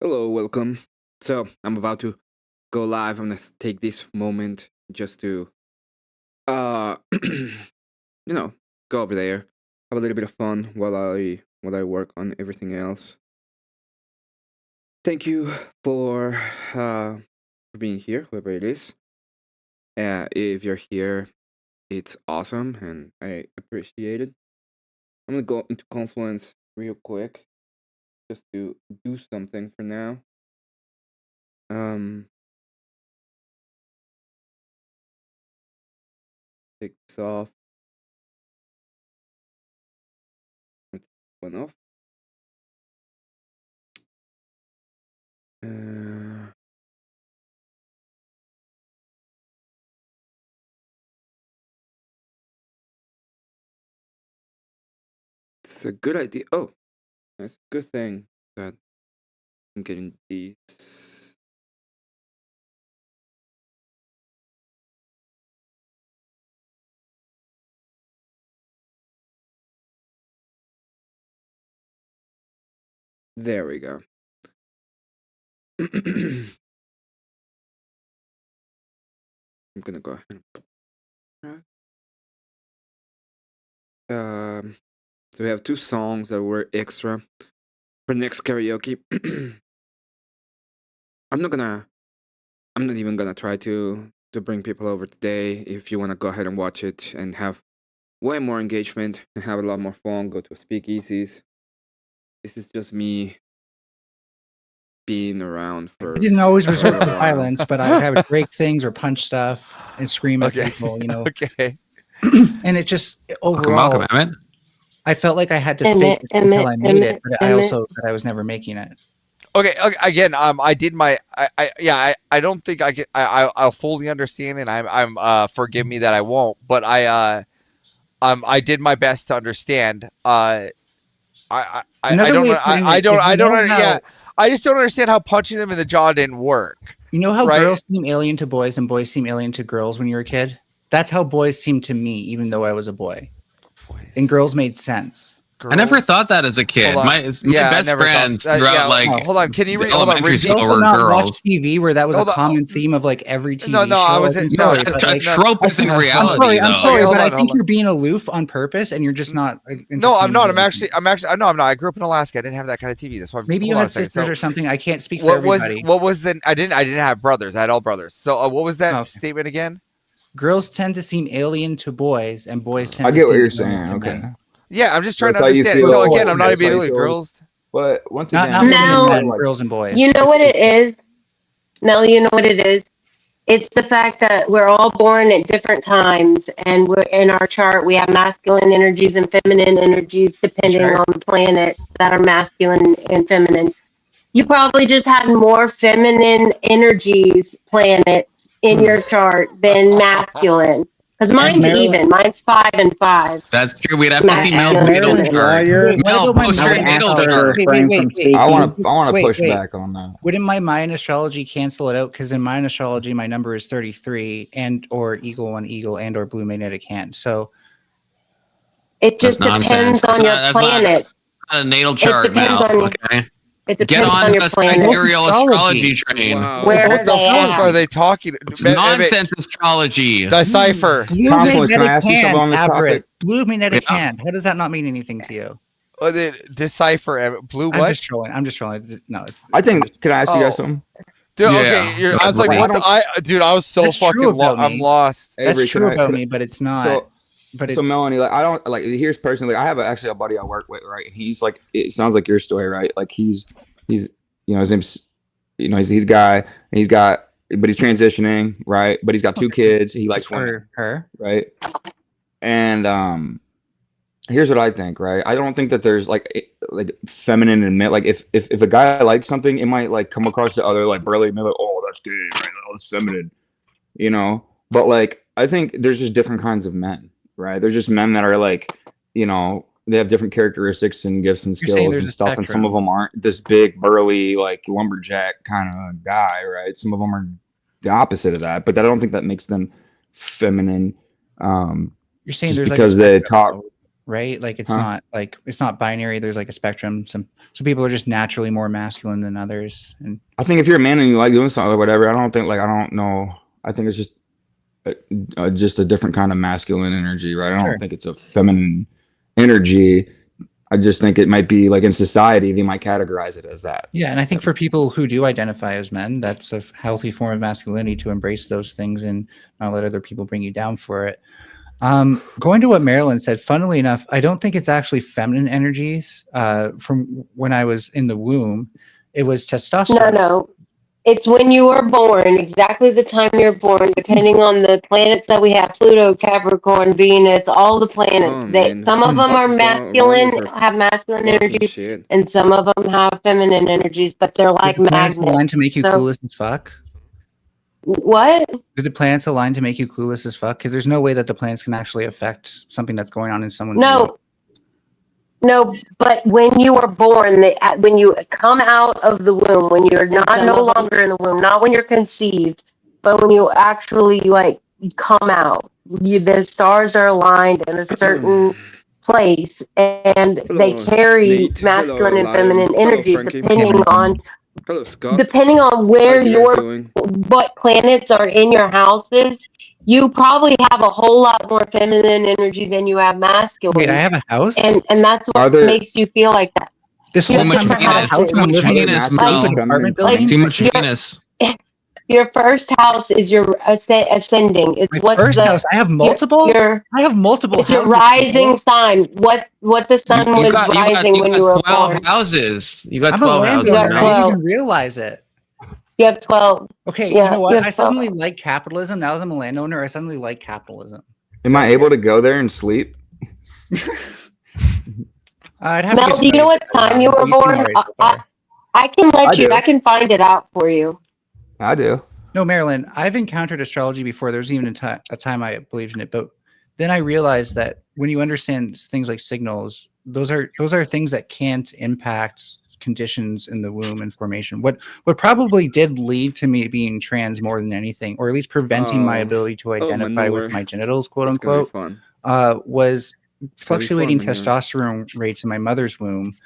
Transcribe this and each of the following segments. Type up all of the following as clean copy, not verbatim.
Hello, welcome. So I'm about to go live. I'm gonna take this moment just to, uh, go over there, have a little bit of fun while I work on everything else. Thank you for being here, whoever it is. If you're here, it's awesome, and I appreciate it. I'm gonna go into Confluence real quick just to do something for now. Um, take this off. Take one off. Uh, it's a good idea. Oh, that's a good thing that I'm getting these. There we go. I'm gonna go ahead and so we have two songs that were extra for next karaoke. I'm not even gonna try to bring people over today. If you wanna go ahead and watch it and have way more engagement and have a lot more fun, go to speakeasies. This is just me being around for. I didn't always resort a to while. violence, but I would have it break things or punch stuff and scream at people, Okay. And it just Welcome, overall, Emmett. I felt like I had to Emmett, fake it until Emmett, I made it, Emmett, but I Emmett. also that I was never making it. Okay. Again, I did my. I don't think I get. I'll fully understand, and I'm. Forgive me that I won't, but I did my best to understand. I Another way of putting it is, I you don't. know how- Yeah. I just don't understand how punching them in the jaw didn't work. You know how Right. girls seem alien to boys and boys seem alien to girls when you're a kid? That's how boys seemed to me, even though I was a boy. And girls made sense. I never thought that as a kid. Hold on. My Yeah, I best never thought- friends yeah, throughout like hold on. Can you read? the Hold on. elementary Read, school Also were not girls. watch TV where that was Hold a on. common theme of like every TV No, show. I was. I'm No, sorry, it's but, A like, trope isn't I'm reality. sorry, I'm though. sorry, Okay, hold but on, I hold think on. you're being aloof on purpose, and you're just not. No, I'm not. I'm entertaining. actually. No, I'm not. I grew up in Alaska. I didn't have that kind of TV. That's why. Maybe you hold on had a second. sisters So, or something. I can't speak for everybody. What was the? I didn't have brothers. I had all brothers. So what was that Okay. statement again? Girls tend to seem alien to boys, and boys tend I to get what seem you're alien saying. to Okay, men. Yeah, I'm just trying That's to how you understand. feel. So again, I'm not That's how you immediately feel. girls. but once Not again, women and No. men, like, girls and boys. You know what it is? Mel, you know what it is? It's the fact that we're all born at different times, and we're in our chart. We have masculine energies and feminine energies depending Sure. on the planet that are masculine and feminine. You probably just had more feminine energies planets in your chart than masculine. Because mine's Marilyn- even. Mine's 5 and 5. That's true. We'd have to see Mel's Marilyn, natal chart. Wait, what Mel, about my post your Mayan natal astrology? chart. Wait. I want to Wait, push wait. back on that. Wouldn't my Mayan astrology cancel it out? Because in Mayan astrology, my number is 33, and or eagle one eagle and or blue magnetic hand. So it just That's depends nonsense. on your That's not planet. a natal chart, depends Mel. on- Okay, It get depends on on your the planet. sidereal Astrology. astrology train. Wow. Where What the they fuck at? are they talking? It's nonsense astrology. Decipher. blue Confluence, can I magnetic ask you something hand, on this Avarice. topic? Blue magnetic Yeah. hand. How does that not mean anything to you? Decipher. Blue I'm what? just trolling. No, it's. I think. Can I ask you guys Oh. something? Dude, Yeah. okay. I was like, Why what? don't- Dude, I was so That's true fucking about I'm me. lost. That's Avery, true can I- about can I- me, but it's not. So, but it's so Melanie, like, I don't like. Here's personally, I have actually a buddy I work with, right? And he's like, it sounds like your story, right? Like he's, his name's, he's a guy, and but he's transitioning, right? But he's got two kids. He likes women, for her. right? And here's what I think, right? I don't think that there's like feminine and male. Like if a guy likes something, it might like come across to other like burly men, like, oh, that's gay, right? Oh, that's feminine, But like I think there's just different kinds of men, right? There's just men that are like, they have different characteristics and gifts and You're saying skills there's and a stuff, and some spectrum. of them aren't this big burly like lumberjack kind of guy, right? Some of them are the opposite of that, but I don't think that makes them feminine. You're saying Just there's because like a they spectrum, talk- right? Like it's Huh. not binary. There's like a spectrum. Some people are just naturally more masculine than others. And I think if you're a man and you like doing something or whatever, I don't know. I think it's just a different kind of masculine energy, right? I Sure. don't think it's a feminine energy. I just think it might be like in society, they might categorize it as that. yeah, and I think for people who do identify as men, that's a healthy form of masculinity to embrace those things and not let other people bring you down for it. Going to what Marilyn said, funnily enough, I don't think it's actually feminine energies. From when I was in the womb, it was testosterone. No. It's when you were born, exactly the time you're born, depending on the planets that we have, Pluto, Capricorn, Venus, all the planets. Oh, man. Some of them are What's wrong masculine, with her have masculine fucking energies, shit? and some of them have feminine energies, but they're like Did the planets align magnets. to make you So- clueless as fuck? What? Did the planets align to make you clueless as fuck? Because there's no way that the planets can actually affect something that's going on in someone's life. No, but when you are born, when you come out of the womb, when you're no longer in the womb, not when you're conceived, but when you actually come out, the stars are aligned in a certain place, and they Hello, carry Nate. masculine Hello, and feminine Lion. Hello, energies Frankie. Hello, Scott. depending on How where you guys doing? what planets are in your houses. You probably have a whole lot more feminine energy than you have masculine. Wait, I have a house? and that's what makes you feel like that. This Too whole much time I had a Venus. house and I'm Too much living in Venus, a Mel. stupid apartment building. Too much Your- Venus. Your first house is your ascending. It's My what first house. I have multiple. I have multiple It's your houses. rising sign. What the sun was rising when you were 12 born. houses. You got I'm a 12 houses. landowner. I Mel. didn't even realize it. You have 12. Okay, Yeah, you know you what? have I 12. suddenly like capitalism. Now that I'm a landowner, I suddenly like capitalism. Am I able to go there and sleep? I'd have Mel, to do you know what time you were born? I can let you. do. I can find it out for you. I do. No, Marilyn, I've encountered astrology before. There's even a time I believed in it, but then I realized that when you understand things like signals, those are things that can't impact conditions in the womb and formation. What probably did lead to me being trans more than anything, or at least preventing my ability to identify manure. with my genitals, quote It's gonna be unquote, fun. was fluctuating manure. testosterone rates in my mother's womb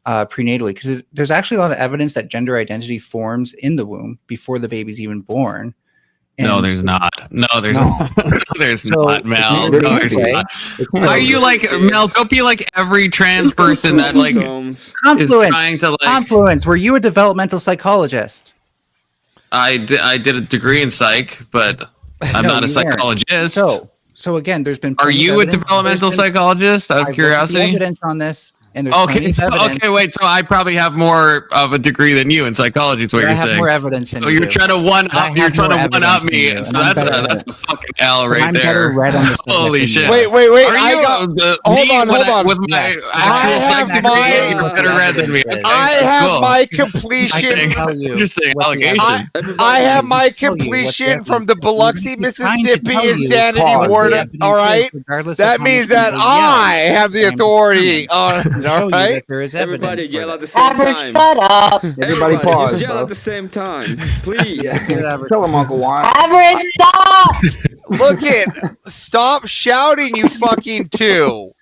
prenatally, because there's actually a lot of evidence that gender identity forms in the womb before the baby's even born. No, And there's not. No, there's No. not. There's So, not, Mel. there No, can't there's be. not. It can't Are be. you like Mel? Don't be like every trans person that like is Confluence. trying to like. Confluence. Were you a developmental psychologist? I did a degree in psych, but I'm No, not a you weren't. psychologist. So again, there's been. Are plenty of you a evidence- developmental there's been- psychologist? Out I've of looked at the curiosity. evidence on this, and there's Okay, plenty of evidence. okay, wait. So I probably have more of a degree than you in psychology. Is what I you're have saying? more evidence than So you're you. trying to one I up. You're have trying more to one up evidence than me. you, So and I'm that's better a at that's it. a fucking L And right I'm there. better read on the subject Holy than shit! you. Wait. Are I you got. the, Hold me on, with, hold on. with my Yeah. I actual have psych my- degree? You're better read than me. Okay, I that's have cool. my I can completion. tell you Just saying what the allegation. evidence- I have my tell you what the completion from the evidence is. Biloxi, I'm trying to Mississippi tell you Insanity what the Ward. evidence All is, right. regardless of That how means much that people yell. I have the I am authority determined on. to All show you right. that there is evidence Everybody for yell that. at the same Average, time. shut up. Everybody pause, just yell bro. at the same time, please. Tell him, Uncle Juan. Average, stop. Look it. Stop shouting, you fucking two.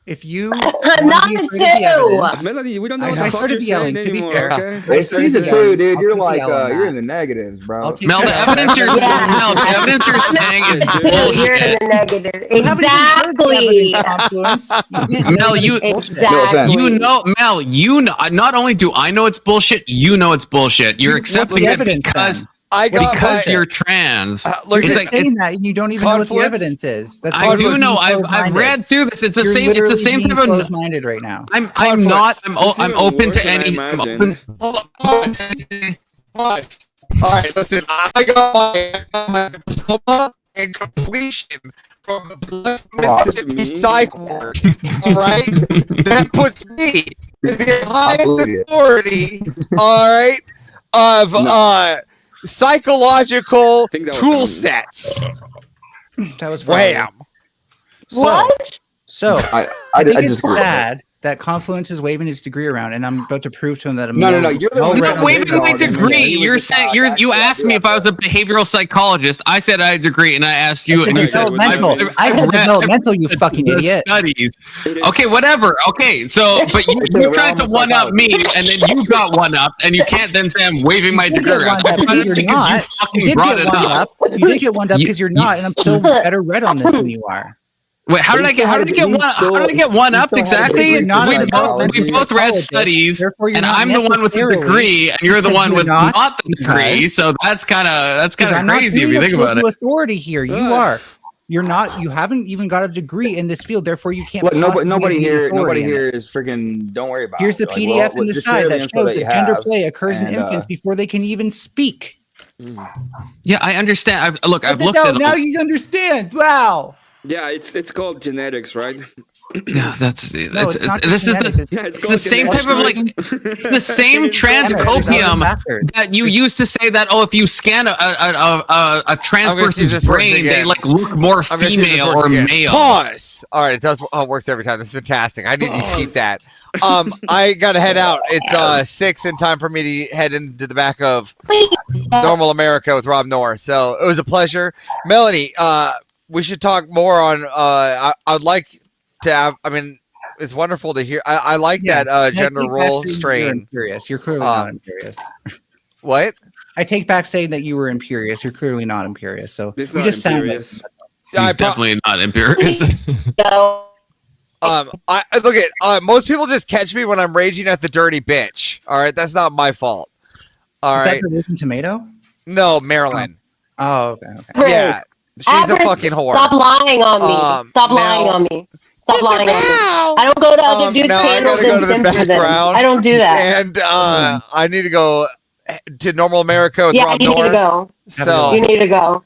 If you I'm not wanna a be afraid of the evidence- two. Melody, we don't know I what the fuck started you're yelling, saying to be anymore, fair. okay? It's started season yelling. 2, dude. I'll You're take like, the L on you're that. in the negatives, bro. I'll take Mel, the evidence you're Yeah. Mel, the evidence you're saying is I'm a two. You're bullshit. in the negative. You haven't even heard the Exactly. evidence, Confluence. You can't Mel, say you- it's bullshit. No offense. Exactly. You know, Mel, you know, not only do I know it's bullshit, you know it's bullshit. You're What's accepting the it evidence because then? I got because my. you're trans. Look, You're It's just like saying that, and you don't even know what the Confluence? evidence is. That's I why do you're know. being I've closed-minded. read through this. It's the You're same. It's the literally same being type of. closed-minded right now. I'm not. It's I'm even open worse to than I any. I'm imagined. open. Hold on. What? All right, listen. I got my diploma and completion from the Biloxi, Mississippi Me? Psych Ward. All right, that puts me in the highest believe you. authority. All right, of psychological think that was tool from- sets. That was Friday. Wham! What? So I I think it's disagree with that. sad that Confluence is waving his degree around, and I'm about to prove to him that I'm No, you're the one I'm that not waving my degree. He was You're just, saying that's you the asked me idea. if I was a behavioral psychologist. I said I had a degree, and I asked you, and you said developmental. I said developmental. You fucking the idiot. studies. Okay, whatever. Okay, so but It's in you the tried to realm of one up psychology. me, and then you got one up, and you can't then say I'm waving my You did degree. get one up because you're because not. you You fucking did brought get it one up. up. You did get one up because you're not, and I'm still better read on this than you are. Wait, how But did he I get? still How had did I a- get he one? How still- did I get one he up still had a exactly? degree You're in not a We developmental both read psychologist, studies, therefore you're and not I'm the one with the necessarily- degree, and you're the because one you're with not, not the degree. because- So that's kind of I'm crazy if you not think about it. authority here. You are. You're not. You haven't even got a degree in this field. Therefore, you can't. Look, possibly nobody be the here, authority nobody in it. here is freaking. Don't worry about Here's it. the PDF in the just side share that info shows you that gender have, play occurs in and, infants before they can even speak. Yeah, I understand. I've looked at now you understand. Wow. Yeah, it's called genetics, right? Yeah, that's No, it's, it's not this is genetics. the Yeah, it's the same type of like it's the same Damn it, transcopium backwards. that you used to say that if you scan a trans I'm gonna see if person's this works brain, they again. like look more I'm gonna see if this female works or again. male. Pause. All right, it does. Oh, it works every time. This is fantastic. I need to keep that. I gotta head out. It's 6 and time for me to head into the back of Normal America with Rob Noor. So it was a pleasure, Melanie. We should talk more on. I'd like to have. I mean, it's wonderful to hear. I like that gender role You're strain. imperious. You're clearly not imperious. What? I take back saying that you were imperious. You're clearly not imperious. So It's you not just sound like imperious. He's definitely not imperious. So I look at most people just catch me when I'm raging at the dirty bitch. All right, that's not my fault. All Is right, that the Rotten Tomato? no, Marilyn. Oh, okay. Yeah, she's a Average, fucking whore. Stop lying on me. Stop lying on me. Stop lying on me. I don't go to other dudes' now I channels gotta go to and the censor them. background. I don't do that. And I need to go to Normal America with Yeah, Rob you need to Noor. go. So You need to go.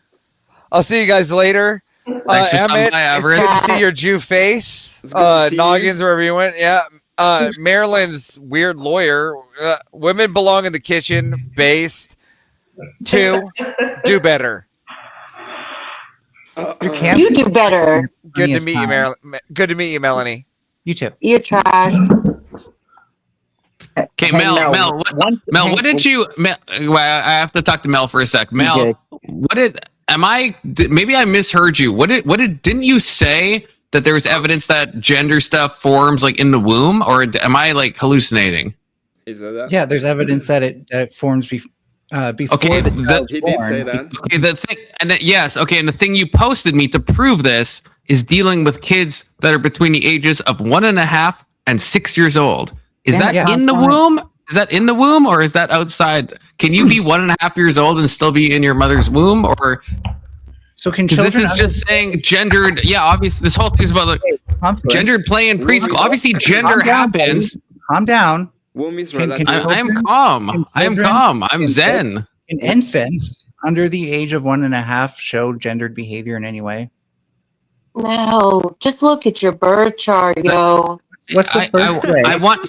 I'll see you guys later. Thanks for stopping Emmett, by, it's Everett. good to see your Jew face. It's good to see you. Noggins, wherever you went. Yeah. Marilyn's weird lawyer. Women belong in the kitchen. Based. 2. Do better. You do better. Good to Yes, meet you, fine. Marilyn. Good to meet you, Melanie. You too. You're trash. Okay, Mel, what did you? Mel, well, I have to talk to Mel for a sec. Mel, what did? Maybe I misheard you. Didn't you say that there was evidence that gender stuff forms like in the womb, or am I like hallucinating? Is that? Yeah, there's evidence that it forms before Okay, the child's He did born. say that. Okay, the thing, and yes, okay, and the thing you posted me to prove this is dealing with kids that are between the ages of 1.5 and 6 years old. Is Yeah, that yeah. in the womb? Is that in the womb, or is that outside? Can you be 1.5 years old and still be in your mother's womb, or So can because children this is just saying gendered? Yeah, obviously, this whole thing is about like conflict? gendered play in preschool. Obviously, gender Calm down, buddy. happens. Calm down. Womb is Can- relative. can- I'm calm. I'm children- calm. I'm can- zen. In infants under the age of 1.5 show gendered behavior in any way? No, just look at your birth chart, yo. What's the first way? I want.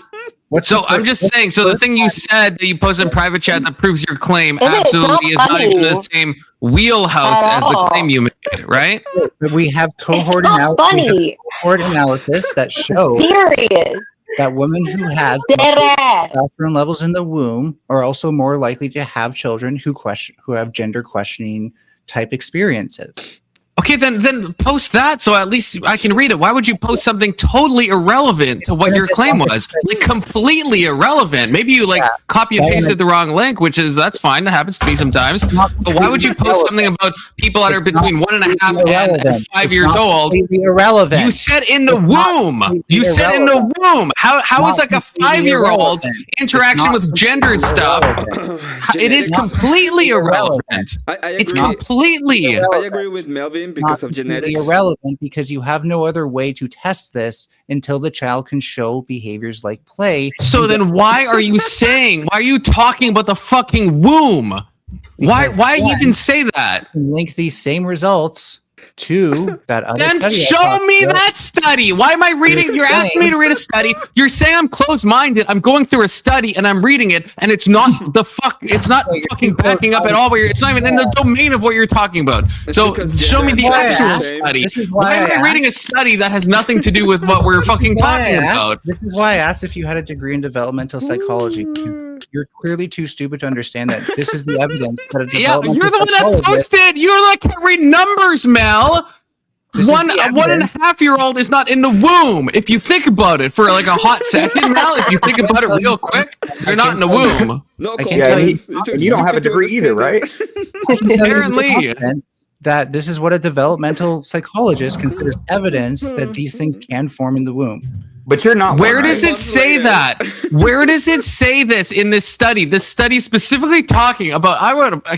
What's So the I'm first- just what's saying. the So the first thing you way? said that you posted in private chat that proves your claim It is not absolutely is not even funny. the same wheelhouse At as the all. claim you made, right? We have It's cohort, not funny. analysis that shows Serious. that women who have Dead ass. testosterone levels in the womb are also more likely to have children who have gender questioning type experiences. Okay, then post that so at least I can read it. Why would you post something totally irrelevant to what your claim was? Like completely irrelevant. Maybe you like copy and pasted the wrong link, that's fine. That happens to me sometimes. But why would you post something about people that are between 1.5 and 5 years old? Completely irrelevant. You said in the It's not womb. completely You said in the irrelevant. womb. How is Not like a completely 5-year-old irrelevant. interaction It's with not gendered completely stuff? irrelevant. It is Genetics. completely irrelevant. I It's agree. completely. I agree with Melvin because Not of completely genetics. irrelevant because you have no other way to test this until the child can show behaviors like play. So then why are you talking about the fucking womb? Why Because, even say that? and link these same results to that other Then study I show talked me about. that study. Why am I reading? You're asking me to read a study. You're saying I'm closed-minded. I'm going through a study and I'm reading it, and it's not the fuck. It's not fucking backing up at all. Where it's not even in the domain of what you're talking about. It's So because show me the gender is actual the same. study. This is Why am I reading a study that has nothing to do with what we're fucking talking about? This is why I asked if you had a degree in developmental psychology. You're clearly too stupid to understand that this is the evidence that a Yeah, developmental you're the one that psychologist- posted. You're the one that can't read numbers, Mel. This is One the and a evidence. half-year-old is not in the womb. If you think about it for like a hot second, Mel, if you think about it real quick, you're not in the womb. No I can't Yeah, tell you- and you don't have a degree either, right? Apparently. That this is what a developmental psychologist considers evidence that these things can form in the womb. But you're not. Where one, does right? it say that? Where does it say this in this study? This study specifically talking about.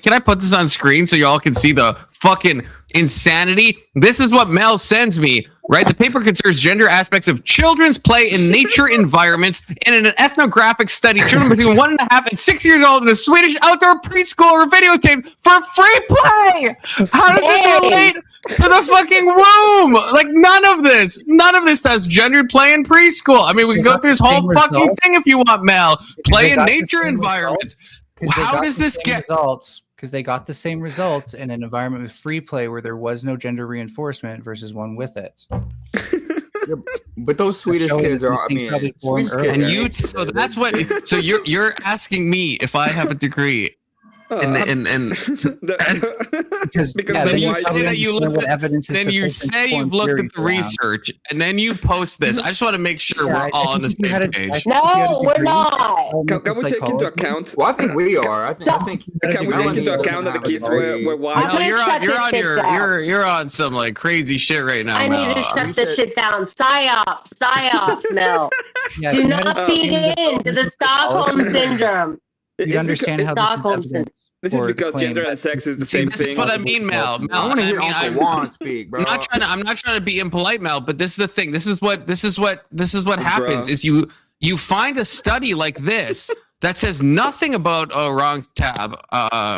Can I put this on screen so y'all can see the fucking insanity? This is what Mel sends me. Right, the paper considers gender aspects of children's play in nature environments, and in an ethnographic study, children between 1.5 and 6 years old in a Swedish outdoor preschool were videotaped for free play. How does this relate to the fucking womb? Like none of this does gendered play in preschool. I mean, we can go through this whole fucking thing if you want, Mel. Play in nature environments. How does this get? Results? Because they got the same results in an environment with free play where there was no gender reinforcement versus one with it. But those Swedish showing kids that are. I these mean, things probably form Swedish kids early. are And you, interested. so that's what. So you're asking me if I have a degree, and Because Because yeah, then then you you say probably that you understand looked what at- evidence is then you sufficient say to form you've looked theories at the around. research, and then you post this. I just want to make sure Yeah, we're I all on the think if you same had a- page. I think if you had a No, we're degree not. in can we take into psychology, account? Well, I think we are. I think. Can we take Melanie into doesn't account that the have a kids degree. were I'm white? No, gonna you're shut on. You're this on shit your. down. You're on some like crazy shit right now. I need to Mel. shut this shit down. Psyops, Mel. yeah, Do if you had not a feed degree in into the developmental Stockholm psychology, syndrome. You understand how this is Stockholm evidence syndrome. This is for the because claim gender that and sex is the See, same this is thing. what I mean, Mel. I Mel, want to I hear mean, Uncle Juan speak, bro. I'm not trying to be impolite, Mel, but this is the thing. This is what happens Bruh. is you find a study like this that says nothing about wrong tab.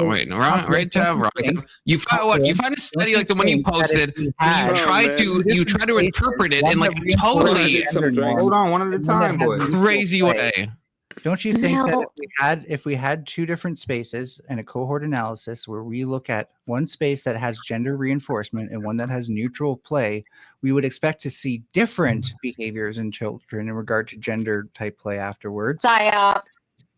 Wait, no, wrong right tab, wrong tab. You find what? You find a study like the one you posted, and you Oh, try man. to interpret it in like a totally Hold on, one at a time, boys. crazy way. Don't you think that No. if we had two different spaces and a cohort analysis where we look at one space that has gender reinforcement and one that has neutral play, we would expect to see different behaviors in children in regard to gender type play afterwards? Psyops.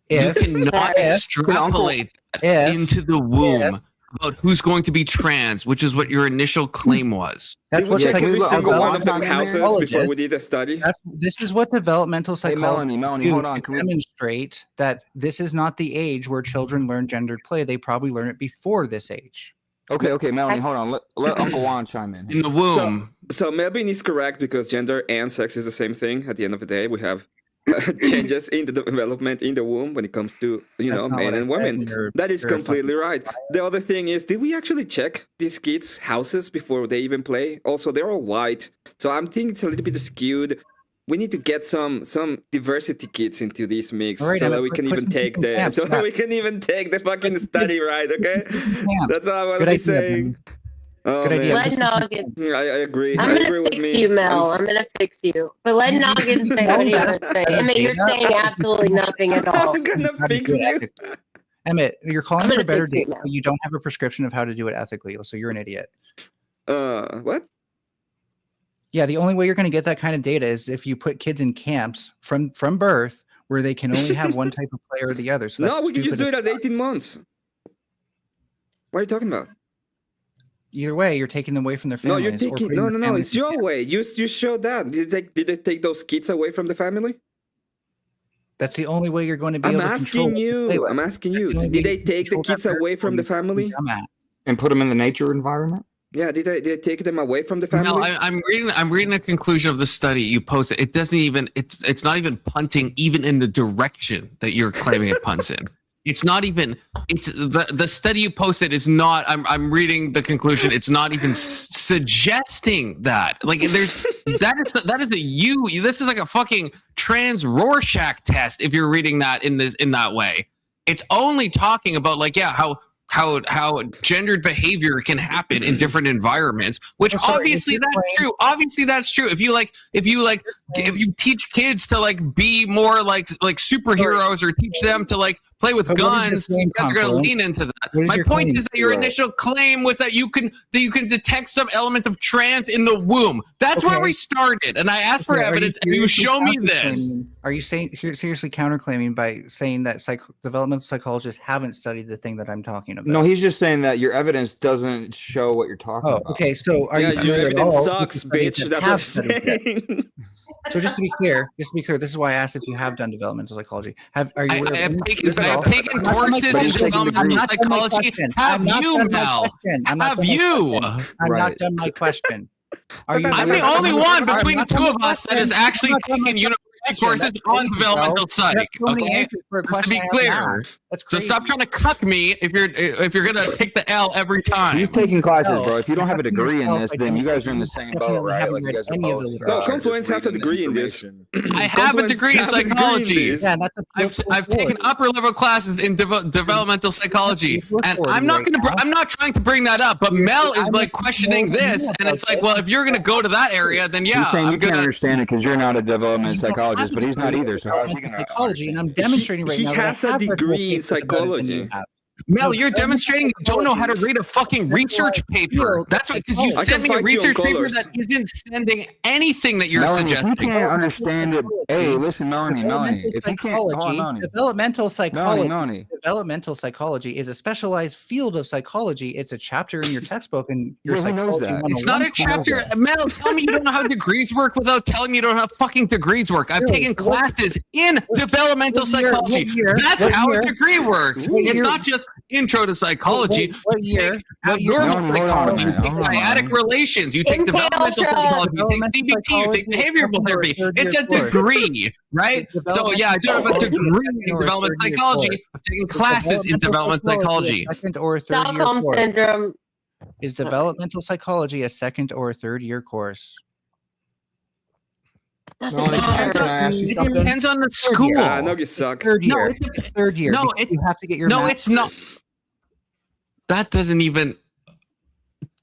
You If cannot if- extrapolate that if- into the womb about who's going to be trans, which is what your initial claim was. that's Did we what check like- every Uncle single one Juan's of them not in there? houses before we did the study? this is what developmental Hey, psychology Melanie, do hold on. to Can we? demonstrate that this is not the age where children learn gendered play. They probably learn it before this age. Okay, Melanie, hold on. Let Uncle Juan chime in. In the womb. So Melvin is correct because gender and sex is the same thing. At the end of the day, we have changes in the development in the womb when it comes to That's not men what I and said, women. and you're- That is you're a completely right. The other thing is, did we actually check these kids' houses before they even play? Also, they're all white, so I'm thinking it's a little bit skewed. We need to get some diversity kids into this mix All right, so that Emmett, we can put even some take people in camp. that we can even take the fucking study right. Okay, Camp. that's all I want Good to be idea, saying. Ben. Oh, Good idea. man. Let Noggin. I agree. I'm I agree gonna with fix me. you, Mel. I'm I'm gonna fix you. But let Noggin say what he wants to say. Emmett, you're saying absolutely nothing at all. I'm gonna How to fix do it you. ethically. Emmett, you're calling I'm for gonna better fix you data, now. but you don't have a prescription of how to do it ethically, so you're an idiot. What? Yeah, the only way you're going to get that kind of data is if you put kids in camps from birth where they can only have one type of play or the other. So No, that's we can just stupid do as it at 18 months. What are you talking about? Either way, you're taking them away from their No, families. you're or taking putting no, their no, no. families It's in your camp. way. You showed that. Did they take those kids away from the family? That's the only way you're going to be I'm able to control asking what they play you. with. I'm asking That's you. the only Did way they you take the control that kids away person from the is being family? dumbass. And put them in the nature environment. Yeah, did they take them away from the No, family? I'm reading the conclusion of the study you posted. It doesn't even it's not even punting even in the direction that you're claiming it punts in. It's not even it's the study you posted is not I'm reading the conclusion. It's not even suggesting that. Like there's that is a you. This is like a fucking trans Rorschach test if you're reading that in that way. It's only talking about like how how gendered behavior can happen in different environments, which obviously that's true. Obviously that's true. If you teach kids to like be more like superheroes or teach them to like play with guns, you're gonna lean into that. My point is that your initial claim was that you can detect some element of trans in the womb. That's where we started, and I asked for evidence, and you show me this. Are you seriously counterclaiming by saying that developmental psychologists haven't studied the thing that I'm talking about? No, he's just saying that your evidence doesn't show what you're talking about. Okay. So are Yeah, you your evidence sucks, bitch. That's what I'm saying. So just to be clear, this is why I asked if you have done developmental psychology. Are you aware I've taken courses in developmental psychology. Have you, Mel? Have you? I'm not done my question. I'm the only one between the two of us that has actually taken university courses on developmental psych. Okay, just to be clear. So stop trying to cuck me if you're gonna take the L every time. He's taking classes, bro. If you don't have a degree in this, then you guys are in the same boat, right? Like you guys are both. No, Confluence has a degree in this. I have a degree in psychology. Yeah, I've taken upper level classes in developmental psychology, and I'm not trying to bring that up. But Mel is like questioning this, and it's like, well, if you're gonna go to that area, then yeah, he's saying I'm can't understand it because you're not a development psychologist, but he's not either. So how's he gonna psychology? And I'm demonstrating right now. He has a degree in psychology. Mel, you're demonstrating you don't know how to read a fucking research paper. That's what, because you sent me a research paper that isn't sending anything that you're suggesting. If you can't understand it, hey, listen, Melanie. If you can't, developmental psychology is a specialized field of psychology. It's a chapter in your textbook, and your psychology. It's not a chapter. Mel, tell me you don't know how degrees work without telling me you don't know how fucking degrees work. I've taken classes in developtic psychology. That's how a degree works. It's not just intro to psychology. What year? Normal psychology. You take dyadic relations. You take developmental psychology. You take CBT. You take behavioral therapy. It's a degree, right? So yeah, I do have a degree in developmental psychology. I've taken classes in developmental psychology. Second or third Stockholm year syndrome. Is developmental psychology a second or third year course? It depends on the school. No, you suck. Third year. Third year. No, you have to get your. No, it's not. That doesn't even.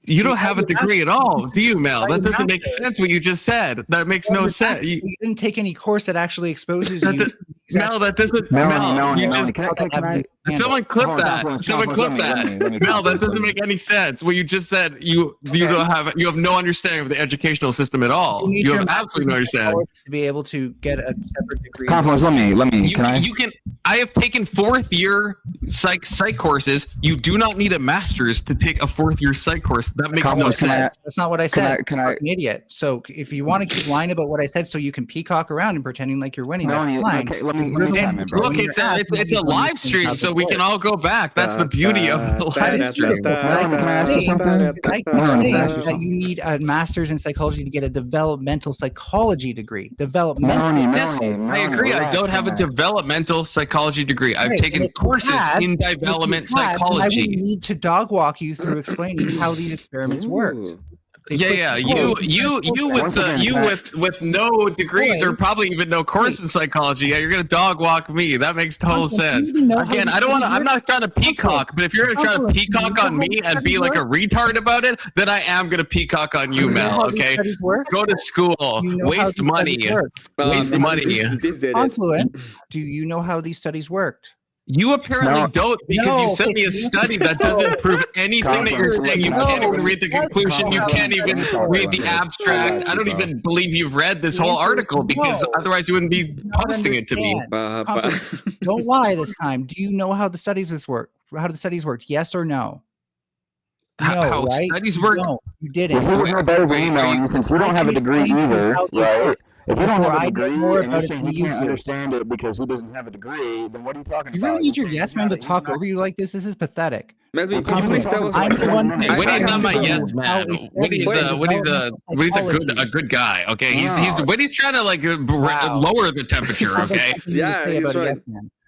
You don't have a degree at all, do you, Mel? That doesn't make sense. What you just said. That makes no sense. You didn't take any course that actually exposes you. Mel, that doesn't. Someone clip that. Someone clip that. Mel, that doesn't make any sense. What you just said. You have no understanding of the educational system at all. You have absolutely no understanding. To be able to get a separate degree. Confluence, let me. I have taken fourth year psych courses. You do not need a master's to take a fourth year psych course. That makes no sense. That's not what I said. You're an idiot. So if you want to keep lying about what I said, so you can peacock around and pretending like you're winning, that's fine. Okay, let me chime in, bro. Look, it's a live stream, so we can all go back. That's the beauty of the live stream. That you need a master's in psychology to get a developmental psychology degree. I agree. I don't have a developmental psychology degree. I've taken courses in development psychology. I would need to dog walk you through explaining how these experiments work. Yeah. You with no degrees or probably even no course in psychology. Yeah, you're gonna dog walk me. That makes total sense. Again, I don't want to. I'm not trying to peacock, but if you're gonna try to peacock on me and be like a retard about it, then I am gonna peacock on you, Mel. Okay, go to school, waste money, waste money. Confluent. Do you know how these studies worked? You apparently don't, because you sent me a study that doesn't prove anything that you're saying. You can't even read the conclusion. You can't even read the abstract. I don't even believe you've read this whole article, because otherwise you wouldn't be posting it to me. Don't lie this time. Do you know how the studies work? How the studies worked? Yes or no? How right? Studies work? No, you didn't. Well, who would know better than you know, since you don't have a degree either, right? If you don't have a degree and you're saying he can't understand it because he doesn't have a degree, then what are you talking about? You really need your yes man to talk over you like this? This is pathetic. Maybe can you please tell us? Witty's not my yes man. Witty's a good guy. Okay, Witty's trying to like lower the temperature. Okay. Yeah, he's right.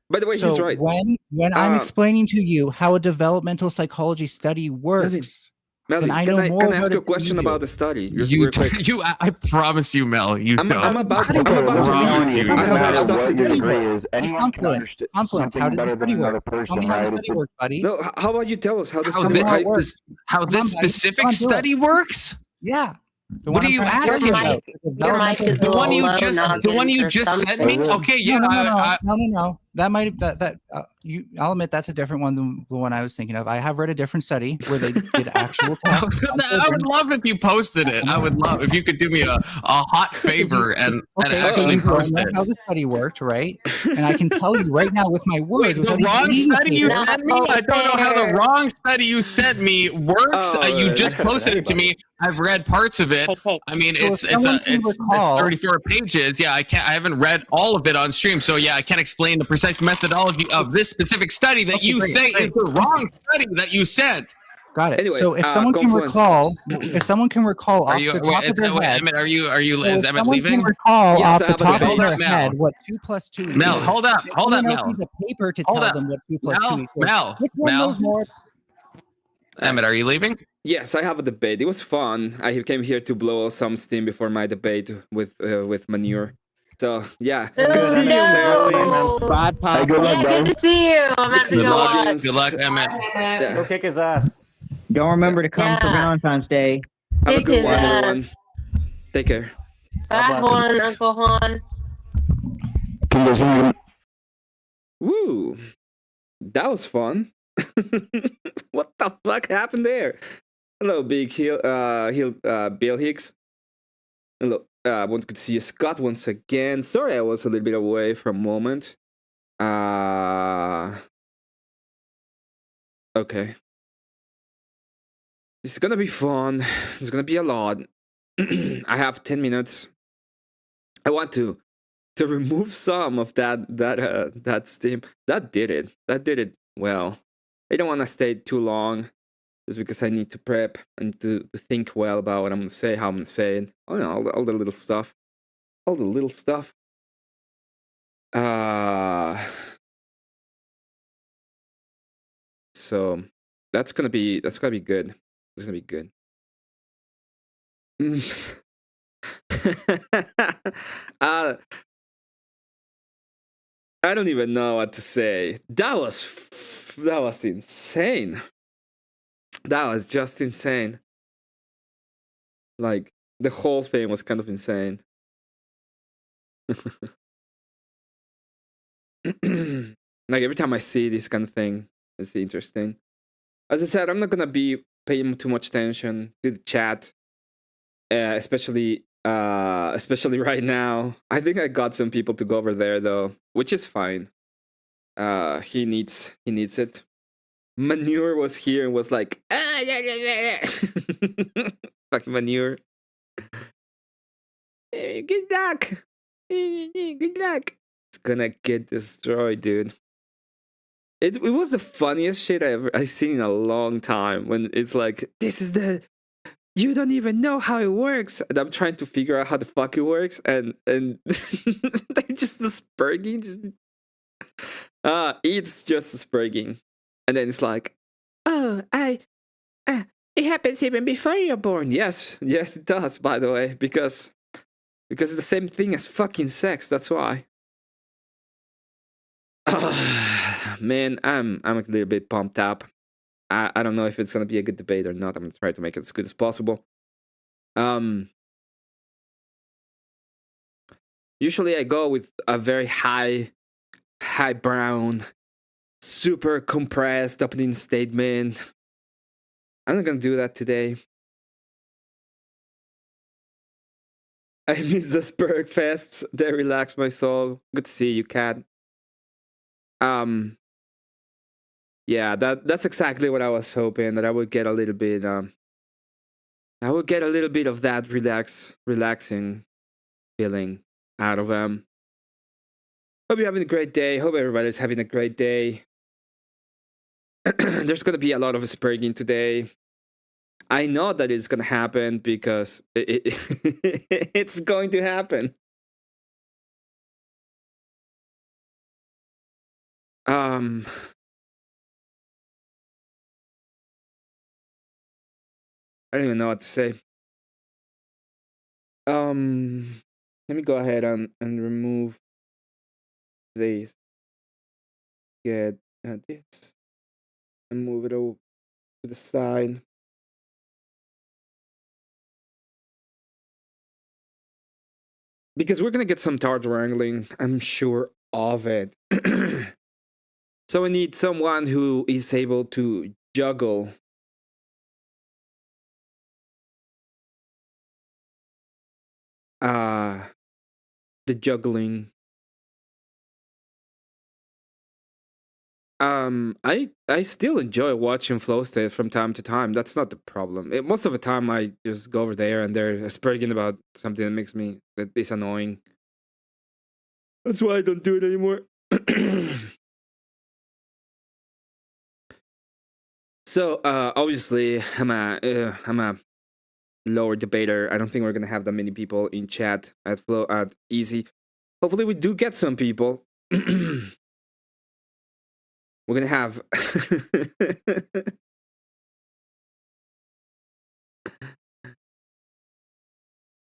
By the way, he's right. When I'm explaining to you how a developmental psychology study works, Melly, I can know I more can I about ask you it a than question you about do. the study? Just You, real quick. I promise you, Mel, you I'm don't. about Study I'm work. about to I'm telling leave. you, it I doesn't have a lot matter of stuff to what your Study do. degree work. is. Hey, Anyone can confluence. understand Confluence. How something does the better than study work? another Tell me person, how the right? study works, buddy. No, how about you tell us how the How Tell study me how this it works? works. how Come this on, buddy. specific Come on, do it. study works? Yeah. The What one are I'm you trying to tell asking you me? about. The Your mic developmental is a The one little you low, developmental just study. the one Noggins, you or just sent something. me? Is it? Okay, yeah. No. That might that you. I'll admit that's a different one than the one I was thinking of. I have read a different study where they did actual tests. on I would children. love if you posted it. I would love if you could do me a hot favor and Okay, so actually you want post to know it. how the study worked, right? And I can tell you right now with my Wait, words, which the I didn't wrong read in the study you paper. sent me? I don't know how the fair. wrong study you sent me works. Oh, You that just could've been posted it to me. anybody. I've read parts of it. Hey, I mean, So if someone can recall- 34 pages. Yeah, I haven't read all of it on stream, so yeah, I can't explain the precise methodology of this specific study that Okay, you great, say great. is the wrong study that you sent. Got it. Anyway, So if someone can Confluence. recall, Are off you? the Wait, top of their head, Emmett, so is if Emmett someone can leaving? recall Yes, off I the have a top debate. of their Hold up, head Mel. what 2 plus 2 Mel, equals, hold up, if hold someone up, else Mel. needs a paper to Hold tell up. them what 2 plus 2 Mel, equals, Mel, which one Mel. knows more? Emmett, are you leaving? Yes, I have a debate. It was fun. I came here to blow some steam before my debate with Manure. So yeah, Oh, good to see you, Marilyn. no. Bad Hey, pop. good luck, Yeah, brother. good to see you. I'm Good about to to see you, go Good luck. watch. Good luck, Emmett. Yeah. Go kick his ass. Don't remember to come for Yeah. Valentine's Day. Have a Kick good his one, ass. everyone. Take care. Bad bless. one, Uncle Han. Woo! That was fun. What the fuck happened there? Hello, Big Bill Hicks. Hello. One good to see you, Scott, once again. Sorry, I was a little bit away for a moment. Okay. This is gonna be fun. It's gonna be a lot. I have 10 minutes. I want to remove some of that steam. That did it. That did it well. I don't want to stay too long, just because I need to prep and to think well about what I'm gonna say, how I'm gonna say it. Oh, yeah, all the little stuff. All the little stuff. So that's gonna be good. It's gonna be good. I don't even know what to say. That was insane. That was just insane. Like, the whole thing was kind of insane. Like, every time I see this kind of thing, it's interesting. As I said, I'm not gonna be paying too much attention to the chat, especially right now. I think I got some people to go over there though, which is fine. He needs it. Manure was here and was like, fucking Manure. Good luck. Good luck. It's gonna get destroyed, dude. It was the funniest shit I've seen in a long time. When it's like, this is you don't even know how it works, and I'm trying to figure out how the fuck it works, and they're just spurging, it's just spurging, and then it's like, oh, it happens even before you're born. Yes, it does. By the way, because it's the same thing as fucking sex. That's why. Man, I'm a little bit pumped up. I don't know if it's gonna be a good debate or not. I'm gonna try to make it as good as possible. Usually I go with a very high brown, super compressed opening statement. I'm not gonna do that today. I miss the Spurg Fests. They relax my soul. Good to see you, Cat. Yeah, that's exactly what I was hoping, that I would get a little bit of that relaxing feeling out of them. Hope you're having a great day. Hope everybody's having a great day. There's gonna be a lot of spurging today. I know that it's gonna happen because it's going to happen. I don't even know what to say. Let me go ahead and remove this. Get this and move it over to the side. Because we're gonna get some tart wrangling, I'm sure of it. So we need someone who is able to juggle the juggling. I still enjoy watching Flow State from time to time. That's not the problem. Most of the time I just go over there and they're spragging about something that is annoying. That's why I don't do it anymore. So obviously I'm a lower debater. I don't think we're gonna have that many people in chat at Easy. Hopefully we do get some people. We're gonna have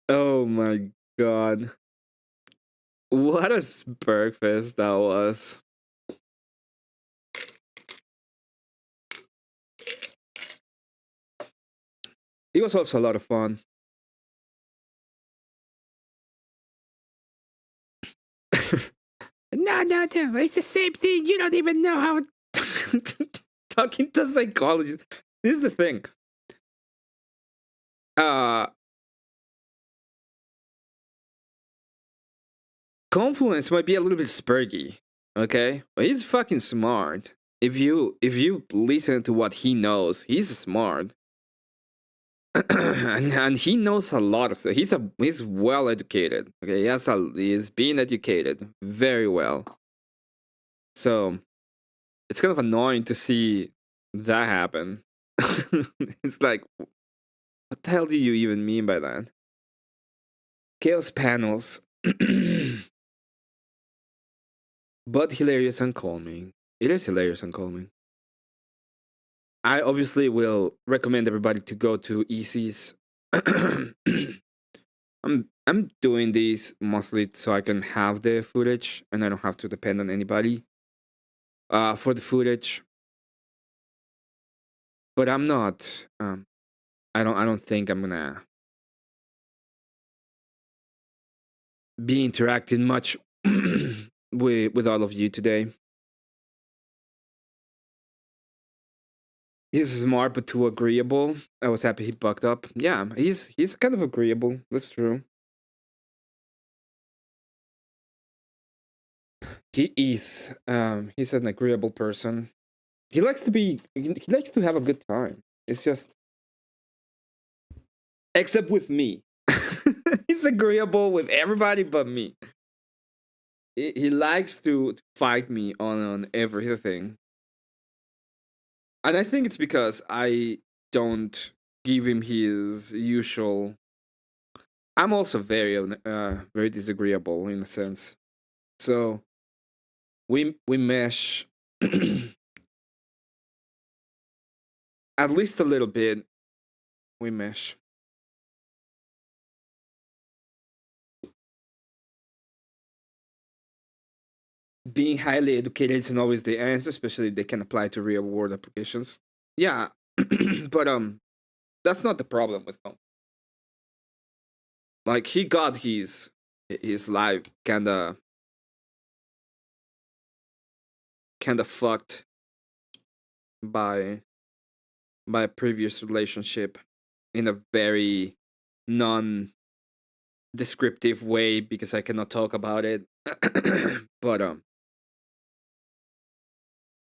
oh my god. What a Spurgfest that was. It was also a lot of fun. No, it's the same thing. You don't even know how talking to psychologists. This is the thing. Confluence might be a little bit spurgy, okay? But he's fucking smart. If you listen to what he knows, he's smart. and he knows a lot of stuff. He's well educated. Okay, he's being educated very well. So it's kind of annoying to see that happen. It's like, what the hell do you even mean by that? Chaos panels. But hilarious and calming. It is hilarious and calming. I obviously will recommend everybody to go to EC's. I'm doing these mostly so I can have the footage and I don't have to depend on anybody for the footage. But I'm not. I don't think I'm gonna be interacting much with all of you today. He's smart but too agreeable. I was happy he bucked up. Yeah, he's kind of agreeable. That's true. He is. He's an agreeable person. He likes to have a good time. It's just, except with me. He's agreeable with everybody but me. He likes to fight me on everything. And I think it's because I don't give him his usual. I'm also very disagreeable in a sense. So we mesh at least a little bit. We mesh. Being highly educated isn't always the answer, especially if they can apply to real world applications. Yeah, but that's not the problem with him. Like he got his life kinda fucked by a previous relationship in a very non descriptive way because I cannot talk about it.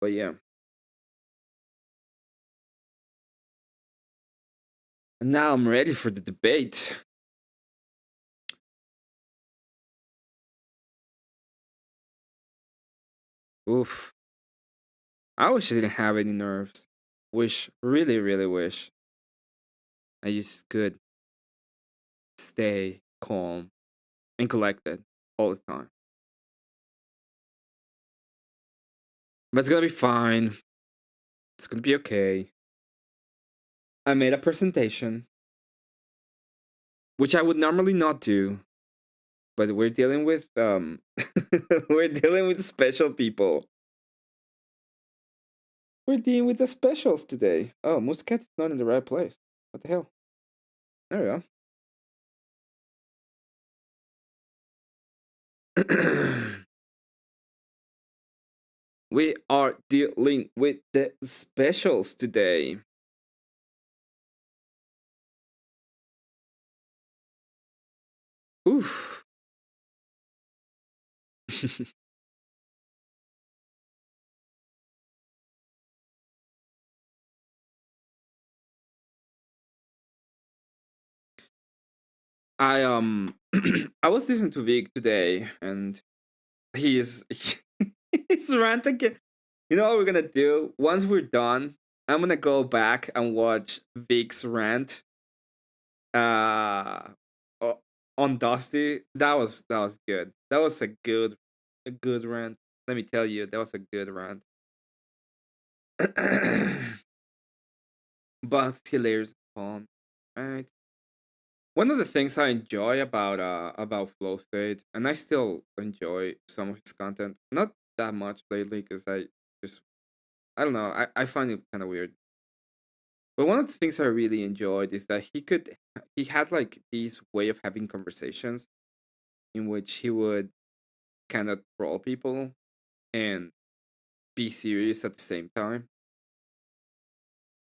but yeah. And now I'm ready for the debate. Oof. I wish I didn't have any nerves. Really, really wish I just could stay calm and collected all the time. But it's gonna be fine. It's gonna be okay. I made a presentation, which I would normally not do, but we're dealing with we're dealing with special people. We're dealing with the specials today. Oh, Muscat is not in the right place. What the hell? There we go. We are dealing with the specials today. Oof. I I was listening to Vic today, and he's he's ranting again. You know what we're gonna do? Once we're done, I'm gonna go back and watch Vic's rant. On Dusty. That was good. That was a good rant. Let me tell you, that was a good rant. But hilarious fun, right? One of the things I enjoy about Flow State, and I still enjoy some of his content, not that much lately, because I don't know, I find it kind of weird. But one of the things I really enjoyed is that he had like this way of having conversations in which he would kind of troll people and be serious at the same time.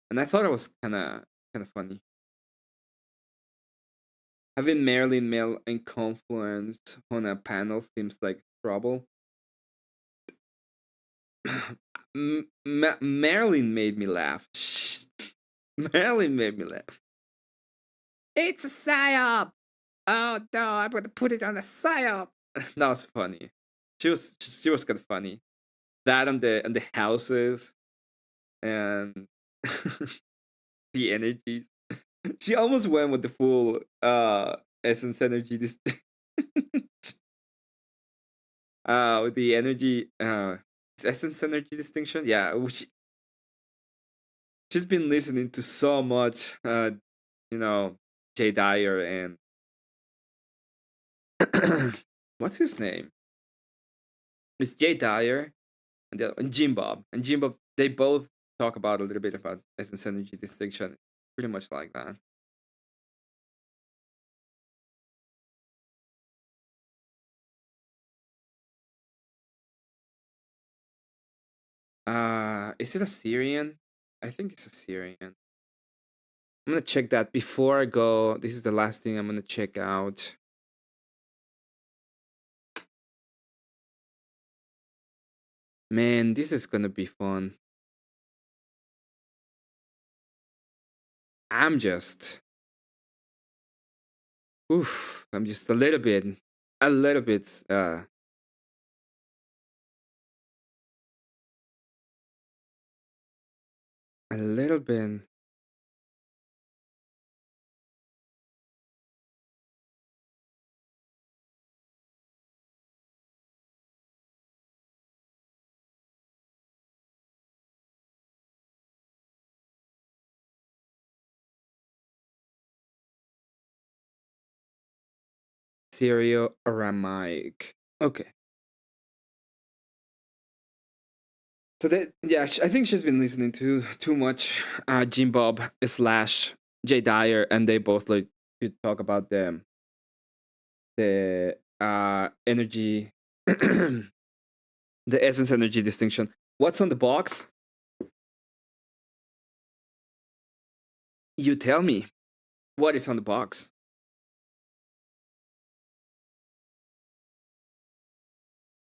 And I thought it was kind of funny. Having Marilyn Mill and Confluence on a panel seems like trouble. Marilyn made me laugh. Marilyn made me laugh. It's a psyop. Oh no, I'm gonna put it on a psyop. That was funny. She was kind of funny. That on the houses and the energies. She almost went with the full essence energy. With the energy essence energy distinction. Yeah, she's been listening to so much. Jay Dyer and what's his name? It's Jay Dyer and Jim Bob. And Jim Bob, they both talk about a little bit about essence energy distinction. Pretty much like that. Is it a Syrian? I think it's a Syrian. I'm gonna check that before I go. This is the last thing I'm gonna check out. Man, this is gonna be fun. I'm just I'm just a little bit a little bit a little bit Stereo Aramaic. Okay. So I think she's been listening to too much Jim Bob / Jay Dyer, and they both like to talk about the energy, the essence energy distinction. What's on the box? You tell me. What is on the box?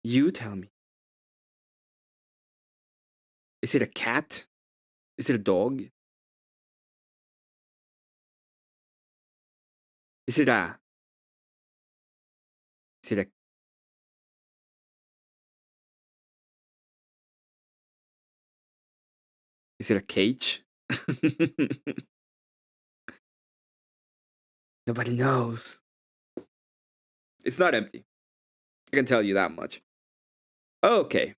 You tell me. Is it a cat? Is it a dog? Is it a is it a is it a cage? Nobody knows. It's not empty. I can tell you that much. Okay.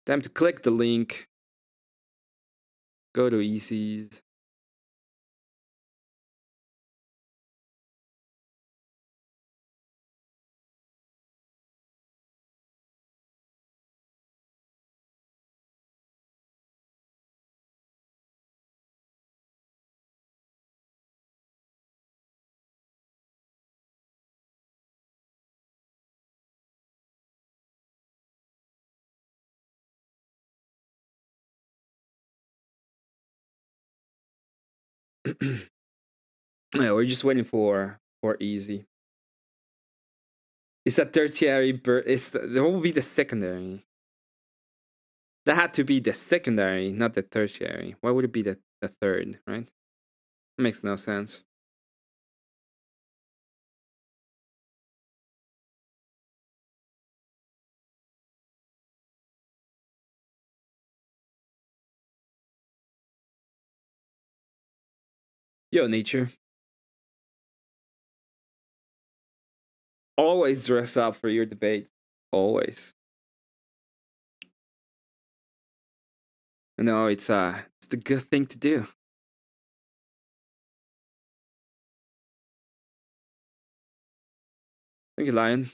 Time to click the link Go to ECs. Yeah, we're just waiting for easy. It's a tertiary. What will be the secondary? That had to be the secondary, not the tertiary. Why would it be the third? Right? Makes no sense. Yo, nature. Always dress up for your debate. Always. No, it's the good thing to do. Thank you, Lion.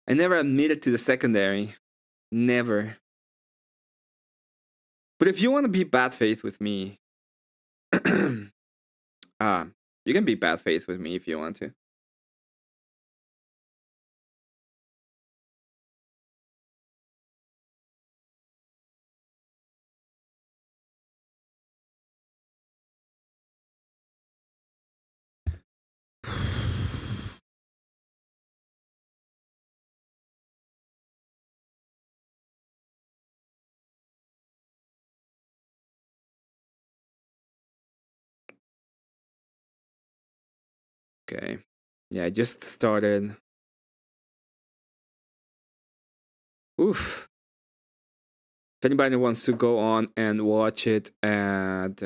I never admitted to the secondary. Never. But if you want to be bad faith with me, you can be bad faith with me if you want to. Okay. Yeah, I just started. Oof. If anybody wants to go on and watch it at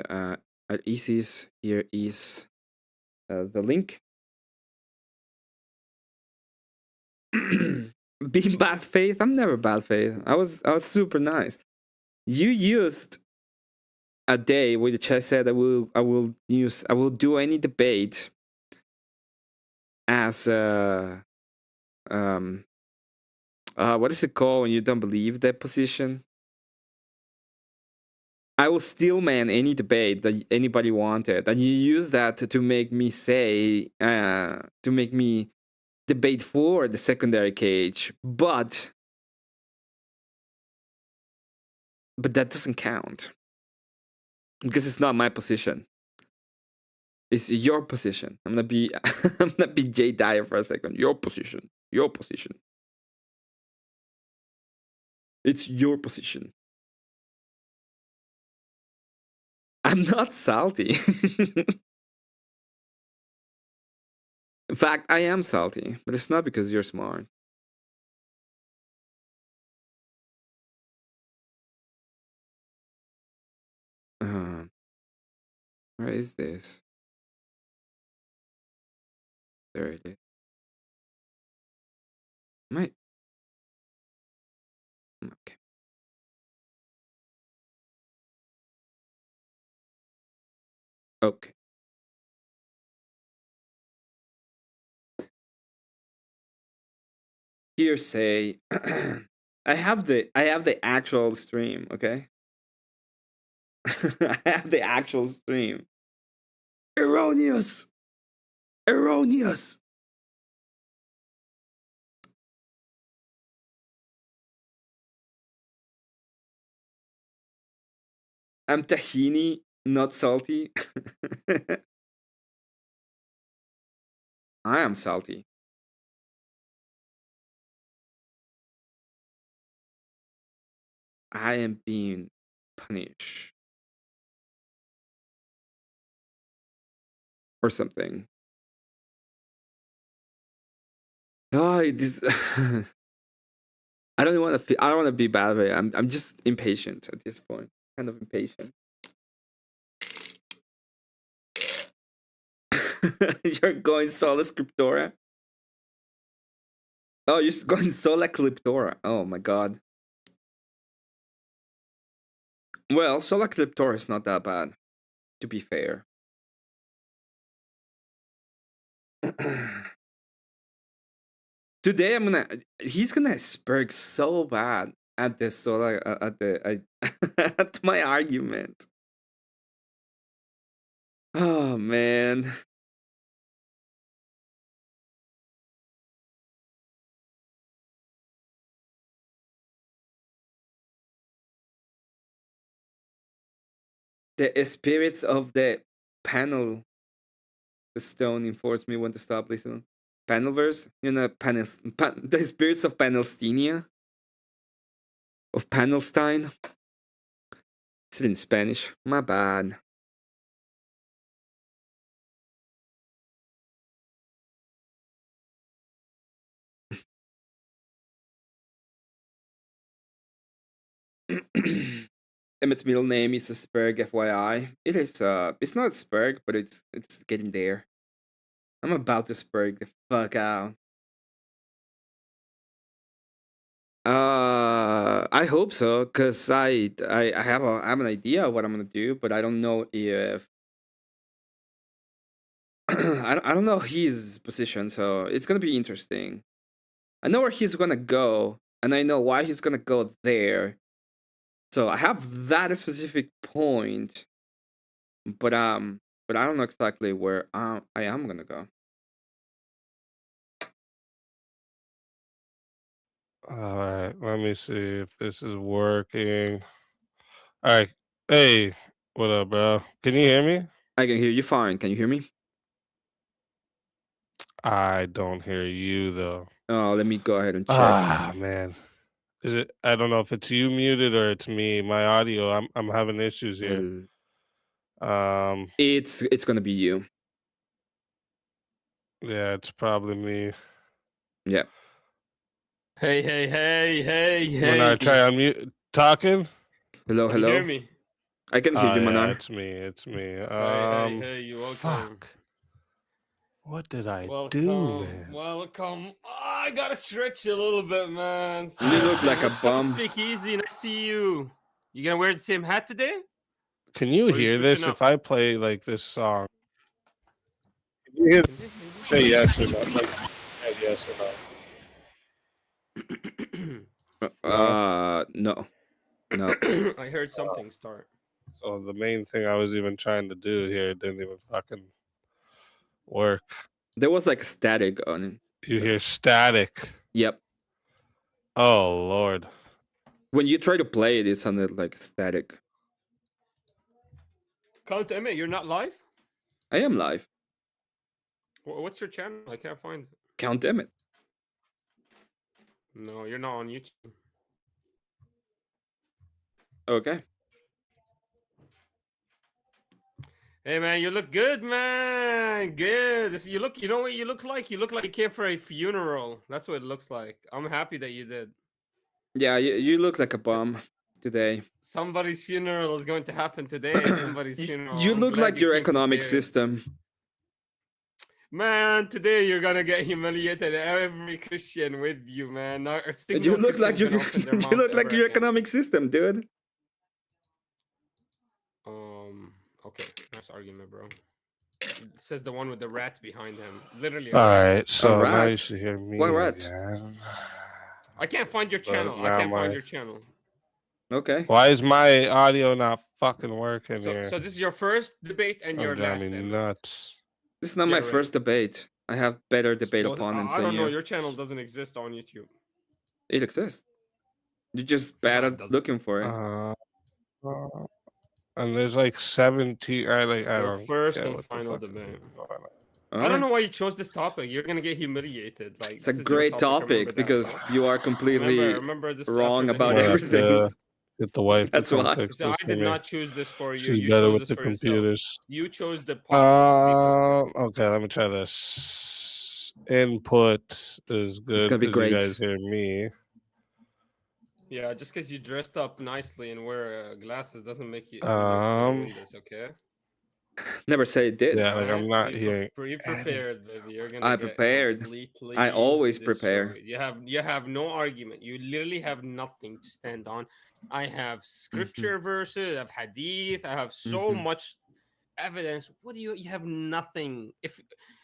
EC's, here is the link. Being bad faith? I'm never bad faith. I was super nice. You used a day which I said I will do any debate as what is it called when you don't believe that position? I will still man any debate that anybody wanted, and you use that to make me say to make me debate for the secondary cage, but that doesn't count because it's not my position. It's your position. I'm gonna be I'm gonna be Jay Dyer for a second. Your position. Your position. It's your position. I'm not salty. In fact, I am salty, but it's not because you're smart. Where is this? There it is. Might. Okay. Okay. Hearsay. I have the actual stream, okay? I have the actual stream. Erroneous. Erroneous. I'm tahini, not salty. I am salty. I am being punished. Or something. Oh, this. I don't want to. I don't want to be bad. I'm just impatient at this point. Kind of impatient. You're going solo scriptura. Oh, you're going solo cliptora. Oh my god. Well, Solar Cliptor is not that bad, to be fair. Today he's gonna spurg so bad at the Solar at my argument. Oh man. The spirits of the panel stone enforce me when to stop listening. Panelverse? The spirits of Panelstinia? Of Panelstein? Is it in Spanish? My bad. Emmett's middle name is Spurg, FYI. It is it's not Spurg, but it's getting there. I'm about to Spurg the fuck out. I hope so, cause I have an idea of what I'm gonna do, but I don't know if I don't know his position, so it's gonna be interesting. I know where he's gonna go, and I know why he's gonna go there. So I have that specific point, but I don't know exactly where I am gonna go. All right, let me see if this is working. All right, hey, what up, bro? Can you hear me? I can hear you fine. Can you hear me? I don't hear you though. Oh, let me go ahead and check. Ah, man, is it? I don't know if it's you muted or it's me. My audio, I'm having issues here. It's gonna be you. Yeah, it's probably me. Yeah. Hey, When I try unmute talking. Hello, Can you hear me? I can hear you, Yeah, Manar. it's me. It's me. Hey, you welcome. Fuck. What did I Welcome, do, man? welcome. Oh, I gotta stretch a little bit, man. You look like a What's up, bum. Speak easy. Nice to see you. You gonna wear the same hat today? Can you Or are you hear this switching if I play like this song? Can you hear? Say yes or no. Like, yes or no. No. I heard something start. So the main thing I was even trying to do here didn't even fucking work. There was like static on it. You hear static. Yep. Oh Lord. When you try to play it, it sounded like static. Count Emmett, you're not live? I am live. What's your channel? I can't find it. Count Emmett. No, you're not on YouTube. Okay. Hey man, you look good, man. Good. You look. You know what you look like? You look like you came for a funeral. That's what it looks like. I'm happy that you did. Yeah, you look like a bum today. Somebody's funeral is going to happen today. Somebody's funeral. You I'm look glad like you your came economic prepared. system. Man, today you're gonna get humiliated. Every Christian with you, man. You look like you look like your economic system, dude. Okay, nice argument, bro. It says the one with the rat behind him. Literally. All right, so A now you rat? should hear me. What rat? Again. I can't find your channel. now I can't find your channel. Okay. Why is my audio not fucking working here? So this is your first debate and your last. Driving me nuts. This is not my first debate. I have better debate opponents I than don't know. you. Your channel doesn't exist on YouTube. It exists. You're just bad at looking for it. And there's like 17. I Your don't first care and what the final fuck is debate. even going on. I don't know why you chose this topic. You're gonna get humiliated. Like It's a great topic because you are completely remember this wrong after the about We'll have everything. to get the wife That's to come why. fix So this I for did me. not choose this for you. She's You better chose with this the for computers. yourself. You chose the podcast. Okay, let me try this. Input is good gonna be because you great. guys hear me. Yeah, just because you dressed up nicely and wear glasses doesn't make you. Um, doing this, okay? Never say it did. Yeah, like I'm not Be hearing. prepared, baby. You're gonna I get prepared. completely I always prepare. destroyed. You have no argument. You literally have nothing to stand on. I have scripture verses, I have hadith, I have so much evidence. What do you have nothing.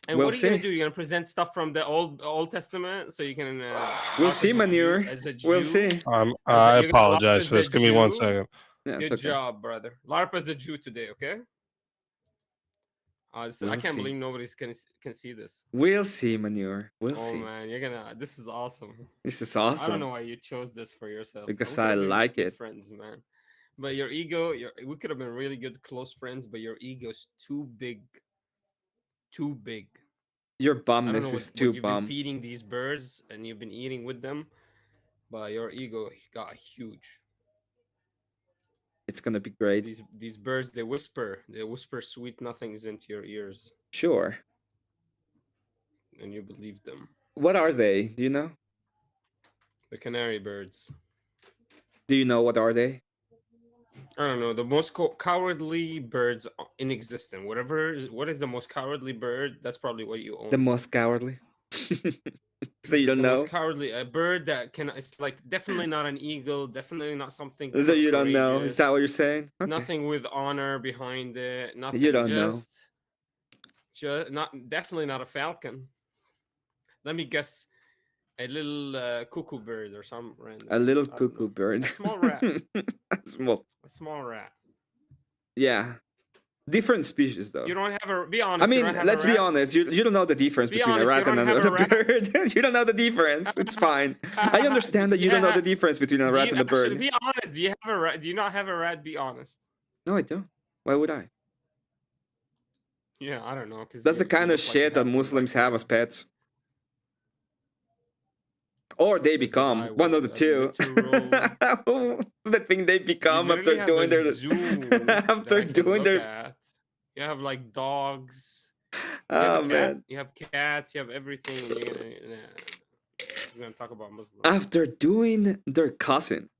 And We'll what are you gonna see. do? You're gonna present stuff from the Old Testament so you can We'll LARP see, as a Jew- Manure. as a We'll Jew? see. I You're gonna LARP apologize as for this. a Give me 1 Jew? second. Yeah, it's Good okay. job, brother. LARP as a Jew today, okay? I We'll can't see. believe nobody's can see this. We'll see, Manure. We'll Oh see. man, this is awesome. This is I don't awesome know why you chose this for yourself. because We I could've been like good it. friends, man. But your ego, we could have been really good close friends, but your ego's too big. Too big. Your I don't know bumness is what too you've been bum. feeding these birds and you've been eating with them, but your ego got huge. It's gonna be great. These birds, they whisper sweet nothings into your ears, Sure. and you believe them. What are they? Do you know? The canary birds. Do you know what are they? I don't know, the most cowardly birds in existence. What is the most cowardly bird? That's probably what you own. The most cowardly. So you don't The know? most cowardly, a bird that can. It's like definitely not an eagle. Definitely not something. So you don't know? Is courageous, that what you're saying? Okay. Nothing with honor behind it. Nothing. You don't know. Just definitely not a falcon. Let me guess. A little cuckoo bird or some random. A little I don't cuckoo know. bird. A small rat. A small rat. Yeah. Different species though. You don't have a. Be honest. I mean, you don't have let's a be rat? honest. You don't know the difference Be between honest, a you rat and don't have a another rat? bird. You don't know the difference. It's fine. I understand that you don't know the difference between a rat and a bird. Be honest. Do you have a rat? Do you not have a rat? Be honest. No, I don't. Why would I? Yeah, I don't know. That's the kind of shit that Muslims have as pets. Or they become one of the two. The thing they become after doing their after doing their. You have like dogs. Oh man! You have cats. You have everything. You're gonna talk about Muslims. After doing their cousin.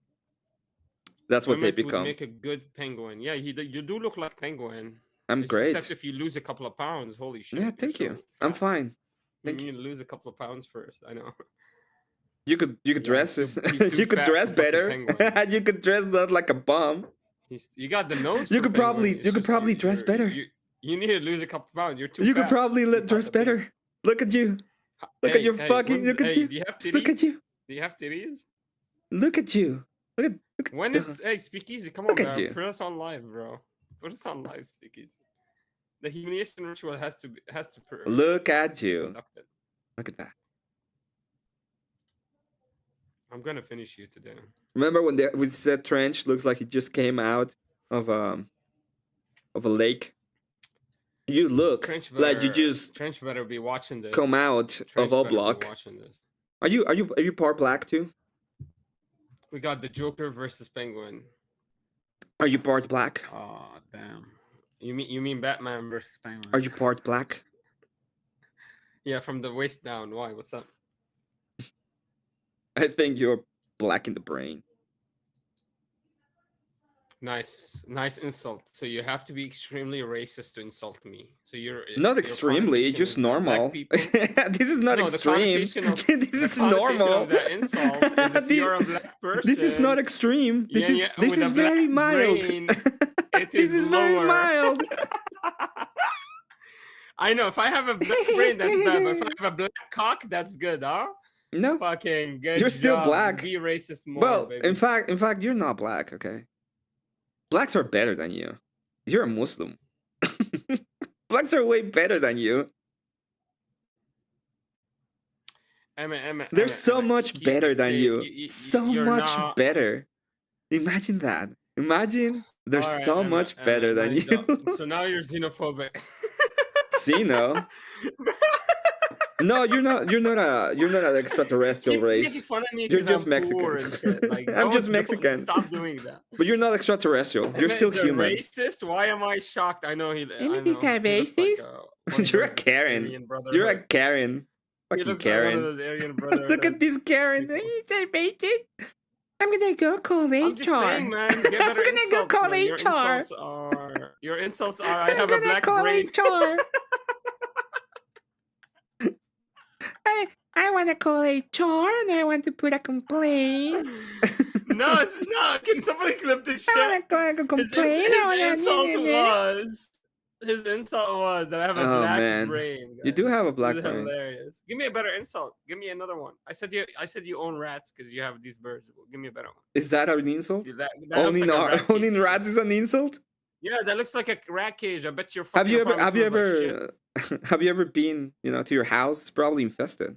That's what they become. Would make a good penguin. Yeah, you do look like penguin. I'm great. Except if you lose a couple of pounds. Holy shit. Yeah, thank you. I'm fine. You need to lose a couple of pounds first. I know. You could dress you could dress better. You could dress not like a bum. You got the nose. You could probably dress better. You need to lose a couple pounds. You're too. You could probably dress better. Look at you. Look at your fucking. Look at you. Look at you. Do you have titties? Look at you. Look at. When is Speakeasy? Come on, Look at bro. you. Put us on live, bro. Put us on live, Speakeasy. The humiliation ritual has to. Look at you. Look at that. I'm gonna finish you today. Remember when we said trench looks like it just came out of a lake? You look like you just Trench better be watching this. come out Trench of a better be block. watching this. Are you part black too? We got the Joker versus Penguin. Are you part black? Oh damn! You mean Batman versus Penguin? Are you part black? Yeah, from the waist down. Why? What's up? I think you're black in the brain. Nice insult. So you have to be extremely racist to insult me. So you're not extremely, just normal. This is not extreme. This is normal. Of that insult is if you're a black person. This is not extreme. This is very mild. This is very mild. I know. If I have a black brain, that's bad. But if I have a black cock, that's good, huh? No, fucking good. You're still job. black. Be racist more. Well, baby. in fact, you're not black. Okay, blacks are better than you. You're a Muslim. Blacks are way better than you. They're so much better than you. So much better. Imagine that. Imagine they're so much better than you. So now you're xenophobic. Xeno. No, you're not an extraterrestrial race. You're just Mexican. Like, I'm just Mexican. Stop doing that. But you're not extraterrestrial. You're still human. Racist? Why am I shocked? I know he. Is that racist? You're a Karen. You're a Karen. Fucking Karen. Look at this Karen. Is that racist? I'm gonna go call HR. I'm just saying, man. Get better I'm gonna go call HR. Are HR. Your insults are I have a black brain. HR. I want to call HR and I want to put a complaint. No, can somebody clip this shit? I want to complain. His insult was that I have a Oh, black man. brain. You do guys. have a This black is brain. hilarious. Give me a better insult. Give me another one. I said you own rats because you have these birds. Well, give me a better one. Is that an insult? That looks like a rat Owning cage. rats is an insult? Yeah, that looks like a rat cage. I bet your Have fucking you ever apartment smells like shit. have you ever been, to your house? It's probably infested.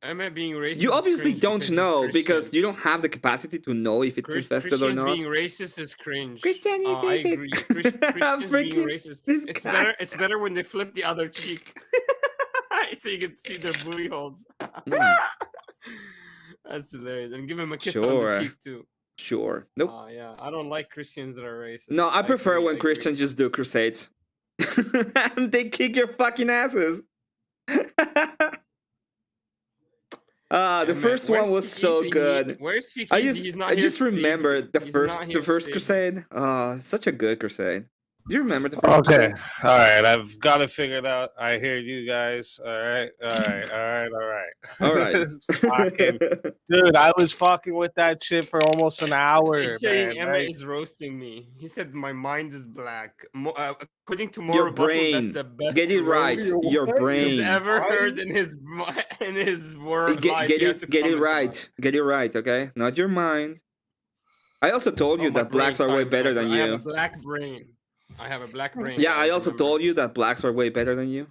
Am I being racist? You is obviously cringe don't because he's know because Christian. you don't have the capacity to know if it's infested or Christians not. being racist is cringe. Christian is I racist. agree. Christians being Freaking racist. this It's guy. better. It's better when they flip the other cheek, so you can see their booty holes. That's hilarious. And give him a kiss on Sure. the cheek too. Sure. Nope. Yeah, I don't like Christians that are racist. No, I prefer agree, when I Christians just do crusades. And they kick your fucking asses. The first one was so good. Where's Speakeasy? I He's not I here just to save remember you. the He's first not the here to first save you. crusade. Such a good crusade. Do you remember the first Okay. crusade? All right. I've got it figured out. I hear you guys. All right. All right. Fucking, dude, I was fucking with that shit for almost an hour. He's saying man. Emmett is roasting me. He said my mind is black. According to Your Motor Buttle, brain. that's the best Get it right. roast Your he's brain. ever heard in his word life. Get He has to it comment on right. Get it right, okay? Not your mind. I also told you Oh, my that blacks brain, are way sorry, better bro. than I have a you. black brain. I have a black brain. Yeah, I guys, also remember. told you that blacks are way better than you.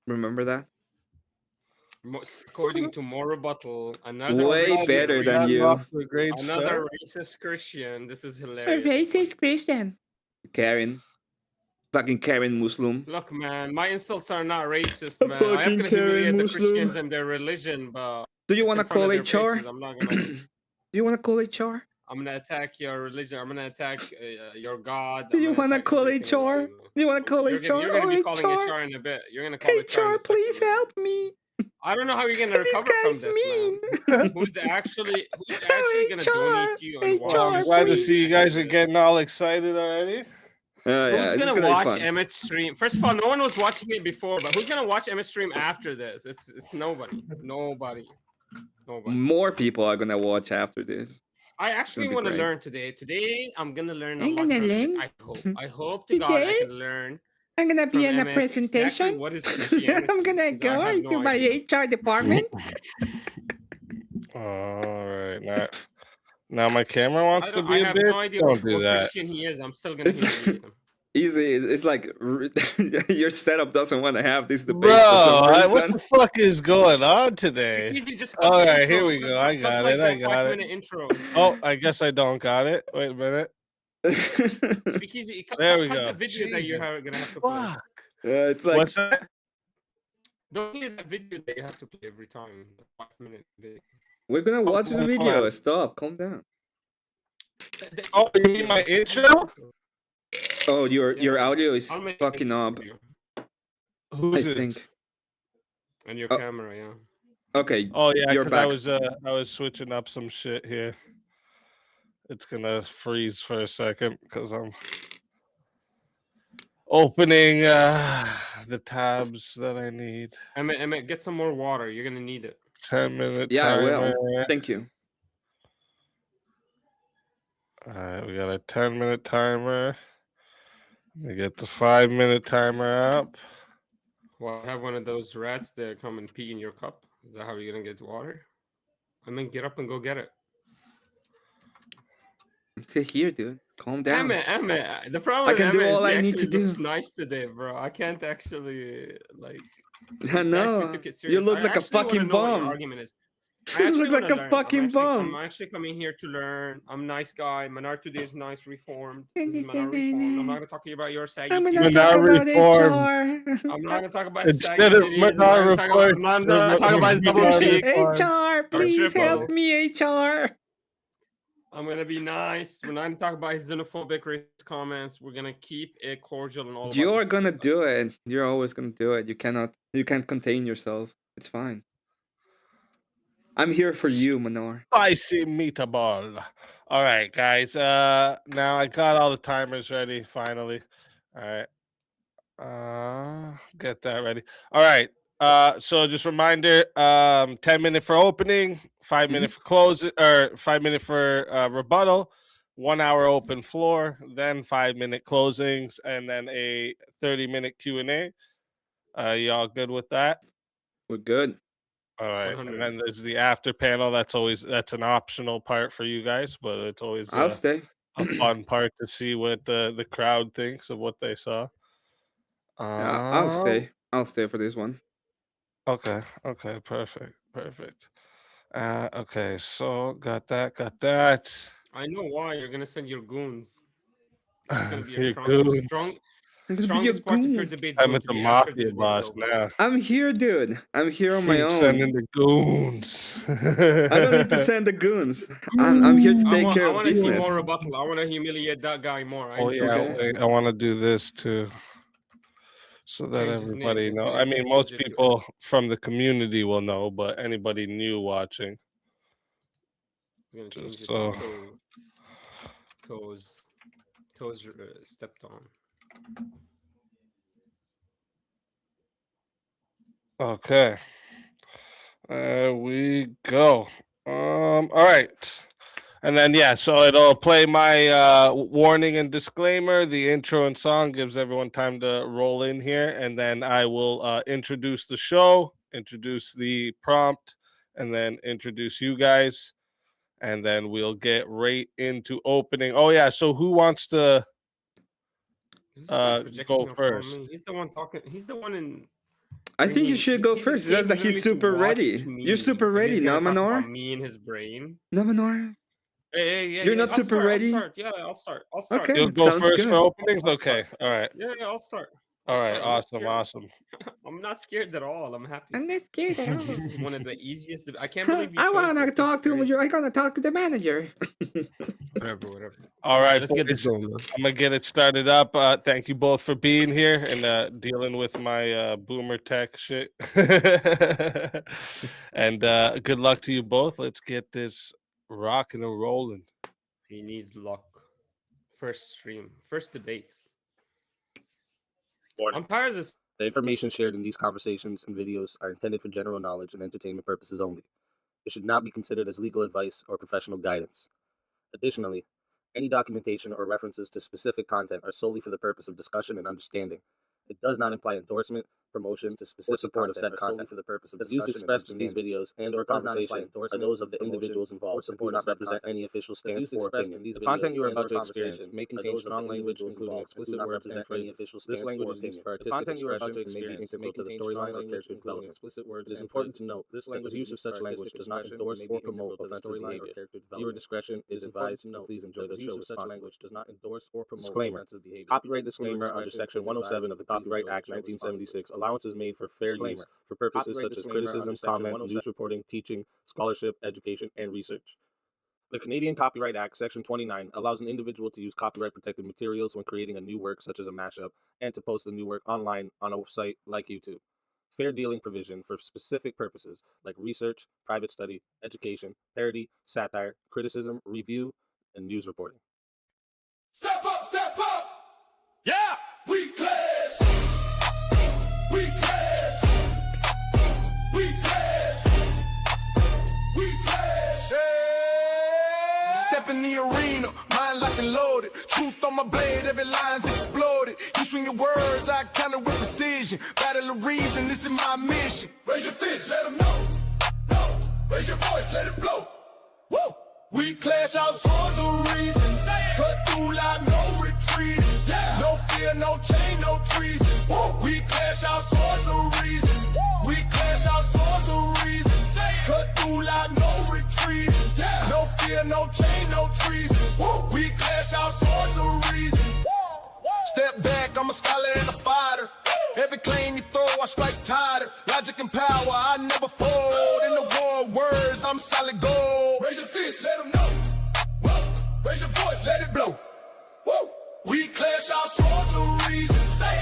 Remember that? According to Motor Buttle, another Way racist better than Christian- you. Off to a great Another start. racist Christian. This is A hilarious. racist Christian. Karen. Fucking Karen Muslim. Look, man, my insults are not racist, A man. I am fucking gonna Karen humiliate the Muslim. Christians and their religion, but Do you it's want to in front call of their HR? faces. I'm not gonna. Do you want to call HR? I'm gonna attack your religion. I'm gonna attack your God. Do I'm you gonna want to attack call everything about HR? you. Do you want to call You're HR? gonna be calling HR. HR in a bit. You're gonna call HR. in a HR, second, please man. help me. I don't know how you're gonna This recover from guy's this, mean. man. Who's actually gonna HR, donate to you and watch? Well, I'm HR, glad to please. see you guys are getting all excited already. Yeah, Who's this is gonna gonna watch be fun. Emmett's stream? First of all, no one was watching it before, but who's gonna watch Emmett's stream after this? It's nobody. Nobody. More people are gonna watch after this. I actually be want to great. learn today. Today I'm gonna learn. I'm gonna learn. I hope. I hope to God I Today? can learn. I'm gonna be From in a Emmett presentation. exactly what is Christianity, I'm gonna 'cause I go have into no my idea. HR department. All right. Now my camera wants to I be a have bit. no idea Don't what do that. Christian he is. I'm still gonna humiliate him. Easy. It's like your setup doesn't want to have this debate Bro, for some what reason. the fuck is going on today? Easy, just All cut the right, intro. here we go. I Cut got like it. that I got it. 5-minute intro. Oh, I guess I don't got it. Wait a minute. Speakeasy, There we cut go. the video that you're Jesus. gonna have to play. Fuck. It's like What's that? Don't need that video that you have to play every time. The 5-minute video. we're gonna watch the hold video. on. Stop. Calm down. Oh, you mean my intro? Oh, your audio is I'll make fucking an up. video. I Who's it? think. And your Oh. camera, yeah. Okay. Oh yeah, You're because back. I was switching up some shit here. It's gonna freeze for a second because I'm opening the tabs that I need. Emmett, get some more water. You're gonna need it. 10-minute Yeah, timer. well, thank you. All right, we got a 10-minute timer. We get the 5-minute timer up. Well, have one of those rats there come and pee in your cup. Is that how you're gonna get water? Get up and go get it. Sit here, dude. Calm down. Emmett. The problem I with can do Emmett is all he I need to actually looks do. nice today, bro. I can't actually like. I know. Took it You serious. look I like a actually wanna fucking know what your bum. argument is. You I actually look like wanna a learn. fucking I'm bum. actually coming here to learn. I'm a nice guy. Manar today is nice, reformed. This is Manar reformed. I'm not gonna talk to you about your saggy. I'm titties. gonna talk about reformed. HR. I'm not gonna talk about Instead saggy of titties. Manar I'm not reformed, gonna talk about his double Manar cheek. reformed. HR, please triple. help me, HR. I'm gonna be nice. We're not gonna talk about his xenophobic racist comments. We're gonna keep it cordial and all. about You're this gonna stuff. do it. You're always gonna do it. You can't contain yourself. It's fine. I'm here for you, Manor. Spicy meatball. All right, guys. Now I got all the timers ready. Finally. All right. Get that ready. All right. So just reminder, 10-minute for opening, 5-minute for closing, or 5-minute for rebuttal, 1 hour open floor, then 5-minute closings, and then a 30-minute Q&A. Y'all good with that? We're good. All right. 100. And then there's the after panel. That's an optional part for you guys, but it's always I'll stay. a fun part to see what the crowd thinks of what they saw. Yeah, I'll stay. I'll stay for this one. Okay. Okay. Perfect. Okay. So got that. I know why you're gonna send your goons. It's gonna be Your a goons. strongest part of your debate. I'm at the mafia boss now. I'm here, dude. I'm here on my Keep own. sending the goons. I don't need to send the goons. I'm here to take care I of want to see business. more rebuttal. I want to humiliate that guy more. Oh yeah, Okay. I want to do this too, so that Change his name. everybody His know. name. I mean, Change most it to people from the community will know, but anybody new watching, I'm gonna change just it so. to toes stepped on. Okay. We go. All right. And then so it'll play my warning and disclaimer. The intro and song gives everyone time to roll in here, and then I will introduce the show, introduce the prompt, and then introduce you guys, and then we'll get right into opening. Oh yeah, so who wants to go first? He's the one talking. He's the one in. I think you should go first. It says that he's super ready. You're super ready, no, Manor? Me and his brain. No, Manor? Hey, You're not super ready? I'll start. Okay. You'll go sounds first good. for openings? Okay. All right. Yeah, I'll start. All right. I'll start. Awesome. I'm not scared at all. I'm happy. I'm not scared at all. This is one of the easiest. I can't believe you. I chose want to this. talk to It's him. I got to talk to the manager. Whatever. All right, let's get this boys, going. Man. I'm gonna get it started up. Thank you both for being here and dealing with my boomer tech shit. And good luck to you both. Let's get this rocking and rolling. He needs luck. First stream, first debate. I'm tired of this. The information shared in these conversations and videos are intended for general knowledge and entertainment purposes only. It should not be considered as legal advice or professional guidance. Additionally, any documentation or references to specific content are solely for the purpose of discussion and understanding. It does not imply endorsement, promotion, to specific support of said content for the purpose of the views expressed in these videos and/or conversation are those of the individuals involved and do not represent any official stance or opinion. The content you are about to experience may contain strong language, including explicit words and phrases. This language is used for artistic expression and may be integral to the storyline or character development. It is important to note this use of such language does not endorse or promote offensive behavior. Viewer discretion is advised. Please enjoy the show responsibly. Disclaimer. Copyright disclaimer under Section 107 of the Copyright Act 1976. Allowance is made for fair use for purposes such as criticism, comment, news reporting, teaching, scholarship, education, and research. The Canadian Copyright Act, Section 29, allows an individual to use copyright-protected materials when creating a new work, such as a mashup, and to post the new work online on a site like YouTube. Fair dealing provision for specific purposes like research, private study, education, parody, satire, criticism, review, and news reporting. Step up, step up! Yeah! We clash! We clash! We clash! We clash! Yeah! Step in the arena, mind locked and loaded. Truth on my blade, every line's exploded. You swing your words, I counter with precision. Battle of reason, this is my mission. Raise your fist, let them know. No, raise your voice, let it blow. Woo! We clash our swords of reason. Cut through like no retreating. Yeah. No fear, no chain, no treason. Woo. We clash our swords of reason. Woo. We clash our swords of reason. Cut through like no retreating. Yeah. No fear, no chain, no treason. Woo. We clash our swords of reason. Woo. Step back, I'm a scholar and a fighter. Every claim you throw, I strike tighter. Logic and power, I never fold. In the war of words, I'm solid gold. Raise your fist, let them know. Whoa. Raise your voice, let it blow. Woo. We clash our swords of reason.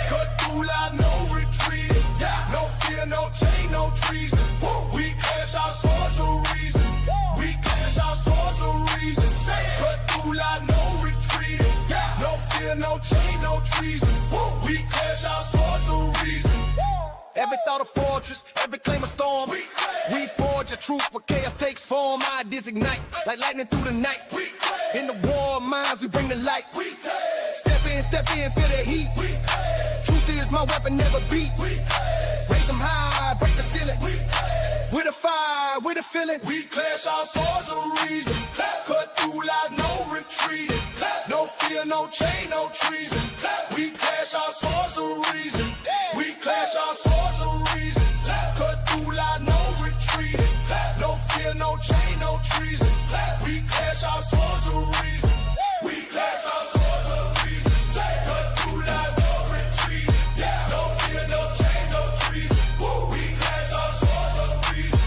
Cut through like no retreating. Yeah. No fear, no chain, no treason. Woo. We clash our swords of reason. ideas ignite like lightning through the night. In the war of minds, we bring the light. Step in, feel the heat. Truth is my weapon, never beat. Raise them high, break the ceiling. With a fire, with a feeling. We clash our swords of reason. Cut through lies, no retreating. No fear, no chain, no treason. We clash our swords of reason. We clash our swords of reason. Cut through lies, no retreating. No fear, no chain, no treason. We clash our swords of reason. We clash our swords of reason. Cut through lies, no retreating. No fear, no chain, no treason. We clash our swords of reason.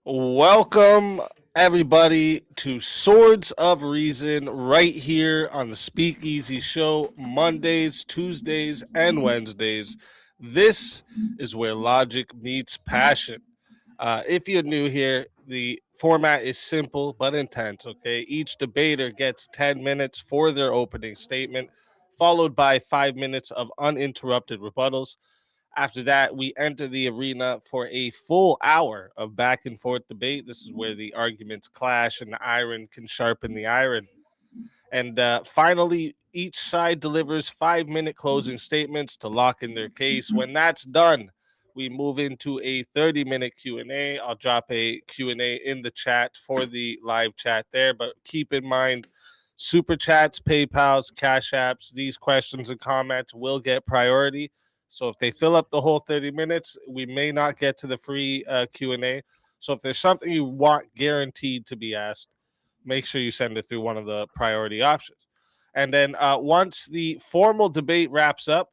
Welcome, everybody, to Swords of Reason right here on the Speakeasy Show, Mondays, Tuesdays, and Wednesdays. This is where logic meets passion. If you're new here, the format is simple but intense, okay? Each debater gets 10 minutes for their opening statement, followed by 5 minutes of uninterrupted rebuttals. After that, we enter the arena for a full hour of back and forth debate. This is where the arguments clash and the iron can sharpen the iron. And finally, each side delivers 5-minute closing statements to lock in their case. When that's done, we move into a 30-minute Q&A. I'll drop a Q&A in the chat for the live chat there, but keep in mind, Super Chats, PayPals, Cash Apps, these questions and comments will get priority. So if they fill up the whole 30 minutes, we may not get to the free Q&A. So if there's something you want guaranteed to be asked, make sure you send it through one of the priority options. And then once the formal debate wraps up,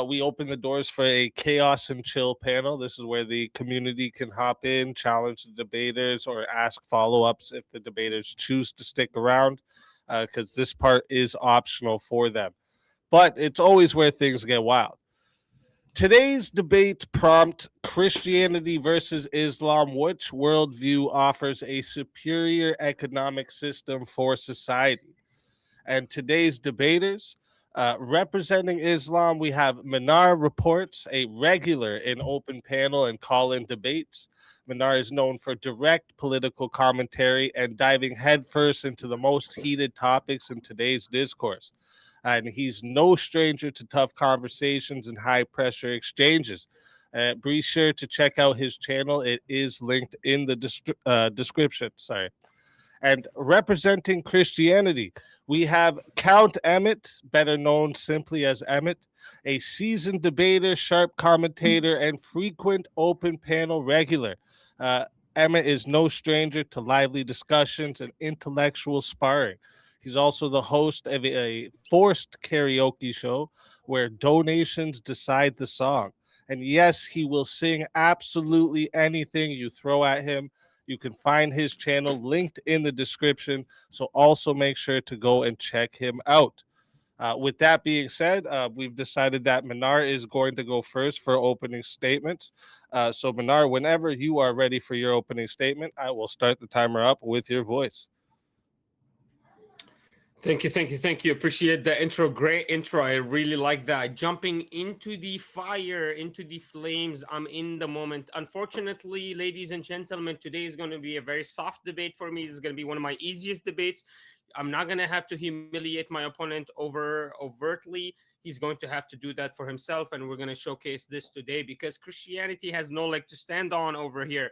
we open the doors for a chaos and chill panel. This is where the community can hop in, challenge the debaters, or ask follow-ups if the debaters choose to stick around, because this part is optional for them. But it's always where things get wild. Today's debate prompt: Christianity versus Islam. Which worldview offers a superior economic system for society? And today's debaters, representing Islam, we have Manar Reports, a regular in open panel and call-in debates. Manar is known for direct political commentary and diving headfirst into the most heated topics in today's discourse. And he's no stranger to tough conversations and high-pressure exchanges. Be sure to check out his channel. It is linked in the description. Sorry. And representing Christianity, we have Count Emmett, better known simply as Emmett, a seasoned debater, sharp commentator, and frequent open panel regular. Emmett is no stranger to lively discussions and intellectual sparring. He's also the host of a forced karaoke show where donations decide the song. And yes, he will sing absolutely anything you throw at him. You can find his channel linked in the description, so also make sure to go and check him out. With that being said, we've decided that Manar is going to go first for opening statements. So Manar, whenever you are ready for your opening statement, I will start the timer up with your voice. Thank you. Appreciate the intro. Great intro. I really like that. Jumping into the fire, into the flames. I'm in the moment. Unfortunately, ladies and gentlemen, today is going to be a very soft debate for me. This is going to be one of my easiest debates. I'm not going to have to humiliate my opponent overtly. He's going to have to do that for himself, and we're going to showcase this today because Christianity has no leg to stand on over here.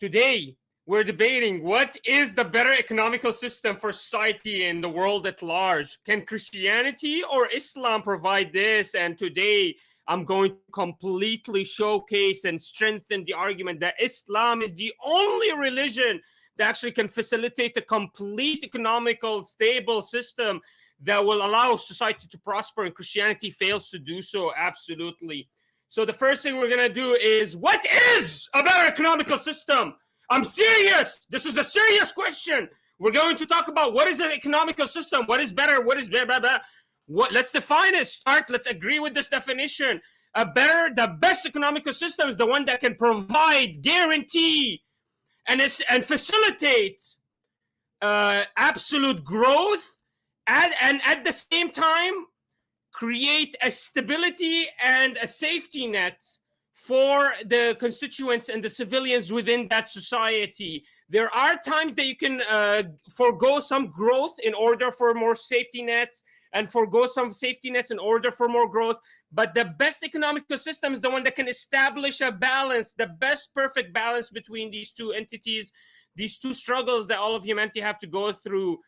Today, we're debating what is the better economical system for society and the world at large. Can Christianity or Islam provide this? And today, I'm going to completely showcase and strengthen the argument that Islam is the only religion that actually can facilitate a complete economical, stable system that will allow society to prosper, and Christianity fails to do so. Absolutely. So the first thing we're going to do is, what is a better economical system? I'm serious. This is a serious question. We're going to talk about what is an economical system, what is better, what is blah, blah, blah. Let's define it. Let's agree with this definition. The best economical system is the one that can provide, guarantee, and facilitate absolute growth, and at the same time create a stability and a safety net for the constituents and the civilians within that society. There are times that you can forego some growth in order for more safety nets, and forego some safety nets in order for more growth. But the best economical system is the one that can establish a balance, the best perfect balance between these two entities, these two struggles that all of humanity have to go through.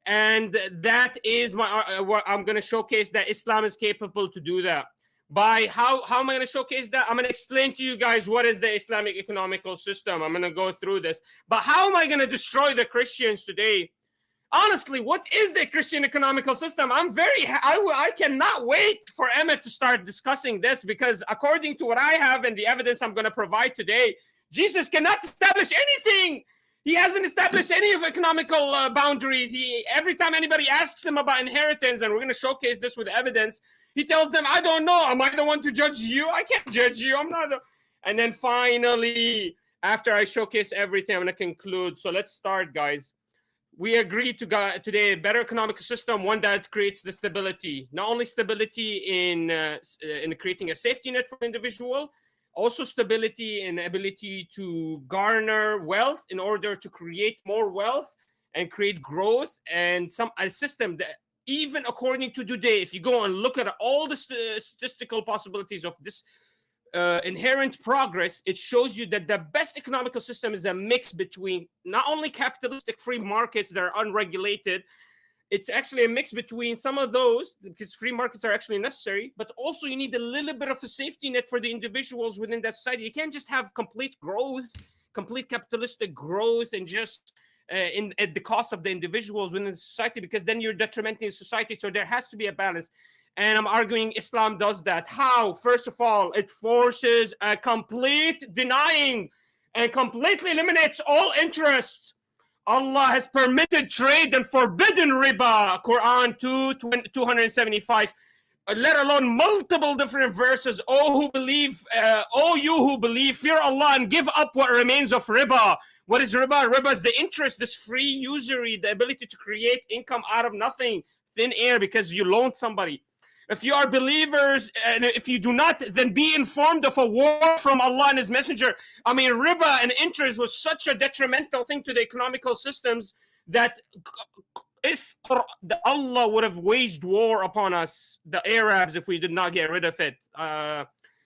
And that is what I'm going to showcase, that Islam is capable to do that. By how am I going to showcase that? I'm going to explain to you guys what is the Islamic economical system. I'm going to go through this. But how am I going to destroy the Christians today? Honestly, what is the Christian economical system? I cannot wait for Emmett to start discussing this, because according to what I have and the evidence I'm going to provide today, Jesus cannot establish anything. He hasn't established any of economical boundaries. Every time anybody asks him about inheritance, and we're going to showcase this with evidence, he tells them, I don't know. Am I the one to judge you? I can't judge you. I'm not. And then finally, after I showcase everything, I'm going to conclude. So let's start, guys. We agreed to today a better economic system, one that creates the stability, not only stability in creating a safety net for the individual, also stability in ability to garner wealth in order to create more wealth and create growth, and a system that, even according to today, if you go and look at all the statistical possibilities of this inherent progress, it shows you that the best economical system is a mix between not only capitalistic free markets that are unregulated, it's actually a mix between some of those, because free markets are actually necessary, but also you need a little bit of a safety net for the individuals within that society. You can't just have complete growth, complete capitalistic growth, and just at the cost of the individuals within the society, because then you're detrimenting society. So there has to be a balance. And I'm arguing Islam does that. How? First of all, it forces a complete denying and completely eliminates all interest. Allah has permitted trade and forbidden riba. Quran 275. Let alone multiple different verses. Oh you who believe, fear Allah and give up what remains of riba. What is riba? Riba is the interest, this free usury, the ability to create income out of nothing, thin air, because you loaned somebody. If you are believers, and if you do not, then be informed of a war from Allah and His Messenger. I mean, riba and interest was such a detrimental thing to the economical systems that Allah would have waged war upon us, the Arabs, if we did not get rid of it.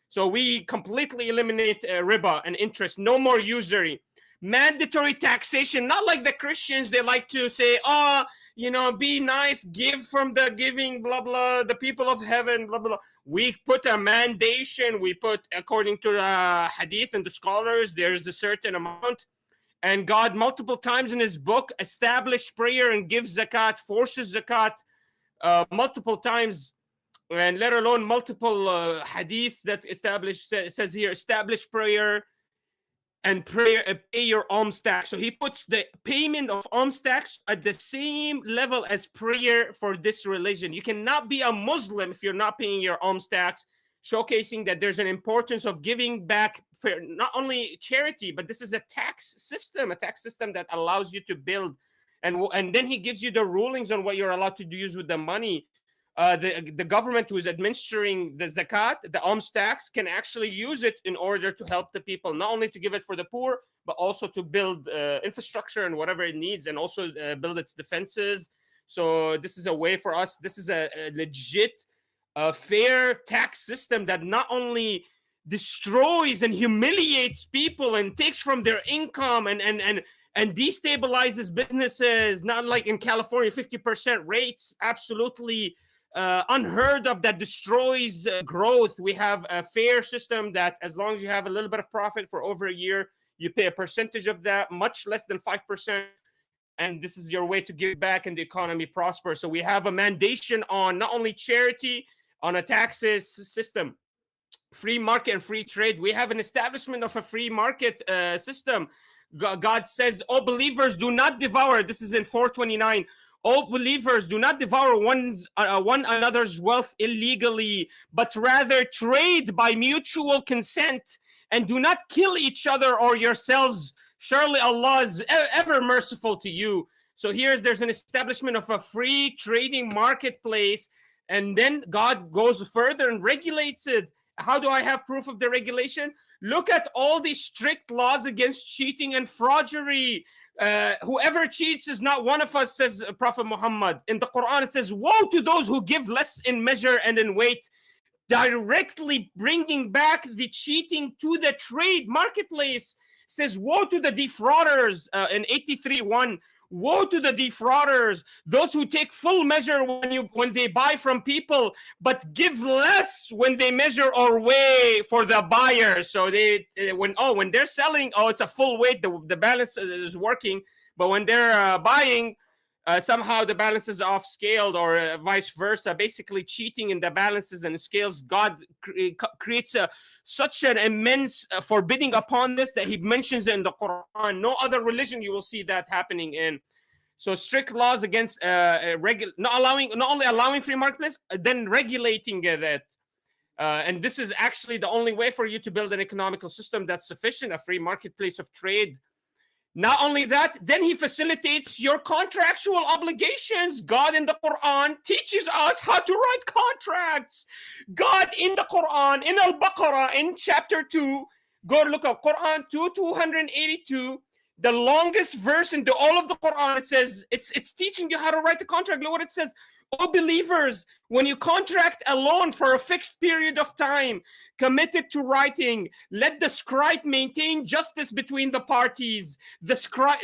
So we completely eliminate riba and interest. No more usury. Mandatory taxation, not like the Christians. They like to say, be nice, give from the giving, blah, blah, the people of heaven, blah, blah. We put a mandation. We put, according to the hadith and the scholars, there's a certain amount. And God, multiple times in His book, established prayer and gives zakat, forces zakat multiple times. And let alone multiple hadiths that says here, establish prayer and pay your alms tax. So He puts the payment of alms tax at the same level as prayer for this religion. You cannot be a Muslim if you're not paying your alms tax, showcasing that there's an importance of giving back for not only charity, but this is a tax system that allows you to build. And then He gives you the rulings on what you're allowed to use with the money. The government who is administering the zakat, the alms tax, can actually use it in order to help the people, not only to give it for the poor, but also to build infrastructure and whatever it needs, and also build its defenses. So this is a way for us. This is a legit, fair tax system that not only destroys and humiliates people and takes from their income and destabilizes businesses, not like in California, 50% rates, absolutely unheard of, that destroys growth. We have a fair system that as long as you have a little bit of profit for over a year, you pay a percentage of that, much less than 5%. And this is your way to give back and the economy prospers. So we have a mandation on not only charity, on a taxes system, free market and free trade. We have an establishment of a free market system. God says, "Oh, believers, do not devour." This is in 429. "Oh, believers, do not devour one another's wealth illegally, but rather trade by mutual consent, and do not kill each other or yourselves. Surely Allah is ever merciful to you." So there's an establishment of a free trading marketplace, and then God goes further and regulates it How do I have proof of the regulation? Look at all these strict laws against cheating and fraudery. Whoever cheats is not one of us, says Prophet Muhammad. In the Quran, it says, woe to those who give less in measure and in weight, directly bringing back the cheating to the trade marketplace. It says, woe to the defrauders in 83:1. Woe to the defrauders, those who take full measure when they buy from people, but give less when they measure or weigh for the buyer. So when they're selling, it's a full weight, the balance is working, but when they're buying, somehow the balance is off scaled, or vice versa, basically cheating in the balances and scales. God creates such an immense forbidding upon this that he mentions it in the Quran. No other religion you will see that happening in. So strict laws against not only allowing free marketplace, then regulating that. And this is actually the only way for you to build an economical system that's sufficient, a free marketplace of trade. Not only that, then he facilitates your contractual obligations. God in the Quran teaches us how to write contracts. God in the Quran, in Al-Baqarah, in chapter 2, go look up Quran 282, the longest verse in all of the Quran. It says, it's teaching you how to write the contract. Look what it says. O believers, when you contract a loan for a fixed period of time, committed to writing, let the scribe maintain justice between the parties.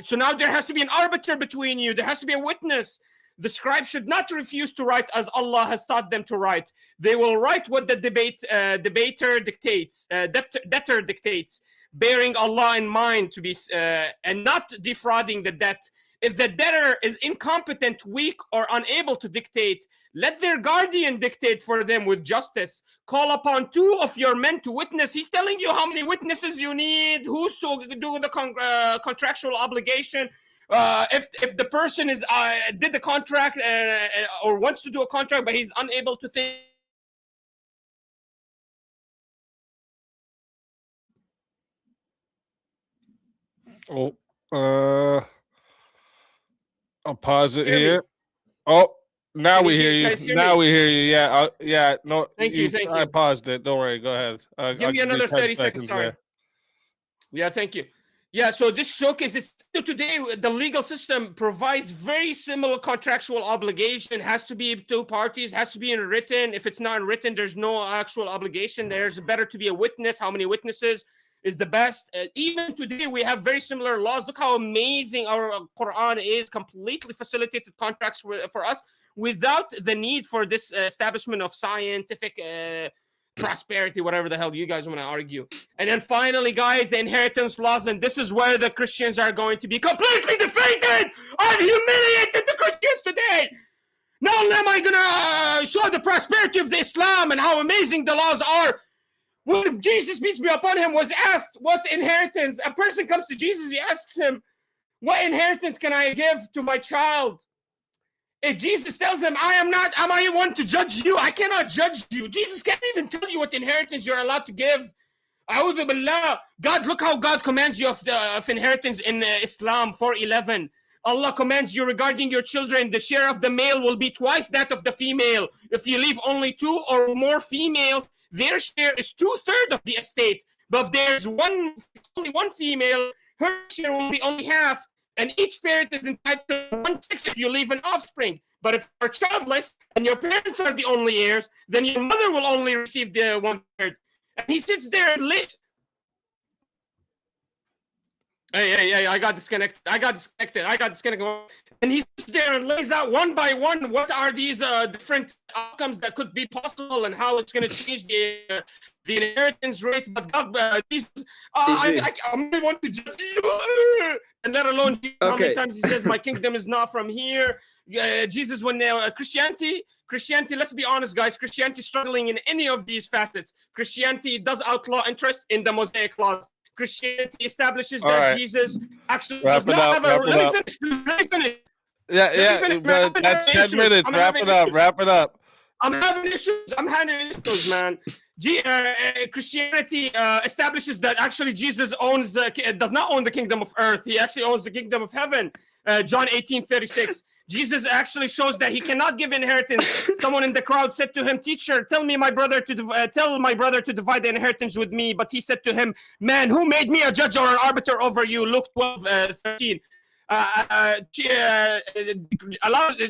So now there has to be an arbiter between you. There has to be a witness. The scribe should not refuse to write as Allah has taught them to write. They will write what the debtor dictates, debtor dictates, bearing Allah in mind to be and not defrauding the debt. If the debtor is incompetent, weak, or unable to dictate, let their guardian dictate for them with justice. Call upon 2 of your men to witness. He's telling you how many witnesses you need, who's to do the contractual obligation. If the person did the contract or wants to do a contract, but he's unable to think. I'll pause it here. Oh, now we hear you. Now we hear you. Yeah, yeah. No, thank you. I paused it. Don't worry. Go ahead. Give me another 30 seconds. Sorry. There. Yeah, thank you. Yeah, so this showcases today the legal system provides very similar contractual obligation. Has to be 2 parties. Has to be in written. If it's not in written, there's no actual obligation. There's better to be a witness. How many witnesses is the best? Even today, we have very similar laws. Look how amazing our Quran is. Completely facilitated contracts for us without the need for this establishment of scientific prosperity, whatever the hell you guys want to argue. And then finally, guys, the inheritance laws, and this is where the Christians are going to be completely defeated. I've humiliated the Christians today. Not only am I going to show the prosperity of the Islam and how amazing the laws are. When Jesus, peace be upon him, was asked what inheritance, a person comes to Jesus, he asks him, what inheritance can I give to my child? If Jesus tells him, am I one to judge you? I cannot judge you. Jesus can't even tell you what inheritance you're allowed to give. A'udhu billah. God, look how God commands you of inheritance in Islam 4:11. Allah commands you regarding your children, the share of the male will be twice that of the female. If you leave only 2 or more females, their share is 2/3 of the estate. But if there's only one female, her share will be only half. And each parent is entitled to 1/6 if you leave an offspring. But if you're childless and your parents are the only heirs, then your mother will only receive the 1/3. And he sits there and Hey, I got disconnected. And he sits there and lays out one by one what are these different outcomes that could be possible and how it's going to change the inheritance rate. But God, I'm the one to judge you. And let alone how many times he says, my kingdom is not from here. Jesus, when Christianity, let's be honest, guys, Christianity is struggling in any of these facets. Christianity does outlaw interest in the Mosaic laws. Christianity establishes that Jesus actually does not have a... Let me finish. Yeah, that's 10 minutes. Wrap it up. I'm having issues, man. Christianity establishes that actually Jesus does not own the kingdom of earth. He actually owns the kingdom of heaven. John 18:36. Jesus actually shows that he cannot give inheritance. Someone in the crowd said to him, "Teacher, tell my brother to divide the inheritance with me." But he said to him, "Man, who made me a judge or an arbiter over you?" Luke 12:13.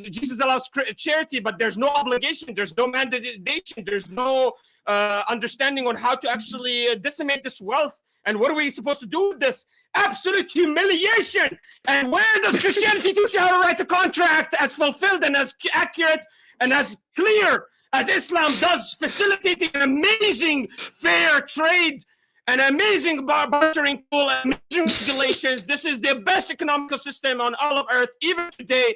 Jesus allows charity, but there's no obligation, there's no mandation, there's no understanding on how to actually disseminate this wealth. And what are we supposed to do with this? Absolute humiliation. And where does Christianity teach you how to write a contract as fulfilled and as accurate and as clear as Islam does, facilitating an amazing fair trade, an amazing bartering tool, amazing regulations? This is the best economical system on all of earth, even today.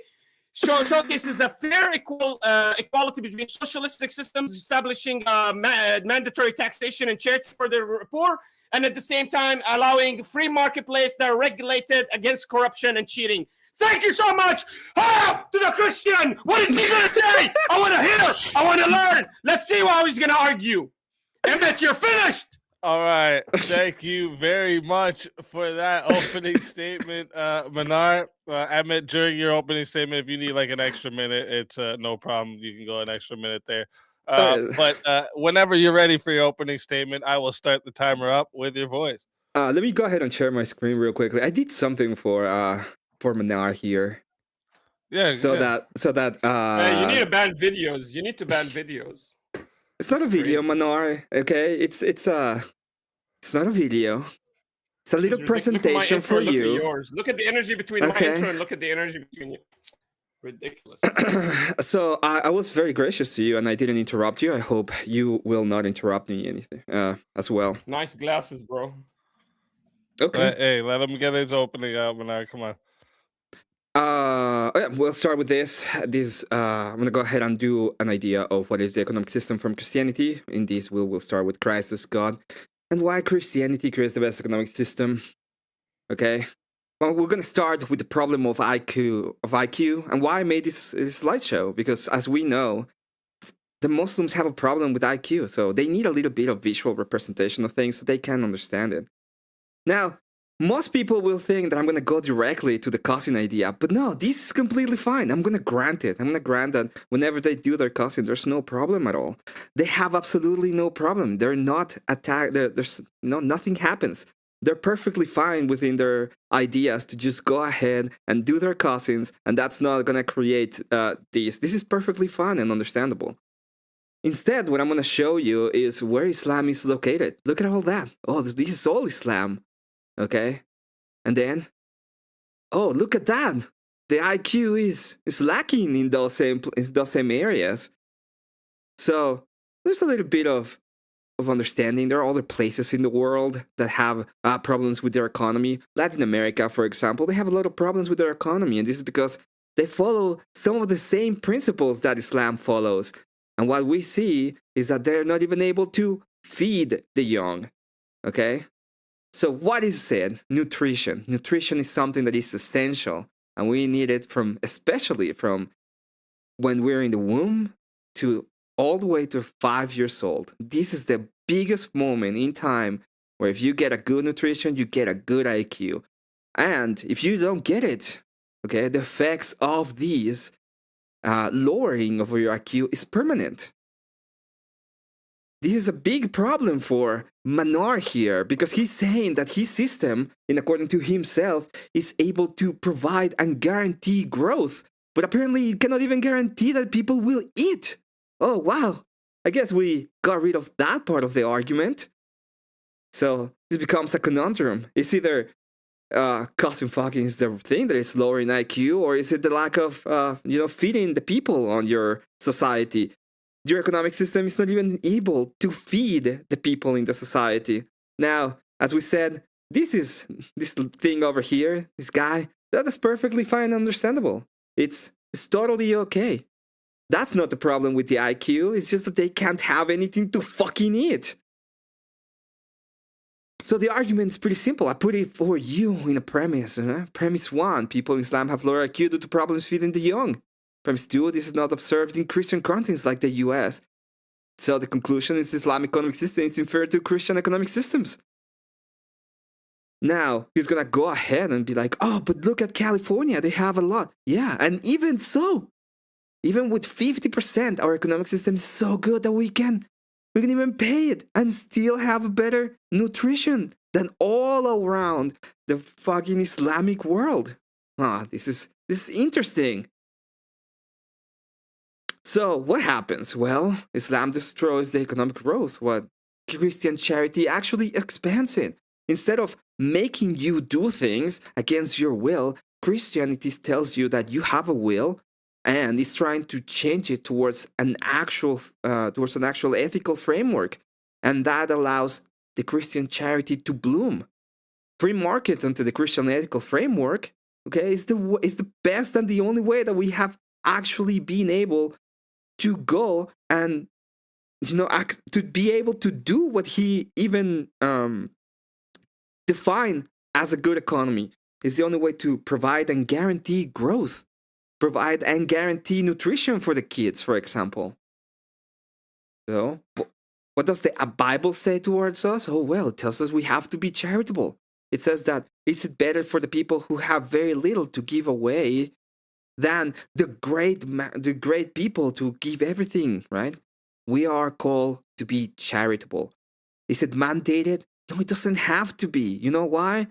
Showcases a fair equality between socialistic systems, establishing mandatory taxation and charity for the poor, and at the same time allowing free marketplace that are regulated against corruption and cheating. Thank you so much. To the Christian. What is he going to say? I want to hear. I want to learn. Let's see how he's going to argue. Emmet, you're finished. All right. Thank you very much for that opening statement, Manar. Emmet, during your opening statement, if you need like an extra minute, it's no problem. You can go an extra minute there. But whenever you're ready for your opening statement, I will start the timer up with your voice. Let me go ahead and share my screen real quickly. I did something for Manar here. Yeah. So that you need to ban videos. You need to ban videos. It's not a video, Manar. Okay, it's not a video. It's a little presentation for you. Look at yours. Look at the energy between my intro and look at the energy between you. Ridiculous. So I was very gracious to you, and I didn't interrupt you. I hope you will not interrupt me anything as well. Nice glasses, bro. Okay. Hey, let him get his opening out, Manar. Come on. We'll start with this. I'm gonna go ahead and do an idea of what is the economic system from Christianity. In this, we'll start with Christ as God and why Christianity creates the best economic system. Okay. Well, we're gonna start with the problem of IQ, and why I made this slideshow, because as we know, the Muslims have a problem with IQ, so they need a little bit of visual representation of things so they can understand it. Now, most people will think that I'm going to go directly to the cousin idea, but no, this is completely fine. I'm going to grant it. I'm going to grant that whenever they do their cousin, there's no problem at all. They have absolutely no problem. They're not attacked. Nothing happens. They're perfectly fine within their ideas to just go ahead and do their cousins, and that's not going to create this. This is perfectly fine and understandable. Instead, what I'm going to show you is where Islam is located. Look at all that. Oh, this is all Islam. Okay, and then, oh, look at that! The IQ is lacking in those same areas. So there's a little bit of understanding. There are other places in the world that have problems with their economy. Latin America, for example, they have a lot of problems with their economy, and this is because they follow some of the same principles that Islam follows. And what we see is that they're not even able to feed the young. Okay. So what is it? Nutrition. Nutrition is something that is essential, and we need it especially from when we're in the womb to all the way to 5 years old. This is the biggest moment in time where if you get a good nutrition, you get a good IQ. And if you don't get it, okay, the effects of these lowering of your IQ is permanent. This is a big problem for Manar here, because he's saying that his system, in according to himself, is able to provide and guarantee growth, but apparently it cannot even guarantee that people will eat. Oh, wow. I guess we got rid of that part of the argument. So this becomes a conundrum. It's either cousin fucking is the thing that is lowering IQ, or is it the lack of feeding the people on your society? Your economic system is not even able to feed the people in the society. Now, as we said, this thing over here, this guy, that is perfectly fine and understandable. It's totally okay. That's not the problem with the IQ. It's just that they can't have anything to fucking eat. So the argument is pretty simple. I put it for you in a premise. Premise 1, people in Islam have lower IQ due to problems feeding the young. Premise 2, this is not observed in Christian countries like the US. So the conclusion is Islamic economic system is inferior to Christian economic systems. Now he's gonna go ahead and be like, oh, but look at California, they have a lot. Yeah, and even so, even with 50%, our economic system is so good that we can even pay it and still have a better nutrition than all around the fucking Islamic world. This is interesting. So what happens? Well, Islam destroys the economic growth. What Christian charity actually expands it. Instead of making you do things against your will, Christianity tells you that you have a will and is trying to change it towards an actual ethical framework, and that allows the Christian charity to bloom. Free market under the Christian ethical framework, okay, is the best and the only way that we have actually been able to go and to be able to do what he even defined as a good economy. Is the only way to provide and guarantee growth, provide and guarantee nutrition for the kids, for example. So, what does the Bible say towards us? Oh, well, it tells us we have to be charitable. It says that it's better for the people who have very little to give away than the great people to give everything, right? We are called to be charitable. Is it mandated? No, it doesn't have to be. You know why?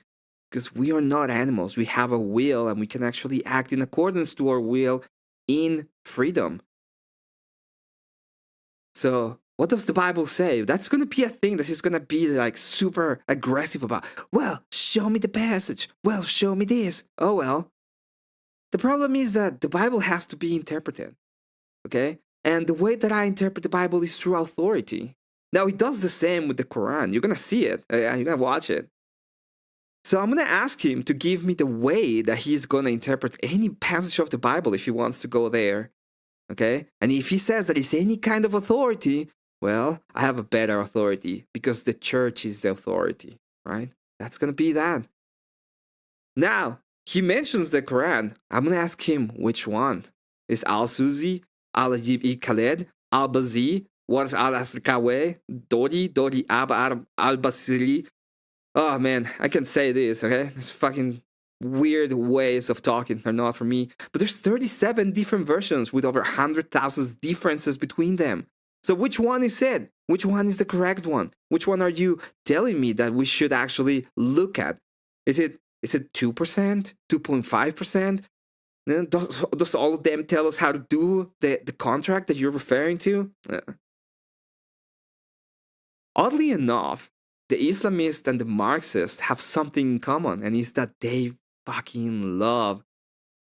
Because we are not animals. We have a will and we can actually act in accordance to our will in freedom. So, what does the Bible say? That's going to be a thing that he's going to be like super aggressive about. Well, show me the passage. Well, show me this. Oh, well. The problem is that the Bible has to be interpreted. Okay? And the way that I interpret the Bible is through authority. Now, he does the same with the Quran. You're going to see it. You're going to watch it. So I'm going to ask him to give me the way that he's going to interpret any passage of the Bible if he wants to go there. Okay? And if he says that it's any kind of authority, well, I have a better authority because the church is the authority, right? That's going to be that. Now, he mentions the Quran. I'm going to ask him which one. Is Al-Suzi, Al-Ajib Khaled, Al-Bazi, what's Al-Asrikawe, Dori Al-Basiri. Oh man, I can say this, okay? These fucking weird ways of talking are not for me. But there's 37 different versions with over 100,000 differences between them. So which one is it? Which one is the correct one? Which one are you telling me that we should actually look at? Is it 2%? 2.5%? Does all of them tell us how to do the contract that you're referring to? Oddly enough, the Islamists and the Marxists have something in common, and it's that they fucking love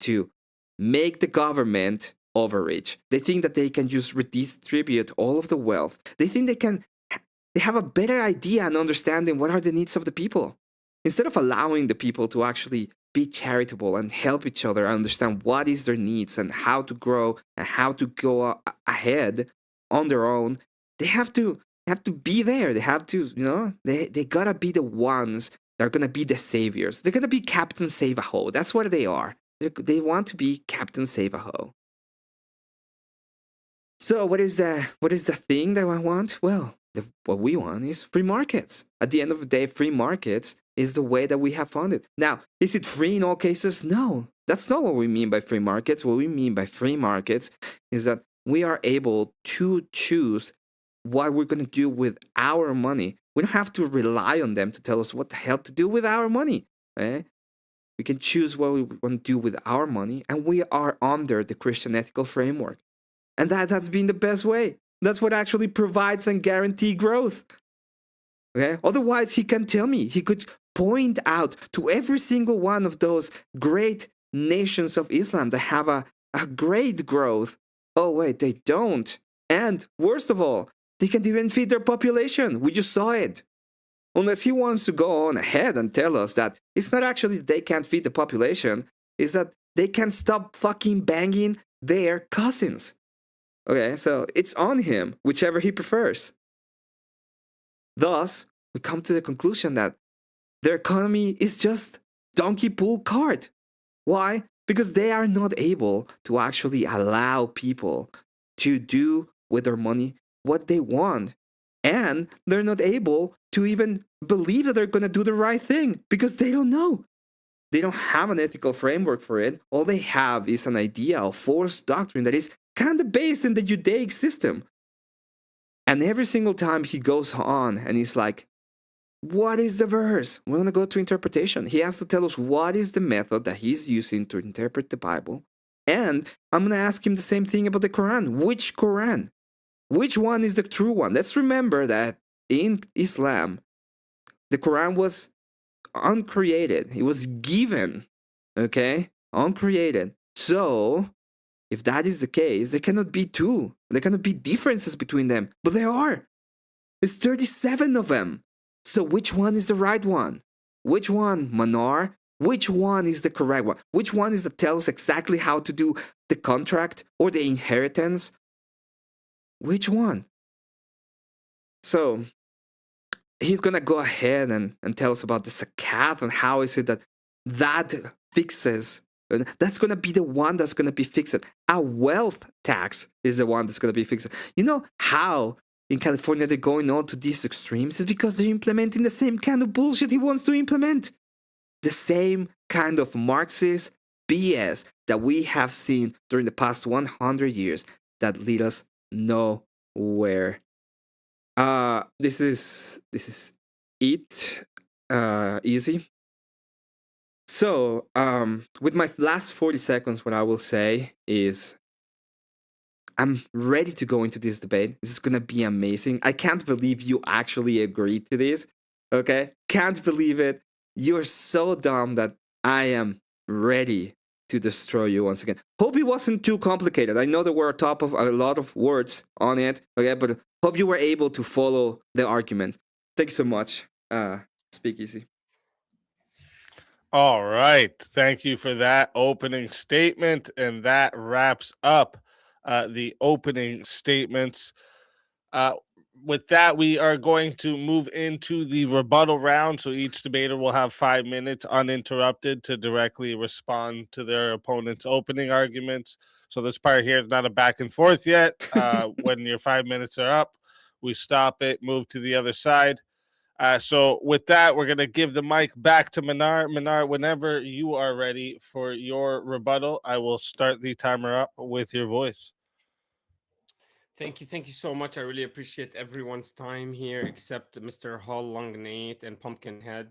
to make the government overreach. They think that they can just redistribute all of the wealth. They think they have a better idea and understanding what are the needs of the people. Instead of allowing the people to actually be charitable and help each other understand what is their needs and how to grow and how to go ahead on their own, they have to be there. They have to, they gotta be the ones that are gonna be the saviors. They're gonna be Captain Save-A-Ho. That's what they are. They want to be Captain Save-A-Ho. So what is the thing that I want? Well, what we want is free markets. At the end of the day, free markets is the way that we have found it. Now, is it free in all cases? No, that's not what we mean by free markets. What we mean by free markets is that we are able to choose what we're going to do with our money. We don't have to rely on them to tell us what the hell to do with our money. Eh? We can choose what we want to do with our money, and we are under the Christian ethical framework. And that's been the best way. That's what actually provides and guarantees growth. Okay? Otherwise, he can tell me. He could point out to every single one of those great nations of Islam that have a great growth. Oh, wait, they don't. And worst of all, they can't even feed their population. We just saw it. Unless he wants to go on ahead and tell us that it's not actually they can't feed the population, it's that they can't stop fucking banging their cousins. Okay, so it's on him, whichever he prefers. Thus, we come to the conclusion that their economy is just donkey pull cart. Why? Because they are not able to actually allow people to do with their money what they want. And they're not able to even believe that they're going to do the right thing because they don't know. They don't have an ethical framework for it. All they have is an idea of false doctrine that is kind of based in the Judaic system. And every single time he goes on and he's like, what is the verse? We're going to go to interpretation. He has to tell us what is the method that he's using to interpret the Bible. And I'm going to ask him the same thing about the Quran. Which Quran? Which one is the true one? Let's remember that in Islam, the Quran was uncreated. It was given, okay? Uncreated. So, if that is the case, there cannot be two. There cannot be differences between them. But there are. It's 37 of them. So which one is the right one? Which one, Manar? Which one is the correct one? Which one is that tells exactly how to do the contract or the inheritance? Which one? So he's gonna go ahead and tell us about the zakat and how is it that fixes. That's gonna be the one that's gonna be fixed. A wealth tax is the one that's gonna be fixed. You know how in California they're going on to these extremes? It's because they're implementing the same kind of bullshit he wants to implement. The same kind of Marxist BS that we have seen during the past 100 years that lead us nowhere. This is it. Easy. So, with my last 40 seconds, what I will say is I'm ready to go into this debate. This is going to be amazing. I can't believe you actually agreed to this. Okay? Can't believe it. You're so dumb that I am ready to destroy you once again. Hope it wasn't too complicated. I know there were a lot of words on it, okay, but hope you were able to follow the argument. Thank you so much, Speakeasy. All right. Thank you for that opening statement. And that wraps up the opening statements. With that, we are going to move into the rebuttal round. So each debater will have 5 minutes uninterrupted to directly respond to their opponent's opening arguments. So this part here is not a back and forth yet. When your 5 minutes are up, we stop it, move to the other side. So with that, we're going to give the mic back to Minar. Minar, whenever you are ready for your rebuttal, I will start the timer up with your voice. Thank you so much. I really appreciate everyone's time here, except Mr. Hull, Longnate, and Pumpkinhead,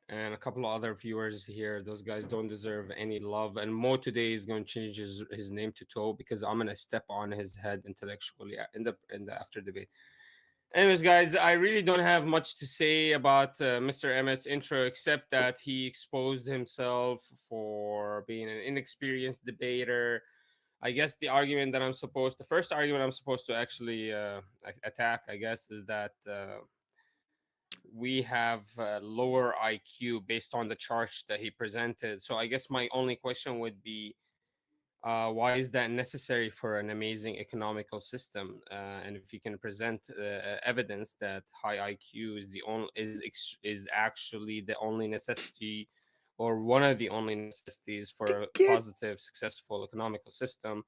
and a couple of other viewers here. Those guys don't deserve any love. And Mo today is going to change his name to Toe because I'm going to step on his head intellectually in the after debate. Anyways, guys, I really don't have much to say about Mr. Emmett's intro, except that he exposed himself for being an inexperienced debater. I guess the first argument I'm supposed to actually attack, I guess, is that we have lower IQ based on the charts that he presented. So I guess my only question would be, why is that necessary for an amazing economical system? And if you can present evidence that high IQ is actually the only necessity, or one of the only necessities for a positive, successful economical system,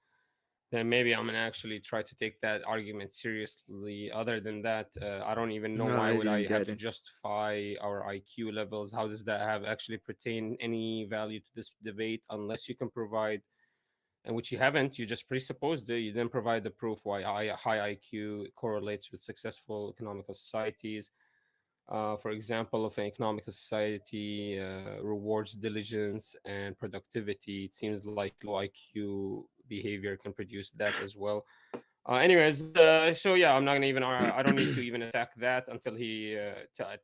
then maybe I'm gonna actually try to take that argument seriously. Other than that, I don't even know why would I have to justify our IQ levels. How does that have actually pertain any value to this debate unless you can provide, and which you haven't, you just presupposed it. You didn't provide the proof why high IQ correlates with successful economical societies. For example, if an economical society rewards diligence and productivity, it seems like low IQ behavior can produce that as well. So yeah, I'm not gonna even. I don't need to even attack that until he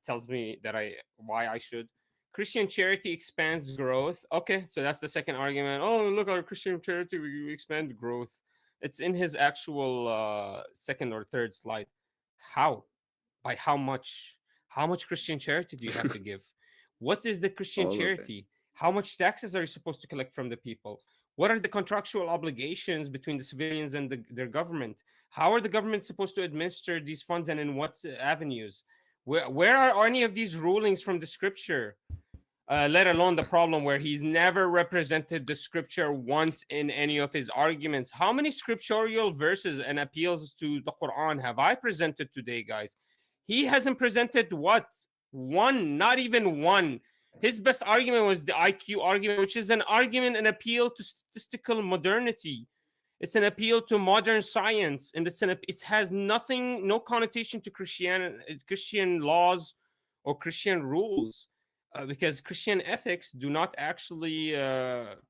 tells me that why I should. Christian charity expands growth. Okay, so that's the second argument. Oh, look, our Christian charity, we expand growth. It's in his actual second or third slide. How? By how much? How much Christian charity do you have to give? What is the Christian charity? How much taxes are you supposed to collect from the people? What are the contractual obligations between the civilians and their government? How are the governments supposed to administer these funds, and in what avenues? Where are any of these rulings from the scripture? Let alone the problem where he's never represented the scripture once in any of his arguments. How many scriptural verses and appeals to the Quran have I presented today, guys? He hasn't presented what? One, not even one. His best argument was the IQ argument, which is an argument, an appeal to statistical modernity. It's an appeal to modern science, and it has nothing, no connotation to Christian laws or Christian rules, because Christian ethics do not actually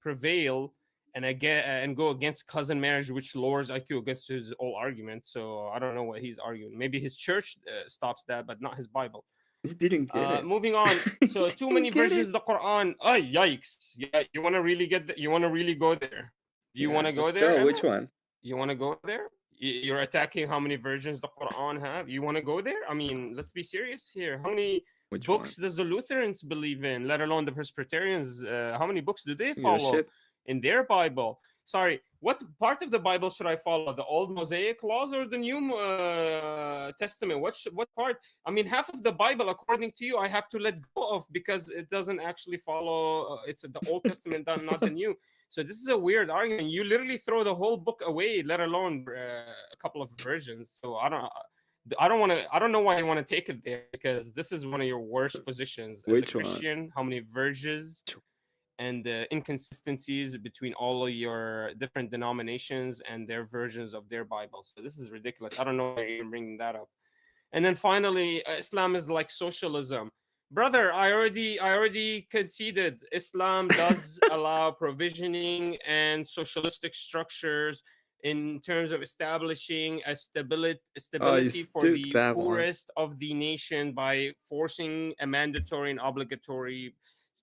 prevail and go against cousin marriage, which lowers IQ against his whole argument. So I don't know what he's arguing. Maybe his church stops that, but not his Bible. He didn't get it. Moving on. So too many Get versions it? of the Quran. Oh, yikes! Yeah, you want to really you want to really go there? Do you Yeah, want to go let's there? go. Which Emma? one? You want to go there? You're attacking how many versions the Quran have. You want to go there? I mean, let's be serious here. How many Which books one? does the Lutherans believe in? Let alone the Presbyterians. How many books do they Your follow shit. in their Bible? Sorry, what part of the Bible should I follow? The Old Mosaic laws or the New Testament? What part? I mean, half of the Bible, according to you, I have to let go of because it doesn't actually follow. It's the Old Testament, not the New. So this is a weird argument. You literally throw the whole book away, let alone a couple of versions. So I don't want to. I don't know why you want to take it there because this is one of your worst positions as Which a one? Christian. How many versions and the inconsistencies between all of your different denominations and their versions of their Bible. So this is ridiculous. I don't know why you're bringing that up. And then finally, Islam is like socialism. Brother, I already conceded. Islam does allow provisioning and socialistic structures in terms of establishing a Oh, you stability for took the that one. poorest of the nation by forcing a mandatory and obligatory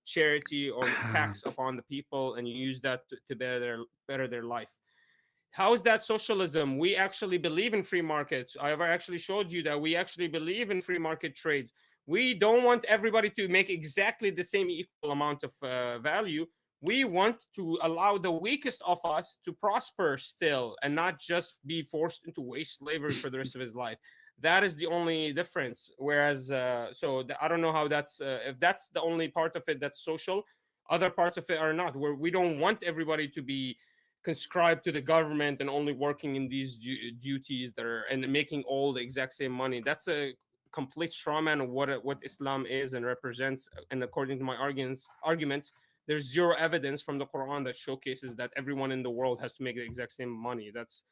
charity or tax upon the people, and you use that to better their life. How is that socialism? We actually believe in free markets. I've actually showed you that we actually believe in free market trades. We don't want everybody to make exactly the same equal amount of value. We want to allow the weakest of us to prosper still and not just be forced into waste slavery for the rest of his life. That is the only difference. Whereas, I don't know how that's, if that's the only part of it that's social, other parts of it are not, where we don't want everybody to be conscribed to the government and only working in these duties that are and making all the exact same money. That's a complete straw man of what Islam is and represents. And according to my arguments, there's zero evidence from the Quran that showcases that everyone in the world has to make the exact same money. That's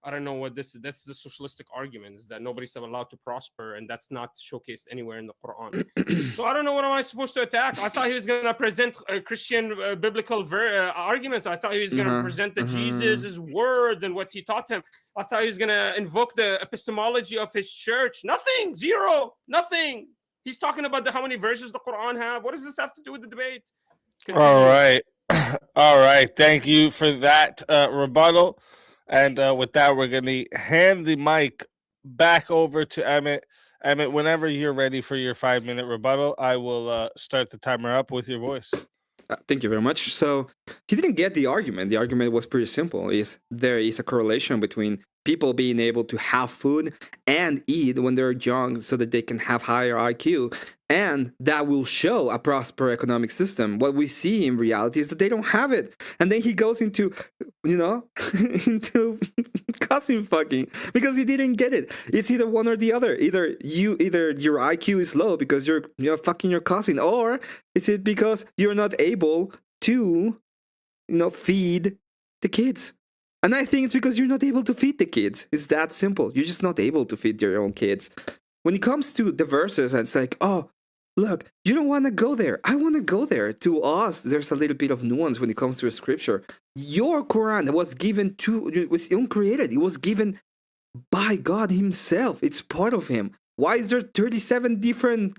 I don't know what this is. That's the socialistic argument is that nobody's allowed to prosper, and that's not showcased anywhere in the Quran. So I don't know what am I supposed to attack. I thought he was going to present Christian biblical arguments. I thought he was going to present the Jesus' words and what he taught him. I thought he was going to invoke the epistemology of his church. Nothing, zero, nothing. He's talking about how many verses the Quran have. What does this have to do with the debate? Continue. All right. All right. Thank you for that rebuttal. And with that, we're going to hand the mic back over to Emmett. Emmett, whenever you're ready for your 5-minute rebuttal, I will start the timer up with your voice. Thank you very much. So he didn't get the argument. The argument was pretty simple. There is a correlation between people being able to have food and eat when they're young so that they can have higher IQ. And that will show a prosper economic system. What we see in reality is that they don't have it. And then he goes into, into cousin fucking because he didn't get it. It's either one or the other. Either your IQ is low because you're fucking your cousin, or is it because you're not able to, feed the kids? And I think it's because you're not able to feed the kids. It's that simple. You're just not able to feed your own kids. When it comes to the verses, it's like, oh, look, you don't want to go there. I want to go there. To us, there's a little bit of nuance when it comes to a scripture. Your Quran was uncreated. It was given by God himself. It's part of him. Why is there 37 different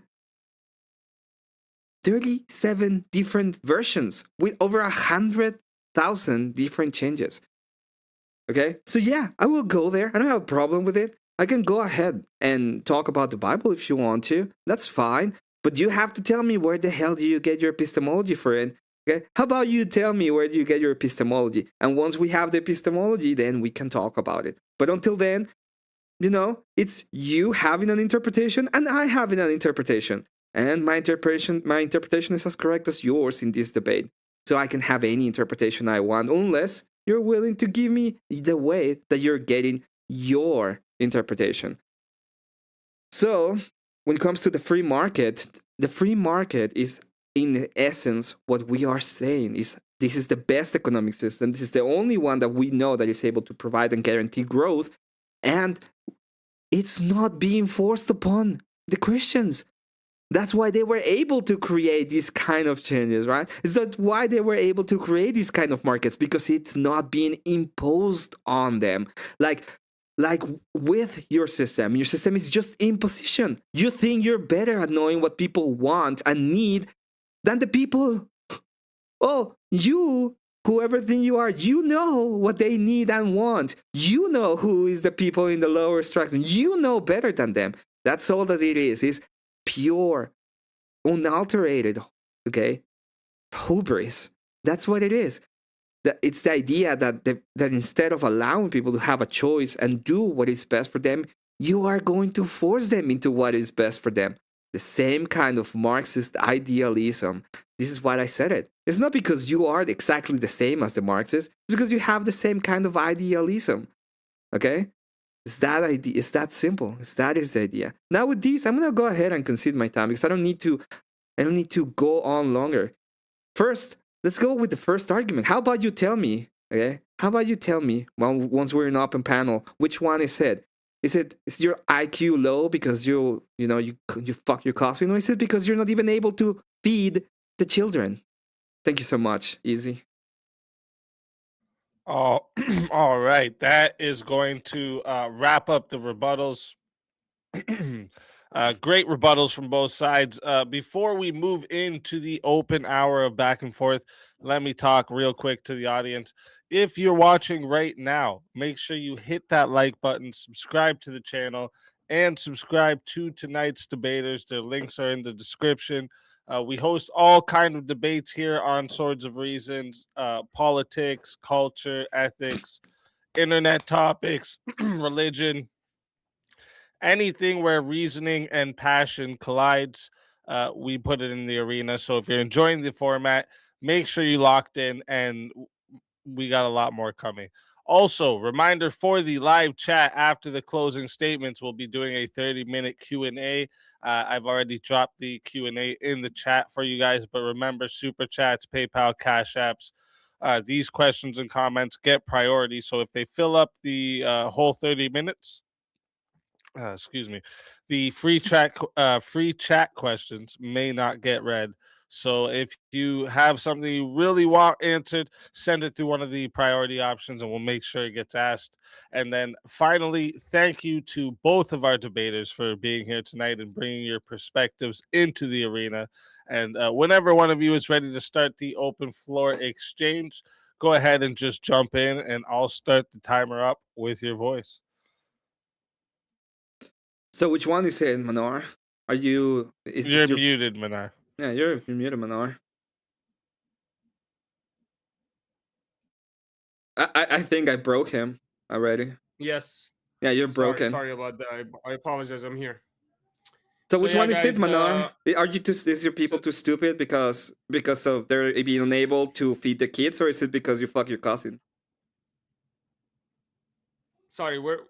versions with over 100,000 different changes? Okay, so yeah, I will go there. I don't have a problem with it. I can go ahead and talk about the Bible if you want to. That's fine. But you have to tell me where the hell do you get your epistemology for it. Okay, how about you tell me where do you get your epistemology? And once we have the epistemology, then we can talk about it. But until then, it's you having an interpretation and I having an interpretation. And my interpretation is as correct as yours in this debate. So I can have any interpretation I want unless you're willing to give me the way that you're getting your interpretation. So when it comes to the free market is in essence what we are saying is this is the best economic system. This is the only one that we know that is able to provide and guarantee growth, and it's not being forced upon the Christians. That's why they were able to create these kind of changes, right? Is that why they were able to create these kind of markets? Because it's not being imposed on them. Like with your system is just imposition. You think you're better at knowing what people want and need than the people. Oh, you, whoever think you are, you know what they need and want. You know who is the people in the lower strata. You know better than them. That's all that it is. It's pure, unalterated, okay, hubris. That's what it is. It's the idea that that instead of allowing people to have a choice and do what is best for them, you are going to force them into what is best for them. The same kind of Marxist idealism. This is why I said it. It's not because you are exactly the same as the Marxists, it's because you have the same kind of idealism. Okay? It's that idea. It's that simple. That is the idea. Now with these, I'm gonna go ahead and concede my time because I don't need to go on longer. First, let's go with the first argument. How about you tell me, okay? How about you tell me, once we're in an open panel, which one is it? Is your IQ low because you fuck your cousin, or is it because you're not even able to feed the children? Thank you so much, Easy. Oh, all right. That is going to wrap up the rebuttals. Great rebuttals from both sides. Before we move into the open hour of back and forth, let me talk real quick to the audience. If you're watching right now, make sure you hit that like button, subscribe to the channel, and subscribe to tonight's debaters. Their links are in the description. We host all kind of debates here on Swords of Reasons, politics, culture, ethics, internet topics, religion, anything where reasoning and passion collides. We put it in the arena. So if you're enjoying the format, make sure you locked in, and we got a lot more coming. Also, reminder for the live chat after the closing statements, we'll be doing a 30-minute Q&A. I've already dropped the Q&A in the chat for you guys, but remember, super chats, PayPal, Cash Apps, these questions and comments get priority. So if they fill up the whole 30 minutes, the free chat questions may not get read. So if you have something you really want answered, send it through one of the priority options and we'll make sure it gets asked. And then finally, thank you to both of our debaters for being here tonight and bringing your perspectives into the arena. And whenever one of you is ready to start the open floor exchange, go ahead and just jump in and I'll start the timer up with your voice. So which one is it, Manar? Are you? You're muted, Manar. Yeah, you're muted, Manar. I think I broke him already. Yes. Yeah, you're broken. Sorry about that. I apologize. I'm here. So which one is it, Manar? Are you is your people too stupid because of they're being unable to feed the kids, or is it because you fuck your cousin? Sorry, what?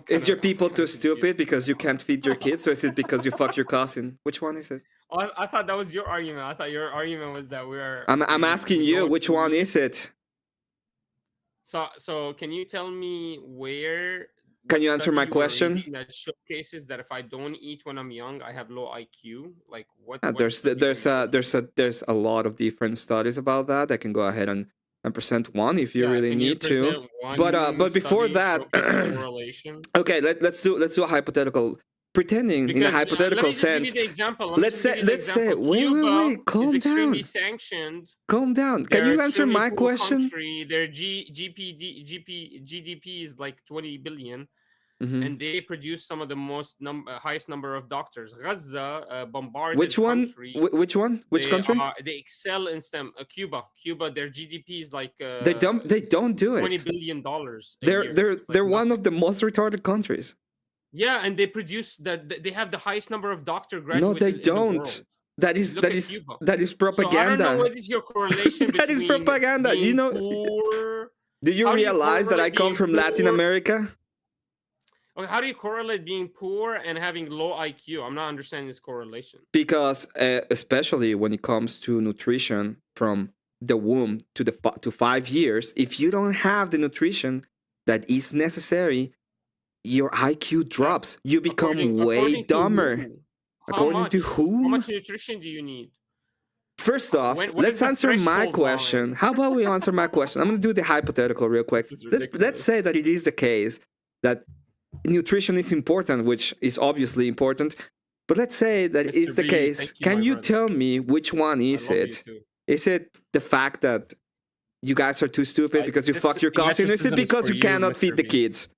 Is your people too stupid because you can't feed your kids, or is it because you fuck your cousin? Which one is it? Oh, I thought that was your argument. I thought your argument was that we're. I'm asking you, which one is it? So can you tell me where? Can you answer my question? That showcases that if I don't eat when I'm young, I have low IQ. Like what? There's a lot of different studies about that. I can go ahead and present one if you really need to. But before that, okay, let's do a hypothetical. Pretending in a hypothetical sense. Let's say wait, calm down. Sanctioned. Calm down. Can you answer my question? Their GDP is like 20 billion. Mm-hmm. And they produce some of the highest number of doctors. Gaza bombarded. Which one? Country. Which one? Which country? They excel in STEM. Cuba. Their GDP is like. They don't do it. $20 billion. They're one of the most retarded countries. Yeah, and they produce that. They have the highest number of doctor graduates. No, they don't. That is propaganda. So I don't know what is your correlation. That is propaganda. You know. Poor, do you realize that I come from Latin America? Okay, how do you correlate being poor and having low IQ? I'm not understanding this correlation. Because especially when it comes to nutrition from the womb to 5 years, if you don't have the nutrition that is necessary, your IQ drops. You become way according to dumber. who? According to How whom? much nutrition do you need? First off, What is let's the answer my threshold question. line? How about we answer my question? I'm gonna do the hypothetical real quick. This is Let's ridiculous. say that it is the case that nutrition is important, which is obviously important. But let's say that Mr. it's the B, case. thank you, Can my you brother. tell me which one is I love you it? too. Is it the fact that you guys are too stupid because you This fuck your cousin? Is it theatricism is because for you cannot Mr. feed the B. kids?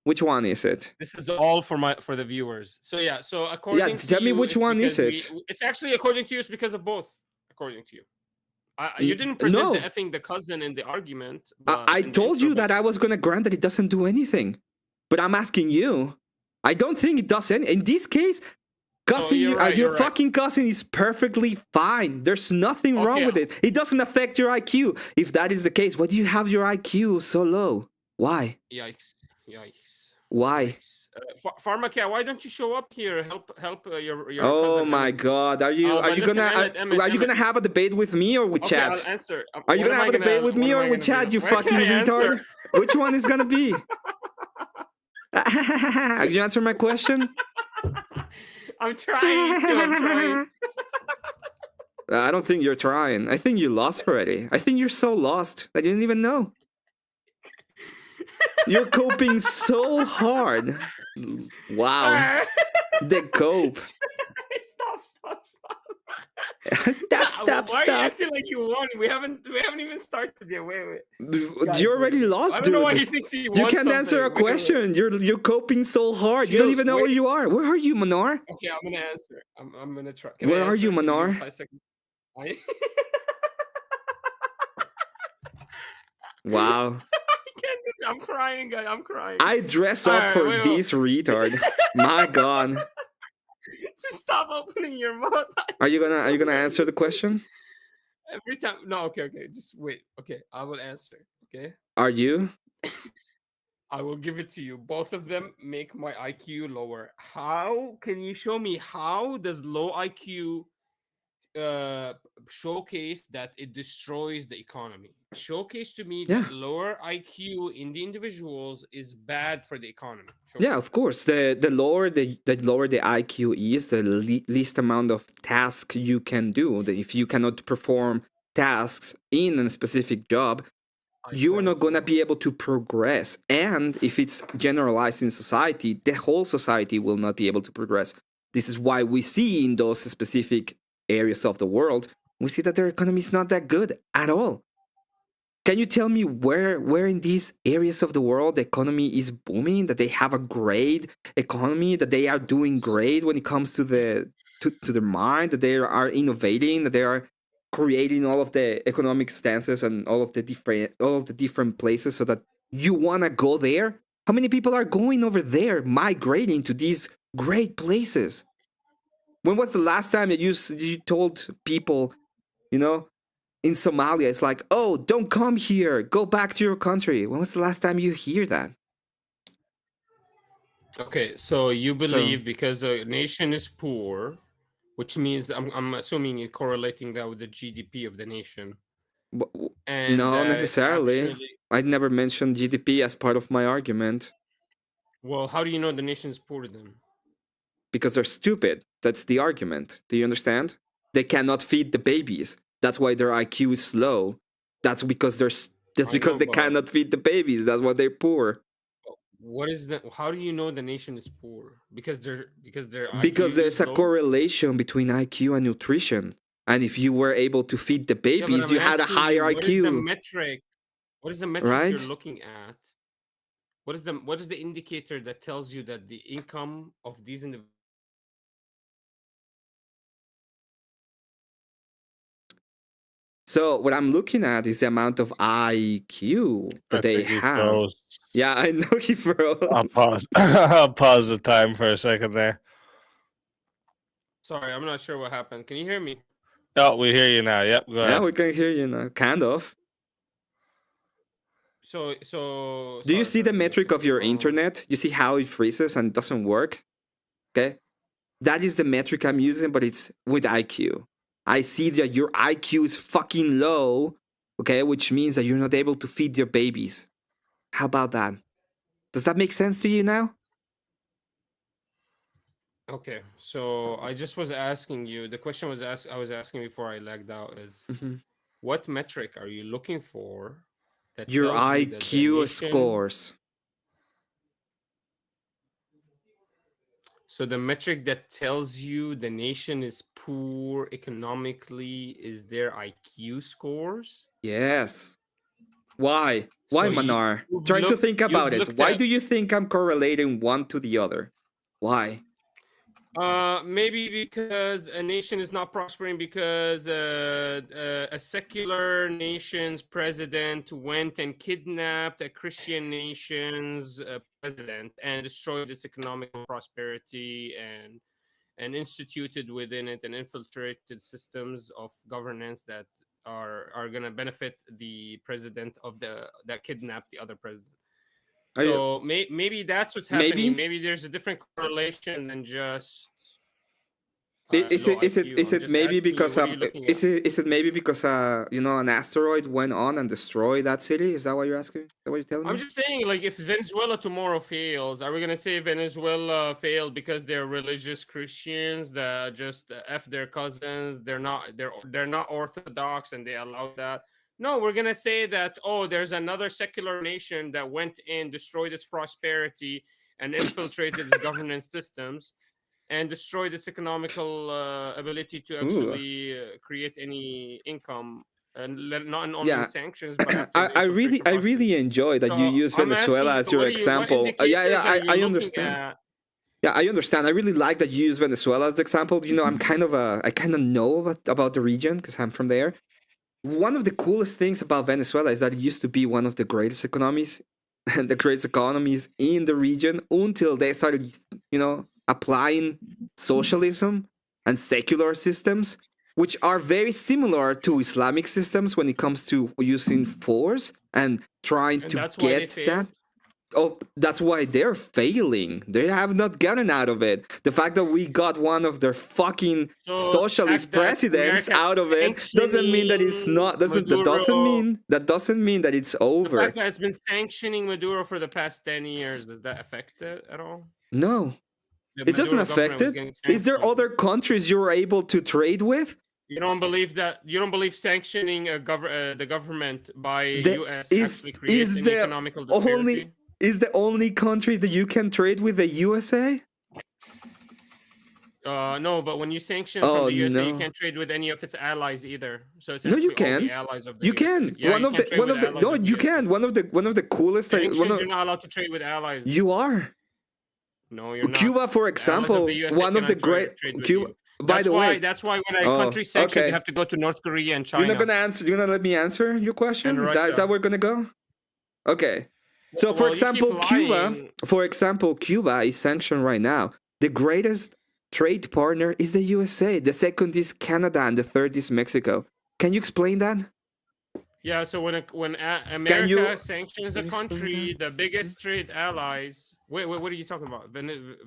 Which one is it? This is all for the viewers. So yeah, so according to tell me you, which it's one is because it. it's actually according to you, it's because of both. According to you, you didn't present no. the effing the cousin in the argument. I in the told intro, you that I was gonna grant that it doesn't do anything, but I'm asking you. I don't think it does any. In this case, cousin, you're right, your you're right. fucking cousin is perfectly fine. There's nothing wrong Okay. with it. It doesn't affect your IQ. If that is the case, why do you have your IQ so low? Why? Yikes! Yikes! Why? Yikes. Pharmacat, why don't you show up here? Help your Oh cousin. my Emmett. God! Are you But listen, Emmett, are you gonna have a debate with me or with Okay, Chad? I'll answer. Are you What gonna am have I a debate gonna- with me what am or I with gonna Chad? do? You Where can fucking I retard. answer? Which one is gonna be? You answer my question. I'm trying to. I'm trying. I don't think you're trying. I think you lost already. I think you're so lost that you didn't even know. You're coping so hard. Wow. The cope. Stop. Stop. Why are you acting like you won? We haven't even started yet. Wait. Guys, You're already lost, I don't dude. know why he thinks he won. You can't answer a something. Wait. question. You're coping so hard. You don't Chill, even know where wait. you are. Where are you, Manar? Okay, I'm gonna answer. I'm gonna try. Can I Where are you, answer? Can give me Manar? 5 seconds? Wow. I can't do this. I'm crying, guys. I'm crying. I dress up Alright, for wait. this retard. My God. Just stop opening your mouth. Are you gonna answer the question? Every time. No, okay. Just wait. Okay, I will answer. Okay. Are you? I will give it to you. Both of them make my IQ lower. How can you show me how does low IQ showcase that it destroys the economy? Showcase to me Yeah. that lower IQ in the individuals is bad for the economy. Yeah, of course. The lower the IQ is, the least amount of task you can do. If you cannot perform tasks in a specific job, you are not going to be able to progress. And if it's generalized in society, the whole society will not be able to progress. This is why we see in those specific areas of the world, we see that their economy is not that good at all. Can you tell me where in these areas of the world the economy is booming, that they have a great economy, that they are doing great when it comes to their mind, that they are innovating, that they are creating all of the economic stances and all of the different places so that you want to go there? How many people are going over there, migrating to these great places? When was the last time that you told people, in Somalia, it's like, oh, don't come here, go back to your country? When was the last time you hear that? Okay, so you believe because a nation is poor, which means I'm assuming you're correlating that with the GDP of the nation. And no, necessarily. actually, I'd never mentioned GDP as part of my argument. well, how do you know the nation is poor then? Because they're stupid. That's the argument. Do you understand? They cannot feed the babies. That's why their IQ is low. That's because they cannot feed the babies. That's why they're poor. How do you know the nation is poor? Because their IQ Because there's is a low? correlation between IQ and nutrition. And if you were able to feed the Yeah, but babies, I'm you had a asking higher you, IQ. What is the metric Right? you're looking at? What is the indicator that tells you that the income of these individuals? So what I'm looking at is the amount of IQ that they have. Froze. Yeah, I know he froze. I'll pause the time for a second there. Sorry, I'm not sure what happened. Can you hear me? Oh, we hear you now. Yep, go Yeah, ahead. we can hear you now. Kind of. Do you sorry, see the give me a metric of second. your internet? You see how it freezes and doesn't work? Okay. That is the metric I'm using, but it's with IQ. I see that your IQ is fucking low, okay, which means that you're not able to feed your babies. How about that? Does that make sense to you now? Okay, so I just was asking you. The question I was asking before I lagged out is, what metric are you looking for that Your tells you that the IQ nation? scores. So the metric that tells you the nation is poor economically is their IQ scores. Yes. Why? Why, So Manar? Trying to think you've about it. looked Why at do you think I'm correlating one to the other? Why? maybe because a nation is not prospering because a secular nation's president went and kidnapped a Christian nation's president and destroyed its economic prosperity and instituted within it and infiltrated systems of governance that are going to benefit the president of the that kidnapped the other president. So maybe that's what's happening. Maybe? Maybe there's a different correlation than just Is low it is it IQ. is I'm it just maybe asking you, because what are you looking at? is it maybe because you know, an asteroid went on and destroyed that city? Is that what you're asking? Is that what you're telling I'm me? just saying, like, if Venezuela tomorrow fails, are we gonna say Venezuela failed because they're religious Christians that just f their cousins? They're not Orthodox and they allow that. No, we're gonna say that there's another secular nation that went in, destroyed its prosperity, and infiltrated its governance systems, and destroyed its economical ability to Ooh. actually create any income, and not only Yeah. sanctions, but after the I infiltration process. really enjoy that you So use I'm asking Venezuela you, as your what example. indicators are you I looking understand. at? Yeah, I understand. I really like that you use Venezuela as the example. You know, I kind of know about the region because I'm from there. One of the coolest things about Venezuela is that it used to be one of the greatest economies and the greatest economies in the region until they started, you know, applying socialism and secular systems, which are very similar to Islamic systems when it comes to using force and trying And to that's why they get that. failed. Oh, that's why they're failing. They have not gotten out of it. The fact that we got one of their fucking So the socialist fact that presidents America out of it doesn't mean that it's sanctioning not. Maduro, Doesn't mean that it's the fact over. that it's been sanctioning Maduro for the past 10 years, does that affect it at all? No, The it doesn't Maduro affect government was it. getting Is there sanctioned. other countries you're able to trade with? You don't believe sanctioning the government by The, US actually creates is any the economical only disparity? is the only country that you can trade with the USA? No, but when you sanction from Oh the USA, you no. can't trade with any of its allies either. So it's No, you actually all the can. allies of the You USA. can. Yeah, you can't trade One with of the allies no, of the you USA. can. One of the coolest. Sanctions, you're not allowed to trade with allies. You are. No, you're not. Cuba, for Allies of the example, USA one of the cannot great trade with Cuba. you. By the way, That's why when a oh, country sanctioned, they okay. have to go to North Korea and You're not China gonna answer. You're gonna let me answer your question. and Is that Russia. where we're gonna go? Okay. So, for Well, you keep example, lying. Cuba is sanctioned right now. The greatest trade partner is the USA. The second is Canada, and the third is Mexico. Can you explain that? Yeah, so when Can you America sanctions a explain country, that? the biggest trade allies. Wait, what are you talking about?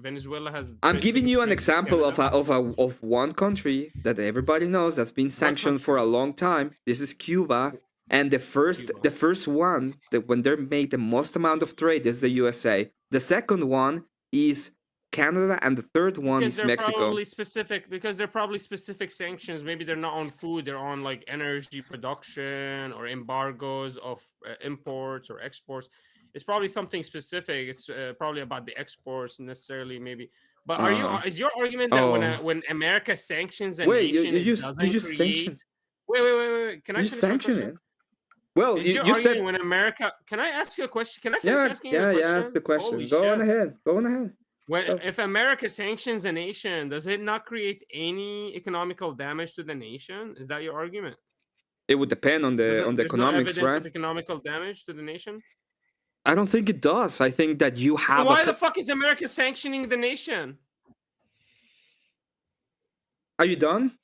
Venezuela has I'm the giving biggest you an trade with example Canada. of one country that everybody knows that's been What sanctioned for country? a long time. This is Cuba, and Cuba. the first one that when they made the most amount of trade is the USA. The second one is Canada, and the third one Because is they're Mexico. probably specific. Because they're probably specific sanctions. Maybe they're not on food. They're on like energy production or embargoes of imports or exports. It's probably something specific. It's probably about the exports necessarily. Maybe. But Uh, is your argument that oh, when America sanctions a wait, nation, it you doesn't just sanction create? Wait. Can you I just finish my sanction question? it. Well, Is your you argument said when America? Can I ask you a question? Can I finish asking you a yeah. Ask the question? question. Holy Go on shit! ahead. Go on ahead. Go. If America sanctions a nation, does it not create any economical damage to the nation? Is that your argument? It would depend on the There's no economics, evidence right? of economical damage to the nation? I don't think it does. I think that you Then have why the fuck is America sanctioning the nation? Are you done?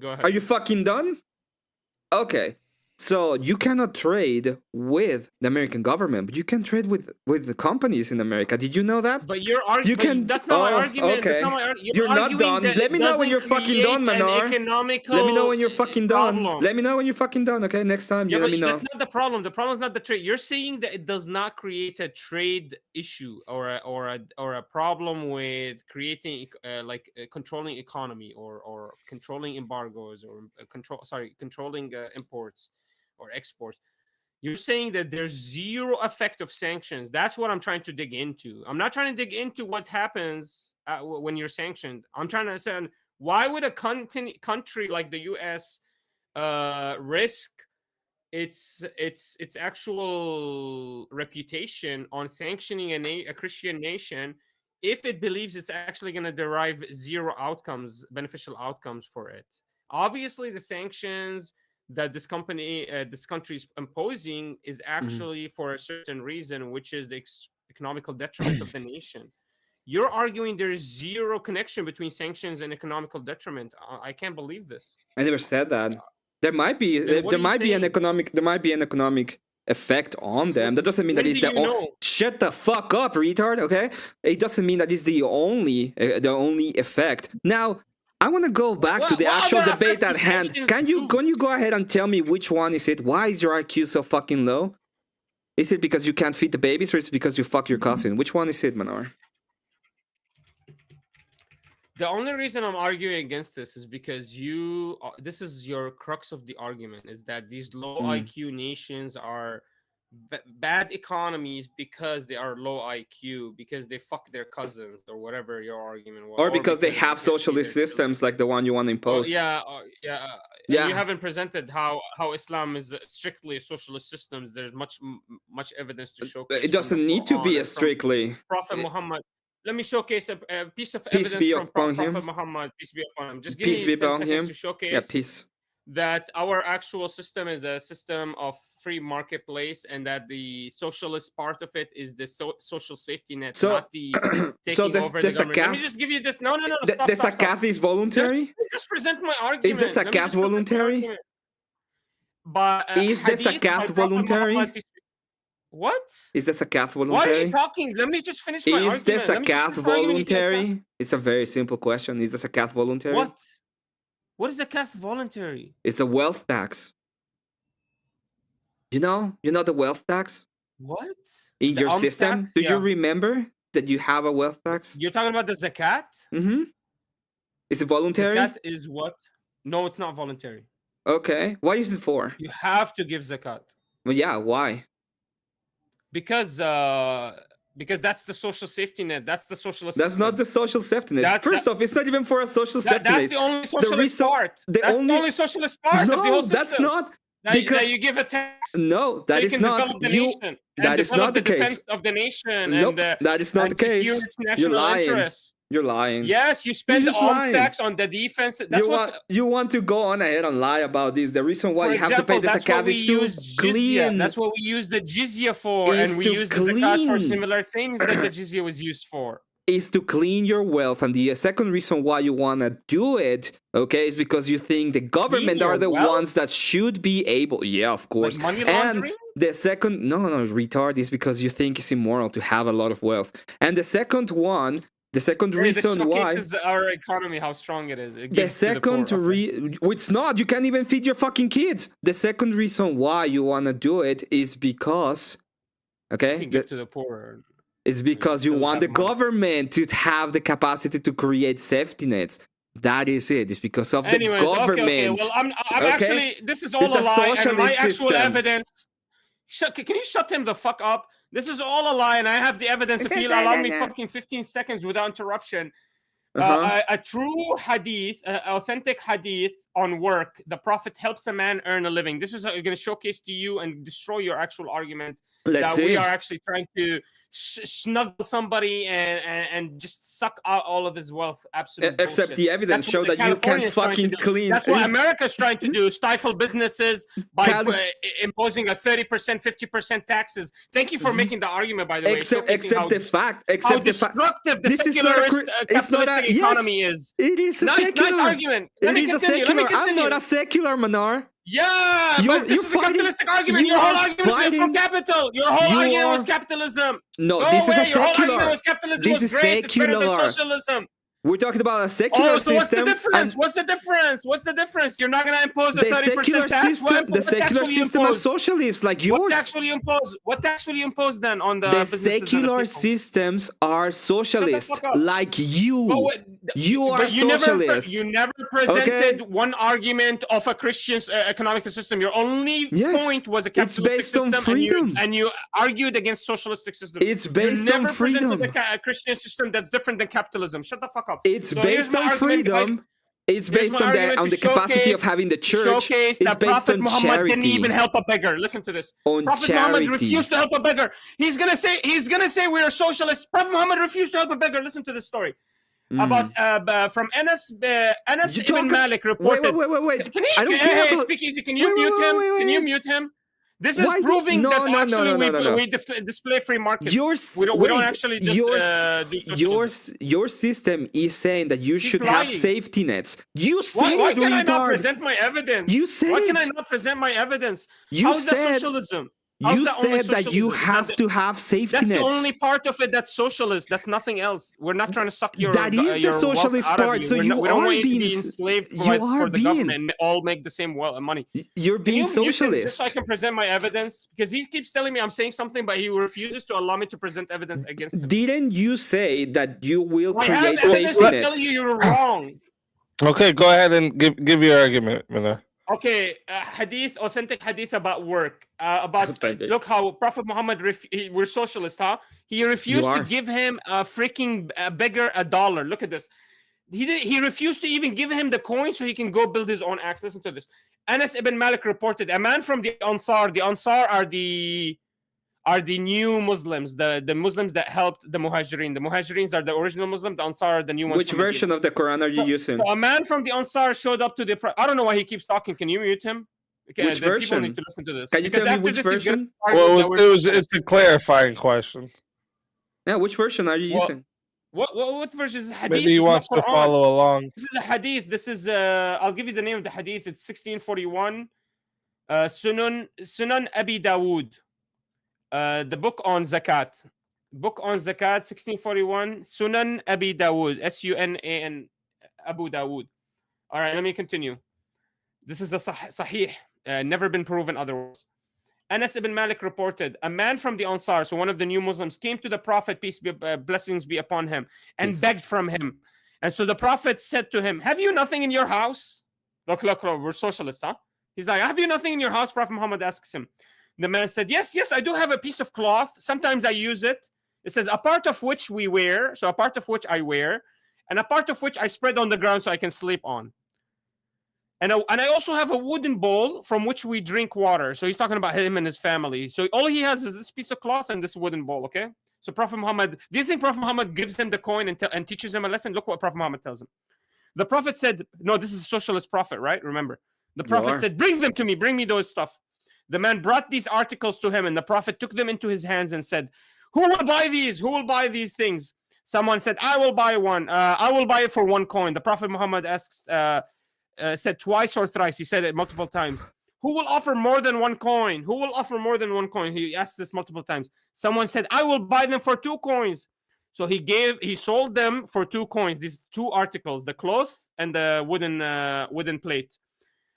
Go ahead. Are you fucking done? Okay. So you cannot trade with the American government, but you can trade with the companies in America. Did you know that? But you're You arguing. can. That's not my Oh, argument. okay. That's not my argument. You're not arguing done. that Let it me know when doesn't you're fucking done, create an Manar. economical Let me know when you're fucking done. problem. Let me know when you're fucking done. Okay, next time Yeah, you let but me know. that's not the problem. The problem is not the trade. You're saying that it does not create a trade issue or a problem with creating controlling economy or controlling embargoes or controlling imports or exports. You're saying that there's zero effect of sanctions. That's what I'm trying to dig into. I'm not trying to dig into what happens when you're sanctioned. I'm trying to understand why would a country like the U.S. Risk its actual reputation on sanctioning a Christian nation if it believes it's actually going to derive zero beneficial outcomes for it. Obviously, the sanctions that this country is imposing is actually for a certain reason, which is the economical detriment of the nation. You're arguing there's zero connection between sanctions and economical detriment. I can't believe this. I never said that. There might be an economic effect on them. That doesn't mean that it's the only. Shut the fuck up, retard. Okay, it doesn't mean that it's the only effect. Now, I want to go back to the actual debate at hand. Can you go ahead and tell me which one is it? Why is your IQ so fucking low? Is it because you can't feed the babies, or is it because you fuck your cousin? Which one is it, Manar? The only reason I'm arguing against this is because this is your crux of the argument, is that these low IQ nations are bad economies because they are low IQ, because they fuck their cousins or whatever your argument was. Or because they have socialist systems like the one you want to impose. Yeah. You haven't presented how Islam is strictly a socialist system. There's much evidence to show. It doesn't need to be a strictly. Prophet Muhammad. Let me showcase a piece of evidence from Prophet Muhammad, peace be upon him. Just give me 10 seconds to showcase that our actual system is a system of free marketplace, and that the socialist part of it is the social safety net, not the taking over the government. Let me just give you this. No. The zakat is voluntary? Just present my argument. Is the zakat voluntary? But is the zakat voluntary? What? Is the zakat voluntary? Why are you talking? Let me just finish my argument. Is the zakat voluntary? It's a very simple question. Is the zakat voluntary? What? What is zakat voluntary? It's a wealth tax. You know the wealth tax? What? In your system? Do you remember that you have a wealth tax? You're talking about the zakat? Mm-hmm. Is it voluntary? Zakat is what? No, it's not voluntary. Okay. Why is it for? You have to give zakat. Well, yeah, why? Because that's the social safety net. That's the socialist. That's not the social safety net. First off, it's not even for a social safety net. That's the only socialist part. That's the only socialist part of the whole system. That's not. Because you give a tax. No, that is not. That is not the case. Defense of the nation. Nope, that is not the case. You're lying. Interests. You're lying. Yes, you spend all tax on the defense. That's you want to go on ahead and lie about this. The reason why you have to pay the zakat is to clean. That's what we use the jizya for, and we use the zakat for similar things that the jizya was used for. Is to clean your wealth. And the second reason why you want to do it, okay, is because you think the government are the ones that should be able. Yeah, of course. Like money laundering? And the second, no, retard, is because you think it's immoral to have a lot of wealth. And the second one, the second reason why is our economy, how strong it is. The second it's not. You can't even feed your fucking kids. The second reason why you want to do it is because, okay, you can give to the poor. It's because you want the government to have the capacity to create safety nets. That is it. It's because of the government. Okay. Well, I'm actually. This is all a lie. And my actual evidence. Can you shut him the fuck up? This is all a lie, and I have the evidence. If you allow me fucking 15 seconds without interruption. A true hadith, authentic hadith on work, the Prophet helps a man earn a living. This is going to showcase to you and destroy your actual argument we are actually trying to snuggle somebody and just suck out all of his wealth. Absolutely. Except the evidence show that you can't fucking clean. That's what America's trying to do: stifle businesses by imposing a 30%, 50% taxes. Thank you for making the argument, by the way. Except the fact. How destructive the secularist capitalistic economy is. It is a secular nice argument. It is a secular. I'm not a secular, Manar. Yeah, You're- but this you're is a fighting- capitalistic argument. you Your whole are argument is for fighting- capital. Your whole you argument are- was capitalism. No, Go this is away. a Your whole secular. argument was capitalism This was is great. It's better than secular. socialism. We're talking about a secular Oh, so what's the system. difference? And What's the difference? What's the difference? You're not going to impose a the 30% secular tax? system, the What tax secular will you system is impose? socialist, like What yours. tax will you impose? What tax will you impose then on the The businesses and the secular people? systems are socialist, fuck up. like you. But what- You are but you socialist. you never presented one argument of a Christian economic system. Your only Yes, point was a it's capitalistic based on system, freedom. and you argued against socialistic systems. It's based you on never freedom. presented a Christian system that's different than capitalism. Shut the fuck up. It's So here's based my on argument, guys. freedom. It's Here's based my on the argument to capacity of showcase- having the church. Showcase It's that based Prophet on Muhammad charity. didn't even help a beggar. Listen to this. On Prophet charity. Muhammad refused to help a beggar. He's gonna say we're socialists. Prophet Muhammad refused to help a beggar. Listen to this story. About from Anas You ibn talk- Malik reported. Wait. Can he, I don't care hey, about- speak easy. Can you Wait, mute him? wait. Can you mute him? This is Why do- proving No, that no, no, actually no. we display free markets. Yours, we don't wait, actually just do socialism. your system is saying that you should have lying. safety nets. You said Why it, can I not retard. present my evidence? You said Why can I it. not present my evidence? You How's that said- socialism? How's You that only said that you socialism? have to have safety That's nets. the only part of it that's socialist. That's nothing else. We're not trying to suck your That is the your wealth socialist out of part, you. so We're you not- we don't are want you to being be s- enslaved you for are the being- government and all make the same money. You're being Can you mute him socialist. just so I can present my evidence? Because he keeps telling me I'm saying something, but he refuses to allow me to present evidence against him. Didn't you say that you will I have create evidence safety to nets? tell you you're wrong. Okay, go ahead and give your argument, Mina. Okay, hadith, authentic hadith about work. About Authentic. look how Prophet Muhammad. We're socialist, huh? He refused You to are. give him a freaking beggar $1. Look at this. He refused to even give him the coin so he can go build his own axe. Listen to this. Anas ibn Malik reported a man from the Ansar. The Ansar are the new Muslims, the Muslims that helped the Muhajirin. The Muhajirins are the original Muslim. The Ansar are the new ones. Which from Medina. version of the Quran are you using? So a man from the Ansar showed up to the. I don't know why he keeps talking. Can you mute him? Okay, Which the people version? need to listen to this. Can you Because tell me after which this, he's gonna version? argue Well, that we're it's a clarifying question. Yeah, which version are you Well, using? What version is hadith? Maybe he It's not wants to Quran. follow along. This is a hadith. This is I'll give you the name of the hadith. It's 1641. Sunan Abi Dawood. The book on zakat. Book on zakat 1641. Sunan Abi Dawood. Sunan Abu Dawood. All right, let me continue. This is a sahih, never been proven otherwise. Anas ibn Malik reported, a man from the Ansar, so one of the new Muslims, came to the Prophet, peace be, blessings be upon him, and begged from him. And so the Prophet said to him, have you nothing in your house? Look, we're socialists, huh? He's like, have you nothing in your house? Prophet Muhammad asks him. The man said, yes, I do have a piece of cloth. Sometimes I use it. It says, a part of which we wear, so a part of which I wear, and a part of which I spread on the ground so I can sleep on. And I also have a wooden bowl from which we drink water. So he's talking about him and his family. So all he has is this piece of cloth and this wooden bowl, okay? So Prophet Muhammad, do you think Prophet Muhammad gives him the coin and teaches him a lesson? Look what Prophet Muhammad tells him. The Prophet said, no, this is a socialist prophet, right? Remember. The Prophet said, bring them to me. Bring me those stuff. The man brought these articles to him and the Prophet took them into his hands and said, who will buy these? Who will buy these things? Someone said, I will buy one. I will buy it for 1 coin. The Prophet Muhammad asks, said twice or thrice. He said it multiple times. Who will offer more than 1 coin? Who will offer more than 1 coin? He asked this multiple times. Someone said, I will buy them for 2 coins. So he sold them for 2 coins, these 2 articles, the cloth and the wooden plate.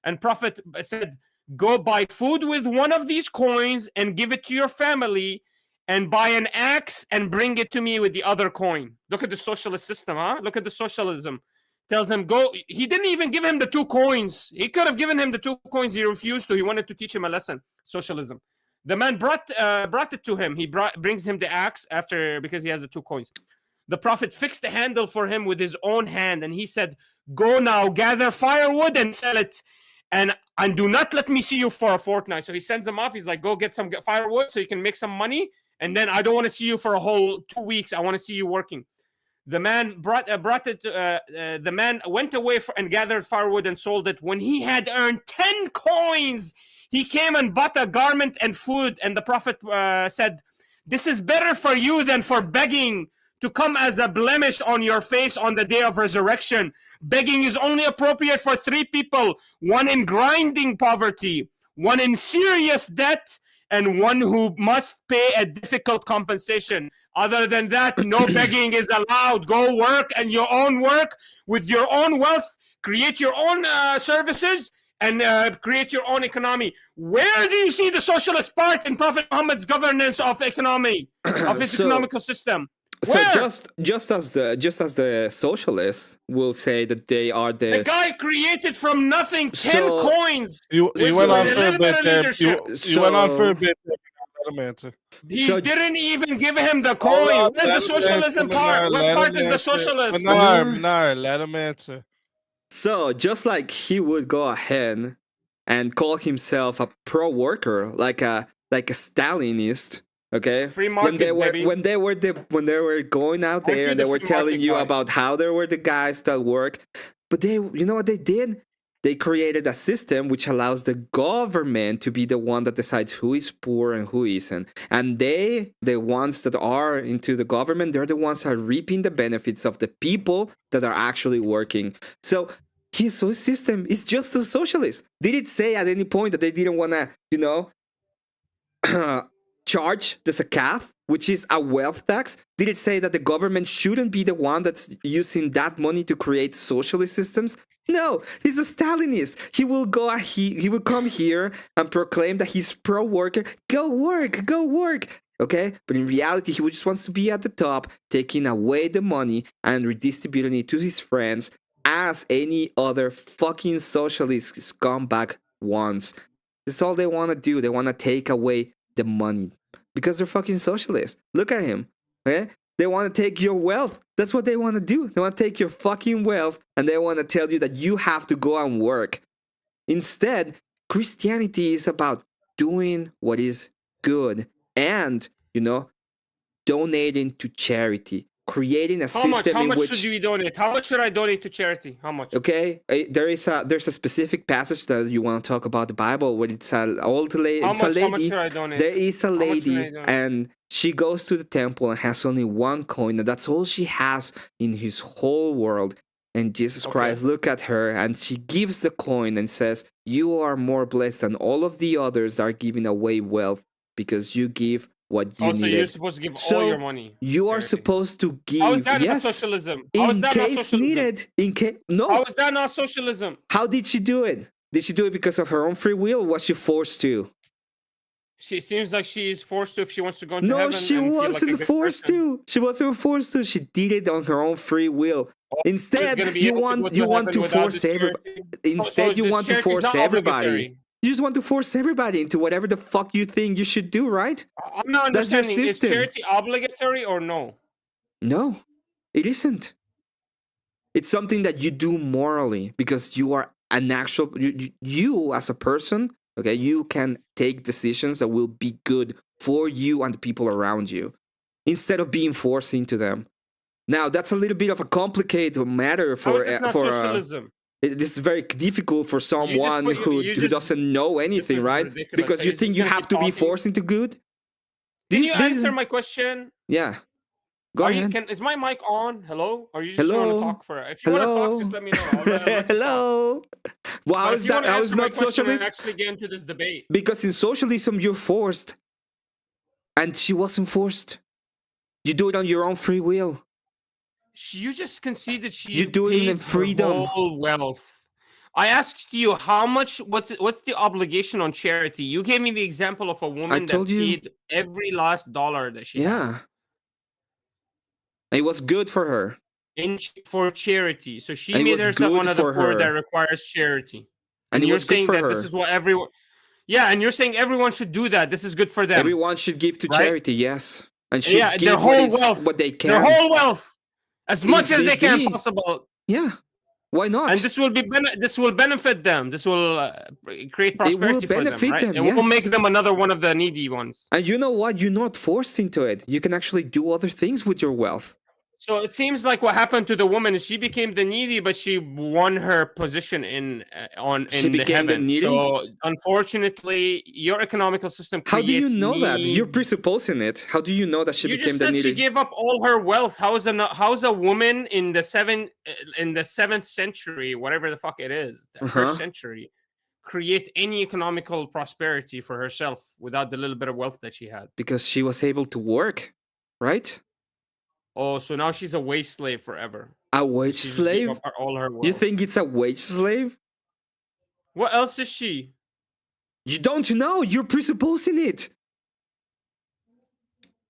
And Prophet said, go buy food with 1 of these coins and give it to your family and buy an axe and bring it to me with the other coin. Look at the socialist system, huh? Look at the socialism. Tells him, go. He didn't even give him the 2 coins. He could have given him the 2 coins. He refused to. He wanted to teach him a lesson. Socialism. The man brought it to him. He brings him the axe because he has the 2 coins. The Prophet fixed the handle for him with his own hand. And he said, go now, gather firewood and sell it. And do not let me see you for a fortnight. So he sends him off. He's like, go get some firewood so you can make some money. And then I don't want to see you for a whole 2 weeks. I want to see you working. The man brought it. The man went away and gathered firewood and sold it. When he had earned 10 coins, he came and bought a garment and food. And the Prophet said, this is better for you than for begging to come as a blemish on your face on the day of resurrection. Begging is only appropriate for 3 people: one in grinding poverty, one in serious debt, and one who must pay a difficult compensation. Other than that, no begging is allowed. Go work and your own work with your own wealth. Create your own services and create your own economy. Where do you see the socialist part in Prophet Muhammad's governance of economy, of his economical system? Where? So just as the socialists will say that they are The guy created from nothing 10 coins. You went on for a bit there. You went on for a bit there. Let him answer. He didn't even give him the coin. Where's the socialism part? What part is the socialist? Minar, let him answer. So just like he would go ahead and call himself a pro-worker, like a Stalinist, okay? Free market, when they were going out there, they were telling you about how there were the guys that work, but you know what they did? They created a system which allows the government to be the one that decides who is poor and who isn't. And the ones that are into the government, they're the ones that are reaping the benefits of the people that are actually working. So his system is just a socialist. Did it say at any point that they didn't want to, charge the zakat, which is a wealth tax? Did it say that the government shouldn't be the one that's using that money to create socialist systems? No, he's a Stalinist. He will come here and proclaim that he's pro-worker. Go work. Okay? But in reality, he just wants to be at the top, taking away the money and redistributing it to his friends as any other fucking socialist scumbag wants. That's all they want to do. They want to take away the money because they're fucking socialists. Look at him. Okay? They want to take your wealth. That's what they want to do. They want to take your fucking wealth and they want to tell you that you have to go and work. Instead, Christianity is about doing what is good and, donating to charity. Creating a system in which... How much should we donate? How much should I donate to charity? How much? Okay, there's a specific passage that you want to talk about the Bible where it's an old lady. How much should I donate? There is a lady and she goes to the temple and has only 1 coin, and that's all she has in his whole world. And Jesus Christ look at her and she gives the coin and says, "You are more blessed than all of the others that are giving away wealth because you give what you needed." So you're supposed to give all your money. You are supposed to give. How is that not socialism? How is that not socialism? Needed. No. How is that not socialism? How did she do it? Did she do it because of her own free will? Or was she forced to? She seems like she's forced to if she wants to go into heaven. No, she wasn't forced to. She wasn't forced to. She did it on her own free will. Instead, you want to force everybody. Instead, you want to force everybody. You just want to force everybody into whatever the fuck you think you should do, right? I'm not understanding. Is charity obligatory or no? No, it isn't. It's something that you do morally because you are an actual... You as a person, okay, you can take decisions that will be good for you and the people around you instead of being forced into them. Now, that's a little bit of a complicated matter for... How is this not socialism? This is very difficult for someone who doesn't know anything, right? Ridiculous. Because you think you have to be forced into good? Can you answer my question? Yeah. Go ahead. Is my mic on? Hello? Or you just want to talk for it? If you want to talk, just let me know. Hello. Well, how is that? How is not socialist? Actually get into this debate. Because in socialism, you're forced. And she wasn't forced. You do it on your own free will. You just conceded you do it in freedom. Whole wealth. I asked you how much. What's the obligation on charity? You gave me the example of a woman that paid every last dollar that she had. It was good for her. For charity, so she made herself one of the poor that requires charity. And you're saying that this is what everyone. Yeah, and you're saying everyone should do that. This is good for them. Everyone should give to charity. Yes, and should give their whole wealth, what they can. Their whole wealth. As much as they can possible. Yeah. Why not? And this will benefit them. This will create prosperity for them, right? It will make them another one of the needy ones. And you know what? You're not forced into it. You can actually do other things with your wealth. So it seems like what happened to the woman is she became the needy, but she won her position in She in the became the heaven. needy? So unfortunately, your economical system How do you creates know that? You're needs. presupposing it. How do you know that she You became just the said she needy? gave up all her wealth. How's a woman in the 7th century, whatever the fuck it is, the first century, create any economical prosperity for herself without the little bit of wealth that she had? Because she was able to work, right? Oh, so now she's a wage slave forever. A wage She just gave slave? up all her wealth. You think it's a wage slave? What else is she? You don't know. You're presupposing it.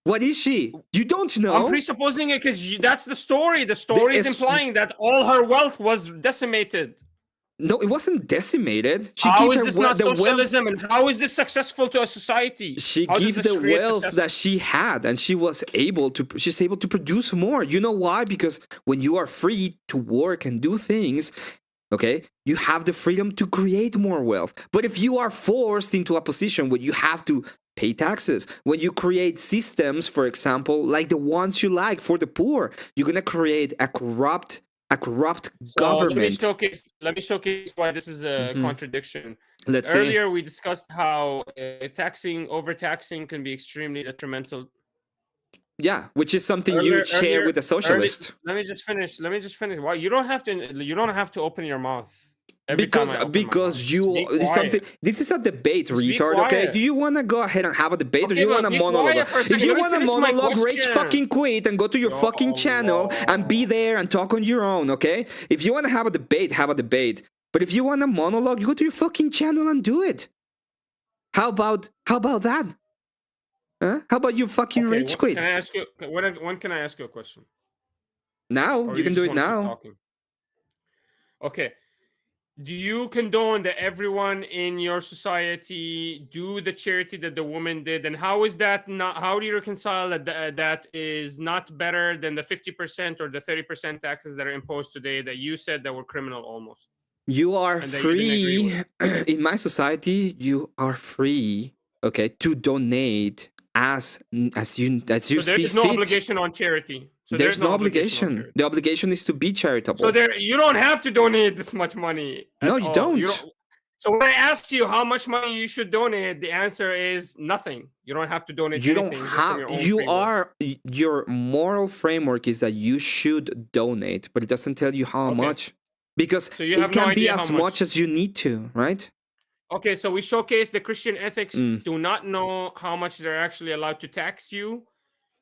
What is she? You don't know. I'm presupposing it because that's the story. The story is implying that all her wealth was decimated. No, it wasn't decimated. How is this not socialism, and how is this successful to a society? She How gave does this the create wealth success? that she had, and she's able to produce more. You know why? Because when you are free to work and do things, okay, you have the freedom to create more wealth. But if you are forced into a position where you have to pay taxes, when you create systems, for example, like the ones you like for the poor, you're gonna create a corrupt government. Let me showcase why this is a contradiction. Let's Earlier see. we discussed how overtaxing can be extremely detrimental. Yeah, which is something you share with a socialist. Let me just finish. Why you don't have to open your mouth. Because this is a debate, retard. Okay, do you want to go ahead and have a debate, or do you want to monologue? If you want to monologue, rage fucking quit and go to your fucking channel and be there and talk on your own. Okay, if you want to have a debate, have a debate. But if you want to monologue, you go to your fucking channel and do it. How about that? Huh? How about you fucking rage quit? Can I ask you? When can I ask you a question? Now you can do it now. Okay. Do you condone that everyone in your society do the charity that the woman did, and how is that not? How do you reconcile that is not better than the 50% or the 30% taxes that are imposed today that you said that were criminal almost? You are free in my society. You are free, okay, to donate as you see fit. So there's no obligation on charity. So there's no obligation. The obligation is to be charitable. So you don't have to donate this much money. No, you don't. So when I asked you how much money you should donate, the answer is nothing. You don't have to donate. You don't have. Your moral framework is that you should donate, but it doesn't tell you how much, because it can be as much as you need to, right? Okay, so we showcase the Christian ethics do not know how much they're actually allowed to tax you,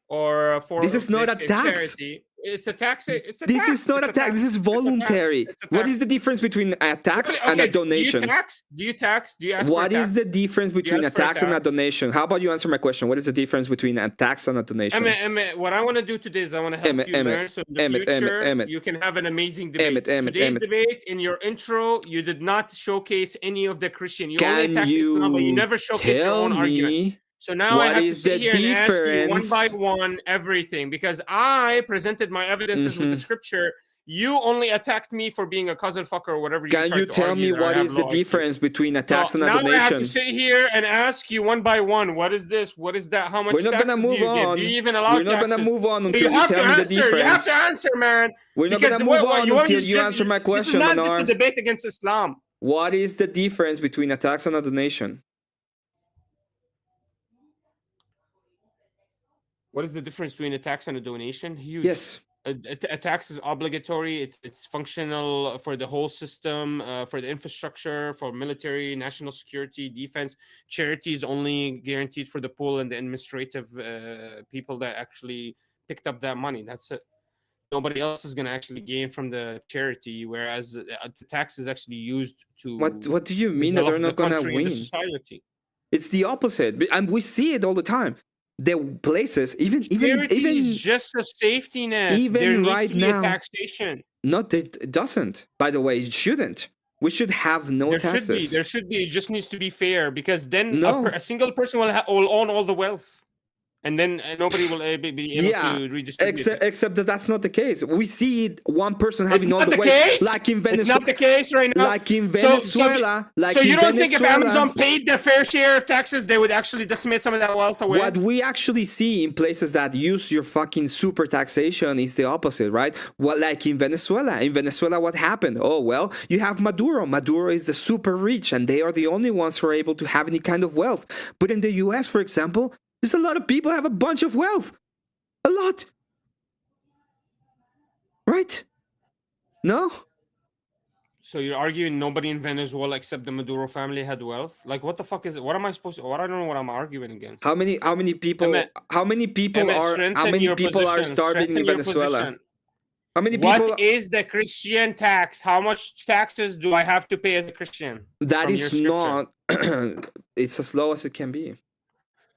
or for this is not a tax. Charity. It's a tax. This is not a tax. This is voluntary. What is the difference between a tax and a donation? Do you tax? Do you ask What is the difference between a tax and a donation? How about you answer my question? What is the difference between a tax and a donation? Emmett, what I want to do today is I want to help you learn, so in the future you can have an amazing debate. Today's debate, in your intro, you did not showcase any of the Christian. You only attacked Islam, but you never showcased your own argument. So now I have to sit here and ask you one by one everything, because I presented my evidences with the scripture. You only attacked me for being a cousin fucker or whatever. Can you tell me what is the difference between a tax and a donation? Now I have to sit here and ask you one by one. What is this? What is that? How much taxes do you give? Do you even allow taxes? We're not gonna move on until you tell me the difference. You have to answer, man. We're not gonna move on until you answer my question, This is not just a debate against Islam. What is the difference between a tax and a donation? What is the difference between a tax and a donation? Huge. Yes. A tax is obligatory. It's functional for the whole system, for the infrastructure, for military, national security, defense. Charity is only guaranteed for the pool and the administrative people that actually picked up that money. That's it. Nobody else is going to actually gain from the charity, whereas the tax is actually used to. What do you mean that they're not going to win? Society. It's the opposite, and we see it all the time. The places, even is just a safety net. Even there needs right to be now, a taxation. No, it doesn't. By the way, it shouldn't. We should have no taxes. There should be. It just needs to be fair, because then a single person will own all the wealth, and then nobody will be able Yeah, to redistribute it. except that that's not the case. We see it, one person It's having all not the the weight, case. like in It's Venezuela. not the case right now. Like in Venezuela, So you don't think if Amazon paid their fair share of taxes, they would actually decimate some of that wealth away? What we actually see in places that use your fucking super taxation is the opposite, right? Well, like in Venezuela. In Venezuela, what happened? Oh, well, you have Maduro. Maduro is the super rich, and they are the only ones who are able to have any kind of wealth. But in the US, for example, there's a lot of people who have a bunch of wealth. A lot. Right? No? So you're arguing nobody in Venezuela except the Maduro family had wealth? Like, what the fuck is it? What am I supposed to? What I don't know what I'm arguing against. How many people? Emmett, how many people Emmett, are? How strengthen many your people are position, starving in strengthen your Venezuela? position. How many people? What is the Christian tax? How much taxes do I have to pay as a Christian? That from is your not. It's as low as it can be.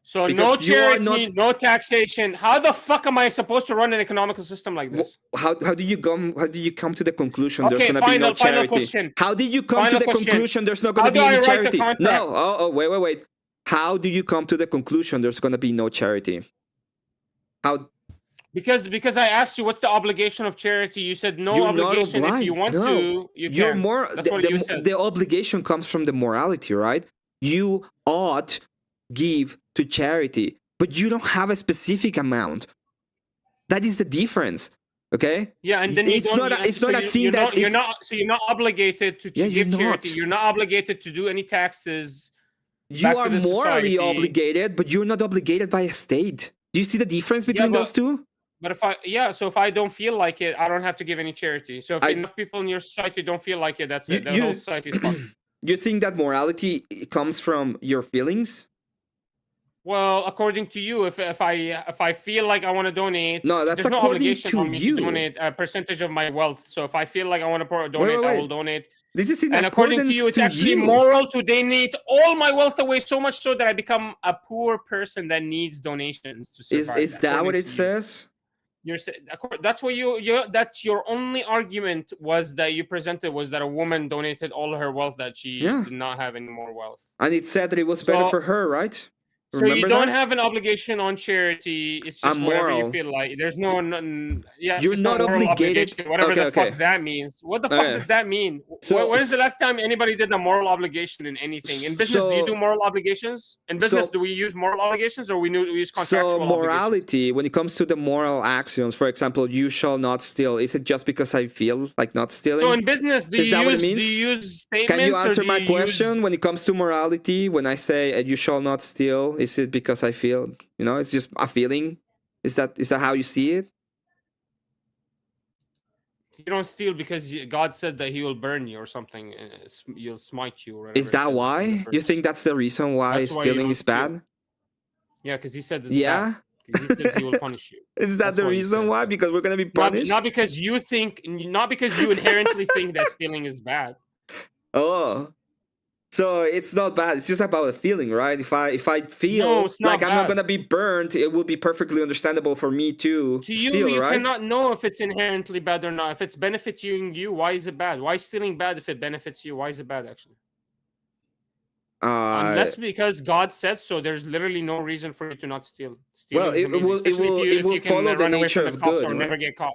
So Because no you are charity, no taxation. How the fuck am I supposed to run an economical system like this? How do you come? How do you come to the conclusion there's Okay, going to be no final charity? question. How did you come Final to the question. conclusion there's not going How to be do I any write the charity? contract? No. Wait. How do you come to the conclusion there's going to be no charity? How? Because I asked you what's the obligation of charity. You said no You're obligation. not If you want no. to, you You're can. more. That's what you said. The obligation comes from the morality, right? You ought give to charity, but you don't have a specific amount. That is the difference. Okay. Yeah, and then it's not. It's not a thing you're that not, you're not. So you're not obligated to Yeah, you're give charity. not. You're not obligated to do any taxes. You back are to the morally society. obligated, but you're not obligated by a state. Do you see the difference between those two? But so if I don't feel like it, I don't have to give any charity. So if enough people in your society don't feel like it, that's it. The whole society is fucked. You think that morality comes from your feelings? Well, according to you, if I feel like I want to donate, No, that's there's no according obligation to for me you. to donate a percentage of my wealth. So if I feel like I want to donate, I will donate. This is in And according to you, it's actually moral to donate all my wealth away, so much so that I become a poor person that needs donations to survive. Is that what it says? That's what that's your only argument was that you presented was that a woman donated all her wealth, that she did not have any more wealth. And it said that it was better for her, right? So you don't have an obligation on charity. It's just whatever you moral. feel like. There's no, it's You're just not a moral obligated. obligation, whatever Okay, the okay. fuck that means. What the fuck does that mean? So- When is the last time anybody did a moral obligation in anything? In business, do you do moral obligations? In business, do we use moral obligations or we use contractual So obligations? morality, when it comes to the moral axioms, for example, you shall not steal. Is it just because I feel like not stealing? So in business, do Is you that what it use means? statements? Can you or answer do my you question use- when it comes to morality? When I say you shall not steal, is it because I feel? You know, it's just a feeling. Is that how you see it? You don't steal because God said that He will burn you or something. You'll smite you. Or whatever Is it that says in the why? verse. You think that's the reason why That's why you stealing don't is bad? steal. Yeah, because He said it's Yeah? bad. 'Cause He says He will punish you. Is that That's the why he reason said. why? Because we're gonna be punished? Not because you inherently think that stealing is bad. Oh. So it's not bad. It's just about a feeling, right? If I feel No, it's not like I'm not bad. gonna be burnt, it will be perfectly understandable for me to To you, steal, you right? cannot know if it's inherently bad or not. If it's benefiting you, why is it bad? Why is stealing bad if it benefits you? Why is it bad, actually? Unless because God said so, there's literally no reason for you to not steal. Well, Stealing is amazing, especially if you can follow the run away nature from the of cops good, or right? never get caught.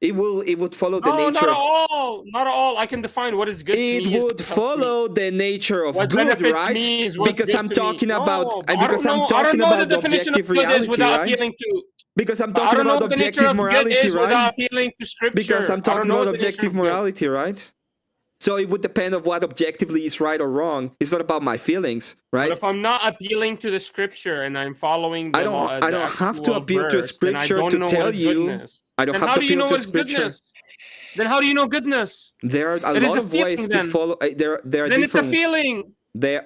It would follow the No, nature not at of all. Not at all. I can define what is good. to it me would is follow the nature of What good, benefits right? me is what's Because good I'm to me. talking No, about but I because don't I'm know- I talking don't know about the definition of objective good is reality, without right? appealing to. Because I'm But I talking don't know about what the nature objective of good morality, is without right? appealing to scripture. Because I'm I don't talking know about what the nature objective of good. morality, right? So it would depend of what objectively is right or wrong. It's not about my feelings, right? But if I'm not appealing to the scripture and I'm following the I don't have to actual appeal to verse, then I scripture don't to know what tell is you. goodness. I don't Then have how to do you appeal know to what's scripture. goodness? Then how do you know goodness? There are a It is lot a of ways feeling to then. follow. There are Then it's a different. feeling. There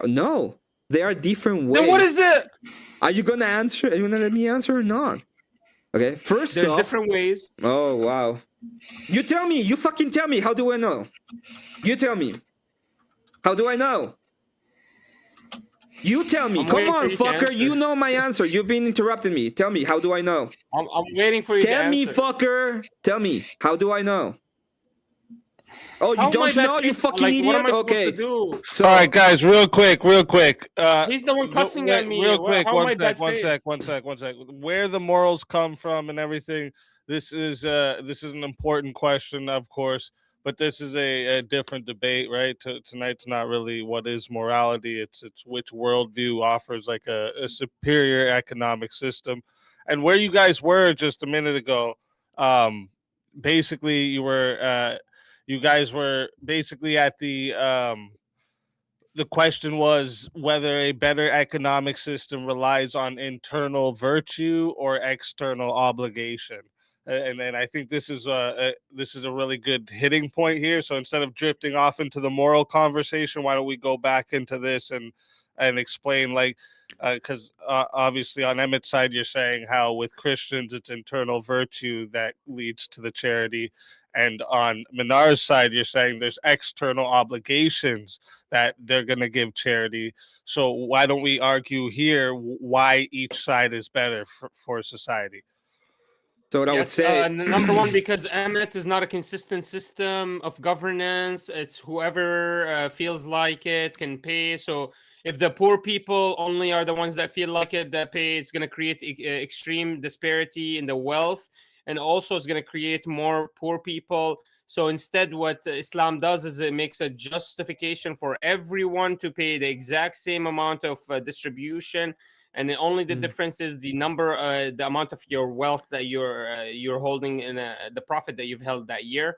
are different ways. Then what is it? Are you gonna answer? Are you gonna let me answer or not? Okay. First There's off. different ways. Oh wow. You tell me. You fucking tell me. How do I know? You tell me. How do I know? You tell me. I'm Come waiting for on, you to fucker. answer. You know my answer. You've been interrupting me. Tell me. How do I know? I'm waiting for you to Tell me, answer. fucker. Tell me. How do I know? Oh, you How am I don't that know? You faithful? fucking Like, idiot. what am I supposed Okay. to do? So, All right, guys, real quick. He's the one cussing at me. Real quick, How am I one that faith? sec. Where the morals come from and everything. This is an important question, of course, but this is a different debate, right? Tonight's not really what is morality. It's which worldview offers like a superior economic system, and where you guys were just a minute ago. Basically, you guys were basically at the question was whether a better economic system relies on internal virtue or external obligation. And I think this is a really good hitting point here. So instead of drifting off into the moral conversation, why don't we go back into this and explain, like, because obviously on Emmett's side you're saying how with Christians it's internal virtue that leads to the charity, and on Minar's side you're saying there's external obligations that they're going to give charity. So why don't we argue here why each side is better for society? so what I would say, number one, because Emmet is not a consistent system of governance. It's whoever feels like it can pay. So if the poor people only are the ones that feel like it that pay, it's going to create extreme disparity in the wealth, and also it's going to create more poor people. So instead, what Islam does is it makes a justification for everyone to pay the exact same amount of distribution. And only the difference is the number, the amount of your wealth that you're holding in the profit that you've held that year,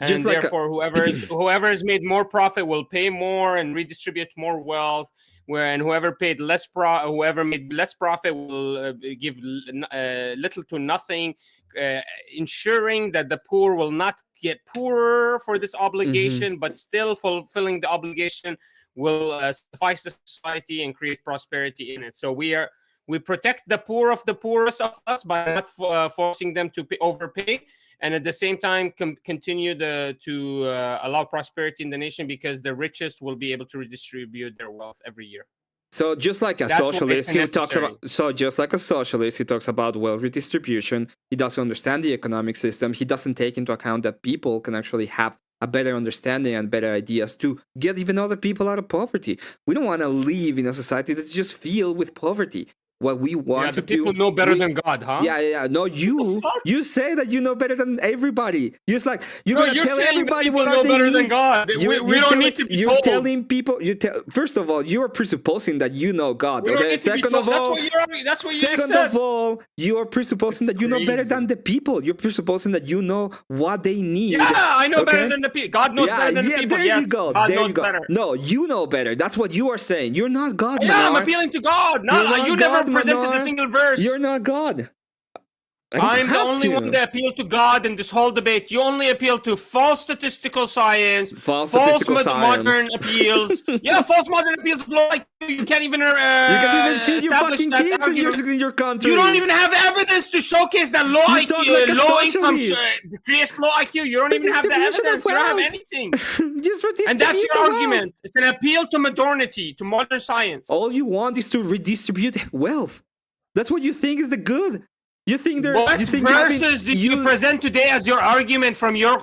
and Just like therefore whoever has made more profit will pay more and redistribute more wealth. And whoever made less profit will give little to nothing, ensuring that the poor will not get poorer for this obligation, but still fulfilling the obligation will suffice the society and create prosperity in it. So we protect the poor of the poorest of us by not forcing them to overpay, and at the same time continue to allow prosperity in the nation, because the richest will be able to redistribute their wealth every year. so just like a That's what socialist, makes it he talks necessary. about. So just like a socialist, he talks about wealth redistribution. He doesn't understand the economic system. He doesn't take into account that people can actually have a better understanding and better ideas to get even other people out of poverty. We don't want to live in a society that's just filled with poverty. What we want to the people do, know better than God, huh? Yeah. No, you say that you know better than everybody. You're like you're No, gonna you're tell saying that everybody people what know are their better than needs. God. We don't need to be You're told. telling people. First of all, you are presupposing that you know God. We don't Okay. need to be Second told. of all, That's what you just second said. of all, you are presupposing It's that you know better crazy. than the people. You're presupposing that you know what they need. Yeah, I know better okay? than the people. God knows better than the people. There Yes, you go. God there knows you go. better. No, you know better. That's what you are saying. You're not God, Yeah, I'm Manar. appealing to God. You're not You God, never presented Manar. a single verse. You're not God. I'm the only one that appealed to God in this whole debate. You only appeal to false statistical science, False statistical modern science. appeals. Yeah, false modern appeals of law. You can't even You can even feed your establish fucking that kids in your country. You don't even have evidence to showcase that low You IQ, talk like a low income socialist. creates low IQ. You don't even have the Redistribution of evidence. You don't have wealth. anything. Just redistribute And that's the your wealth. argument. It's an appeal to modernity, to modern science. All you want is to redistribute wealth. That's what you think is the good. You think they're. What you think verses did you present today as your argument from your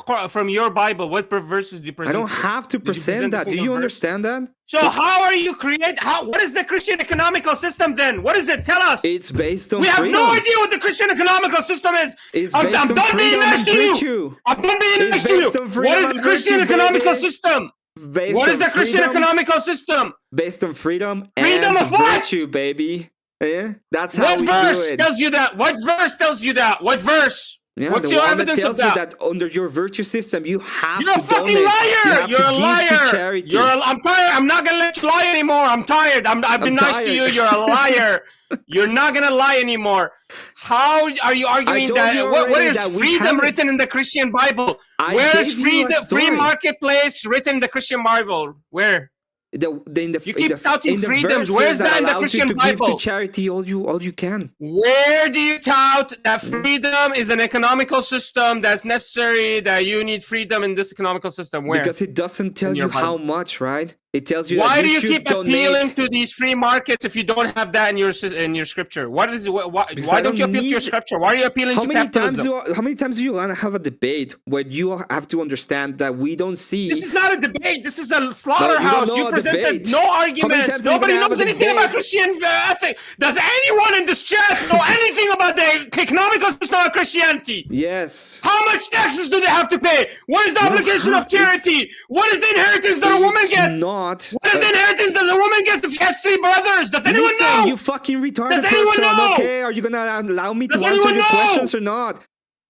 Bible? What verses do you I present? don't have to Did you present a that. Do single you verse? understand that? So how are you what is the Christian economical system then? What is it? Tell us. It's based on We freedom. have no idea what the Christian economical system is. It's I'm based on done being freedom nice and to you. virtue. I'm done being It's nice to you. based on freedom What is and the Christian virtue, economical baby. system? Based What is on the Christian freedom, economical system? Based on freedom Freedom and of what? virtue, baby. Yeah, that's how What we verse do it. tells you that? What verse tells you that? What verse? Yeah, What's the your one evidence that tells of you that? that under your virtue system you have You're to a fucking donate. liar. You have You're to a give liar. to charity. I'm tired. I'm not gonna let you lie anymore. I'm tired. I've been nice to you. tired. You're a liar. You're not gonna lie anymore. How are you arguing told that? you What already is that we freedom haven't- written in the Christian Bible? I Where is gave you a free story. marketplace written in the Christian Bible? Where? You keep touting freedoms. verses Where's that in the allows you Christian to give to Bible? charity all you can. Where do you tout that freedom is an economical system that's necessary, that you need freedom in this economical system? Where? Because it doesn't tell In your you how Bible. much, right? It tells you Why that do you should keep donate. appealing to these free markets if you don't have that in your scripture? What is it? Why I don't you don't appeal to your need- scripture? Why are you appealing to capitalism? How many times do you want to have a debate where you have to understand that we don't see? This is not a debate. This is a slaughterhouse. know You a presented debate. no How many arguments. times are you Nobody gonna have knows a anything about debate? Christian ethics. Does anyone in this chat know anything about the economical system of Christianity? Yes. How much taxes do they have to pay? What is the You don't obligation have- of charity? What is the inheritance that a woman It's gets? not. What is the inheritance that a woman gets if she has 3 brothers? Does anyone Listen, know? you fucking retarded Does anyone person. know? Okay, are you gonna allow me to Does answer anyone your know? questions or not?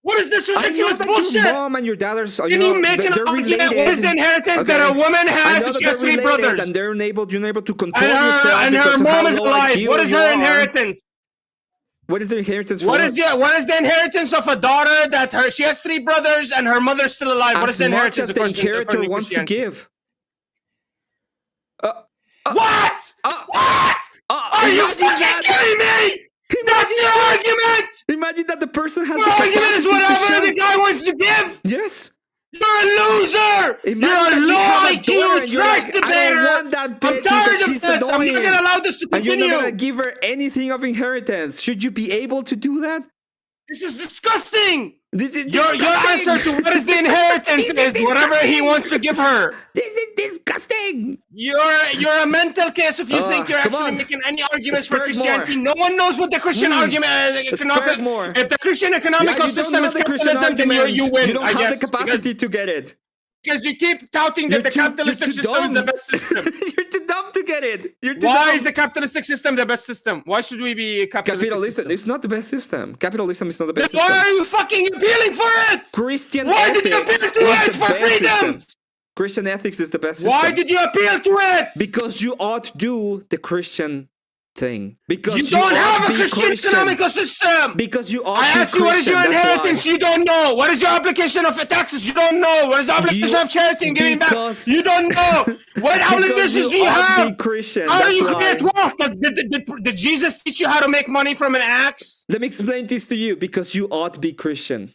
What is this I know ridiculous that bullshit? your mom and your dad are, Can you make an they're argument? related. What is the inheritance Okay. that a woman I has know if that she has they're 3 related brothers? and you're unable to control And yourself her because of mom how is low alive. IQ What is you her are. inheritance? What is the inheritance What for? is the inheritance of a daughter that she has 3 brothers and her mother's still alive? What is As the much inheritance as the inheritor according wants to Christianity? give. What? What? Are you imagine fucking that. kidding me? That's your argument. Imagine that the person has Your the argument is capacity to whatever show. the guy wants to give. Yes. You're a loser. Imagine You're that a you low have a daughter IQ and you're trash like, debater. I don't want that I'm bitch tired because of she's this. I'm annoying. not gonna allow this to And you're continue. not gonna give her anything of inheritance. Should you be able to do that? This is disgusting. This is Your disgusting. answer to what is the inheritance This is is whatever he disgusting. wants to give her. This is disgusting. You're a mental case if you think you're come actually on. making any arguments for Spurg Christianity. more. No one knows what the Christian argument Spurg more. if the Christian economical you system don't know is the Christian capitalism, then argument. you win. You don't I have guess, the capacity to get it. because you keep touting that You're the too- capitalistic you're too system is the dumb. best system. You're too dumb to get it. You're too Why dumb. is the capitalistic system the best system? Why should we be capitalistic? Capitalism System? is not the best system. Capitalism is not the best Then why system. are you fucking appealing for it? Christian Why did you ethics appeal to is it the for best freedoms? system. Christian ethics is the best system. Why did you appeal to it? Because you ought to do the Christian thing. Because You don't ought have to a be Christian economical system. Because you ought I to be asked you what is your Christian, that's inheritance, why. you don't know. What is your application of taxes, you don't know. What is the obligation You- of charity and giving back, because- you don't know. What Because obligations do you ought to have? be Christian, How do that's you why. create wealth? Did Jesus teach you how to make money from an axe? Let me explain this to you. Because you ought to be Christian.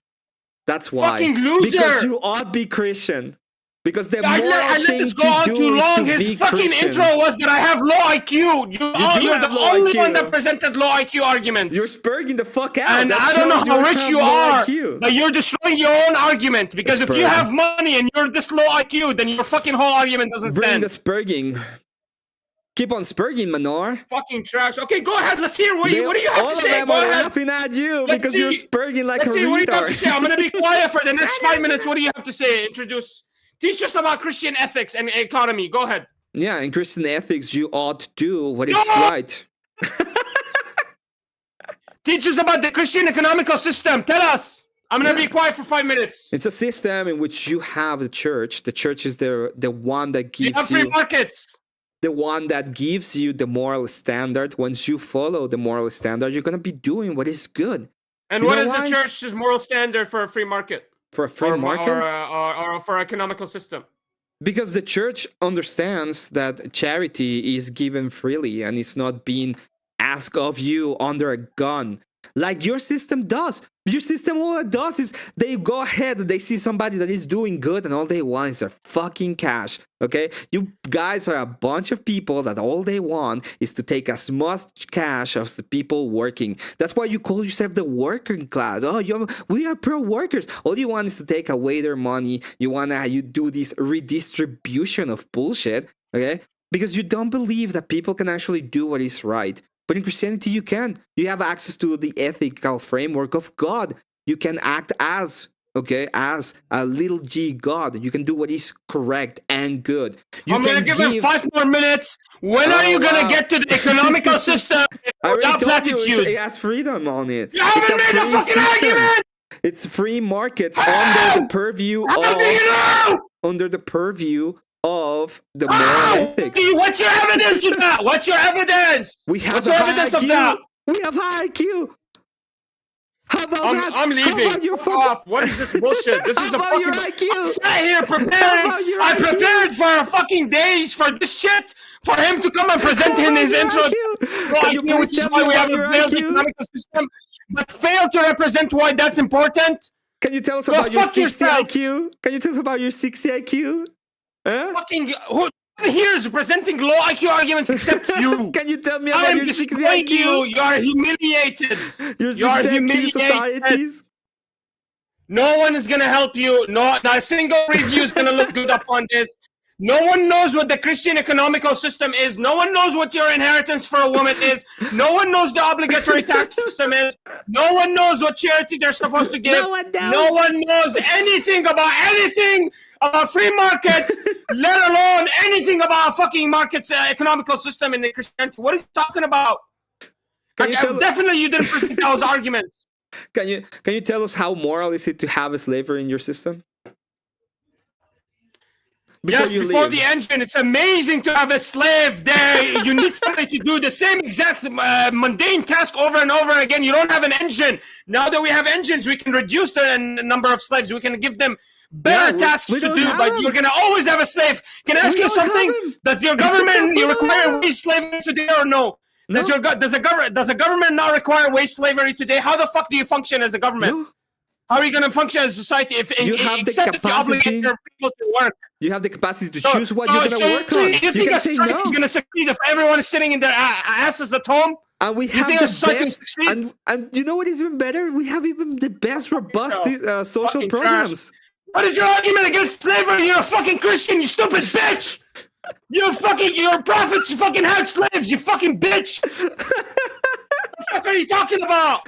That's why. Fucking loser. Because you ought to be Christian. Because the I moral let thing this go on to too do is long. to His be fucking Christian. intro was that I have low IQ. You're have the low only IQ. one that presented low IQ arguments. You're spurging the fuck out. And That I don't know shows how you rich have you low are, IQ. but you're destroying your own argument. Because if you Spurg. have money and you're this low IQ, then your fucking whole argument doesn't Bring stand. the spurging. Keep on spurging, Manor. Fucking trash. Okay, go ahead. Let's hear what do you have all to of say. them Go are ahead. laughing at you Let's because you're see. spurging like Let's a see what do you have to retard. say. I'm gonna be quiet for the next 5 minutes. What do you have to say? Teach us about Christian ethics and economy. Go ahead. Yeah, in Christian ethics, you ought to do what is No! right. Teach us about the Christian economical system. Tell us. I'm gonna be quiet for 5 minutes. It's a system in which you have the church. The church is the one that You have gives free you markets. the one that gives you the moral standard. Once you follow the moral standard, you're gonna be doing what is good. And You what know is why? the church's moral standard for a free market? For a free market. Or for economical system? Because the church understands that charity is given freely and it's not being asked of you under a gun. Like your system does. Your system, all it does is they go ahead and they see somebody that is doing good and all they want is their fucking cash. Okay? You guys are a bunch of people that all they want is to take as much cash as the people working. That's why you call yourself the working class. Oh, we are pro-workers. All you want is to take away their money. You do this redistribution of bullshit. Okay? Because you don't believe that people can actually do what is right. But in Christianity, you can. You have access to the ethical framework of God. You can act as a little g God. You can do what is correct and good. I'm gonna give him 5 more minutes. When are you gonna get to the economical system I already without told you platitudes? it has freedom on it. You haven't made a fucking argument! It's free markets under the purview How do you know? under the purview of the moral ethics. What's your evidence of that? What's your evidence? We have What's a your high evidence IQ. of that? We have high IQ. How about that? I'm How leaving. about your Fuck off. What is this bullshit? This is How a about your fucking. IQ? I'm sat here How prepared. about your I IQ? prepared for fucking days for this shit. For him to come and present in his your intro, IQ? Can you please which is tell why me we about have a your failed IQ? economical system, but fail to represent why that's important. Can you tell us Go about your fuck 60 yourself. IQ? Can you tell us about your 60 IQ? Huh? Fucking who? here is presenting low IQ arguments except you. Can you tell me about I'm your 60 destroying IQ? you. You're humiliated. Your You're 60 IQ humiliated. societies? No one is gonna help you. Not a single review is gonna look good upon this. No one knows what the Christian economical system is. No one knows what your inheritance for a woman is. No one knows the obligatory tax system is. No one knows what charity they're supposed to give. No one knows. No one knows anything about free markets, let alone anything about fucking markets, economical system in the Christianity. What is he talking about? Definitely you didn't present those arguments. Can you tell us how moral is it to have a slavery in your system? Before the engine, it's amazing to have a slave there. You need somebody to do the same exact mundane task over and over again. You don't have an engine. Now that we have engines, we can reduce the number of slaves. We can give them better tasks to do, but you're going to always have a slave. Can I ask you something? Does your government require wage slavery today or no? Does a government not require wage slavery today? How the fuck do you function as a government? No. How are you going to function as a society if you obligate your people to work? You have the capacity to choose what you're going to work on. You think a strike is going to succeed if everyone is sitting in their asses at home? And we have the best, and you know what is even better? We have even the best robust social programs. What is your argument against slavery? You're a fucking Christian, you stupid bitch! Your prophets fucking had slaves, you fucking bitch! What the fuck are you talking about?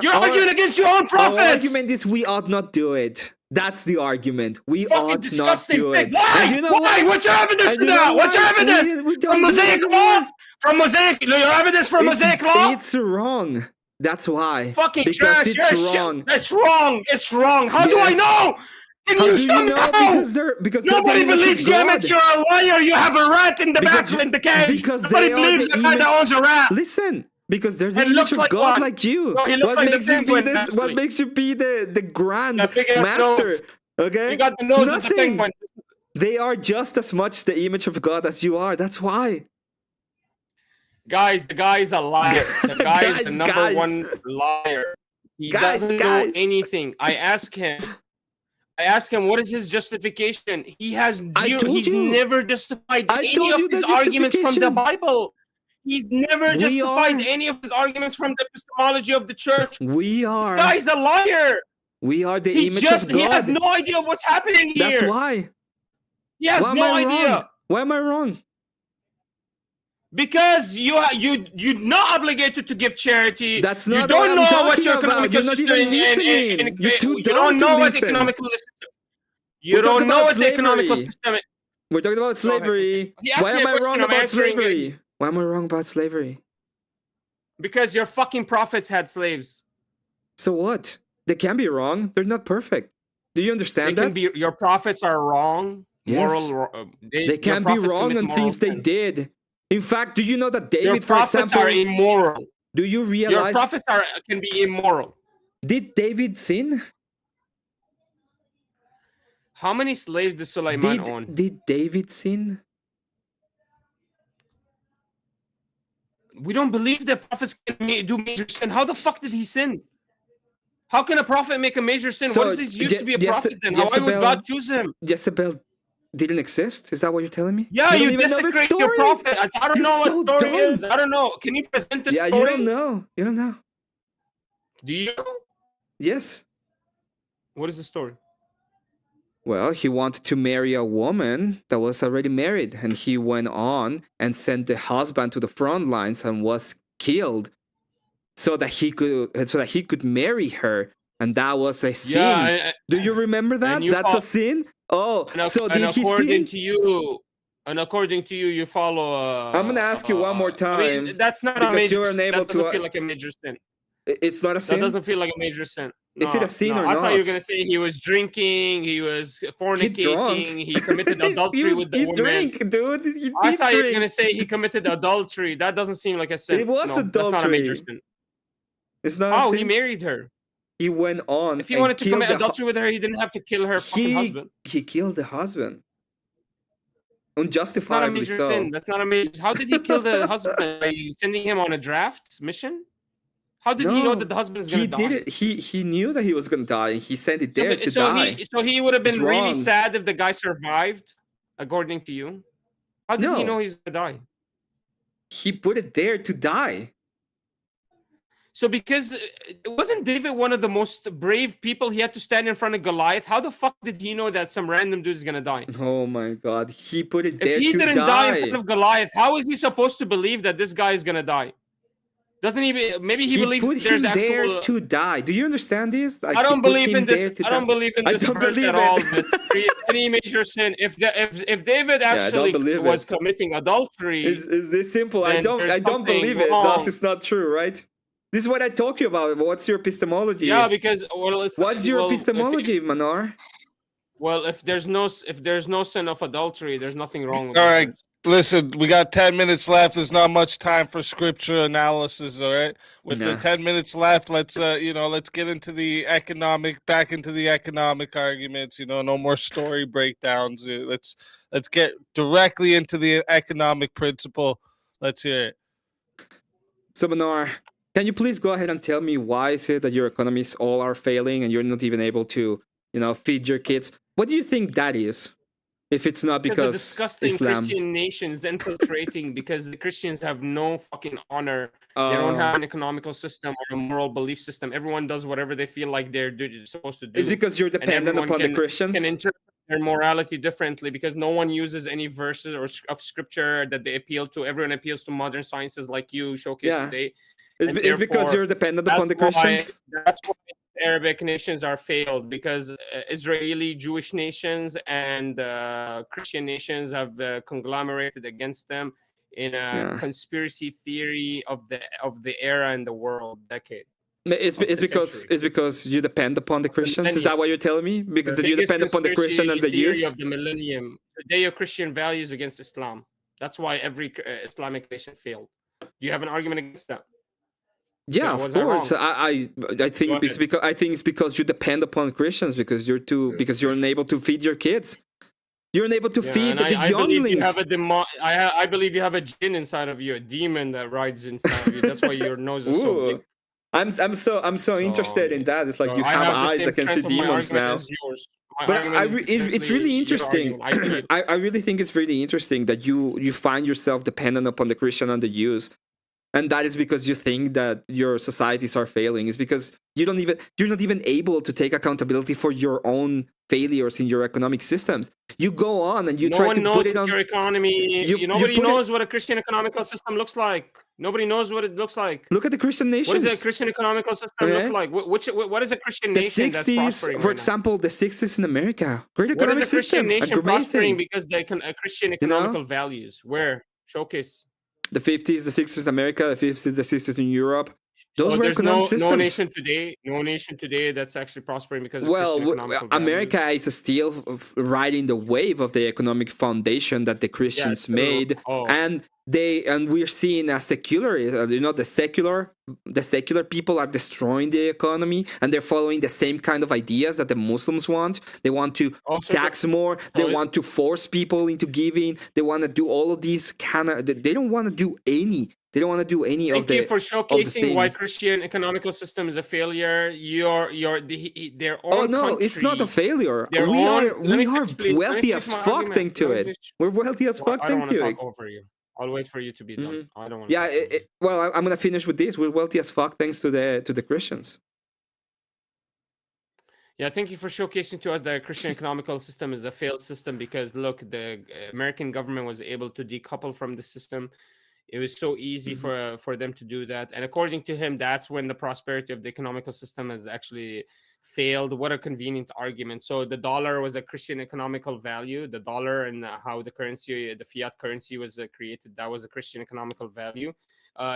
You're arguing against your own prophets! Our argument is we ought not do it. That's the argument. We ought not do it. Why? You know Why? What's your evidence for that? What's your evidence? From Mosaic law? From Mosaic? Your evidence from Mosaic law? It's wrong. That's why. Fucking because trash. it's wrong. That's wrong. It's wrong. How do I know? Can How you do you know? Because nobody believes you, Emmett. You're a liar. You have a rat in the back in the cage. Because nobody believes a guy that owns a rat. Listen. Because they're the image of God like you. No, what makes you be this? What makes you be the grand master? Okay? You got the nose of the penguin. They are just as much the image of God as you are. That's why. Guys, the guy is a liar. The guy is the number one liar. He doesn't know anything. I ask him, what is his justification? He has zero. He's never justified any of his arguments from the Bible. He's never justified any of his arguments from the epistemology of the church. We are. This guy's a liar. We are the image of God. He has no idea what's happening here. That's why. He has no idea. Why am I wrong? Because you're not obligated to give charity. That's not you don't what I'm know what your talking about. economical system you don't know what economical system. You don't know what the economical system. We're talking about slavery. Why am I wrong about slavery? Why am I wrong about slavery? Because your fucking prophets had slaves. So what? They can be wrong. They're not perfect. Do you understand that? Your prophets are wrong. Yes. They can be wrong on things they did. In fact, do you know that David, for example, are immoral? Do you realize your prophets can be immoral? Did David sin? How many slaves did Sulaiman own? Did David sin? We don't believe that prophets can do major sin. How the fuck did he sin? How can a prophet make a major sin? So, what does he used to be a prophet then? Why would God choose him? Jezebel didn't exist? Is that what you're telling me? Yeah, you desecrate your prophet. I don't know what story is. I don't know. Can you present the story? Yeah, you don't know. You don't know. Do you know? Yes. What is the story? Well, he wanted to marry a woman that was already married, and he went on and sent the husband to the front lines and was killed, so that he could marry her, and that was a sin. Yeah, do you remember that? That's a sin. Oh, so did he sin? And according to you, you follow. I'm gonna ask you one more time. I mean, that's not a major. That doesn't feel like a major sin. It's not a sin. That doesn't feel like a major sin. No, is it a sin or not? I thought you were gonna say he was drinking, he was fornicating, he committed adultery with the woman. Drink, dude. I thought you were gonna say he committed adultery. That doesn't seem like a sin. It was adultery. That's not a major sin. It's not. Oh, he married her. He went on. If he wanted to commit adultery with her, he didn't have to kill her fucking husband. He killed the husband. That's not Unjustifiably a major so. sin. That's not a major. How did he kill the husband? By sending him on a draft mission? How did he know that the husband is going to die? He did it. He knew that he was going to die, and he sent it there to die. So he would have been really sad if the guy survived, according to you. How did he No. know he's gonna die? He put it there to die. So because wasn't David one of the most brave people? He had to stand in front of Goliath. How the fuck did he know that some random dude is gonna die? Oh my god, he put it If there he to didn't die in front die. of Goliath, how is he supposed to believe that this guy is gonna die? Doesn't he? Maybe he believes put there's him there actual. to die. Do you understand this? Like, I he don't put believe him in this. there to I don't die. believe in I this don't verse believe at all. it. That creates any major sin. If David I don't actually believe was it. committing adultery, Is this simple? then there's I don't something believe it. wrong. Thus, it's not true, right? This is what I talk you about. What's your epistemology? Yeah, because well, it's, What's your well, epistemology, Manar? if there's no sin of adultery, there's nothing wrong with All that right. verse. Listen, we got 10 minutes left. There's not much time for scripture analysis, all right? With the Yeah. 10 minutes left, let's let's get into back into the economic arguments, no more story breakdowns. Let's get directly into the economic principle. Let's hear it. So, Manar, can you please go ahead and tell me why is it that your economies all are failing and you're not even able to, feed your kids? What do you think that is? If it's not Because because of disgusting Islam. Christian nations infiltrating, because the Christians have no fucking honor. They don't have an economical system or a moral belief system. Everyone does whatever they feel like they're supposed to do. It's because you're And dependent everyone upon the Christians. can interpret their morality differently because no one uses any verses of scripture that they appeal to. Everyone appeals to modern sciences like you showcase Yeah. today. It's And because therefore, you're dependent upon the that's why- Christians. That's why Arabic nations are failed, because Israeli Jewish nations and Christian nations have conglomerated against them in a Yeah. conspiracy theory of the era and the world decade. It's of the because century. it's because you depend upon the Christians. Is millennium. that what you're telling me? Because you Biggest depend upon the Christian and the conspiracy theory Jews. of the millennium, Judeo-Christian values against Islam. That's why every Islamic nation failed. Do you have an argument against that? Yeah, of was I course. wrong? I think Go it's because you depend upon Christians because you're unable to feed your kids. You're unable to feed and the I believe you younglings. have I believe you have a jinn inside of you, a demon that rides inside of you. That's why your nose is so Ooh. big. I'm so interested in that. It's like So you I have the eyes same that can see strength of my demons argument now. as yours. My But argument is it's simply really your interesting. argument. I I really think it's really interesting that you find yourself dependent upon the Christian and the Jews. And that is because you think that your societies are failing. It's because you're not even able to take accountability for your own failures in your economic systems. You go on and you no try one to knows put it what on. your economy. Nobody put it- knows what a Christian economical system looks like. Nobody knows what it looks like. Look at the Christian What nations. does a Christian economical system Okay. look like? What is a Christian The nation that's 60s, prospering for right now? example, the 60s in America. Great What economic is a Christian system. nation Amazing. prospering because they can Christian economical values? Where showcase? The 50s, the 60s in America, the 50s, the 60s in Europe. Those So were there's economic no systems. nation today that's actually prospering because of Well, Christian economical values. America is still riding the wave of the economic foundation that the Christians true. made, Oh. and we're seeing a secular, the secular people are destroying the economy, and they're following the same kind of ideas that the Muslims want. They want to Also, tax more. They Oh, it- want to force people into giving. They want to do all of these kind of. They don't want to do any. They don't want to do any of Thank the. you for showcasing why things. Christian economical system is a failure. Their own Oh no, it's not a country- failure. their We own- are let me wealthy finish, please. Let me wealthy finish as my fuck argument. thanks to Let me it. finish. We're wealthy as Well, fuck I don't thank want to to talk it. over you. I'll wait for you to be done. I don't want. Yeah, well, I'm gonna finish with this. We're wealthy as fuck thanks to the Christians. Yeah, thank you for showcasing to us that Christian economical system is a failed system because look, the American government was able to decouple from the system. It was so easy for them to do that, and according to him, that's when the prosperity of the economical system has actually failed. What a convenient argument! So the dollar was a Christian economical value. The dollar and how the currency, the fiat currency, was created. That was a Christian economical value,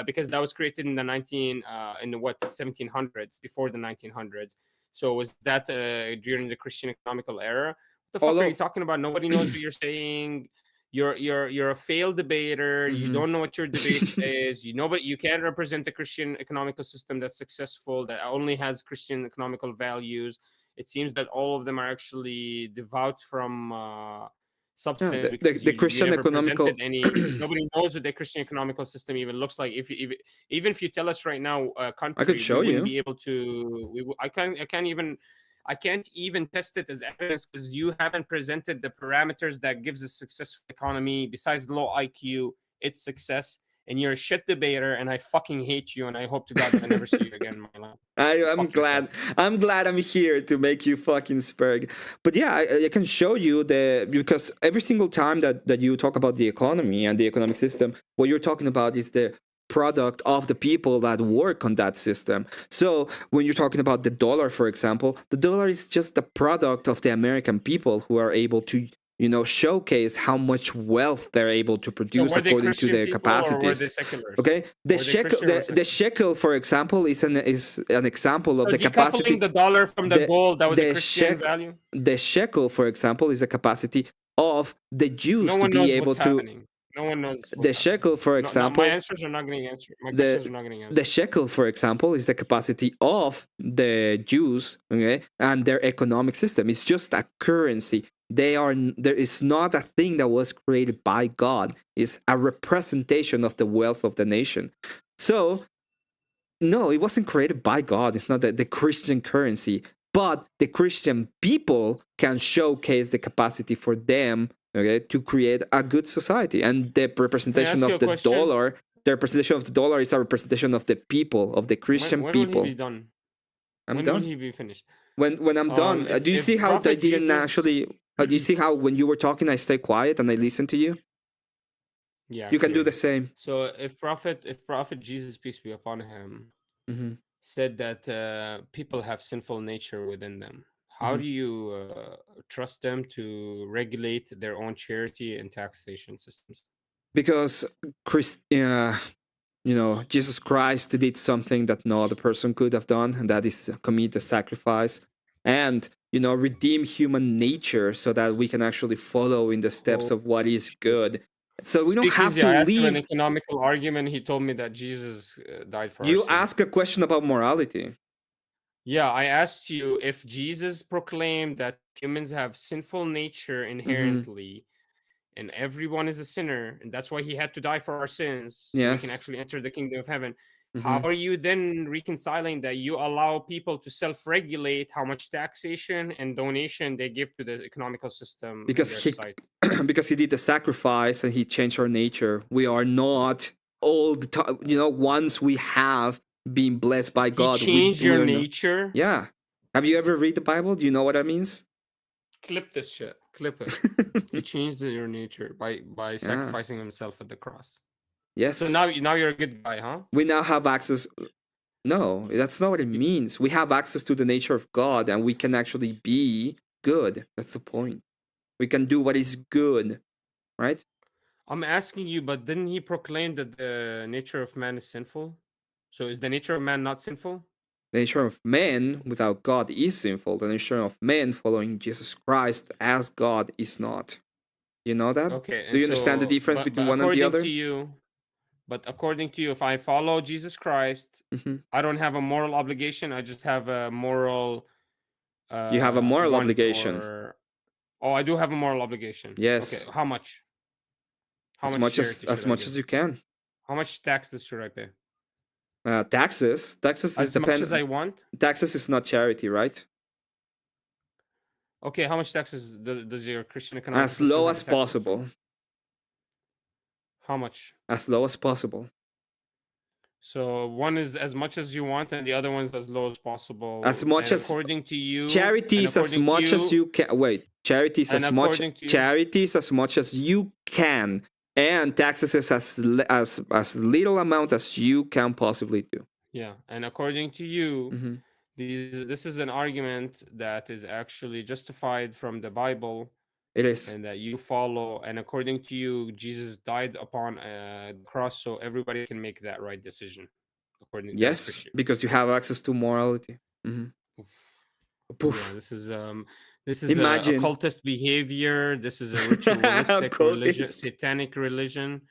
because that was created in the 1700s, before the 1900s. So was that during the Christian economical era? What the fuck are you talking about? Nobody knows what you're saying. You're a failed debater. You don't know what your debate is. But you can't represent a Christian economical system that's successful, that only has Christian economical values. It seems that all of them are actually devout from substance. the- because the you Christian never economical- presented any. Nobody knows what the Christian economical system even looks like. Even if you tell us right now, country, I could show we wouldn't you. be able to. I can't even I can't even test it as evidence because you haven't presented the parameters that gives a successful economy. Besides low IQ, it's success. And you're a shit debater, and I fucking hate you, and I hope to God that I never see you again in my life. I'm Fuck glad. yourself. I'm glad I'm here to make you fucking spurg. But yeah, I can show you because every single time that you talk about the economy and the economic system, what you're talking about is the product of the people that work on that system. So when you're talking about the dollar, for example, the dollar is just the product of the American people who are able to showcase how much wealth they're able to So produce were they according to Christian their people or were capacities. they seculars? Okay, the Were they shekel, Christian or the secular? shekel, for example, is an example of So the capacity. decoupling the dollar from the gold, that was a the Christian shek- value? the shekel, for example, is the capacity of the Jews No to one be knows able what's to. happening. No one knows The what's happening. shekel, for No, example, my answers are not getting answered. My questions are not getting the answered. shekel, for example, is the capacity of the Jews, okay, and their economic system. It's just a currency. There is not a thing that was created by God. It's a representation of the wealth of the nation. So no, it wasn't created by God. It's not the Christian currency, but the Christian people can showcase the capacity for them, okay, to create a good society. And the representation ask you of a the question? dollar, the representation of the dollar is a representation of the people, of the Christian When people. will he be done? I'm when done. will he be finished? When I'm done, do you see how I Prophet didn't Jesus- actually? Do you see how when you were talking, I stayed quiet and I listened to you? Yeah, You can do clearly. the same. So if Prophet Jesus, peace be upon him, hmm said that people have sinful nature within them, how Mhm. do you trust them to regulate their own charity and taxation systems? Because Jesus Christ did something that no other person could have done, and that is commit a sacrifice and redeem human nature so that we can actually follow in the steps of what is good. So we don't Speak have easy. to I asked him an leave. economical argument. He told me that Jesus died for our You sins. ask a question about morality. Yeah, I asked you if Jesus proclaimed that humans have sinful nature Mm-hmm. inherently and everyone is a sinner, and that's why he had to die for our sins so we can Yes. actually enter the kingdom of heaven. Mhm. How are you then reconciling that you allow people to self-regulate how much taxation and donation they give to the economical system in their Because society? because he did the sacrifice and he changed our nature. We are not all the time. Once we have been blessed by He God, changed we your are not. nature? Yeah. Have you ever read the Bible? Do you know what that means? Clip this shit. Clip it. He changed your nature by sacrificing himself at the cross. Yes. So now you're a good guy, huh? We now have access. No, that's not what it means. We have access to the nature of God and we can actually be good. That's the point. We can do what is good, right? I'm asking you, but didn't he proclaim that the nature of man is sinful? So is the nature of man not sinful? The nature of man without God is sinful. The nature of man following Jesus Christ as God is not. You know that? Okay. Do you understand the difference between one and the other? According to you, if I follow Jesus Christ, Mhm. I don't have a moral obligation. I just have a moral. You have a moral want obligation. Oh, I do have a moral obligation. Yes. Okay. How much? As much as you can. How much taxes should I pay? Taxes. Taxes is As much as I want. Taxes is not charity, right? Okay, how much taxes does your Christian economic As system low have as a tax possible. system? How much? As low as possible. So one is as much as you want, and the other one is as low as possible. As much as according to you, charities as much as you can. Wait, charities as much as you can, and taxes is as little amount as you can possibly do. Yeah, and according to you, Mhm. this is an argument that is actually justified from the Bible. It is. And that you follow, and according to you, Jesus died upon the cross, so everybody can make that right decision. According to Yes, because you have access to morality. Mhm. Yeah, this is Imagine. occultist behavior. This is a ritualistic religion, Occultist. satanic religion.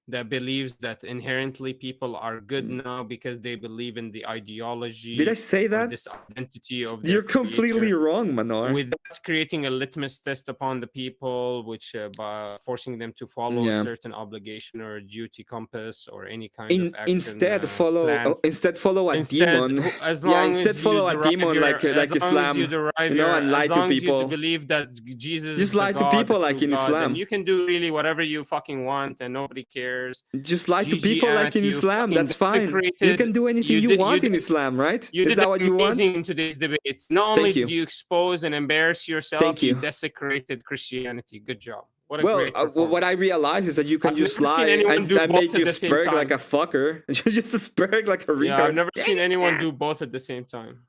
that believes that inherently people are good now because they believe in the ideology Did I say or that? this identity of their You're completely creator, wrong, Manar. without creating a litmus test upon the people, which by forcing them to follow a Yeah. certain obligation or a duty compass or any kind of action Instead follow plan. instead follow a Instead, demon. as Yeah, long instead as you follow a derive demon your, as like long as you Islam, derive you know, your, and lie as to long as you people. believe that Jesus Just is the lie to God, people the like true in God, Islam. then you can do really whatever you fucking want, and nobody cares. Just lie to GG people like at in you, Islam. fucking That's fine. You desecrated. can do anything you want in Islam, right? You Is did that what you want? amazing in today's debate. Not only Thank did you. you expose and embarrass yourself, Thank you. desecrated Christianity. Good job. What a Well, great performance. what I realized is that you can I've just never seen lie, anyone and do that both made at you the same spurg like time. a fucker. You just spurg like a retard. Yeah, I've never seen anyone do both at the same time.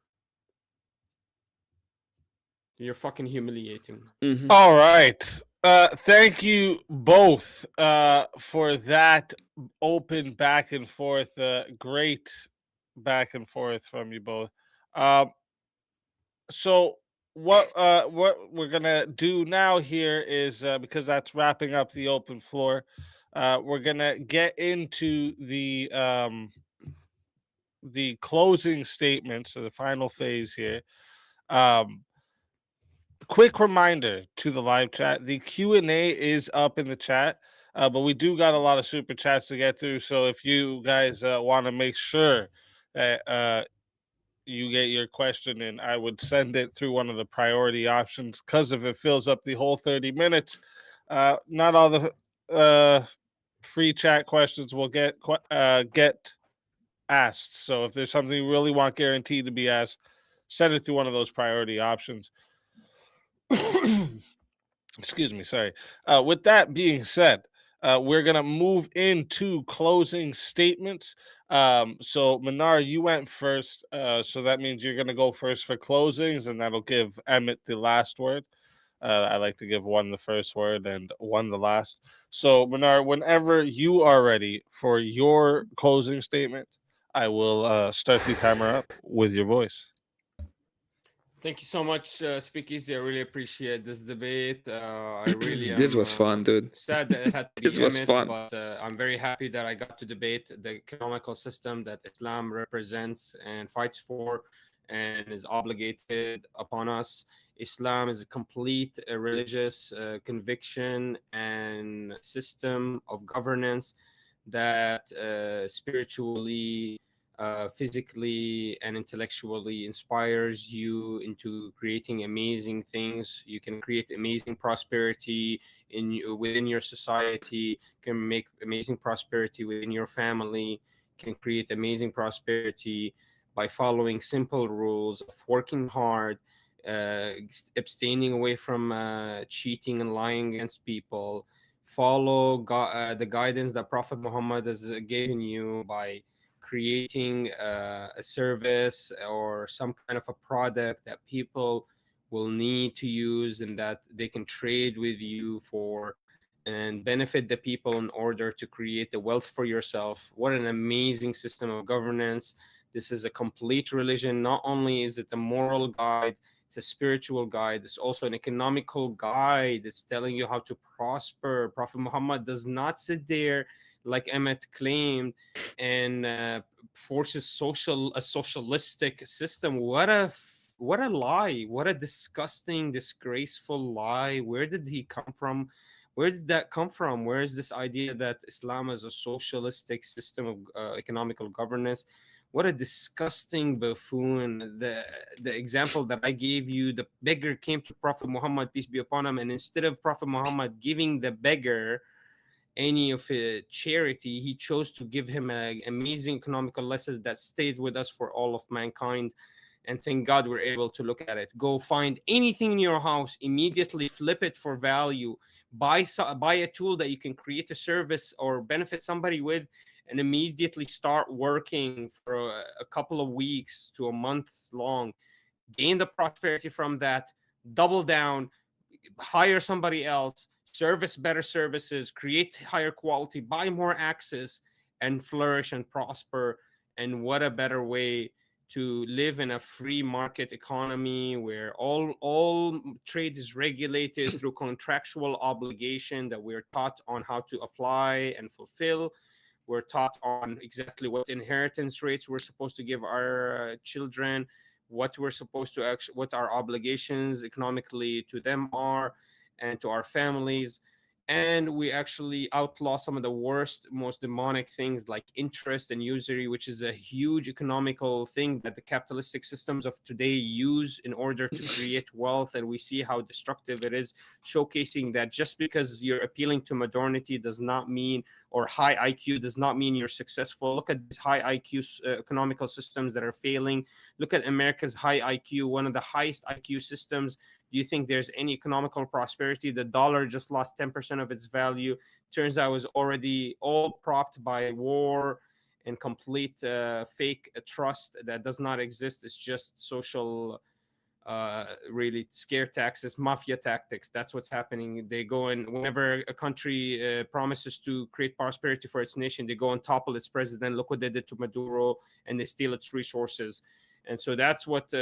You're fucking humiliating. All right. Thank you both for that open back and forth. Great back and forth from you both. So what we're gonna do now here is because that's wrapping up the open floor. We're gonna get into the closing statements, so the final phase here. Quick reminder to the live chat: the Q&A is up in the chat, but we do got a lot of super chats to get through. So if you guys want to make sure that you get your question in, I would send it through one of the priority options, because if it fills up the whole 30 minutes, not all the free chat questions will get asked. So if there's something you really want guaranteed to be asked, send it through one of those priority options. Excuse me, sorry. With that being said, we're gonna move into closing statements. So Manar, you went first, so that means you're gonna go first for closings, and that'll give Emmett the last word. I like to give one the first word and one the last. So Manar, whenever you are ready for your closing statement, I will start the timer up with your voice. Thank you so much, Speakeasy. I really appreciate this debate. I really am. This was fun, dude. Sad that it had to be This was Emmett, fun. but I'm very happy that I got to debate the economical system that Islam represents and fights for, and is obligated upon us. Islam is a complete religious conviction and system of governance that spiritually, physically, and intellectually inspires you into creating amazing things. You can create amazing prosperity within your society. Can make amazing prosperity within your family. Can create amazing prosperity by following simple rules of working hard, abstaining away from cheating and lying against people. Follow the guidance that Prophet Muhammad has given you by creating a service or some kind of a product that people will need to use and that they can trade with you for and benefit the people in order to create the wealth for yourself. What an amazing system of governance. This is a complete religion. Not only is it a moral guide, it's a spiritual guide. It's also an economical guide. It's telling you how to prosper. Prophet Muhammad does not sit there like Emmett claimed and forces a socialistic system. What a lie. What a disgusting, disgraceful lie. Where did he come from? Where did that come from? Where is this idea that Islam is a socialistic system of economical governance? What a disgusting buffoon. The example that I gave you, the beggar came to Prophet Muhammad, peace be upon him, and instead of Prophet Muhammad giving the beggar any of a charity, he chose to give him an amazing economical lessons that stayed with us for all of mankind. And thank God we're able to look at it. Go find anything in your house, immediately flip it for value, buy a tool that you can create a service or benefit somebody with, and immediately start working for a couple of weeks to a month long. Gain the prosperity from that, double down, hire somebody else, service better services, create higher quality, buy more access, and flourish and prosper. And what a better way to live in a free market economy where all trade is regulated through contractual obligation that we're taught on how to apply and fulfill. We're taught on exactly what inheritance rates we're supposed to give our children, what we're supposed to actually, what our obligations economically to them are, and to our families. And we actually outlaw some of the worst, most demonic things like interest and usury, which is a huge economical thing that the capitalistic systems of today use in order to create wealth. And we see how destructive it is, showcasing that just because you're appealing to modernity does not mean, or high IQ does not mean you're successful. Look at these high IQ economical systems that are failing. Look at America's high IQ, one of the highest IQ systems. Do you think there's any economical prosperity? The dollar just lost 10% of its value. Turns out it was already all propped by war and complete fake trust that does not exist. It's just social, really scare taxes, mafia tactics. That's what's happening. They go in whenever a country promises to create prosperity for its nation, they go and topple its president. Look what they did to Maduro, and they steal its resources. And so that's what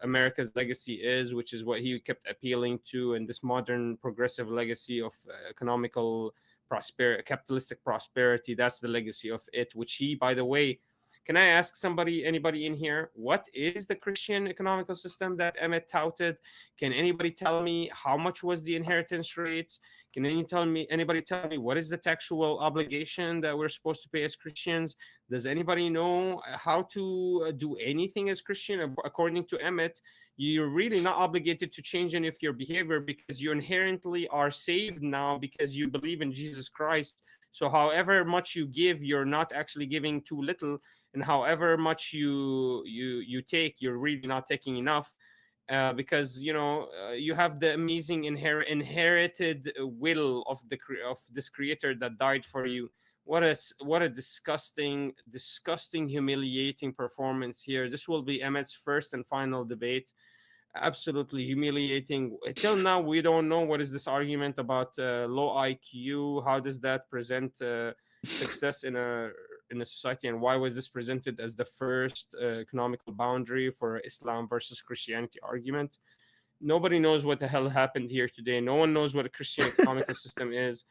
America's legacy is, which is what he kept appealing to. And this modern progressive legacy of economical prosperity, capitalistic prosperity, that's the legacy of it, which he, by the way, can I ask anybody in here, what is the Christian economical system that Emmet touted? Can anybody tell me how much was the inheritance rates? Can anybody tell me what is the taxable obligation that we're supposed to pay as Christians? Does anybody know how to do anything as Christian? According to Emmet, you're really not obligated to change any of your behavior because you inherently are saved now because you believe in Jesus Christ. So however much you give, you're not actually giving too little. And however much you take, you're really not taking enough. Because you have the amazing inherited will of this creator that died for you. What a disgusting, humiliating performance here. This will be Emmet's first and final debate. Absolutely humiliating. Till now, we don't know what is this argument about low IQ. How does that present success in a society, and why was this presented as the first economical boundary for Islam versus Christianity argument? Nobody knows what the hell happened here today. No one knows what a Christian economical system is.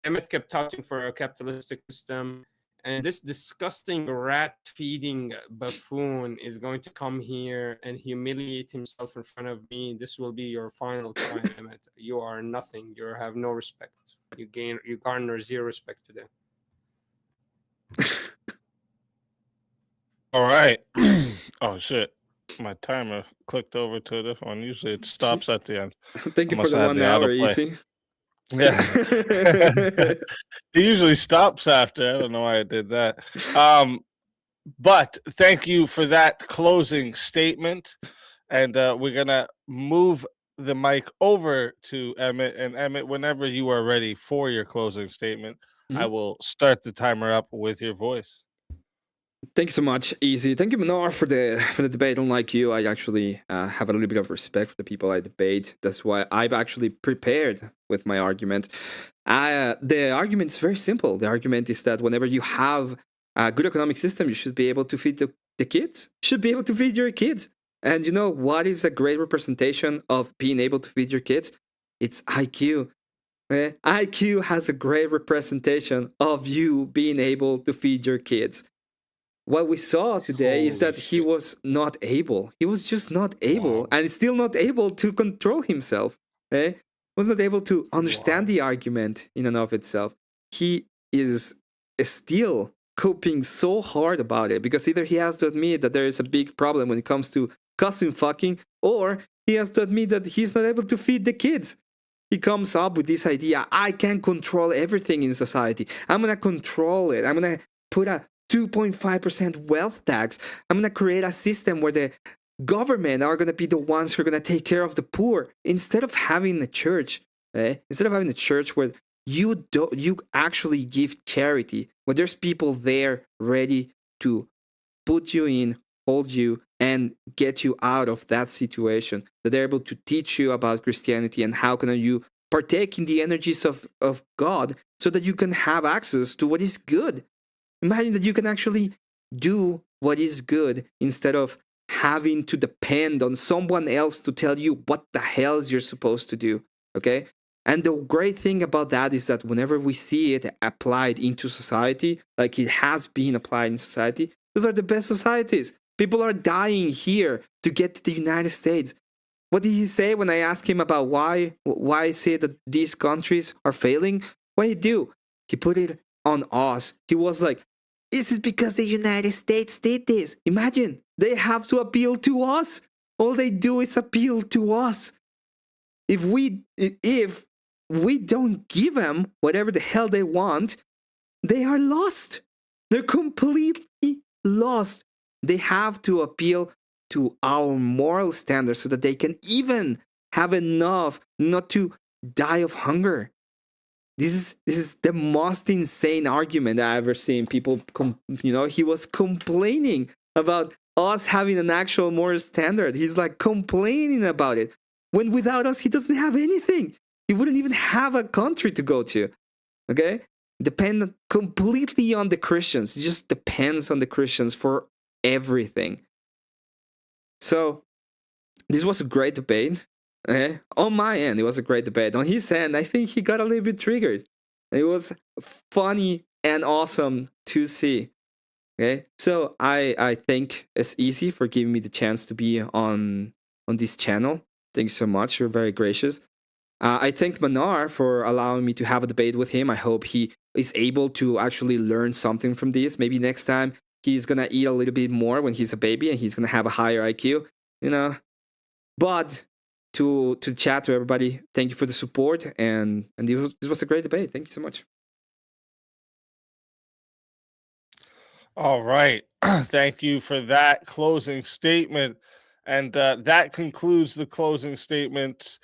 Emmet kept touting for a capitalistic system, and this disgusting rat-feeding buffoon is going to come here and humiliate himself in front of me. This will be your final time, Emmet. You are nothing. You have no respect. You garner zero respect today. All right. Oh shit. My timer clicked over to a different one. Usually it stops at the end. Thank you for the 1 hour, Easy. Yeah. It usually stops after. I don't know why I did that. But thank you for that closing statement. And we're gonna move the mic over to Emmet. And Emmet, whenever you are ready for your closing statement, I will start the timer up with your voice. Thank you so much, Easy. Thank you, Manar, for the debate. Unlike you, I actually have a little bit of respect for the people I debate. That's why I've actually prepared with my argument. The argument is very simple. The argument is that whenever you have a good economic system, you should be able to feed the kids. You should be able to feed your kids. And you know what is a great representation of being able to feed your kids? It's IQ. IQ has a great representation of you being able to feed your kids. What we saw today is that he was not able. He was just not able, and still not able to control himself. Was not able to understand the argument in and of itself. He is still coping so hard about it because either he has to admit that there is a big problem when it comes to cousin fucking, or he has to admit that he's not able to feed the kids. He comes up with this idea: I can control everything in society. I'm gonna control it. I'm gonna put a 2.5% wealth tax. I'm going to create a system where the government are going to be the ones who are going to take care of the poor instead of having a church. Instead of having a church where you actually give charity, where there's people there ready to put you in, hold you, and get you out of that situation, that they're able to teach you about Christianity and how can you partake in the energies of God so that you can have access to what is good. Imagine that you can actually do what is good instead of having to depend on someone else to tell you what the hell you're supposed to do. Okay? And the great thing about that is that whenever we see it applied into society, like it has been applied in society, those are the best societies. People are dying here to get to the United States. What did he say when I asked him about why I say that these countries are failing? What did he do? He put it on us. He was like, this is because the United States did this. Imagine, they have to appeal to us. All they do is appeal to us. If we don't give them whatever the hell they want, they are lost. They're completely lost. They have to appeal to our moral standards so that they can even have enough not to die of hunger. This is the most insane argument I've ever seen. People, he was complaining about us having an actual moral standard. He's like complaining about it. When without us, he doesn't have anything. He wouldn't even have a country to go to. Okay? Depend completely on the Christians. It just depends on the Christians for everything. So, this was a great debate. Okay? On my end, it was a great debate. On his end, I think he got a little bit triggered. It was funny and awesome to see. Okay? So, I think it's easy for giving me the chance to be on this channel. Thank you so much. You're very gracious. I thank Manar for allowing me to have a debate with him. I hope he is able to actually learn something from this. Maybe next time he's going to eat a little bit more when he's a baby and he's going to have a higher IQ, But to chat to everybody, thank you for the support. And this was a great debate. Thank you so much. All right. Thank you for that closing statement. And that concludes the closing statements.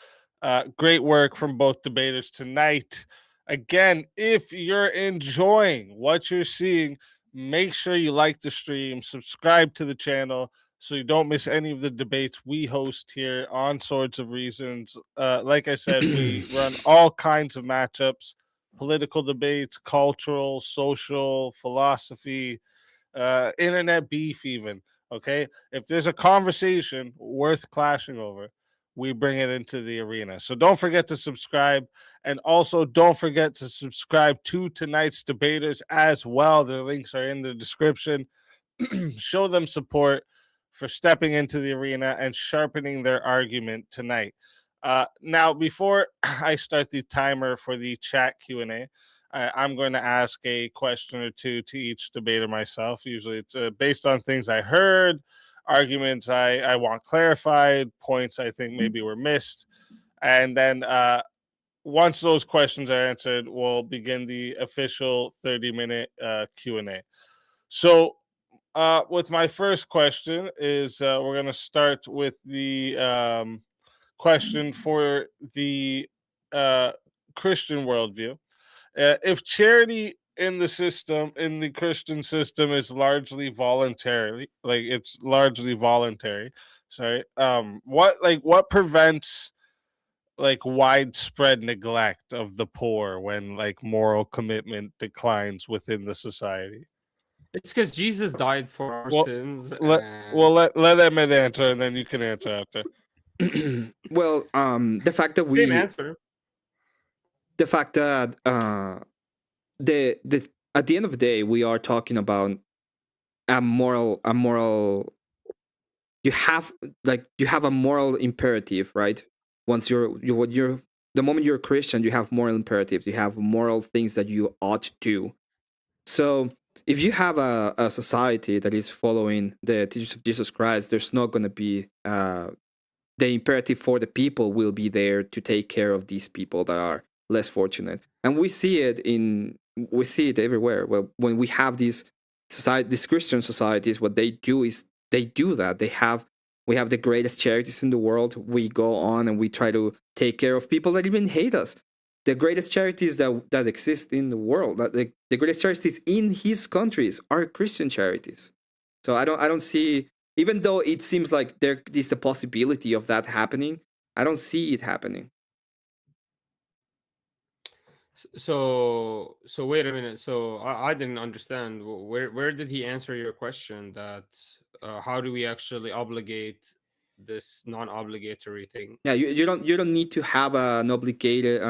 Great work from both debaters tonight. Again, if you're enjoying what you're seeing, make sure you like the stream, subscribe to the channel so you don't miss any of the debates we host here on Swords of Reasons. Like I said, we run all kinds of matchups, political debates, cultural, social, philosophy, internet beef even. Okay, if there's a conversation worth clashing over, we bring it into the arena. So don't forget to subscribe, and also don't forget to subscribe to tonight's debaters as well. Their links are in the description. Show them support for stepping into the arena and sharpening their argument tonight. Now, before I start the timer for the chat Q&A, I'm going to ask a question or two to each debater myself. Usually it's based on things I heard, arguments I want clarified, points I think maybe were missed. And then once those questions are answered, we'll begin the official 30-minute Q&A. So with my first question is we're going to start with the question for the Christian worldview. If charity in the Christian system is largely voluntary, sorry, what prevents widespread neglect of the poor when moral commitment declines within the society? It's because Jesus died for our sins. Let Emmett answer, and then you can answer after. Well, the fact that same answer. The fact that the at the end of the day, we are talking about a moral. You have a moral imperative, right? Once you're the moment you're a Christian, you have moral imperatives. You have moral things that you ought to do. So if you have a society that is following the teachings of Jesus Christ, there's not going to be the imperative for the people will be there to take care of these people that are less fortunate. And we see it everywhere. Well, when we have these Christian societies, what they do is they do that. We have the greatest charities in the world. We go on and we try to take care of people that even hate us. The greatest charities that exist in the world, the greatest charities in his countries are Christian charities. So I don't see, even though it seems like there is a possibility of that happening, I don't see it happening. So wait a minute. So I didn't understand. Where did he answer your question that how do we actually obligate this non-obligatory thing? Yeah, you don't need to have an obligated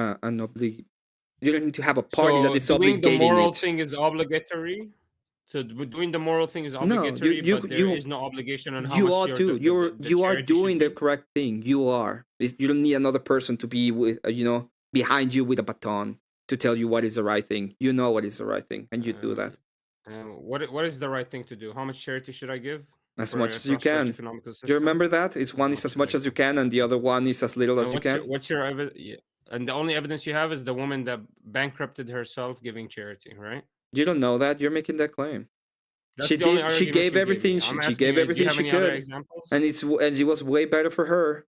you don't need to have a party that So is doing the obligating moral it. thing is obligatory. So doing the moral thing is No, obligatory, but there is no obligation on how you much are your too. the You are charity should doing the be. correct thing. You are. You don't need another person to be with behind you with a baton to tell you what is the right thing. You know what is the right thing, and you do that What is the right thing to do? How much charity should I give as for much a as you can. socio-economical Do you system? remember that? It's As one is much as as I much as you can. can, and the other one is as little And as you can. what's your evidence? Yeah. And the only evidence you have is the woman that bankrupted herself giving charity, right? You don't know that. You're making that claim. That's the only She argument gave you gave me. everything. I'm She asking gave you, do you everything have she any other could, examples and it was way better for her.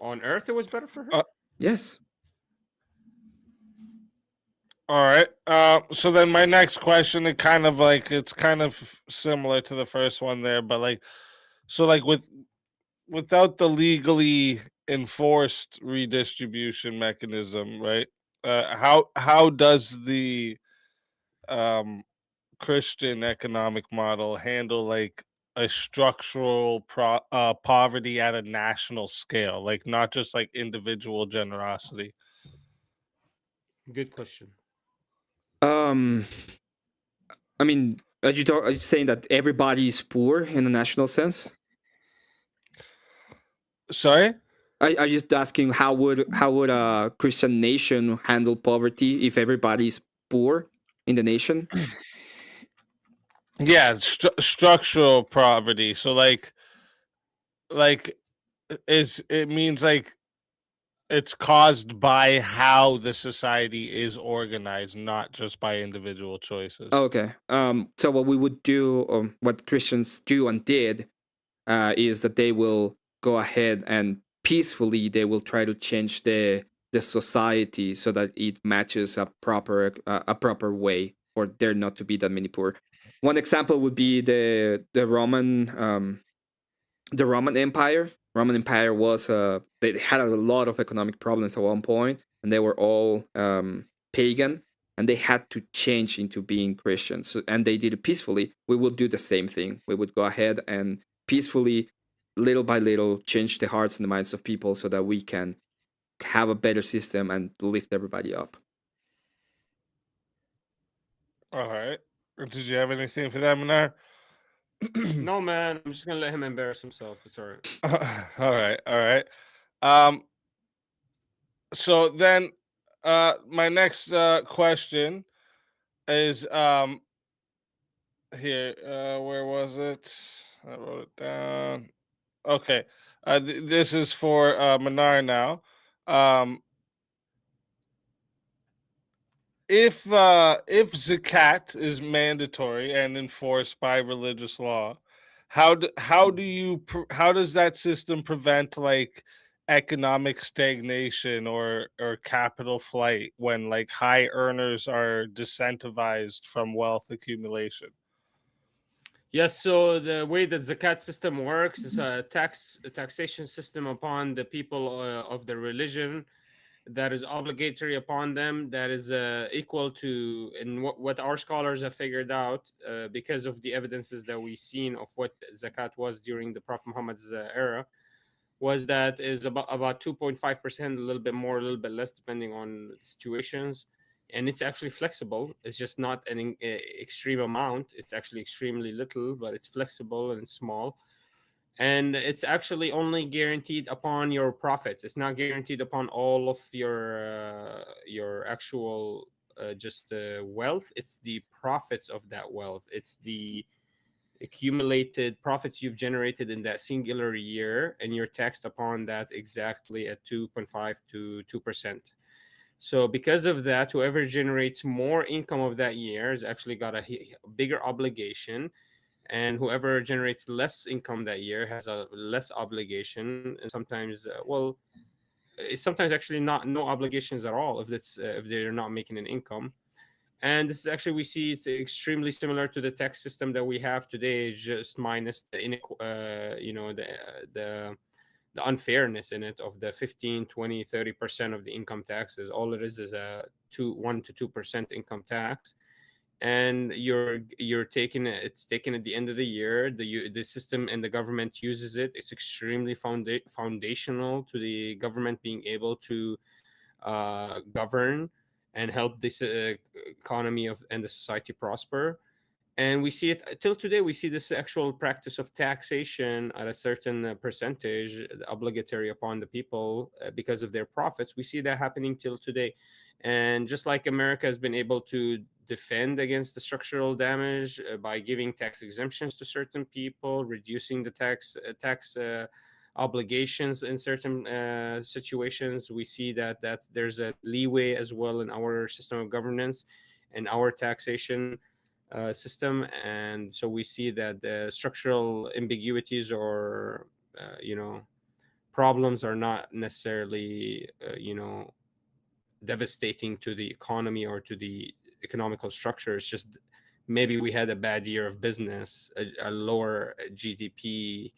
on Earth? It was better for her. Yes. All right. So then my next question, it's kind of similar to the first one there, but without the legally enforced redistribution mechanism, right? How does the um Christian economic model handle a structural poverty at a national scale, like not just like individual generosity? Good question. I mean, are you saying that everybody is poor in a national sense? Sorry? I just asking how would a Christian nation handle poverty if everybody's poor in the nation? Yeah, structural poverty. So like is it means like it's caused by how the society is organized, not just by individual choices. Okay. So what we would do, what Christians do and did, is that they will go ahead and peacefully they will try to change the society so that it matches a proper way for there not to be that many poor. One example would be the Roman Empire. Roman Empire was they had a lot of economic problems at one point, and they were all pagan, and they had to change into being Christians. And they did it peacefully. We would do the same thing. We would go ahead and peacefully, little by little, change the hearts and the minds of people so that we can have a better system and lift everybody up. All right. Did you have anything for that, Minar? No, man. I'm just gonna let him embarrass himself. It's all right. All right, all right. So then, my next question is here. Where was it? I wrote it down. Okay. This is for Minar now. Um, if zakat is mandatory and enforced by religious law, how does that system prevent like economic stagnation or capital flight when like high earners are disincentivized from wealth accumulation? Yes, so the way that zakat system works is a taxation system upon the people of the religion that is obligatory upon them, that is equal to, and what our scholars have figured out because of the evidences that we've seen of what zakat was during the Prophet Muhammad's era, was that is about 2.5%, a little bit more, a little bit less, depending on situations. And it's actually flexible. It's just not an extreme amount. It's actually extremely little, but it's flexible and small. And it's actually only guaranteed upon your profits. It's not guaranteed upon all of your actual just wealth. It's the profits of that wealth. It's the accumulated profits you've generated in that singular year, and you're taxed upon that exactly at 2.5 to 2%. So because of that, whoever generates more income of that year has actually got a bigger obligation, and whoever generates less income that year has a less obligation. And sometimes it's sometimes actually not no obligations at all if they're not making an income. And this is actually, we see it's extremely similar to the tax system that we have today, just minus the the unfairness in it of the 15, 20, 30% of the income taxes. All it is a 1 to 2% income tax, and you're taking it. It's taken at the end of the year. The system and the government uses it. It's extremely foundational to the government being able to govern and help this economy and the society prosper. And we see it till today. We see this actual practice of taxation at a certain percentage obligatory upon the people because of their profits. We see that happening till today. And just like America has been able to defend against the structural damage by giving tax exemptions to certain people, reducing the tax obligations in certain situations, we see that there's a leeway as well in our system of governance and our taxation system. And so we see that the structural ambiguities or problems are not necessarily devastating to the economy or to the economical structure. It's just maybe we had a bad year of business, a lower GDP,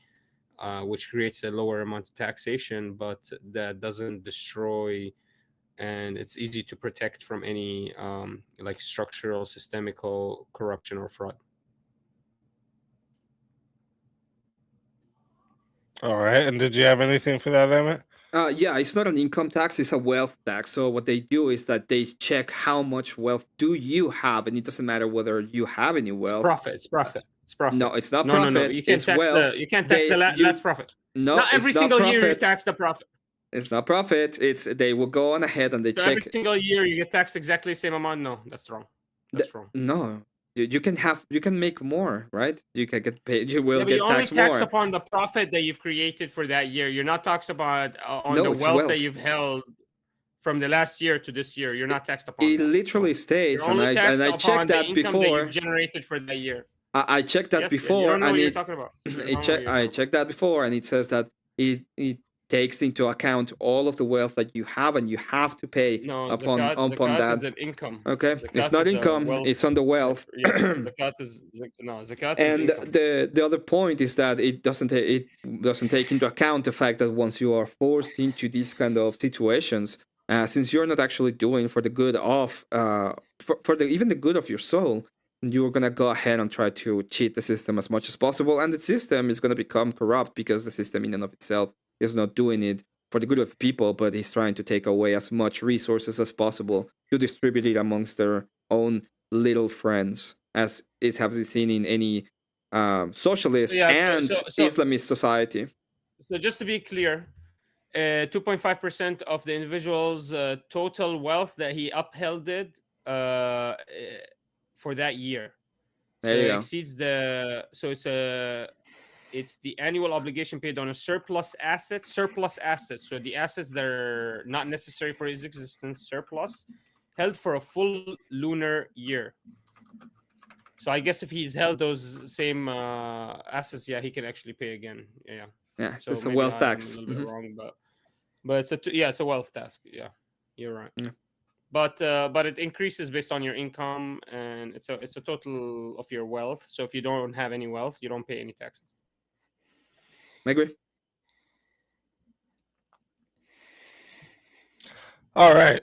which creates a lower amount of taxation, but that doesn't destroy, and it's easy to protect from any like structural systemical corruption or fraud. All right. And did you have anything for that, Emmett? Yeah, it's not an income tax, it's a wealth tax. So what they do is that they check how much wealth do you have, and it doesn't matter whether you have any wealth. It's profit. No, it's not No, profit. You can't it's tax wealth. you can't tax the last profit. No, not every it's single not year you profit. tax the profit. It's not profit. They will go on ahead and they So check. every single year you get taxed exactly the same amount. No, that's wrong. That's wrong. No, you can make more, right? You can get paid. You will Yeah, but get you're only taxed taxed more. upon the profit that you've created for that year. You're not taxed about on No, the it's wealth wealth. that you've held from the last year to this year. You're not taxed upon It that. literally states, You're only taxed I upon checked the that income that before. you've generated for that year. I checked that Yes, you before, don't know and what you're talking about. I checked that before, and it says that it takes into account all of the wealth that you have, and you have to pay No, upon zakat that. is an income. Okay, Zakat it's not is income; wealth. it's on the wealth. Yes, zakat is And income. the other point is that it doesn't take into account the fact that once you are forced into these kind of situations, since you're not actually doing for the good of even the good of your soul, you're gonna go ahead and try to cheat the system as much as possible, and the system is gonna become corrupt because the system in and of itself is not doing it for the good of people, but he's trying to take away as much resources as possible to distribute it amongst their own little friends, as is have been seen in any socialist Islamist society. So just to be clear, 2.5% of the individual's total wealth that he upheld for that year. There so you it go. exceeds it's the annual obligation paid on a surplus assets. So the assets that are not necessary for his existence, surplus, held for a full lunar year. So I guess if he's held those same assets, yeah, he can actually pay again. Yeah. Yeah, So it's a maybe wealth I'm tax. a little bit wrong, but it's a wealth tax. Yeah, you're right. Yeah. But it increases based on your income, and it's a total of your wealth. So if you don't have any wealth, you don't pay any taxes. I agree. All right.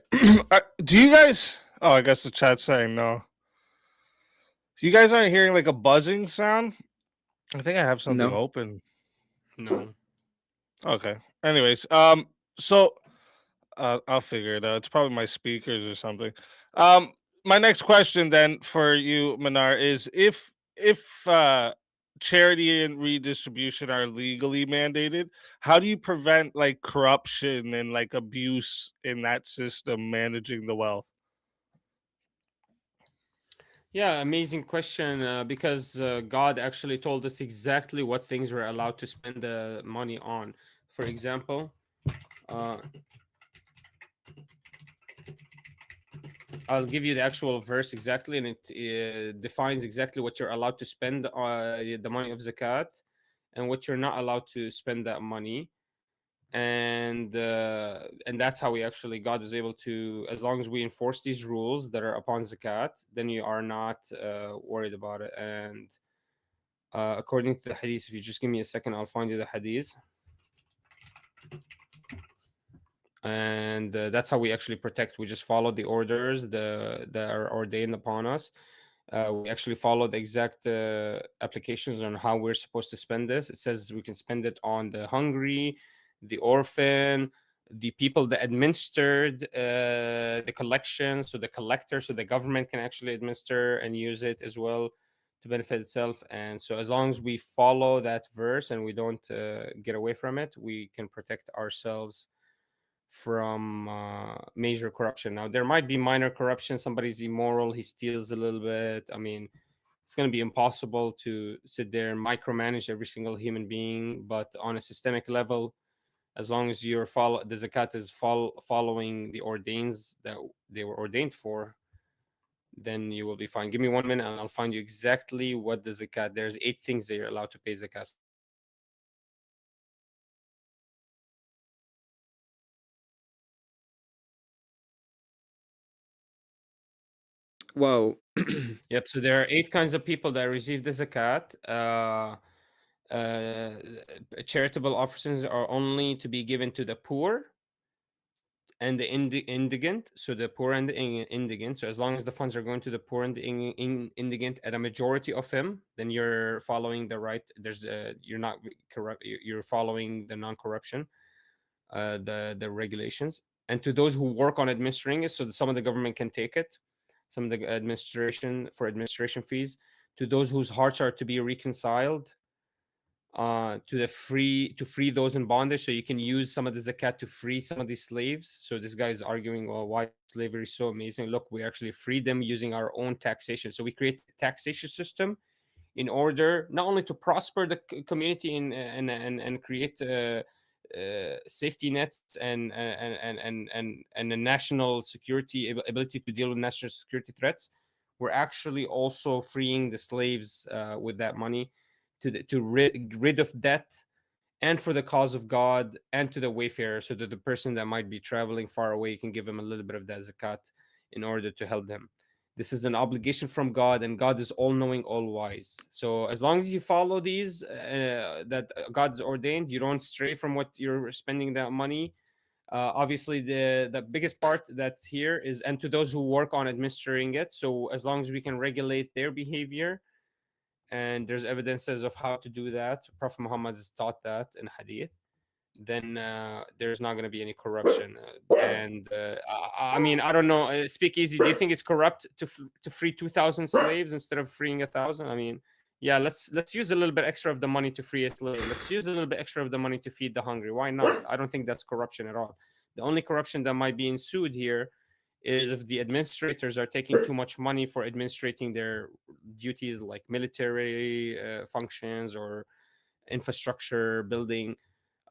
Do you guys? Oh, I guess the chat's saying no. You guys aren't hearing like a buzzing sound? I think I have something No. open. No. Okay. Anyways, so I'll figure it out. It's probably my speakers or something. My next question then for you, Manar, is if charity and redistribution are legally mandated, how do you prevent like corruption and like abuse in that system managing the wealth? Yeah, amazing question. Because God actually told us exactly what things we're allowed to spend the money on. For example, I'll give you the actual verse exactly, and it defines exactly what you're allowed to spend the money of zakat, and what you're not allowed to spend that money. And that's how God is able to, as long as we enforce these rules that are upon zakat, then you are not worried about it. And according to the hadith, if you just give me a second, I'll find you the hadith. And that's how we actually protect. We just follow the orders that are ordained upon us. We actually follow the exact applications on how we're supposed to spend this. It says we can spend it on the hungry, the orphan, the people that administered the collection, so the collector, so the government can actually administer and use it as well to benefit itself. And so as long as we follow that verse and we don't get away from it, we can protect ourselves from major corruption. Now there might be minor corruption, somebody's immoral, he steals a little bit. I mean, it's going to be impossible to sit there and micromanage every single human being, but on a systemic level, as long as you're the zakat is following the ordains that they were ordained for, then you will be fine. Give me 1 minute and I'll find you exactly what the zakat. There's 8 things that you're allowed to pay zakat. Well, Yep. So there are 8 kinds of people that receive the zakat. Charitable offerings are only to be given to the poor and the indigent. So the poor and the indigent. So as long as the funds are going to the poor and the indigent at a majority of them, then you're following the right. There's you're not corrupt. You're following the non-corruption, the regulations. And to those who work on administering it, so that some of the government can take it, some of the administration fees. To those whose hearts are to be reconciled, to free those in bondage, so you can use some of the zakat to free some of these slaves. So this guy is arguing, well, why slavery is so amazing? Look, we actually freed them using our own taxation. So we create a taxation system in order not only to prosper the community and create safety nets and a national security ability to deal with national security threats. We're actually also freeing the slaves with that money to rid of debt, and for the cause of God, and to the wayfarer, so that the person that might be traveling far away, you can give him a little bit of that zakat in order to help them. This is an obligation from God, and God is all knowing, all wise. So as long as you follow these that God's ordained, you don't stray from what you're spending that money. Obviously, the biggest part that's here is, and to those who work on administering it. So as long as we can regulate their behavior, and there's evidences of how to do that, Prophet Muhammad has taught that in hadith, then there's not going to be any corruption. I mean, I don't know. Speak easy. Do you think it's corrupt to free 2,000 slaves instead of freeing 1,000? I mean, yeah, let's use a little bit extra of the money to free a slave. Let's use a little bit extra of the money to feed the hungry. Why not? I don't think that's corruption at all. The only corruption that might be ensued here is if the administrators are taking too much money for administrating their duties, like military functions or infrastructure building.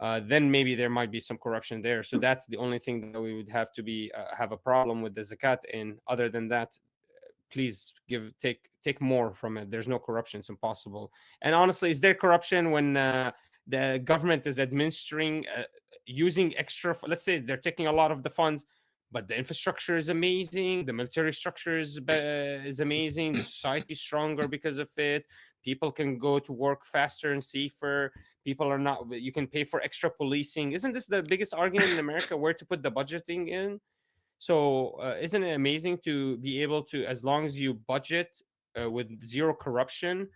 Then maybe there might be some corruption there. So that's the only thing that we would have to be have a problem with the zakat in. Other than that, please take more from it. There's no corruption. It's impossible. And honestly, is there corruption when the government is administering using extra? Let's say they're taking a lot of the funds, but the infrastructure is amazing. The military structure is amazing. The society is stronger because of it. People can go to work faster and safer. People are not. You can pay for extra policing. Isn't this the biggest argument in America? Where to put the budgeting in? So isn't it amazing to be able to, as long as you budget with zero corruption,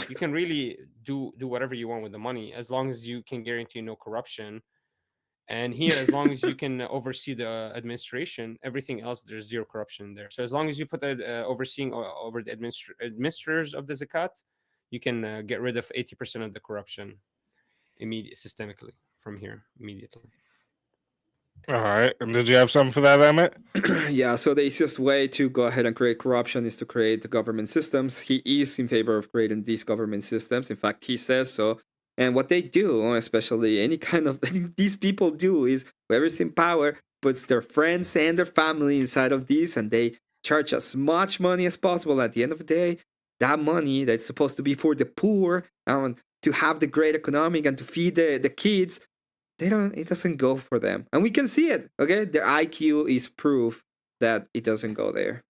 you can really do whatever you want with the money, as long as you can guarantee no corruption. And here, as long as you can oversee the administration, everything else, there's zero corruption there. So as long as you put that overseeing over the administrators of the zakat, you can get rid of 80% of the corruption systemically from here immediately. All right. And did you have something for that, Emmett? Yeah, so the easiest way to go ahead and create corruption is to create the government systems. He is in favor of creating these government systems. In fact, he says so. And what they do, especially any kind of these people do, is whoever's in power puts their friends and their family inside of these, and they charge as much money as possible. At the end of the day, that money that's supposed to be for the poor, to have the great economic and to feed the kids, it doesn't go for them. And we can see it, okay? Their IQ is proof that it doesn't go there.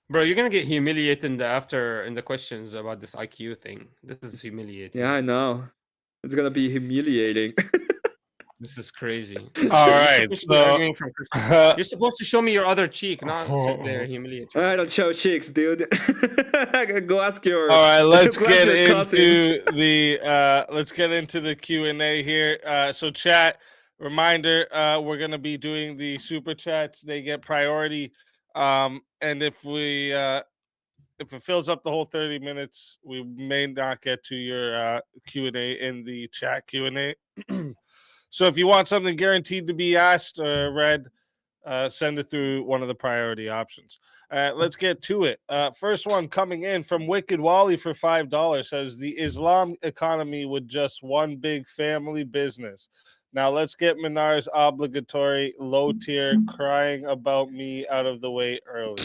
Bro, you're gonna get humiliated in the questions about this IQ thing. This is humiliating. Yeah, I know. It's gonna be humiliating. This is crazy. All right, You're supposed to be so arguing from you're supposed to show me your other cheek, not sit there humiliate you. I don't show cheeks, dude. Go ask your. all right, let's go ask get your cousin. into the Q&A here. So chat, reminder, we're gonna be doing the super chats. They get priority. And if it fills up the whole 30 minutes, we may not get to your Q&A in the chat Q&A. So if you want something guaranteed to be asked or read, send it through one of the priority options. Let's get to it. First one coming in from Wicked Wally for $5 says the Islam economy with just one big family business. Now let's get Minar's obligatory low tier crying about me out of the way early.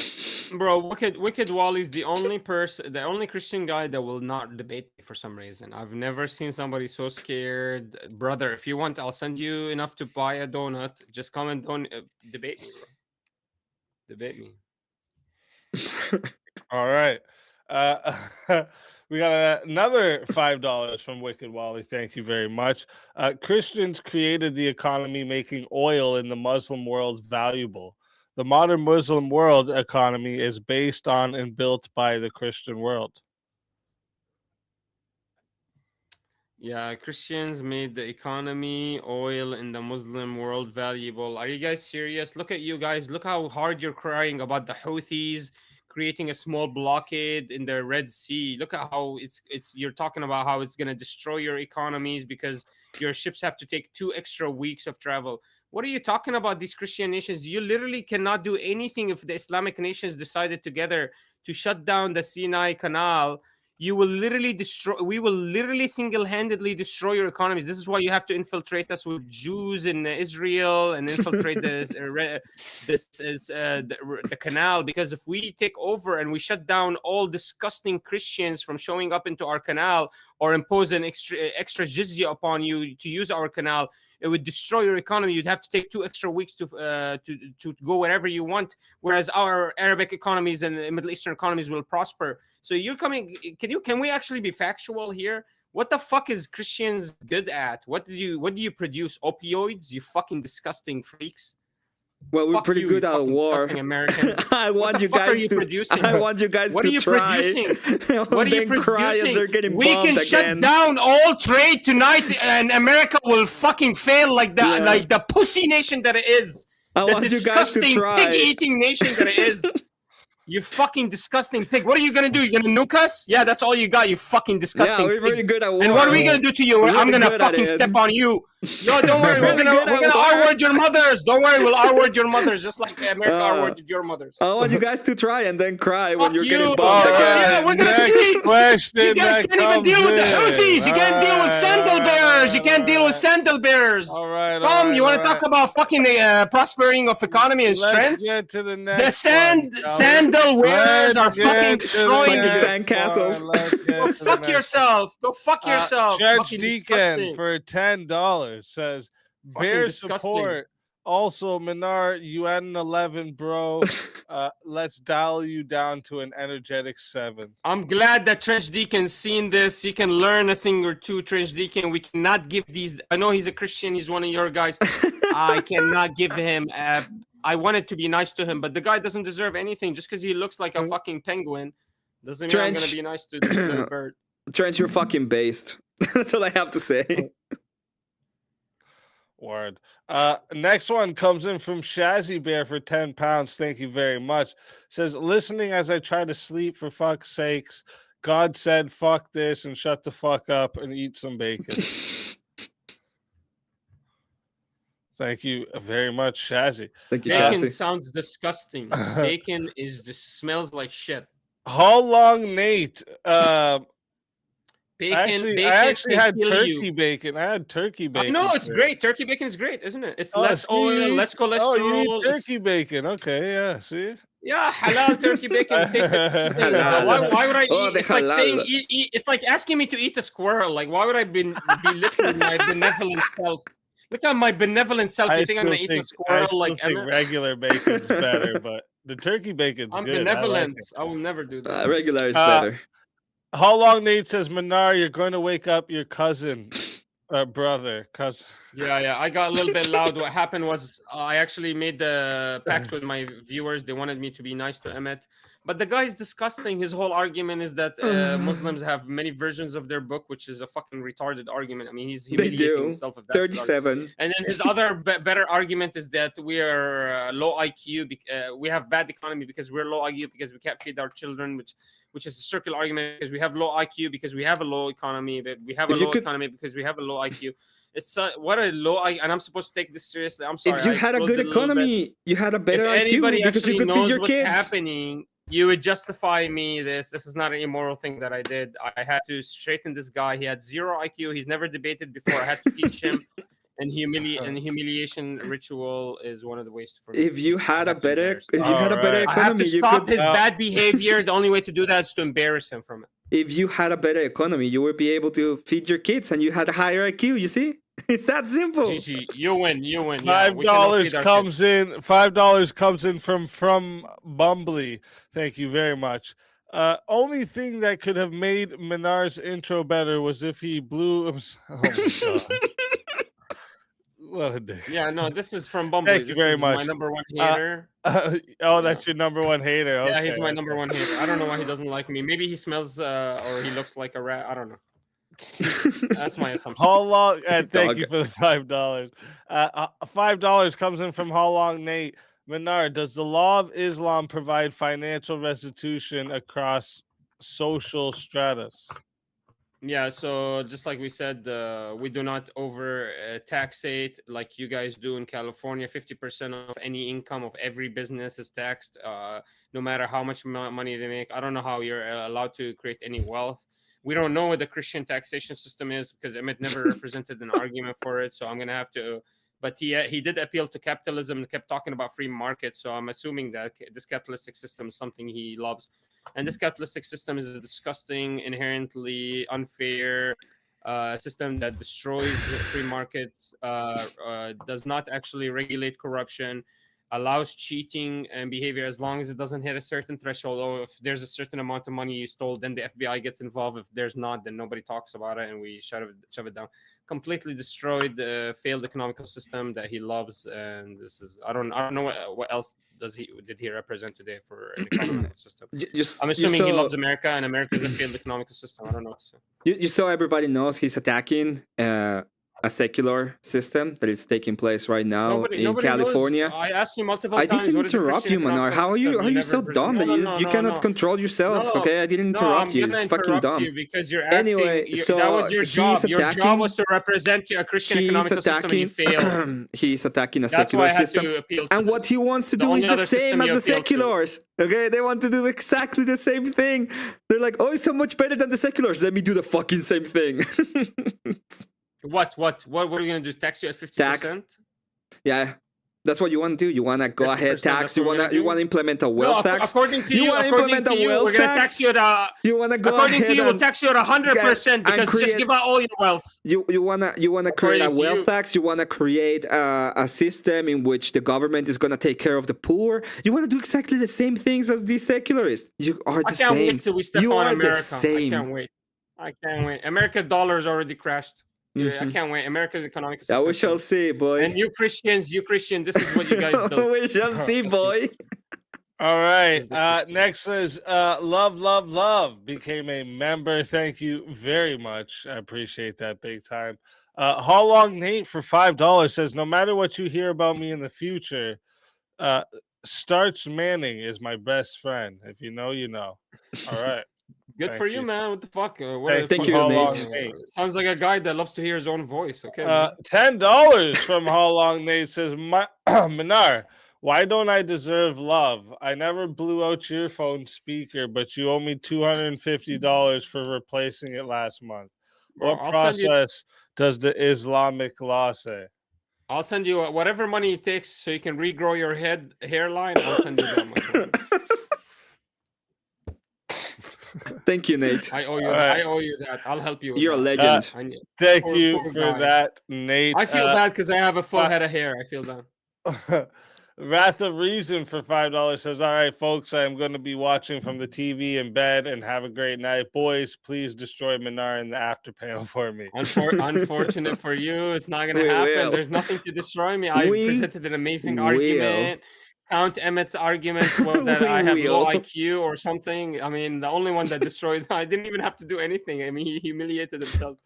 Bro, Wicked Wally's the only Christian guy that will not debate me for some reason. I've never seen somebody so scared. Brother, if you want, I'll send you enough to buy a donut. Just come and don't debate me, bro. Debate me. All right. We got another $5 from Wicked Wally. Thank you very much. Christians created the economy, making oil in the Muslim world valuable. The modern Muslim world economy is based on and built by the Christian world. Yeah, Christians made the economy, oil in the Muslim world valuable. Are you guys serious? Look at you guys. Look how hard you're crying about the Houthis creating a small blockade in the Red Sea. Look at how it's you're talking about how it's going to destroy your economies because your ships have to take 2 extra weeks of travel. What are you talking about, these Christian nations? You literally cannot do anything if the Islamic nations decided together to shut down the Sinai Canal. We will literally single-handedly destroy your economies. This is why you have to infiltrate us with Jews in Israel and infiltrate the canal. Because if we take over and we shut down all disgusting Christians from showing up into our canal or impose an extra jizya upon you to use our canal, it would destroy your economy. You'd have to take 2 extra weeks to go wherever you want, whereas our Arabic economies and Middle Eastern economies will prosper. So you're coming. Can we actually be factual here? What the fuck is Christians good at? What do you produce? Opioids? You fucking disgusting freaks. Well, we're pretty good at war. Americans. I want you guys to. I want you guys to try. What are you producing? We can shut down all trade tonight, and America will fucking fail like the pussy nation that it is. I want you guys to try. Pig-eating nation that it is. You fucking disgusting pig. What are you gonna do? You're gonna nuke us? Yeah, that's all you got, you fucking disgusting pig. Yeah, we're very good at war. And what are we gonna do to you? I'm gonna fucking step on you. Yo, don't worry, we're gonna R-word your mothers. Don't worry, we'll R-word your mothers, just like America R-worded your mothers. I want you guys to try and then cry when you're getting bombed again. Yeah, we're gonna see. You guys can't even deal with the Houthis. You can't deal with sandal bearers. You can't deal with sandal bearers. All right. Come, you want to talk about fucking prospering of economy and strength? Let's get to the next The sandal wearers are fucking destroying the sandcastles. Go fuck yourself. Go fuck yourself. Judge Deacon for $10 says bear support. Also, Minar, you had an 11, bro. Let's dial you down to an energetic 7. I'm glad that Trench Deacon's seen this. He can learn a thing or two, Trench Deacon. We cannot give these. I know he's a Christian. He's one of your guys. I cannot give him. I wanted to be nice to him, but the guy doesn't deserve anything just because he looks like a fucking penguin. Doesn't mean I'm going to be nice to the bird. Trench, you're fucking based. That's all I have to say. Word. Next one comes in from Shazzy Bear for £10. Thank you very much. Says, listening as I try to sleep, for fuck's sakes. God said, fuck this and shut the fuck up and eat some bacon. Thank you very much, Shazzy. Thank you, Bacon Cassie. sounds disgusting. Bacon smells like shit. How long, Nate? Bacon, I actually had turkey bacon. I had turkey bacon. No, it's great. Turkey bacon is great, isn't it? It's less oil, less cholesterol. Oh, you eat turkey bacon. Okay, yeah. See? Yeah, halal turkey bacon. It tastes like, why would I eat? It's like saying it's like asking me to eat a squirrel. Like, why would I be belittle my benevolent self? Look at my benevolent self. You think I'm gonna eat a squirrel like Emmett? Regular bacon's better, but the turkey bacon's I'm good. benevolent. I will never do that. Regular is better. How long, Nate says, Minar, you're going to wake up your cousin. brother, cousin. Yeah, I got a little bit loud. What happened was I actually made the pact with my viewers. They wanted me to be nice to Emmet, but the guy is disgusting. His whole argument is that Muslims have many versions of their book, which is a fucking retarded argument. I mean, he's They humiliating do. himself. If that's his argument. 37. And then his other better argument is that we are low IQ. We have bad economy because we're low IQ because we can't feed our children, which is a circular argument because we have low IQ because we have a low economy, but we have a If you low could- economy because we have a low IQ. It's what a low IQ, and I'm supposed to take this seriously. I'm sorry. If you I had a exploded good little bit. economy, you had a better If anybody IQ because you actually could feed knows your what's kids. happening, you would justify me this. This is not an immoral thing that I did. I had to straighten this guy. He had zero IQ. He's never debated before. I had to teach him. And humiliation ritual is one of the ways for me. If you had a better, if you All had a better right. I have economy, to you stop could. his bad behavior. The only way to do that is to embarrass him from it. If you had a better economy, you would be able to feed your kids, and you had a higher IQ. You see, it's that simple. GG, you win. Yeah, $5 comes in. $5 comes in from Bumbly. Thank you very much. Only thing that could have made Minar's intro better was if he blew himself. Oh my god! What a dick. Yeah, no, this is from Bumble. Thank you very My much. number one hater. Oh, that's your number one hater. Yeah, Okay, he's my okay. number one hater. I don't know why he doesn't like me. Maybe he smells or he looks like a rat. I don't know. That's my assumption. How long? Thank Dog. you for the $5. $5 comes in from How Long Nate. Minar, does the law of Islam provide financial restitution across social stratus? Yeah, so just like we said, we do not over taxate like you guys do in California. 50% of any income of every business is taxed, no matter how much money they make. I don't know how you're allowed to create any wealth. We don't know what the Christian taxation system is because Emmett never represented an argument for it. So I'm going to have to. But he did appeal to capitalism and kept talking about free markets. So I'm assuming that this capitalistic system is something he loves. And this capitalistic system is a disgusting, inherently unfair system that destroys free markets, does not actually regulate corruption, allows cheating and behavior as long as it doesn't hit a certain threshold. Or if there's a certain amount of money you stole, then the FBI gets involved. If there's not, then nobody talks about it and we shove it down. Completely destroyed the failed economical system that he loves. And this is I don't know what else did he represent today for an economical system. I'm assuming he loves America and America is a failed economical system. I don't know. So. You saw everybody knows he's attacking a secular system that is taking place right now in California. Knows. I asked you multiple I times. didn't interrupt you, Manar. How are you so dumb that you cannot control yourself? Okay, I didn't interrupt you. It's fucking dumb. You because you're acting, anyway, so that was your job. Your job was to represent a Christian economical system. And you failed. He's attacking a That's secular why I had system, to appeal to and what he wants to do is the same as the seculars. Okay, they want to do exactly the same thing. They're like, oh, it's so much better than the seculars. Let me do the fucking same thing. What are you gonna do? Tax you at 50%? Yeah, that's what you want to do. You want to go ahead tax. You want to implement a wealth tax. According to you, want to implement a wealth we're gonna tax. tax you at You want to go according ahead to you, we'll tax you at 100% because create, just give out all your wealth. You wanna create a wealth tax. You wanna create a system in which the government is gonna take care of the poor. You wanna do exactly the same things as these secularists. You are the I can't same. wait till we step You on are America. the same. I can't wait. America dollar's already crashed. I can't wait. America's economic system. Yeah, we shall see, boy. And you Christian, this is what you guys do. We shall see, boy. All right. Next is Love became a member. Thank you very much. I appreciate that big time. How Long Nate for $5 says, no matter what you hear about me in the future, Starch Manning is my best friend. If you know, you know. All right. Good for you, man. What the fuck? Thank you, Nate. Sounds like a guy that loves to hear his own voice. Okay. $10 from How Long Nate says, Minar, why don't I deserve love? I never blew out your phone speaker, but you owe me $250 for replacing it last month. What process does the Islamic law say? I'll send you whatever money it takes so you can regrow your hairline. I'll send you that money. Thank you, Nate. I owe you. I owe you that. I'll help you. You're a legend. Thank you for that, Nate. I feel bad because I have a full head of hair. I feel bad. Wrath of Reason for $5 says, "All right, folks, I am going to be watching from the TV in bed and have a great night. Boys, please destroy Minar in the after panel for me." Unfortunate for you, it's not gonna We happen. will. There's nothing to destroy me. I We presented an amazing will. argument. Count Emmett's argument was that I have low IQ or something. I mean, the only one that destroyed, I didn't even have to do anything. I mean, he humiliated himself.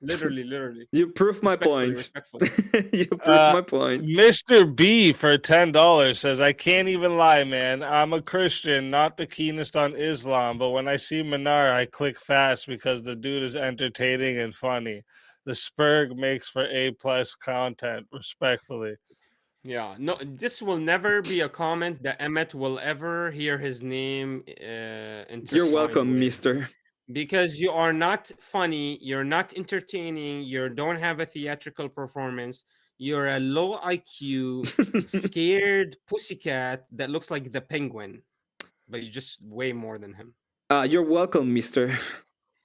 Literally. You proved my point. Respectfully. You proved my point. Mr. B for $10 says, "I can't even lie, man. I'm a Christian, not the keenest on Islam, but when I see Minar, I click fast because the dude is entertaining and funny. The Spurg makes for A+ content, respectfully." Yeah, no, this will never be a comment that Emmett will ever hear his name. You're welcome, mister. Because you are not funny, you're not entertaining, you don't have a theatrical performance, you're a low IQ, scared pussycat that looks like the penguin, but you're just way more than him. You're welcome, mister.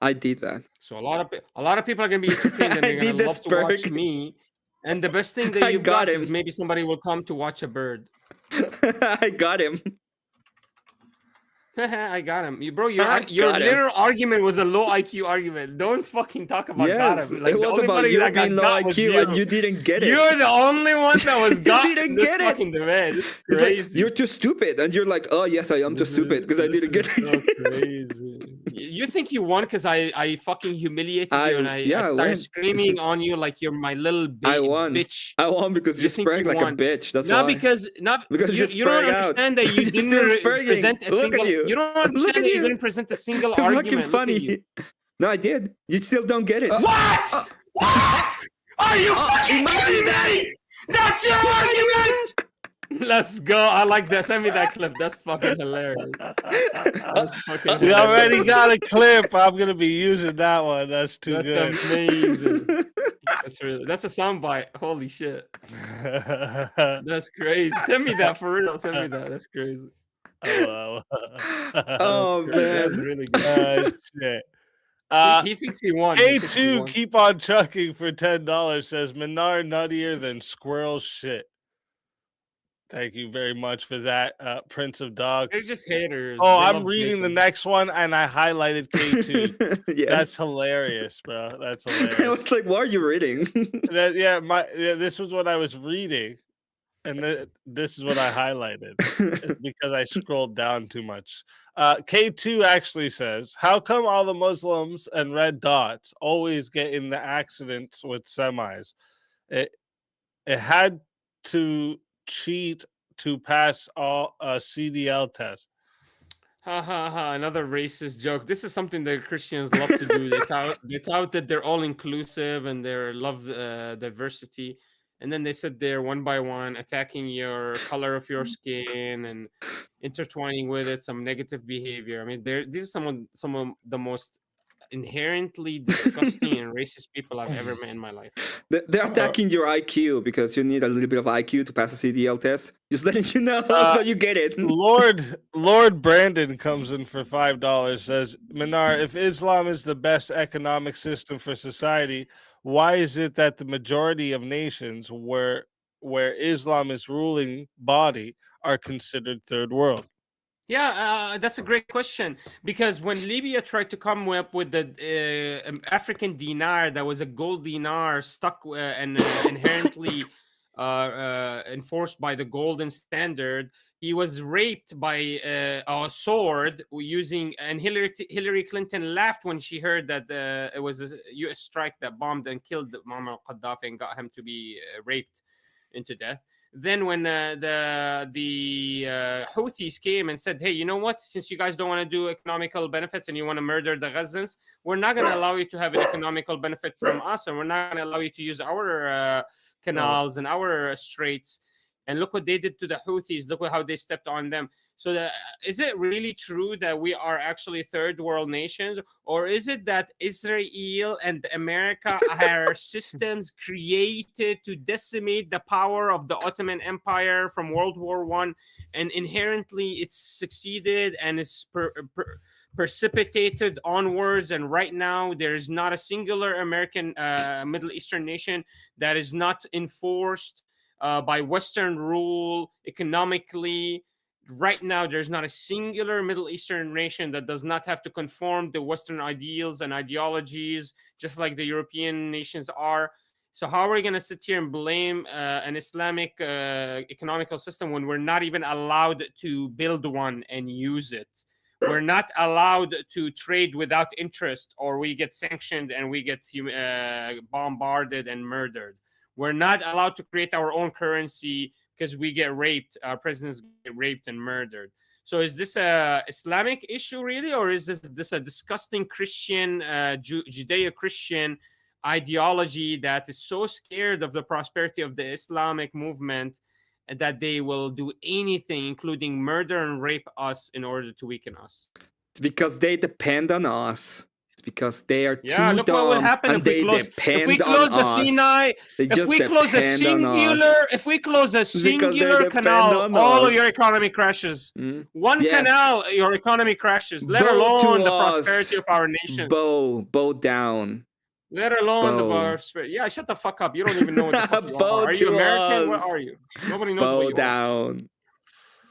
I did that. So a lot of people are gonna be entertained and they're gonna love to watch me. And the best thing that you've got is maybe somebody will come to watch a bird. I got him. I got him. Your literal argument was a low IQ argument. Don't fucking talk about got him. Like, it was about you being low IQ and you didn't get it. You're the only one that was got. You didn't get it. Fucking demand. It's crazy. Like, you're too stupid, and you're like, "Oh yes, I am too stupid because I didn't get it." So crazy. You think you won because I fucking humiliated you and I started screaming on you like you're my little bitch. I won because you sprang like a bitch. That's not why. because you don't understand that you You're didn't still spraying. present a Look single. at you. You don't understand that you didn't present a single You're argument. fucking funny. No, I did. You still don't get it. What? Are you fucking kidding me? That's your argument. Let's go. I like that. Send me that clip. That's fucking hilarious. We already got a clip. I'm gonna be using that one. That's good. That's amazing. That's a soundbite. Holy shit. That's crazy. Send me that for real. Send me that. That's crazy. Oh man, that's really good. Shit. He thinks he won. K2 keep on trucking for $10 says Minar nuttier than squirrel shit. Thank you very much for that, Prince of Dogs. They're just haters. Oh, I'm reading the next one and I highlighted K2. Yes. That's hilarious, bro. That's hilarious. I was like, "Why are you reading?" This was what I was reading, and this is what I highlighted because I scrolled down too much. K2 actually says, "How come all the Muslims and red dots always get in the accidents with semis? It had to cheat to pass all CDL test." Ha ha ha! Another racist joke. This is something that Christians love to do. They tout that they're all inclusive and they love diversity, and then they sit there one by one attacking your color of your skin and intertwining with it some negative behavior. I mean, these are some of the most inherently disgusting and racist people I've ever met in my life. They're attacking your IQ because you need a little bit of IQ to pass a CDL test. Just letting you know so you get it. Lord Brandon comes in for $5. Says, Minar, if Islam is the best economic system for society, why is it that the majority of nations where Islam is ruling body are considered third world? Yeah, that's a great question. Because when Libya tried to come up with the African dinar, that was a gold dinar stuck and inherently enforced by the golden standard, he was raped by a sword using, and Hillary Clinton laughed when she heard that it was a U.S. strike that bombed and killed Muammar Gaddafi and got him to be raped into death. Then when the Houthis came and said, "Hey, you know what? Since you guys don't want to do economical benefits and you want to murder the Gazans, we're not going to allow you to have an economical benefit from us, and we're not going to allow you to use our canals and our straits." And look what they did to the Houthis. Look how they stepped on them. So is it really true that we are actually third world nations? Or is it that Israel and America are systems created to decimate the power of the Ottoman Empire from World War I, and inherently it's succeeded and it's precipitated onwards, and right now there is not a singular American Middle Eastern nation that is not enforced by Western rule, economically. Right now, there's not a singular Middle Eastern nation that does not have to conform to Western ideals and ideologies, just like the European nations are. So how are we going to sit here and blame an Islamic economical system when we're not even allowed to build one and use it? We're not allowed to trade without interest, or we get sanctioned and we get bombarded and murdered. We're not allowed to create our own currency because we get raped. Our presidents get raped and murdered. So is this a Islamic issue really, or is this a disgusting Christian, Judeo-Christian ideology that is so scared of the prosperity of the Islamic movement that they will do anything, including murder and rape us, in order to weaken us? It's because they depend on us. It's because they are too look what will dumb happen and if we they close. depend If we close on the us. Sinai, They if just we close a depend on us. singular, if we close a Because they singular depend canal, on all us. of your economy crashes. One Yes. canal, your economy crashes. Let Bow alone to the us. prosperity of our nations. Bow down. Let alone the Bow. prosperity. Yeah, shut the fuck up. You don't even know what the fuck you Bow are. Are you to American? What us. are you? Nobody knows Bow what you are. down.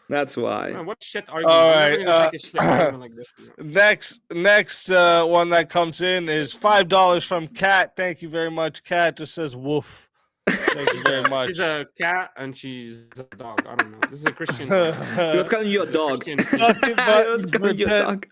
That's why. Man, what shit argument? All I'm right. never gonna take a shit argument like this. Next one that comes in is $5 from Kat. Thank you very much, Kat. Just says woof. Thank you very much. She's a cat and she's a dog. I don't know. This is a Christian. He was calling you a dog. Fucking He was button calling you a dog.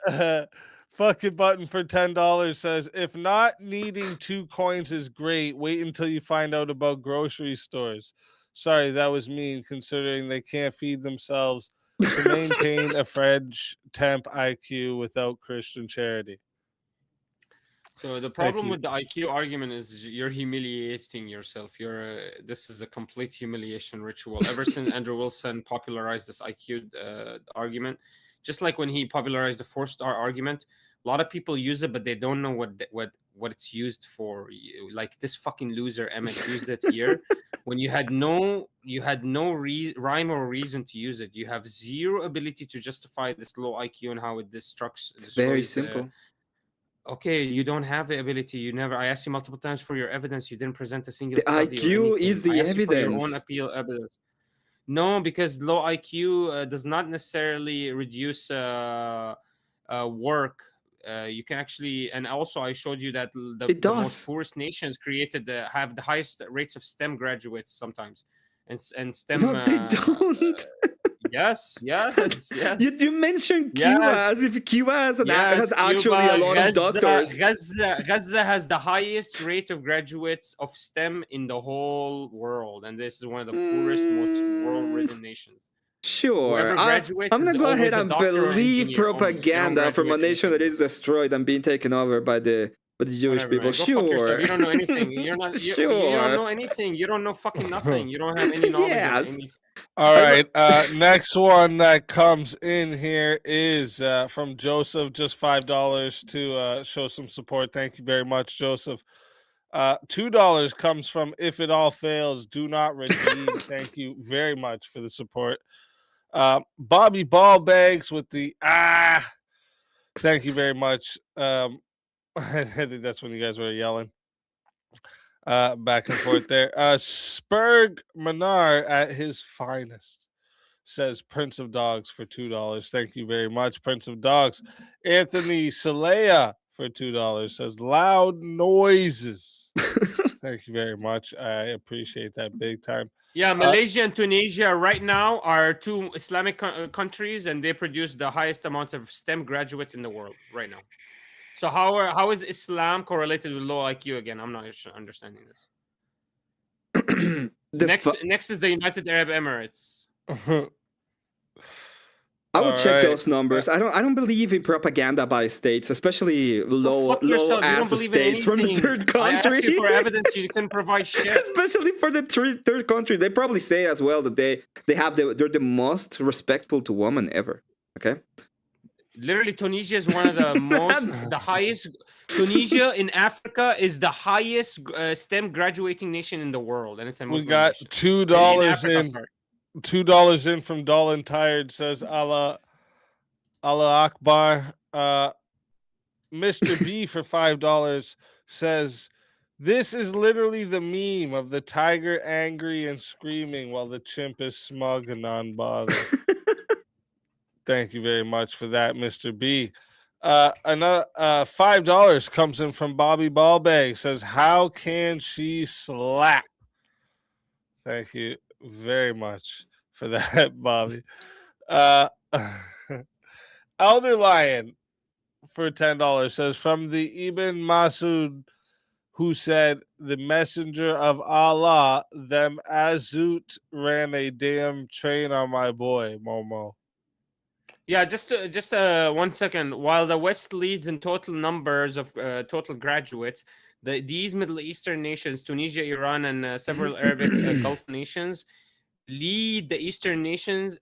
Fucking button for $10 says, if not needing 2 coins is great, wait until you find out about grocery stores. Sorry, that was mean, considering they can't feed themselves to maintain a French temp IQ without Christian charity. So the problem with the IQ argument is you're humiliating yourself. This is a complete humiliation ritual. Ever since Andrew Wilson popularized this IQ argument, just like when he popularized the 4-star argument, a lot of people use it, but they don't know what it's used for. Like this fucking loser Emmett used it here when you had no rhyme or reason to use it. You have zero ability to justify this low IQ and how it destroys. It's very simple. Okay, you don't have the ability. I asked you multiple times for your evidence. You didn't present a single The study or IQ anything. is the I asked you for your own evidence. appeal evidence. No, because low IQ does not necessarily reduce work. You can actually, and also I showed you that the most poorest nations have the highest rates of STEM graduates sometimes, and STEM. No, they don't. Yes. You mentioned Cuba as if Cuba has actually a lot of doctors. Gaza has the highest rate of graduates of STEM in the whole world, and this is one of the poorest, most world-ridden nations. Sure, I'm gonna go ahead and believe propaganda from a nation that is destroyed and being taken over by the Jewish people. Sure, you don't know anything. You're not. You don't know anything. You don't know fucking nothing. You don't have any knowledge of anything. All right. Next one that comes in here is from Joseph. Just $5 to show some support. Thank you very much, Joseph. $2 comes from If It All Fails, Do Not Redeem. Thank you very much for the support. Bobby Ballbags with the Thank you very much. I think that's when you guys were yelling. Back and forth there. Spurg Manar at his finest says Prince of Dogs for $2. Thank you very much, Prince of Dogs. Anthony Salea for $2 says loud noises. Thank you very much. I appreciate that big time. Yeah, Malaysia and Tunisia right now are 2 Islamic countries, and they produce the highest amounts of STEM graduates in the world right now. So how is Islam correlated with low IQ again? I'm not understanding this. Next is the United Arab Emirates. I would check those numbers. I don't believe in propaganda by states, especially low ass states from the third country. I asked you for evidence. You can provide shit. Especially for the third country, they probably say as well that they're the most respectful to women ever. Okay. Literally, Tunisia is one of the highest. Tunisia in Africa is the highest STEM graduating nation in the world, and it's a Muslim We got nation. $2 in. $2 in from Dolan Tired says Allah Akbar. Mr. B for $5 says This is literally the meme of the tiger angry and screaming while the chimp is smug and non-bothered. Thank you very much for that, Mr. B. Another $5 comes in from Bobby Ballbag. Says, "How can she slap?" Thank you very much for that, Bobby. Uh, Elder Lion for $10 says, "From the Ibn Masud, who said, the messenger of Allah, them Azut ran a damn train on my boy, Momo." Yeah, just 1 second. While the West leads in total numbers of total graduates, these Middle Eastern nations, Tunisia, Iran, and several Arabic Gulf nations, lead the Eastern nations.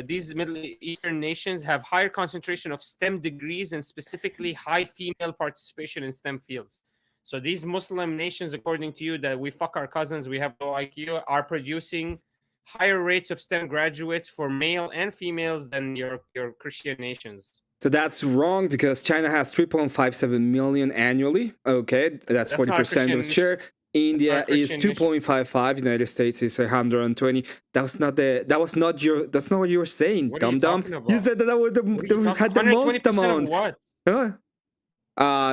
These Middle Eastern nations have higher concentration of STEM degrees and specifically high female participation in STEM fields. So these Muslim nations, according to you, that we fuck our cousins, we have low IQ, are producing higher rates of STEM graduates for male and females than your Christian nations. So that's wrong because China has 3.57 million annually. Okay, that's 40% of share. India is 2.55. United States is 120. That's not what you were saying, dum dum. You said that had the most amount. What?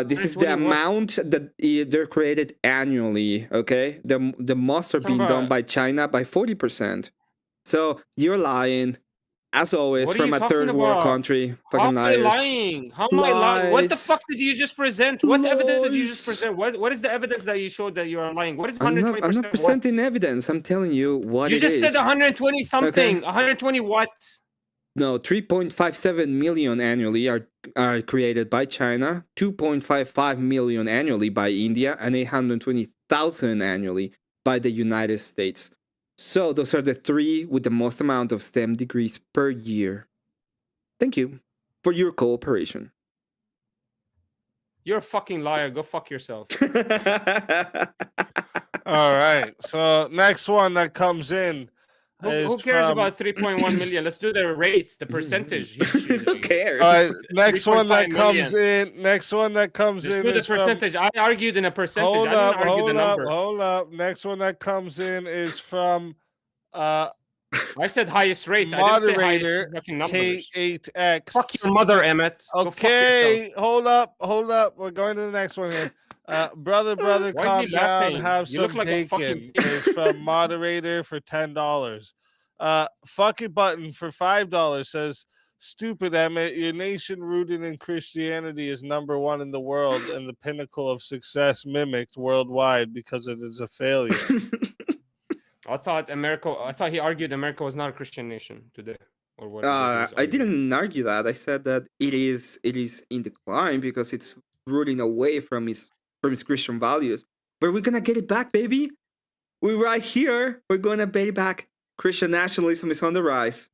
This is the amount that they're created annually. Okay, the most are being done by China by 40%. So you're lying. As always, from a third world country. How am I lying? How am I lying? What the fuck did you just present? What evidence did you just present? What is the evidence that you showed that you are lying? What is 120%? I'm not presenting evidence. I'm telling you what you it just is. said 120 something. Okay. 120 what? No, 3.57 million annually are created by China, 2.55 million annually by India, and 820,000 annually by the United States. So those are the three with the most amount of STEM degrees per year. Thank you for your cooperation. You're a fucking liar. Go fuck yourself. All right. So next one that comes in. Who cares about 3.1 million? Let's do the rates, the percentage. Who cares? All right, next one that comes in. Next one that comes in. Do the percentage. I argued in a percentage. Hold I didn't up, argue the number. Hold up. Next one that comes in is from I said highest rates. I didn't say highest fucking numbers. K8X. Fuck your mother, Emmett. Okay, hold up. We're going to the next one here. Brother, calm down. Have some bacon. Is from moderator for $10. Fuck it button for $5 says, "Stupid Emmett, your nation rooted in Christianity is #1 in the world and the pinnacle of success mimicked worldwide because it is a failure." I thought he argued America was not a Christian nation today, or what? I didn't argue that. I said that it is in decline because it's rooting away from its Christian values. But we're gonna get it back, baby. We're right here. We're gonna get it back. Christian nationalism is on the rise.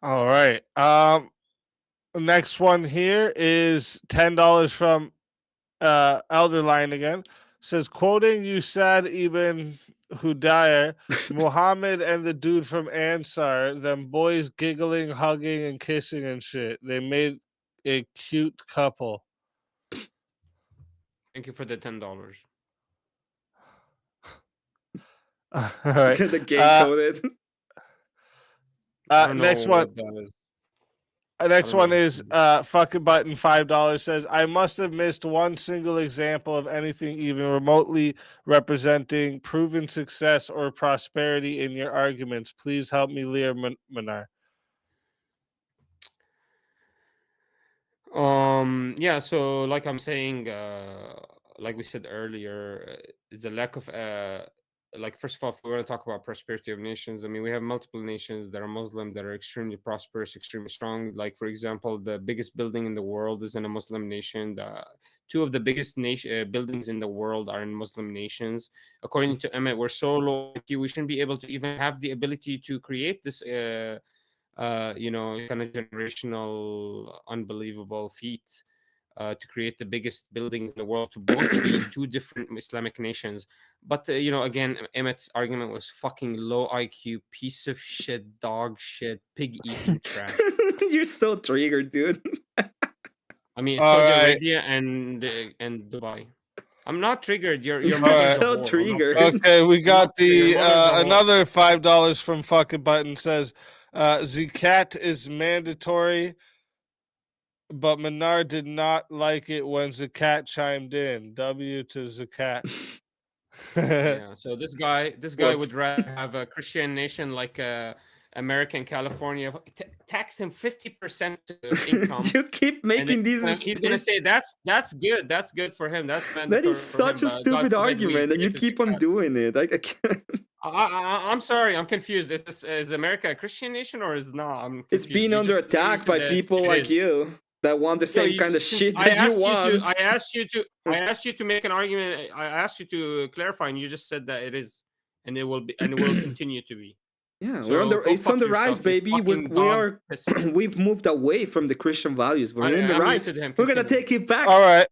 All right. Next one here is $10 from Elder Line again. Says, quoting Usad ibn Hudayr, Muhammad and the dude from Ansar, them boys giggling, hugging, and kissing and shit. They made a cute couple. Thank you for the $10. All right. The game coded. Next one. Next one is fucking button $5 says, "I must have missed one single example of anything even remotely representing proven success or prosperity in your arguments. Please help me, Lear Manar." Yeah, so like I'm saying, like we said earlier, is a lack of like, first of all, if we want to talk about prosperity of nations, I mean, we have multiple nations that are Muslim that are extremely prosperous, extremely strong. Like, for example, the biggest building in the world is in a Muslim nation. Two of the biggest buildings in the world are in Muslim nations. According to Emmett, we're so low IQ, we shouldn't be able to even have the ability to create this kind of generational unbelievable feat to create the biggest buildings in the world to both be two different Islamic nations. But again, Emmett's argument was fucking low IQ, piece of shit, dog shit, pig eating trash. You're so triggered, dude. I mean, All Saudi right. Arabia and Dubai. I'm not triggered. Your You're mother's a so whore. I'm not triggered. triggered. Okay, we got Your the mother's a whore. another $5 from fucking button says Zakat is mandatory, but Menard did not like it when Zakat chimed in. W to Zakat. Yeah. So this guy Well, would rather have a Christian nation like American California tax him 50% of income. You keep And then making these. he's gonna say that's good. That's good for him. That's That mandatory is for him. such a But God stupid forbid we argument, and you create a keep on zakat. doing it. I can't. I'm sorry. I'm confused. Is America a Christian nation or is not? I'm confused. It's being You under just literally attack said by that people it like is. you that want the Yo, same you kind of since shit I that you asked you to want. I asked you to make an argument. I asked you to clarify, and you just said that it is, and it will be, and it will continue to be. Yeah, So we're on the. go It's on fuck the rise, yourself, you baby. fucking We dog are. pisser. We've moved away from the Christian values. We're in the I rise. muted him. We're gonna Continue. take it back. All right.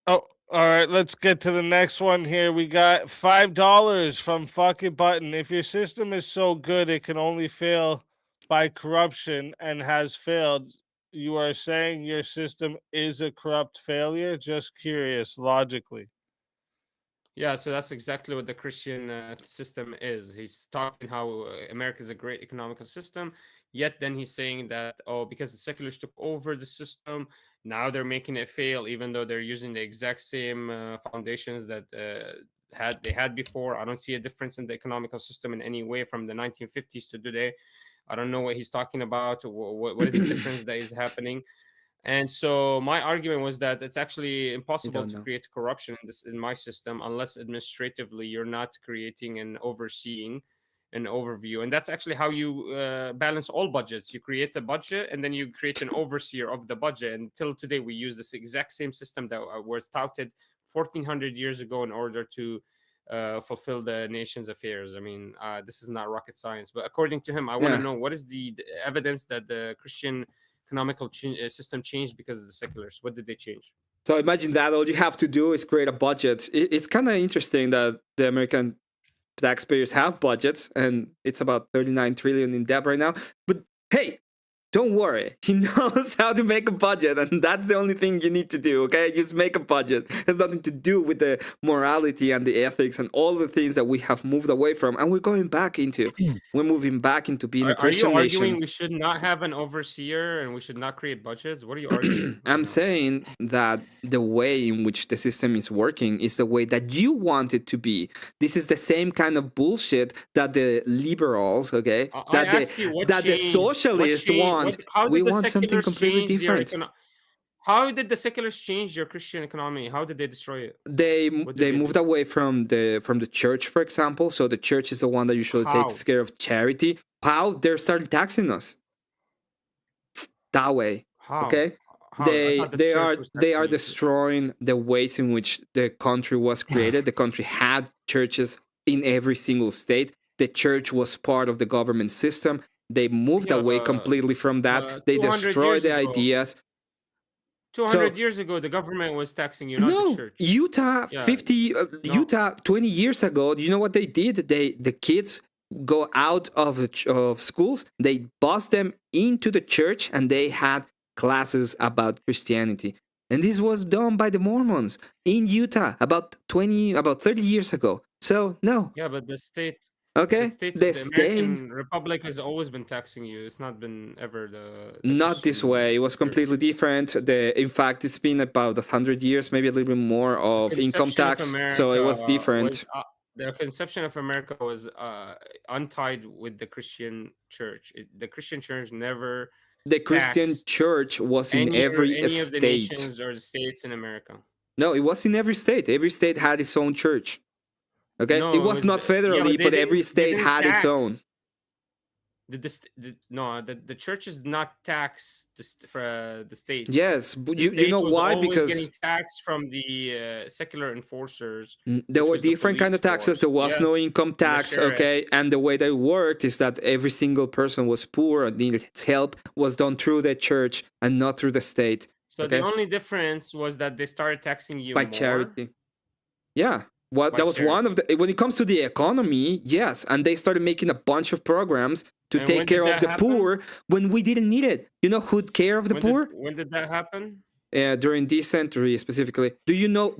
Oh, all right. Let's get to the next one here. We got $5 from fucking button. If your system is so good it can only fail by corruption and has failed, you are saying your system is a corrupt failure? Just curious, logically. Yeah, so that's exactly what the Christian system is. He's talking how America is a great economical system, yet then he's saying that, oh, because the seculars took over the system, now they're making it fail, even though they're using the exact same foundations that they had before. I don't see a difference in the economical system in any way from the 1950s to today. I don't know what he's talking about. What is the difference that is happening? And so my argument was that it's actually impossible to create corruption in my system unless administratively you're not creating and overseeing an overview. And that's actually how you balance all budgets. You create a budget and then you create an overseer of the budget. And until today, we use this exact same system that was touted 1400 years ago in order to fulfill the nation's affairs. I mean, this is not rocket science, but according to him, I want to know what is the evidence that the Christian economical system changed because of the seculars. What did they change? So imagine that all you have to do is create a budget. It's kind of interesting that the American taxpayers have budgets, and it's about 39 trillion in debt right now. But hey, don't worry. He knows how to make a budget, and that's the only thing you need to do, okay? Just make a budget. It has nothing to do with the morality and the ethics and all the things that we have moved away from, and we're going back into. We're moving back into being a Christian nation. Are you arguing we should not have an overseer and we should not create budgets? What are you arguing? I'm saying that the way in which the system is working is the way that you want it to be. This is the same kind of bullshit that the liberals, okay, that the socialists want. We want something completely different. How did the seculars change your Christian economy? How did they destroy it? They moved away from the church, for example. So the church is the one that usually takes care of charity. How they started taxing us that way. How? Okay. How? They are destroying the ways in which the country was created. The country had churches in every single state. The church was part of the government system. They moved away completely from that. They destroyed the ideas. 200 years ago, the government was taxing you, not the church. Utah, Utah, 20 years ago, you know what they did? The kids go out of schools, they bus them into the church, and they had classes about Christianity. And this was done by the Mormons in Utah about 30 years ago. So no. Yeah, but the state. Okay, the American Republic has always been taxing you. It's not been ever the not this way. It was completely different. In fact, it's been about 100 years, maybe a little bit more of income tax. So it was different. The conception of America was untied with the Christian church. The Christian church never. The Christian church was in every any state. Of the nations or the states in America. No, it was in every state. Every state had its own church. Okay, no, it was not federally, but every state had its own. The church is not taxed for the states. Yes, but you know why? Because getting taxed from the secular enforcers. There were different kind of taxes. There was no income tax. Okay, and the way that it worked is that every single person was poor and needed help was done through the church and not through the state. So the only difference was that they started taxing you by charity. Yeah. That was one of the. When it comes to the economy, yes, and they started making a bunch of programs to take care of the poor when we didn't need it. You know who'd care of the poor? When did that happen? during this century specifically. Do you know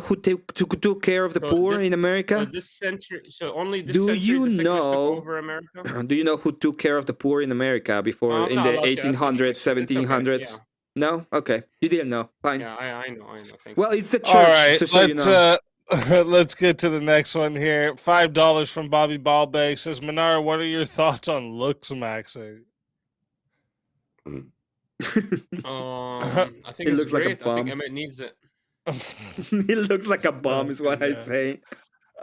who took care of the So poor this in so America? this century, so only this Do century you the secularists took know? over America. Do you know who took care of the poor in America before I'm in not the allowed to ask anyway, 1800s, so it's okay. 1700s? No? Okay. You didn't know. Fine. Yeah, I know, Thank Well, you. it's the All church, right, so you let's know. let's get to the next one here. $5 from Bobby Ballbag says, Menara, what are your thoughts on looks maxing? I think It it's looks like a great. I think bomb. Emmett needs it. It looks like a bomb, is what I Yeah. say.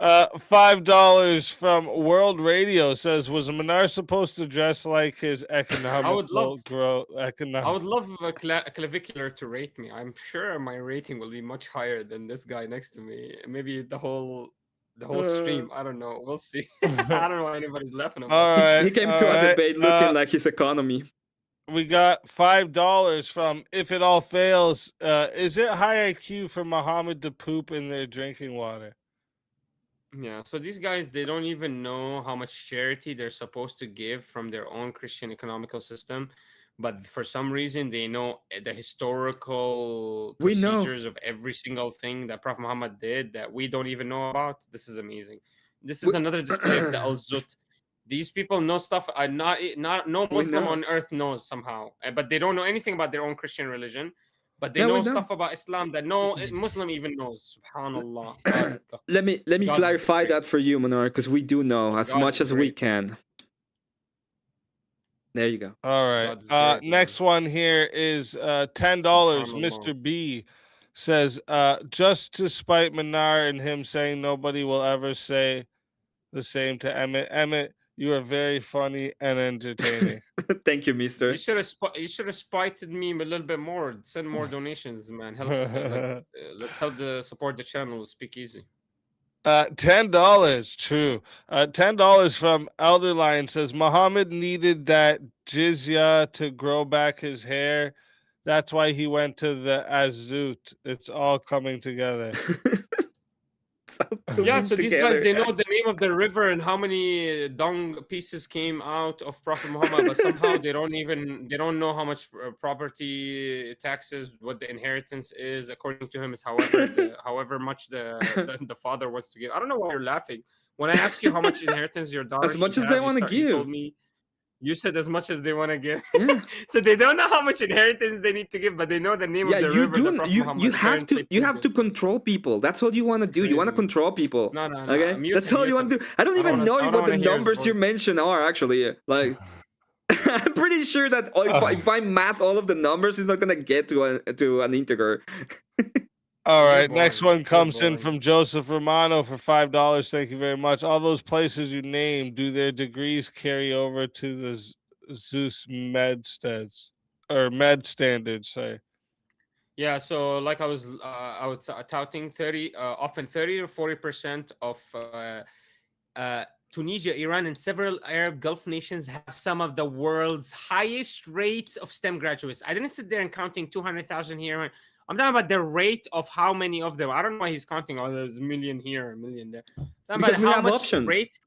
$5 from World Radio says, was Menard supposed to dress like his economical growth? I would love a clavicular to rate me. I'm sure my rating will be much higher than this guy next to me. Maybe the whole stream. I don't know. We'll see. I don't know why anybody's laughing about. All right, He came to a debate looking like his economy. We got $5 from If It All Fails. Is it high IQ for Muhammad to poop in their drinking water? Yeah, so these guys, they don't even know how much charity they're supposed to give from their own Christian economical system. But for some reason, they know the historical We know. procedures of every single thing that Prophet Muhammad did that we don't even know about. This is amazing. This is another display of the al-Zut. These people know stuff no Muslim on earth knows somehow, but they don't know anything about their own Christian religion. But they Yeah, we know know. stuff about Islam that no Muslim even knows. Subhanallah. Let me God is clarify great. that for you, Manar, because we do know as God much is as we great. can. There you go. All right. Next one here is $10. Mr. B says, just to spite Manar and him saying nobody will ever say the same to Emmett. Emmett, you are very funny and entertaining. Thank you, mister. You should have spited me a little bit more. Send more donations, man. Let's help support the channel. Speak easy. $10. True. $10 from Elder Lion says Muhammad needed that jizya to grow back his hair. That's why he went to the Azut. It's all coming together. Yeah, so these guys, they know the name of the river and how many dung pieces came out of Prophet Muhammad, but somehow they don't know how much property taxes, what the inheritance is. According to him, is however much the father wants to give. I don't know why you're laughing. When I ask you how much inheritance your daughter As much should as they have, want to you told give. me. You said as much as they want to give. Yeah. So they don't know how much inheritance they need to give, but they know the name Yeah, of the you river. do. that Prophet Muhammad You have to control people. That's what you want to do. You want to control people. No. Okay, that's all you want to do. I don't even know what the numbers you mentioned are actually. Like, I'm pretty sure that if I math all of the numbers, it's not gonna get to an integer. All right, next one comes in from Joseph Romano for $5. Thank you very much. All those places you named, do their degrees carry over to the Zeus med standards? Sorry. Yeah, so like I was touting 30, often 30 to 40% of Tunisia, Iran, and several Arab Gulf nations have some of the world's highest rates of STEM graduates. I didn't sit there and counting 200,000 here. I'm talking about the rate of how many of them. I don't know why he's counting. Oh, there's a million here, a million there. Because we have options. Rate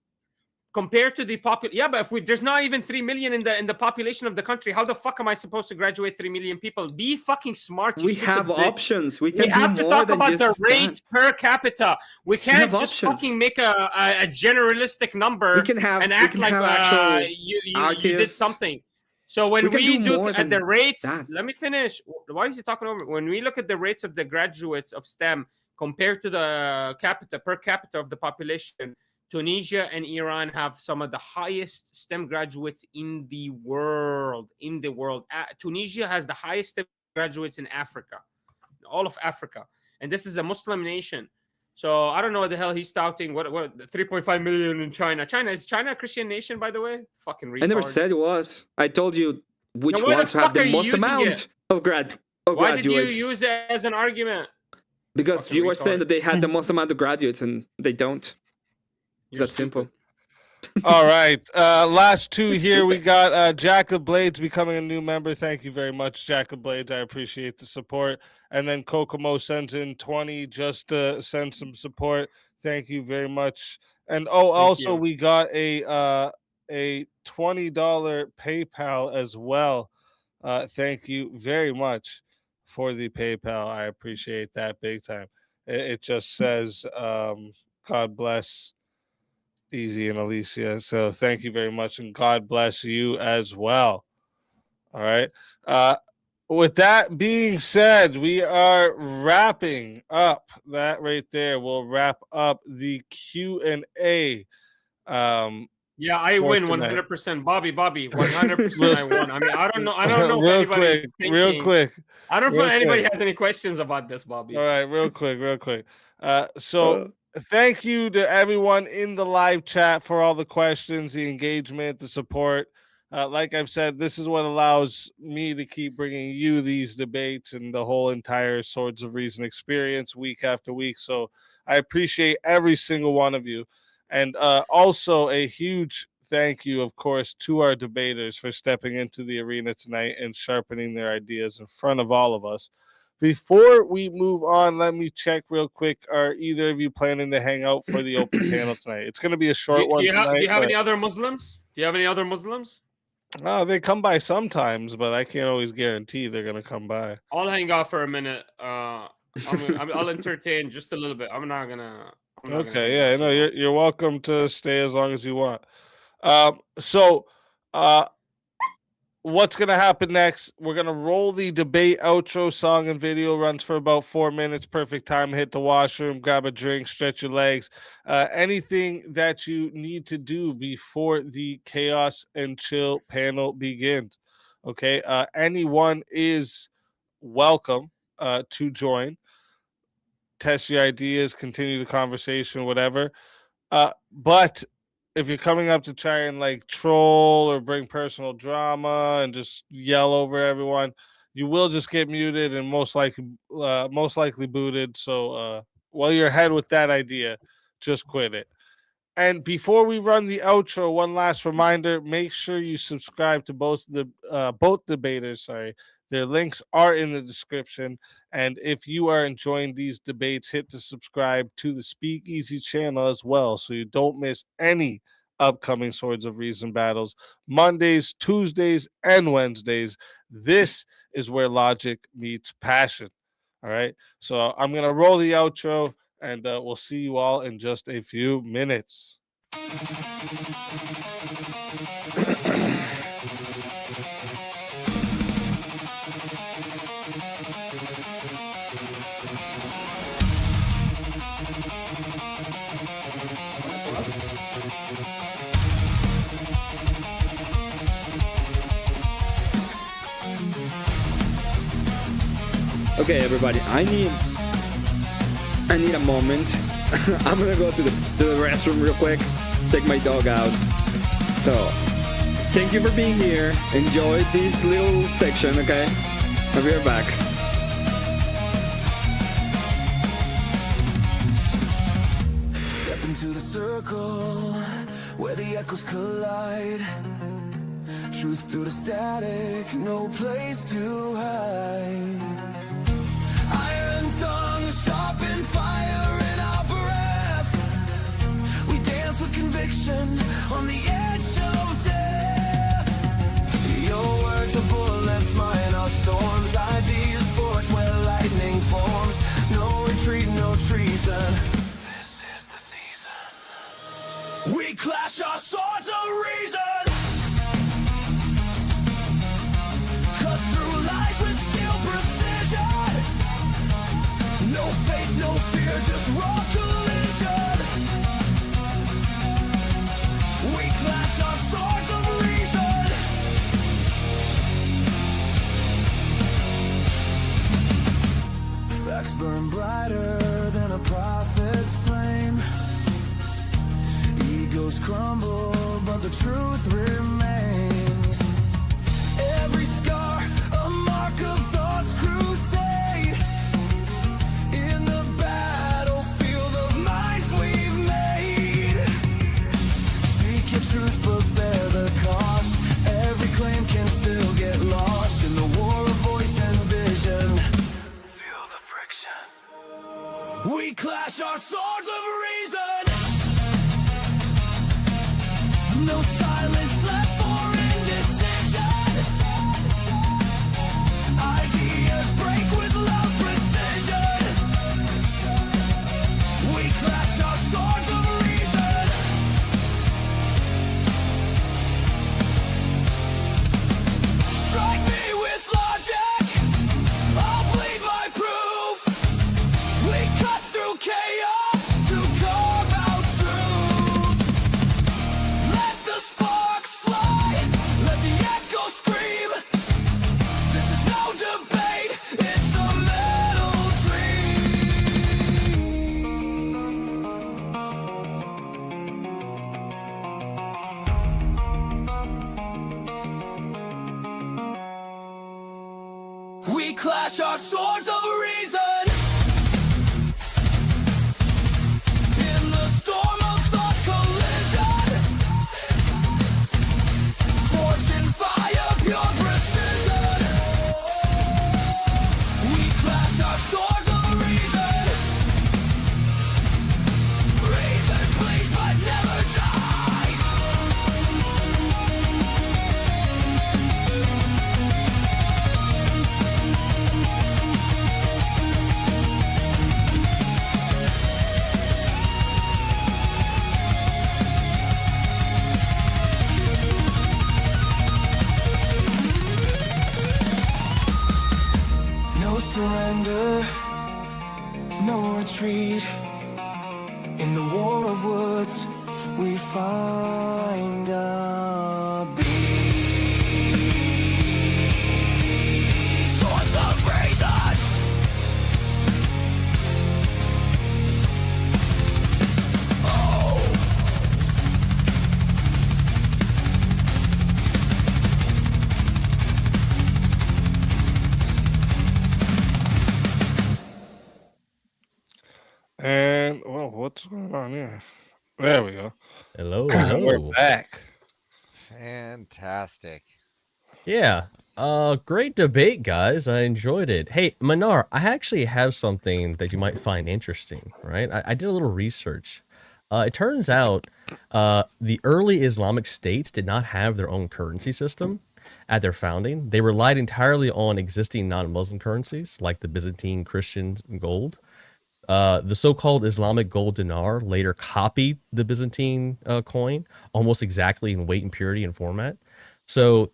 compared to the population. Yeah, but if there's not even 3 million in the population of the country, how the fuck am I supposed to graduate 3 million people? Be fucking smart. We have options. We can have do to more talk than about just the rate per capita. We can't have just options. fucking make a generalistic number We can have and act like you did something. So when we look at the rates, let me finish. Why is he talking over? When we look at the rates of the graduates of STEM compared to the per capita of the population, Tunisia and Iran have some of the highest STEM graduates in the world. Tunisia has the highest STEM graduates in Africa, all of Africa, and this is a Muslim nation. So I don't know what the hell he's touting. What 3.5 million in China? Is China a Christian nation, by the way? Fucking retard. I never said it was. I told you which ones have the most amount of graduates. Why did you use it as an argument? Because you were saying that they had the most amount of graduates and they don't. It's that simple. All right. Last two here. We got Jack of Blades becoming a new member. Thank you very much, Jack of Blades. I appreciate the support. And then Kokomo sends in 20 just to send some support. Thank you very much. And also we got a $20 PayPal as well. Thank you very much. for the PayPal. I appreciate that big time. It just says, God bless Easy and Alicia. So thank you very much, and God bless you as well. All right. With that being said, we are wrapping up. That right there will wrap up the Q&A. Yeah, I for win tonight. 100%. Bobby, 100% I won. I mean, I don't know if Real anybody's quick, thinking. real quick. I don't know real if anybody quick. has any questions about this, Bobby. All right, real quick. So thank you to everyone in the live chat for all the questions, the engagement, the support. Like I've said, this is what allows me to keep bringing you these debates and the whole entire Swords of Reason experience week after week. So I appreciate every single one of you. And also a huge thank you, of course, to our debaters for stepping into the arena tonight and sharpening their ideas in front of all of us. Before we move on, let me check real quick. Are either of you planning to hang out for the open panel tonight? It's going to be a short one tonight. Do you have any other Muslims? Do you have any other Muslims? They come by sometimes, but I can't always guarantee they're going to come by. I'll hang out for a minute. I'll entertain just a little bit. I'm not gonna. Okay, yeah, no, you're welcome to stay as long as you want. What's going to happen next? We're going to roll the debate outro song and video. Runs for about 4 minutes. Perfect time. Hit the washroom, grab a drink, stretch your legs. Anything that you need to do before the Chaos and Chill panel begins. Okay. Anyone is welcome to join. Test your ideas, continue the conversation, whatever. But if you're coming up to try and like troll or bring personal drama and just yell over everyone, you will just get muted and most likely booted. So while you're ahead with that idea, just quit it. And before we run the outro, one last reminder: make sure you subscribe to both debaters. Sorry, their links are in the description. And if you are enjoying these debates, hit the subscribe to the Speakeasy channel as well, so you don't miss any upcoming Swords of Reason battles. Mondays, Tuesdays, and Wednesdays. This is where logic meets passion. All right. So I'm gonna roll the outro. And we'll see you all in just a few minutes. Okay, everybody, I need a moment. I'm gonna go to the restroom real quick, take my dog out. So, thank you for being here. Enjoy this little section, okay? I'll be right back. Step into the circle where the echoes collide. Truth through the static, no place to hide. Iron tongue, sharpen fire in our breath. We dance with conviction on the edge of death. Your words are bullets, mine are storms. Ideas forged where lightning forms. No retreat, no treason. This is the season. We clash our swords of reason. Cut through lies with steel precision. No faith, no fear, just raw collision. We clash our swords of reason. Facts burn brighter than a prophet's flame. Egos crumble, but the truth remains. Every scar, a mark of thought's crusade. In the battlefield of minds we've made. Speak your truth, but bear the cost. Every claim can still get lost in the war of voice and vision. Feel the friction. We clash our swords of reason. No silence left for indecision. Ideas break with clash our swords of reason. In the storm of thought's collision, forged in fire, pure precision. We clash our swords of reason. Reason bleeds but never dies. No surrender, no retreat. In the war of words, we find a beat. Swords of reason. Oh. And well, what's going on here? There we go. Hello, We're hello. back. Fantastic. Yeah. Great debate, guys. I enjoyed it. Hey, Manar, I actually have something that you might find interesting, right? I did a little research. It turns out the early Islamic states did not have their own currency system at their founding. They relied entirely on existing non-Muslim currencies, like the Byzantine Christian gold. The so-called Islamic gold dinar later copied the Byzantine coin almost exactly in weight and purity and format. So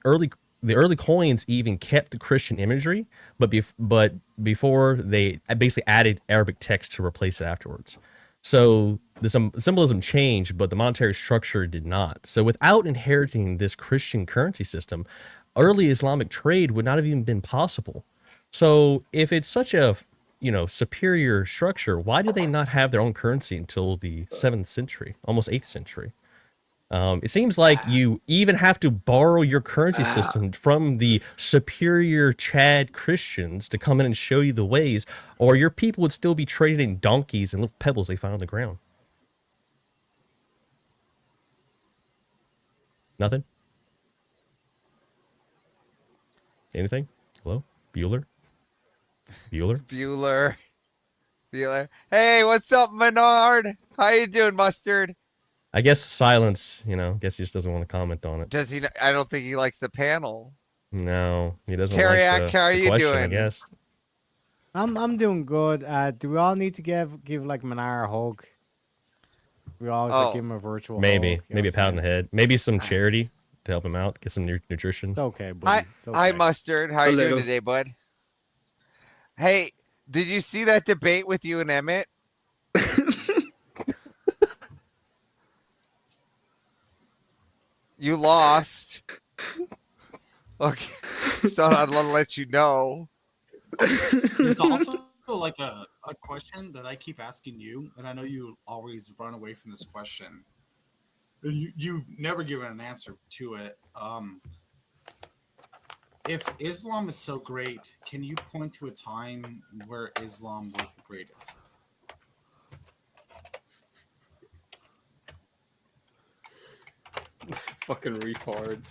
the early coins even kept the Christian imagery, but before they basically added Arabic text to replace it afterwards. So the symbolism changed, but the monetary structure did not. So without inheriting this Christian currency system, early Islamic trade would not have even been possible. So if it's such a superior structure, why did they not have their own currency until the 7th century, almost 8th century? It seems like you even have to borrow your currency system from the superior Chad Christians to come in and show you the ways, or your people would still be trading in donkeys and little pebbles they found on the ground. Nothing? Anything? Hello? Bueller? Bueller. Hey, what's up, Menard? How you doing, Mustard? I guess silence, guess he just doesn't want to comment on it. Does he? I don't think he likes the panel. No, he doesn't Teriak, like how are the you question, I doing? guess. I'm doing good. Do we all need to give like Manar a hug? We always like, give him a virtual maybe hug, a pat on the head, maybe some charity to help him out, get some nutrition. It's okay, buddy. Hi, Mustard. How are you doing today, bud? Hey, did you see that debate with you and Emmett? You lost. Okay, so I'd let you know. There's also like a question that I keep asking you, and I know you always run away from this question. You've never given an answer to it. If Islam is so great, can you point to a time where Islam was the greatest? Fucking retard.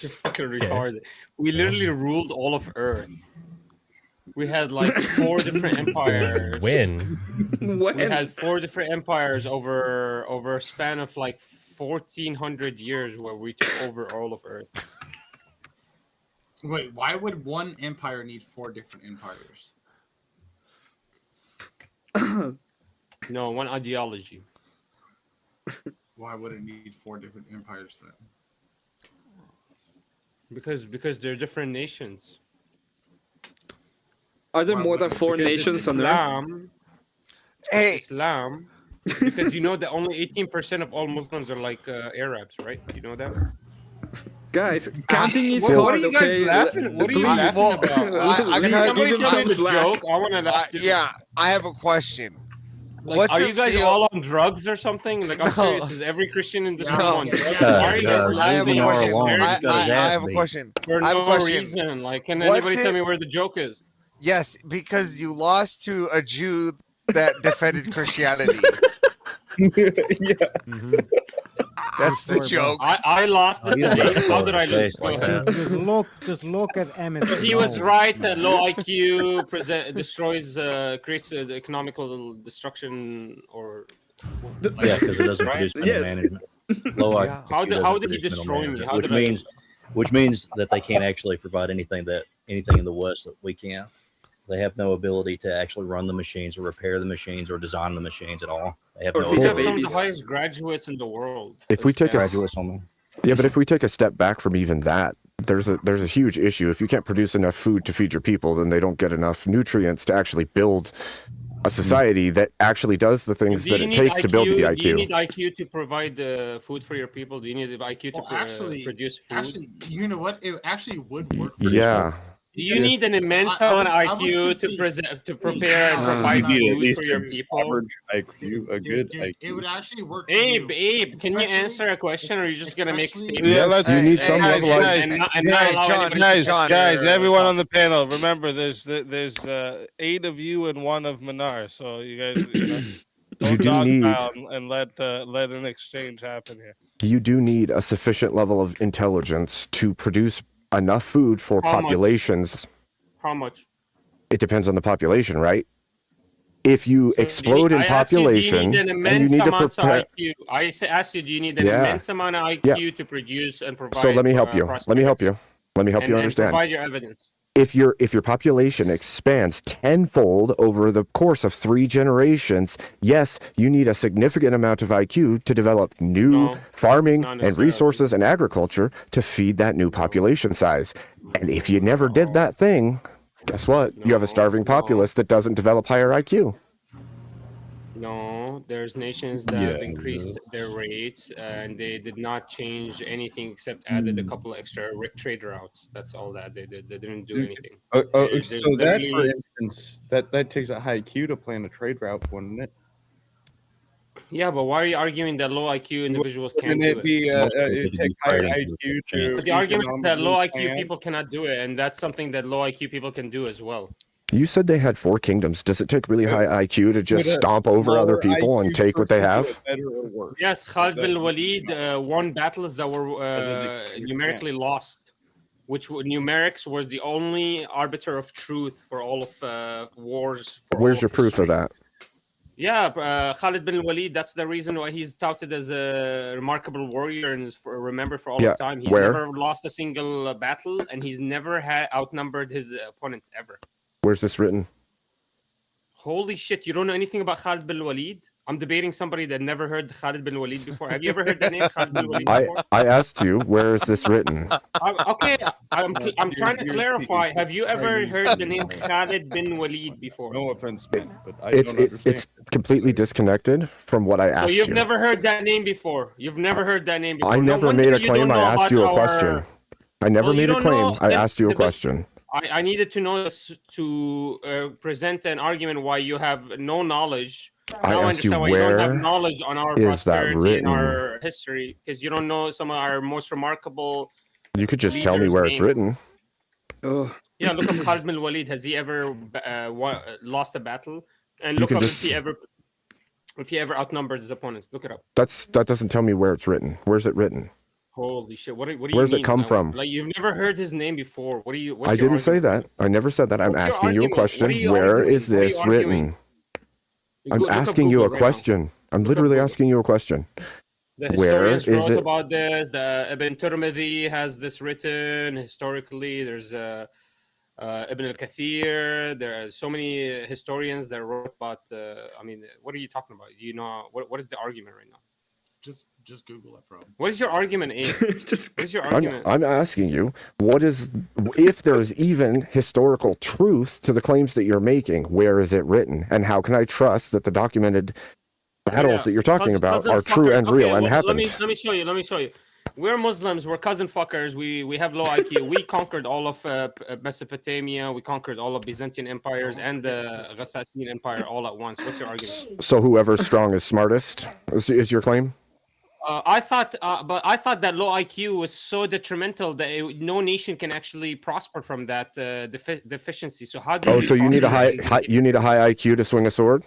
You're fucking retarded. We literally ruled all of Earth. We had like 4 different empires. When? We had 4 different empires over a span of like 1,400 years where we took over all of Earth. Wait, why would one empire need 4 different empires? No, one ideology. Why would it need 4 different empires then? Because they're different nations. Are there more than 4 nations on Earth? Hey, Islam. Because you know that only 18% of all Muslims are like Arabs, right? You know that? Guys, counting is What hard. are you guys okay? laughing? What are you laughing about? I'm Somebody tell me a slack. joke. I want to laugh. Yeah, I have a question. Like, are you guys all on drugs or something? Like, I'm serious. Is every Christian in this room on drugs? Why are you guys I have a listening question. to I have a question. for I have a no question. reason? Like, can What's anybody tell it- me where the joke is? Yes, because you lost to a Jew that defended Christianity. That's the joke. I lost the Yeah. debate. How did I lose? Go ahead. Just look at Emmett. He was right that low IQ destroys, creates the economical destruction, or Yeah, because it doesn't right? produce middle management. Low IQ How did doesn't he produce middle destroy me? management, How which did I means which means that they can't actually provide anything in the West that we can. They have no ability to actually run the machines or repair the machines or design the machines at all. They have no We have ability. some of the highest graduates in the world. If we It's take a graduates only. yeah, but if we take a step back from even that, there's a huge issue. If you can't produce enough food to feed your people, then they don't get enough nutrients to actually build a society that actually does the things Do that you it need takes to build the Do you IQ. need IQ to provide food for your people? Do you need the IQ to produce food? Actually, you know what? It actually would work. For Yeah. Do you need an immense amount of IQ to prepare and provide food for your people? Average IQ, a good IQ. It would actually work. Abe, can you answer a question, or are you just gonna make statements? Yeah, let's. You need some level of- Guys, everyone on the panel. Remember, there's 8 of you and 1 of Minar. So you guys, You don't do need- dogpile and let an exchange happen here. You do need a sufficient level of intelligence to produce enough food for How much? populations. How much? It depends on the population, right? If you explode in I asked you, population do you need an and you immense need to amount prepare, of IQ? Asked you, do you need an Yeah. immense amount of IQ to produce and provide? so let me help you. Let me help you. Let me help you and understand. provide your evidence. If your population expands tenfold over the course of 3 generations, yes, you need a significant amount of IQ to develop new farming and resources and agriculture to feed that new population size. And if you never did that thing, guess what? You have a starving populace that doesn't develop higher IQ. No, there's nations that have increased their rates and they did not change anything except added a couple extra trade routes. That's all that they did. They didn't do anything. There's So that, for literally- instance, that takes a high IQ to plan a trade route, wouldn't it? Yeah, but why are you arguing that low IQ individuals can't Wouldn't do it be it? it take higher IQ to? But the argument is that low IQ economically people cannot do it, and that's something that low IQ people can do as well. You said they had 4 kingdoms. Does it take really high IQ to just stomp over other people and take what they have? Yes, Khalid bin Walid won battles that were numerically lost, which numerics was the only arbiter of truth for all of wars. Where's your proof of that? Yeah, Khalid bin Walid. That's the reason why he's touted as a remarkable warrior and is remembered for all Yeah, of time. He's where? never lost a single battle, and he's never outnumbered his opponents ever. Where's this written? Holy shit! You don't know anything about Khalid bin Walid? I'm debating somebody that never heard Khalid bin Walid before. Have you ever heard the name Khalid bin Walid before? I asked you, where is this written? Okay, I'm trying to clarify. Have you ever heard the name Khalid bin Walid before? No offense, man, but I It's don't understand. it's completely disconnected from what I So asked you've you. never heard that name before. You've never heard that name before. I No never wonder made a you claim. don't I know asked you a about question. our- I never Well, you made a don't claim. know I that- asked you a that- question. I needed to know to present an argument why you have no knowledge. I Now asked you understand why you don't have where knowledge on our is that prosperity and written? our history, because you don't know some of our most remarkable. You could just tell me leaders' where it's names. written. Yeah, look up Khalid bin Walid. Has he ever lost a battle? And You look can up just- if he ever outnumbered his opponents. Look it up. That doesn't tell me where it's written. Where's it written? Holy shit! What do you Where's it mean? come from? Like you've never heard his name before. What do you? What's I your didn't say argument? that. I never said that. I'm What's your asking you a argument? What question. are you Where arguing? is What are you this arguing? written? I'm Look up asking you a Google right now. question. I'm literally asking you a question. The Where historians is wrote it? about this. The Ibn Tirmidhi has this written historically. There's Ibn al-Kathir. There are so many historians that wrote about. I mean, what are you talking about? You know, what is the argument right now? Just Google it, bro. What is your argument, Abe? What is your argument? I'm asking you, what is, if there's even historical truth to the claims that you're making, where is it written? And how can I trust that the documented battles that you're talking about are true and real and happened? Let me show you. We're Muslims. We're cousin fuckers. We have low IQ. We conquered all of Mesopotamia. We conquered all of Byzantine empires and the Ghassanid Empire all at once. What's your argument? So whoever's strong is smartest is your claim? I thought that low IQ was so detrimental that no nation can actually prosper from that deficiency. So how do Oh, so you need a high IQ to swing a sword?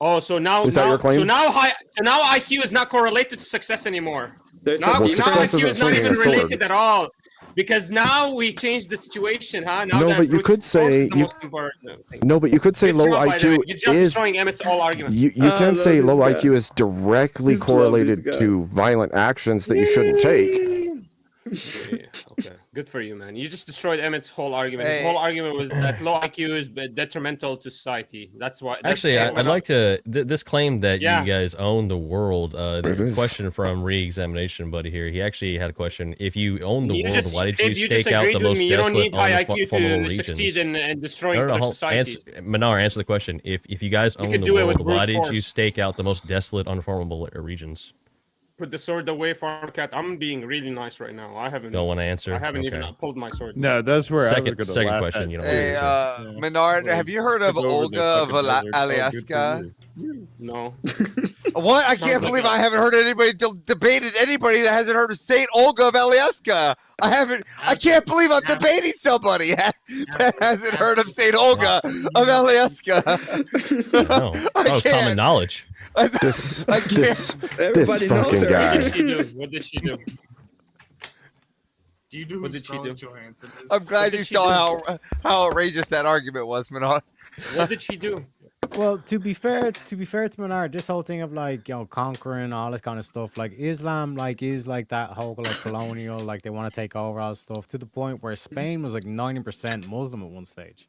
Oh, so now Is that your claim? So now IQ is not correlated to success anymore. Now success IQ isn't is not swinging even a sword. related at all. Because now we changed the situation, huh? Now No, that but you brute could force say is the most important thing. No, but you could say Good low job, by the way. IQ Good job is. destroying Emmett's all argument. You can say low IQ is directly Just love this correlated guy. to violent actions that you shouldn't take. Yeah, okay. Good for you, man. You just destroyed Emmett's whole argument. His whole argument was that low IQ is detrimental to society. That's why. Actually, I'd like to. This claim that Yeah. you guys own the world. There's a question from re-examination buddy here. He actually had a question. If you own the world, why did you stake out the most You don't need desolate, high IQ unformable to succeed regions? in destroying No, other hold- societies. Manar, answer the question. If you guys own could the do it with world, why brute did you force. stake out the most desolate, unformable regions? Put the sword away, farm cat. I'm being really nice right now. I haven't. Don't wanna answer? I haven't even Okay. pulled my sword. No, that's where I was Second gonna second laugh question. at. You know. Hey, Menard, have you heard of Took over the Olga of fucking desert. Oh, good for Alaska? you. No. What? I Sounds can't like believe a- I haven't heard anybody debated anybody that hasn't heard of Saint Olga of Alaska. I haven't. I can't believe I'm debating somebody that hasn't heard of Saint Olga of Alaska. No, that was common knowledge. This Everybody knows fucking her. guy. What did she do? What did she do? Do you know who What did she Scarlett do? Johansson is? I'm glad did you she saw do? how outrageous that argument was, Menard. What did she do? Well, to be fair to Menard, this whole thing of like, you know, conquering all this kind of stuff, like Islam, like is like that whole like colonial, like they want to take over all this stuff to the point where Spain was like 90% Muslim at one stage.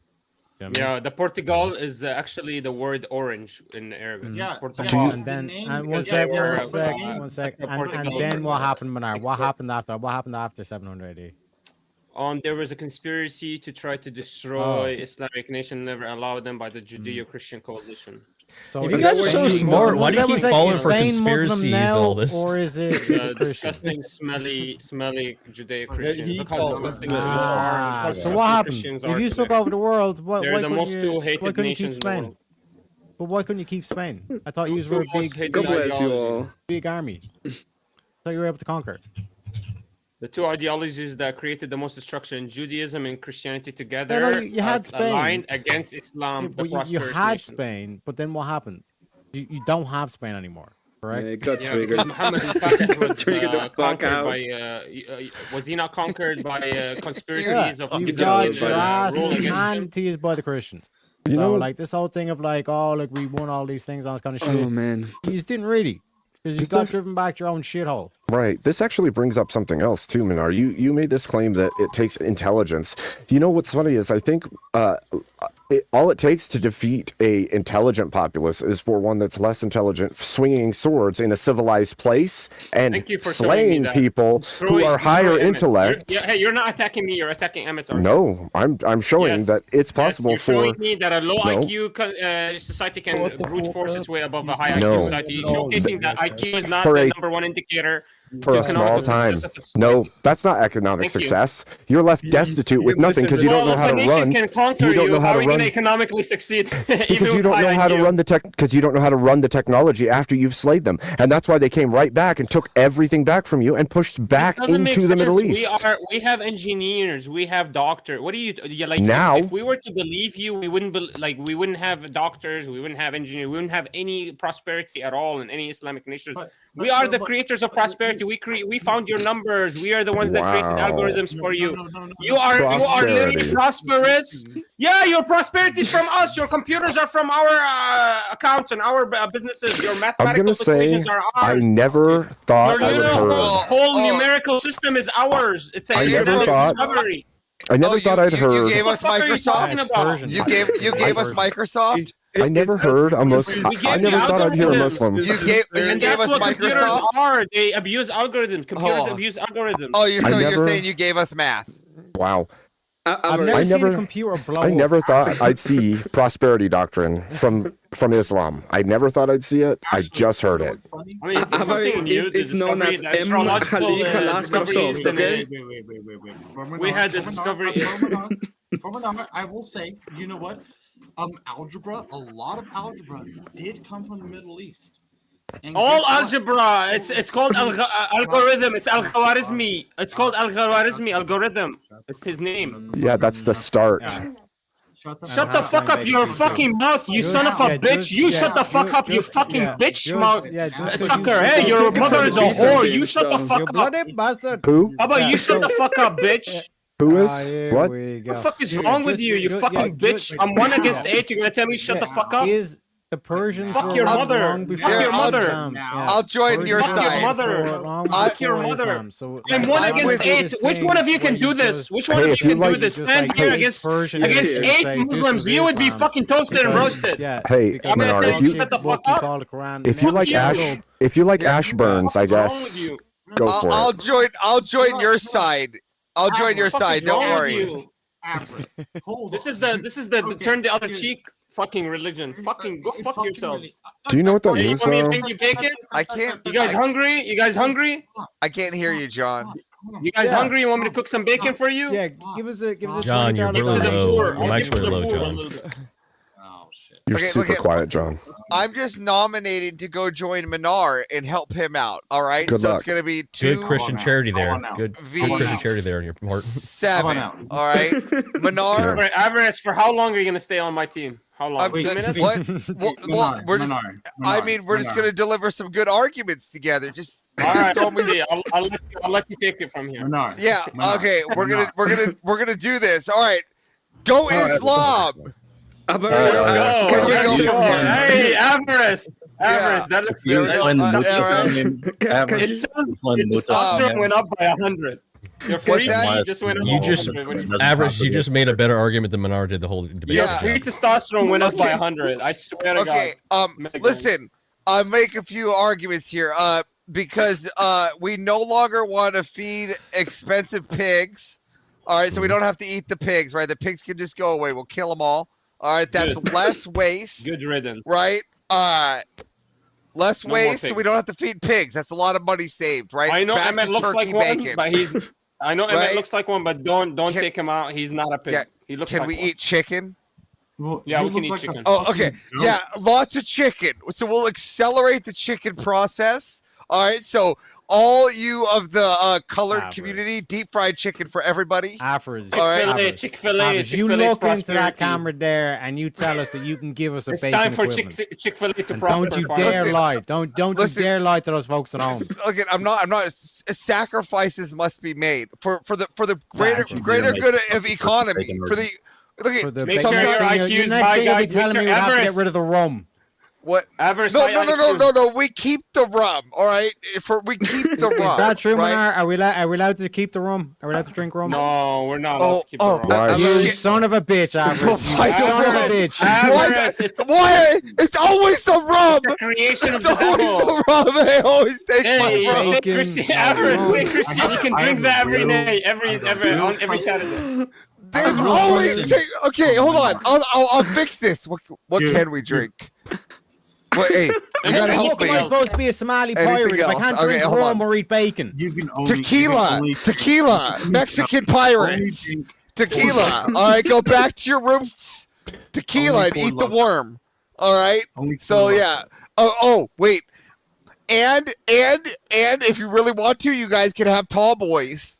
You know what I mean? Yeah, the Portugal is actually the word orange in Arabic. Yeah, Portugal. And then, and Because they were, one sec, the and Portugal then what were, happened, Menard? What happened after 700 AD? There was a conspiracy to try to destroy Islamic nation, never allowed them by the Judeo-Christian coalition. So If you guys are so smart, why do you keep falling for conspiracies and all this? Or is it Christian? Disgusting, smelly Judeo-Christian. Yeah, he Look how called disgusting them. those are. Look how So disgusting what happened? Christians If are you today. took over the world, why They're the couldn't most you, two why hated couldn't you keep nations in the Spain? world. But why couldn't you keep Spain? I thought you Two were a most hated God bless you ideologies. all. big army. I thought you were able to conquer. The two ideologies that created the most destruction, Judaism and Christianity together, No, you had Spain. aligned against Islam, Yeah, the but you prosperous had nations. Spain, but then what happened? You don't have Spain anymore, correct? Yeah, it got Yeah, triggered. because Muhammad al-Fatih was Triggered the fuck conquered out. by. Was he not conquered by conspiracies Yeah, of you Byzantine got your ass rule against him? handed to you by the Christians. You So know- like this whole thing of like, oh, like we won all these things, all this kind of shit. Oh man. You just didn't really, because you It's got like- driven back to your own shithole. Right. This actually brings up something else too, Minar. You made this claim that it takes intelligence. You know what's funny is I think all it takes to defeat a intelligent populace is for one that's less intelligent swinging swords in a civilized place and Thank you for showing me slaying that. people who are higher Emmett. intellect. Hey, you're not attacking me. You're attacking Emmett's argument. No, I'm showing Yes. that it's possible You're for showing me that a low No. IQ society can brute force its way above a high IQ No. society, showcasing that IQ is not For the a- number one indicator for to a small economical time. success of a society. No, that's not economic Thank you. success. You're left destitute with nothing because you don't know Well, how if to a nation run. can conquer You don't know how how are to you going run to economically succeed? because you don't know how to run the tech because you don't know how to run the technology after you've slayed them, and that's why they came right back and took everything back from you and pushed back Doesn't make into the Middle sense. East. We have engineers, we have doctors. What do you like? Now- if we were to believe you, we wouldn't we wouldn't have doctors, we wouldn't have engineers, we wouldn't have any prosperity at all in any Islamic nation. We are the creators of prosperity. We found your numbers. We are the ones that created Wow. algorithms for you. You are literally Prosperity. prosperous. Yeah, your prosperity is from us. Your computers are from our accounts and our businesses. Your I'm mathematical gonna say equations are I ours. never thought Your I would little heard. whole numerical system is ours. It's a I never Islamic thought- discovery. I never thought I'd heard. You gave What us the fuck are you talking Microsoft. about? You gave us Microsoft. I never heard a Muslim. We I gave never you thought I'd hear a algorithms. Muslim. You And gave that's us what computers Microsoft. are. They abuse algorithms. Computers Oh. abuse algorithms. Oh, I you're never- saying you gave us math. Wow. I've never seen a computer blow I up. never thought I'd see prosperity doctrine from Islam. I never thought I'd see it. I just heard it. I mean, it's something new. It's known as astrological Halas discoveries Microsoft, okay? Wait. We had the discovery. For Menard, I will say, you know what? Algebra, a lot of algebra did come from the Middle East. And All guess what? algebra. It's called algorithm. It's al-Khwarizmi. It's called al-Khwarizmi algorithm. It's his name. Yeah, that's the start. Shut the fuck up your fucking mouth, you son of a bitch. You shut the fuck up, you fucking bitch, sucker. Hey, your mother is a whore. You shut the fuck up. Bloody bastard. Who? How about you shut the fuck up, bitch? Who is? What? What the fuck is wrong with you, you fucking bitch? I'm 1 against 8. You're gonna tell me shut the fuck up? Is the Persians Fuck were your long mother. before Fuck your mother. Islam. I'll join your Fuck side. your mother. Fuck your mother. So, I'm 1 against 8. Which one of you can do this? Which one of you can do this? Stand here against 8 Muslims. You would be fucking toasted and roasted. Hey, I'm gonna Menard, tell if you you shut the fuck up. if you like Ashburns, I guess go for I'll it. join your side. I'll join your side. Don't worry. This is the turn the other cheek fucking religion. Fucking go fuck yourselves. Do you know what that Hey, you means, want me to though? bring you bacon? I can't. You guys hungry? You guys hungry? I can't hear you, John. You guys hungry? You want me to cook some bacon for you? Yeah, give us a John, you're really low. You're actually low, John. You're Okay, super look at- quiet, John. I'm just nominated to go join Minar and help him out. All right. Good so luck. it's gonna be 2 Good Christian charity there. Good V- Christian charity there in your Martin. 7. All right. Minar. Alright, Avarice, for how long are you gonna stay on my team? How long? 2 minutes? What? Well, we're just. I mean, we're just gonna deliver some good arguments together. Just. All right, throw me- see, I'll let you take it from here. Yeah. Okay. We're gonna do this. All right. Go Islam. Let's go. Can we Let's go go. from here? Hey, Avarice, that looks You very. explain the It average. sounds your testosterone went up by 100. Your free just went up. You by just 100 when you- average. You just made a better argument than Menard did the whole debate. Your free testosterone went up by Okay. 100. I swear to Okay. God. Listen. I'll make a few arguments here. Because we no longer want to feed expensive pigs. All right, so we don't have to eat the pigs, right? The pigs can just go away. We'll kill them all. All right, that's Good. less waste. Good riddance. Right? Less No more waste, so pigs. we don't have to feed pigs. That's a lot of money saved, right? I know Back Emmett to looks like turkey one, bacon. but he's. I know Emmett Right? looks like one, but don't take him out. He's not a pig. Yeah. He looks. Can like we one. eat chicken? Yeah, we can eat chicken. Oh, okay. Yeah, lots of chicken. So we'll accelerate the chicken process. All right. So all you of the colored community, deep fried chicken for everybody. Afros. All right. Afros. Chick-fil-A, Afros. You Chick-fil-A's look into that prosperity. camera there, and you tell us that you can give us a It's bacon time for equivalent. Chick-fil-A to And prosper. don't you finally. dare lie. Don't you Listen. dare lie to those folks at home. Again, I'm not. Sacrifices must be made for the greater you greater make good a of economy. bacon For the look For at the Make bacon. sure your Next thing IQ you- is next high, thing you'll be guys. telling Make me we sure have to get Everest- rid of the rum. what. Avarice, No, high no, no, no, IQ. no, no. We keep the rum. All right. We keep the rum. Is that true, right? Manar? Are we allowed to keep the rum? Are we allowed to drink rum? No, we're not allowed to keep oh, it wrong. You son of a bitch, Avarice. You Why son of a the- bitch. Why? It's always the rum. It's a creation of It's the always devil. the rum. They always take Hey, my rum. stay Christian. Avarice, stay Christian. You can drink that every day, every Saturday. They always take. Okay, hold on. I'll fix this. What can we drink? What? Hey, you gotta help Am I me. supposed to be a Somali Anything pirate if I else? can't Okay, drink hold rum on. or eat bacon? You can only Tequila, Mexican pirates, tequila. All right, go back to your roots. Tequila and eat the worm. All right. So yeah. Oh wait. And if you really want to, you guys can have tall boys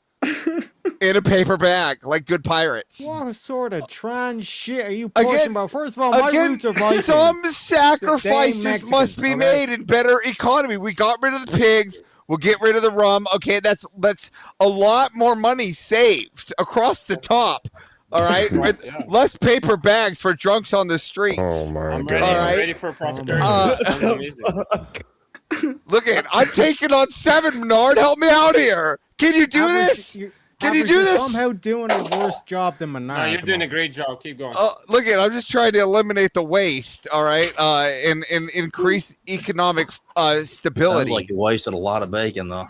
in a paper bag like good pirates. What sort of trans shit are you pushing Again- about? First of all, my Again, roots are Viking. some sacrifices Mexicans, must be okay? made in better economy. We got rid of the pigs. We'll get rid of the rum. Okay, that's a lot more money saved across the top. All right, with less paper bags for drunks on the streets. Oh my I'm god. ready. All I'm right. ready for prosperity. Sounds amazing. Look at, I'm taking on 7, Menard. Help me out here. Can you do this? Can you do You're this? somehow doing a worse job than Menard. No, you're at the doing a moment. great job. Keep going. Look at, I'm just trying to eliminate the waste. All right, and increase economic Sounds stability. like you wasted a lot of bacon, though.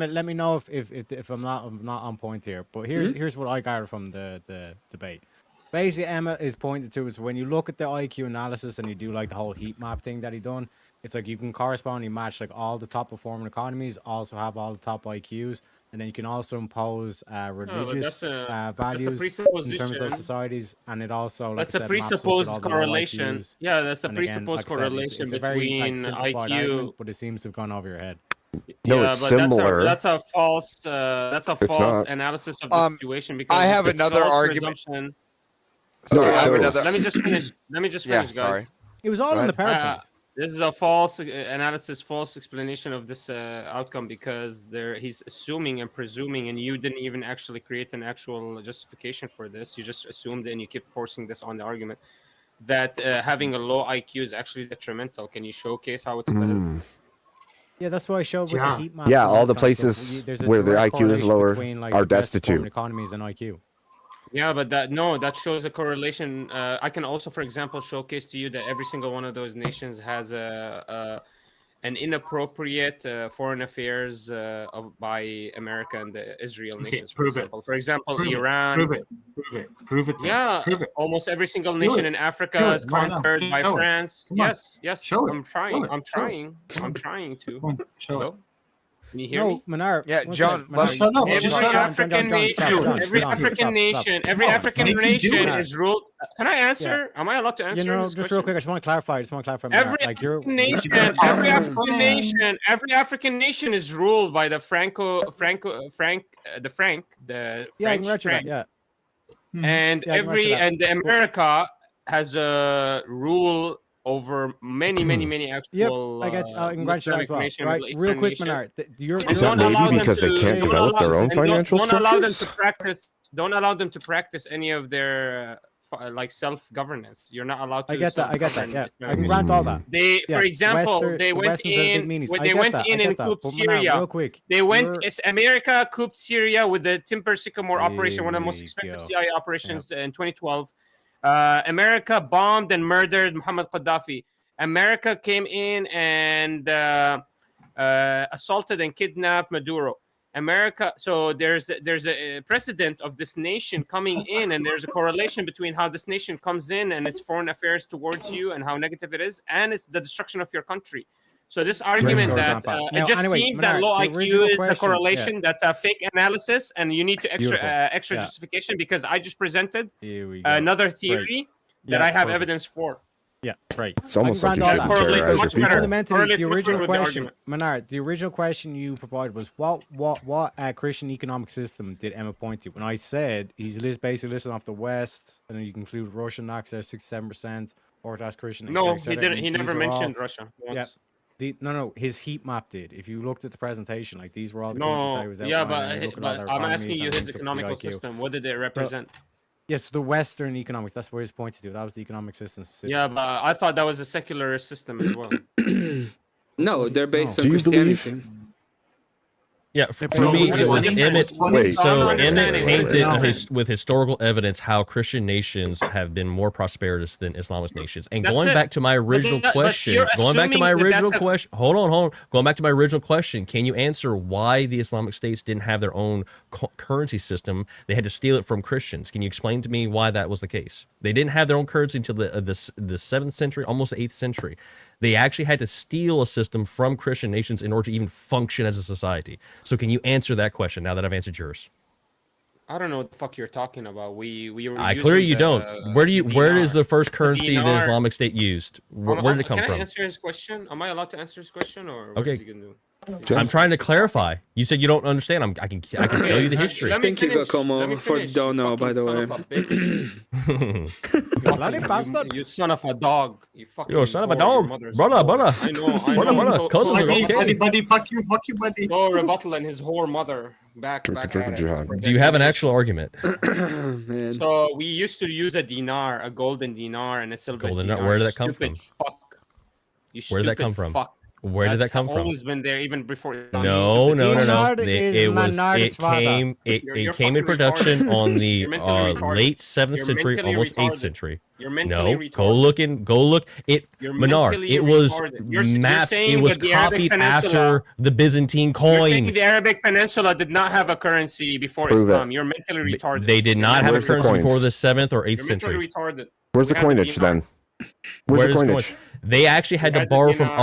Emmett, let me know if I'm not on point here. But here's what I got from the debate. Basically, Emmett is pointed to is when you look at the IQ analysis and you do like the whole heat map thing that he done. It's like you can correspondingly match like all the top performing economies also have all the top IQs, and then you can also impose religious values in terms of presupposition. those societies, and it also, like That's I a said, maps up with presupposed all the low correlation. IQs. Yeah, that's a And again, presupposed like I said, correlation it's a very like between simplified IQ. argument, but it seems to have gone over your head. No, Yeah, it's but similar. that's a false It's false not. analysis of the situation because I have it's another false argument. presumption. No, it I have shows. another. Let me just finish. Let me just Yeah, finish, sorry. guys. It was all Go in the ahead. PowerPoint. This is a false analysis, false explanation of this outcome because he's assuming and presuming, and you didn't even actually create an actual justification for this. You just assumed and you keep forcing this on the argument that having a low IQ is actually detrimental. Can you showcase how it's better? Yeah, that's what I showed with the heat maps. Yeah, and all this the kind of stuff. places There's a where the direct IQ is correlation lower between, like, are the best performing destitute. economies and IQ. Yeah, but that shows a correlation. I can also, for example, showcase to you that every single one of those nations has an inappropriate foreign affairs by America and the Israel nations. For example, Iran. Prove it. Yeah, Prove it. Almost every single Do nation it. in Africa Do is it right now. conquered by Show us. France. Come on. Yes, Show it. I'm trying. Show it. I'm Show it. trying. I'm trying to. Come on, show Hello? it. Can you hear me? No, Menard. Yeah, one John, second, let Menard. Shut up. Every Just shut up. African John, nation, stop, every stop, African stop, nation, stop. every No, African make him do nation it. is ruled. Can I answer? Am I allowed to answer? You know, this just real question? quick, I just want to clarify. Menard. Every Like you're African nation, gotta every answer. African nation, every African nation is ruled by the Frank, the yeah, I can French write you that. Frank, Yeah. and Yeah, I can write you that. and America has a rule over many actual. Yep, I get. I can grant you that as well. Muslim Right, Middle real Eastern quick, nations. Menard. You're And Is that don't allow maybe them because they to- can't don't develop their allow- own and don't- financial don't allow them to structures? practice. Don't allow them to practice any of their like self-governance. You're not allowed to. I get that. Yeah, self-govern I can grant all that. They, Yeah, for example, Western- they the went Westerns are big in. meanies. When I they get went that, I in get and that. couped But Menard, Syria. real quick, They went. you're- America couped Syria with the Timber Sycamore operation, one of the most we expensive go. CIA operations in 2012. America bombed and murdered Muhammad Gaddafi. America came in and assaulted and kidnapped Maduro. America, so there's a precedent of this nation coming in, and there's a correlation between how this nation comes in and its foreign affairs towards you and how negative it is, and it's the destruction of your country. So this argument Sorry, that Grandpa. it Now, just anyway, seems Menard, that low the IQ original is the question, correlation. That's a fake analysis, and you need to extra Beautiful. Yeah. justification because I just presented Here we go. another Great. theory that Yeah, I have perfect. evidence for. Yeah, right. It's almost like you I can shouldn't grant all that. correlates terrorize your much better. people. Fundamentally, Correlates the much original better with the question, argument. Menard, the original question you provided was what Christian economic system did Emma point to? When I said he's basically listing off the West, and then you can include Russian knocks there 6-7%, Orthodox Christian. et No, cetera, et he cetera, didn't. and He these never are all- mentioned Russia. Yeah. Once. No, his heat map did. If you looked at the presentation, like these were all the countries that he No, was yeah, outlining, and you look at all but their I'm asking economies you and his things up to the economical IQ. system. What did it represent? Yes, the Western economics. That's where his point to do. That was the economic system. Yeah, but I thought that was a secular system as well. No, they're based Do on you Christianity. believe- Yeah, for No, me, it's it was funny. Emmett. It's funny. Wait. So I'm Emmett understanding. painted No. with historical evidence how Christian nations have been more prosperous than Islamist nations. And That's going it. back to my original but question, you're going back to my assuming that original that's a- question, hold on. Going back to my original question, can you answer why the Islamic states didn't have their own currency system? They had to steal it from Christians. Can you explain to me why that was the case? They didn't have their own currency until the 7th century, almost the 8th century. They actually had to steal a system from Christian nations in order to even function as a society. So can you answer that question now that I've answered yours? I don't know what the fuck you're talking about. We were. I using clearly you the, don't. Where is dinar. the first currency the dinar. Islamic State used? Where did it come Can from? I answer his question? Am I allowed to answer his question, or what Okay. is he gonna do? I'm trying to clarify. You said you don't understand. I can tell you the history. Let me Thank you, finish. Gokomo, Let me for finish, don't know, you by the fucking way. son of a bitch. Bloody bastard. You son of a dog. You fucking. Yo, son of a whore, your dog. mother's Brother, whore. brother. I know. Brother, brother. Cousins are Buddy, okay. buddy, fuck you, buddy. Go rebuttal and his whore mother. Back at it. Do you have an actual argument? Man. So we used to use a dinar, a golden dinar, and a silver Golden dinar. dinar, where did that come Stupid from? Fuck. You Where did that come stupid from? Fuck. Where did that That's come from? always been there, even before. No. Menard It is Menard's father. came. You're It came in fucking production retarded. on the You're mentally retarded. late 7th You're century, mentally almost 8th retarded. century. You're mentally No, retarded. go look. It You're Menard. mentally It was retarded. You're mapped. saying It was that the Arabic copied Peninsula- after the Byzantine You're coin. saying the Arabic Peninsula did not have a currency before Prove it. Islam. You're mentally retarded. They did not have a Where's the currency coins? before the 7th or 8th You're century. mentally retarded. Where's the We had the coinage dinar. then? Where's the Where is coinage? They actually had to had the borrow from dinar.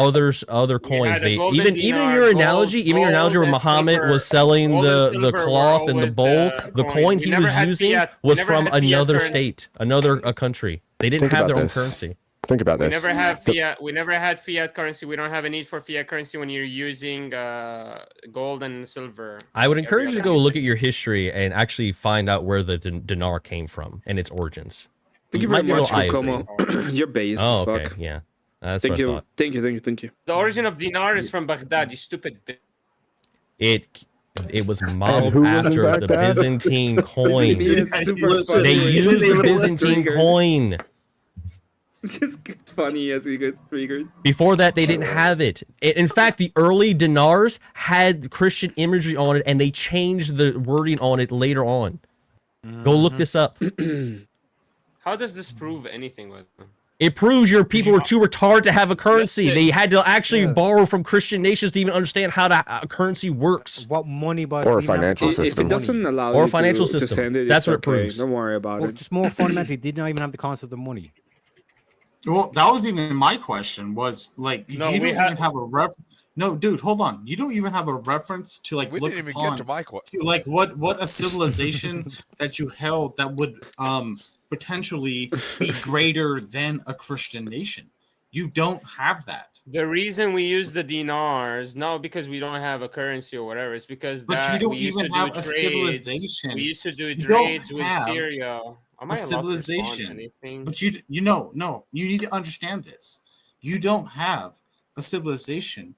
other coins. the They golden even dinar, in your gold- analogy, where gold Muhammad and was silver. selling Gold and the silver were cloth and the always bowl, the coin. coin We he never was had using fiat. We was never from had fiat another currency. state, a country. They didn't Think have about their own this. currency. Think about We this. never have The- fiat. We never had fiat currency. We don't have a need for fiat currency when you're using gold and silver. I would Every encourage you to other go country. look at your history and actually find out where the dinar came from and its origins. Thank you Might very be a much, little eye-opening. Kokomo. You're based Oh, as okay, fuck. yeah. That's Thank what I you. thought. Thank you. The origin of dinar is from Baghdad. You stupid bitch. It was modeled who was in after the Baghdad? Byzantine coin. He is super funny. They He's used a the little Byzantine triggered. coin. Just gets funny as he gets triggered. Before that, they didn't have it. In fact, the early dinars had Christian imagery on it, and they changed the wording on it later on. Go look this up. How does this prove anything with them? It proves your people were too retarded to have a currency. They had to actually borrow from Christian nations to even understand how a currency works. What money buys Or a didn't have the financial concept If system. it doesn't allow Or you a financial to system. send it, That's it's what it okay. proves. Don't worry about Well, it. just more fundamentally, did not even have the concept of money. Well, that was even my question. Was like No, you we don't even have a ref. No, dude, hold on. You don't even have a reference to like We look didn't even upon get to my question. to like what a civilization that you held that would potentially be greater than a Christian nation. You don't have that. The reason we use the dinars, not because we don't have a currency or whatever, it's because But that you don't we used even to have do a trades. civilization. We used to do You don't trades with have Syria. Am I allowed a to respond to civilization. anything? But you know, no, you need to understand this. You don't have a civilization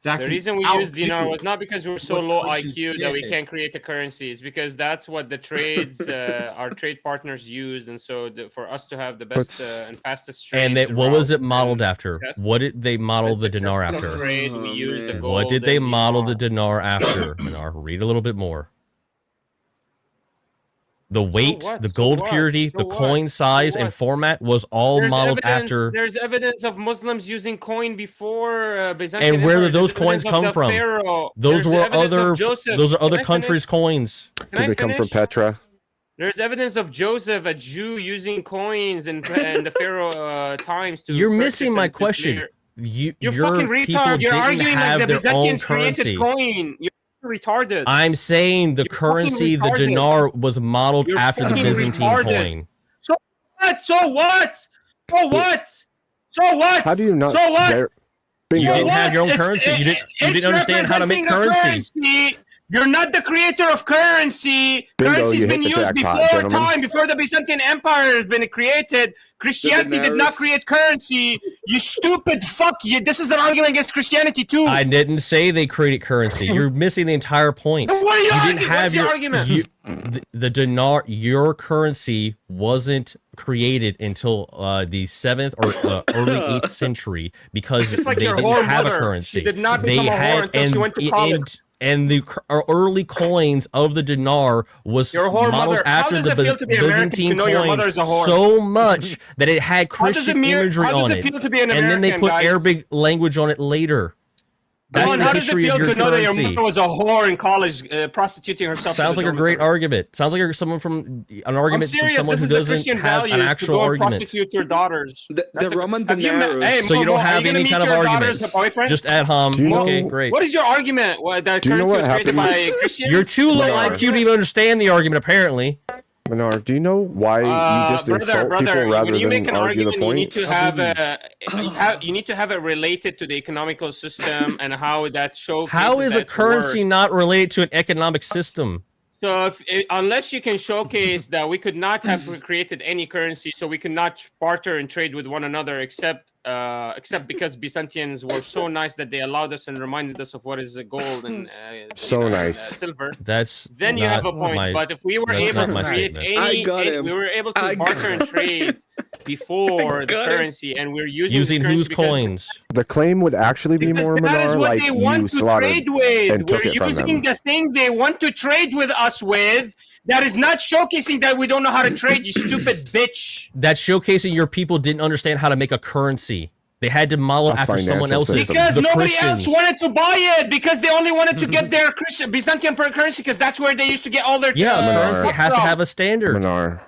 that The can reason we use dinar outdo was not because we're so what low Christians IQ that we did. can't create a currency. It's because that's what the trades, our trade partners used, and so for us to have the best and fastest trade. And what was it modeled and after? success- What did they model the dinar successful after? Trade, we Oh, used the man. gold. What did they and model dinar. the dinar after? Minar, read a little bit more. The weight, what? the So gold what? purity, So the what? coin size, So and what? format was all modeled after. There's evidence of Muslims using coin before Byzantine. And where Empire. did those There's coins evidence of come the from? Pharaoh. Those There's were evidence of other. Joseph. Those are Can other I countries' coins. Can Did I they come from finish? Petra? There's evidence of Joseph, a Jew, using coins and the Pharaoh times to. You're purchase missing my and to question. clear. Your fucking people retard. You're didn't arguing have like the their own Byzantines currency. created coin. You're retarded. I'm saying the You're fucking currency, the retarded. dinar, was modeled You're after the fucking Byzantine retarded. coin. So what? So what? So what? So what? How do you not? So what? There, You bingo. didn't have your own It's- currency. You didn't it's understand how to make representing a currency. You're not the creator of currency. Bingo, Currency's you been hit the used jackpot, before gentlemen. time, before the Byzantine Empire has been created. Christianity did not denarius. create currency. You stupid fuck. This is an argument against Christianity too. I didn't say they created currency. You're missing the entire point. Then what are you didn't arguing? have What's your argument? the dinar. Your currency wasn't created until the 7th or early 8th century because Just like they your didn't whore have mother. a currency. She did not They become a whore had until she went to college. and the early coins of the dinar was Your whore modeled mother. How after does the it feel to be American Byzantine to know your coin mother is a whore? so much that it had How does Christian it imagery how does on it it, feel to be an and then they American, put guys? Arabic language on it later. Come That's on, the how does it history feel of your to know that your currency. mother was a whore in college, prostituting herself? Sounds to like the a great dormitory? argument. Sounds like you're someone from an I'm argument from serious. someone This who is the doesn't Christian have an values to actual go and argument. prostitute your daughters. The Roman Have you met- denarius. Hey, So you Momo, don't are have gonna any meet kind of your argument. daughter's boyfriend? Just at home. Do you know- Okay, great. What is your argument? What, that Do you know currency what was created happened- by Christians? You're too low Minar. IQ to even understand the argument, apparently. Minar, do you know why you just insult people rather when you make than an argue the argument, you need point? to have you need to have it related to the economical system and how that showcases. How is that a it's currency worse. not related to an economic system? So unless you can showcase that we could not have created any currency, so we could not barter and trade with one another, except because Byzantines were so nice that they allowed us and reminded us of what is gold and So nice. silver. That's Then you have a point. But if we were that's able not to my create statement. any, I got him. we were able to I barter and trade before the got him. currency, and we're using Using this currency whose because coins? The claim would actually be because more that is Minar what like they you want to slaughtered trade with. and took We're it from using them. the thing they want to trade with us with. That is not showcasing that we don't know how to trade. You stupid bitch. That's showcasing your people didn't understand how to make a currency. They had to model A after someone financial else's. system. Because The nobody Christians. else wanted to buy it because they only wanted to get their Byzantine currency because that's where they used to get all their Yeah, Minar. currency has to have a standard. Minar,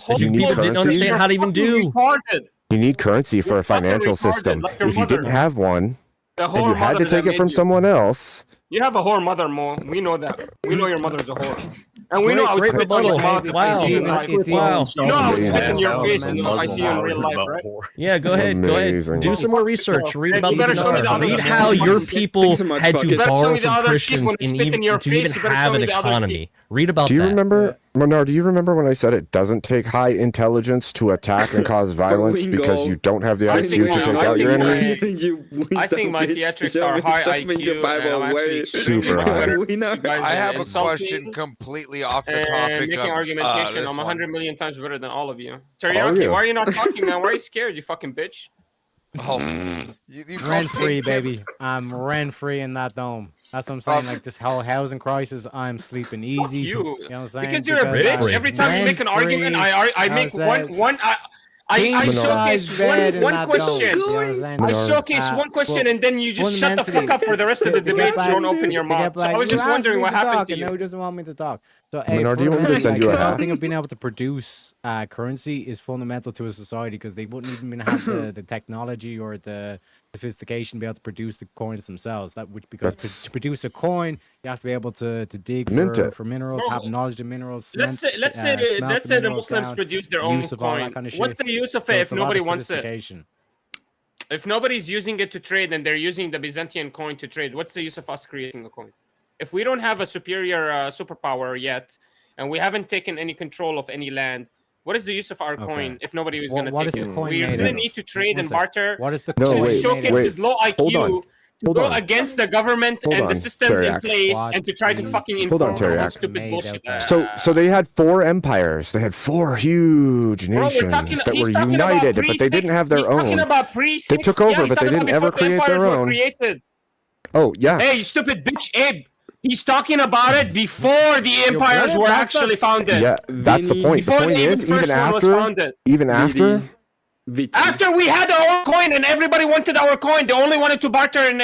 That you you need people didn't currency. understand how to even do. Retarded. You need currency for a financial system. like your If you didn't mother. have one, The and whore you had to mother take that it from made you. someone else, You have a whore mother, Mo. We know that. We know your mother's a whore. And we know I would Great spit on your rebuttal. mouth if I Wow. see you in life. Wow. You know I would spit in your Yeah. face if I see you in real life, right? Yeah, go ahead. Amazing. Do some more research. Read about You better show me the other Read shit. how your people Thanks so much, had fuck to it. Better show borrow me the from other shit Christians when I spit in your to face, even you better have show an me the other economy. Read about do you that. remember, Menard, do you remember when I said it doesn't take high intelligence to attack and cause violence because you don't have the I IQ think to take out your enemy? I think my theatrics are high IQ, and I'm actually extremely Super high. better. You guys I have a insult question me completely off the and topic making of argumentation. this I'm one. 100 million times better than all of you. Are Teriyaki, you? why are you not talking, man? Why are you scared, you fucking bitch? Oh, you Rent free, baby. I'm rent free in that dome. That's what I'm saying. Like this whole housing crisis, I'm sleeping easy. You. You know what I'm saying? Because you're a bitch. Every time you make an argument, I make I showcase one question. I showcase one question, and then you just shut the fuck up for the rest of the debate. You don't open your mouth. So I was just wondering what happened to you. No, he doesn't want me to talk. So, hey, Menard, do you want me to send you a hat? the thing of being able to produce currency is fundamental to a society because they wouldn't even have the technology or the sophistication to be able to produce the coins themselves. That would because to produce a coin, you have to be able to dig for minerals, have knowledge of minerals. Let's say the Muslims produce their own coin. What's the use of it if nobody wants it? If nobody's using it to trade and they're using the Byzantine coin to trade, what's the use of us creating a coin? If we don't have a superior superpower yet, and we haven't taken any control of any land, what is the use of our coin if nobody is going to take it? We really need to trade and barter. What is the coin to showcase his low IQ, to go on. against the government Hold and on, the systems in Teriak. place, and to try to fucking Hold on, inform Teriak. stupid bullshit. So they had 4 empires. They had 4 huge nations that were united, but they didn't have their own. They took over, but they didn't ever create their own. Oh yeah. Hey, you stupid bitch, Abe. He's talking about it before the empires were actually founded. Yeah, that's the point. The Before point is, even after, after we had our own coin and everybody wanted our coin, they only wanted to barter in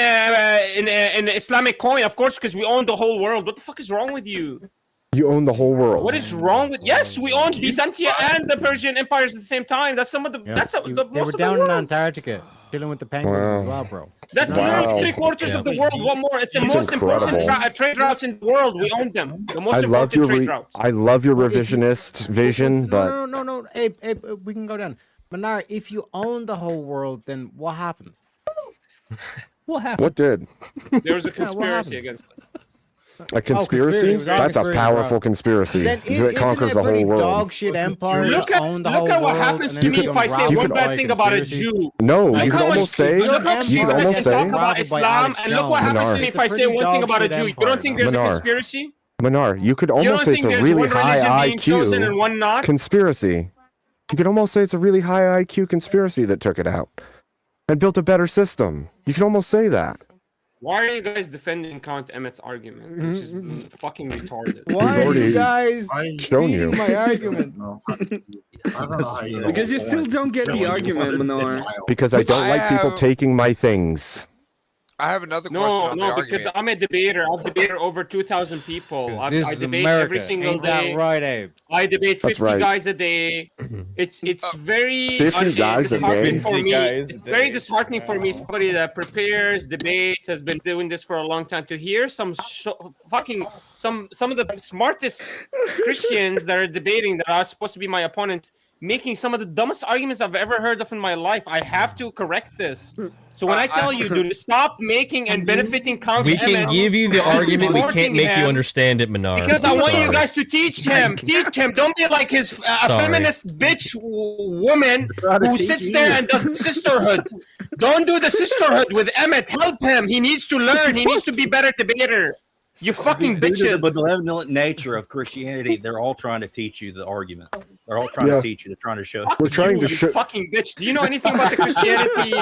Islamic coin, of course, because we own the whole world. What the fuck is wrong with you? you own the whole world. What is wrong with? Yes, we own Byzantium and the Persian empires at the same time. That's some of the. That's the They most were of the down in world. Antarctica, chilling with the penguins as well, bro. That's literally 3/4 of the world. One more. It's the It's most important incredible. trade routes in the world. We own them. The most I love important your trade routes. I love your revisionist vision, but No. Abe, we can go down. Manar, if you own the whole world, then what happens? What happened? what did? There was a Yeah, what conspiracy happened? against it. A conspiracy? It was all That's a conspiracy, powerful bro. conspiracy Then that conquers the whole world. Dog shit empire. Look that own the whole at what world, happens and to then me if I say you one could- bad thing about a Jew. No, Look you could how much- almost say look how much you you could guys almost can say talk about Robbed by Islam, Alex and look what Jones. happens to Manar. me if It's a I say pretty one thing dog about a shit Jew. You empire, don't think there's a Manar. conspiracy? Manar, you could You almost don't say think it's a there's really one high religion being chosen and IQ one not? conspiracy. You could almost say it's a really high IQ conspiracy that took it out and built a better system. You could almost say that. Why are you guys defending Count Emmett's argument, which is fucking retarded? Why are you guys shown you. beating my argument? Because you still don't get the argument, Manar. Because I don't like people have- taking my things. I have another question on the because argument. I'm a debater. I've debated over 2,000 people. I This is debate America. every single Ain't day. that right, Abe? I debate That's 50 right. guys a day. It's very 50 guys a disheartening day? for 50 me. guys a It's very day. disheartening for me. Somebody that prepares, debates, has been doing this for a long time. To hear some some of the smartest Christians that are debating that are supposed to be my opponents making some of the dumbest arguments I've ever heard of in my life. I have to correct this. So when I tell you, dude, stop making and benefiting Count We can Emmett give you the and argument. We supporting can't make you him, understand it, Menard. because I want you Sorry. guys to teach him. Teach him. Don't be like his a Sorry. feminist bitch woman who sits there and does sisterhood. Don't do the sisterhood with Emmett. Help him. He needs to learn. He needs to be better debater. You fucking Due to bitches. the benevolent nature of Christianity, they're all trying to teach you the argument. They're all trying Yeah. to teach you. They're trying to show. Fuck We're trying you, to you show. fucking bitch. Do you know anything about the Christianity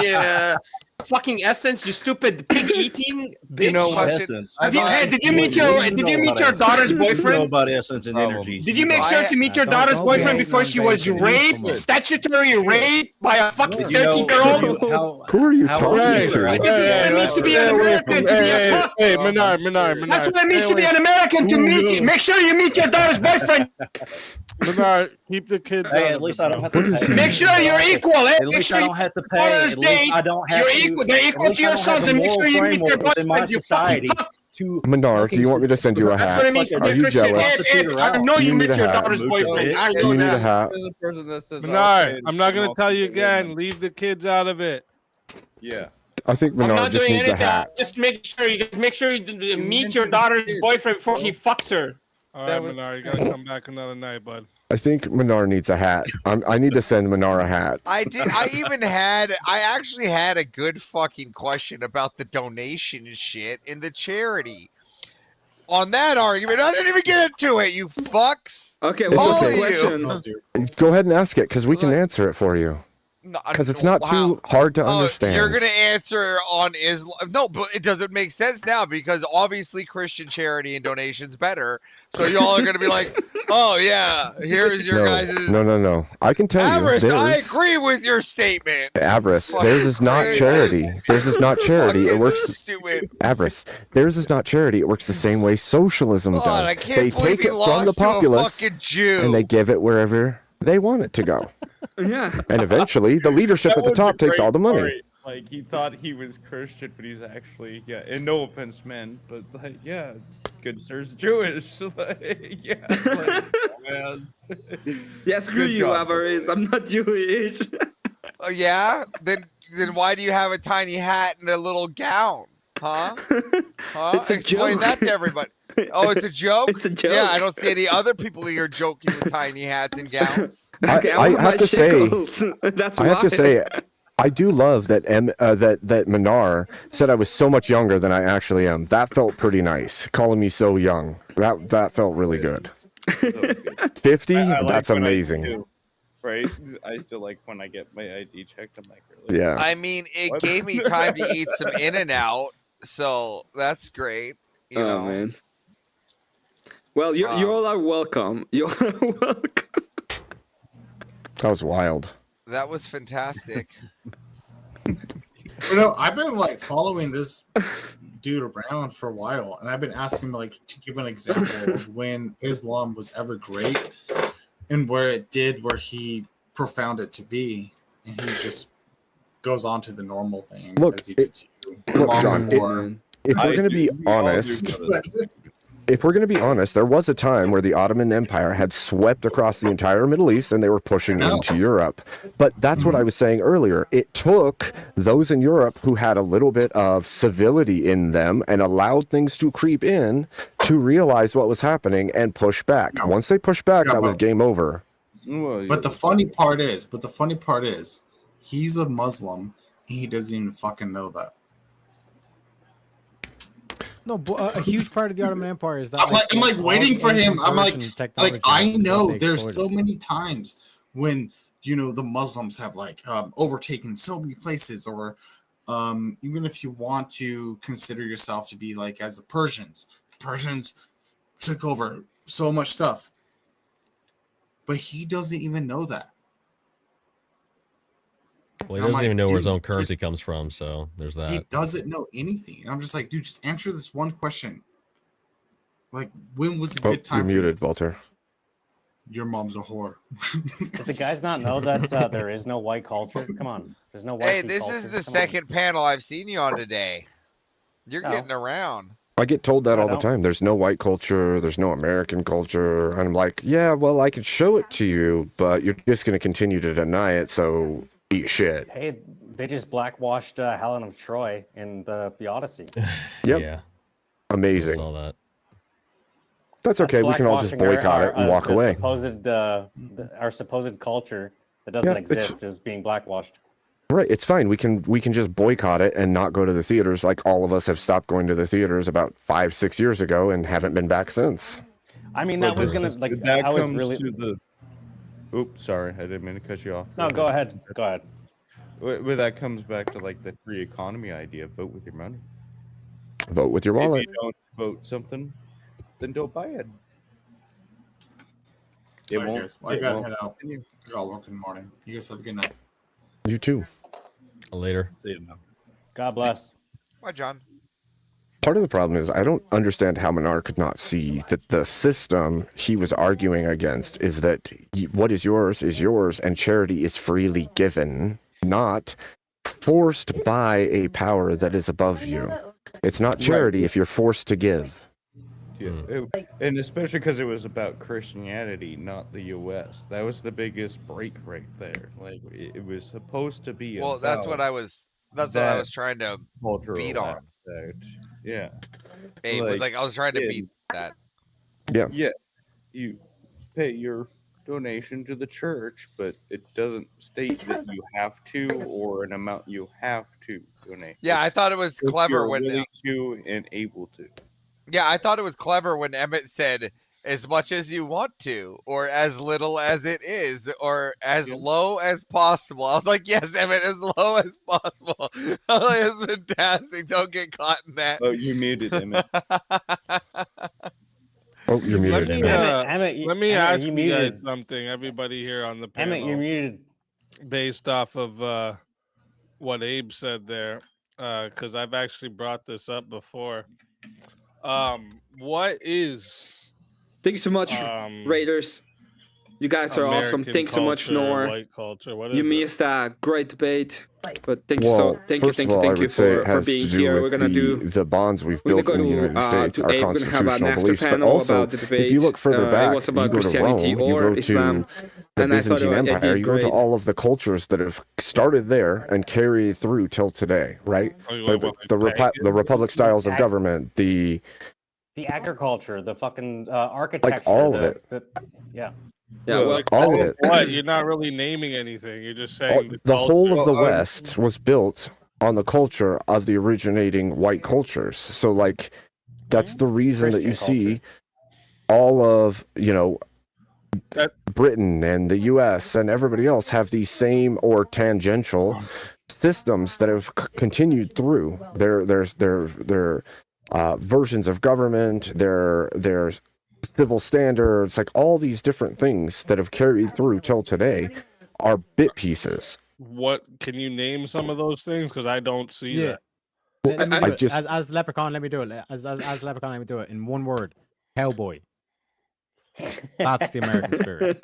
fucking essence, you stupid pig eating bitch. You know what? Essence. Did you meet your daughter's You know boyfriend? about essence and energy. Did you make sure to meet your daughter's boyfriend before she was raped, statutory raped by a fucking 13-year-old? Who are you talking This is what it means to be an American. Hey, Menard. That's what it means to be an American. To meet, make sure you meet your daughter's boyfriend. Menard, keep the kids. Hey, at least I don't have to pay. Make sure you're equal. Eh? At least I don't have to pay. At least I don't have You're to. equal. They're equal to your sons, and make sure you meet your boyfriend. You fucking fuck. Menard, do you want me to send you a That's hat? what it means to be Are a you Christian. jealous? I know Do you need met a your hat? daughter's boyfriend. I Do know you need a that. hat? Menard, I'm not going to tell you again. Leave the kids out of it. Yeah. I think I'm Menard not just doing needs a anything. hat. Just make sure you meet your daughter's boyfriend before he fucks her. All right, Menard, you got to come back another night, bud. I think Menard needs a hat. I need to send Menard a hat. I actually had a good fucking question about the donation shit in the charity. On that argument, I didn't even get into it, you fucks. Okay, It's what's okay. the question? Go ahead and ask it, because we can answer it for you. Because it's not too hard to understand. You're gonna answer on Islam? No, but it doesn't make sense now because obviously Christian charity and donations better. So y'all are gonna be like, "Oh yeah, here's your guys'." No. I can tell Avarice, you. I agree with your statement. Avarice, theirs is not charity. Theirs is not charity. It works. Stupid. Avarice, theirs is not charity. It works the same way socialism does. I can't They believe take he it from lost the to a populace fucking Jew. and they give it wherever they want it to go. Yeah. And eventually, the leadership That at the was a top takes great all the money. story. Like he thought he was Christian, but he's actually and no offense, man, but like good sir's Jewish. So, like, man. Yeah, screw Good you, job. Avarice. I'm not Jewish. Oh yeah, then why do you have a tiny hat and a little gown? Huh? It's a Explain joke. that to everybody. Oh, it's a joke? It's a joke. Yeah, I don't see any other people here joking with tiny hats and gowns. I have to say, That's I have to say, I do love that that Minar said I was so much younger than I actually am. That felt pretty nice. Calling me so young, that felt really good. 50, I like that's when I amazing. do, right? I still like when I get my ID checked. I'm like, really? Yeah. I mean, it What? gave me time to eat some In-N-Out, so that's great. You know, man. Well, you all are welcome. You are welcome. That was wild. that was fantastic. You know, I've been like following this dude around for a while, and I've been asking him like to give an example of when Islam was ever great and where he profound it to be, and he just goes on to the normal thing Look, as he did to you. Look, Moms John, of War. if we're going to be honest, there was a time where the Ottoman Empire had swept across the entire Middle East and they were pushing into Europe. But that's what I was saying earlier. It took those in Europe who had a little bit of civility in them and allowed things to creep in to realize what was happening and push back. Once they pushed back, that was game over. But the funny part is, he's a Muslim and he doesn't even fucking know that. No, a huge part of the Ottoman Empire is that I'm like waiting for him. I'm like I know they there's exploited. so many times when the Muslims have like overtaken so many places, or even if you want to consider yourself to be like as the Persians took over so much stuff, but he doesn't even know that. Well, he I'm doesn't like, even know where his dude, own currency comes from, so there's He that. doesn't know anything. And I'm just like, dude, just answer this one question. Like, when was a Oh, good you're time for muted, Walter. your mom's a whore? Does the guys not know that there is no white culture? Come on, there's no white. Hey, people this culture. is the Come on. second panel I've seen you on today. You're No. getting around. I get told that I all the don't. time. There's no white culture. There's no American culture. And I'm like, yeah, well, I could show it to you, but you're just going to continue to deny it. So eat shit. Hey, they just blackwashed Helen of Troy in the Odyssey. Yep. Yeah. Amazing. I saw that. That's okay. We can all just Blackwashing boycott it and walk the away. Our supposed culture that doesn't Yeah, it's- exist is being blackwashed. Right. It's fine. We can just boycott it and not go to the theaters. Like all of us have stopped going to the theaters about 5-6 years ago and haven't been back since. I mean, that was gonna like that I was comes really. to the. Oops, sorry, I didn't mean to cut you off. No, go ahead. Go ahead. Well, that comes back to like the free economy idea. Vote with your money. Vote with your If wallet. you don't vote something, then don't buy it. It All right, won't. guys. Well, I It gotta won't head out. continue. I got work in the morning. You guys have a good night. You too. Later. See you, man. God bless. Bye, John. Part of the problem is I don't understand how Minar could not see that the system he was arguing against is that what is yours, and charity is freely given, not forced by a power that is above you. It's not charity if you're forced to give. Yeah, and especially because it was about Christianity, not the U.S. That was the biggest break right there. Like it was supposed to be. Well, that's what I was. That's what I was trying to beat on. Aspect. Yeah. It was like I was trying to beat that. Yeah. Yeah. You pay your donation to the church, but it doesn't state that you have to or an amount you have to donate. Yeah, I thought it was If clever you're when willing to and able to. Yeah, I thought it was clever when Emmett said as much as you want to, or as little as it is, or as low as possible. I was like, yes, Emmett, as low as possible. It's fantastic. Don't get caught in that. Oh, you muted Emmett. Oh, you're muted, Emmett, Let me Emmett, ask you you guys muted. something. Everybody here on the panel. Emmett, you're muted. Based off of what Abe said there, because I've actually brought this up before. What is? Thank you so much, Raiders. You guys are awesome. American Thanks so much, culture, Nor. white culture. What is You it? missed a great debate, but thank you Well, so thank first you of all, I would say it for has being to do here. with We're gonna do the bonds we've we're built gonna in the go United States, to our Abe. We're gonna have an constitutional after beliefs, but panel also, about the debate. if you look further It back, was you about go to Christianity Rome, you or go to Islam, the and I thought Byzantine I did Empire, you go to great. all of the cultures that have started there and carry through till today, right? The Republic styles of government, the agriculture, the fucking architecture, all of it. Yeah. Yeah, well, all of it. What? You're not really naming anything. You're just saying The whole of the culture. West was built on the culture of the originating white cultures. So, like, that's the reason that you see all of, Britain and the US and everybody else have these same or tangential systems that have continued through their versions of government, their civil standards, like all these different things that have carried through till today are bit pieces. What can you name some of those things? Because I don't see that. Let me do I it. just- As Leprechaun, let me do it. As Leprechaun, let me do it in one word: cowboy. That's the American spirit.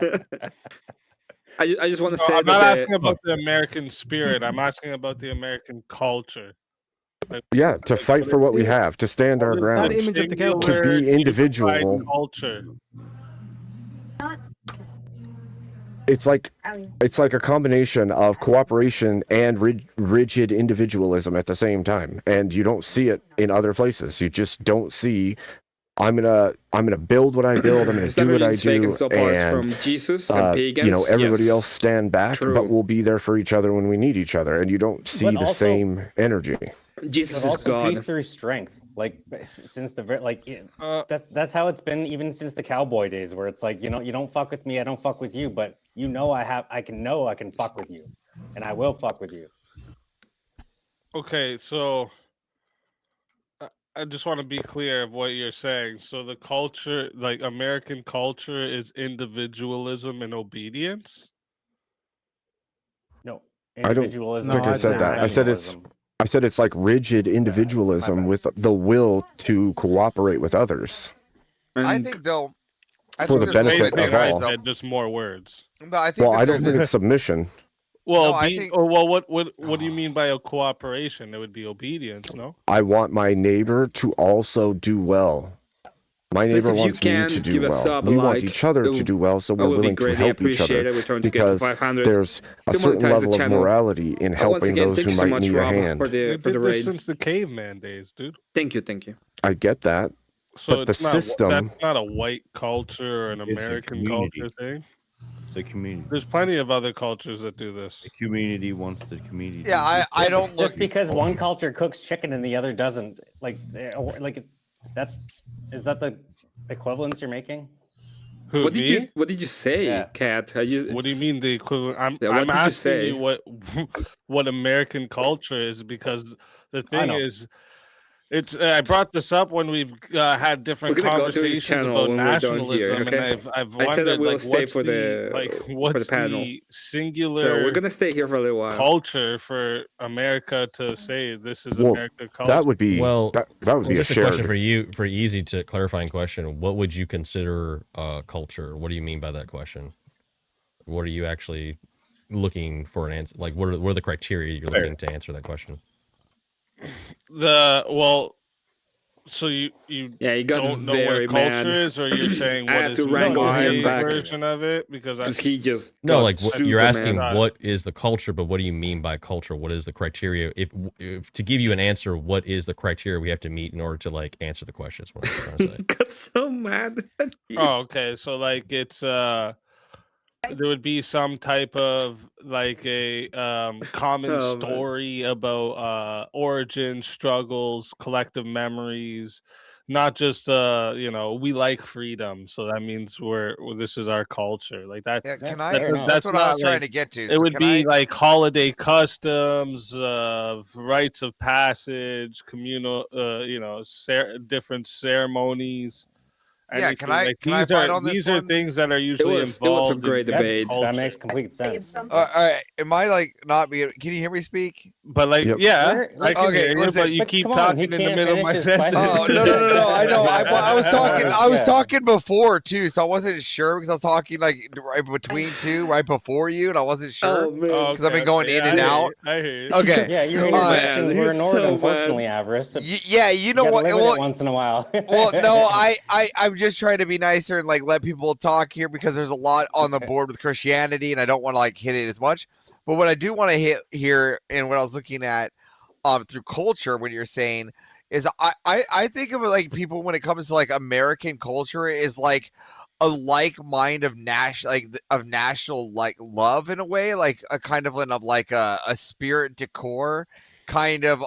I just want to No, say I'm not that asking about the American spirit. I'm asking about the American culture. Like, Yeah, to fight for what we have, to stand our ground, image of the cowboy. to be individual. unified culture. It's like a combination of cooperation and rigid individualism at the same time, and you don't see it in other places. You just don't see. I'm gonna build what I build. I'm gonna Is that do what really I just taken do, so apart from and Jesus and pagans? everybody Yes. else stand back, True. but we'll be there for each other when we need each other, and you don't see But the also- same energy. Jesus But is also God. peace through strength. Like since the that's how it's been even since the cowboy days, where it's like you don't fuck with me, I don't fuck with you, but I can fuck with you, and I will fuck with you. Okay, so I just want to be clear of what you're saying. So the culture, like American culture, is individualism and obedience. No, I don't think I said that. I said it's like rigid individualism with the will to cooperate with others. I think they'll. I For think the there's a way benefit to of do it, all. though. Said just more words. No, I think Well, that I don't there's think a- it's submission. Well, No, I think- what do you mean by a cooperation? It would be obedience, no? I want my neighbor to also do well. My Please, neighbor if you wants me can, to do give us well. up, We want like, each other it to do well, so that we're would be willing to greatly help each other appreciated. We're trying to get to because 500. there's a To certain monetize the level of channel. morality in But once helping again, those thank who you so might much, need a Rob, hand. They for the did this raid. since the caveman days, dude. Thank you. I get that, So but the it's not system. that's not a white culture or an It's a American community. culture thing. It's a community. There's plenty of other cultures that do this. The community wants the community. Yeah, I don't look. Just because one culture cooks chicken and the other doesn't, like that is that the equivalence you're making? Who, What did me? What did you say, Kat? What do you mean the equivalent? Yeah, what I'm did you asking say? you what American culture is, because the thing know. is, it's. I brought this up when we've had different We're gonna go to his conversations channel about when we're done nationalism, here, okay? and I've I said that wondered we'll like stay what's for what's the panel. the singular. So we're gonna stay here for a little while. Culture for America to say this is Well, America culture. that would be Well, that would be a just a question shared. for you, for easy to clarifying question. What would you consider culture? What do you mean by that question? What are you actually looking for an answer? Like, what are the criteria you're looking to answer that question? So you got don't know what very a culture mad. is, or you're saying I what had is to wrangle my him back. version of it? Because he just No, got like what super you're asking, mad. what is the culture? But what do you mean by culture? What is the criteria? If to give you an answer, what is the criteria we have to meet in order to like answer the question? Is what I'm trying to say. Got so mad. Oh, okay. So like it's there would be some type of like a common Oh, man. story about origin, struggles, collective memories, not just we like freedom, so that means this is our culture. Like that. Yeah, That's what I not was trying like- to get to. It So would can be I- like holiday customs, rites of passage, communal, different ceremonies. Yeah, can anything. I- can I fight on this These are one? things that are usually it was a involved. great in debate. culture. That makes complete sense. all right, am I like not being? Can you hear me speak? But like, Yep. yeah, I can Okay, hear you, listen. but you But keep come on, he talking in the can't middle of finish my his sentence. question. Oh no! I know. I was talking. I was Yeah. talking before too, so I wasn't sure because I was talking like right between two, right before you, and I wasn't sure Oh man. because I've been going in and out. I hear you. Okay. Yeah, So your mad. questions were He's ignored, so unfortunately, Avarice. Yeah, you know gotta what? live with Well, it once in a while. well, no, I'm just trying to be nicer and like let people talk here because there's a lot on the board with Christianity, and I don't want to like hit it as much. But what I do want to hit here, and what I was looking at, through culture, when you're saying is I think of it like people when it comes to like American culture is like a like mind of national like love in a way, like a kind of like a spirit decor kind of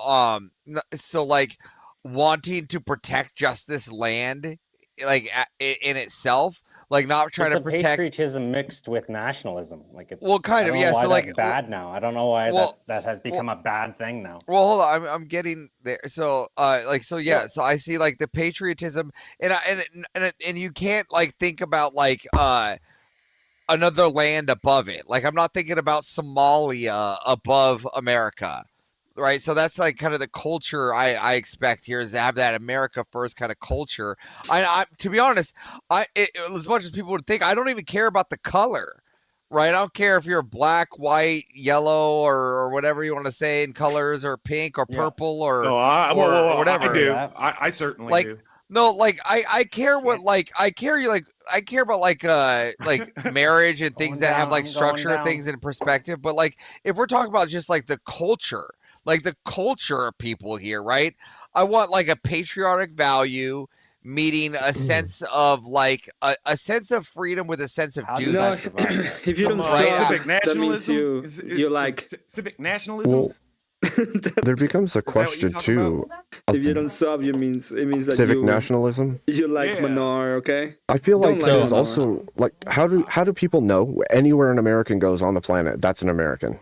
so like wanting to protect just this land like in itself, like not trying It's to a protect patriotism mixed with nationalism. Like it's Well, kind I of, don't yeah, know why so, that's like, bad now. I don't know why well- that has become a bad thing now. Well, hold on, I'm getting there. So, yeah. So I see like the patriotism, and you can't like think about like another land above it. Like I'm not thinking about Somalia above America, right? So that's like kind of the culture I expect here is to have that America first kind of culture. I to be honest, as much as people would think, I don't even care about the color. Right, I don't care if you're black, white, yellow, or whatever you want to say in colors, or pink, or purple, or whatever. I do. I certainly like do. no, like I care what like I care about like marriage and things that have like structure and things in perspective. But like if we're talking about just like the culture of people here, right? I want like a patriotic value meeting a sense of like a sense of freedom with a sense of duty. No, if you don't civic that means nationalism, you like civic nationalism. There becomes a question too. if you don't sub, it means that Civic you nationalism. You like Manar, okay? I feel like Don't there's Manar. also like how do people know anywhere an American goes on the planet that's an American?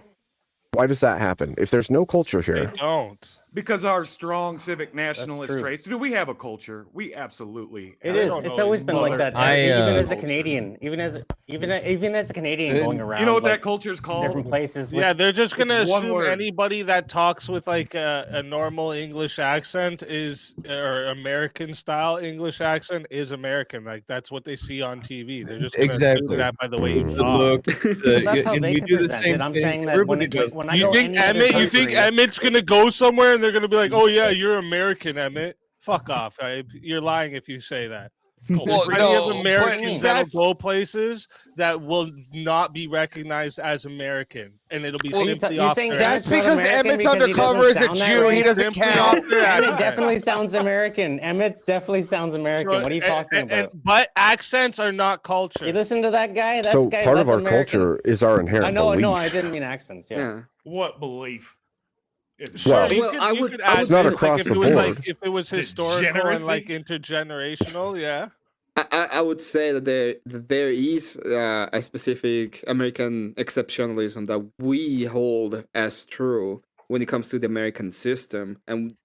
Why does that happen? If there's no culture here, Don't. Because our strong civic nationalist true. traits. Do we have a culture? We absolutely. It is. It's always been like that. I, Even as a Canadian, even as a Canadian going around. You know what like, that culture is called? different places. Yeah, they're just gonna It's one assume word. anybody that talks with like a normal English accent or American style English accent is American. Like that's what they see on TV. They're just gonna Exactly. assume that by the way you But talk. look, Well, that's how and they we can do the present same it. I'm thing. saying that Everybody does. when I You go think any other Emmett? You think country- Emmett's gonna go somewhere and they're gonna be like, "Oh yeah, you're American, Emmett." Fuck off! You're lying if you say that. Well, There's plenty no, of but Americans that'll that's- go places that will not be recognized as American, and it'll be Well, simply you're off saying their That's Emmett's not because American Emmett's because he undercover doesn't as a sound that Jew. way? He doesn't Simply count. off their Emmett accent. definitely sounds American. Emmett definitely sounds American. What are you talking about? But accents are not culture. You listen to that guy? That's so guy, part of that's our American. culture is our inherent I know, belief. no, I didn't mean accents. Yeah. Yeah. What belief? Sure, Well, you well, could, I you would- could I would add It's not to, across like, if the it was board. like if it was historical and like intergenerational, yeah. I would say that there is a specific American exceptionalism that we hold as true when it comes to the American system, and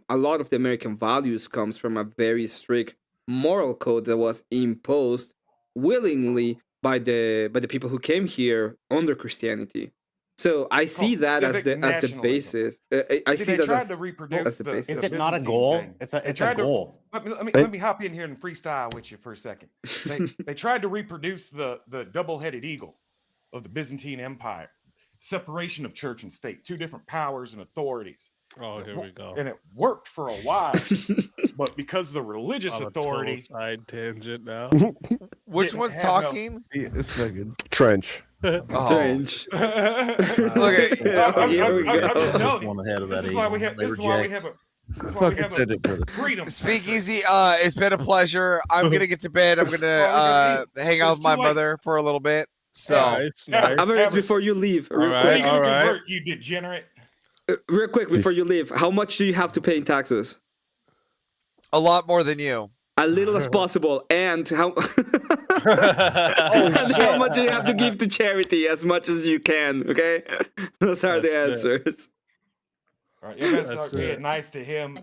a lot of the American values comes from a very strict moral code that was imposed willingly by the people who came here under Christianity. So I see that as civic the nationalism. basis. I See, see they that tried as to reproduce the the basis. Is it not a Byzantine goal? thing. It's They a tried to- goal. Let me hop in here and freestyle with you for a second. They tried to reproduce the double-headed eagle of the Byzantine Empire, separation of church and state, two different powers and authorities. Oh, here we go. And it worked for a while, but because the religious On a authority total side tangent now. Which didn't one's have no- talking? Trench. Oh. Trench. Okay. I'm just telling you. One ahead of This that is why we eagle. have. They This is why we reject. have a. This is why we have a freedom. Speakeasy, it's been a pleasure. I'm gonna get to bed. I'm gonna hang out with my mother for a little bit. So Average, before you leave, real right, quick. all right. Convert, you degenerate. Real quick before you leave, how much do you have to pay in taxes? a lot more than you. A little as possible, and how Oh, how much do you have to give to charity? As much as you can. Okay, those are the answers. All right, you gotta That's start it. being nice to him,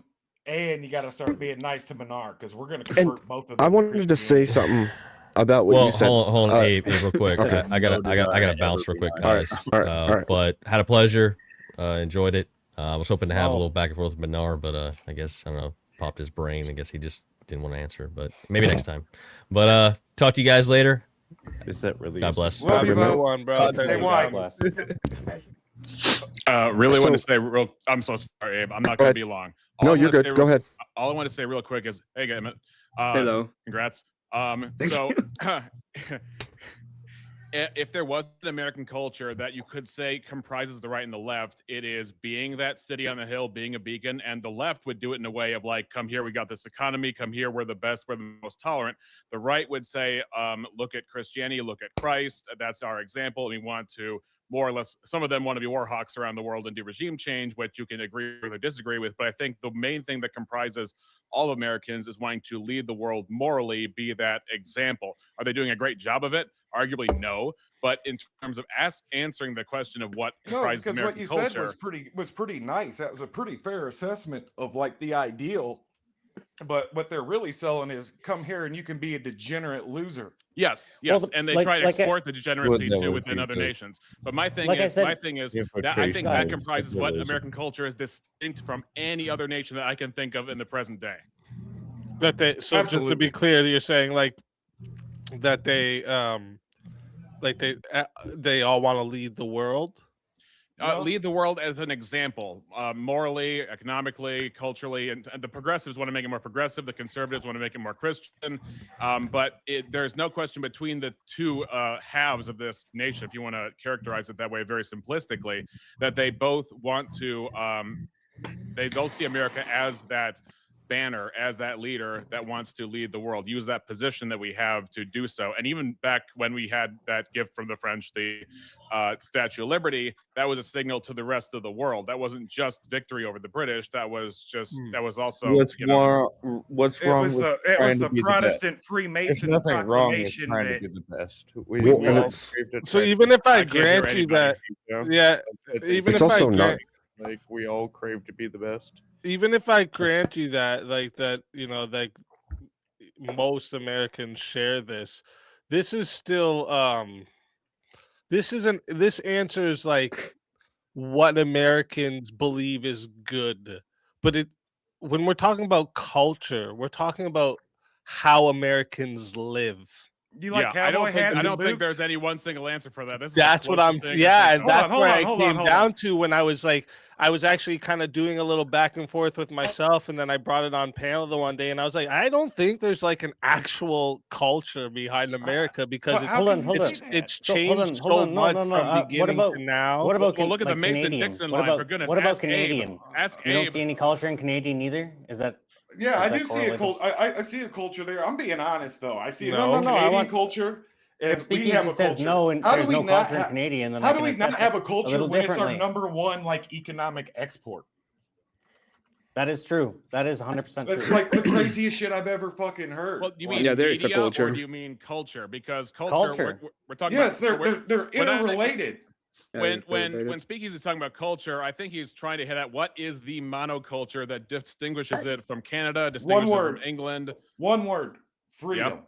and you gotta start being nice to Menard because we're gonna convert both of them. I wanted to say something about what Well, you said. hold on, Abe, real quick. Okay. I gotta bounce real quick, guys. All right. But had a pleasure. Enjoyed it. I was hoping to have a little back and forth with Menard, but I guess I don't know. Popped his brain. I guess he just didn't want to answer. But maybe next time. But talk to you guys later. Is that really? God bless. Love you, bro. Bro. Say why. Really want to So- say real. I'm so sorry, Abe. I'm not Go going ahead. to be long. No, I you're wanna good. say Go ahead. All I want to say real quick is, hey, Emmett. Hello. Congrats. So, if there was an American culture that you could say comprises the right and the left, it is being that city on the hill, being a beacon, and the left would do it in a way of like, come here, we got this economy, come here, we're the best, we're the most tolerant. The right would say, look at Christianity, look at Christ, that's our example. We want to more or less, some of them want to be war hawks around the world and do regime change, which you can agree with or disagree with. But I think the main thing that comprises all Americans is wanting to lead the world morally, be that example. Are they doing a great job of it? Arguably, no. But in terms of answering the question of what No, comprises because American what you culture, said was pretty nice. That was a pretty fair assessment of like the ideal. But what they're really selling is come here and you can be a degenerate loser. yes, Well, and they like- try to like I- export the degeneracy Would too never within do other that. nations. But my thing Like I is, said- that I think that comprises what American culture is distinct from any other nation that I can think of in the present day. That they so just to Absolutely. be clear, you're saying like that they all want to lead the world. No. Lead the world as an example, morally, economically, culturally, and the progressives want to make it more progressive. The conservatives want to make it more Christian. But there's no question between the two halves of this nation, if you want to characterize it that way, very simplistically, that they both want to. They both see America as that banner, as that leader that wants to lead the world, use that position that we have to do so. And even back when we had that gift from the French, the Statue of Liberty, that was a signal to the rest of the world. That wasn't just victory over the British. That was just that was also what's It was the Protestant Freemason There's nothing wrong with proclamation trying to that be the best. Well, and all it's- craved it So trying to even be- if I can't hear grant you anybody, that, you know? yeah, even it's if I also not. grant, Like we all crave to be the best. even if I grant you that, like that, you know, like most Americans share this, this is still this answers like what Americans believe is good. But when we're talking about culture, we're talking about how Americans live. you like I cowboy don't hats think I and don't think boots? there's any one single answer for that. This is the That's what I'm. closest thing Yeah, I and think- that's Hold where on, I hold on, came hold down on. to when I was like, I was actually kind of doing a little back and forth with myself, and then I brought it on panel the one day, and I was like, I don't think there's like an actual culture behind America because But it's, how Hold can on, you hold on. say that? it's So, hold changed on, hold so on. No, much no, no. from What beginning about to now. what about Well, look at the Mason Canadian? Dixon What line, about for goodness. what about Ask Canadian? Abe. Ask You don't Abe. see any culture in Canadian either? Is that Yeah, Is I that do see a correlated? I see a culture there. I'm being honest though. I see a No. No, I Canadian want- culture, and if we Speakeasy have a says culture. no and How do there's we no not culture in have- Canadian, then How I do can we not assess have it a culture little when it's our differently. number one like economic export? That is true. That is 100% That's true. like the craziest shit I've ever fucking heard. Well, do you Like, mean there is a media or culture. do you mean culture? Because culture, Culture. we're talking yes, about. they're when I- interrelated. When Speakeasy is talking about culture, I think he's trying to hit at what is the monoculture that distinguishes it from Canada, distinguishes it from England. One word. Freedom. Yep.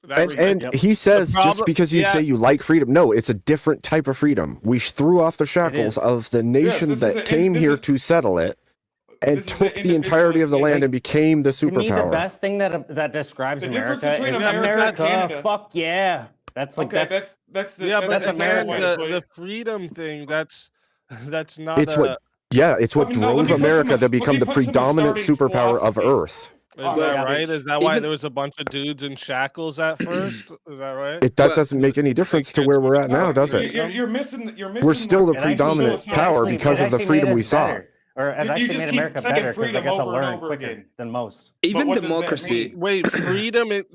That's And he says just problem- because you yeah. say you like freedom, no, it's a different type of freedom. We threw off the shackles is. of the nation this is that a- came this here is- to settle it and this is took an the entirety of the individualistic- land and became the To me, the superpower. best thing that describes The difference America between is America and Canada- Fuck yeah. That's like Okay, that's that's the Yeah, that's but the again, way to put the it. freedom thing, that's not It's what, yeah, it's what Let me- no, let drove me put America some- to let me become the put some predominant starting superpower of philosophy. Earth. Is Oh, that yeah. right? Is that why Even- there was a bunch of dudes in shackles at first? Is that right? That Well, doesn't make any difference to where we're at now, does it? You're missing. You're missing. We're still the what- predominant power because of the freedom we saw. Or it You actually just made keep America saying better because they freedom got to over and learn over quicker again. than most. Even what does that democracy. mean? Wait,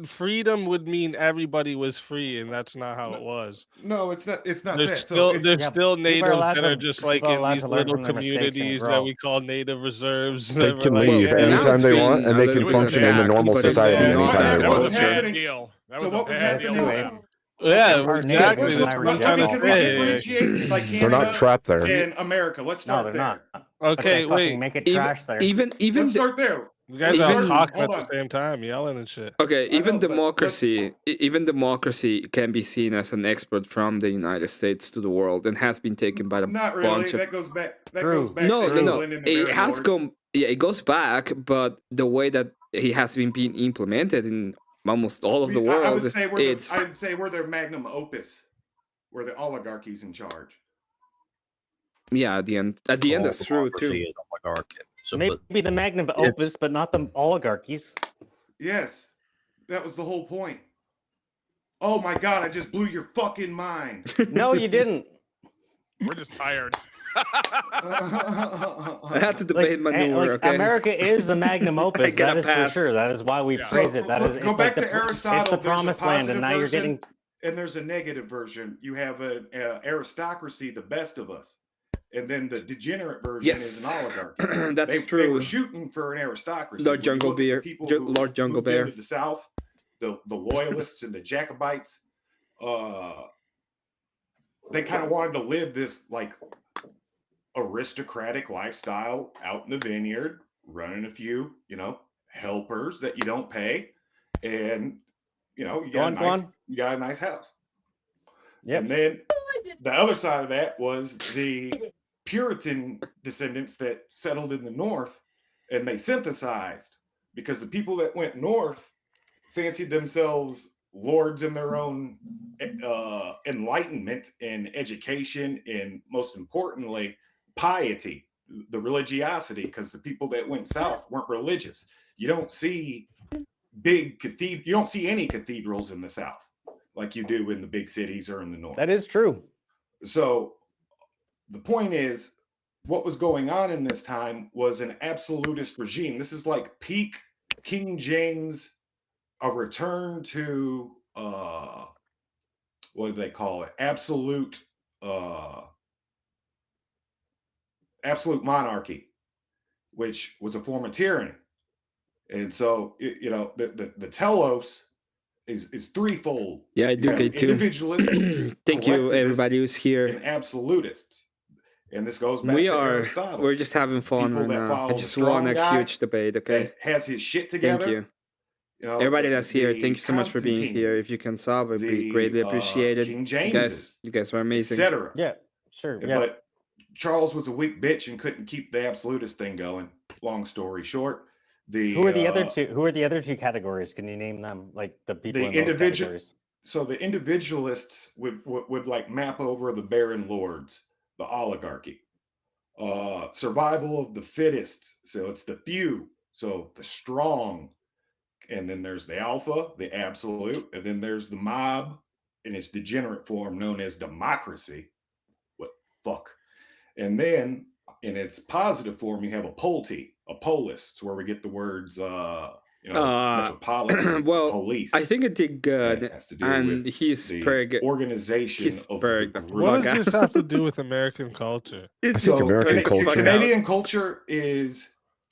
freedom would mean everybody was free, and that's not how it was. No, it's not. It's not There's that. still So there's Yeah, still people are natives allowed that to- are just like people are in allowed these to learn little from their mistakes and communities that grow. we call native reserves. They We're can like, leave yeah, anytime it's they been want, and a they little can bit function in a attacked, normal but it's society not anytime that they That want. was a What's bad happening- deal. That so was a what was bad deal. happening- for them. Yeah, Part exactly. natives, That's and what I I'm trying to can we say. differentiate like They're Canada not trapped there. and America? Let's No, start they're there. not. But Okay, they wait. fucking make it Even trash there. Let's start there. You guys Even- are talking Hold at on. the same time, yelling and shit. Okay, I even know, but democracy, even democracy can be seen as an export from the United States to the world and has been taken by a Not really. bunch of. That goes back. That True. goes back No, to no, no. England and the It Mary has Lords. gone. Yeah, it goes back, but the way that he has been being implemented in almost all of the world, I would say it's I'd say we're their magnum opus. We're the oligarchy's in charge. yeah. At the end, that's true too. Democracy is oligarchic. So, Maybe but the magnum opus, but not the oligarchies. Yes, that was the whole point. Oh my god! I just blew your fucking mind. No, you didn't. We're just tired. I had to debate maneuver. Okay, America is the magnum opus. get a That is for pass. sure. That is why we Yeah. praise it. That is Go it's back like the, to Aristotle. It's the there's a promised land, and positive now you're version, getting. and there's a negative version. You have an aristocracy, the best of us, and then the degenerate version is an oligarchy. That's They true. were shooting for an aristocracy. Lord When you Jungle look at the Bear, people Ju- who Lord Jungle moved into Bear. the South, the loyalists and the Jacobites, they kind of wanted to live this like aristocratic lifestyle out in the vineyard, running a few, helpers that you don't pay, and you got you got a nice house. Yep. And then the other side of that was the Puritan descendants that settled in the North, and they synthesized because the people that went north fancied themselves lords in their own enlightenment and education, and most importantly, piety, the religiosity, because the people that went south weren't religious. You don't see you don't see any cathedrals in the South like you do in the big cities or in the North. That is true. So the point is, what was going on in this time was an absolutist regime. This is like peak King James, a return to what do they call it? Absolute monarchy, which was a form of tyranny. And so the telos is threefold. Yeah, I You do have get too. individualists, Thank you, everybody collectivists, who's here. and absolutists. And this goes back to Aristotle. We're just having fun People right that now. follow I the just strong want a guy huge debate. Okay, that has his shit together. thank you. You know, Everybody that's here, the thank you so much for being here. If you can sub, it'd be the, greatly uh, appreciated. King You guys are amazing. etc. Yeah, sure. Yeah. But Charles was a weak bitch and couldn't keep the absolutist thing going. Long story short, Who are the other two? Who are the other two categories? Can you name them? Like the people the in those individual. categories. So the individualists would like map over the baron lords, the oligarchy. Survival of the fittest. So it's the few. So the strong. And then there's the alpha, the absolute, and then there's the mob in its degenerate form known as democracy. What fuck? And then in its positive form, you have a polity, a polis. It's where we get the words, metropolitan, well, police. I think it did good, That has to do and with he's the pretty organization He's of pretty the good. group. What does this have to do with American culture? It's I think American culture. Canadian culture is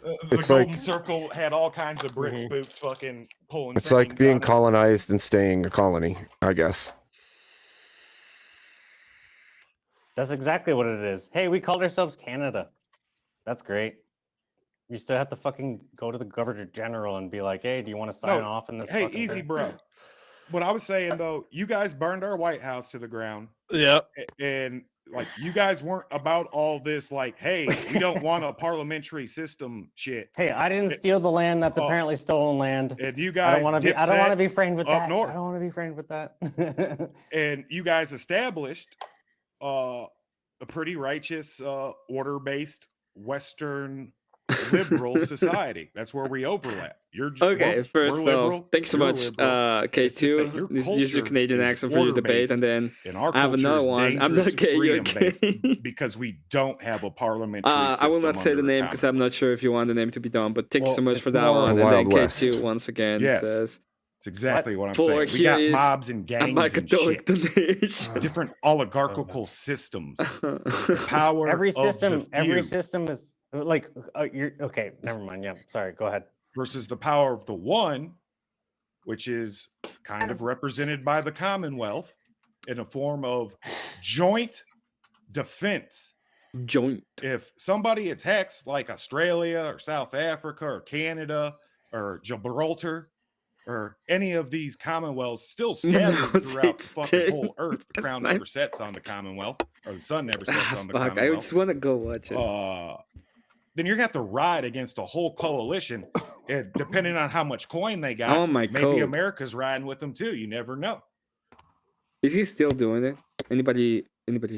the it's Golden like Circle had all kinds of Brit Mhm. spooks fucking pulling. it's like sayings being out of- colonized and staying a colony, I guess. That's exactly what it is. Hey, we called ourselves Canada. That's great. You still have to fucking go to the governor general and be like, "Hey, do you want to sign No, off on this?" hey, fucking easy, thing?" bro. What I was saying though, you guys burned our White House to the ground. Yep. And like, you guys weren't about all this, like, hey, we don't want a parliamentary system shit. Hey, I didn't steal the land. That's apparently stolen land. And you I guys, don't want to be. I don't want to be framed with up that. north. I don't want to be framed with that. And you guys established a pretty righteous, order-based Western liberal society. That's where we overlap. Okay, first off, liberal, thanks so you're much, liberal. It's just that your K2. This use your culture Canadian is accent for your debate, and then and our I have culture another is one. I'm dangerous not gay, you're gay. freedom-based because we don't have a parliamentary I will system not say the under a name because I'm not sure if you want the name to be done, but thanks Well, so much it's for that more one. the And then Wild West. K2 once again Yes. says, It's exactly what I'm For saying. We here got is mobs and a gangs and Catholic shit. Different oligarchical systems. The power every of the every few system is like you're okay. Never mind. Yeah, sorry. Go ahead. versus the power of the one, which is kind of represented by the Commonwealth in a form of joint defense. Joint. If somebody attacks like Australia or South Africa or Canada or Gibraltar or any of these commonwealths still scattered throughout the fucking whole earth, the crown never sets on the Commonwealth, or the sun never sets on the fuck, I Commonwealth. just want to go watch it. Then you're gonna have to ride against a whole coalition, and depending on how much coin they got, Oh, my maybe code. America's riding with them too. You never know. Is he still doing it? Anybody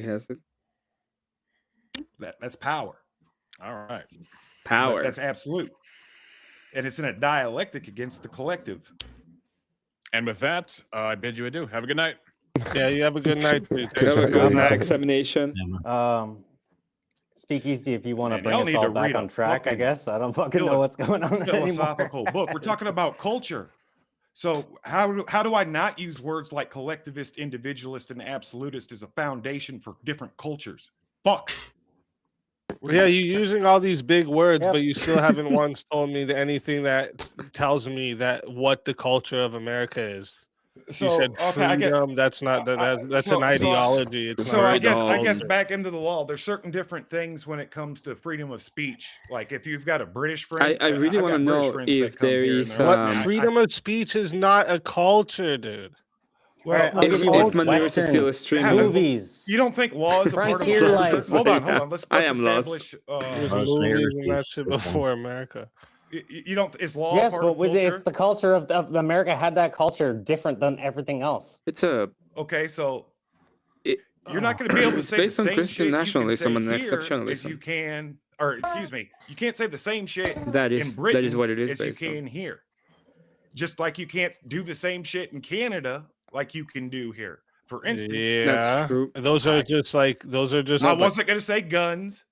has it? That's power. All right. Power. That's absolute. And it's in a dialectic against the collective. And with that, I bid you adieu. Have a good night. Yeah, you have a good night. Have a good night. Examination. Speakeasy, if you want to Man, bring y'all us need all to back read on a track, I fucking guess. I don't fucking know what's going on philosophical anymore. book. We're talking about culture. So how do I not use words like collectivist, individualist, and absolutist as a foundation for different cultures? Fuck. Yeah, you're using all these big words, but you still haven't once told me anything that tells me that what the culture of America is. So, you said okay, I get- freedom. That's not that's an ideology. It's So not. I guess back into the law, there's certain different things when it comes to freedom of speech. Like if you've got a British friend, I really want to got British know friends if that come there here and is they're like, What "Man, freedom of speech is not a culture, dude. Well, I'll give you one. Manures is still a stream. Movies. You don't think law is a part of Frontier culture? life. Hold on. Let's I am lost. establish. There's movies and that shit before America. You don't. Is law Yes, part but of culture? it's the culture of America had that culture different than everything else. It's a Okay, so you're not going to be able to it's say based the on same Christian shit nationalism you and can say here as exceptionalism. you can, or excuse me, you can't say the same shit That in is Britain what it is as you based on. can here. Just like you can't do the same shit in Canada like you can do here. For instance, Yeah, That's true. Those are just I wasn't going to say guns.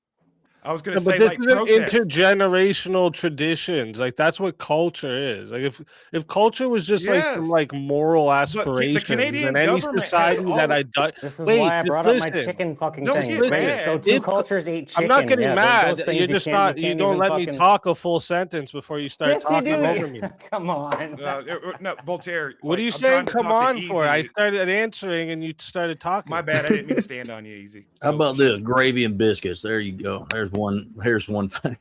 I was going to but say this like isn't protest. intergenerational traditions. Like that's what culture is. Like if culture was just like some Yes. like moral the aspirations, Canadian then any government has society all that the- I die. This is Wait, why I just brought up my listen. chicken fucking Don't thing. get Great. mad. So two If- cultures eat chicken. I'm not getting yeah, mad. those things You're just not. You can't don't even let me fucking- talk a full sentence before you start Yes, you talking do. over me. Come on. No, Voltaire. What are you I'm saying? trying to Come talk to on for? I Easy. started answering and you started talking. My bad. I didn't mean to stand on you, Easy. How about this? Gravy and biscuits. There you go. Here's one thing.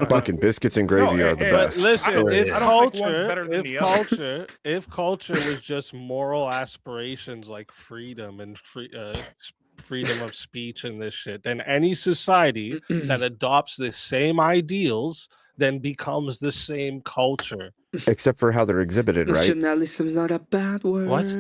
Fucking biscuits and gravy are the best. Listen, Oh, if yeah. I don't think one's better than the other. if culture was just moral aspirations like freedom and freedom of speech and this shit, then any society that adopts the same ideals then becomes the same culture. Except for how they're exhibited, right? Nationalism's not a bad word. What?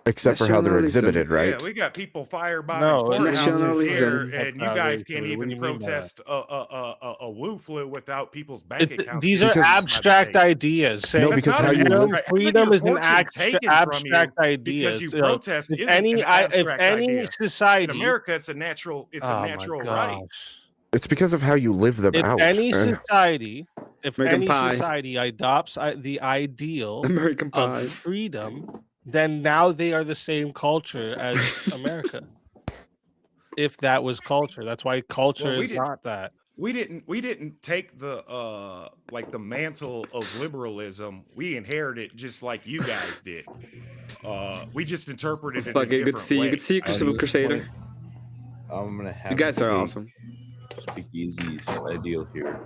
Except for how they're Nationalism. exhibited, right? Yeah, we got people firebombing No, courthouses nationalism. here, and you guys can't even protest a woo flu without people's bank accounts. These are being seized by the abstract state. ideas. Saying No, because That's how not you an live. abstract- freedom your is an fortune taken from you abstract idea. because you protest If isn't any, an if abstract any idea. society, In America, it's a natural. It's oh a my natural right. gosh. It's because of how you live them If out. any And society, if American any Pie. society adopts the ideal American of Pie. freedom, then now they are the same culture as America. If that was culture, that's why culture Well, we is didn't- not that. We didn't take the like the mantle of liberalism. We inherited just like you guys did. We just interpreted it. Fuck in a it, good to see you. different Good to see you, Crucible Crusader. I'm gonna have You guys to are take awesome. Speakeasy's ideal here.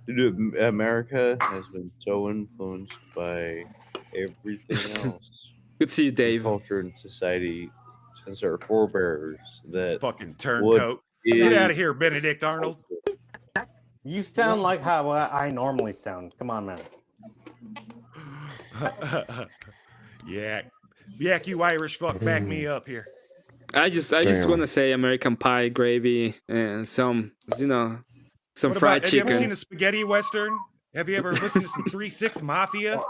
Dude, America has been so influenced by everything else. Good to see you, Dave. Culture and society since our forebears that Fucking turncoat. Get out of here, Benedict Arnold. You sound like how I normally sound. Come on, man. Yeah. You Irish fuck, back me up here. I just Damn. want to say American pie, gravy, and some some What fried about, have you ever seen chicken. a spaghetti western? Have you ever listened to some 3-6 Mafia?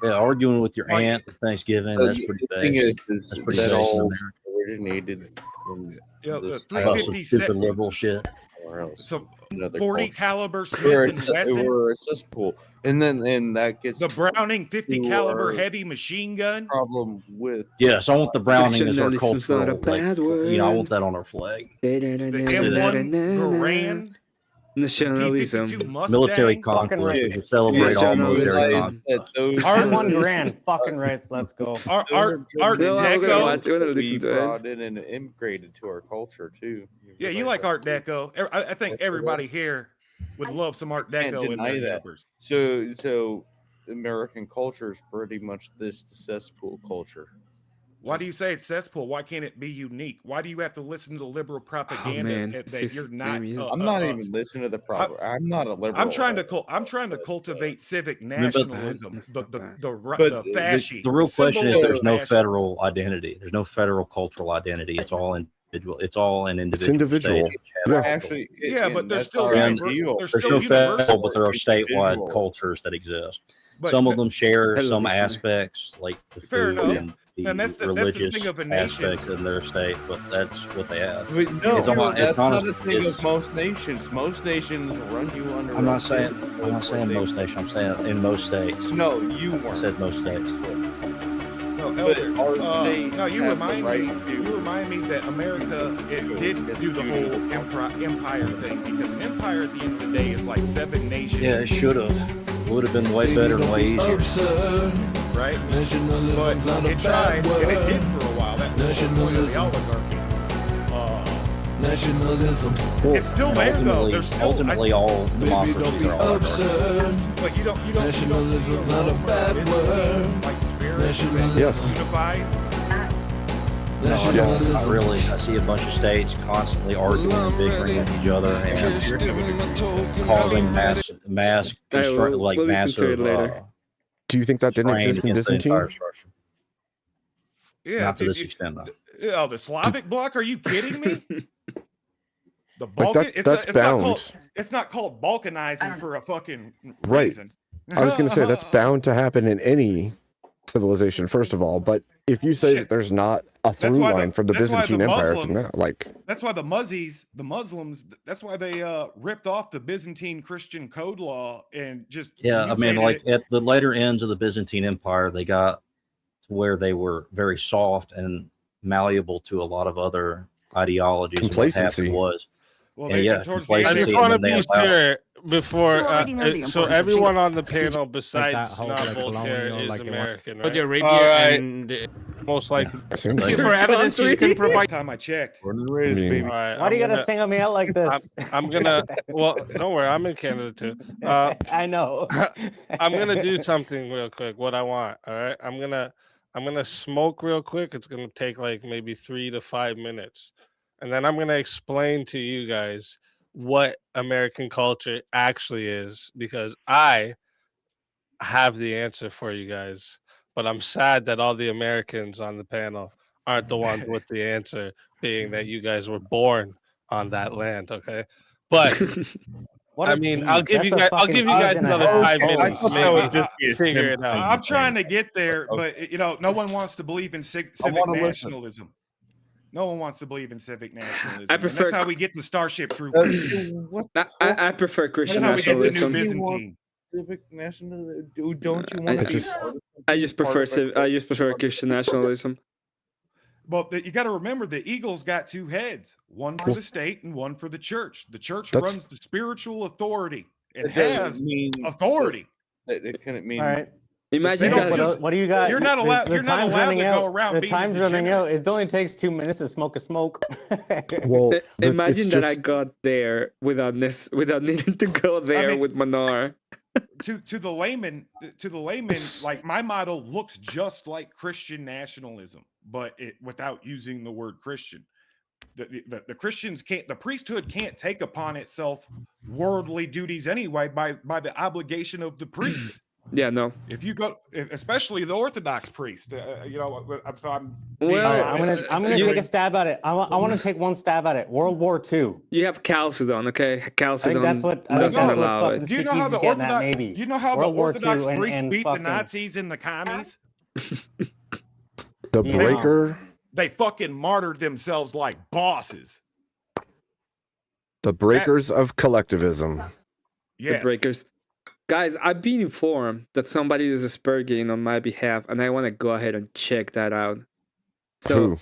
Yeah, arguing with your Like- aunt at Thanksgiving, So that's the pretty thing base. is That's pretty that base in all America. originated from Yeah, this the About some 350 stupid liberal shit. somewhere else. Some Another 40 culture. caliber We're Smith a, and Wesson. we're a cesspool, and that gets The Browning 50 to caliber our heavy machine gun. problem with Yes, I want the Browning as our Nationalism's not a cultural, like, bad I word. want that on our flag. The M1 Garand. Nationalism. P-52 Mustang. Military Fucking conquest. We right. should celebrate all military Nationalism. conquest. R1 Grand. Fucking rights. Let's go. Art No, I'm gonna Deco. watch. I'm gonna listen we to it. brought in and immigrated to our culture too. Yeah, you like Art Deco. I think everybody here would love some Art Can't Deco in deny their that. neighbors. So American culture is pretty much this cesspool culture. Why do you say it's cesspool? Why can't it be unique? Why do you have to listen to liberal propaganda man, that this you're is- not? damn, he's- I'm not even listening to the proper. I'm not a liberal. I'm trying to cultivate civic nationalism. That's The not bad. fasci. The real question is symbol there's of no fasci. federal identity. There's no federal cultural identity. It's all individual. It's all an individual. individual. state. Yeah. Actually, Yeah, but and there's that's still our And ideal. there's There's still no federal, universal. but there are statewide Individual. cultures that exist. But Some of them share Hello, some listener. aspects, like the Fair food enough. and the And that's the religious thing of a nation. aspects in their state, but that's what they have. But no, It's almost- that's it's not honest- a thing it's- of most nations. Most nations run you under. I'm a not saying system I'm not saying where most nations. I'm saying in most states. No, you I weren't. said most states. No, But Elder, our state no, you has remind the right me. to- You remind me that America did do the whole empire thing, because an empire at the end of the day is like 7 nations. Yeah, it should have. Would have been way better and way easier. Right? But it tried, and it did for a while. That was the whole point of the oligarchy. Nationalism. It's still there though. There's still, ultimately all democracies are oligarchies. Absurd. but you don't. Nationalism's not a bad word. Like spirit Yes. unifies. No, I see a bunch of states constantly arguing and bickering with each other and causing mass We'll listen to it massive later. Do you think that didn't strain exist in against the Byzantine? entire structure. Yeah, Not to this extent, though. Oh, the Slavic bloc? Are you kidding me? The Like Balkan? that- that's bound. It's not called balkanizing for a fucking Right. reason. I was going to say that's bound to happen in any civilization, first of all. But if you say that there's not a through why the- line from the that's why the Byzantine Empire to Muslims- now, like That's why the Muslims, that's why they ripped off the Byzantine Christian code law and just Yeah, I mean, mutated like it. at the later ends of the Byzantine Empire, they got to where they were very soft and malleable to a lot of other ideologies. And what Complacency. happened was, Well, and they- yeah, towards the end- I complacency, just and want to then they be allowed- clear before. You already know the So importance of everyone single- on the panel that besides whole, not like, Voltaire colonial, is like, they want- American, right? Saudi Arabia All right. and Most likely. seems see like for evidence you can provide. Time I checked. Born and raised, I mean- baby. All right, Why do you I'm gotta gonna- single me out like this? I'm gonna. Well, don't worry. I'm in Canada too. I know. I'm gonna do something real quick. What I want. All right. I'm gonna smoke real quick. It's gonna take like maybe 3 to 5 minutes, and then I'm gonna explain to you guys what American culture actually is, because I have the answer for you guys. But I'm sad that all the Americans on the panel aren't the ones with the answer, being that you guys were born on that land. Okay. But What I a mean, tease. I'll give you That's a guys. I'll fucking give you guys tease and a another half. 5 I minutes. thought that would Maybe just be a figure it simple out. I'm trying to get there, but no one wants to believe in civic wanna listen. nationalism. No one wants to believe in civic nationalism. I And prefer- that's how we get to Starship Troopers. What? I prefer Christian That's how we get to New nationalism. Byzantine. Civic nationalism? Don't you I want to be just- part of I just prefer Christian nationalism. But you got to remember the Eagles got 2 heads, one for the state and one for the church. The church That's- runs the spiritual authority. It It doesn't has mean authority. It couldn't mean All right. Imagine don't that. just- What do you got? You're not allowed. The You're not time's allowed running to out. go around The being a time's running degenerate. out. It only takes 2 minutes to smoke a smoke. Well, Imagine it's that I just got there without without needing to go there mean- with Manar. To the layman, like my model looks just like Christian nationalism, but without using the word Christian. The Christians can't, the priesthood can't take upon itself worldly duties anyway by the obligation of the priest. Yeah, no. If you go, especially the Orthodox priest, if I'm Well, I'm gonna take a stab at it. I want to take one stab at it. World War II. You have Chalcedon, okay? Chalcedon that's what doesn't allow fucking it. Do you know how the getting at, Orthodox? maybe. You know how World the War Orthodox II priests and beat fucking- the Nazis and the commies? the breaker. They fucking martyred themselves like bosses. The breakers of collectivism. The breakers. Guys, I've been informed that somebody is asperging on my behalf, and I want to go ahead and check that out. So,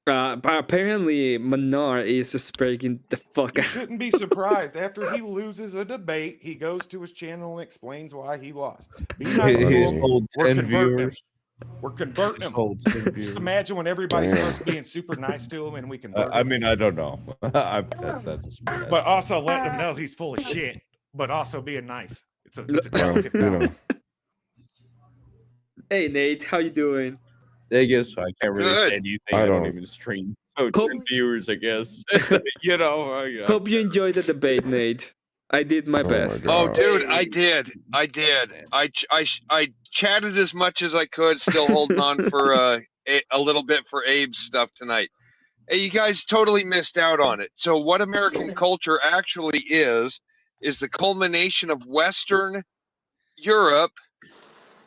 but apparently, Manar is asperging the fuck You out. shouldn't be surprised. After he loses a debate, he goes to his channel and explains why he lost. Be nice to him. We're converting him. We're converting him. Just imagine when everybody starts being super nice to him and we convert him. I mean, I don't know. That's But also letting him know he's full of shit, but also being nice. It's a delicate balance. Hey, Nate, how you doing? I guess I can't really Good. say anything. I I don't don't. even stream. So 10 viewers, I guess. You know. Yeah. Hope you enjoyed the debate, Nate. I did my best. Oh, dude, I did. I chatted as much as I could, still holding on for a little bit for Abe's stuff tonight. Hey, you guys totally missed out on it. So what American culture actually is the culmination of Western Europe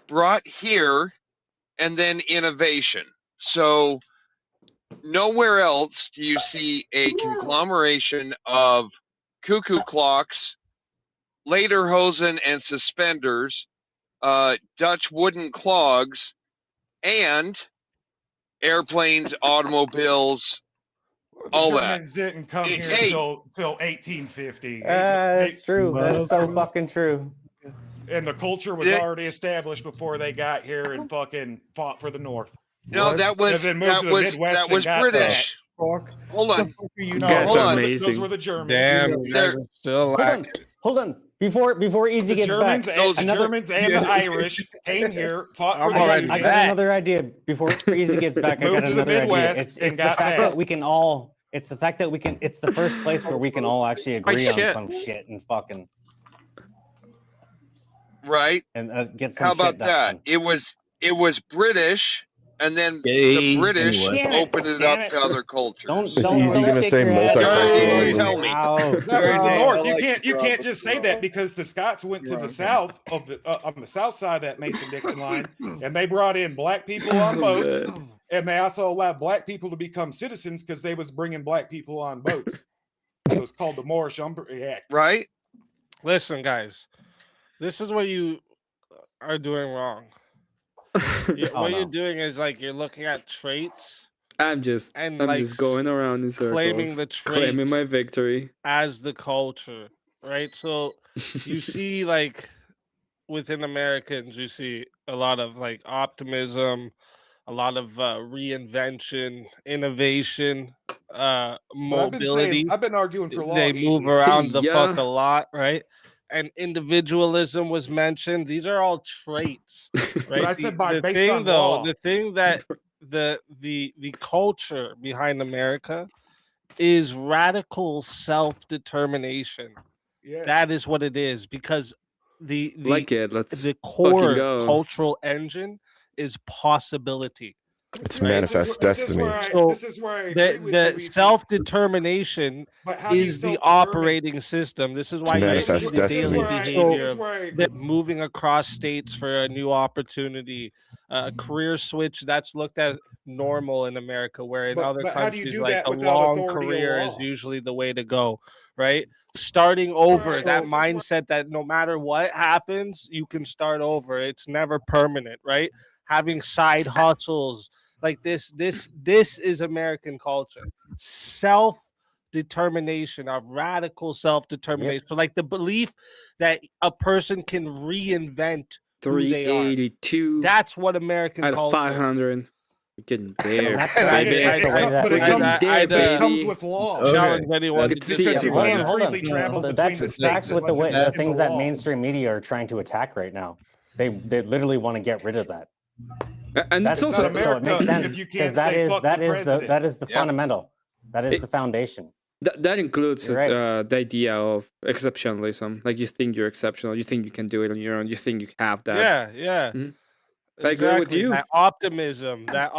brought here and then innovation. So nowhere else do you see a conglomeration of cuckoo clocks, lederhosen and suspenders, Dutch wooden clogs, and airplanes, automobiles, all that. Germans didn't come here Hey. till 1850. That's true. That's so fucking true. And the culture was already established before they got here and fucking fought for the North. No, that was And then moved to the Midwest and got British. fat. Hold on. You guys hold are on. amazing. Those were the Germans. Damn, you guys are still Hold on. Before Easy The gets Germans, back, and, the another- Germans and the Irish came here, fought for the I Union. got another idea. Before Easy gets back, I Moved got to the another idea. Midwest It's and the got fact fat. that we can all. It's the fact that we can. It's the first place where we can all actually agree on shit. some shit and fucking Right? and get some. How about shit that? done. It was British, and then Gay. the British Anyway. Damn it, opened it damn up it. to other cultures. It's easy going to shake say your head. multiculturalism. Tell me. Ow. That was the Very North. nice. You I like can't the you can't just say that because the Scots went to the south of the on the south side of that Mason-Dixon line, and they brought in black people on boats, and they also allowed black people to become citizens because they was bringing black people on boats. So it's called the Moorish-Umbria Act. Right? Listen, guys, this is what you are doing wrong. What you're doing is like you're looking at traits I'm just going around in circles, claiming the claiming traits my victory. as the culture, right? So you see, like within Americans, you see a lot of like optimism, a lot of reinvention, innovation, mobility. I've been arguing for long. They move around the Yeah. fuck a lot, right? And individualism was mentioned. These are all traits, right? I said by based thing on though, law. the thing that the culture behind America is radical self-determination. Yeah. That is what it is, because the Like it, let's the fucking core go. cultural engine is possibility. It's Right. manifest destiny. This is where I agree with The you, self-determination But how do you is the self-determine? operating system. This is why you see manifest the destiny. daily This is behavior of where I- them moving across states for a new opportunity, a career switch that's looked at normal in America, where in But- other but how do you countries, do like that a without long authority of career is law? usually the way to go, right? Starting over, Right. that So- mindset that no matter what happens, you can start over. It's never permanent, right? Having side hustles like this is American culture. Self-determination, of radical self-determination. So like the belief that a person can reinvent who they are. 382 That's what American out of culture is. 500. We're getting there, that's baby. But it comes with law. Challenge anyone Good to to see Because you everybody. can't freely travel But between the that's states with the unless way it's the in things the that law. mainstream media are trying to attack right now. They literally want to get rid of that. And That's it's also so it makes sense because that is the fundamental. That is the foundation. that includes You're right. the idea of exceptionalism. Like you think you're exceptional, you think you can do it on your own, you think you have that. Yeah. Mhm. I agree with you. That optimism. In That's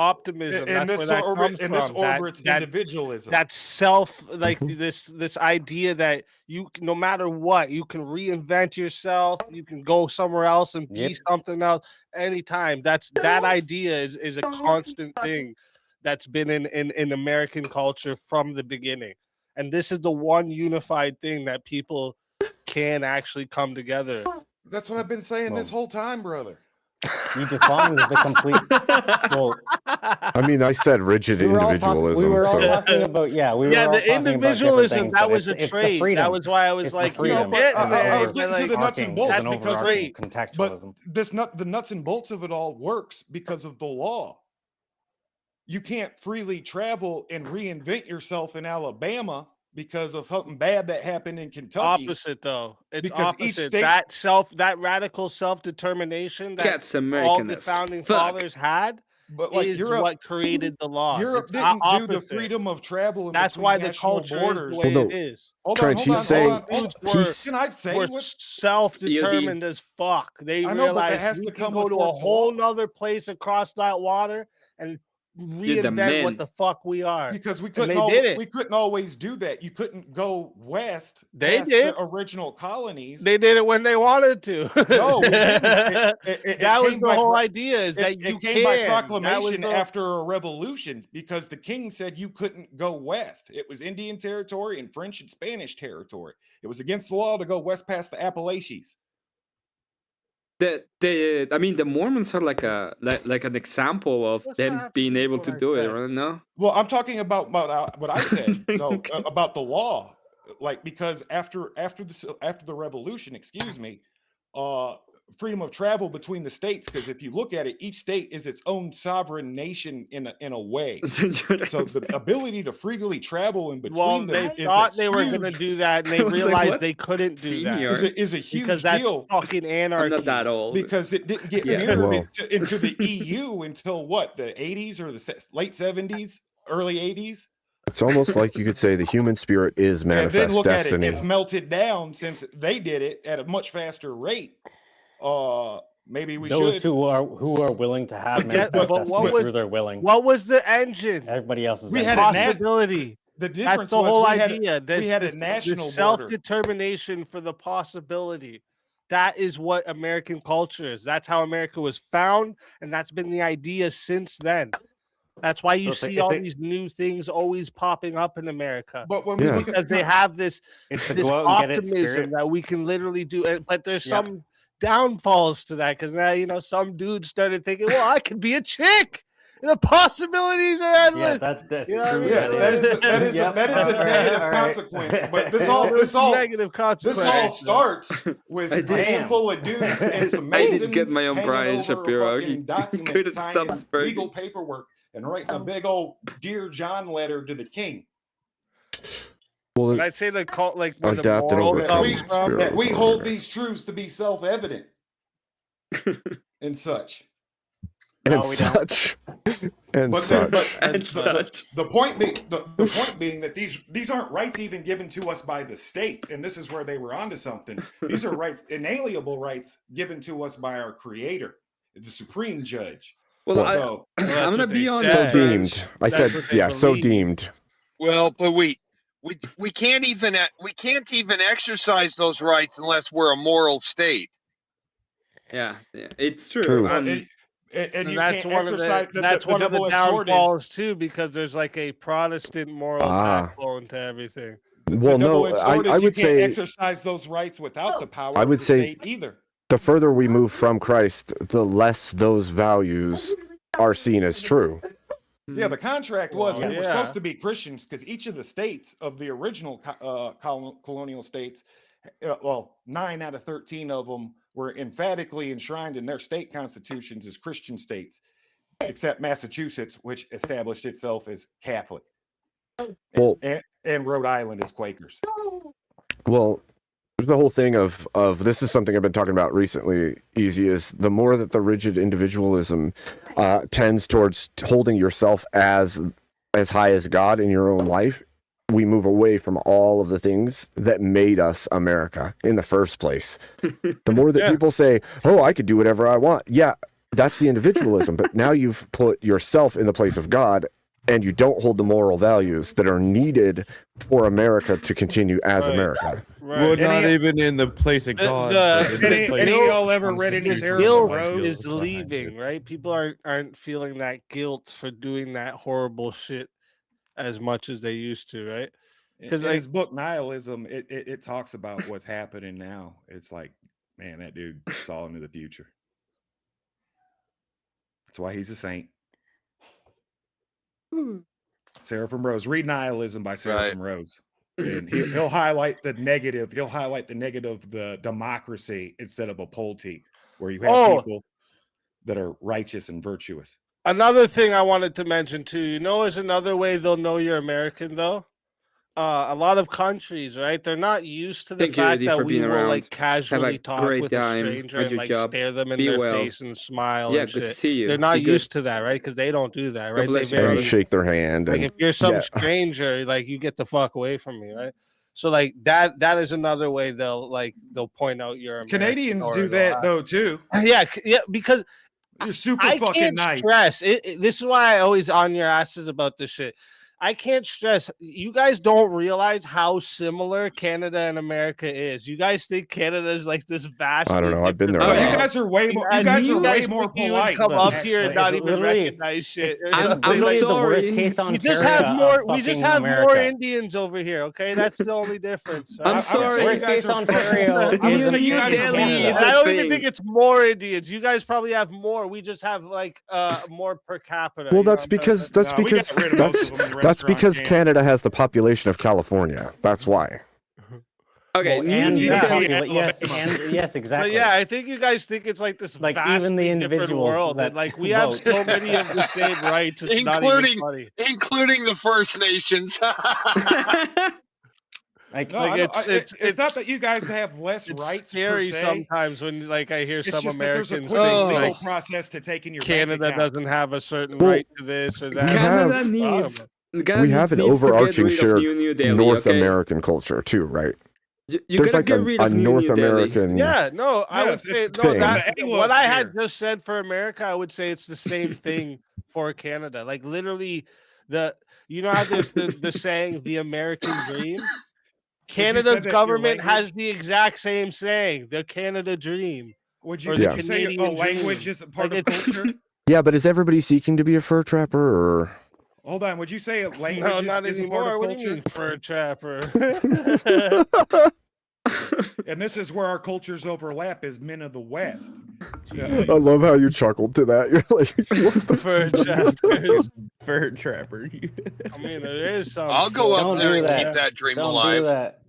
this where that orbit, comes in this from. orbit, it's individualism. That self, like this idea that you, no matter what, you can reinvent yourself. You can go somewhere else and be something else anytime. That idea is a constant thing that's been in American culture from the beginning. And this is the one unified thing that people can actually come together. That's what I've been saying this whole time, brother. You defined the complete. Well, I mean, I said rigid individualism. we were all so. talking about the individualism. individualism, that was a it's trait. The freedom. That was why I was it's like, the freedom. I was getting to the nuts and bolts that's the because trait. but the nuts and bolts of it all works because of the law. You can't freely travel and reinvent yourself in Alabama because of something bad that happened in Kentucky. Opposite though. It's because opposite. each state, that radical self-determination that Cat's all American the as founding fuck. fathers had but like is Europe, what created the laws. Europe It's didn't do the opposite. freedom of travel. In That's between why the national culture borders. is the way Well, no, it is. Trench, he's saying Can I say we're self-determined as fuck. They I know, but that realize has we to can come go with to a force of whole law. nother place across that water and You're the reinvent what man. the fuck we are. Because we And couldn't they did it. we couldn't always do that. You couldn't go west They past did. the original colonies. They did it when they wanted to. No, we didn't. That was came the by whole pro- idea is that you it came by can. That was proclamation the- after a revolution because the king said you couldn't go west. It was Indian territory and French and Spanish territory. It was against the law to go west past the Appalachians. I mean, the Mormons are like an example of them being able to do it, right? No? Well, I'm talking about what I said though, about the law, like because after the revolution, excuse me, freedom of travel between the states. Because if you look at it, each state is its own sovereign nation in a way. So the ability to freely travel in between them they is thought a they were going to huge- do that, and they was like, realized what? they couldn't do that. is a huge because that's deal. fucking anarchy. I'm not that old. Because it didn't get Yeah. mirrored Well. into the EU until what, the 80s or the late 70s, early 80s. It's almost like you could say the human spirit is And then manifest look destiny. at it; it's melted down since they did it at a much faster rate. Maybe we Those should. who are willing to have Yeah, manifest but destiny through their willing. What was the engine? Everybody else is We in had it. a Possibility. The That's difference the whole was idea. we had a The national border. self-determination for the possibility. That is what American culture is. That's how America was found, and that's been the idea since then. That's why you So see all these new things always popping up in America. But when we Yeah. look Because at they have this It's the this go out and get it optimism spirit. that we can literally do it. But there's Yeah. some downfalls to that because now some dude started thinking, well, I could be a chick. The possibilities are endless. Yeah, that's You know what I true. mean? yes, that is Yep. a All negative right. consequence. But this There's all negative consequences. this all starts with I a did. handful of dudes and some I Masons did get my own hanging Brian over a Shapiro. fucking He document, couldn't stop signing spreading. legal paperwork and writing a big old Dear John letter to the king. Well, And I'd say the cult, like where the Adapted moral over That we, comes from. that we hold these truths to be self-evident and such. and No, we don't. such. And But such. the point being that these aren't rights even given to us by the state, and this is where they were onto something. These are rights, inalienable rights given to us by our Creator, the Supreme Judge. Well, So- I'm that's gonna what be they honest. So said. deemed. I That's said, what they yeah, so believe. deemed. Well, but we can't even exercise those rights unless we're a moral state. Yeah, it's true. True. and And you that's can't one of exercise the that's one of the double-edged sword is- downfalls too, because there's like a Protestant moral backbone to everything. Well, the no, double-edged sword I is you would can't say exercise those rights without the power I of would the say state either. the further we move from Christ, the less those values are seen as true. Yeah, the contract was Well, we were yeah. supposed to be Christians because each of the states of the original colonial states, well, 9 out of 13 of them were emphatically enshrined in their state constitutions as Christian states, except Massachusetts, which established itself as Catholic. Well, and Rhode Island is Quakers. Well, the whole thing of this is something I've been talking about recently. Easy is the more that the rigid individualism tends towards holding yourself as high as God in your own life, we move away from all of the things that made us America in the first place. The more that people say, "Oh, I could do whatever I want," yeah, that's the individualism. But now you've put yourself in the place of God, and you don't hold the moral values that are needed for America to continue as America. We're not even in the place of God. Any of y'all ever read any Sarah Guilt Rose? is leaving, right? People aren't feeling that guilt for doing that horrible shit as much as they used to, right? Because his book Nihilism, it talks about what's happening now. It's like, man, that dude saw into the future. That's why he's a saint. Seraphim Rose. Read Nihilism by Seraphim Rose. And he'll highlight the negative. He'll highlight the negative of the democracy instead of a polity, where you have people that are righteous and virtuous. Another thing I wanted to mention too, is another way they'll know you're American though. A lot of countries, right? They're not used to the fact that we will like casually talk with a stranger and like stare them in their face and smile. Yeah, and good to shit. see you. They're not Be good. used to that, right? Because they don't do that, right? bless They you, very And shake their hand. like And if you're some yeah. stranger, like you get the fuck away from me, right? So like that is another way they'll point out you're American. Canadians do that though too. Yeah, because you're super I fucking can't nice. stress it. This is why I always on your asses about this shit. I can't stress. You guys don't realize how similar Canada and America is. You guys think Canada is like this vast. I don't know. I've been there. No, you guys are way more. You guys are way more polite. Come up here and not It's even literally- recognize shit. I'm literally the worst case We Ontario just have more. of We just fucking have more America. Indians over here. Okay, that's the only difference. I'm right? sorry. Worst case Ontario I'm is saying you guys are And more. I don't even think it's more Indians. You guys probably have more. We just have like more per capita. Well, you know that's what I'm because saying? that's because Canada has the population of California. That's why. Okay, yes, exactly. But yeah, I think you guys think it's like this Like, vastly even the different individuals world, that and like we have vote. so many of the same rights. It's not even including funny. including the First Nations. It's not that you guys have less It's rights. scary per se. sometimes when like I hear It's some just that there's a Americans quick think legal like process to take in your bank Canada account. doesn't have a certain Well, right to this or that. Canada needs. We have an needs to get overarching rid of shared New Delhi, North okay? American culture too, right? You There's gotta like get rid of a New North Delhi. American. Yeah, no, I would Yes, say it's no. thing. That the what I had Anglosphere. just said for America, I would say it's the same thing for Canada. Like literally, how there's the saying "the American dream." Canada's that your government language- has the exact same saying, "the Canada dream." Would or you, the Yeah. would you say a Canadian language dream. is a part Like, of culture? Yeah, but is everybody seeking to be a fur trapper or? Hold on. Would you say a language No, not is a part anymore. of What do you culture? mean, fur trapper? And this is where our cultures overlap as men of the West. I love how you chuckled to that. You're like, what the Fur trappers. Fur trapper. I mean, there is some. I'll go up Don't there do and that. keep that dream Don't alive. do that.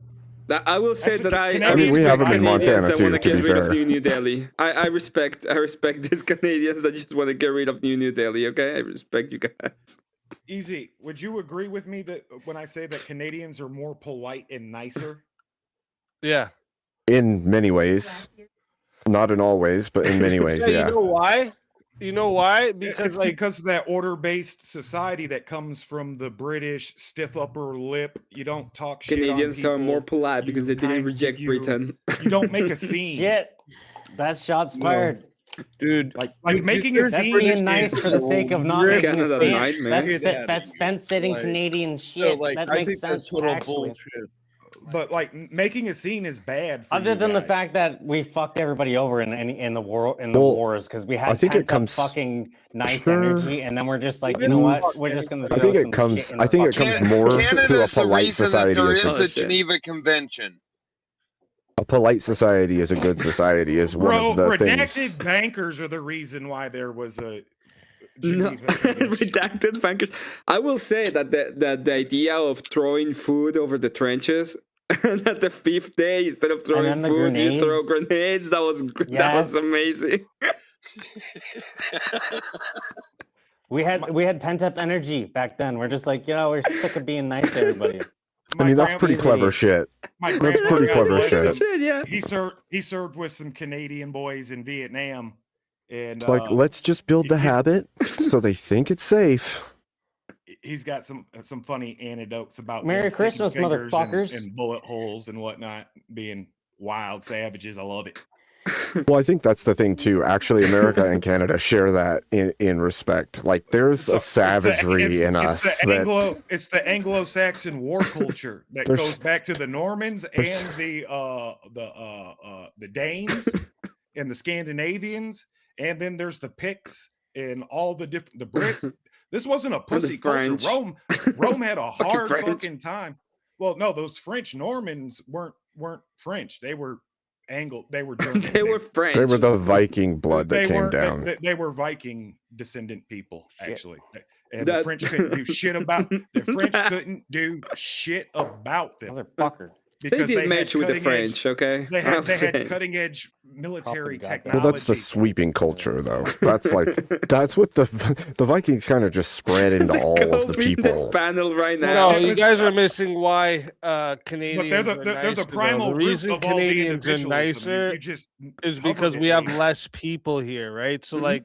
I will say Actually, that I Canadians- we have them respect in Canadians Montana that too, want to to get be rid of fair. New Delhi. I respect these Canadians that just want to get rid of New Delhi. Okay, I respect you guys. Easy. Would you agree with me that when I say that Canadians are more polite and nicer? Yeah. In many ways, not in all ways, but in many ways, yeah. You know why? You know why? Because It's like because of that order-based society that comes from the British stiff upper lip. You don't talk shit on Canadians are more people. polite because they didn't reject Britain. You don't make a scene. Shit. That's shots fired. Dude, Like making a That's scene being is nice for the sake of not Rick making a Canada stance. nightmare. That's fence-sitting Like, Canadian so, shit. like, that I makes think sense. that's total actually. bullshit. But like making a scene is bad. For Other you than the guys. fact that we fucked everybody over in the Well, wars because we I had think it pent-up comes- fucking nice Sure. energy, and then we're just like, you know what? We're just gonna. I think it comes. I think it comes more to a Canada's the polite reason that society. there As is the shit. Geneva Convention. a polite society is a good society. Is one Bro, of the redacted things. bankers are the reason why there was a No, Geneva Convention. redacted bankers. I will say that the idea of throwing food over the trenches And at the 5th day, instead of throwing then the food, you throw grenades. grenades. That was Yes. amazing. We had pent up energy back then. We're just like, we're sick of being nice to everybody. I mean, that's pretty clever shit. My That's grandpa, pretty God clever bless him, shit. Yeah. He served with some Canadian boys in Vietnam, and It's like, let's just build the habit so they think it's safe. he's got some funny anecdotes about Merry them sticking Christmas, fingers motherfuckers. and bullet holes and whatnot, being wild savages. I love it. Well, I think that's the thing too. Actually, America and Canada share that in respect. Like, there's a savagery in us that It's the Anglo-Saxon war culture that There's- goes back to the Normans and the Danes and the Scandinavians, and then there's the Picts and all the Brits. This wasn't a pussy culture. French. Rome had a hard French. fucking time. Well, no, those French Normans weren't French. They were they were German. They were French. they were the Viking blood that came weren't- down. They were Viking descendant people, actually. And That- the French couldn't do shit about the French couldn't do shit about them. Motherfucker. They did match with the French, okay? They I'm had saying. cutting edge military Propaganda. technology. Well, that's the sweeping culture, though. That's like that's what the Vikings kind of just spread into all of the Copy people. panel right now. No, you guys are missing why Canadians they're are the nicer, primal though. The root reason of all the Canadians are individualism. nicer You just is hovered because it, we have like- less people here, right? So, Mhm. like,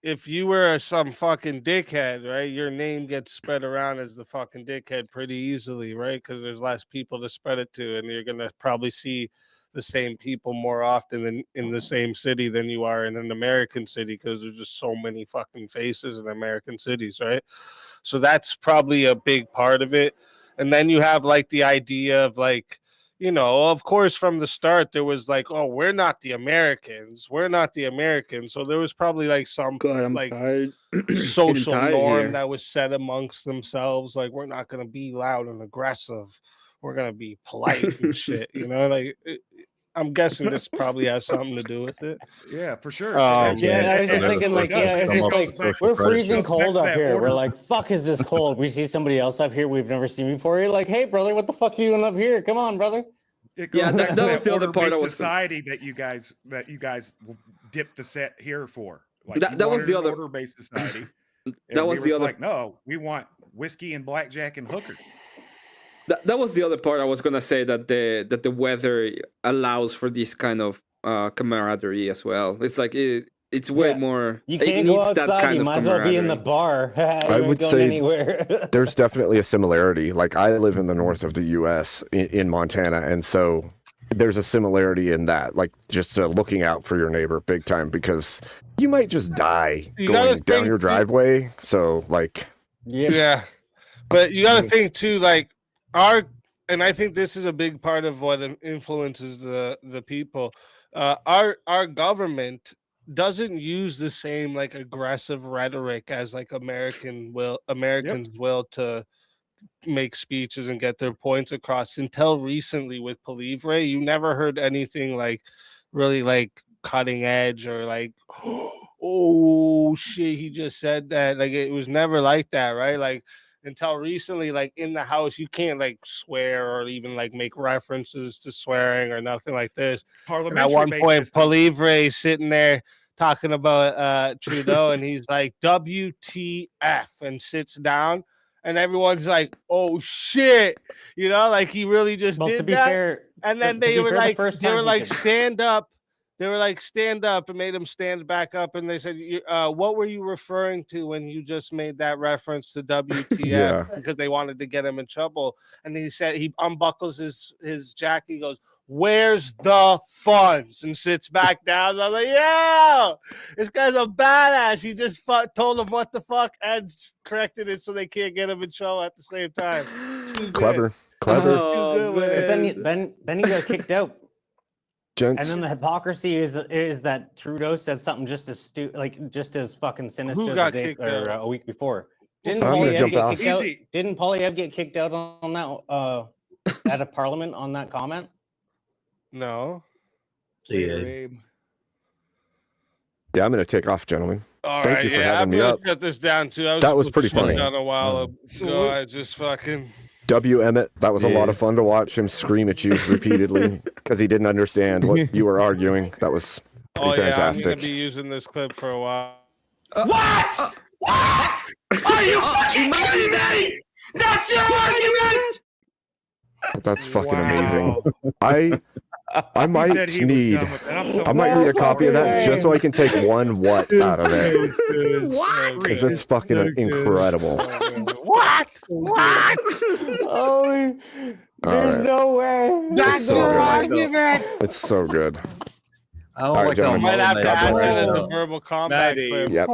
if you were some fucking dickhead, right, your name gets spread around as the fucking dickhead pretty easily, right? Because there's less people to spread it to, and you're gonna probably see the same people more often in the same city than you are in an American city, because there's just so many fucking faces in American cities, right? So that's probably a big part of it. And then you have like the idea of like, of course, from the start, there was like, oh, we're not the Americans. We're not the Americans. So there was probably like some God, I'm like tired. Getting social tired norm here. that was set amongst themselves. Like, we're not going to be loud and aggressive. We're going to be polite and shit. I'm guessing this probably has something to do with it. Yeah, for sure. Yeah, I was It just thinking, like, does. it's It just goes like back- we're it freezing goes back cold to up that here. We're order. like, fuck, is this cold? We see somebody else up here we've never seen before. You're like, hey, brother, what the fuck are you doing up here? Come on, brother. It Yeah, goes that- back that to was the other part I order-based was gonna- society that you guys dipped the set here for. Like, That- you that was wanted the an other- order-based society. That and was we the were other- like, no, we want whiskey and blackjack and hookers. That was the other part I was gonna say, that the weather allows for this kind of camaraderie as well. It's like it's way Yeah. more. You it can't go needs that outside. kind You of might as well be in the camaraderie. bar. I You ain't would going say anywhere. there's definitely a similarity. Like, I live in the north of the U.S. in Montana, and so there's a similarity in that. Like, just looking out for your neighbor big time, because you might just die You gotta going down think your too- driveway. So, like, Yeah. But you got to think too, like and I think this is a big part of what influences the people. Our government doesn't use the same like aggressive rhetoric as like Americans will to make speeches and get their points across. Until recently with Pelivre, you never heard anything like really like cutting edge or like, oh shit, he just said that. Like, it was never like that, right? Like, until recently, like in the house, you can't like swear or even like make references to swearing or nothing like this. And at one point, Pelivre sitting there talking about Trudeau, and he's like, WTF, and sits down, and everyone's like, oh shit, like he really just Well, did to be that. fair, And then to they be were fair, the like, first they time were he like, did it. stand up. They were like, stand up, and made him stand back up. And they said, what were you referring to when you just made that reference to WTF? Yeah. Because they wanted to get him in trouble. And he said, he unbuckles his jacket. He goes, where's the funds? And sits back down. So I was like, yeah, this guy's a badass. He just told him what the fuck and corrected it so they can't get him in trouble at the same time. Too good. clever. Too good with it. But then he got kicked out. Gents, And then the hypocrisy is that Trudeau said something just as just as fucking sinister Who as got the day, kicked or out? a week before. So Didn't I'm gonna Polyev jump get off. kicked out? Easy. Didn't Polyev get kicked out on that at a parliament on that comment? No. See ya. Abe. yeah, I'm gonna take off, gentlemen. All Thank right, you for yeah, having I'm me gonna up. shut this down too. That was pretty shut funny. down a while Salute. ago. I just fucking W. Emmett, that was a lot of fun to watch him scream at you repeatedly because he didn't understand what you were arguing. That was pretty Oh yeah, I'm fantastic. gonna be using this clip for a while. What? What? Are you fucking kidding me? That's your argument? That's fucking amazing. I He might said he was need. done with it. I'm so I might need a copy of that just so I can take one what out of it. What? Because it's fucking incredible. What? What? Holy, All there's right. no way. It's That's so your good. argument. It's so good. I don't All right, like how gentlemen. Might have to God add bless that as you. a verbal combat clip. Yep.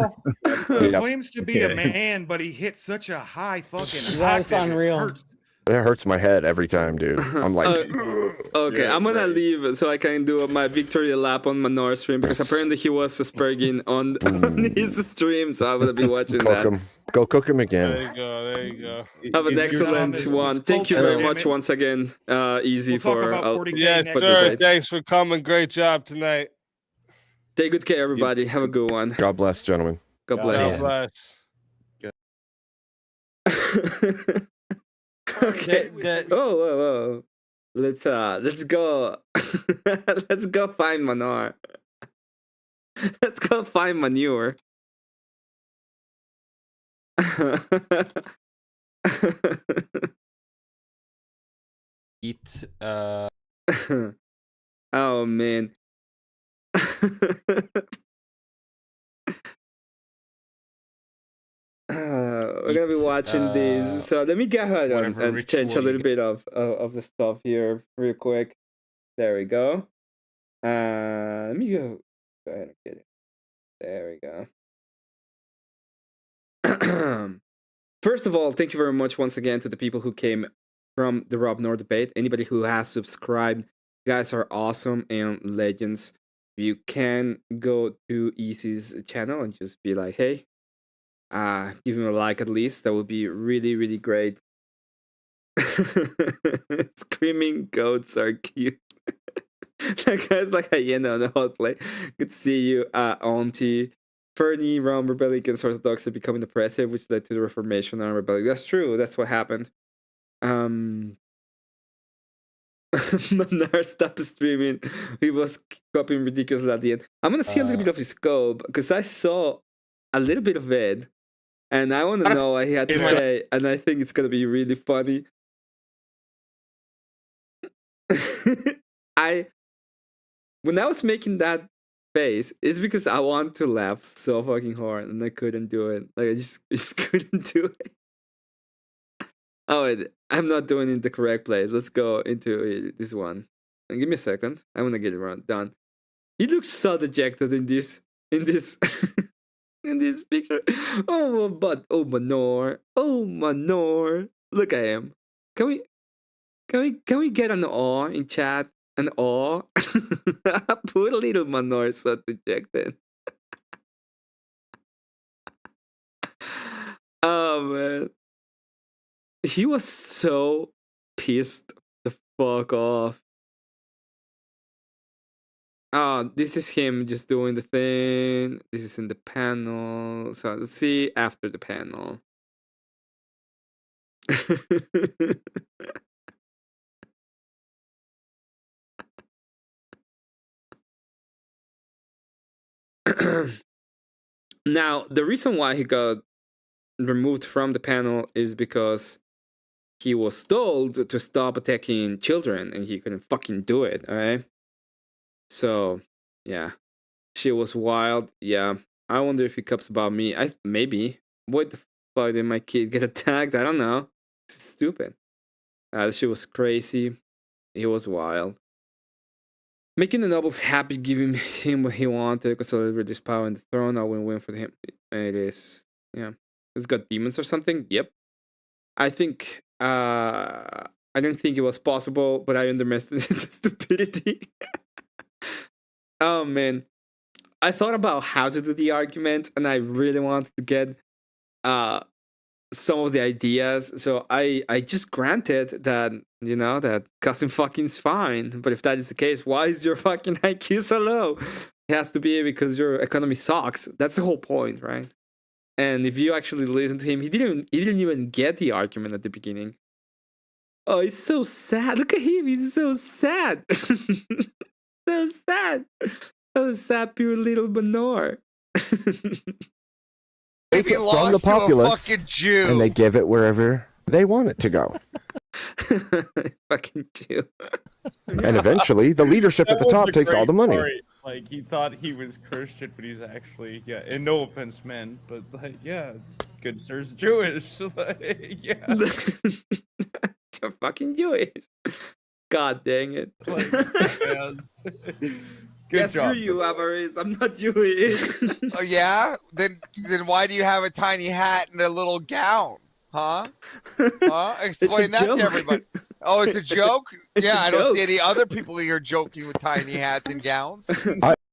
He Yep. claims to be a Okay. man, but he hits such a high fucking That's octave, it unreal. hurts. It hurts my head every time, dude. I'm like, Okay, Yeah, I'm gonna right. leave so I can do my victory lap on Manor's stream because apparently he was asperging on his stream, so I'm gonna be watching cook that. him. Go cook him There again. you go. There you go. Have an Your excellent is one. Thank you culture, very damn much it. once again. Easy We'll talk for about 40K Yes, next for sir. debate. Thanks for coming. Great job tonight. Take good care, everybody. Have a good one. God bless, gentlemen. God God bless. bless. Okay. Oh, whoa, whoa. Let's go. Let's go find Manor. Let's go find manure. Eat. Oh man. We're gonna be watching these. So let me go ahead and change a little bit of the stuff here real quick. There we go. Let me go ahead and get it. There we go. First of all, thank you very much once again to the people who came from the Rob Nor debate. Anybody who has subscribed, you guys are awesome and legends. You can go to Easy's channel and just be like, hey, give him a like at least. That would be really, really great. Screaming goats are cute. That guy's like a hyena on the hot play. Good to see you, Auntie. Fernie, Rome, rebellion against Orthodoxy becoming oppressive, which led to the Reformation and rebellion. That's true. That's what happened. Manar stopped streaming. He was copying ridiculous at the end. I'm gonna see a little bit of his scope because I saw a little bit of it, and I want to know what he had to say, and I think it's gonna be really funny. When I was making that face, it's because I want to laugh so fucking hard and I couldn't do it. Like I just couldn't do it. Oh wait, I'm not doing it in the correct place. Let's go into this one. And give me a second. I want to get it done. He looks so dejected in this in this picture. Oh Manor. Oh Manor. Look at him. Can we get an awe in chat? An awe? Poor little Manor is so dejected. Oh man. He was so pissed the fuck off. Oh, this is him just doing the thing. This is in the panel. So let's see after the panel. Now, the reason why he got removed from the panel is because he was told to stop attacking children and he couldn't fucking do it, alright? So, yeah. She was wild, yeah. I wonder if he cares about me. Maybe. What the fuck did my kid get attacked? I don't know. It's stupid. She was crazy. He was wild. Making the nobles happy, giving him what he wanted, consolidate his power in the throne, a win-win for him. It is. Yeah. It's got demons or something? Yep. I think I didn't think it was possible, but I underestimated his stupidity. Oh man. I thought about how to do the argument and I really wanted to get some of the ideas. So I just granted that, you know, that cousin fucking's fine. But if that is the case, why is your fucking IQ so low? It has to be because your economy sucks. That's the whole point, right? And if you actually listen to him, he didn't even get the argument at the beginning. Oh, he's so sad. Look at him. He's so sad. So sad. So sad, pure little Manor. If he from the lost to a populace, fucking Jew. and they give it wherever they want it to go. Fucking Jew. And eventually, the leadership at the top takes all the money. Like he thought he was Christian, but he's actually and no offense, men, but like good sir's Jewish. So, like, You're fucking Jewish. God dang it. Good Screw job. you, Avaris. I'm not Jewish. Oh yeah? Then why do you have a tiny hat and a little gown? Huh? Huh? Explain that joke. to everybody. Oh, it's a joke? It's Yeah, a I don't see joke. any other people here joking with tiny hats and gowns.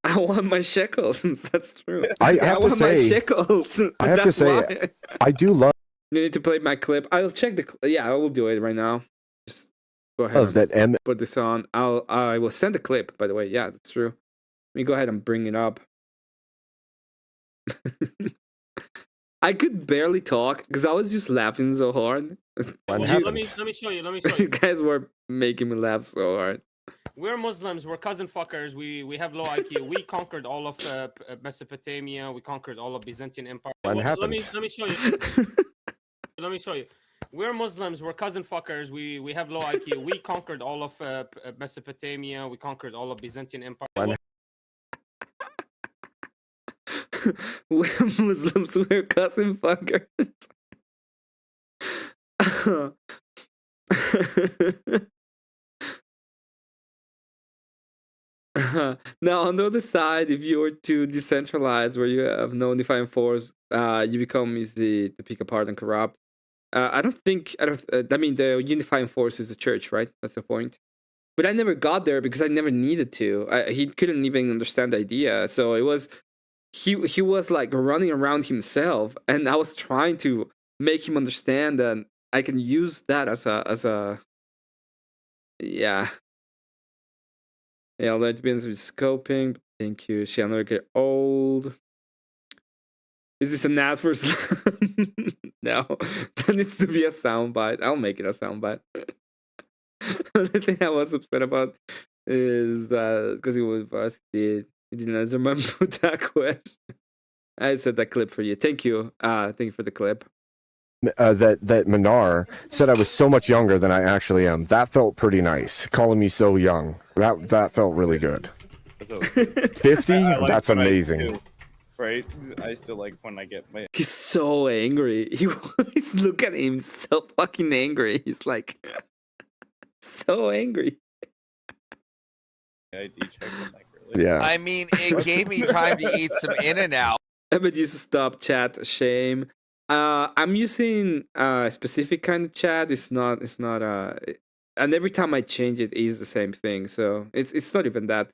I want my shekels. That's true. I have to want my say- shekels. I have to That's say, why. I do love You need to play my clip. I'll check the. Yeah, I will do it right now. Just go ahead. that and put this on. I will send the clip. By the way, yeah, that's true. Let me go ahead and bring it up. I could barely talk because I was just laughing so hard. Let me show you. Let me show You you. guys were making me laugh so hard. We're Muslims. We're cousin fuckers. We have low IQ. We conquered all of Mesopotamia. We conquered all of Byzantine Empire. What Let me happened? show you. Let me show you. We're Muslims. We're cousin fuckers. We have low IQ. We conquered all of Mesopotamia. We conquered all of Byzantine Empire. We're Muslims. We're cousin fuckers. Now, on the other side, if you were to decentralize where you have no unifying force, you become easy to pick apart and corrupt. I don't. I mean, the unifying force is the church, right? That's the point. But I never got there because I never needed to. He couldn't even understand the idea, so it was. He was like running around himself, and I was trying to make him understand that I can use that as a yeah. Yeah, I'll learn to be with scoping. Thank you. Shall never get old. Is this an ad for No, that needs to be a soundbite. I'll make it a soundbite. The thing I was upset about is that because he was varsity, he didn't answer my that question. I said that clip for you. Thank you. Thank you for the clip. that Minar said I was so much younger than I actually am. That felt pretty nice. Calling me so young. That felt really good. 50? I like That's when I amazing. do, right? I still like when I get my. He's so angry. He's look at him, so fucking angry. He's like so angry. I do check the mic really. Yeah. I mean, it gave me time to eat some In-N-Out. Emmett used to stop chat. Shame. I'm using a specific kind of chat. It's not. And every time I change it, it's the same thing. So it's not even that.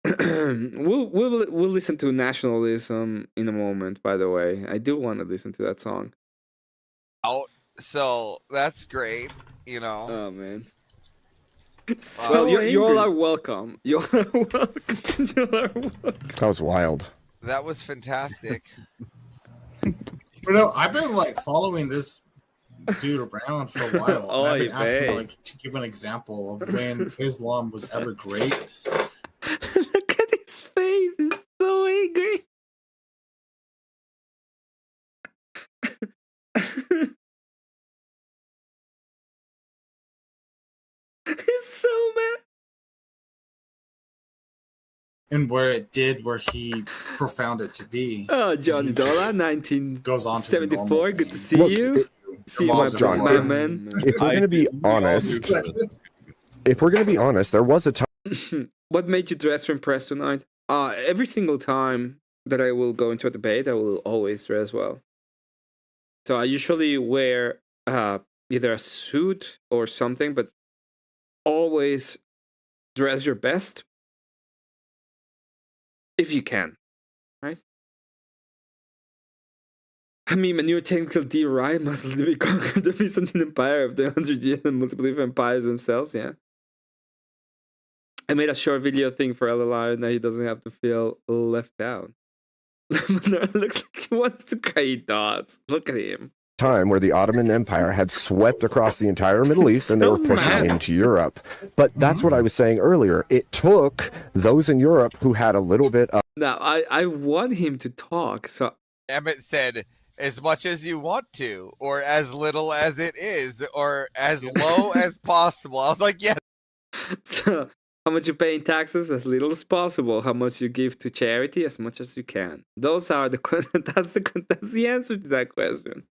we'll listen to Nationalism in a moment. By the way, I do want to listen to that song. So that's great, you know. Oh man. So you all are welcome. You all are welcome. You all are welcome. That was wild. That was fantastic. But no, I've been like following this dude around for a while. Oh, and I've been asking hey. like to give an example of when Islam was ever great. Look at his face. He's so angry. He's so mad. And where it did, where he profound it to be. Oh, Johnny He just Dollar, 1974. goes on to the normal Good to thing. see Look, you. See you, Revolves my, around my him. man. If we're gonna be honest, there was a time. What made you dress to impress tonight? Every single time that I will go into a debate, I will always dress well. So I usually wear either a suit or something, but always dress your best if you can, right? I mean, my new technical DRI must be conquered the Byzantine Empire of the 100 years and multiple different empires themselves, yeah. I made a short video thing for LLI and now he doesn't have to feel left out. Looks like he wants to cry. He does. Look at him. time where the Ottoman Empire had swept across the entire Middle East and they were pushing into Europe. But that's what I was saying earlier. It took those in Europe who had a little bit of. Now, I want him to talk, so Emmett said, as much as you want to, or as little as it is, or as low as possible. I was like, yeah. So, how much you pay in taxes? As little as possible. How much you give to charity? As much as you can. Those are the that's the answer to that question.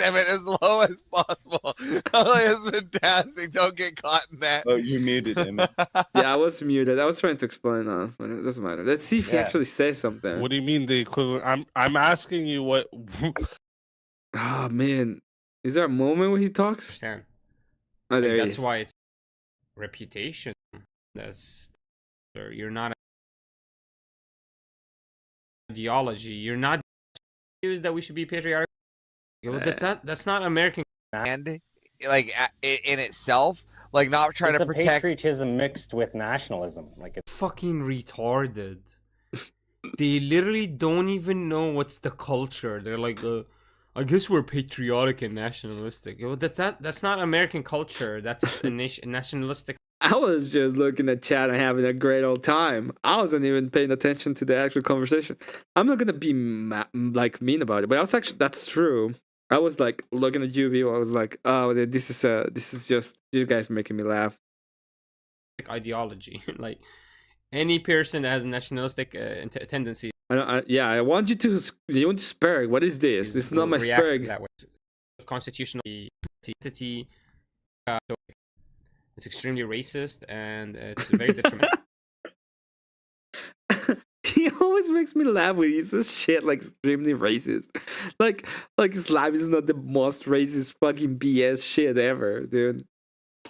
Emmett, as low as possible. Oh, it's fantastic. Don't get caught in that. Oh, you muted him. Yeah, I was muted. I was trying to explain but it doesn't matter. Let's see if he actually says something. What do you mean the equivalent? I'm asking you what. Oh man, is there a moment where he talks? Understand. Oh, there he that's is. why it's reputation. That's you're not ideology. You're not used that we should be patriotic. That's not American. And like in itself, like not trying It's to a protect. patriotism mixed with nationalism. Like it's fucking retarded. They literally don't even know what's the culture. They're like, I guess we're patriotic and nationalistic. That's not American culture. That's a nationalistic. I was just looking at chat and having a great old time. I wasn't even paying attention to the actual conversation. I'm not gonna be mean about it, but that's true. I was like looking at you people. I was like, oh, this is just you guys making me laugh. Ideology, like any person that has a nationalistic tendency. I want you to spurg. What is this? This is not my spurg. That way. Constitutional entity. It's extremely racist and it's very detrimental. He always makes me laugh when he says shit like extremely racist. Like Islam is not the most racist fucking BS shit ever, dude.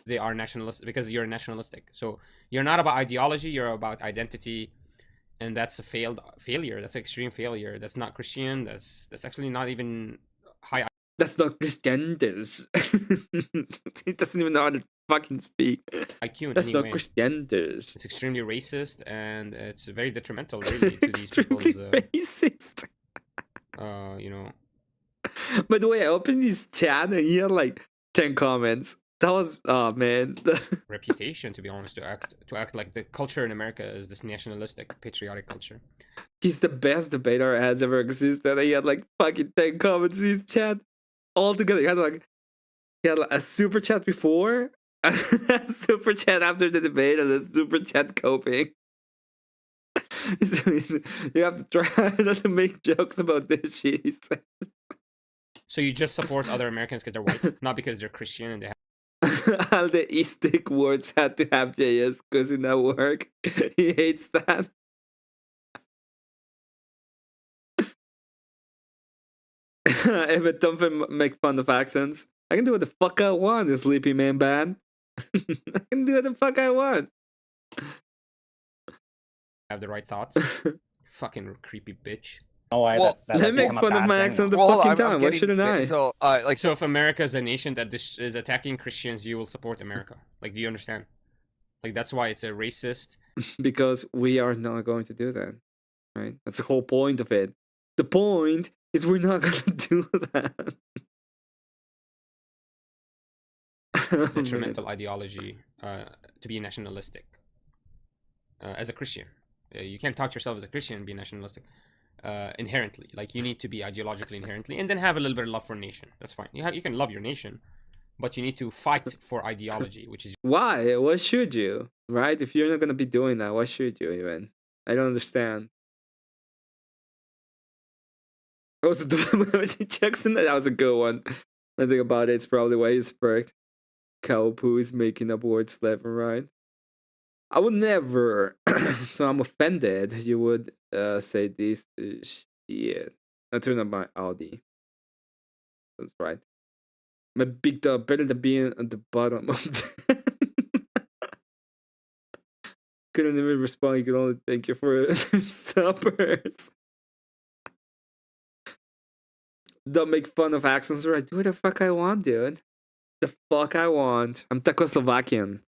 They are nationalistic because you're nationalistic. So you're not about ideology, you're about identity, and that's a failure. That's an extreme failure. That's not Christian. That's actually not even high. That's not Christianity. He doesn't even know how to fucking speak. IQ in That's any not way. Christianity. It's extremely racist and it's very detrimental, really, to these people's. Racist. You know. By the way, I opened his chat and he had like 10 comments. That was man. Reputation, to be honest, to act like the culture in America is this nationalistic, patriotic culture. He's the best debater has ever existed. He had like fucking 10 comments in his chat all together. He had like a super chat before, a super chat after the debate, and a super chat coping. You have to try not to make jokes about this shit. He says. So you just support other Americans because they're white, not because they're Christian and they have. All the istic words had to have JS because it not work. He hates that. Emmett, don't make fun of accents. I can do what the fuck I want, this Sleepy Man band. I can do what the fuck I want. Have the right thoughts. Fucking creepy bitch. Oh, they make fun of my accent the fucking time. Why shouldn't I? So, so if America is a nation that is attacking Christians, you will support America. Like, do you understand? Like, that's why it's a racist. Because we are not going to do that, right? That's the whole point of it. The point is we're not going to do that. Detrimental ideology to be nationalistic as a Christian. You can't talk to yourself as a Christian and be nationalistic inherently. Like, you need to be ideologically inherently, and then have a little bit of love for nation. That's fine. You can love your nation, but you need to fight for ideology, which is why? Why should you? Right? If you're not gonna be doing that, why should you even? I don't understand. Also, Jackson, that was a good one. I think about it, it's probably why he's perked. Cowpoo is making up words left and right. I would never. So I'm offended. You would say this shit. I turn on my Audi. That's right. My big dog better than being at the bottom of the. Couldn't even respond. You could only thank you for suppers. Don't make fun of accents, or I do what the fuck I want, dude. The fuck I want. I'm Czechoslovakian.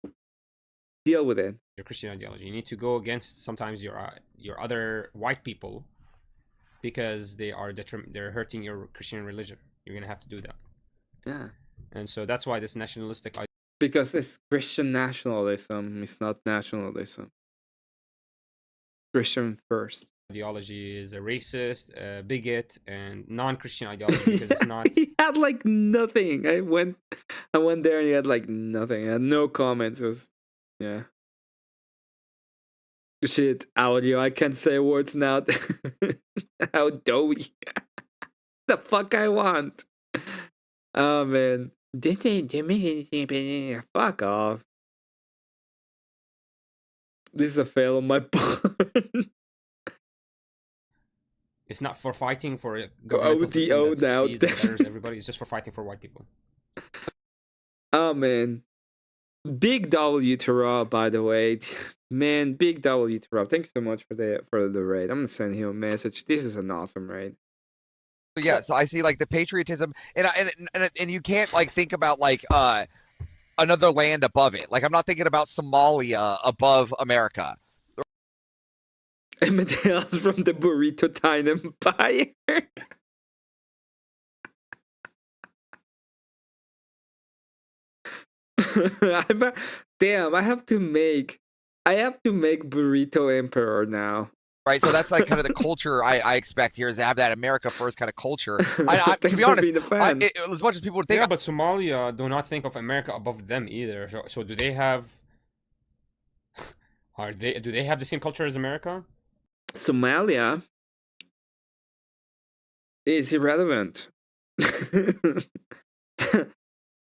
Deal with it. Your Christian ideology. You need to go against sometimes your other white people because they're hurting your Christian religion. You're gonna have to do that. Yeah. And so that's why this nationalistic Because it's Christian nationalism, it's not nationalism. Christian first. ideology is a racist, a bigot, and non-Christian ideology because it's not. He had like nothing. I went there and he had like nothing. He had no comments. It was, yeah. Shit, audio. I can't say words now. How doughy. The fuck I want. Oh man. This ain't fuck off. This is a fail on my part. It's not for fighting for a governmental system that succeeds and betters everybody. It's just for fighting for white people. Oh man. Big W to Rob, by the way. Man, big W to Rob. Thank you so much for the raid. I'm gonna send him a message. This is an awesome raid. Yeah, so I see like the patriotism, and you can't like think about like another land above it. Like I'm not thinking about Somalia above America. Emmett from the Burrito Time Empire. Damn, I have to make Burrito Emperor now. Right, so that's like kind of the culture I expect here is to have that America first kind of culture. To be honest, as much as people would think, yeah, but Somalia do not think of America above them either. So do they have? Do they have the same culture as America? Somalia is irrelevant.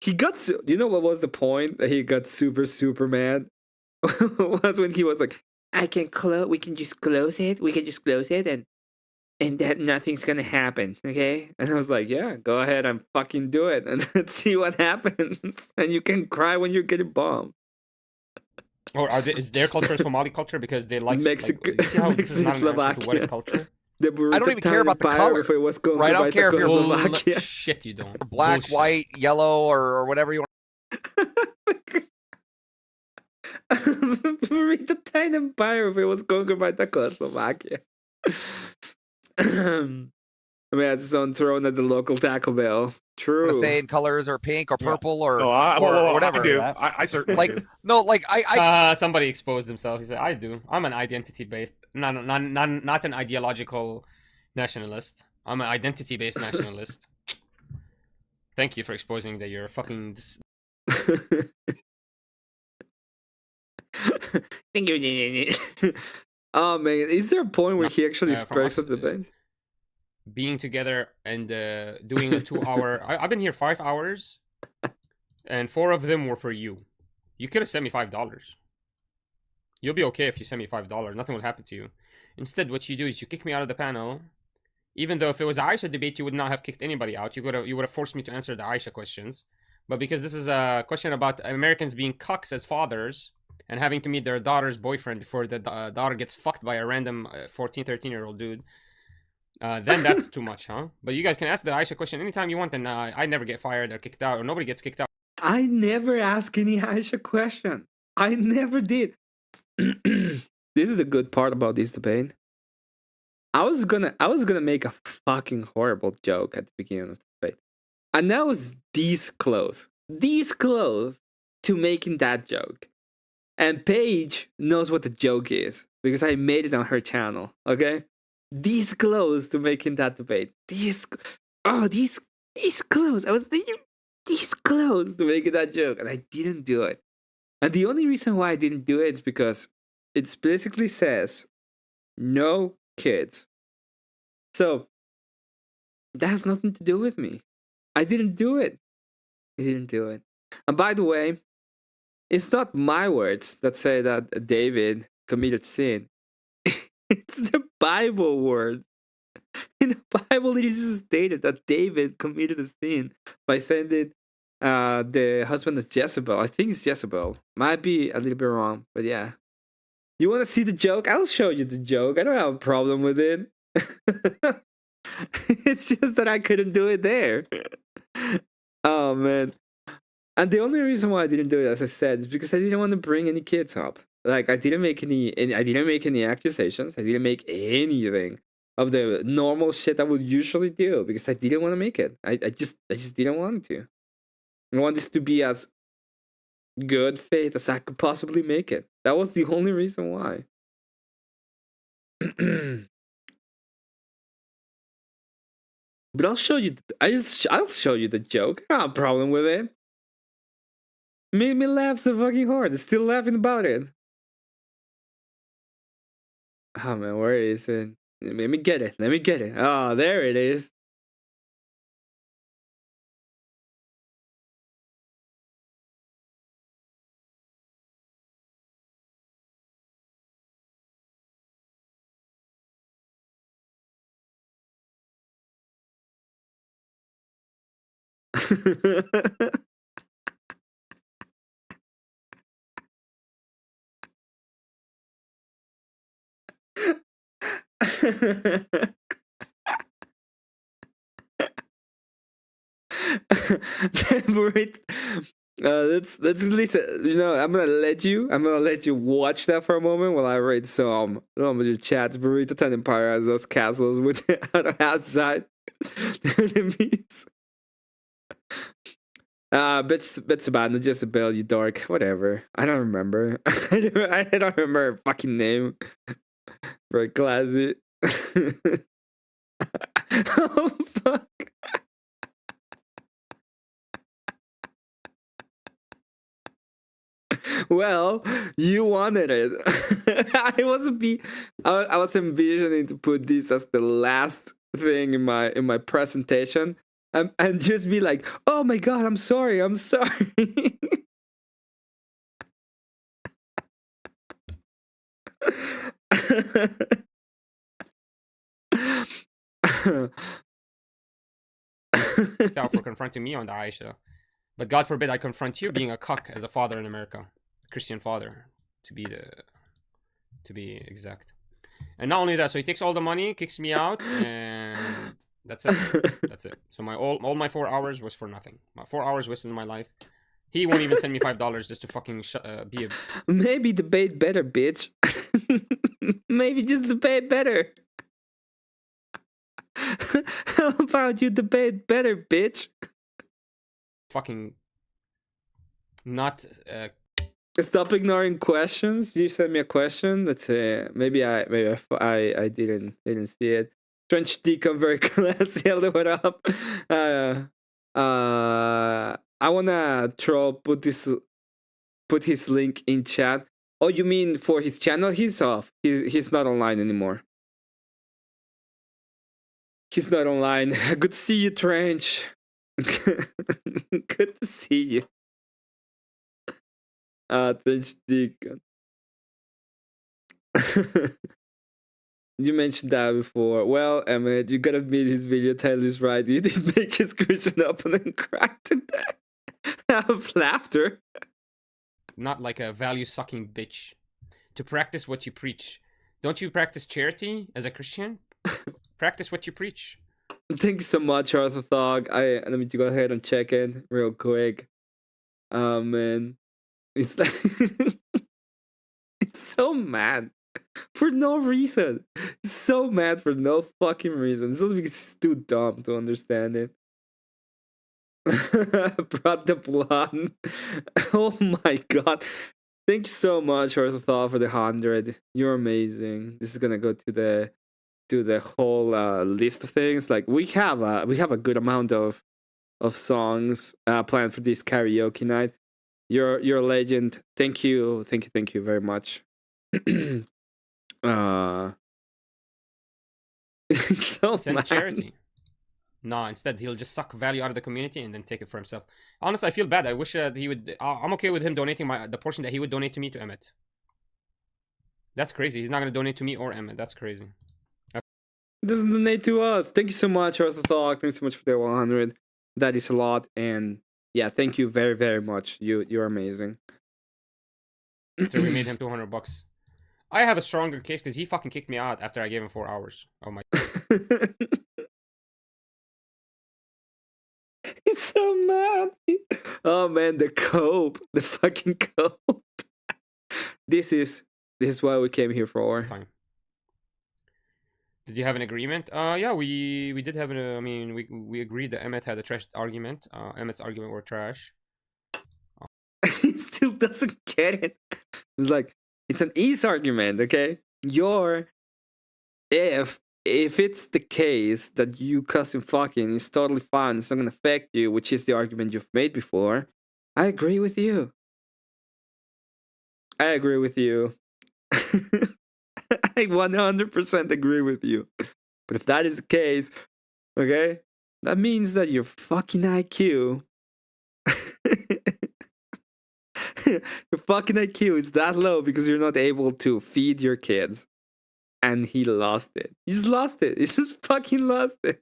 He got, you know what was the point that he got super mad? Was when he was like, we can just close it and that nothing's gonna happen, okay? And I was like, yeah, go ahead and fucking do it and let's see what happens. And you can cry when you're getting bombed. Or is their culture Somali culture because they like Mexico, you see how this is not an answer to what is culture? I don't even care about the color. If it was going right, I don't care if you're shit. You don't black, bullshit. White, yellow, or whatever you want. Read the Time Empire if it was conquered by Czechoslovakia. I mean, it's on throne at the local Taco Bell. True. Saying colors or pink or purple or, or whatever. I do. I certainly like do. no, like somebody exposed himself. He said, "I do. I'm an identity-based, not an ideological nationalist. I'm an identity-based nationalist." Thank you for exposing that you're fucking. Thank you. Oh man, is there a point where he actually sparks up the debate? Being together and doing a 2-hour. I've been here 5 hours, and 4 of them were for you. You could have sent me $5. You'll be okay if you send me $5. Nothing will happen to you. Instead, what you do is you kick me out of the panel. Even though if it was an Aisha debate, you would not have kicked anybody out. You would have forced me to answer the Aisha questions. But because this is a question about Americans being cucks as fathers and having to meet their daughter's boyfriend before the daughter gets fucked by a random 14, 13-year-old dude, then that's too much, huh? But you guys can ask the Aisha question anytime you want, and I never get fired or kicked out, or nobody gets kicked out. I never ask any Aisha question. I never did. This is the good part about this debate. I was gonna make a fucking horrible joke at the beginning of the debate, and I was this close to making that joke. And Paige knows what the joke is because I made it on her channel. Okay, this close to making that debate. This close. I was this close to making that joke, and I didn't do it. And the only reason why I didn't do it is because it basically says no kids. So that has nothing to do with me. I didn't do it. I didn't do it. And by the way, it's not my words that say that David committed sin. It's the Bible words. In the Bible, it is stated that David committed a sin by sending the husband of Jezebel. I think it's Jezebel. Might be a little bit wrong, but yeah. You want to see the joke? I'll show you the joke. I don't have a problem with it. It's just that I couldn't do it there. Oh man. And the only reason why I didn't do it, as I said, is because I didn't want to bring any kids up. Like I didn't make any accusations. I didn't make anything. of the normal shit I would usually do because I didn't want to make it. I just didn't want to. I want this to be as good faith as I could possibly make it. That was the only reason why. But I'll show you. I'll show you the joke. I don't have a problem with it. Made me laugh so fucking hard. I'm still laughing about it. Oh man, where is it? Let me get it. Let me get it. Oh, there it is. Let's at least I'm gonna let you watch that for a moment while I read some of your chats. Burrito Ten Empire has those castles with outside enemies. Bits about Jezebel, you dork. Whatever. I don't remember. I don't remember her fucking name. Very classy. Oh fuck. Well, you wanted it. I was envisioning to put this as the last thing in my presentation, and just be like, "Oh my god, I'm sorry." Out for confronting me on the Aisha. But God forbid I confront you being a cuck as a father in America. A Christian father, to be exact. And not only that, so he takes all the money, kicks me out, and that's it. That's it. So all my 4 hours was for nothing. My 4 hours wasted in my life. He won't even send me $5 just to fucking be a... Maybe debate better, bitch. Maybe just debate better. How about you debate better, bitch? Fucking not stop ignoring questions. You sent me a question. Let's say maybe I didn't see it. Trench Deacon, very classy. Hello, what up? I wanna put his link in chat. Oh, you mean for his channel? He's off. He's not online anymore. He's not online. Good to see you, Trench. Good to see you. Trench Deacon. You mentioned that before. Well, Emmett, you gotta admit his video title is right. He did make his Christian opponent crack to death out of laughter. Not like a value-sucking bitch. To practice what you preach. Don't you practice charity as a Christian? Practice what you preach. Thank you so much, Orthotog. Let me go ahead and check in real quick. Man. It's like it's so mad for no reason. It's so mad for no fucking reason. It's just because it's too dumb to understand it. Brought the blood. Oh my god. Thank you so much, Orthotog, for the 100. You're amazing. This is gonna go to the whole list of things. Like we have a good amount of songs planned for this karaoke night. You're a legend. Thank you very much. So Send mad. charity. No, instead he'll just suck value out of the community and then take it for himself. Honestly, I feel bad. I wish he would. I'm okay with him donating the portion that he would donate to me to Emmett. That's crazy. He's not gonna donate to me or Emmett. That's crazy. It doesn't donate to us. Thank you so much, Orthotog. Thanks so much for the 100. That is a lot, and yeah, thank you very, very much. You're amazing. So we made him $200. I have a stronger case because he fucking kicked me out after I gave him 4 hours. Oh my. He's so mad. Oh man, the cope, the fucking cope. This is what we came here for. Time. Did you have an agreement? Yeah, we did have an. I mean, we agreed that Emmet had a trash argument. Emmet's argument were trash. He still doesn't get it. It's like it's an ease argument, okay? If it's the case that you cussing fucking is totally fine, it's not gonna affect you, which is the argument you've made before. I agree with you. I agree with you. I 100% agree with you. But if that is the case, okay, that means that your fucking IQ, your fucking IQ is that low because you're not able to feed your kids. And he lost it. He just lost it. He just fucking lost it.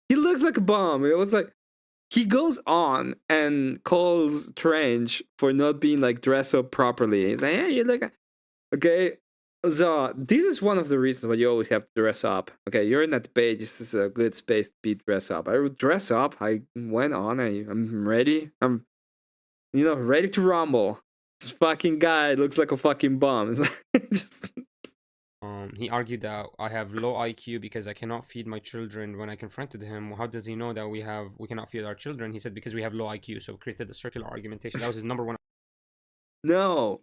He looks like a bomb. It was like, he goes on and calls Trench for not being like dressed up properly. He's like, hey, you look. Okay, so this is one of the reasons why you always have to dress up. Okay, you're in that debate. This is a good space to be dressed up. I would dress up. I went on. I'm ready. I'm, ready to rumble. This fucking guy looks like a fucking bomb. It's like, just... He argued that I have low IQ because I cannot feed my children. When I confronted him, how does he know that we cannot feed our children? He said because we have low IQ, so created a circular argumentation. That was his number one. No.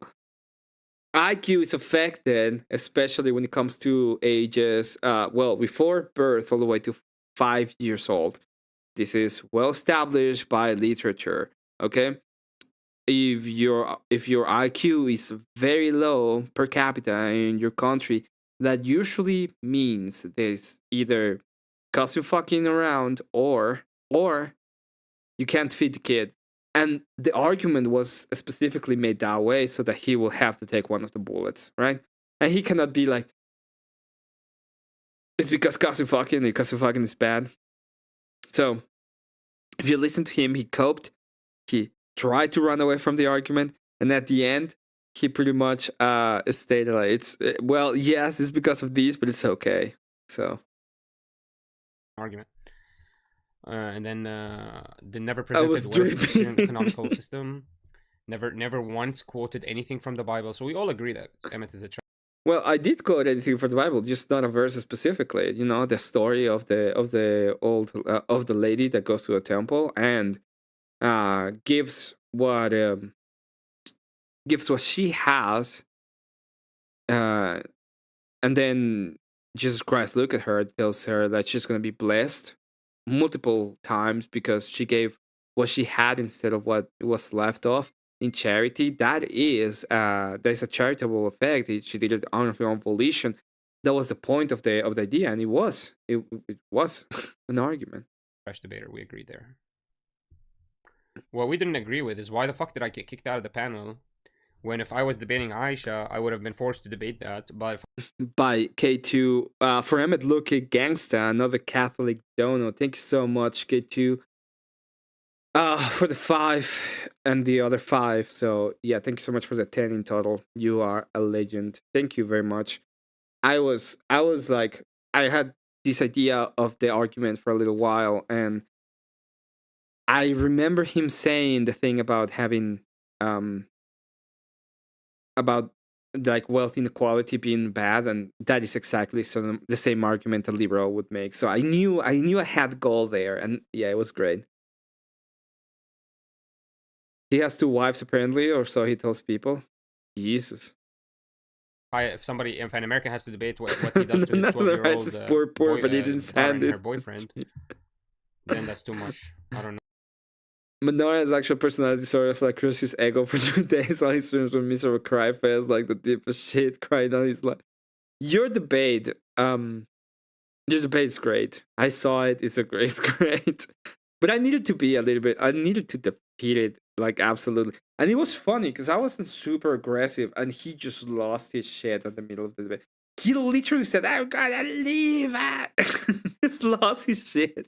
IQ is affected, especially when it comes to ages, before birth all the way to 5 years old. This is well established by literature, okay? If your IQ is very low per capita in your country, that usually means there's either cause you fucking around or you can't feed the kid. And the argument was specifically made that way so that he will have to take one of the bullets, right? And he cannot be like, it's because Kasu fucking is bad. So if you listen to him, he coped. He tried to run away from the argument, and at the end, he pretty much stated like, yes, it's because of these, but it's okay. So argument. And then they never presented what is the Christian economical system. Never once quoted anything from the Bible. So we all agree that Emmet is a trash. Well, I did quote anything from the Bible, just not a verse specifically. You know, the story of the lady that goes to a temple and gives what she has, and then Jesus Christ look at her, tells her that she's gonna be blessed multiple times because she gave what she had instead of what was left of in charity. That is there's a charitable effect. She did it on her own volition. That was the point of the idea, and it was an argument. Trash debater, we agreed there. What we didn't agree with is why the fuck did I get kicked out of the panel when if I was debating Aisha, I would have been forced to debate that. But by K2 for Emmet Luke Gangsta, another Catholic dono. Thank you so much, K2. For the 5 and the other 5. So yeah, thank you so much for the 10 in total. You are a legend. Thank you very much. I was like, I had this idea of the argument for a little while, and I remember him saying the thing about having about like wealth inequality being bad, and that is exactly the same argument a liberal would make. So I knew I had goal there, and yeah, it was great. He has 2 wives apparently, or so he tells people. Jesus. If an American has to debate what he does to his 12-year-old poor, but he didn't stand her it. boyfriend, then that's too much. I don't know. Manora's actual personality sort of like crushed his ego for 2 days. All his streams were miserable cry fest, like the deepest shit, crying on his life. Your debate is great. I saw it. It's great. But I needed to defeat it, like, absolutely. And it was funny because I wasn't super aggressive, and he just lost his shit at the middle of the debate. He literally said, "I'm gonna leave." Just lost his shit.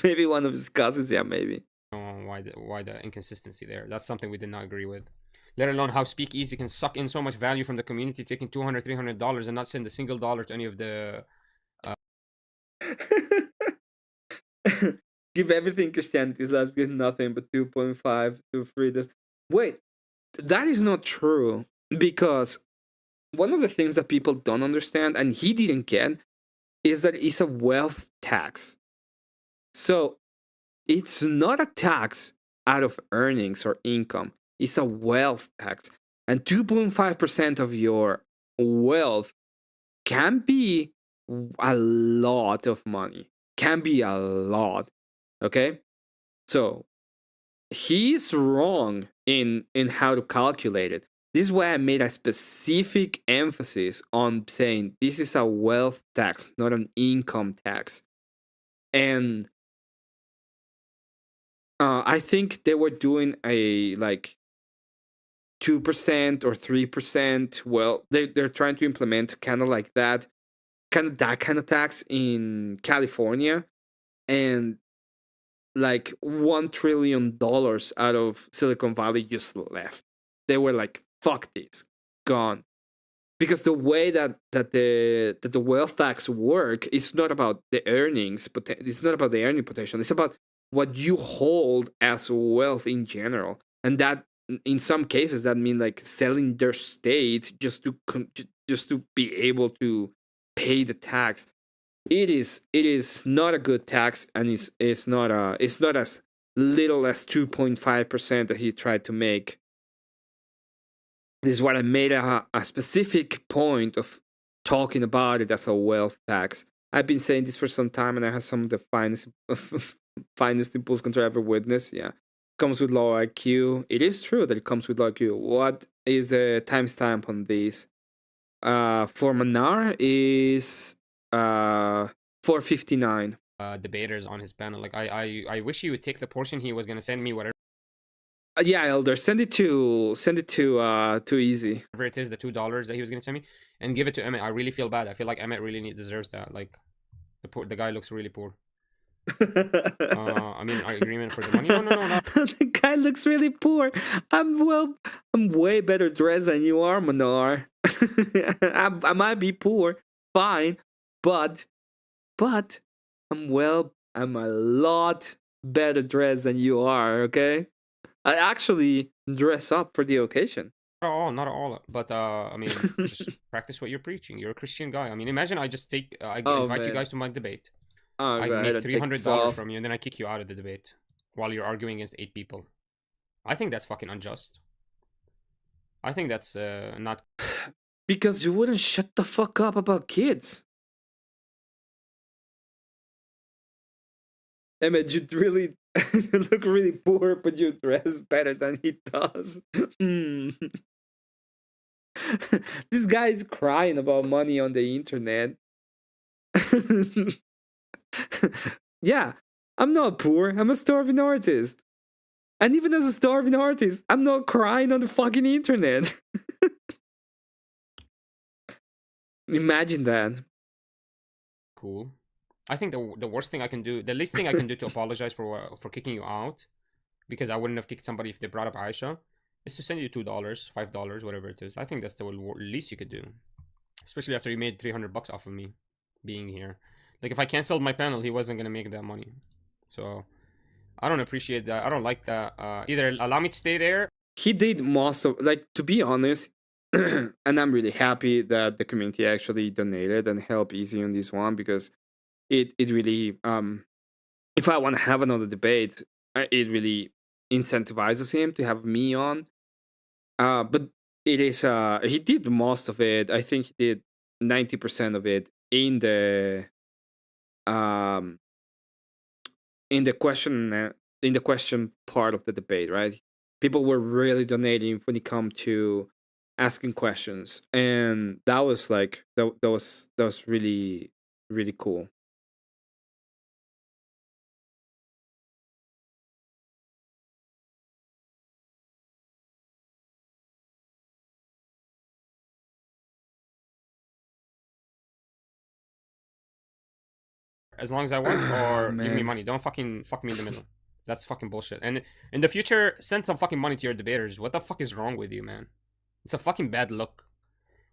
Maybe one of his cousins, yeah, maybe. Why the inconsistency there? That's something we did not agree with. Let alone how Speakeasy can suck in so much value from the community, taking $200, $300 and not send a single dollar to any of the. Give everything Christianity slaps, get nothing but 2.5 to 3. Wait, that is not true, because one of the things that people don't understand, and he didn't get, is that it's a wealth tax. So it's not a tax out of earnings or income. It's a wealth tax. And 2.5% of your wealth can be a lot of money. Can be a lot. Okay? So he's wrong in how to calculate it. This is why I made a specific emphasis on saying this is a wealth tax, not an income tax. And I think they were doing a like 2% or 3%. Well, they're trying to implement kind of that kind of tax in California, and like $1 trillion out of Silicon Valley just left. They were like, "Fuck this, gone." Because the way that the wealth tax work is not about the earnings, but it's not about the earning potential. It's about what you hold as wealth in general, and that in some cases that means like selling their state just to be able to pay the tax. It is not a good tax, and it's not as little as 2.5% that he tried to make. This is what I made a specific point of talking about it as a wealth tax. I've been saying this for some time, and I have some of the finest impulse control I've ever witnessed. Yeah, comes with low IQ. It is true that it comes with low IQ. What is the timestamp on this? For Manar is 4:59. Debaters on his panel. Like I wish he would take the portion he was gonna send me, whatever Yeah, Elder, send it to Easy. whatever it is, the $2 that he was gonna send me, and give it to Emmet. I really feel bad. I feel like Emmet really deserves that. Like the guy looks really poor. I mean, our agreement for the money. No. The guy looks really poor. I'm way better dressed than you are, Manar. I might be poor, fine, but I'm a lot better dressed than you are. Okay, I actually dress up for the occasion. Not at all. But I mean, just practice what you're preaching. You're a Christian guy. I mean, imagine I just invite you guys to my debate. Oh, I God, make that $300 off. from you, and then I kick you out of the debate while you're arguing against 8 people. I think that's fucking unjust. I think that's not. Because you wouldn't shut the fuck up about kids. Emmett, you really you look really poor, but you dress better than he does. This guy is crying about money on the internet. Yeah, I'm not poor. I'm a starving artist. And even as a starving artist, I'm not crying on the fucking internet. Imagine that. Cool. I think the worst thing I can do, the least thing I can do to apologize for kicking you out, because I wouldn't have kicked somebody if they brought up Aisha, is to send you $2, $5, whatever it is. I think that's the least you could do, especially after you made $300 off of me being here. Like if I canceled my panel, he wasn't gonna make that money. So I don't appreciate that. I don't like that. Either allow me to stay there. He did most of, like, to be honest, and I'm really happy that the community actually donated and helped Easy on this one, because it really if I want to have another debate, it really incentivizes him to have me on. But it is he did most of it. I think he did 90% of it in the question part of the debate, right? People were really donating when it come to asking questions, and that was like that was really cool. As long as I want, or give me money. Don't fucking fuck me in the middle. That's fucking bullshit. And in the future, send some fucking money to your debaters. What the fuck is wrong with you, man? It's a fucking bad look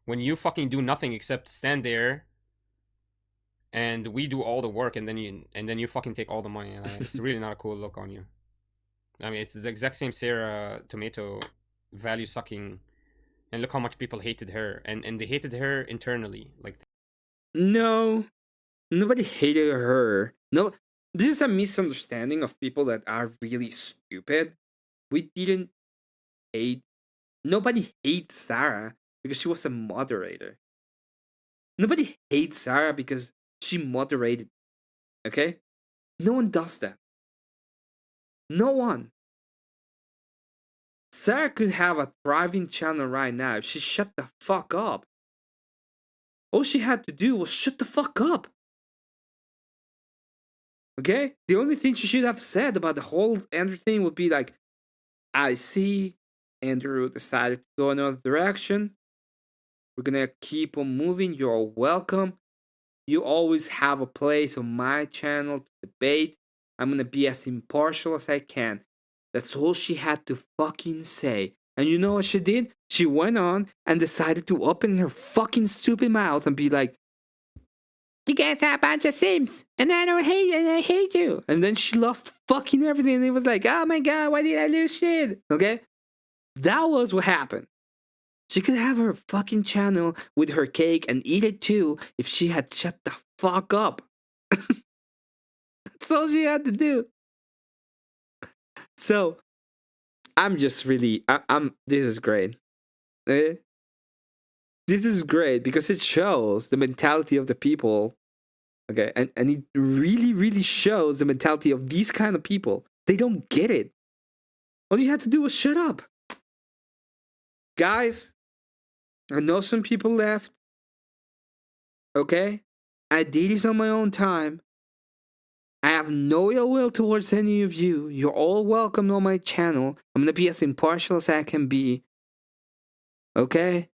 when you fucking do nothing except stand there and we do all the work, and then you fucking take all the money. It's really not a cool look on you. I mean, it's the exact same Sarah tomato value sucking, and look how much people hated her, and they hated her internally. Like, No, nobody hated her. No, this is a misunderstanding of people that are really stupid. We didn't hate. Nobody hates Sarah because she was a moderator. Nobody hates Sarah because she moderated. Okay, no one does that. No one. Sarah could have a thriving channel right now if she shut the fuck up. All she had to do was shut the fuck up. Okay? The only thing she should have said about the whole Andrew thing would be like, I see Andrew decided to go another direction. We're gonna keep on moving. You're welcome. You always have a place on my channel to debate. I'm gonna be as impartial as I can. That's all she had to fucking say. And you know what she did? She went on and decided to open her fucking stupid mouth and be like, you guys are a bunch of simps, and I don't hate, and I hate you. And then she lost fucking everything, and it was like, oh my god, why did I lose shit? Okay? That was what happened. She could have her fucking channel with her cake and eat it too if she had shut the fuck up. That's all she had to do. So, I'm just really, this is great. Eh? This is great because it shows the mentality of the people. Okay, and it really, really shows the mentality of these kind of people. They don't get it. All you had to do was shut up. Guys, I know some people left. Okay? I did this on my own time. I have no ill will towards any of you. You're all welcome on my channel. I'm gonna be as impartial as I can be. Okay?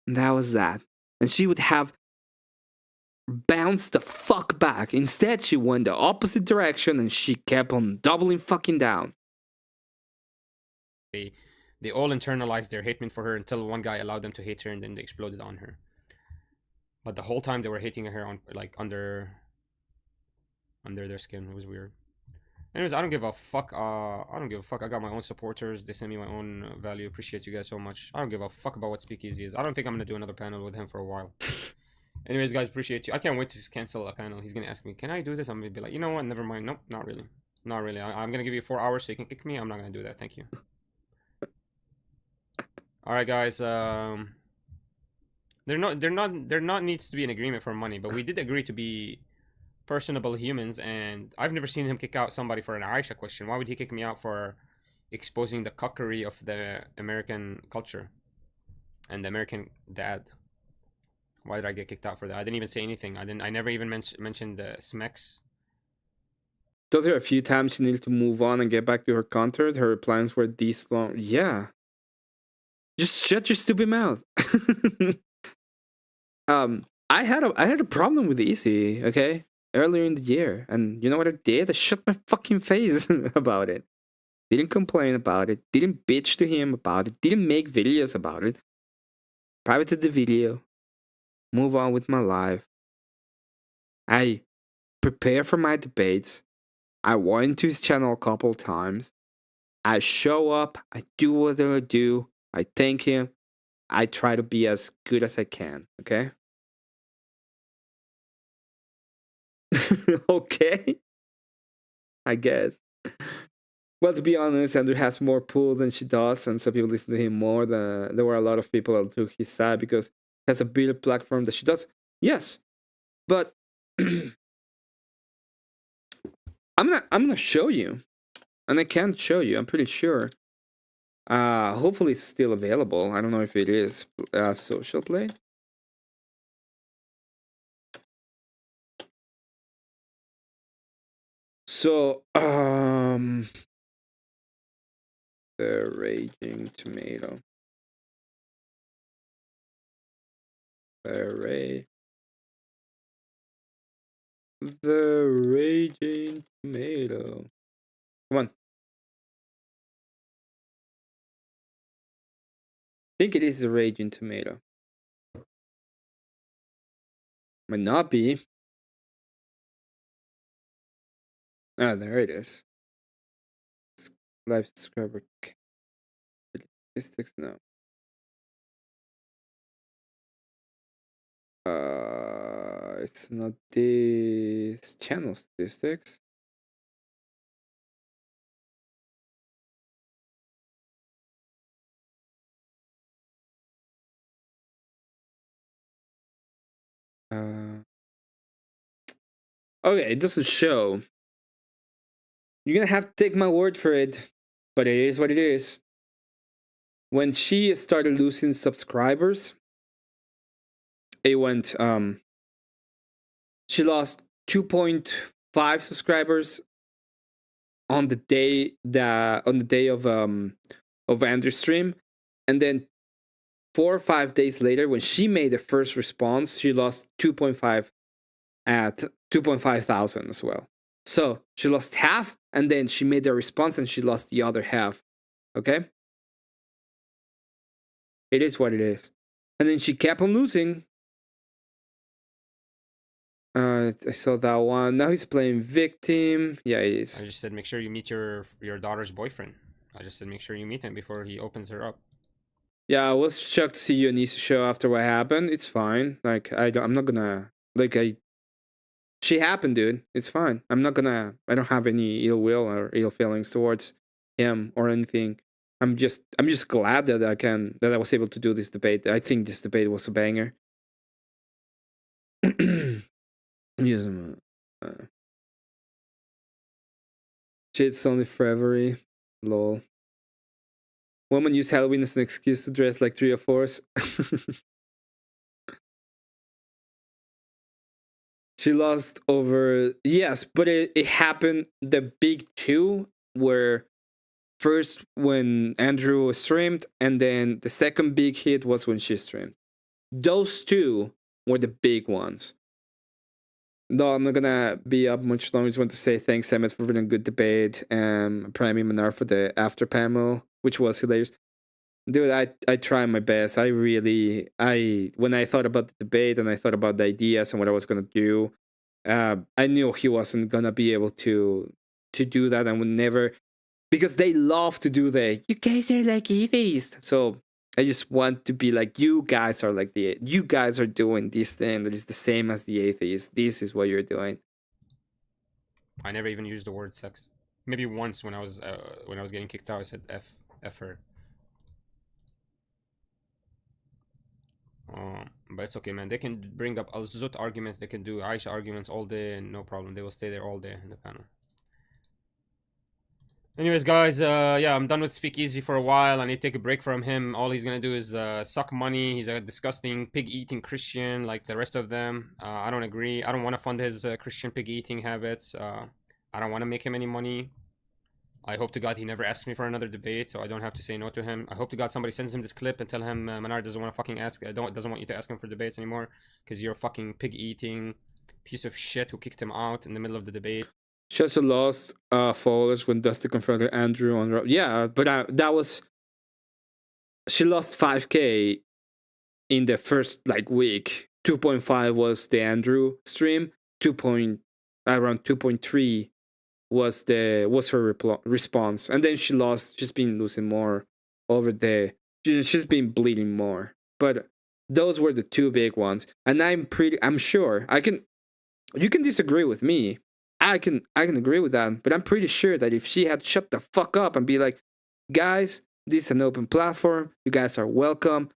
And that was that. And she would have bounced the fuck back. Instead, she went the opposite direction and she kept on doubling fucking down. they all internalized their hatred for her until one guy allowed them to hate her, and then they exploded on her. But the whole time they were hating her on like under their skin. It was weird. Anyways, I don't give a fuck. I don't give a fuck. I got my own supporters. They send me my own value. Appreciate you guys so much. I don't give a fuck about what Speakeasy is. I don't think I'm gonna do another panel with him for a while. Anyways, guys, appreciate you. I can't wait to just cancel a panel. He's gonna ask me, "Can I do this?" I'm gonna be like, "You know what? Never mind. Nope, not really. Not really. I'm gonna give you 4 hours so you can kick me. I'm not gonna do that. Thank you." All right, guys. There not needs to be an agreement for money, but we did agree to be personable humans, and I've never seen him kick out somebody for an Aisha question. Why would he kick me out for exposing the cuckery of the American culture and the American dad? Why did I get kicked out for that? I didn't even say anything. I never even mentioned the Smex. Told her a few times she needed to move on and get back to her content. Her replies were this long. Yeah. Just shut your stupid mouth. I had a problem with Easy, okay? Earlier in the year. And you know what I did? I shut my fucking face about it. Didn't complain about it. Didn't bitch to him about it. Didn't make videos about it. Privated the video. Move on with my life. I prepare for my debates. I went to his channel a couple times. I show up. I do what I do. I thank him. I try to be as good as I can, okay? Okay? I guess. Well, to be honest, Andrew has more pull than she does, and so people listen to him more. There were a lot of people that took his side because he has a bigger platform that she does. Yes, but I'm gonna show you, and I can show you. I'm pretty sure. Hopefully it's still available. I don't know if it is. Social play. So, the Raging Tomato. The Raging Tomato. Come on. I think it is the Raging Tomato. Might not be. Ah, there it is. Let's live subscriber statistics? No. It's not this channel statistics. Okay, it doesn't show. You're gonna have to take my word for it, but it is what it is. When she started losing subscribers, it went she lost 2.5 subscribers on the day of Andrew's stream, and then 4 or 5 days later, when she made the first response, she lost 2.5 at 2.5 thousand as well. So she lost half, and then she made the response and she lost the other half. Okay? It is what it is. And then she kept on losing. I saw that one. Now he's playing victim. Yeah, he is. I just said make sure you meet your daughter's boyfriend. I just said make sure you meet him before he opens her up. Yeah, I was shocked to see Eunice show after what happened. It's fine. Like I'm not gonna she happened, dude. It's fine. I don't have any ill will or ill feelings towards him or anything. I'm just glad that I was able to do this debate. I think this debate was a banger. Yes, shit's only forever. Lol. Woman use Halloween as an excuse to dress like 3 or 4s. She lost over... Yes, but it happened the big two, where first when Andrew streamed, and then the second big hit was when she streamed. Those two were the big ones. No, I'm not gonna be up much longer. I just want to say thanks, Emmet, for being a good debate. Priming Manar for the after panel, which was hilarious. Dude, I try my best. When I thought about the debate and I thought about the ideas and what I was gonna do, I knew he wasn't gonna be able to do that, and would never, because they love to do you guys are like atheists. So I just want to be like, you guys are doing this thing that is the same as the atheists. This is what you're doing. I never even used the word sex. Maybe once when I was getting kicked out, I said F her. But it's okay, man. They can bring up Al-Zut arguments. They can do Aisha arguments all day, and no problem. They will stay there all day in the panel. Anyways, guys, yeah, I'm done with Speakeasy for a while. I need to take a break from him. All he's gonna do is suck money. He's a disgusting pig-eating Christian like the rest of them. I don't agree. I don't want to fund his Christian pig-eating habits. I don't want to make him any money. I hope to God he never asks me for another debate, so I don't have to say no to him. I hope to God somebody sends him this clip and tell him Manar doesn't want to fucking doesn't want you to ask him for debates anymore because you're a fucking pig-eating piece of shit who kicked him out in the middle of the debate. She also lost followers when Dusty confronted Andrew on... Yeah, but that was... She lost 5K in the first week. 2.5 was the Andrew stream. Around 2.3 was her response, and then she lost. She's been losing more over the... She's been bleeding more. But those were the two big ones, and I'm sure you can disagree with me. I can agree with that, but I'm pretty sure that if she had shut the fuck up and be like, guys, this is an open platform, you guys are welcome,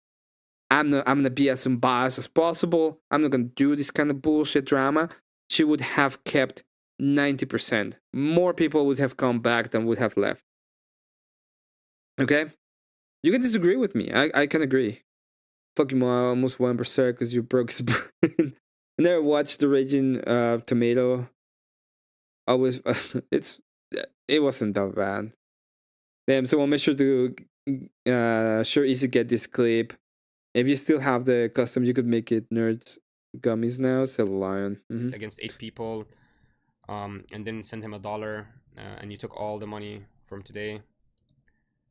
I'm gonna be as unbiased as possible, I'm not gonna do this kind of bullshit drama, she would have kept 90%. More people would have come back than would have left. Okay? You can disagree with me. I can agree. Fuck you, Ma, almost went berserk because you broke his brain. I never watched the Raging Tomato. It wasn't that bad. Damn, someone make sure to easy get this clip. If you still have the custom, you could make it nerds gummies now. Sell lion against 8 people, and then send him $1, and you took all the money from today.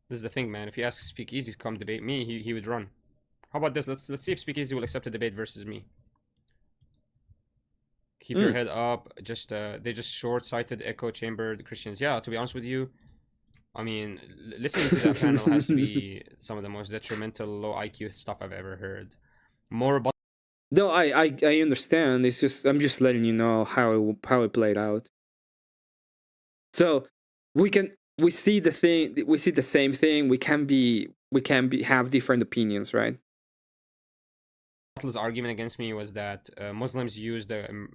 This is the thing, man. If you ask Speakeasy to come debate me, he would run. How about this? Let's see if Speakeasy will accept a debate versus me. Keep your head up. They just short-sighted echo chamber the Christians. Yeah, to be honest with you, I mean, listening to that panel has to be some of the most detrimental low IQ stuff I've ever heard. More about No, I understand. It's just I'm just letting you know how it played out. So we see the same thing. We can have different opinions, right? Battle's argument against me was that Muslims used the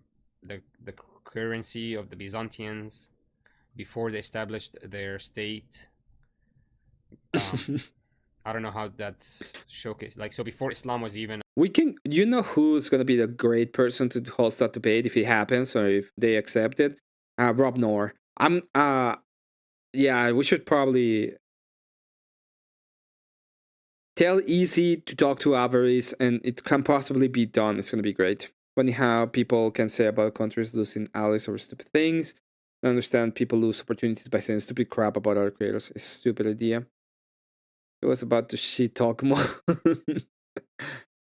currency of the Byzantines before they established their state. I don't know how that's showcased. Like, so before Islam was even. We can. You know who's gonna be the great person to host that debate if it happens or if they accept it? Rob Noor. Yeah, we should probably tell Easy to talk to Avarice, and it can possibly be done. It's gonna be great. Funny how people can say about countries losing allies over stupid things. I understand people lose opportunities by saying stupid crap about other creators. It's a stupid idea. It was about to shit talk more.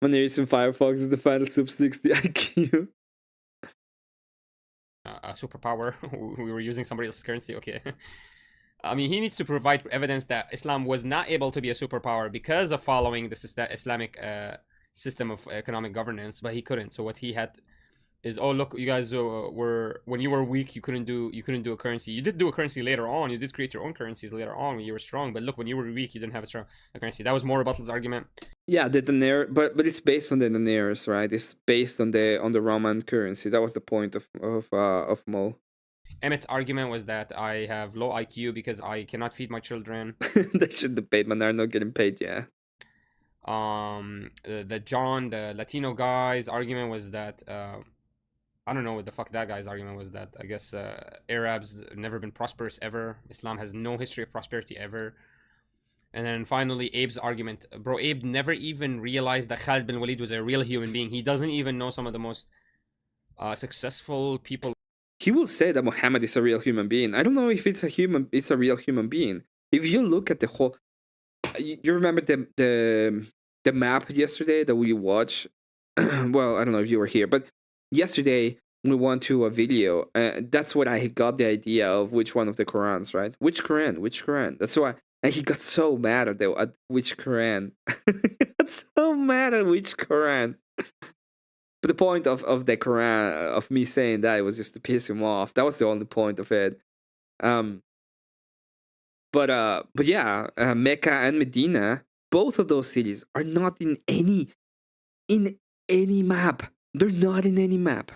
When you're using Firefox is the final sub 60 IQ. A superpower. We were using somebody else's currency. Okay. I mean, he needs to provide evidence that Islam was not able to be a superpower because of following the Islamic system of economic governance, but he couldn't. So what he had is, oh look, you guys were, when you were weak, you couldn't do a currency. You did do a currency later on. You did create your own currencies later on when you were strong. But look, when you were weak, you didn't have a currency. That was more Battle's argument. Yeah, the dinar, but it's based on the dinars, right? It's based on the Roman currency. That was the point of Mo. Emmet's argument was that I have low IQ because I cannot feed my children. They should debate, man. They're not getting paid, yeah. The Latino guy's argument was that I don't know what the fuck that guy's argument was. That I guess Arabs have never been prosperous ever. Islam has no history of prosperity ever. And then finally, Abe's argument. Bro, Abe never even realized that Khalid bin Walid was a real human being. He doesn't even know some of the most successful people. He will say that Muhammad is a real human being. I don't know if it's a real human being. If you look at the whole, you remember the map yesterday that we watched. Well, I don't know if you were here, but yesterday we went to a video. That's what I got the idea of which one of the Qurans, right? Which Quran? That's why. And he got so mad at which Quran. He got so mad at which Quran. But the point of the Quran, of me saying that, it was just to piss him off. That was the only point of it. But yeah, Mecca and Medina, both of those cities are not in any map. They're not in any map.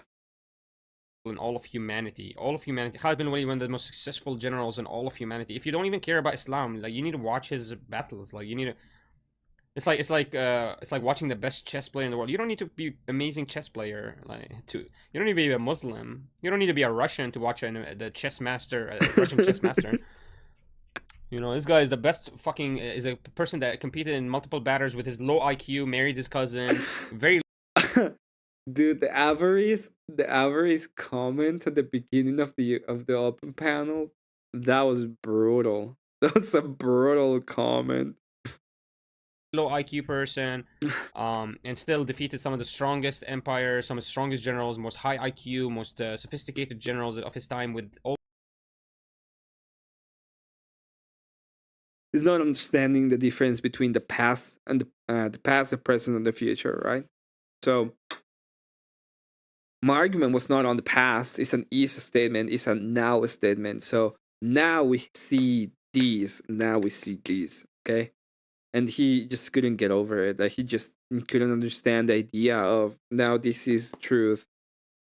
In all of humanity. Khalid bin Walid, one of the most successful generals in all of humanity. If you don't even care about Islam, like, you need to watch his battles. Like, you need to. It's like watching the best chess player in the world. You don't need to be amazing chess player. You don't need to be a Muslim. You don't need to be a Russian to watch the chess master, Russian chess master. You know, this guy is the best fucking, is a person that competed in multiple battles with his low IQ, married his cousin, very. Dude, the avarice comment at the beginning of the open panel, that was brutal. That was a brutal comment. Low IQ person, and still defeated some of the strongest empires, some of the strongest generals, most high IQ, most sophisticated generals of his time with all. He's not understanding the difference between the past and the past, the present, and the future, right? So my argument was not on the past. It's an is statement. It's a now statement. So now we see these. Now we see these. Okay. And he just couldn't get over it. Like, he just couldn't understand the idea of now this is truth.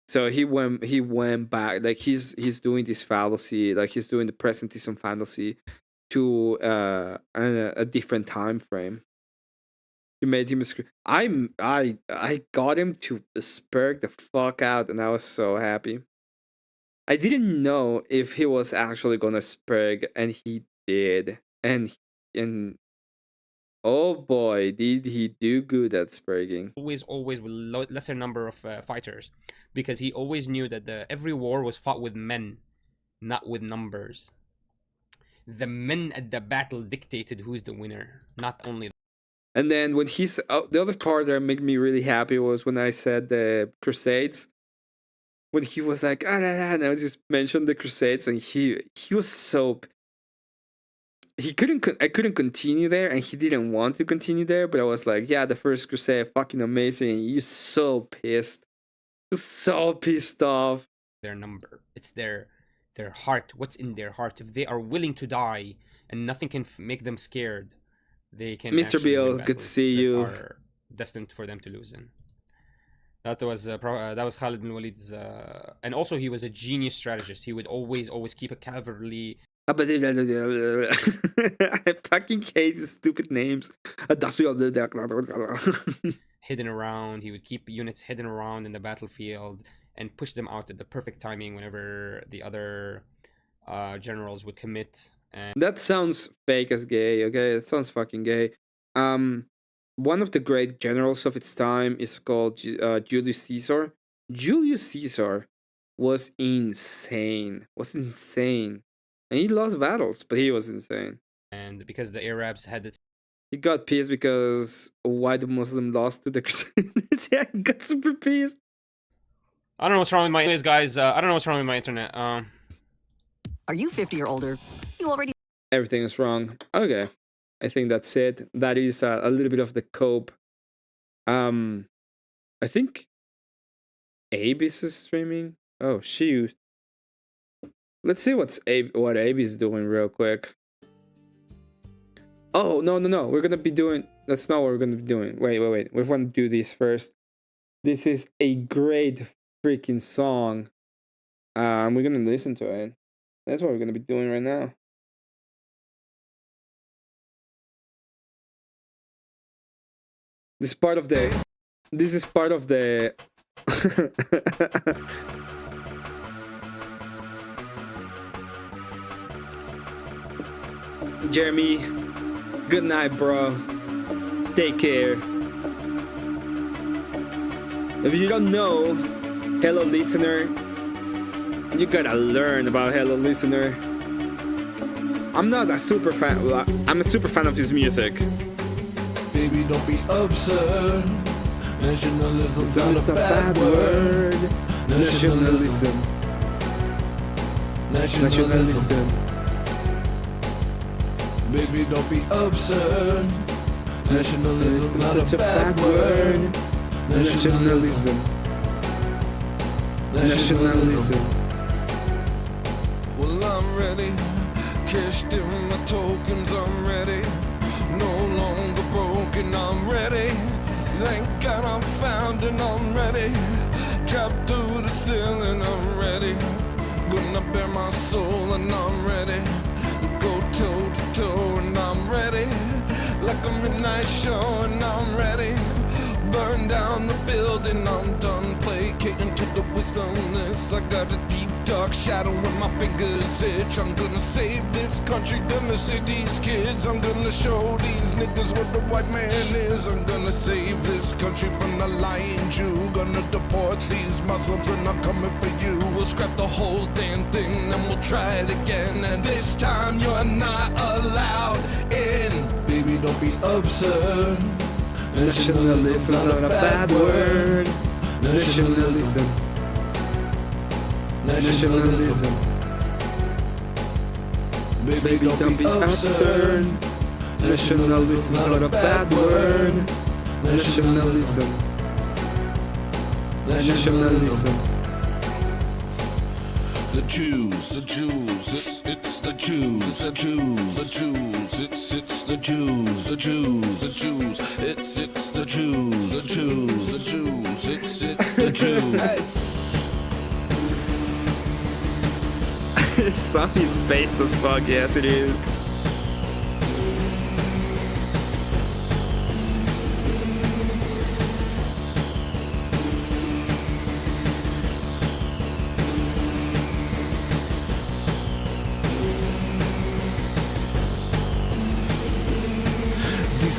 So he went back. Like, he's doing this fallacy. Like, he's doing the presentism fallacy to a different time frame. You made him I got him to spurg the fuck out, and I was so happy. I didn't know if he was actually gonna spurg, and he did. And oh boy, did he do good at spurging. Always with lesser number of fighters, because he always knew that every war was fought with men, not with numbers. The men at the battle dictated who's the winner, not only. And then when he's the other part that made me really happy was when I said the Crusades. When he was like, and I was just mentioned the Crusades, and he was so. he couldn't. I couldn't continue there, and he didn't want to continue there. But I was like, yeah, the first crusade, fucking amazing. And he's so pissed, so pissed off. Their number. It's their heart. What's in their heart? If they are willing to die and nothing can make them scared, they can. Mr. Beal, good to see you. Are destined for them to lose in. That was Khalid bin Walid's, and also he was a genius strategist. He would always keep a cavalry. I fucking hate these stupid names. Hidden around. He would keep units hidden around in the battlefield and push them out at the perfect timing whenever the other generals would commit. And that sounds fake as gay. Okay, that sounds fucking gay. One of the great generals of its time is called Julius Caesar. Julius Caesar was insane. And he lost battles, but he was insane. And because the Arabs had it. He got pissed because why the Muslim lost to the Crusaders. Yeah, he got super pissed. I don't know what's wrong with my anyways, guys. I don't know what's wrong with my internet. Are you 50 or older? You already. Everything is wrong. Okay. I think that's it. That is a little bit of the cope. I think Abe is streaming. Oh shoot. Let's see what Abe is doing real quick. Oh no. We're gonna be doing. That's not what we're gonna be doing. Wait. We want to do this first. This is a great freaking song. We're gonna listen to it. That's what we're gonna be doing right now. This is part of the. Jeremy, good night, bro. Take care. If you don't know Hello Listener, you gotta learn about Hello Listener. I'm not a super fan. I'm a super fan of his music. Baby, don't be absurd. Nationalism's not a bad word. Nationalism. Baby, don't be absurd. Nationalism's not a bad word. Nationalism. Well, I'm ready. Cashed in my tokens, I'm ready. No longer broken, I'm ready. Thank God I'm found and I'm ready. Trapped through the ceiling, I'm ready. Gonna bare my soul and I'm ready. Go toe to toe and I'm ready. Like a midnight show and I'm ready. Burn down the building, I'm done placating to the wisdomless. I got a deep dark shadow when my fingers itch. I'm gonna save this country, gonna save these kids. I'm gonna show these niggas what the white man is. I'm gonna save this country from the lying Jew. Gonna deport these Muslims and I'm coming for you. We'll scrap the whole damn thing and we'll try it again. And this time you're not allowed in. Baby, don't be absurd. Nationalism's not a bad word. Nationalism. Baby, don't be absurd. Nationalism's not a bad word. Nationalism. The Jews, it's the Jews, it's the Jews, it's the Jews, it's the Jews, it's the Jews, it's the Jews. This song is based as fuck, yes it is.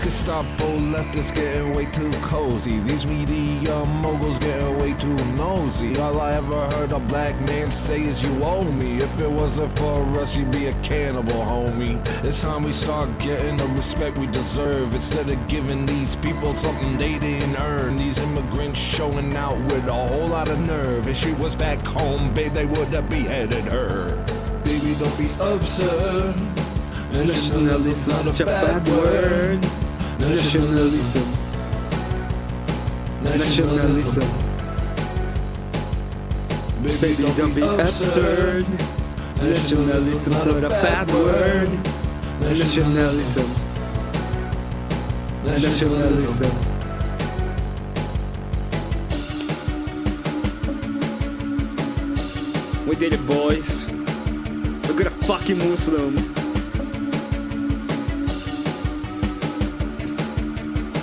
Gestapo leftists getting way too cozy. These media moguls getting way too nosy. All I ever heard a black man say is you owe me. If it wasn't for us, you'd be a cannibal, homie. It's time we start getting the respect we deserve, instead of giving these people something they didn't earn. These immigrants showing out with a whole lot of nerve. If she was back home, babe, they would have beheaded her. Baby, don't be absurd. Nationalism, such a bad word. Nationalism. Nationalism. Baby, don't be absurd. Nationalism's not a bad word. Nationalism. Nationalism. We did it, boys. We're gonna fucking Muslim.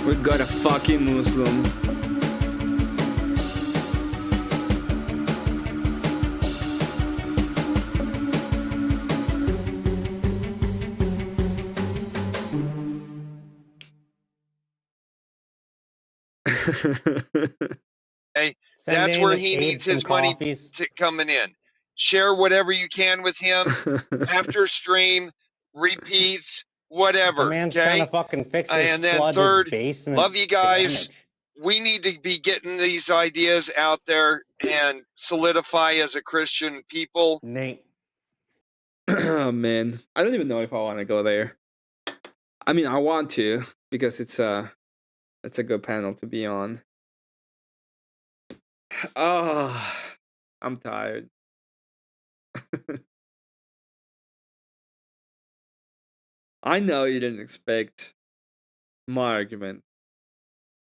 We got a fucking Muslim. Hey, Send that's in where he Abe needs some his money coffees. coming in. Share whatever you can with him after stream, repeats, whatever. The man's okay? trying to fucking fix this And then flooded third, basement love you guys. damage. We need to be getting these ideas out there and solidify as a Christian people. Nate. Oh man, I don't even know if I want to go there. I mean, I want to because it's a good panel to be on. Oh, I'm tired. I know you didn't expect my argument,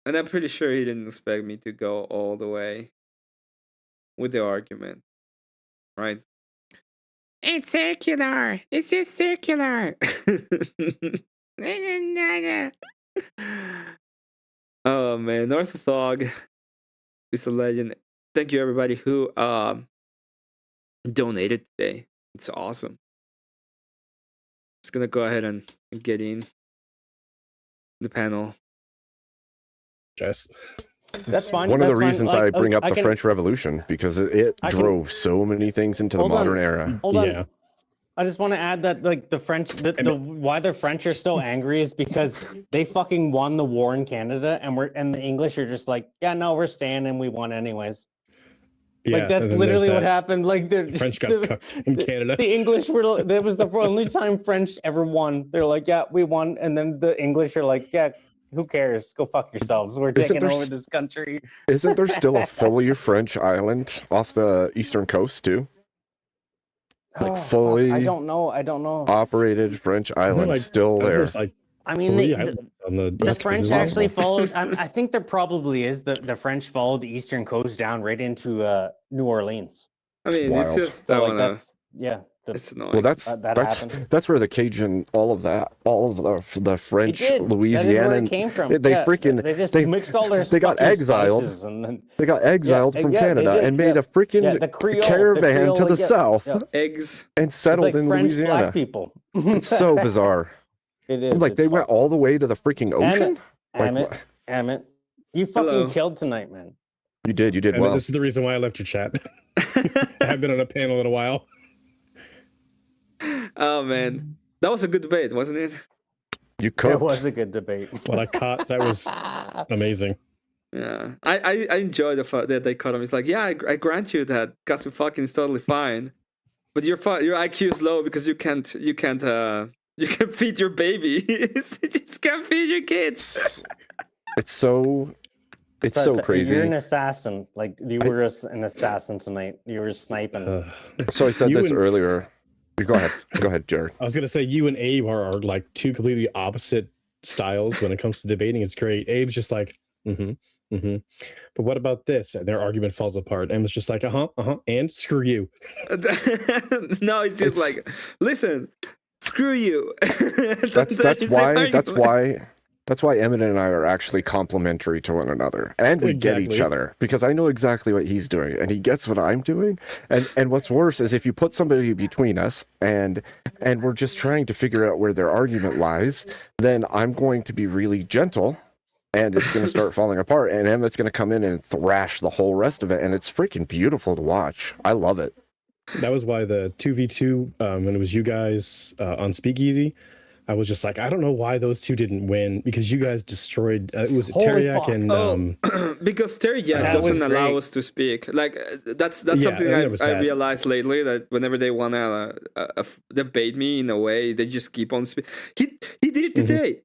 and I'm pretty sure he didn't expect me to go all the way with the argument, right? It's circular. It's just circular. Oh man, Orthog is a legend. Thank you everybody who donated today. It's awesome. Just gonna go ahead and get in the panel. Jess. That's fine. One of the that's fine. reasons Like, I bring up I the can- French Revolution because it I can- drove so many things into the Hold on. modern era. Hold on. I just want to add that like the French, why the French are so angry is because they fucking won the war in Canada, and the English are just like, yeah, no, we're staying and we won anyways. Yeah, Like that's and then literally there's what that happened. Like the French got cucked in Canada. The English were. That was the only time French ever won. They're like, yeah, we won, and then the English are like, yeah, who cares? Go fuck yourselves. We're Isn't taking there over s- this country. Isn't there still a fully French island off the eastern coast too? Like Oh, fuck, fully I don't know. I don't know. operated French island like- still there. There's like I mean, three the islands on the The East Coast. French It's actually possible. followed. I think there probably is. The French followed the eastern coast down right into New Orleans. I mean, it's Wild. just So I like wanna. that's yeah. It's annoying. Well, that's that happened. that's where the Cajun, all of the French, It did. Louisiana, That is where it came from. They Yeah, freaking they just mixed all their they got fucking exiled. spices and then They got exiled from they Canada did, and made a freaking yeah, the Creole, caravan to the like, south Eggs and It's settled like in French Louisiana. black people. It's so bizarre. It is. Like they went all the way to the freaking ocean. Emmett, you fucking Hello. killed tonight, man. You did And well. this is the reason why I left your chat. I haven't been on a panel in a while. Oh man, that was a good debate, wasn't it? You It cooked. was a good debate. What I caught, that was amazing. Yeah, I enjoy the fact that they cut him. It's like, yeah, I grant you that Cousin fucking is totally fine, but your IQ is low because you can't feed your baby. You just can't feed your kids. It's so crazy. You're an assassin. Like you were an assassin tonight. You were sniping. So I said You this and- earlier. Go ahead, Jared. I was gonna say you and Abe are like two completely opposite styles when it comes to debating. It's great. Abe's just like, but what about this? And their argument falls apart. And it's just like, and screw you. No, it's just like, listen, screw you. That's why Emmett and I are actually complementary to one another, and we get each Exactly. other because I know exactly what he's doing, and he gets what I'm doing. And what's worse is if you put somebody between us, and we're just trying to figure out where their argument lies, then I'm going to be really gentle, and it's going to start falling apart, and Emmett's going to come in and thrash the whole rest of it, and it's freaking beautiful to watch. I love it. That was why the 2v2 when it was you guys on Speakeasy, I was just like, I don't know why those two didn't win because you guys destroyed. Was it Holy Teriak fuck. and Because Teriak That was doesn't allow great. us to speak. Like that's Yeah, something I think I, it was I that. realized lately, that whenever they wanna debate me in a way, they just keep on speaking. He did it today.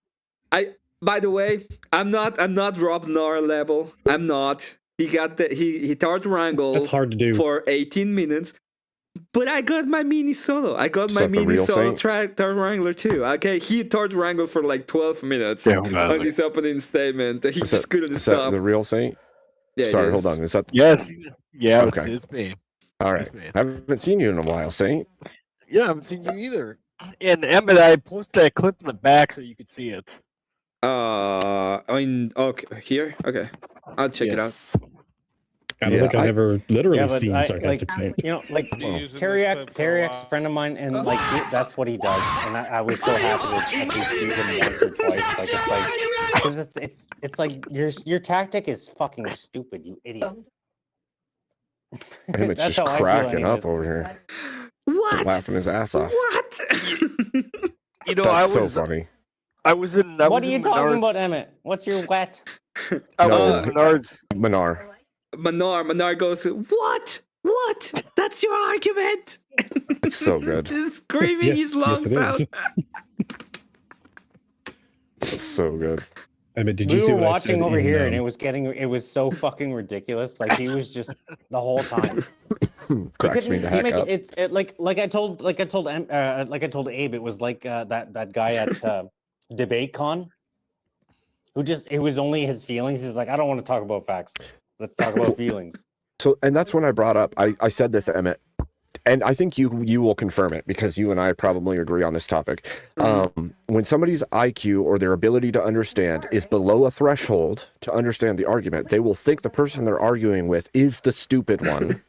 By the way, I'm not Rob Nor level. I'm not. He got he Tart Wrangle That's hard to do. for 18 minutes. But I got my mini solo. I got my Suck the mini real solo Saint. track Tart Wrangler too. Okay, he Tart Wrangle for like 12 minutes Yeah, hold on. on his opening statement. He Is just couldn't is that stop. the real Saint? Yeah, it Sorry, hold is. on. Is that Yes. Yeah, Okay. it's me. all right? It's me. Haven't seen you in a while, Saint. Yeah, I haven't seen you either. And Emmett, I posted that clip in the back so you could see it. Okay, here. Okay, I'll check it out. Yes. I don't think I've ever literally Yeah, but seen I, Sarcastic like, Saint. you know, like Been using this Teriak's clip for a a while. friend of mine, and like that's what he does. And I was so happy to at least use him once or twice. Like it's like because it's like your tactic is fucking stupid, you idiot. Him, it's That's just how I feel cracking up anyways. over here, What? laughing his ass off. What? You know, That's I was so funny. I was in What are you talking about, Emmett? What's your wet? I No, was in Menards. Manar. Manar goes, what? What? That's your argument? It's so good. Just screaming Yes, his yes, lungs it is. out. It's so good. I mean, did We you see were what I said watching over in, here, and it was so fucking ridiculous. Like he was just the whole time. Cracks me the heck up. Like I told Abe, it was like that guy at DebateCon who just it was only his feelings. He's like, I don't want to talk about facts. Let's talk about feelings. So, and that's when I brought up. I said this, Emmett, and I think you will confirm it because you and I probably agree on this topic. When somebody's IQ or their ability to understand is below a threshold to understand the argument, they will think the person they're arguing with is the stupid one.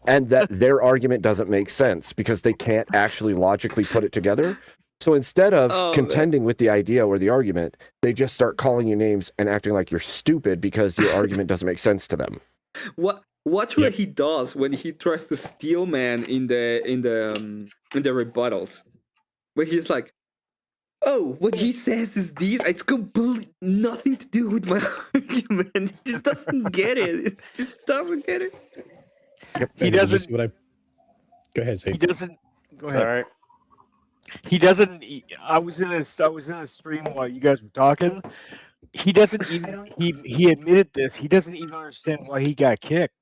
And that their argument doesn't make sense because they can't actually logically put it together. So instead of contending with the idea or the argument, they just start calling you names and acting like you're stupid because your argument doesn't make sense to them. Watch what he does when he tries to steal man in the rebuttals. Where he's like, oh, what he says is this. It's completely nothing to do with my argument. He just doesn't get it. It just doesn't get it. Yep. He doesn't. Go ahead, Saint. He doesn't. Go ahead. Sorry. He doesn't. I was in a stream while you guys were talking. He doesn't even. He admitted this. He doesn't even understand why he got kicked.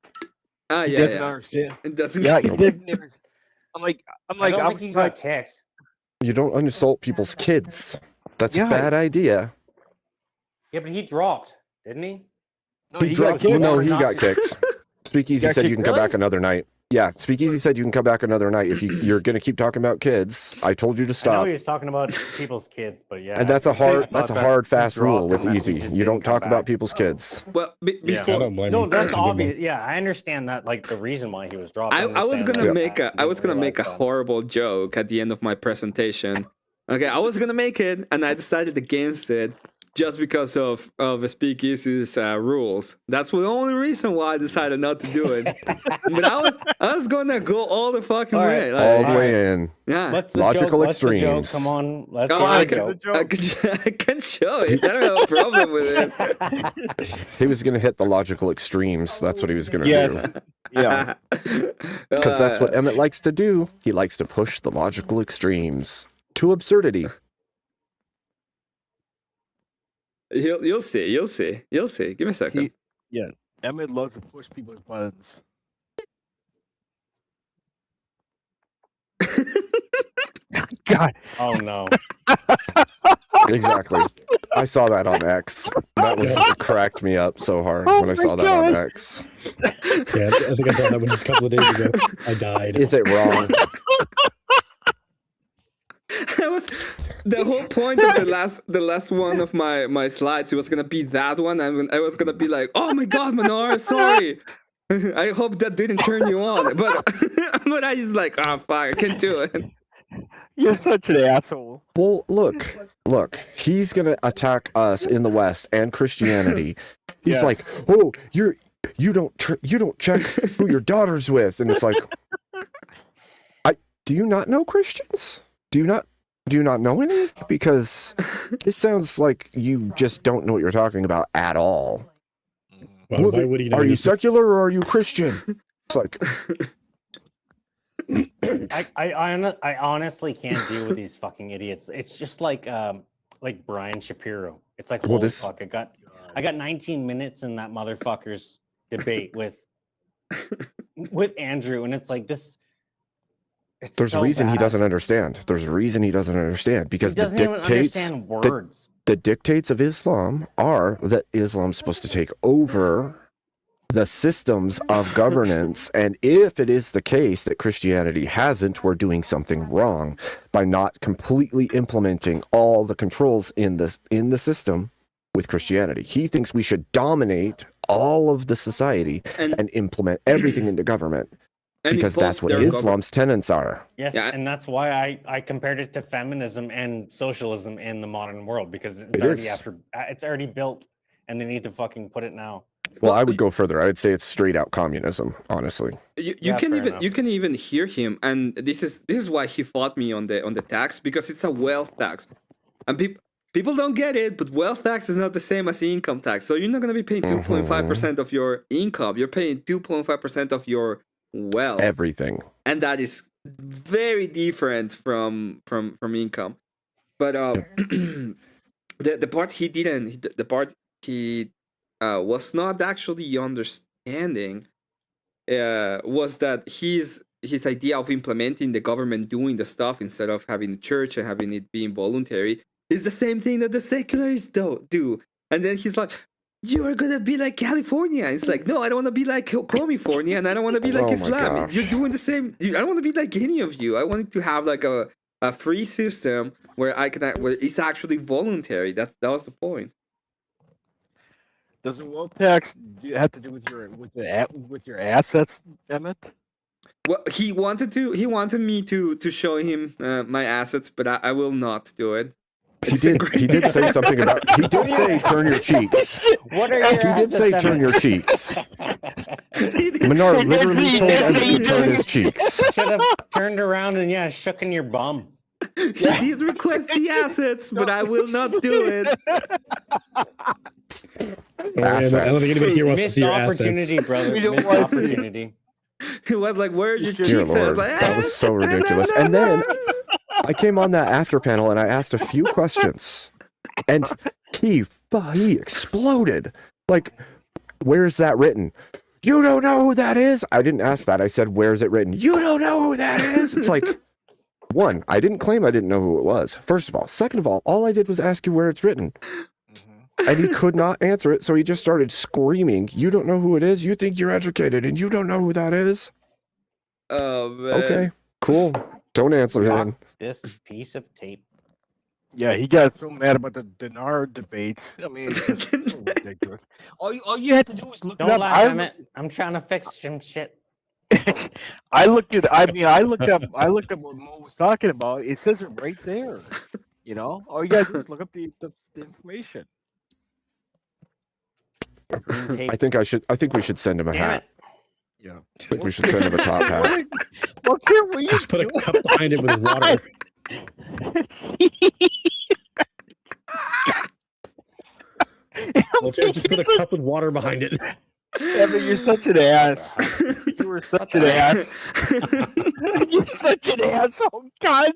He doesn't understand. It doesn't. Yeah, he doesn't. I'm like. I don't think he got kicked. You don't insult people's kids. That's Yeah. a bad idea. Yeah, but he dropped, didn't he? No, He dropped. No, he got kicked. Speakeasy got said you kicked. can come Really? back another night. Yeah, Speakeasy said you can come back another night if you're going to keep talking about kids. I told you to I know stop. he was talking about people's kids, but yeah. And that's a I hard thought that hard he fast rule dropped with and then he Easy. just You don't didn't come talk about back. people's kids. Well, Yeah. before No, that's obvious. Yeah, I understand that. Like the reason why he was dropped. I was understand gonna that. make I I was gonna didn't make a realize that. horrible joke at the end of my presentation. Okay, I was gonna make it, and I decided against it just because of Speakeasy's rules. That's the only reason why I decided not to do it. But I was gonna go all the fucking All way. right. All the way in. Yeah. What's the Logical joke? What's the joke? extremes. Come on, let's Come hear on, the joke. I can show it. I don't have a problem with it. He was going to hit the logical extremes. That's what he was going to Yes. do. Yeah. Because that's what Emmett likes to do. He likes to push the logical extremes to absurdity. You'll see. You'll see. You'll see. Give me a second. Yeah. Emmett loves to push people's buttons. God. Oh no. Exactly. I saw that on X. That was it cracked me up so hard when I saw that on X. Yeah, I think I saw that one just a couple of days ago. I died. Is it wrong? That was the whole point of the last one of my slides. It was gonna be that one. I was gonna be like, oh my god, Manar, sorry. I hope that didn't turn you on, but but I just like, oh fuck, I can't do it. You're such an asshole. Well, look. He's gonna attack us in the West and Christianity. He's Yes. like, oh, you don't check who your daughter's with, and it's like, do you not know Christians? Do do you not know any? Because this sounds like you just don't know what you're talking about at all. Why would he know Are you anything? secular or are you Christian? It's like I honestly can't deal with these fucking idiots. It's just like Brian Shapiro. It's like Well, holy this- fuck. I got 19 minutes in that motherfucker's debate with Andrew, and it's like this. It's there's a so reason he bad. doesn't understand. There's a reason he doesn't understand because He doesn't the even dictates understand words. the dictates of Islam are that Islam's supposed to take over the systems of governance, and if it is the case that Christianity hasn't, we're doing something wrong by not completely implementing all the controls in the system with Christianity. He thinks we should dominate all of the society and implement everything into government because that's what Islam's tenets are. Yes, and that's why I compared it to feminism and socialism in the modern world because it's already built, and they need to fucking put it now. Well, I would go further. I would say it's straight out communism, honestly. You can even hear him, and this is why he fought me on the tax, because it's a wealth tax, and people don't get it, but wealth tax is not the same as income tax. So you're not gonna be paying 2.5% of your income. You're paying 2.5% of your wealth. Everything. And that is very different from income. But the part he didn't, the part he was not actually understanding was that his idea of implementing the government doing the stuff instead of having the church and having it being voluntary is the same thing that the secularists do. And then he's like, you are gonna be like California. It's like, no, I don't want to be like California, and I don't want to be like Islam. You're doing the same. I don't want to be like any of you. I wanted to have like a free system where where it's actually voluntary. That was the point. Does the wealth tax have to do with your assets, Emmett? Well, he wanted me to show him my assets, but I will not do it. He did say something about. He did say turn your cheeks. What are your He did assets, say Emmett? turn your cheeks. Menard literally told him to turn his cheeks. Should have turned around and shook in your bum. He did request the assets, but I will not do it. I don't think anybody here wants to Missed see your opportunity, assets. brother. Missed opportunity. He was like, "Where are your Dear cheeks?" I was Lord, like, that was so ridiculous. And then I came on that after panel and I asked a few questions, and he exploded. Like, where's that written? You don't know who that is? I didn't ask that. I said, where's it written? You don't know who that is? It's like, one, I didn't claim I didn't know who it was. First of all I did was ask you where it's written. And he could not answer it, so he just started screaming, you don't know who it is? You think you're educated, and you don't know who that is? Oh, man. Okay, cool. Don't answer then. This piece of tape. Yeah, he got so mad about the dinar debates. I mean, it's just so ridiculous. All you had to do was look Don't it up. laugh, Emmett. I'm trying to fix some shit. I looked up what Mo was talking about. It says it right there. You know, all you gotta do is look up the information. I think we should send him a hat. Yeah. I think we should send him a top hat. Just put a cup behind it with water. Well, just put a cup with water behind it. Evan, you're such an ass. You were such an ass. You're such an ass. Oh God.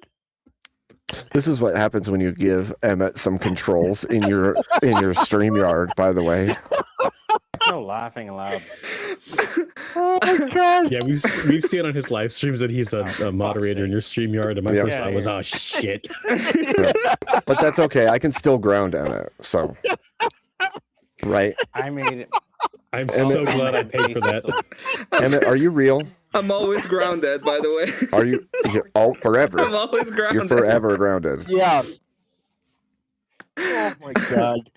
This is what happens when you give Emmett some controls in your StreamYard, by the way. No laughing aloud. Oh my God. Yeah, we've seen on his live streams that he's a moderator in your StreamYard, and my first thought was, oh shit. But that's okay. I can still ground Emmett. So, right? I made it. I'm so glad I paid for that. Emmett, are you real? I'm always grounded, by the way. Are you? Forever. I'm always grounded. You're forever grounded. Yeah. Oh my God.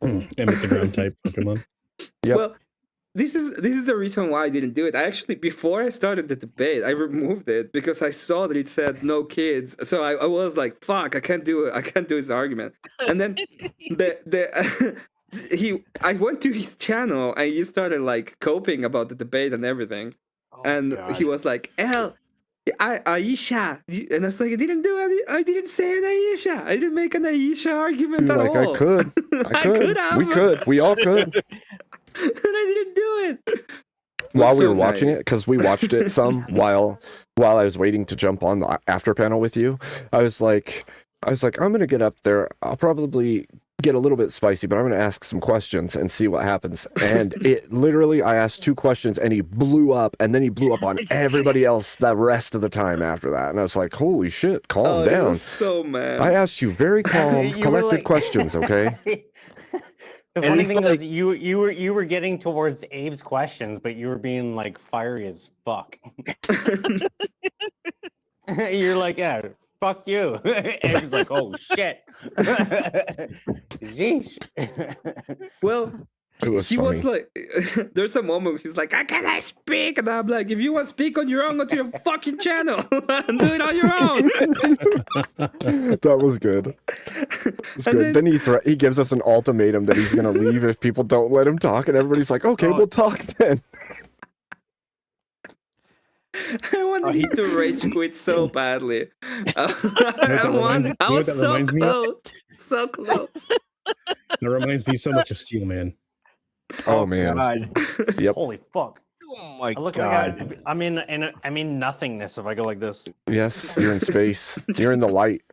Emmett the ground type Pokemon. Yep. Well, this is the reason why I didn't do it. I actually, before I started the debate, I removed it because I saw that it said no kids. So I was like, fuck, I can't do it. I can't do his argument. And then I went to his channel and he started like coping about the debate and everything. And he was like, Aisha, and I was like, I didn't do any. I didn't say an Aisha. I didn't make an Aisha argument You're at like, all. I could. have. We could. We all could. And I didn't do it. While we so were watching nice. it, because we watched it some while I was waiting to jump on the after panel with you, I was like, I'm gonna get up there. I'll probably get a little bit spicy, but I'm gonna ask some questions and see what happens. And it literally, I asked 2 questions, and he blew up, and then he blew up on everybody else the rest of the time after that. And I was like, holy shit, calm I down. was so mad. I asked you very calm, You were collected like- questions, okay? The funny thing is, you were getting towards Abe's questions, but you were being like fiery as fuck. You're like, yeah, fuck you. Abe's like, oh shit. Jeez. Well, It was he was funny. like, there's a moment where he's like, "How can I speak?" And I'm like, if you want to speak on your own, go to your fucking channel and do it on your own. That was good. It's good. Then he gives us an ultimatum that he's gonna leave if people don't let him talk, and everybody's like, okay, we'll talk then. I wanted him to rage quit so badly. I was so close. So close. That reminds me so much of Steel Man. Oh man. Yep. Holy fuck. Oh my I look god. like I'm in nothingness if I go like this. Yes, you're in space. You're in the light.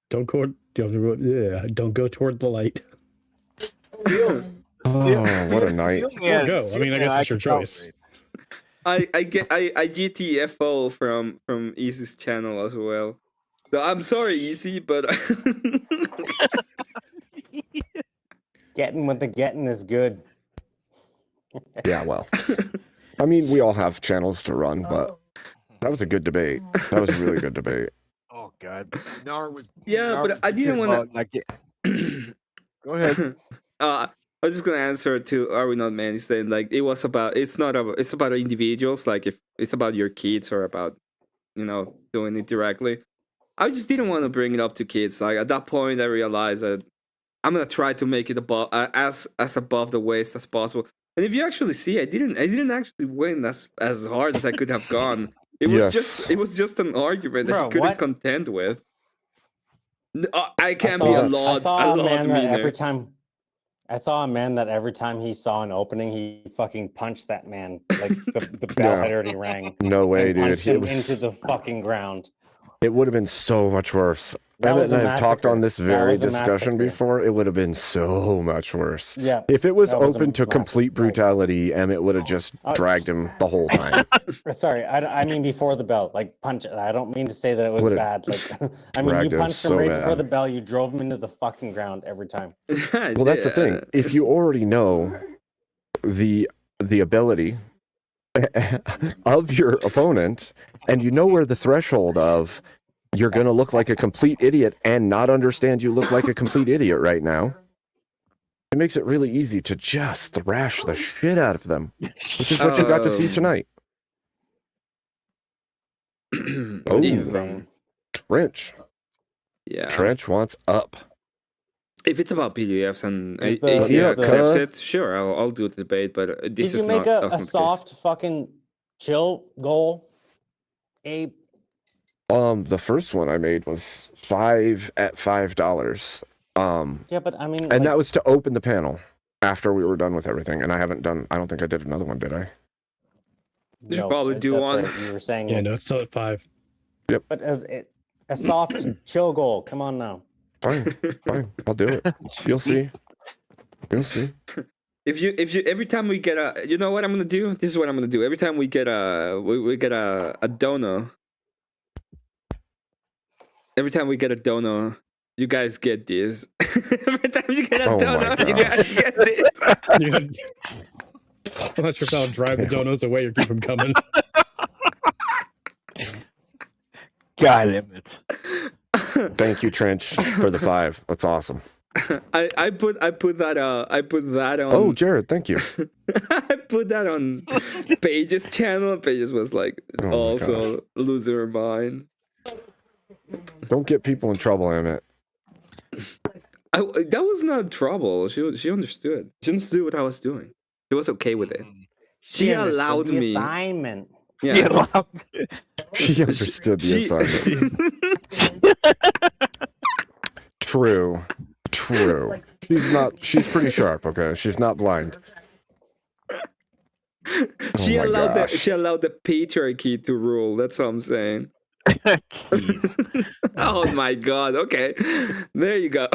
Don't go toward the light. Oh, what a night. Or go. I mean, I guess it's your choice. I GTFO from Easy's channel as well. So I'm sorry, Easy, but Getting with the getting is good. Yeah, well. I mean, we all have channels to run, but that was a good debate. That was a really good debate. Oh god. Nar was but I didn't want to. Go ahead. I was just gonna answer to Are We Not Men? He's saying like it's about individuals, like if it's about your kids or about doing it directly. I just didn't want to bring it up to kids. Like at that point, I realized that I'm gonna try to make it above as above the waist as possible. And if you actually see, I didn't actually win as hard as I could have gone. It was just an argument that he couldn't contend with. I can be a lot meaner. I saw a man that every time he saw an opening, he fucking punched that man. Like the bell had already rang. No way, and dude. punched him into the fucking ground. It would have been so much worse. That Emmett was a and I have talked on this massacre. That very was a discussion massacre. before. It would have been so much worse. Yeah, If it was that was a open to complete brutality, Emmett would have just dragged him the whole time. Sorry, I mean before the bell, like punch. I don't mean to say that it was Would've bad. Like, I mean you dragged him punched him so right bad. before the bell. You drove him into the fucking ground every time. Well, that's the thing. If you already know the ability of your opponent, and you know where the threshold of you're going to look like a complete idiot and not understand you look like a complete idiot right now, it makes it really easy to just thrash the shit out of them, which is what you got to see tonight. Oh, Trench. Yeah. Trench wants up. If it's about PDFs and Is the- AC yeah, accepts cut. it, sure, I'll do the debate. But this Did is you make not a that's not the soft fucking chill goal, Abe? The first one I made was $5. Yeah, but I mean, And like, that was to open the panel after we were done with everything. And I don't think I did another one, did I? You should probably do that's one. right, you were saying. Yeah, no, it's still at 5. Yep. But a soft chill goal. Come on now. Fine. I'll do it. You'll see. You'll see. If you every time we get a, you know what I'm gonna do? This is what I'm gonna do. Every time we get a dono. Every time we get a dono, you guys get this. Every time you get a dono, you guys get this. I'm not sure if I'll drive the donuts away or keep them coming. God damn it. Thank you, Trench, for the 5. That's awesome. I put that on. Oh, Jared, thank you. I put that on Paige's channel. Paige was like also losing her mind. Don't get people in trouble, Emmett. That was not trouble. She understood. She understood what I was doing. She was okay with it. She understood allowed the me. assignment. He allowed. She understood the assignment. True. She's pretty sharp, okay? She's not blind. She Oh my allowed gosh. she allowed the patriarchy to rule. That's what I'm saying. Jeez. Oh my god. Okay. There you go.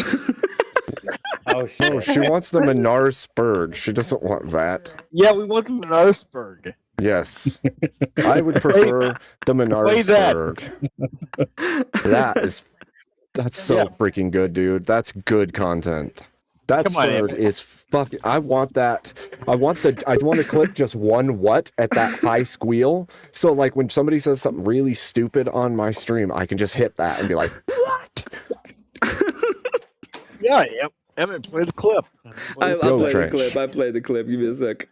Oh shit. No, she wants the Menarsburg. She doesn't want that. Yeah, we want the Menarsburg. Yes. I would prefer the Play that. Menarsburg. That's so freaking good, dude. That's good content. That Come on, Spurg Emmett. is fucking. I want that. I want to click just one what at that high squeal. So like when somebody says something really stupid on my stream, I can just hit that and be like, what? Yeah, Emmett, play the clip. I'll play Trench. the clip. I played the clip. Give me a sec.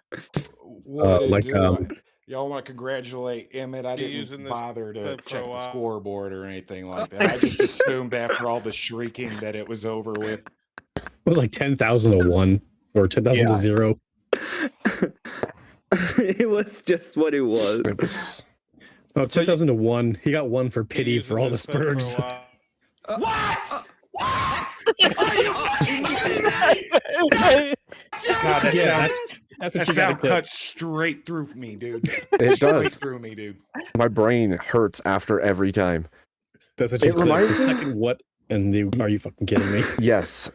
What it like, do? Y'all want to congratulate Emmett? I Using didn't this bother to clip for a check the while. scoreboard or anything like that. I just assumed after all the shrieking that it was over with. It was like 10,000 to 1 or 10,000 to 0. It was just what it was. Oh, 10,000 to 1. He got 1 for pity Using for all the this clip for a Spurgs. while. What? Are you fucking kidding me? God, that Yeah, sound, that's that what you sound got to cut straight through me, dude. It Straight does. through me, dude. My brain hurts after every time. That's what It you clip. The reminds me- second what, and the, are you fucking kidding me? Yes.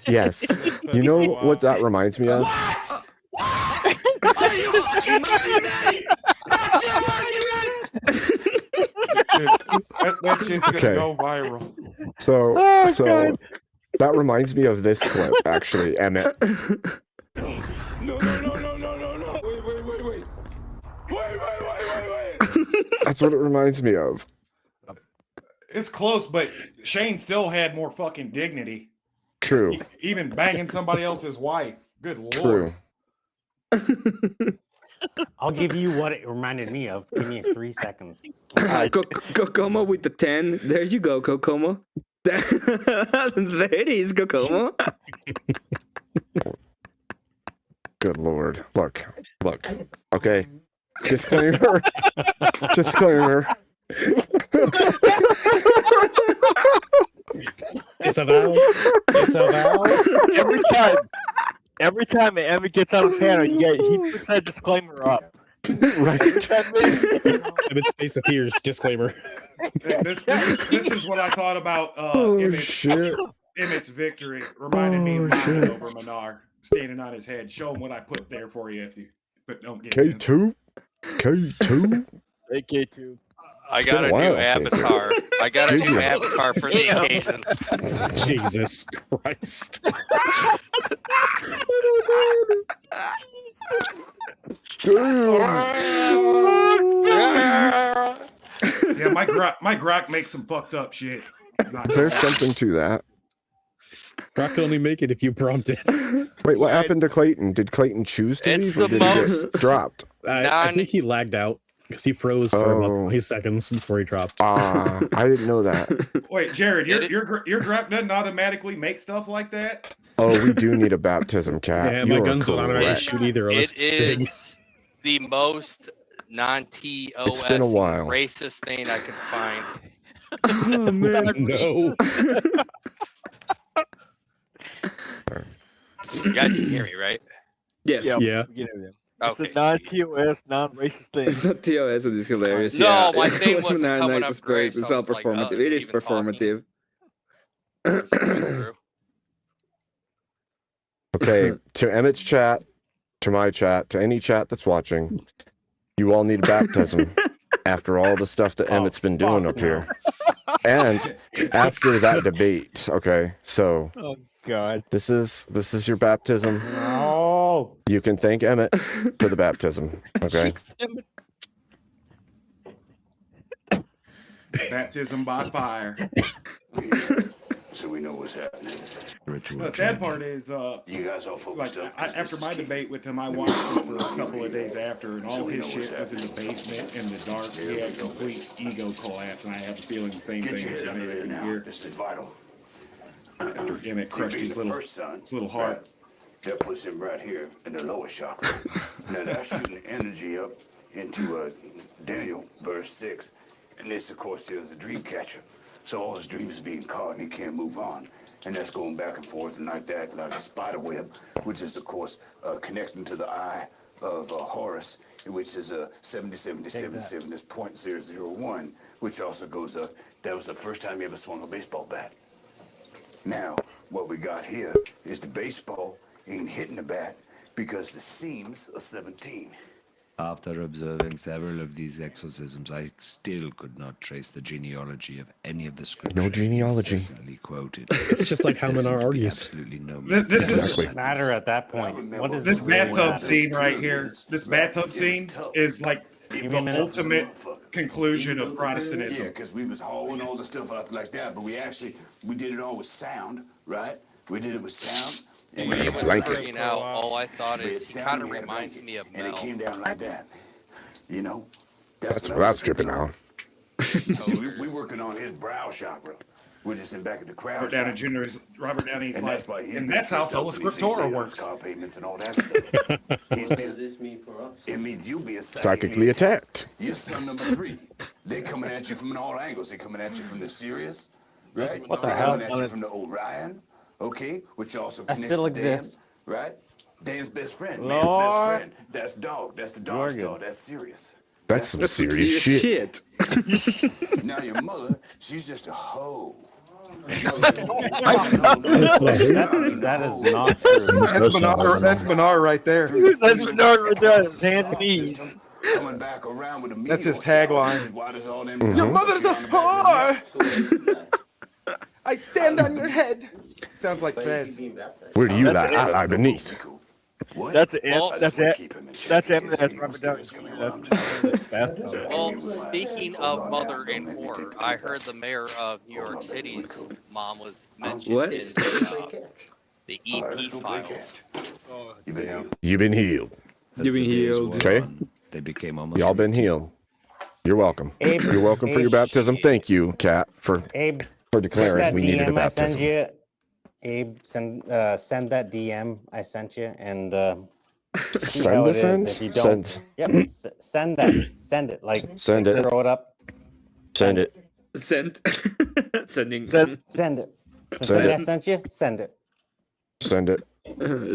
Yes. You know what that reminds me of? What? Are you fucking kidding me? That's your argument? That shit's gonna Okay. go viral. So, Oh, so God. that reminds me of this clip, actually, Emmett. No. Wait. That's what it reminds me of. It's close, but Shane still had more fucking dignity. True. Even banging somebody else's wife. Good lord. True. I'll give you what it reminded me of. Give me 3 seconds. Kokomo with the 10. There you go, Kokomo. There it is, Kokomo. Good lord. Look. Okay. Disclaimer. Disclaimer. Disavow. Every time Emmett gets on a panel, he puts that disclaimer up. Right. Emmett's face appears. Disclaimer. This is what I thought about Emmett's victory. Reminded me of mine over Manar standing on his head. Show him what I put there for you if you but don't get K2? K2? Hey, K2. I got a new avatar. I got a Did new you? avatar for the occasion. Jesus Christ. Yeah, my grok makes some fucked up shit. There's something to that. Rock can only make it if you prompt it. Wait, what happened to Clayton? Did Clayton choose to It's leave or the did he most get dropped? I think he lagged out because he froze for about 8 seconds before he dropped. I didn't know that. Wait, Jared, your grok doesn't automatically make stuff like that? Oh, we do need a baptism cat. Yeah, You my are guns don't automatically correct. shoot either. It Let's sing. is the most non-TOS It's been a while. racist thing I could find. Oh, man. No. You guys can hear me, right? Yes. Yeah. We get everything. It's Okay. a non-TOS, non-racist thing. It's not TOS, it is hilarious. No, yeah. my thing wasn't Nine coming Nights up great, Spurs, it's so I all was like, oh, performative. is It he is even talking? performative. Okay, to Emmett's chat, to my chat, to any chat that's watching, you all need a baptism after all the stuff that Emmett's been doing up here. And after that debate, okay? So Oh, God. this is your baptism. No. You can thank Emmett for the baptism, okay? Baptism by fire. So we know what's happening. The sad part is, You guys all focused like up. 'cause this after is my key. debate with him, I watched it for a couple of days after, and all his shit was in the basement in the dark. He had complete ego collapse, and I have a feeling the same Get thing your is head going up to there happen now. here This is vital. after Emmett See, crushed being his the first son, little heart. that puts him right here in the lower chakra. Now that's shooting energy up into Daniel, verse 6. And this, of course, is a dream catcher. So all his dreams are being caught and he can't move on. And that's going back and forth and like that, like a spider web, which is, of course, connecting to the eye of Horus, which is 7077, is .001, which also goes up. That was the first time you ever swung a baseball bat. Now, what we got here is the baseball ain't hitting the bat because the seams are 17. After observing several of these exorcisms, I still could not trace the genealogy of any of the scriptures. No genealogy. Incessantly quoted. It's just like how Minar argues. Absolutely no. This doesn't matter at that point. What does This it really bathtub matter? scene right here, this bathtub scene is like the ultimate conclusion of Yeah, Protestantism. because we was hauling all the stuff up like that, but we did it all with sound, right? We did it with sound. When he was working out, all I thought is he kind of reminds me of And it Mel. came down like that. You know? That's what what I I was was tripping on. See, we working on his brow chakra. We're just in back of the crowd. Robert Downey Jr. is Robert Downey's And like, that's why he's and been that's how kicked Sola out when he sees Scriptura radars, works. car payments and all that stuff. What does this mean for us? It means you'll be Psychically attacked. You're son number 3. They're coming at you from all angles. They're coming at you from the Sirius, right? What the They're hell? coming at you from the Orion, okay? Which also That connects still to Dan, exists. right? Dan's best friend. Lord. Man's best friend. That's Dog. That's the dog Jorgen. star. That's Sirius. That's some serious shit. Now your mother, she's just a hoe. That is not true. That's Minar right there. That's Bernard right there. His hands and knees. Coming back around with a That's his tagline. Why does all them Your mother's a whore. I stand on your head. Sounds like Fez. Where do you lie? I lie beneath. That's it. Well, That's it. That's it. That's Robert Downey Jr. Well, speaking of mother and whore, I heard the mayor of New York City's mom was mentioned What? in the EP files. You've been healed. You've been healed. Okay. They became almost. Y'all been healed. You're welcome. Abe, You're welcome for your Abe, baptism. Thank you, Kat, for Abe, declaring that we needed a DM I sent baptism. you. Abe, send that DM I sent you and see Send how it this is. in? If you don't, Send. yep, send that. Send it. Like Send it. Throw it up. Send it. Send. Sending. Send it. Send Send it. I sent you. Send it. Send it.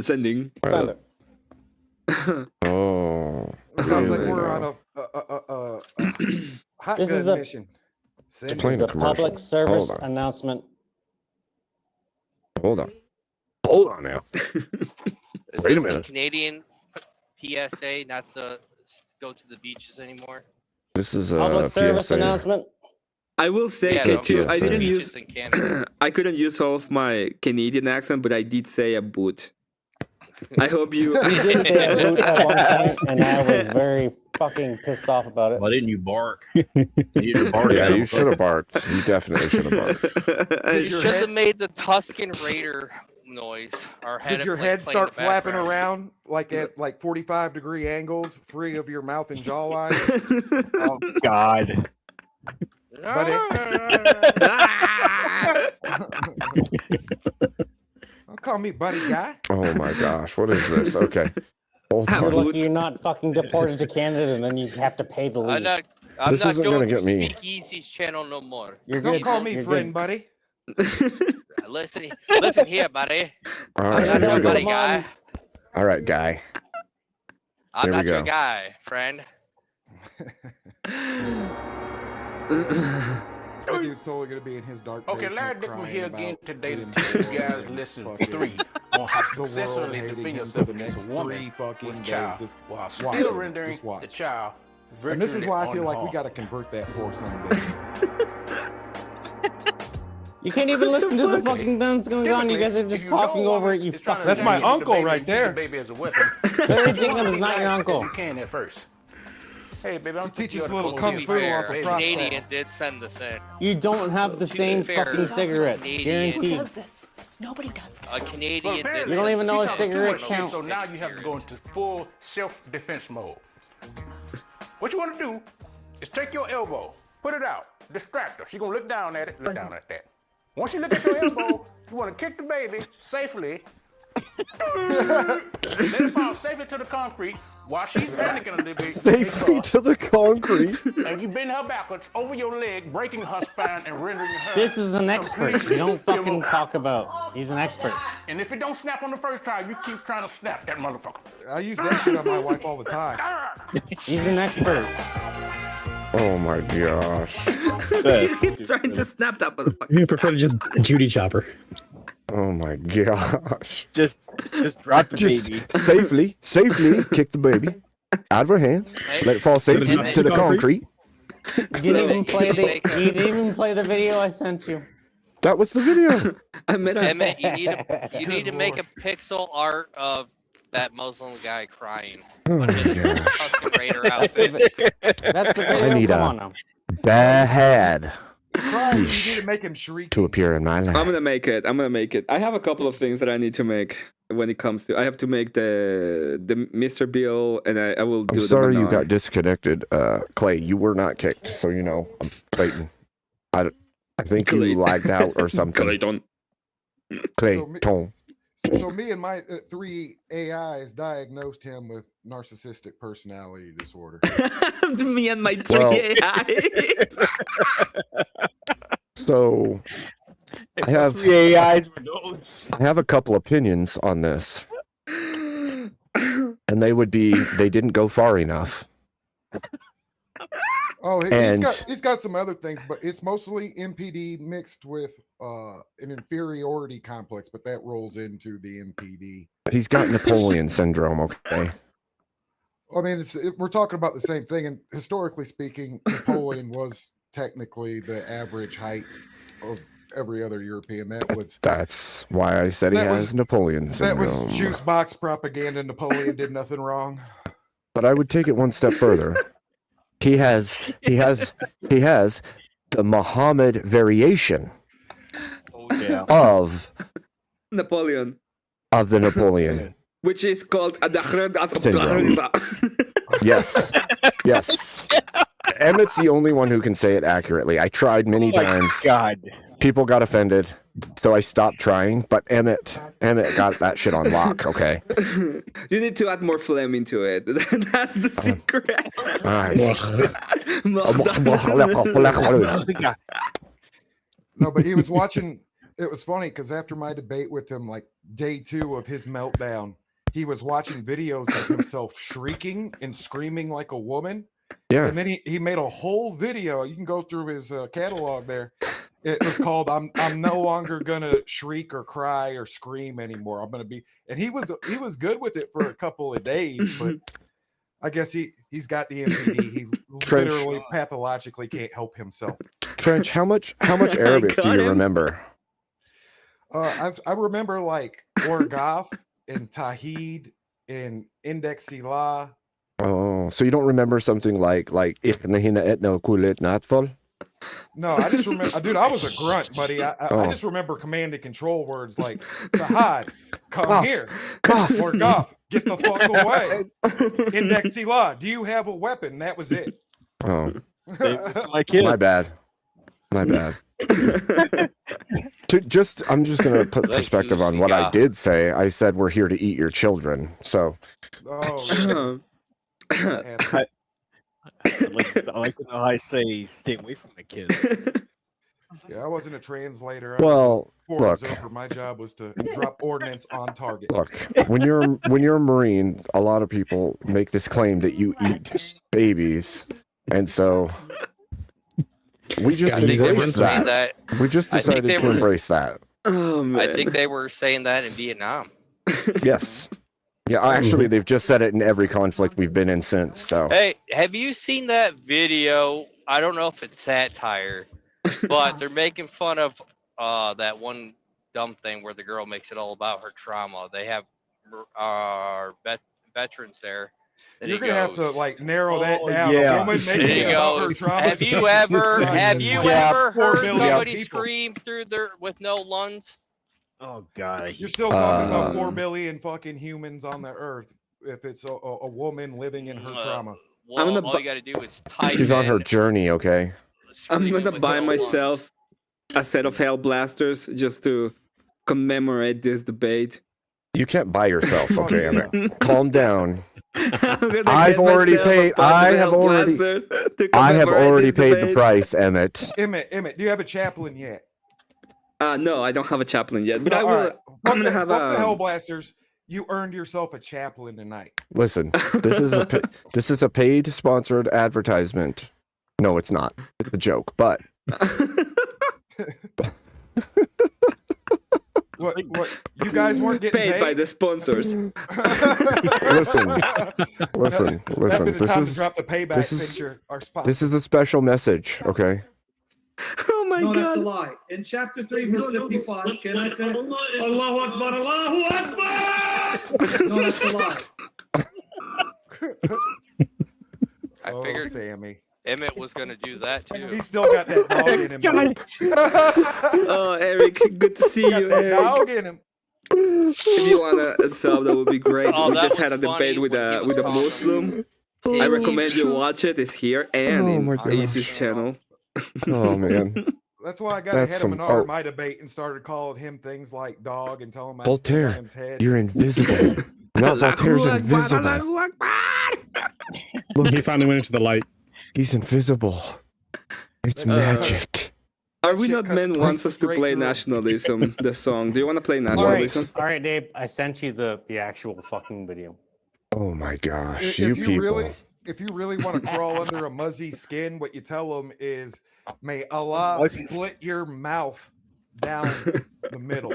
Sending. Send it. Oh. It sounds like There you we're go. on a This is hotgun a- mission. This Playing is a a commercial. public service Hold on. announcement. Hold on. Hold on now. Is Wait a this minute. the Canadian PSA, not the go to the beaches anymore? This is a Public service PSA. announcement. I will say, Yeah, K2, don't go I to the didn't beaches use. in Canada. I couldn't use all of my Canadian accent, but I did say a boot. I hope you. You did say a boot at one point, and I was very fucking pissed off about it. Why didn't you bark? You need to bark Yeah, at you him. should have barked. You definitely should have barked. You should have made the Tuscan Raider noise. Or had Did it your play head in the start flapping background. around like at 45-degree angles, free of your mouth and jawline? Oh God. Buddy. Don't call me buddy guy. Oh my gosh, what is this? Okay. Hold You're on. lucky you're not fucking deported to Canada, and then you have to pay the leave. I'm This not isn't going gonna to get me. Speakeasy's channel no more. You're Don't good. call me You're friend, good. buddy. Listen here, buddy. All I'm right, not here your we go. buddy guy. All right, guy. I'm There we not your go. guy, friend. Oh, dude, it's only gonna be in his dark Okay, basement Larry Dickman crying here about again today to getting teach you bored guys and lesson fucking 3 on how to the world successfully hating defend him yourself for the against a next woman 3 fucking with days. child Just while watch still it. rendering Just watch. the child And this is why I feel virtually like we unharmed. gotta convert that poor son of a bitch. You can't even listen to the fucking thing that's going on. You guys are just talking over it. You fucking. That's my Use the uncle baby- right use there. The baby as a weapon. Larry Dickman is not your uncle. You can at first. Hey, baby, I'm teaches teaching little To kung be fu fair, off a the prospect. Canadian did send this in. You don't have the To be same fair, fucking cigarettes, Canadian- guaranteed. this? Nobody does this. A Canadian did You don't even know a She's talking too cigarette much shit, count. So now you have to go into full self-defense mode. What you want to do is take your elbow, put it out, distract her. She's gonna look down at it, look down at that. Once you look at your elbow, you want to kick the baby safely Let it fall safely to the concrete while she's panicking a little bit. Safely to the concrete. And you bend her backwards over your leg, breaking her spine and rendering her. This is an expert. completely You don't fucking immobile. talk about. He's an expert. And if it don't snap on the first try, you keep trying to snap that motherfucker. I use that shit on my wife all the time. He's an expert. Oh my gosh. You keep trying to snap that motherfucker. You prefer to just Judy chopper. Oh my gosh. Just drop the Just baby. safely kick the baby out of her hands. Let it fall safely to the concrete. You didn't even play the. You didn't even play the video I sent you. That was the video. Emmett, you need to make a pixel art of that Muslim guy crying. Oh my Put it in a gosh. custom Raider outfit. That's the video. I need Come on a now. bad You need to make him shriek. to appear in my life. I'm gonna make it. I have a couple of things that I need to make when it comes to. I have to make the Mr. Bill, and I will do. I'm sorry the you Bernard. got disconnected, Clay. You were not kicked, so you know. Clayton. I think you lagged out or something. Clayton. Clayton. So me and my 3 AIs diagnosed him with narcissistic personality disorder. Me and my 3 Well- AIs. So I have 3 AIs were those. I have a couple opinions on this, and they didn't go far enough. Oh, And- he's got some other things, but it's mostly MPD mixed with an inferiority complex, but that rolls into the MPD. He's got Napoleon syndrome. Okay. I mean, we're talking about the same thing, and historically speaking, Napoleon was technically the average height of every other European. That's why I said he That was- has Napoleon That syndrome. was juice box propaganda. Napoleon did nothing wrong. But I would take it one step further. He has the Muhammad variation Yeah. of Napoleon, the Napoleon. which is called Syndrome. Yes. Yes. Emmett's the only one who can say it accurately. I tried many times. God. People got offended, so I stopped trying. But Emmett got that shit on lock. Okay. You need to add more phlegm into it. That's the secret. No, but he was watching. It was funny because after my debate with him, like day 2 of his meltdown, he was watching videos of himself shrieking and screaming like a woman. Yeah. And then he made a whole video. You can go through his catalog there. It was called "I'm no longer gonna shriek or cry or scream anymore. I'm gonna be." And he was good with it for a couple of days, but I guess he's got the MPD. He Trench. literally pathologically can't help himself. Trench, how much Arabic do got you him. remember? I remember like Orgaf and Tahid and Index Silah. Oh, so you don't remember something like "Ich nehine etno kulit natfol"? No, I just remember, dude. I was a grunt, buddy. I Oh. just remember command and control words like Tahad, come Cough. here, Cough. or Goff, get the fuck away. Index Silah, do you have a weapon? That was it. Oh, My kid. my bad. My bad. I'm just gonna put Like perspective on what I Lucy did say. I said we're here to eat your children. So Oh, yeah. I like when I say stay away from the kids. Yeah, I wasn't a translator. I Well, was a look. observer. My job was to drop ordnance on target. look, when you're a Marine, a lot of people make this claim that you eat babies, and so we just I think they were embraced saying that. that. We just I think decided they to were- embrace that. Oh man. I think they were saying that in Vietnam. Yes. Yeah, actually, they've just said it in every conflict we've been in since. So Hey, have you seen that video? I don't know if it's satire, but they're making fun of that one dumb thing where the girl makes it all about her trauma. They have veterans there. And You're he gonna have to goes- like narrow that Oh, down. yeah. A woman And making he it about her goes, trauma. have you ever Yeah, poor heard billion somebody people. scream through their with no lungs? Oh God. You're still talking about Um, 4 billion fucking humans on the earth. If it's a woman living in her trauma. Well, gonna all bu- you got to do is type she's on her in journey. Okay. I'm screaming gonna with buy no myself a set of Hell Blasters just to commemorate this debate. You can't buy yourself, okay, Emmett? Calm down. I've already paid. I have already paid the price, Emmett. Emmett, do you have a chaplain yet? No, I don't have a chaplain yet, but No, I all will. right. I'm gonna have Fuck the Hellblasters. You earned yourself a chaplain tonight. Listen, this is a paid sponsored advertisement. No, it's not. It's a joke, but what you guys weren't getting paid by the sponsors. listen. That'd be the time to drop the payback picture. Our sponsor. This is a special message, okay? Oh my No, god. that's a lie. In chapter 3, verse 55, can I finish? Allahu Akbar, Allahu Akbar! No, that's a lie. I figured Sammy. Emmett was gonna do that too. He's still got that dog in him. Oh, Eric, good to see you, Eric. Dog in him. If you wanna sub, that would be great. Oh, We that just was had a debate funny with when he a was talking. Muslim. I recommend you watch it. It's here and in Easy's channel. Oh man. That's why I got That's ahead of some Menard art. my debate and started calling him things like dog and telling him I Voltaire, on his head. you're invisible. Not Voltaire's invisible. He finally went into the light. He's invisible. It's magic. Are we not men wants us to play nationalism? The song. Do you want to play All right, nationalism? all right, Dave. I sent you the actual fucking video. Oh my gosh, If you you people. if you really want to crawl under a muzzy skin, what you tell them is, "May Allah split your mouth down the middle,"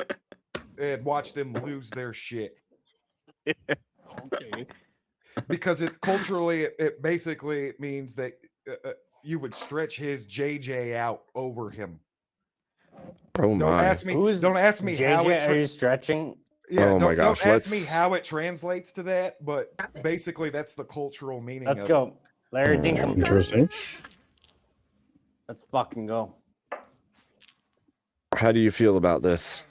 and watch them lose their shit. Okay. Because it culturally, it basically means that you would stretch his JJ out over him. Oh Don't my. ask me. Don't ask me how JJ, it. are you stretching? Yeah, Oh my gosh, Don't ask me let's- how it translates to that, but basically that's the cultural meaning. Let's of go, it. Larry Dinkum. Interesting. Let's fucking go. How do you feel about this?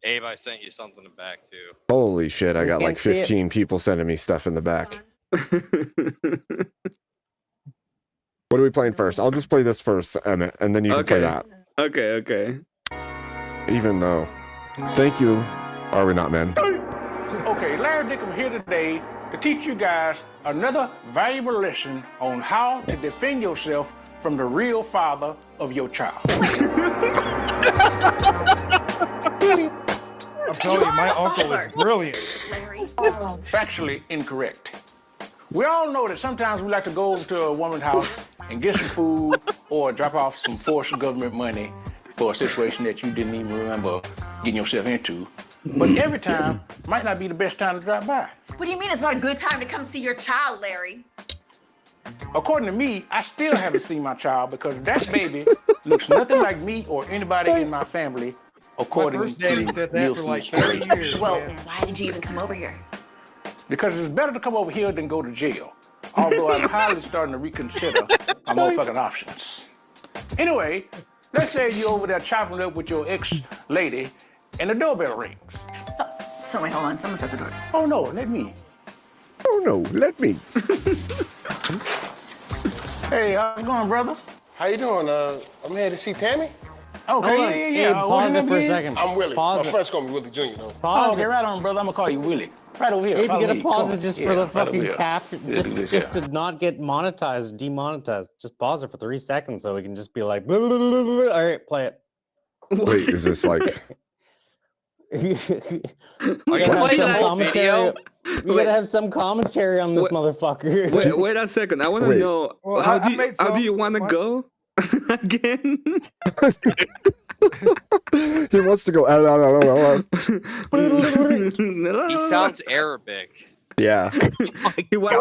Abe, I sent you something back too. Holy shit, I We got can't like see it. 15 people sending me stuff in the back. What are we playing first? I'll just play this first, Emmett, and then you can play that. Okay, okay. Even though. Thank you. Are we not, men? Okay, Larry Dickham here today to teach you guys another valuable lesson on how to defend yourself from the real father of your child. I'm telling you, my uncle is brilliant. Factually incorrect. We all know that sometimes we like to go over to a woman's house and get some food or drop off some forced government money for a situation that you didn't even remember getting yourself into. But every time might not be the best time to drop by. What do you mean it's not a good time to come see your child, Larry? According to me, I still haven't seen my child because that baby looks nothing like me or anybody in my family, according first daddy to said that for like 30 years. Well, why did you even come over here? Because it's better to come over here than go to jail. Although I'm highly starting to reconsider my motherfucking options. Anyway, let's say you're over there chopping it up with your ex-lady and the doorbell rings. So wait, hold on. Someone's at the door. Oh no, let me. Oh no, let me. Hey, how's it going, brother? How you doing? I'm here to see Tammy. Okay, yeah. Pause it for a second. I'm Willie. Pause My it. friend's call me Willie Jr. though. Oh, okay, right on, brother. I'm gonna call you Willie. Right over here. If you Follow get a me. pause Come it on. just Yeah, for the right over fucking here. capture, just to not get monetized, demonetized. Just pause it for 3 seconds so we can just be like, blah, blah, blah, blah, blah. All right, play it. Wait, is this like. You Are you gotta have playing some the whole commentary. video? You gotta have some commentary on this motherfucker. Wait a second. I want to Wait. know Well, how I do made how do some- you want to what? go again? He wants to go. He sounds Arabic. Yeah. He was.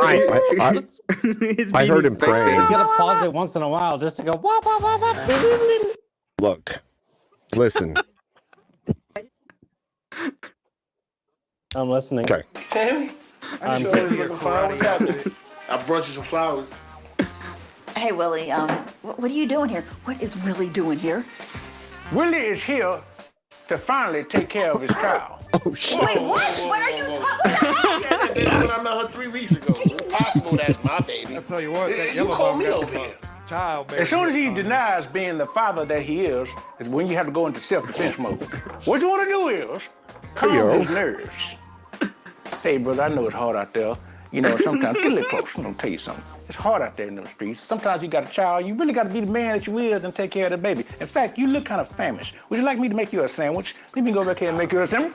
I heard him praying. You gotta pause it once in a while just to go. Wah, wah, wah, wah. Look, listen. I'm listening. Okay. Tammy? I'm sure it's looking fine. What's happening? I brought you some flowers. Hey, Willie. What are you doing here? What is Willie doing here? Willie is here to finally take care of his child. Oh shit. Wait, what? What are you talking about? Baby, when I met her 3 weeks ago. It's impossible that's my baby. I tell you what, that You yellow call bum me got over the here. child. As soon as he denies being the father that he is when you have to go into self-defense mode. What you want to do is calm his nerves. Hey, brother, I know it's hard out there. You know, sometimes, get a little closer. I'm gonna tell you something. It's hard out there in them streets. Sometimes you got a child, you really gotta be the man that you is and take care of the baby. In fact, you look kind of famished. Would you like me to make you a sandwich? Let me go back here and make you a sandwich.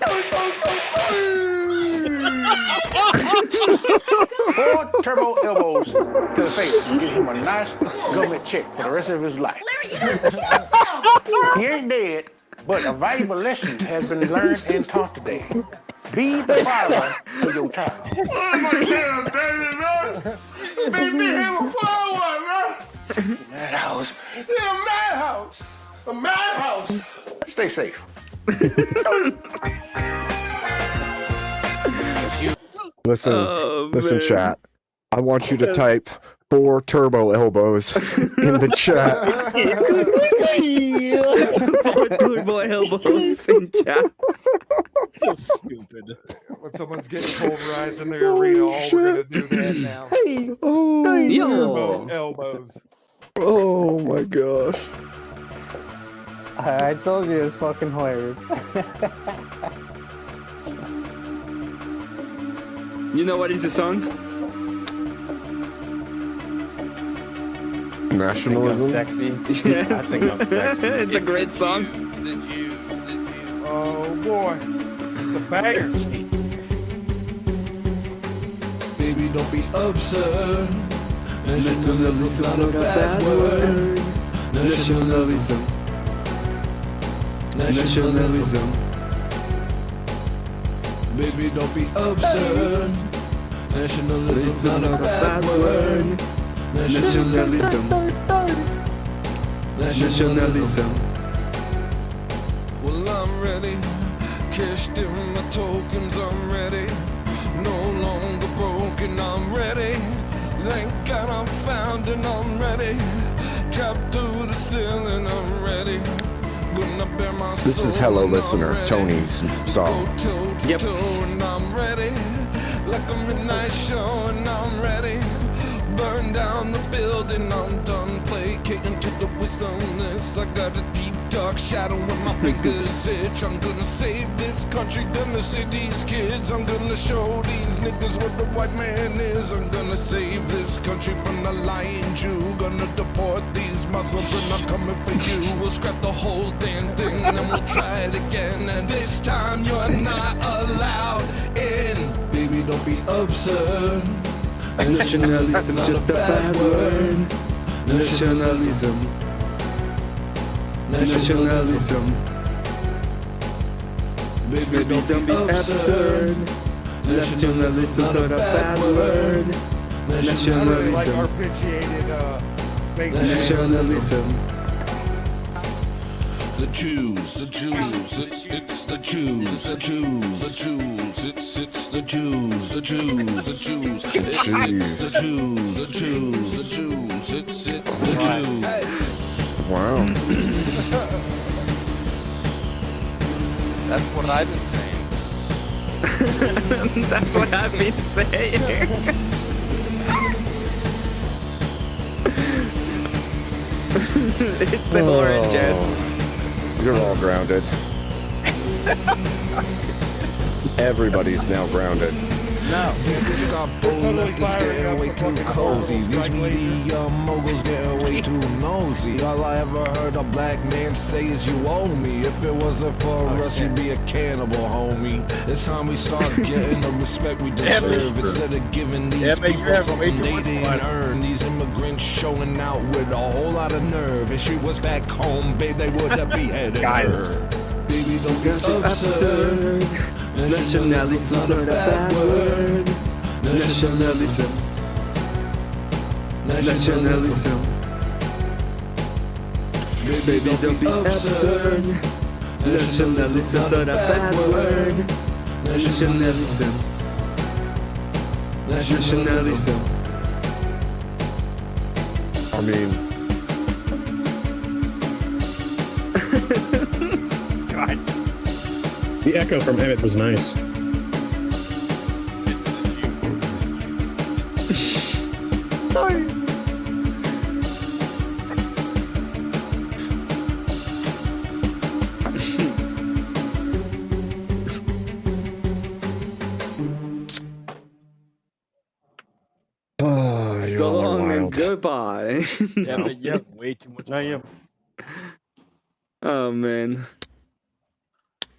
4 turbo elbows to the face and give him a nice government check for the rest of his life. He ain't dead, but a valuable lesson has been learned and taught today. Be the father for your child. Baby, have a flower, man. Madhouse. Yeah, madhouse. A madhouse. Stay safe. Listen, chat. I want you to type 4 turbo elbows in the chat. 4 turbo elbows in chat. So stupid. When someone's getting pulverized in their arena, we're gonna do that now. Turbo elbows. Oh my gosh. I told you it was fucking hilarious. You know what is the song? Nationalism. Sexy. Yes. I think I'm sexy. It's a great song. Oh boy, it's a banger. Baby, don't be absurd. Nationalism's not a bad word. Nationalism. Nationalism. Baby, don't be absurd. Nationalism's not a bad word. Nationalism. Nationalism. Well, I'm ready. Cashed in my tokens, I'm ready. No longer broken, I'm ready. Thank God I'm found and I'm ready. Trapped through the ceiling, I'm ready. Gonna bear my This is Hello Listener, Tony's song. Yep. And I'm ready. Like a midnight show and I'm ready. Burn down the building, I'm done placating to the wisdomless. I got a deep dark shadow when my fingers itch. I'm gonna save this country, gonna save these kids. I'm gonna show these niggas what the white man is. I'm gonna save this country from the lying Jew. Gonna deport these Muslims and I'm coming for you. We'll scrap the whole damn thing and we'll try it again. And this time you're not allowed in. Baby, don't be absurd. Nationalism's just a bad word. Nationalism. Nationalism. Baby, don't be absurd. Nationalism's not a bad word. Nationalism. Like arpeggiated Nationalism. The Jews, the Jews, it's the Jews, the Jews, the Jews, it's the Jews, the Jews, the Jews, it's the Jews, the Jews, the Jews, it's the Jews. Wow. That's what I've been saying. That's what I've been saying. It's the oranges. You're all grounded. Everybody's now grounded. Now, stop totally getting way too cozy. These media moguls getting way too nosy. All I ever heard a black man say is you owe me. If it wasn't for us, you'd be a cannibal, homie. It's time we start getting the respect we deserve. Instead of giving these people something they didn't earn. These immigrants showing out with a whole lot of nerve. If she was back home, babe, they would have beheaded her. Baby, don't get absurd. Nationalism's not a bad word. Nationalism. Nationalism. Baby, don't be absurd. Nationalism's not a bad word. Nationalism. Nationalism. I mean, God. The echo from Emmett was nice. So all are long and wild. goodbye. Yeah, but you have way too much. No, you. Oh man,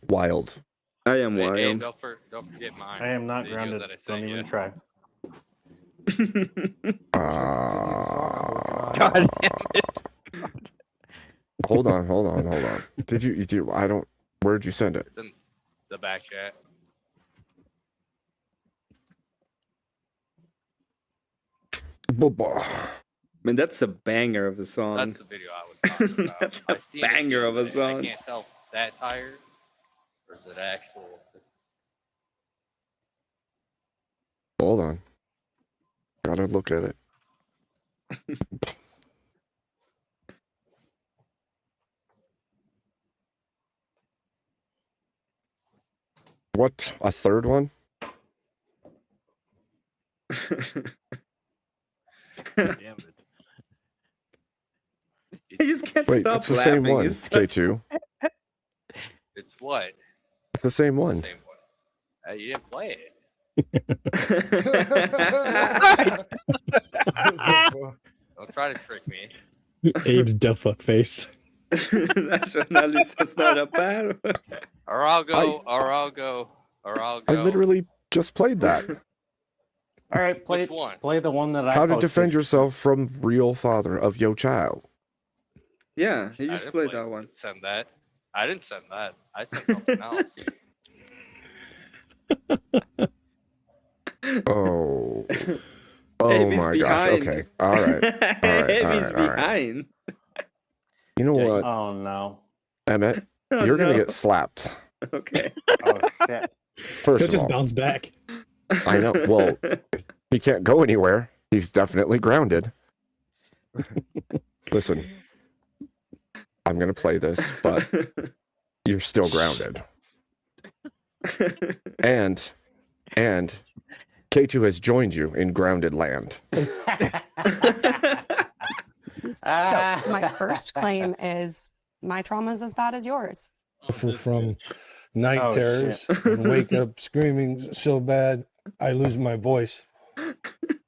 Wild. I am Hey, wild. don't forget mine. I am not video grounded. That I sent Don't you. even try. God damn it. Hold on. Did you? I don't. Where'd you send it? It's in the back chat. Man, that's a banger of a song. That's the video I was talking about. That's I a seen it the banger of other a day, and song. I can't tell if it's satire or is it actual. Hold on. Gotta look at it. What? A third one? Damn it. I just can't Wait, stop it's the laughing. same one. It's such- K2. It's what? It's the same one. Same one. You didn't play it. Don't try to trick me. Abe's duh fuck face. That's at least it's not a bad one. Or I'll go. I literally just played that. All right, play Which one? Play the one that I How to posted. defend yourself from real father of your child. Yeah, he I just didn't played play- that one. Send that. I didn't send that. I sent something else. Oh. Oh Abe is my gosh. behind. Okay. All right. Abe is all right. behind. You know what, Oh no. Emmett? Oh, You're gonna no. get slapped. Okay. Oh shit. First He'll of just all, bounce back. I know. Well, he can't go anywhere. He's definitely grounded. Listen, I'm gonna play this, but you're still grounded. And K2 has joined you in grounded land. So my first claim is my trauma is as bad as yours. Suffer from night Oh, terrors and wake up screaming so bad I lose my voice.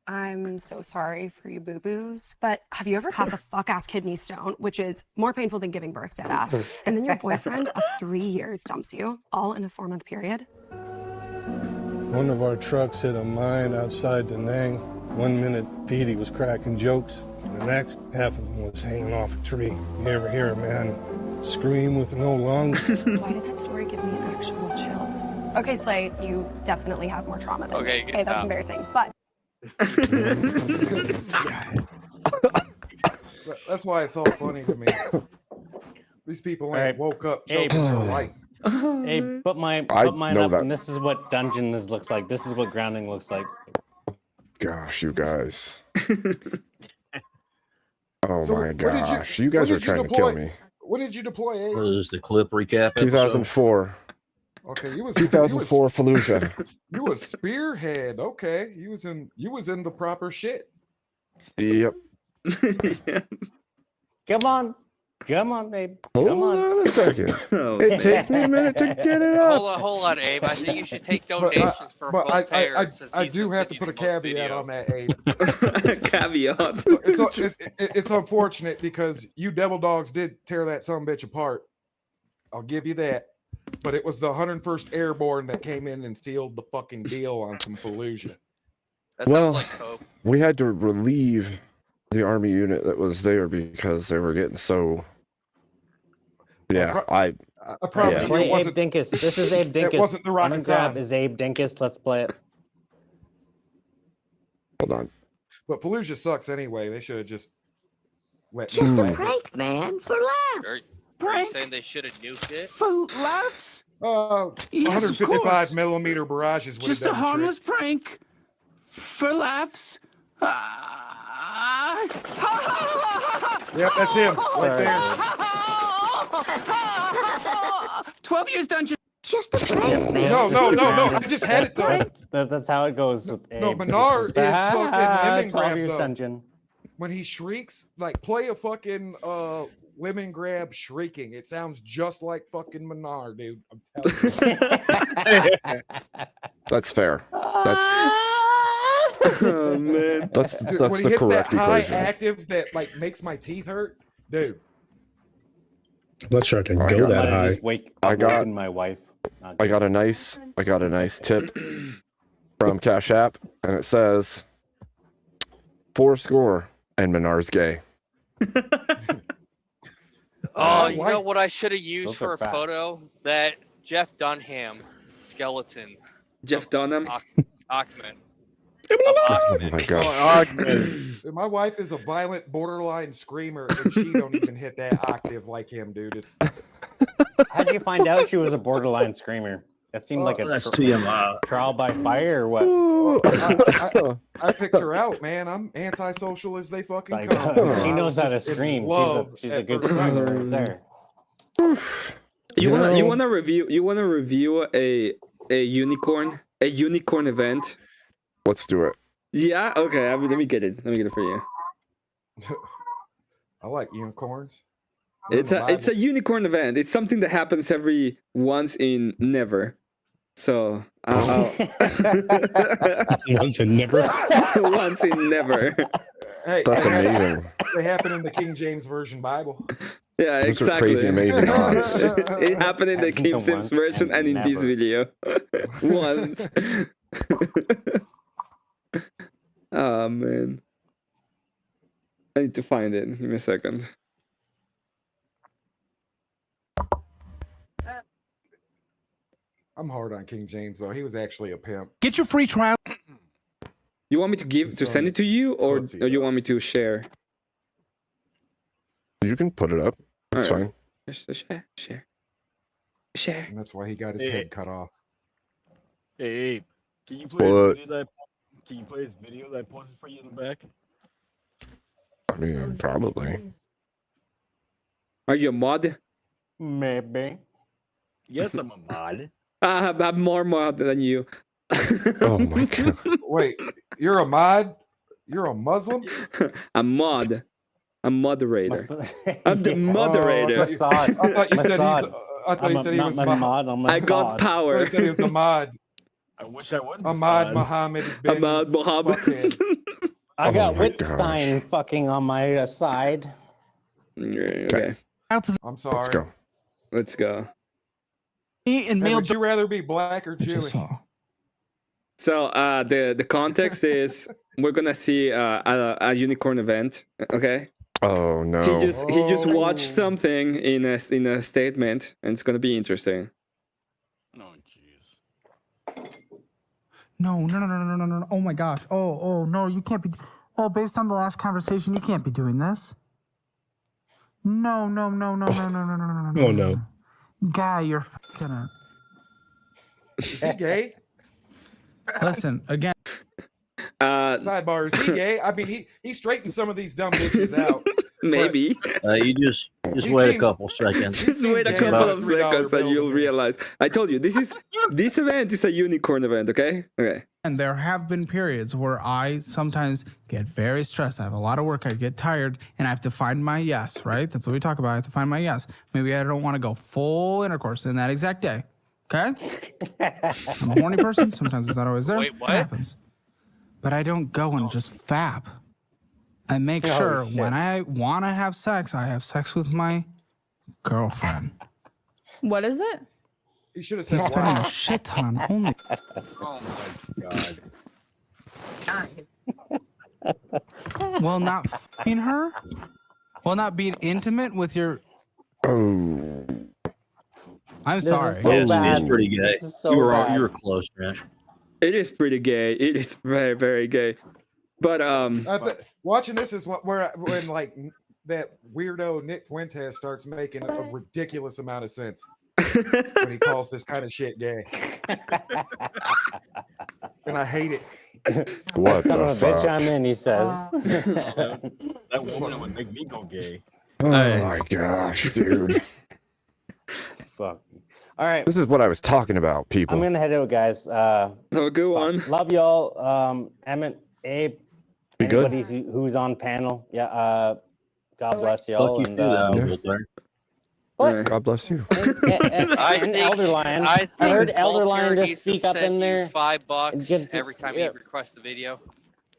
I'm so sorry for you boo-boos, but have you ever passed a fuck-ass kidney stone, which is more painful than giving birth, deadass, and then your boyfriend of 3 years dumps you, all in a 4-month period? One of our trucks hit a mine outside Da Nang. 1 minute, Petey was cracking jokes, and the next, half of him was hanging off a tree. You ever hear a man scream with no lungs? Why did that story give me actual chills? Okay, Slay, you definitely have more trauma than Okay, me. good Okay, that's stop. embarrassing, but That's why it's all funny to me. These people ain't Alright. woke up Abe. choking their light. Hey, put mine know up, that. and this is what dungeon looks like. This is what grounding looks like. Gosh, you guys. Oh So my when did you- gosh. You guys when are did you trying to kill deploy? me. When did you deploy, Abe? What is the clip recap? episode? 2004. Okay, you was 2004 Fallujah. You was spearhead. Okay, you was in the proper shit. Yep. Come on, babe. Hold Come on. on a second. Oh, It man. takes me a minute to get it up. Hold on, Abe. I think you should take But donations for but I Voltaire. since I he's do gonna have send to you put a the most caveat video. on that, Abe. Caveat. It's unfortunate because you devil dogs did tear that son of a bitch apart. I'll give you that. But it was the 101st Airborne that came in and sealed the fucking deal on some Fallujah. That Well, sounds like coke. we had to relieve the army unit that was there because they were getting so. Yeah, I promise you, Play it Abe wasn't. Dinkus. This is Abe Dinkus. It wasn't the rocket Run and grab science. is Abe Dinkus. Let's play it. Hold on. But Fallujah sucks anyway. They should have just let me Just a play. prank, man, for laughs. Are you saying they should have nuked it? For laughs? Yes, of 155 course. millimeter barrages would have Just done a the trick. harmless prank. For laughs. Yep, that's him right there. 12 years dungeon. Just a prank, man. No. I just had it though. That's how it goes with Abe. No, It's Menard just, is fucking Lemongrab 12 years though. dungeon. When he shrieks, like play a fucking Lemongrab shrieking. It sounds just like fucking Menard, dude. I'm telling you. That's fair. That's Oh man, That's Dude, that's when he the hits that correct high equation. active that like makes my teeth hurt, dude. I'm not sure I can I go got- that Might have high. just I got- awakened my wife. Not I got a nice tip from Cash App, and it says 4 and Menar's gay. Oh, you know what I should have used Those for are a facts. photo? That Jeff Dunham skeleton. Jeff Dunham. Achman. Oh my gosh. Dude, my wife is a violent borderline screamer, and she don't even hit that octave like him, dude. It's How'd you find out she was a borderline screamer? That seemed like a That's TMI. trial by fire or what? I picked her out, man. I'm antisocial as they fucking Like, come. she I knows was how to just in scream. love She's a at good first screamer sight. right there. You wanna review a unicorn event? Let's do it. Yeah. Okay. Let me get it. Let me get it for you. I like unicorns. It's a unicorn event. It's something that happens every once in never. So Once and never. Once in never. Hey, That's amazing. They happen in the King James Version Bible. Yeah, Those are exactly. crazy, amazing odds. It happened in the King James version and in this video. Once. Oh man. I need to find it. Give me a second. I'm hard on King James though. He was actually a pimp. Get your free trial. You want me to send it to you, or you want me to share? You can put it up. That's All right. fine. Just share. And that's why he got his Hey. head cut off. Hey, can you play What? this video can you play this video that I posted for you in the back? I mean, probably. Are you a mod? Maybe. Yes, I'm a mod. I'm more mod than you. Oh my god. Wait, you're a mod? You're a Muslim? A mod. A moderator. I'm the moderator. I thought you said he was Mahmoud. I got I power. thought you said he was a mod. I wish I was Ahmad Muhammad bin Ahmad Mohammed. fuckhead. I got Oh my Wittstein fucking on my side. Okay. I'm sorry. Let's go. Let's go. And Hey, would you rather be black or Jewish? So the context is we're gonna see a unicorn event. Okay. Oh no. He just watched something in a statement, and it's gonna be interesting. No. Oh my gosh. Oh no, you can't be. Oh, based on the last conversation, you can't be doing this. No. Oh no. Guy, you're fucking. Is he gay? Listen again. Sidebar, is he gay? I mean, he straightened some of these dumb bitches out. Maybe. You just He wait a seems- couple seconds. Just wait a gay couple about of $3 seconds and bill. you'll realize. I told you this event is a unicorn event. Okay. Okay. And there have been periods where I sometimes get very stressed. I have a lot of work. I get tired, and I have to find my yes. Right? That's what we talk about. I have to find my yes. Maybe I don't want to go full intercourse in that exact day. Okay. I'm a horny person. Sometimes it's not always there. Wait, It what? happens. But I don't go and just fap. I make Oh, sure shit. when I want to have sex, I have sex with my girlfriend. What is it? He should have He's said spending wow. a shit ton only. Oh my god. Well, not fucking her. Well, not being intimate with your. Oh. I'm This sorry. is so Yes, bad. it is pretty gay. This is so you were bad. you were close, Trash. It is pretty gay. It is very very gay. But Watching this is when like that weirdo Nick Fuentes starts making a ridiculous amount of sense when he calls this kind of shit gay, and I hate it. What Son the of a bitch, fuck? I'm in, he says. That woman would make me go gay. Oh my gosh, dude. Fuck. All right. This is what I was talking about, people. I'm gonna head out, guys. oh, go on. Love y'all. Emmett, Abe, Be good. anybody who's on panel. Yeah. God bless y'all. Fuck you And, too, then. what? God bless you. And I think Elder Lion. I I heard think Elder Vulture Lion just needs to speak up send in you there. $5 get to- every time yeah. you request the video.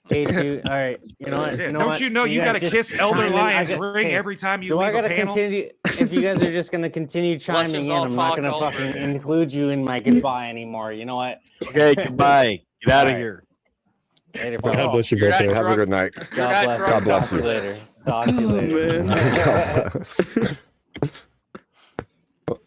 K2, all right. You know what? Yeah, You know don't what? you know you guys gotta just kiss Elder chime in. Lion's ring every time you Do I leave a gotta panel? continue? If you guys are just gonna continue chiming in, all I'm not talk gonna over fucking it. include you in my goodbye anymore. You know what? Okay, goodbye. Get out of All right. here. Later, God fellas. bless you You're both. not There. Have a drunk. good night. You're not drunk God bless enough you. for Later. this. Talk to you later. God bless.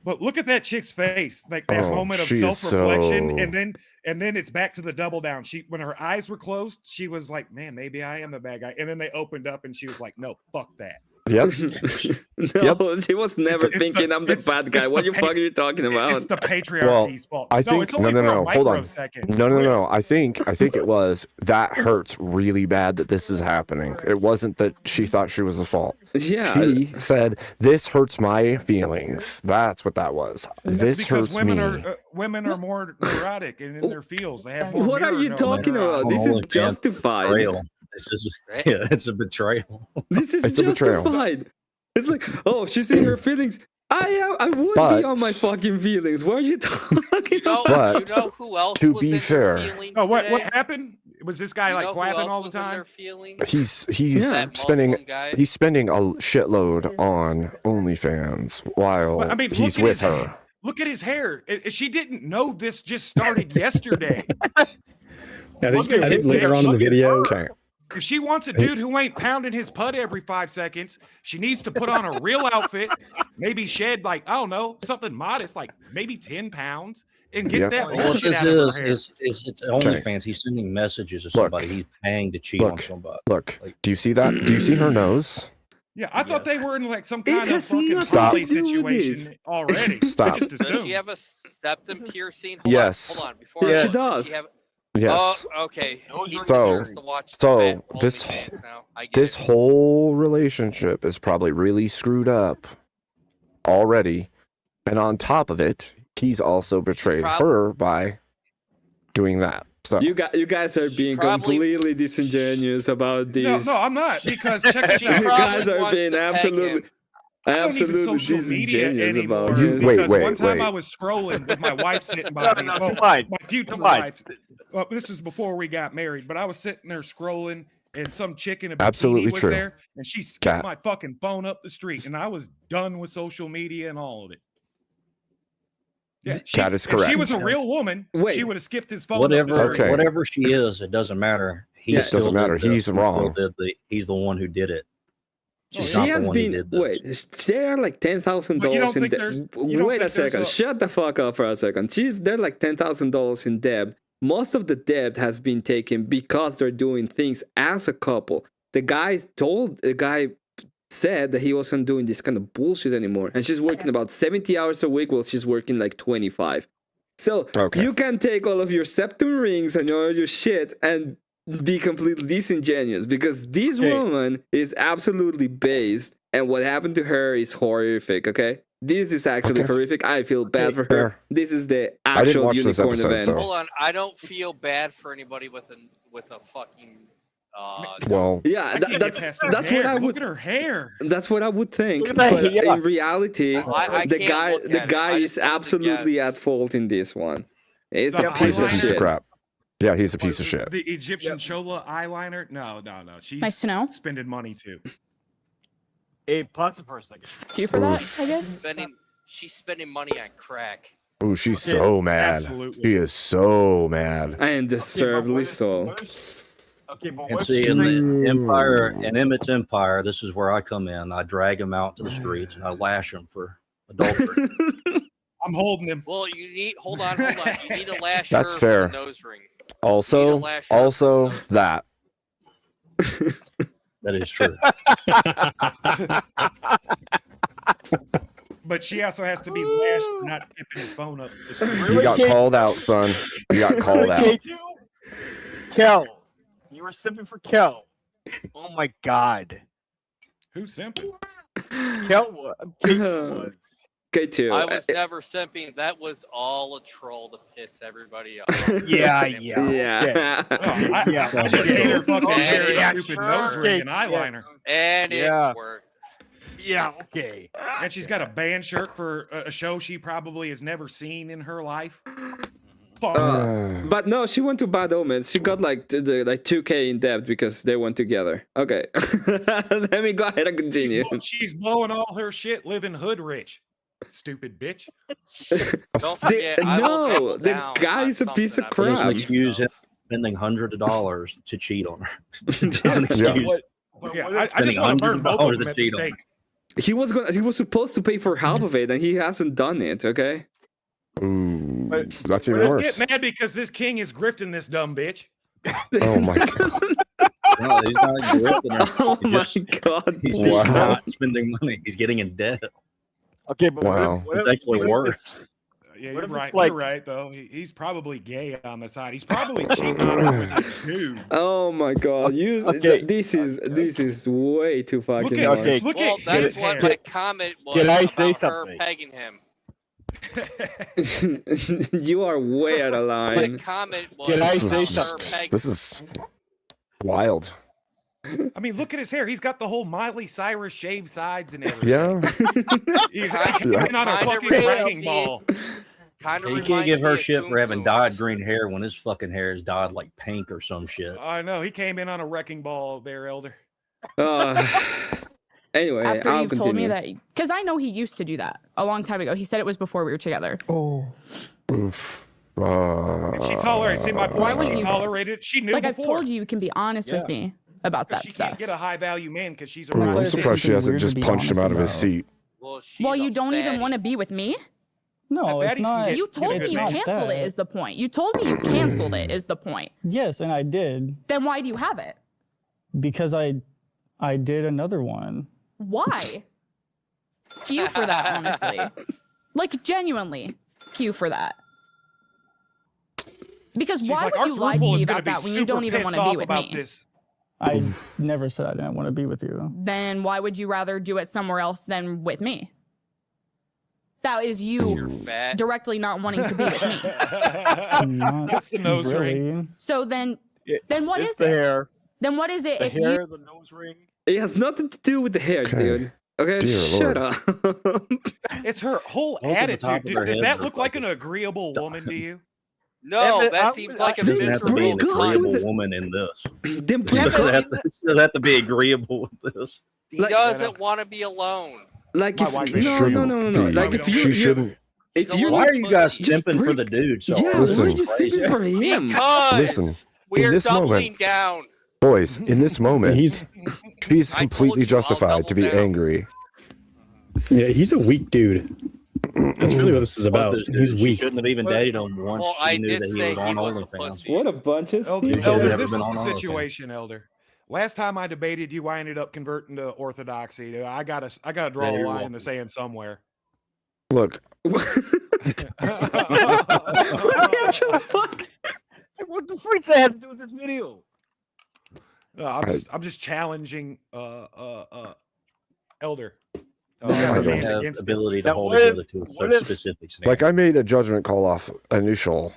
But look at that chick's face, like that Oh, moment of she is self-reflection, so- and then it's back to the double down. When her eyes were closed, she was like, "Man, maybe I am the bad guy." And then they opened up, and she was like, "No, fuck that." Yep. No, she was never It's thinking I'm the it's- bad guy. it's What the the fuck are you talking about? It's the Well, patriarchy's fault. I No, think it's only no, for a hold on. microsecond. No. I think it was that hurts really bad that this is happening. It wasn't that she thought she was the fault. Yeah. She said this hurts my feelings. That's what that was. This Because hurts me. women are more neurotic and in their feels. They have more. What are mirror you talking neurons. about? This is OnlyFans justified. betrayal. This is yeah, it's a betrayal. This is It's a betrayal. justified. It's like, oh, she's in her feelings. I would be on my fucking feelings. What are you talking about? But You know who else to was be in their fair, feelings Oh, what today? happened? Was this guy You like know who flapping else all the was in their time? feelings? he's That spending Muslim guy. he's spending a shitload on OnlyFans while Well, I mean, he's look at with his- her. Look at his hair. She didn't know this just started yesterday. I think later on in the video. Okay. If she wants a dude who ain't pounding his putt every 5 seconds, she needs to put on a real outfit, maybe shed like, I don't know, something modest, like maybe 10 pounds, and get that What bullshit this out of her hair. is it's OnlyFans. He's sending messages to somebody. He's paying to cheat on somebody. Look, do you see that? Do you see her nose? Yeah, I thought they were in like some kind of has fucking nothing Stop. poly to do with this. situation already. Stop. I just Does assumed. she have a septum piercing? Hold Yes. On, hold on. Before Yes, I she go, does. She have, Yes. Oh, okay. He So, deserves to watch that this OnlyFans now. I get this it. whole relationship is probably really screwed up already, and on top of it, he's also betrayed her by doing that. So You guys are being completely disingenuous about this. No, I'm not, because check this You out. guys are being absolutely social media disingenuous about anymore this. because one time I was scrolling with my wife sitting by me. Well, my future wife. Well, this is before we got married, but I was sitting there scrolling, and some chick in a bikini Absolutely was true. there, and she skipped Cat. my fucking phone up the street, and I was done with social media and all of it. Yeah, Cat is if she correct. was a real woman, Wait. she would have skipped his phone. Up the Whatever, street. whatever she is, it doesn't matter. He Yeah, it still doesn't matter. did this. He's He wrong. still did he's the one who did it. She's She not the has one who been did this. wait. There are like $10,000 But you don't in think debt. there's- you don't Wait a think there's second. a- Shut the fuck up for a second. They're like $10,000 in debt. Most of the debt has been taken because they're doing things as a couple. The guy said that he wasn't doing this kind of bullshit anymore, and she's working about 70 hours a week while she's working like 25. So you can take all of your septum rings and all your shit and be completely disingenuous because this woman is absolutely based, and what happened to her is horrific. Okay, this is actually horrific. I feel bad for her. This is the I didn't actual watch this unicorn episode, event. so- Hold on. I don't feel bad for anybody with a fucking. Well, Yeah, that's what I would. Look at her hair. That's what I would think. Look at that But hair. in reality, I the can't guy look at it. I is just wanted to absolutely guess. at fault in this one. It's The a piece of eyeliner? Piece of shit. crap. Yeah, he's a piece of shit. The Egyptian Shola eyeliner? No. She's Nice to know. spending money too. Hey, pause it for a second. Thank you for that, I guess. She's spending money on crack. Ooh, she's Okay, so mad. absolutely. She is so mad. And deservedly so. Okay, but And what's see, she in saying? the Empire, in Emmett's Empire, this is where I come in. I drag him out to the streets and I lash him for adultery. I'm holding him. Well, you need hold on. You need to lash That's her fair. with a nose ring. Also, that. That is true. But she also has to be lashed for not skipping his phone up the street. You got called out, son. You got called out. Kel, you were simping for Kel. Oh my god. Who's simping? Kel was. K2. I was never simping. That was all a troll to piss everybody off. Yeah. Yeah. I just hate her fucking hair Yeah, and stupid sure. nose ring and Yeah. eyeliner. And Yeah. it worked. Yeah, okay. And she's got a band shirt for a show she probably has never seen in her life. But no, she went to Bad Omens. She got like like 2K in debt because they went together. Okay, let me go ahead and continue. She's blowing all her shit, living hood rich. Stupid bitch. Don't forget, I will No, double the down guy's on a piece of something I've Doesn't crap. excuse him spending hundreds of dollars to cheat on her. Doesn't excuse. I just want to burn both of them at the cheat on stake. He was supposed to pay for half of it, and he hasn't done it. Okay. Ooh, that's even Don't worse. get mad because this king is grifting this dumb bitch. Oh my god. No, he's not grifting her. Oh He my just- god. He's just Wow. not spending money. He's getting in debt. Okay, but Wow. It's actually worse. Yeah, What you're if it's right. like- You're right, though. He's probably gay on the side. He's probably cheating on her with this dude. Oh my god. Okay. This is way too fucking Look at, much. Okay. look Well, at that's his what hair. my comment was Can I about say her something? pegging him. You are way out of My line. comment was Can I This about say is her just, pegging. this is wild. I mean, look at his hair. He's got the whole Miley Cyrus shaved sides and everything. Yeah. He came in on a Kinda fucking reminds wrecking me- ball. Kinda He can't reminds give me her of shit Coon for having Coons. dyed green hair when his fucking hair is dyed like pink or some shit. I know. He came in on a wrecking ball there, Elder. Anyway, After I'll you've continue. told me that, because I know he used to do that a long time ago. He said it was before we were together. Oh. Oof. She tolerated. See my Why point. would She you- tolerated. She knew Like I've before. told you, you can be honest with me about that She stuff. can't get a high value man because she's a Ooh, rock. I'm That's surprised she something hasn't weird to just be punched him honest out of his about. seat. Well, she's Well, a you don't even fatty. want to be with me. No, That it's fatty's gonna not. get- You told it's me you not canceled it is the point. You told me you canceled it is the point. Yes, and I did Then why do you have it? because I did another one. Why? Q for that, honestly. Like genuinely, Q for that. Because She's why like, would our you lie to throuple me is gonna about be that when you super don't even want pissed to be off with about me? this. I never said I didn't want to be with you. Then why would you rather do it somewhere else than with me? That is you Fat. directly not wanting to be with me. Not It's the nose ring. really. So then what It's is the it? hair. Then what is it The if hair, you the nose ring. It has nothing to do with the hair, Okay. dude. Okay, Dear shut Lord. Oh, up. It's her whole Both of the top attitude. of Dude, their does heads that are look like an fucking- agreeable woman to you? No, Emmett, that seems like a Doesn't have to be an miserable break up cunt. agreeable with it. woman in this. Then break Doesn't up. have to be agreeable with this. He Like- doesn't want to be alone. Like My if wife no, is- no, shouldn't no, no, no. be. Like if She you shouldn't. if He's you a Why are you guys Just simping for break- the dude? So yeah, Listen. why are you crazy? simping for him? Because Listen, we in are this doubling moment- down. Boys, in this moment, He's he's I told completely you, I'll justified to be double down. angry. he's a weak dude. That's really what this is about. Fuck this dude. He's She weak. shouldn't have even dated him once Well, she I knew did that he say was on he was a OnlyFans. pussy. What a bunch of Elder, Dude, stupid. Elder, never this is been on the OnlyFans. situation, Elder. Last time I debated you, I ended up converting to orthodoxy. I gotta draw Yeah, a you're line in welcome. the sand somewhere. Look, What the actual fuck? What the freak does that have to do with this video? I'm just challenging Elder. I Doesn't don't- have against it. ability to Now, hold what if- together to what such if- specific scenario. like I made a judgment call off initial,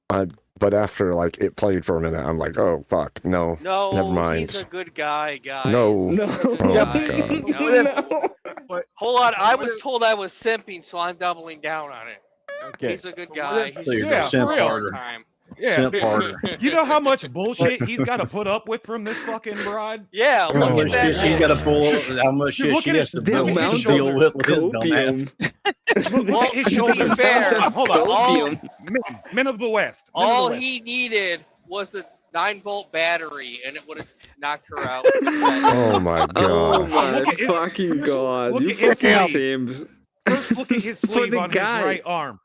but after like it played for a minute, I'm like, oh fuck, no, No, never mind. he's a good guy, guys. No. He's a good Oh, guy. God. No. Hold on, I was told I was simping, so I'm doubling down on it. Okay. He's a good guy. He's So you're just Yeah, gonna simp for real. harder. time. Yeah. Simp harder. You know how much bullshit he's got to put up with from this fucking broad? Yeah, Oh, look How at much that shit she shit. got to pull? How much Dude, shit look she at has his- to look at deal his deal with his Copium. Look Well, at his to be shoulders. fair, Hold on. Copium. Men of the West. Men of the All West. he needed was the 9-volt battery, and it would have knocked her out. Oh my Oh gosh. my Look at his- fucking god. look You at his fucking sleeve. sims. First, look at his For sleeve the on guy. his right arm.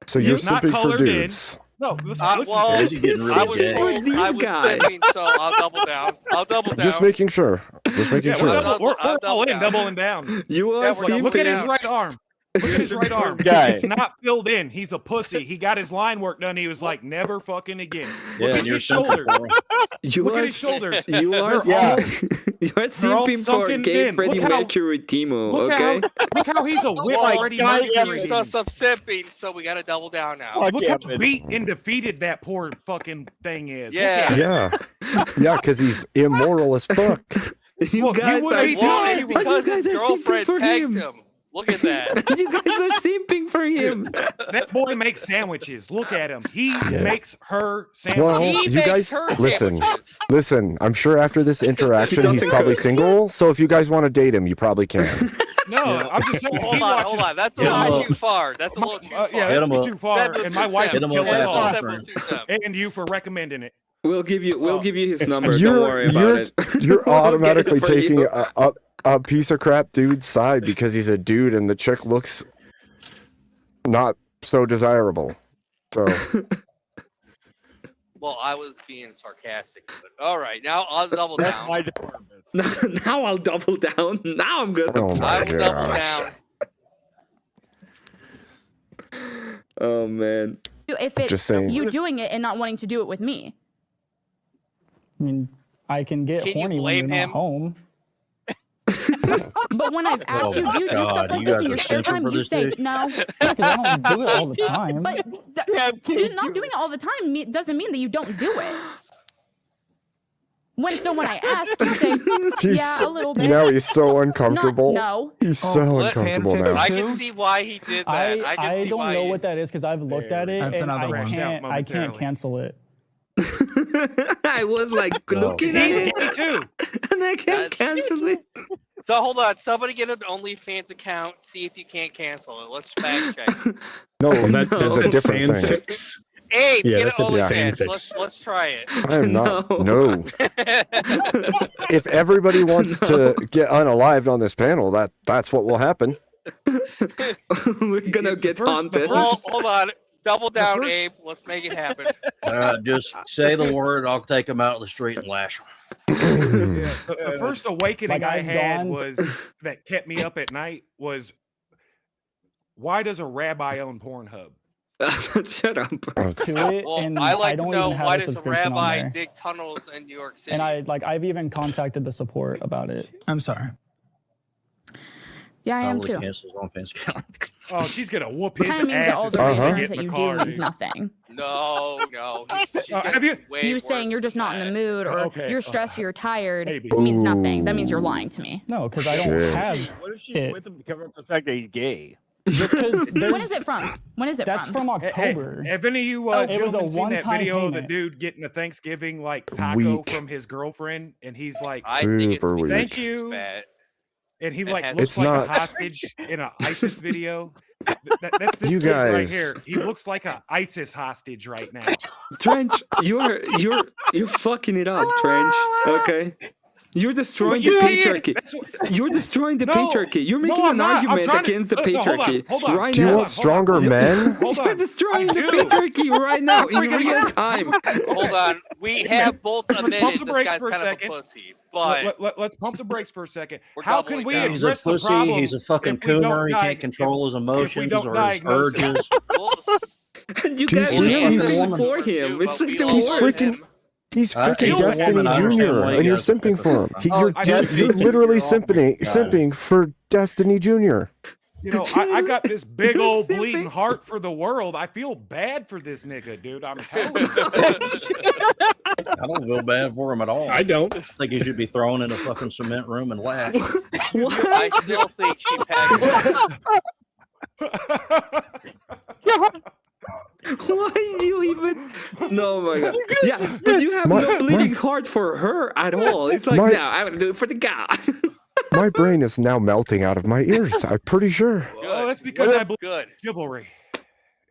So you're He's not simping for colored in. dudes. No, listen, Well, to Is he getting I really was gay? told These I was guys. simping, so I'll double down. I'll double down. Just making sure. Just making Yeah, sure. we're I'll all double in, down. doubling down. You are Yeah, simping. Look at his out. right arm. Look at his right arm. Guy. It's not filled in. He's a pussy. He got his line work done. He was like, never fucking again. Yeah, Look and at you're his simping shoulders. for him. You Look are at his shoulders. You are They're all- you are they're all simping for sunken gay in. Freddie Look how- Mercury Timo, Look okay? look how he's a whip Well, Freddie guy Mercury. accused us of simping, so we got to double down now. Fuck Look yeah, how man. beat and defeated that poor fucking thing is. Look Yeah. at it. Yeah. Yeah, because he's immoral as fuck. You Well, you guys would are be Well, Why? it's simping. Why you because guys his are simping girlfriend for pegs him? him. Look at that. You guys are simping for him. That boy makes sandwiches. Look at him. He makes her Well, sandwiches. you guys listen. I'm sure after this interaction, he's probably single. So if you guys want to date him, you probably can. No, I'm just saying. Hold on. That's a little too far. That's a little too far. Yeah, that's too far. And my wife would kill us all. And And you for recommending it. We'll give you his number. Don't worry about it. You're We'll get it automatically for taking you. a piece of crap dude's side because he's a dude and the chick looks not so desirable. So Well, I was being sarcastic, but all right. Now I'll double down. Now I'll double down. Now I'm gonna. Oh my I will double gosh. down. Oh man. If it's Just saying. you doing it and not wanting to do it with me. I mean, I can get Can you horny when blame you're him? not home. But when I've asked you, do you do stuff like this in your spare time? You say no. Because I don't do it all the time. But not doing it all the time doesn't mean that you don't do it. When I ask, you say, yeah, a little bit. Now he's so uncomfortable. No. He's so uncomfortable now. I can see why he did that. I don't know what that is because I've looked at it That's and another one. I can't cancel it. I was like looking at it, Me too. and I can't cancel it. So hold on. Somebody get an OnlyFans account. See if you can't cancel it. Let's fact check. No, That's that's a different fan thing. fix. Abe, Yeah, get that's an a fan OnlyFans. fix. Let's try it. I am not. No. If everybody wants to get unalived on this panel, that's what will happen. We're gonna get haunted. Hold on. Double down, Abe. Let's make it happen. Just say the word. I'll take them out of the street and lash them. The first awakening Like, I I've had gone- was that kept me up at night was why does a rabbi own Pornhub? Shut up. To it, Well, and I I like to don't know even have why a does a subscription on rabbi there. dig tunnels in New York City? And I've even contacted the support about it. I'm sorry. Yeah, I am Probably too. cancels OnlyFans account. Oh, she's gonna whoop It his kind of means that all ass. the as soon as we reasons get that in you the do car, means dude. nothing. No. Have you? You saying you're just not in the mood or Okay, you're stressed or you're tired maybe. means nothing. That means you're lying to me. No, because I don't Shit. have What if she's it. with him to cover up the fact that he's gay? Just because When is it from? When is it That's from October. Hey, have any of you it was a gentlemen seen that one-time video of the payment. dude getting a Thanksgiving like taco Weak. from his girlfriend, and he's like, I think it's Super because weak. "Thank he's you," fat. and he It like has- looks It's like not- a hostage in an ISIS video. That's this You kid right guys- here. He looks like an ISIS hostage right now. Trench, you're fucking it up, Trench. Okay. You're destroying the You see it. patriarchy. That's what- You're destroying the No, patriarchy. You're no, making I'm an not. I'm argument trying to- against the no, hold on, patriarchy hold on. right Do you now. want stronger men? Hold on. You're destroying I the do. patriarchy right now in freaking real am. time. Hold on. We have both Let's pump admitted the this brakes guy's for a kind of second. a pussy. But Let's pump the brakes for a second. We're How can doubling we down. He's a address the pussy. problem? He's a fucking if we don't coomer. He di- can't control his emotions don't or his diagnose it? urges. And you Do you guys see are him? He's- simping for him. It's like the He's worst. freaking. He's I freaking feel a Destiny woman, I understand Jr. why you and you're guys are simping for him. Oh, I You're just- literally you're all- simping for Destiny Jr. You know, I got this big old Simping. bleeding heart for the world. I feel bad for this nigga, dude. I'm telling you. I don't feel bad for him at all. I don't. I think he should be thrown in a fucking cement room and lashed. I still think she packed. Why you even? No, my God. Yeah, but you have no bleeding heart for her at all. It's like, My- no, I would do it for the guy. My brain is now melting out of my ears. I'm pretty sure. Oh, that's because I believe Good. chivalry.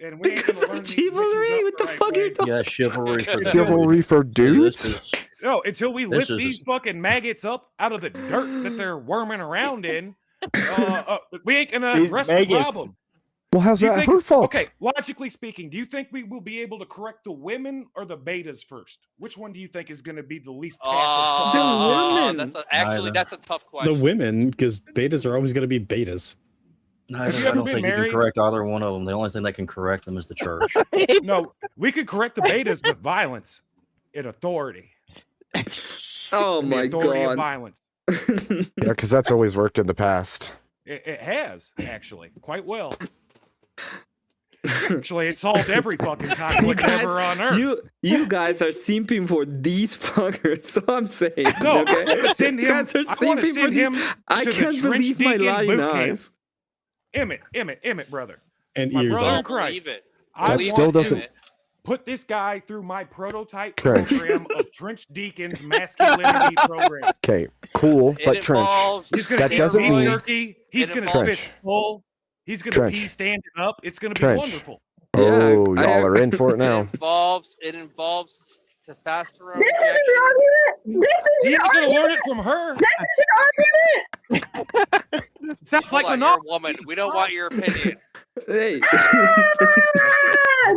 And we ain't Because gonna learn of these bitches chivalry? up What the right fuck are you way. talking? Yeah, chivalry for the Chivalry for dudes? This is- No, until we This lift is- these fucking maggots up out of the dirt that they're worming around in, we ain't gonna These address maggots. the problem. Well, how's Do you that think- her fault? Okay, logically speaking, do you think we will be able to correct the women or the betas first? Which one do you think is going to be the least? The women. Actually, that's a tough The question. women, because betas are always going to be betas. No, Have I you don't ever been think you married? can correct either one of them. The only thing that can correct them is the church. No, we could correct the betas with violence and authority. Oh And the my authority of God. violence. Yeah, because that's always worked in the past. It has actually quite well. Actually, it solved every fucking conflict ever on Earth. You guys are simping for these fuckers. So I'm saying. No, okay? I wanna send You him- guys are I wanna simping for send him these. I to the can't trench believe my digging lying boot camp. eyes. Emmett, brother. And My ears brother in on. Christ. Believe it. I That want still doesn't- Emmett. Put this guy through my prototype Trench. program of Trench Deacon's masculinity program. Okay, cool, but Trench. He's gonna That eat doesn't beef mean jerky. He's gonna Trench. spit full. He's gonna Trench. pee standing up. It's gonna be Trench. wonderful. Oh, y'all are in for it now. It involves testosterone This is injection. your argument. This is He's your gonna argument. learn it from her. This is your argument. Sounds Hold like on, you're a woman. We don't want your opinion. Hey.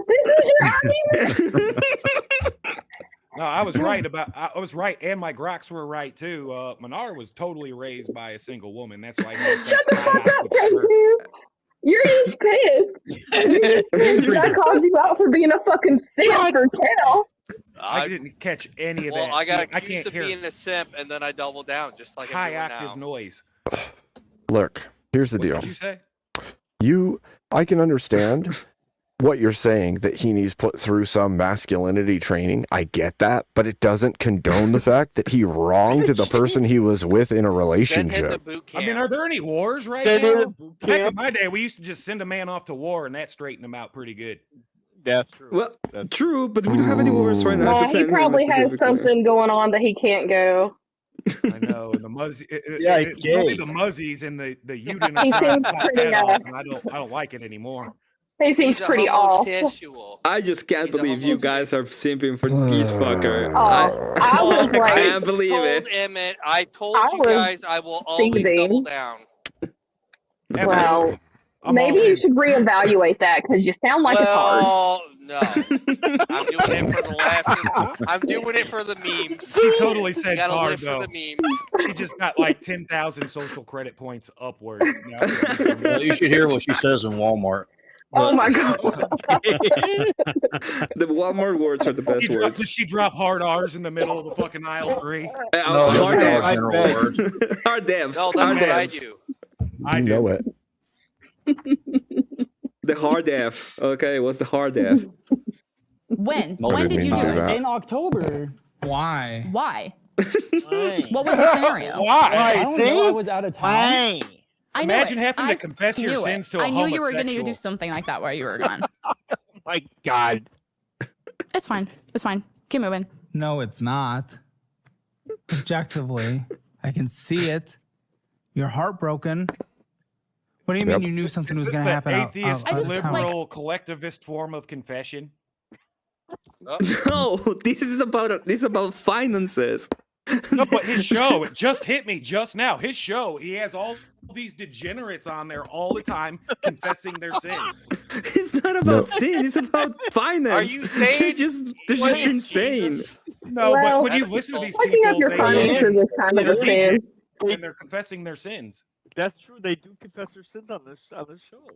This is your argument. No, I was right I was right, and my Groks were right too. Menard was totally raised by a single woman. That's why he has Shut the that fuck tie-dye up, with the shirt. K2. You're just pissed. You're just pissed that I called you out for being a fucking simp for Cal. I didn't catch any of Well, that. I got See, I accused can't of hear being a simp, and then I doubled down, just like I'm high doing active now. noise. Look, here's the What deal. did you say? I can understand what you're saying, that he needs put through some masculinity training. I get that, but it doesn't condone the fact that he wronged the person he was with in a relationship. I mean, are there any wars right Send him now? to boot Back in camp. my day, we used to just send a man off to war, and that straightened him out pretty good. That's true. Well, true, but we don't have any wars right now to He send him probably has specifically. something going on that he can't go. I know, and the Muzzy. Yeah, It's he's only gay. the Muzzies and the Uden He are trying seems to cut pretty, that off, and I don't like it anymore. He seems He's a pretty off. homosexual. I just can't believe you guys are simping for this fucker. Oh, I was I like, can't believe it. Emmett, I told I you was guys I will always seething. double down. well, I'm maybe all you in. should reevaluate that because you sound like it's hard. Well, no. I'm doing it for the laughs. I'm doing it for the memes. She totally You said it's gotta hard live though. for the memes. She just got like 10,000 social credit points upward. Well, you should hear what she says in Walmart. Oh my god. The Walmart words are the best Does words. she drop hard R's in the middle of the fucking aisle 3? No, those hard are all devs. general words. Hard devs. No, Hard that's what I devs. do. I You do. know it. The hard F. Okay, what's the hard F? When? I When didn't did you mean do to do it? that. In October. Why? Why? Why? What was the scenario? I Why? don't know. I was out of town. Why? I knew Imagine it. having I to confess your knew it. sins to a I knew you were going to homosexual. do something like that while you were gone. My God. It's fine. It's fine. Keep moving. No, it's not. Objectively, I can see it. You're heartbroken. What do you mean Yep. you knew something Is was this going to the happen? atheist, I just, like- liberal, collectivist form of confession? No, this is about finances. No, but his show, it just hit me just now. His show, he has all these degenerates on there all the time confessing their sins. It's not about sin. It's about finance. Are you saying? They're just insane. No, Well, but when you That's listen to these Looking people, up your they finances is kind of a sin. and they're confessing their sins. That's true. They do confess their sins on this show.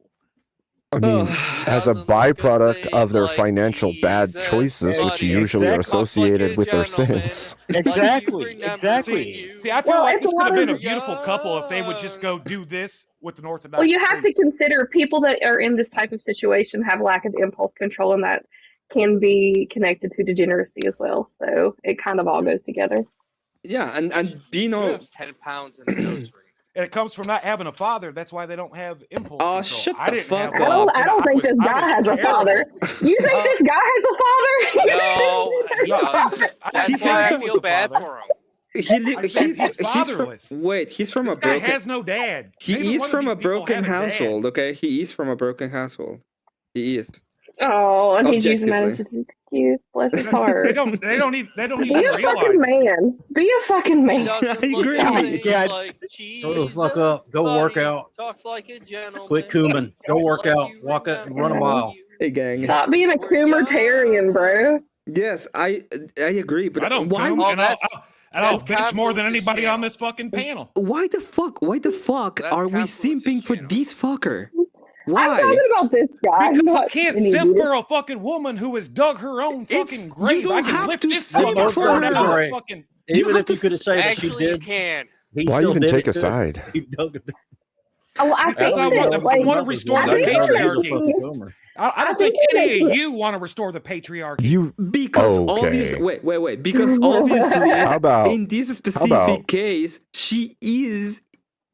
I mean, as a Doesn't look byproduct a of their thing like financial bad Jesus, choices, which buddy. usually are Exactly. associated with their Gentlemen, sins. Exactly. remember Exactly. See, I feel Well, like it's this a could have lot been a of- beautiful couple if they would just go do this with an Orthodox. Well, you have to priest. consider people that are in this type of situation have lack of impulse control, and that can be connected to degeneracy as well. So it kind of all goes together. Yeah, and being all 10 pounds in the nose ring. And it comes from not having a father. That's why they don't have impulse Oh, control. shut I the didn't fuck have up. one, I and don't think was- this I guy was has a terrible. father. You think this guy has a father? No, he No, does. That's he why thinks I he was feel a bad father. for him. I said he's from, fatherless. wait, he's from This a guy broken. has no dad. He Neither is one of from these a people broken have a dad. household. Okay, he is from a broken household. He is. Oh, and he's using that as Objectively. his excuse. Bless his heart. They don't even Be even a fucking realize. man. Be a fucking He man. doesn't I look agree. anything Yeah. like Go the fuck up. Jesus, Go work buddy. out. Talks like a gentleman. Quit cooming. Go work Like out. you Walk it. remember Run a mile. you. Hey, gang. Stop being a coomertarian, bro. Yes, I agree, but I don't why? coom, Oh, and I'll that's bitch more than Convolute's anybody on channel. this fucking panel. Why the fuck? Why the fuck That's are we Convolute's simping for channel. this fucker? I'm Why? talking about this guy. Because I not can't any simp dude. for a fucking woman who has dug her own fucking you grave. don't I can have lift to this simp motherfucker for out her. of fucking. Even have if you to could have said that she Actually, you did, can. he Why still even did take it a good. side? He dug it. Oh, I Because think I that, want like, to restore I the think you're patriarchy. making- I I don't think think you're any of making- you want to restore the patriarchy. You Because Okay. obviously, wait. Because obviously, How about- in this how specific about- case, she is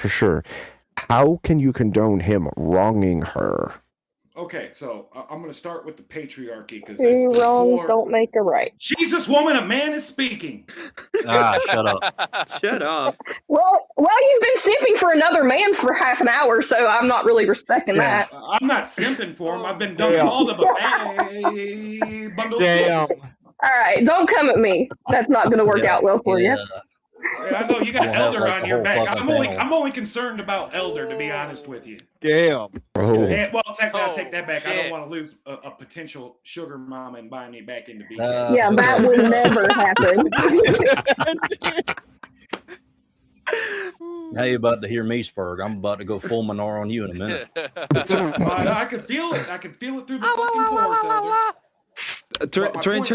for sure. How can you condone him wronging her? Okay, so I'm going to start with the patriarchy because that's Two the wrongs core. don't make a right. Jesus, woman, a man is speaking. Shut up. Shut up. Well, you've been simping for another man for half an hour, so I'm not really respecting that. I'm not simping for him. I've been done called him a bundle of sticks. All right, don't come at me. That's not going to work out well for you. I know you got We'll have, Elder like, on the your whole back. fucking I'm only concerned about Elder, to be honest with you. Damn. Oh. Well, take that back. I don't want to lose a potential sugar mama and buy me back into BK. Yeah, that would never happen. Now you're about to hear me, Spurg. I'm about to go full Menor on you in a minute. I can feel it. I can feel it through the fucking chorus, Elder. Trench,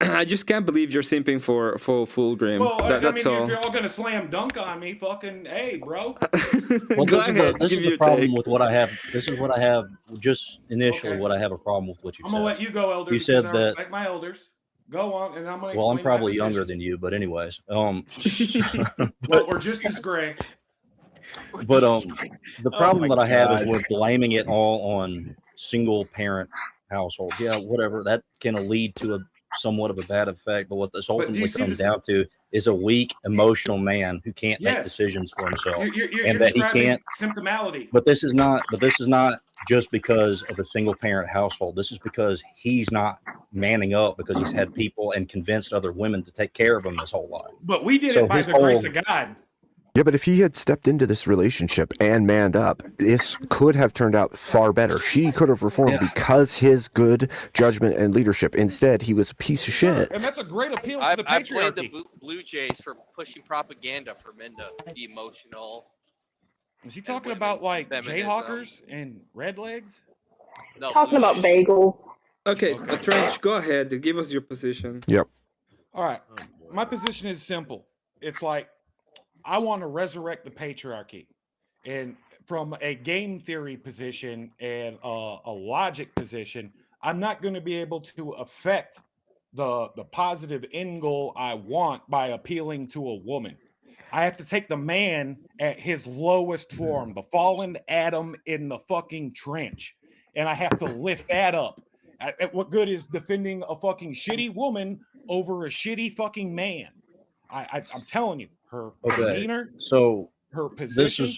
I just can't believe you're simping for Fulgrim. Well, That's all. if you're all gonna slam dunk on me, fucking hey, bro. Well, Go this ahead, is give the your problem take. with what I have. This is what I have just initially. Okay. What I have a problem with what you I'm said. gonna let you go, Elder. You because said I that. respect my elders. Go on, and I'm gonna. Well, I'm explain my probably younger position. than you, but anyways, But we're just as gray. but the problem that I have is God. we're blaming it all on single parent households. Yeah, whatever. That can lead to a somewhat of a bad effect. But what this do you ultimately see comes this- down to is a weak, emotional man who can't make Yes. decisions for himself, You're and that he describing can't. symptomality. But this is not. But this is not just because of a single parent household. This is because he's not manning up because he's had people and convinced other women to take care of him his whole life. But we did So it by his the grace whole- of God. Yeah, but if he had stepped into this relationship and manned up, this could have turned out far better. She could have reformed because his good judgment and leadership. Instead, he was a piece of shit. And that's a great appeal to I the blame patriarchy. the Blue Jays for pushing propaganda for men to be emotional. Is he talking about like feminism. Jayhawkers and redlegs? No, Talking about bagels. Okay, Trench, go ahead. Give us your position. Yep. All right. My position is simple. It's like I want to resurrect the patriarchy. And from a game theory position and a logic position, I'm not going to be able to affect the positive end goal I want by appealing to a woman. I have to take the man at his lowest form, the fallen Adam in the fucking trench. And I have to lift that up. What good is defending a fucking shitty woman over a shitty fucking man? I'm telling you, her demeanor, So her position.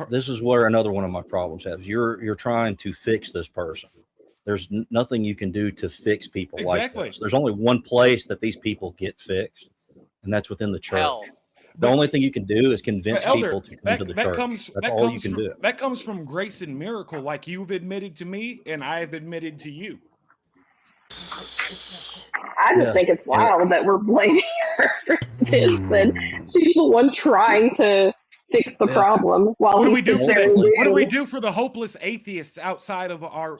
This is where another one of my problems has. You're trying to fix this person. There's nothing you can do to fix people Exactly. like this. There's only one place that these people get fixed, and that's within the church. Hell. The only thing you can do is convince But Elder, people to come to the church. That's all you can do. That comes from grace and miracle, like you've admitted to me and I've admitted to you. I just think it's wild that we're blaming her for this. And she's the one trying to fix the problem while What do he we do? sits there What do we losing. do for the hopeless atheists outside of our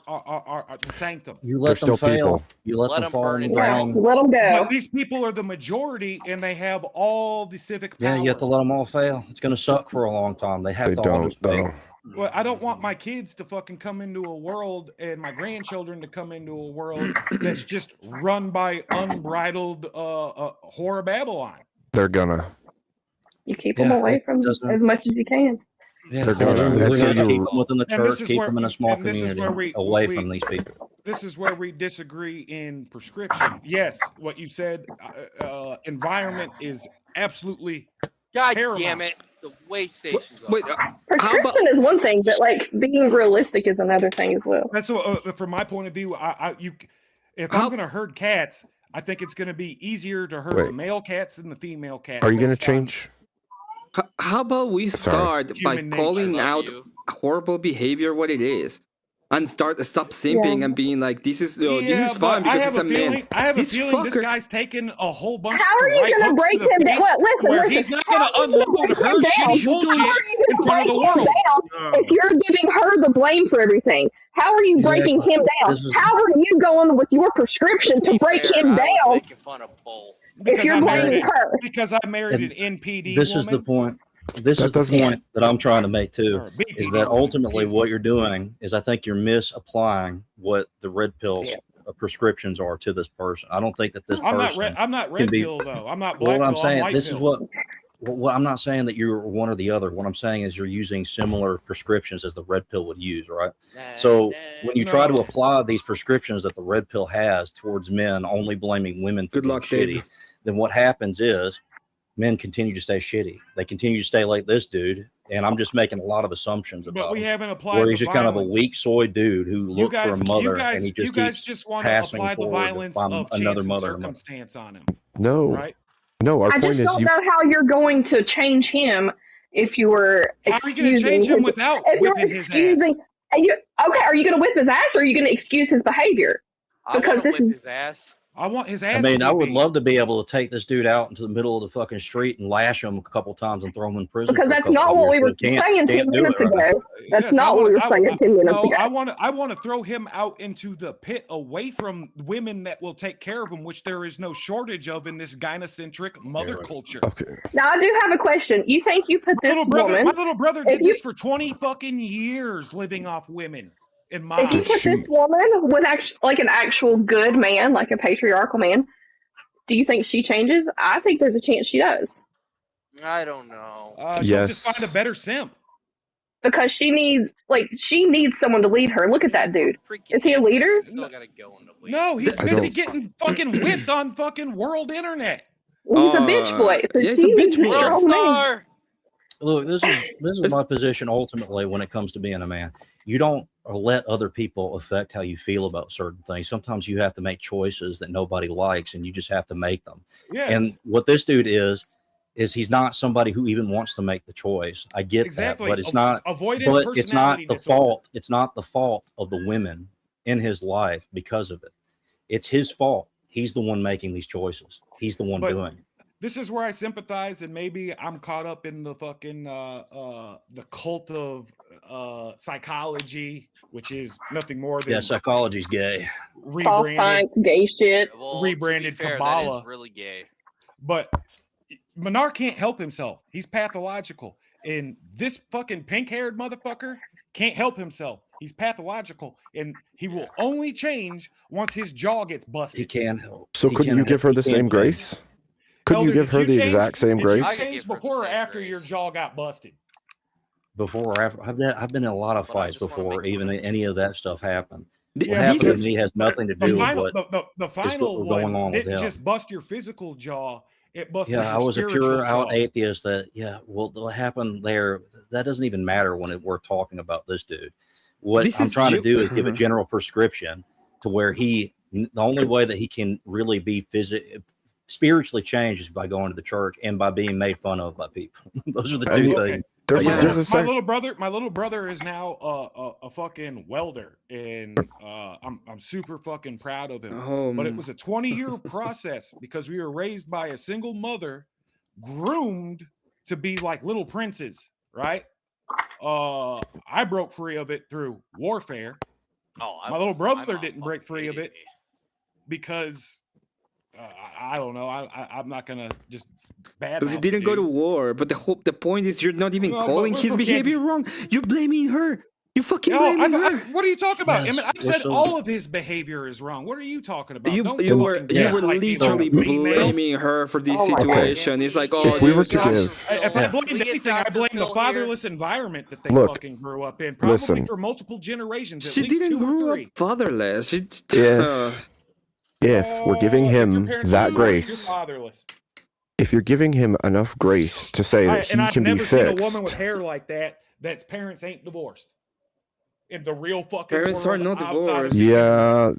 sanctum? You let them fail. You let them fall on the ground. Let them go. But these people are the majority, and they have all the civic power. Yeah, you have to let them all fail. It's going to suck for a long time. They have to all just fail. Well, I don't want my kids to fucking come into a world and my grandchildren to come into a world that's just run by unbridled whore Babylon. They're gonna. You keep them away from as much as you can. Yeah, They're gonna. That's how keep you. them within the And this church, is keep where- them in a small and this is community, where we- away we- from these people. This is where we disagree in prescription. Yes, what you said, environment is absolutely God paramount. damn it. The way stations are. Wait, Prescription is one thing, but like being realistic is another thing as well. That's what, from my point of view. If I'm going to herd cats, I think it's going to be easier to herd Wait. the male cats than the female cats. Are you gonna based on- change? How about we Sorry. start by Human calling nature. out horrible behavior what it is, and stop simping and being like, this is Yeah, fine but I because have it's a a man. feeling. I have a This feeling this fucker- guy's taking a whole bunch. How are of you right going to hooks break the him down? face What, listen, where listen. he's not How going to are you gonna unload break her him down? shitty bullshit How are you in gonna front of the break him world. down if you're giving her the blame for everything? How are you breaking Exactly. him down? This is- How are you going with your prescription to break him I was down making fun of Bull. if you're blaming her? Because I married And an NPD This woman. is the point. This That is the doesn't- point that I'm trying to make too. Or BPD Is that woman, ultimately excuse what me. you're doing is I think you're misapplying what the red pills prescriptions are to this person. I don't think that this I'm not person red. I'm not can red be. pill though. I'm not Well, black what I'm pill. saying, white this pill. is what Well, I'm not saying that you're one or the other. What I'm saying is you're using similar prescriptions as the red pill would use, right? So when you try to apply these prescriptions that the red pill has towards men, only blaming women for being shitty, then what happens is men continue to stay shitty. They continue to stay like this dude. And I'm just making a lot of assumptions about But we him, haven't applied where he's the just kind of a violence. weak soy dude who looks for a mother, and he You just guys keeps just want to passing apply the forward to violence find of another chance and mother. circumstance on him. No. Right? No, our I point just is don't you. know how you're going to change him if you were How are you going to change him without whipping his ass? Okay, are you going to whip his ass or are you going to excuse his behavior? I Because want to this whip is his ass. I want his ass. I mean, to I be would beat. love to be able to take this dude out into the middle of the fucking street and lash him a couple times and throw him in prison. because for a that's couple not of what years, we but were saying 10 can't do minutes it right ago. That's Yes, not what we were saying 10 minutes ago. I want to throw him out into the pit away from women that will take care of him, which there is no shortage of in this gynocentric mother culture. Okay. Now I do have a question. You think you put this woman? My little brother if did you- this for 20 fucking years, living off women. In my If you put this woman with like an actual good man, like a patriarchal man, do you think she changes? I think there's a chance she does. I don't know. She'll just find a better simp. Because she needs someone to lead her. Look at that dude. Is he a leader? Still gotta go in the lead. No, he's I busy don't- getting fucking whipped on fucking world internet. He's a bitch boy, so yeah, he's she a needs bitch a boy. strong man. Look, this is my position ultimately when it comes to being a man. You don't let other people affect how you feel about certain things. Sometimes you have to make choices that nobody likes, and you just have to make them. Yes. And what this dude is he's not somebody who even wants to make the choice. I get Exactly. that, but it's not. Avoidant But it's not personality the disorder. fault. It's not the fault of the women in his life because of it. It's his fault. He's the one making these choices. He's the one But doing it. This is where I sympathize, and maybe I'm caught up in the fucking the cult of psychology, which is nothing more than Yeah, psychology's gay. False science, gay shit. Well, rebranded to be fair, that Kabbalah. is really gay. But Menard can't help himself. He's pathological. And this fucking pink-haired motherfucker can't help himself. He's pathological. And he will only change once his jaw gets busted. He can help. So He couldn't can you give her help. the He same can't grace? Couldn't you Elder, give her did the change- exact same did you grace? change before or after your jaw got busted? Before or after, I've been in a lot of fights before even any of that stuff happened. What Yeah, happened to this- me has nothing to The do with final, what the is final going one on with didn't him. just bust your physical jaw. It busted Yeah, your I was a spiritual pure out jaw. atheist that, well, what happened there, that doesn't even matter when we're talking about this dude. What This I'm is trying to ju- do is give a general prescription to where the only way that he can really be spiritually changed is by going to the church and by being made fun of by people. Those are the two things. My little brother is now a fucking welder, and I'm super fucking proud of him. But it was a 20-year process because we were raised by a single mother, groomed to be like little princes, right? I broke free of it through warfare. My little brother didn't break free of it because I don't know. I'm not gonna just bad. Because he didn't go to war, but the point is you're not even No, but calling we're his from behavior Kansas. wrong. You're blaming her. You're fucking No, blaming her. what are you talking about, Yes, Emmett? I we're said so- all of his behavior is wrong. What are you talking about? You Don't were fucking you guess were like these literally are female. blaming her for this Oh my God. situation. It's like, oh, If we were there's to Dr. give- If I blamed anything, I blame the fatherless environment that they Look, fucking grew up in, probably listen. for multiple generations. At She least didn't 2 or grow up 3. fatherless. If we're giving him that You're grace, fatherless. if you're giving him enough grace to say that And he I've can be never seen a woman with fixed, hair like that that's parents ain't divorced. In the real fucking Parents world are not outside of divorced. yeah,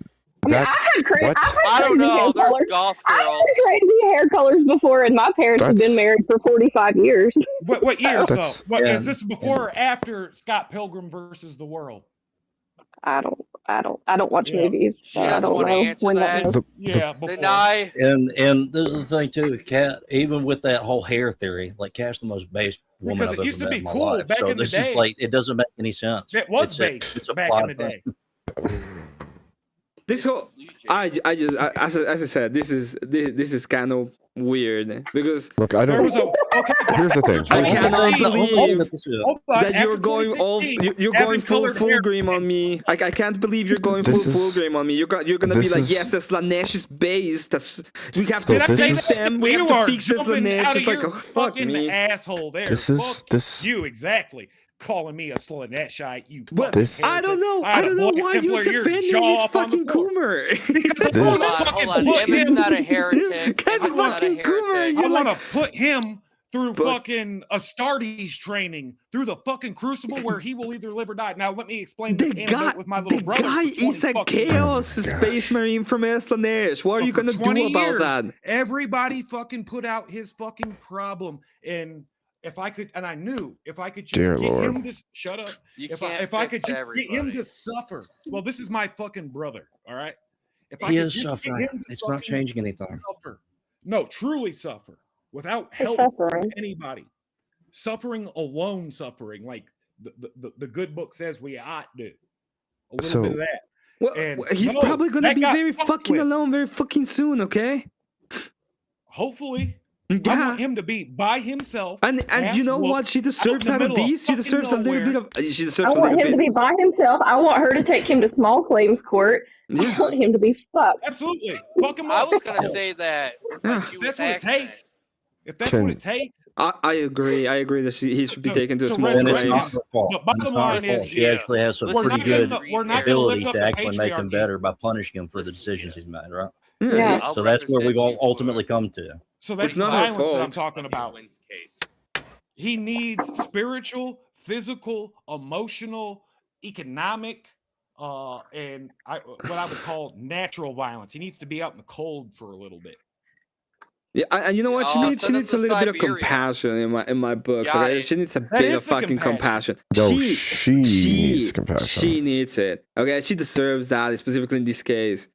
that's what. I don't know. There's golf I've girls. had crazy hair colors before, and my parents have been That's- married for 45 years. What years though? That's- What Yeah. is this before or after Scott Pilgrim versus the World? I don't watch Yeah. movies. She So I doesn't don't want to know answer when that. was. Yeah, before. Deny. And this is the thing too, Kat, even with that whole hair theory, like Kat's the most based woman Because I've it ever used to met be in my cool life. back So in the this is day. like, it doesn't make any sense. It was It's based a back plot in the day. This whole, as I said, this is kind of weird because look, I don't. Here's the thing. I cannot believe Hold on, that you're after going all 2016, you're going having full colored hair- green on me. I can't believe you're going This full is- green on me. You're gonna be this like, is- yes, that's Lanesh's base. That's we have So to this fix is- them. We You have to are fix this jumping Lanesh. out It's of like, your oh, fuck fucking me. asshole there. This is- Fuck this- you exactly. Calling me a Slaneshite, you But fucking this- I don't know. heretic. I don't know Black why Templar you're your defending jaw this up on the fucking floor. Coomer. This- Hold on. Emmett's not a heretic. That's Emmett's not a fucking Coomer. heretic. I You're want like, to put him through But- fucking Astartes training, through the fucking crucible where he will either live or die. Now let me explain this the anecdote guy, with my little the brother. guy for 20 is a fucking years. chaos space marine from Lanesh. What are you For gonna do 20 about years, that? Everybody fucking put out his fucking problem, and if I could, and I knew if I could just Dear get Lord. him to shut up, You if can't I could fix just get him everybody. to suffer. Well, this is my fucking brother. All right. If He could is just get suffering. him to It's not fucking changing anything. Suffer. No, truly suffer without He's help suffering. from anybody. Suffering alone, suffering like the good book says we ought to. A little So- bit of that. Well, And he's no, probably gonna that be got very fucked fucking with. alone very fucking soon. Okay. Hopefully. I Yeah. want him to be by himself. And you know ass what she whooped, deserves in out the of middle these? She fucking deserves a little bit nowhere. of. She I deserves a want little him to bit. be by himself. I want her to take him to small claims court. I Yeah. want him to be fucked. Absolutely. Fuck him I up. was gonna say that. Yeah. If that's what it takes. If that's Can- what it takes. I agree. I agree that he should be To- taken to to small And it's rescue not claims. her fault. But And bottom it's not her line fault. is, She actually has some We're pretty not good gonna- we're not gonna ability lift up to the actually make him patriarchy. better by punishing him for the decisions he's made, right? Yeah. I'll So that's where we've represent you ultimately come to. So that's It's not her violence that I'm fault. talking about. Wynn's case. He needs spiritual, physical, emotional, economic, and what I would call natural violence. He needs to be out in the cold for a little bit. Yeah, and you know what? She Oh, needs send him a to little bit of Siberia. compassion in my books. Yeah, Okay? She needs a that bit is of the fucking compassion. No, she needs compassion. She needs it. Okay, she deserves that, specifically in this case.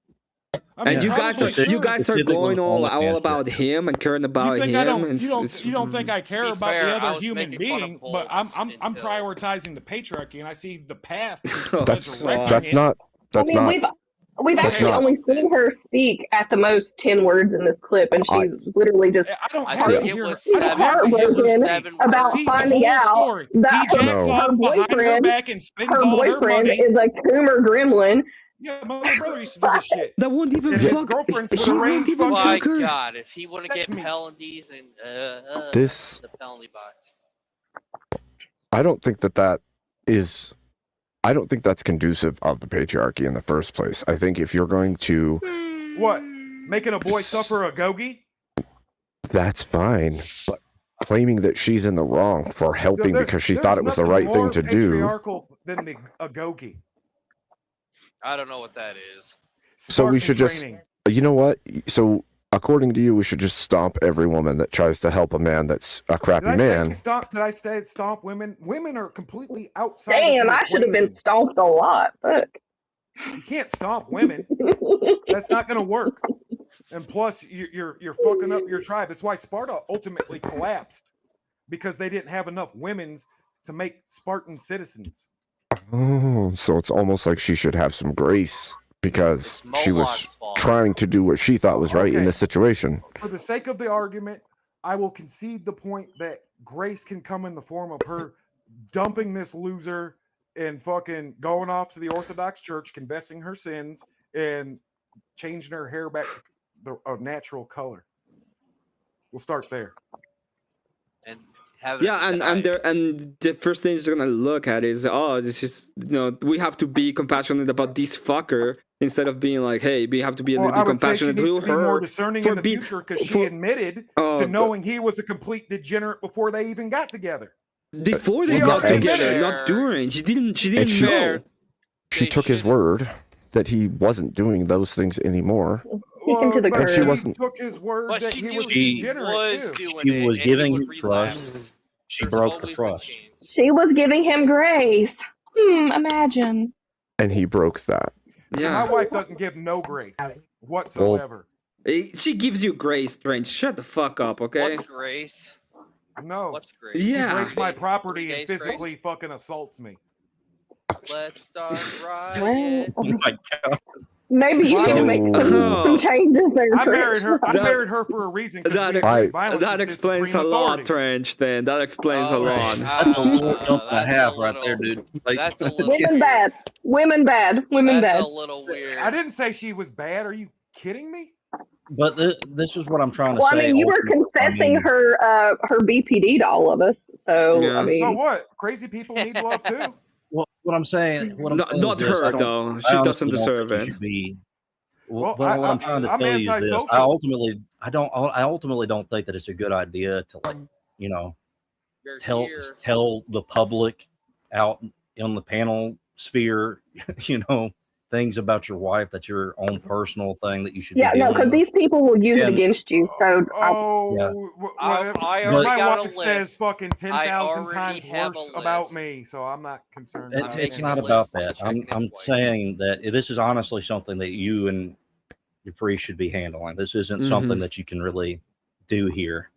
I mean, And you I guys was are like, you sure. guys are Specifically going with all OnlyFans about him and caring about You think him. I don't? and You don't? it's- You don't think I care Be about fair, the I other was human making fun of being? But I'm Bulls until- prioritizing the patriarchy, and I see the path. to That's resurrecting that's it. not that's I mean, not. we've That's actually not- only seen her speak at the most 10 words in this clip, and I- she's literally just I don't I have think to it hear. was I don't have to hear her heartbroken speak. about See finding the whole out story. that He jacks No. off her behind her boyfriend, back and spends her all her boyfriend money. is a Coomer gremlin. Yeah, my little brother used to do this shit. That won't even And his fuck. girlfriends He would won't arrange even fucking- My fuck her. God, if he want to get Sex meets. penalties and This- the penalty box. I don't think that is. I don't think that's conducive of the patriarchy in the first place. I think if you're going to, What? Making a boy suffer a gogie? that's fine. But claiming that she's in the wrong for helping because she thought it was the right thing to do. Patriarchal than the agogi. I don't know what that is. So we Spartan should just, training. you know what? So according to you, we should just stomp every woman that tries to help a man that's a crappy Did I man. say stomp? Did I say stomp women? Women are completely outside. Damn, of the I should have been equation. stomped a lot. Fuck. You can't stomp women. That's not going to work. And plus, you're fucking up your tribe. That's why Sparta ultimately collapsed, because they didn't have enough women's to make Spartan citizens. Oh, so it's almost like she should have some grace because It's she was Moloch's fault. trying to do what she thought was right in Okay. this situation. For the sake of the argument, I will concede the point that grace can come in the form of her dumping this loser and fucking going off to the Orthodox Church, confessing her sins, and changing her hair back to a natural color. We'll start there. And have Yeah, and the first thing she's gonna look at is, oh, this is, we have to be compassionate about this fucker instead of being like, hey, we have to be a little I bit would say she compassionate needs to to be more her discerning for in the being- future, because she for- admitted Oh, to but- knowing he was a complete degenerate before they even got together. before they She got already together, admitted. not during. She didn't And she- know. She took his word that he wasn't doing those things anymore. Take him to the but And she curb. wasn't. took his word But that she he knew was he degenerate was too. doing She it, was and giving he him would trust. relapse. She There's broke the always a trust. chance. She was giving him grace. Imagine. And he broke that. My Yeah. wife doesn't give no grace whatsoever. She gives you grace, Strange. Shut the fuck up, okay? What's grace? No. What's grace? Yeah. She breaks my property and Days grace? physically fucking assaults me. Let's start Well, riot. Oh my god. Maybe you need to make some changes there. I married her. I That- married her for a reason. 'cause That, we ex- agree violence that is the explains a supreme lot, authority. Trench. Then that explains a Oh, lot. That's a little jump and a that's half a right there, little- dude. Like, That's a little Women weird. bad. Women bad. Women That's bad. a little weird. I didn't say she was bad. Are you kidding me? but this is what I'm trying to Well, say. I mean, you were ultimately. confessing her BPD to all of us. So Yeah. I mean, So what? Crazy people need love too. What I'm saying, Not is this, her I don't- though. I She honestly doesn't don't deserve think you it. should be. Well, But what I'm trying to I'm tell you is this: antisocial. I ultimately don't think that it's a good idea to tell the public out on the panel sphere, things about your wife that's your own personal thing that you should. yeah, be no, dealing because with. these people will use it And- against you. So I my already got a wife list. says fucking 10,000 already times have a worse about list. me, so I'm not concerned. It's, about it's it. not about that. I'm saying that this is honestly something that you and your priest should be handling. This isn't something that you can really do here.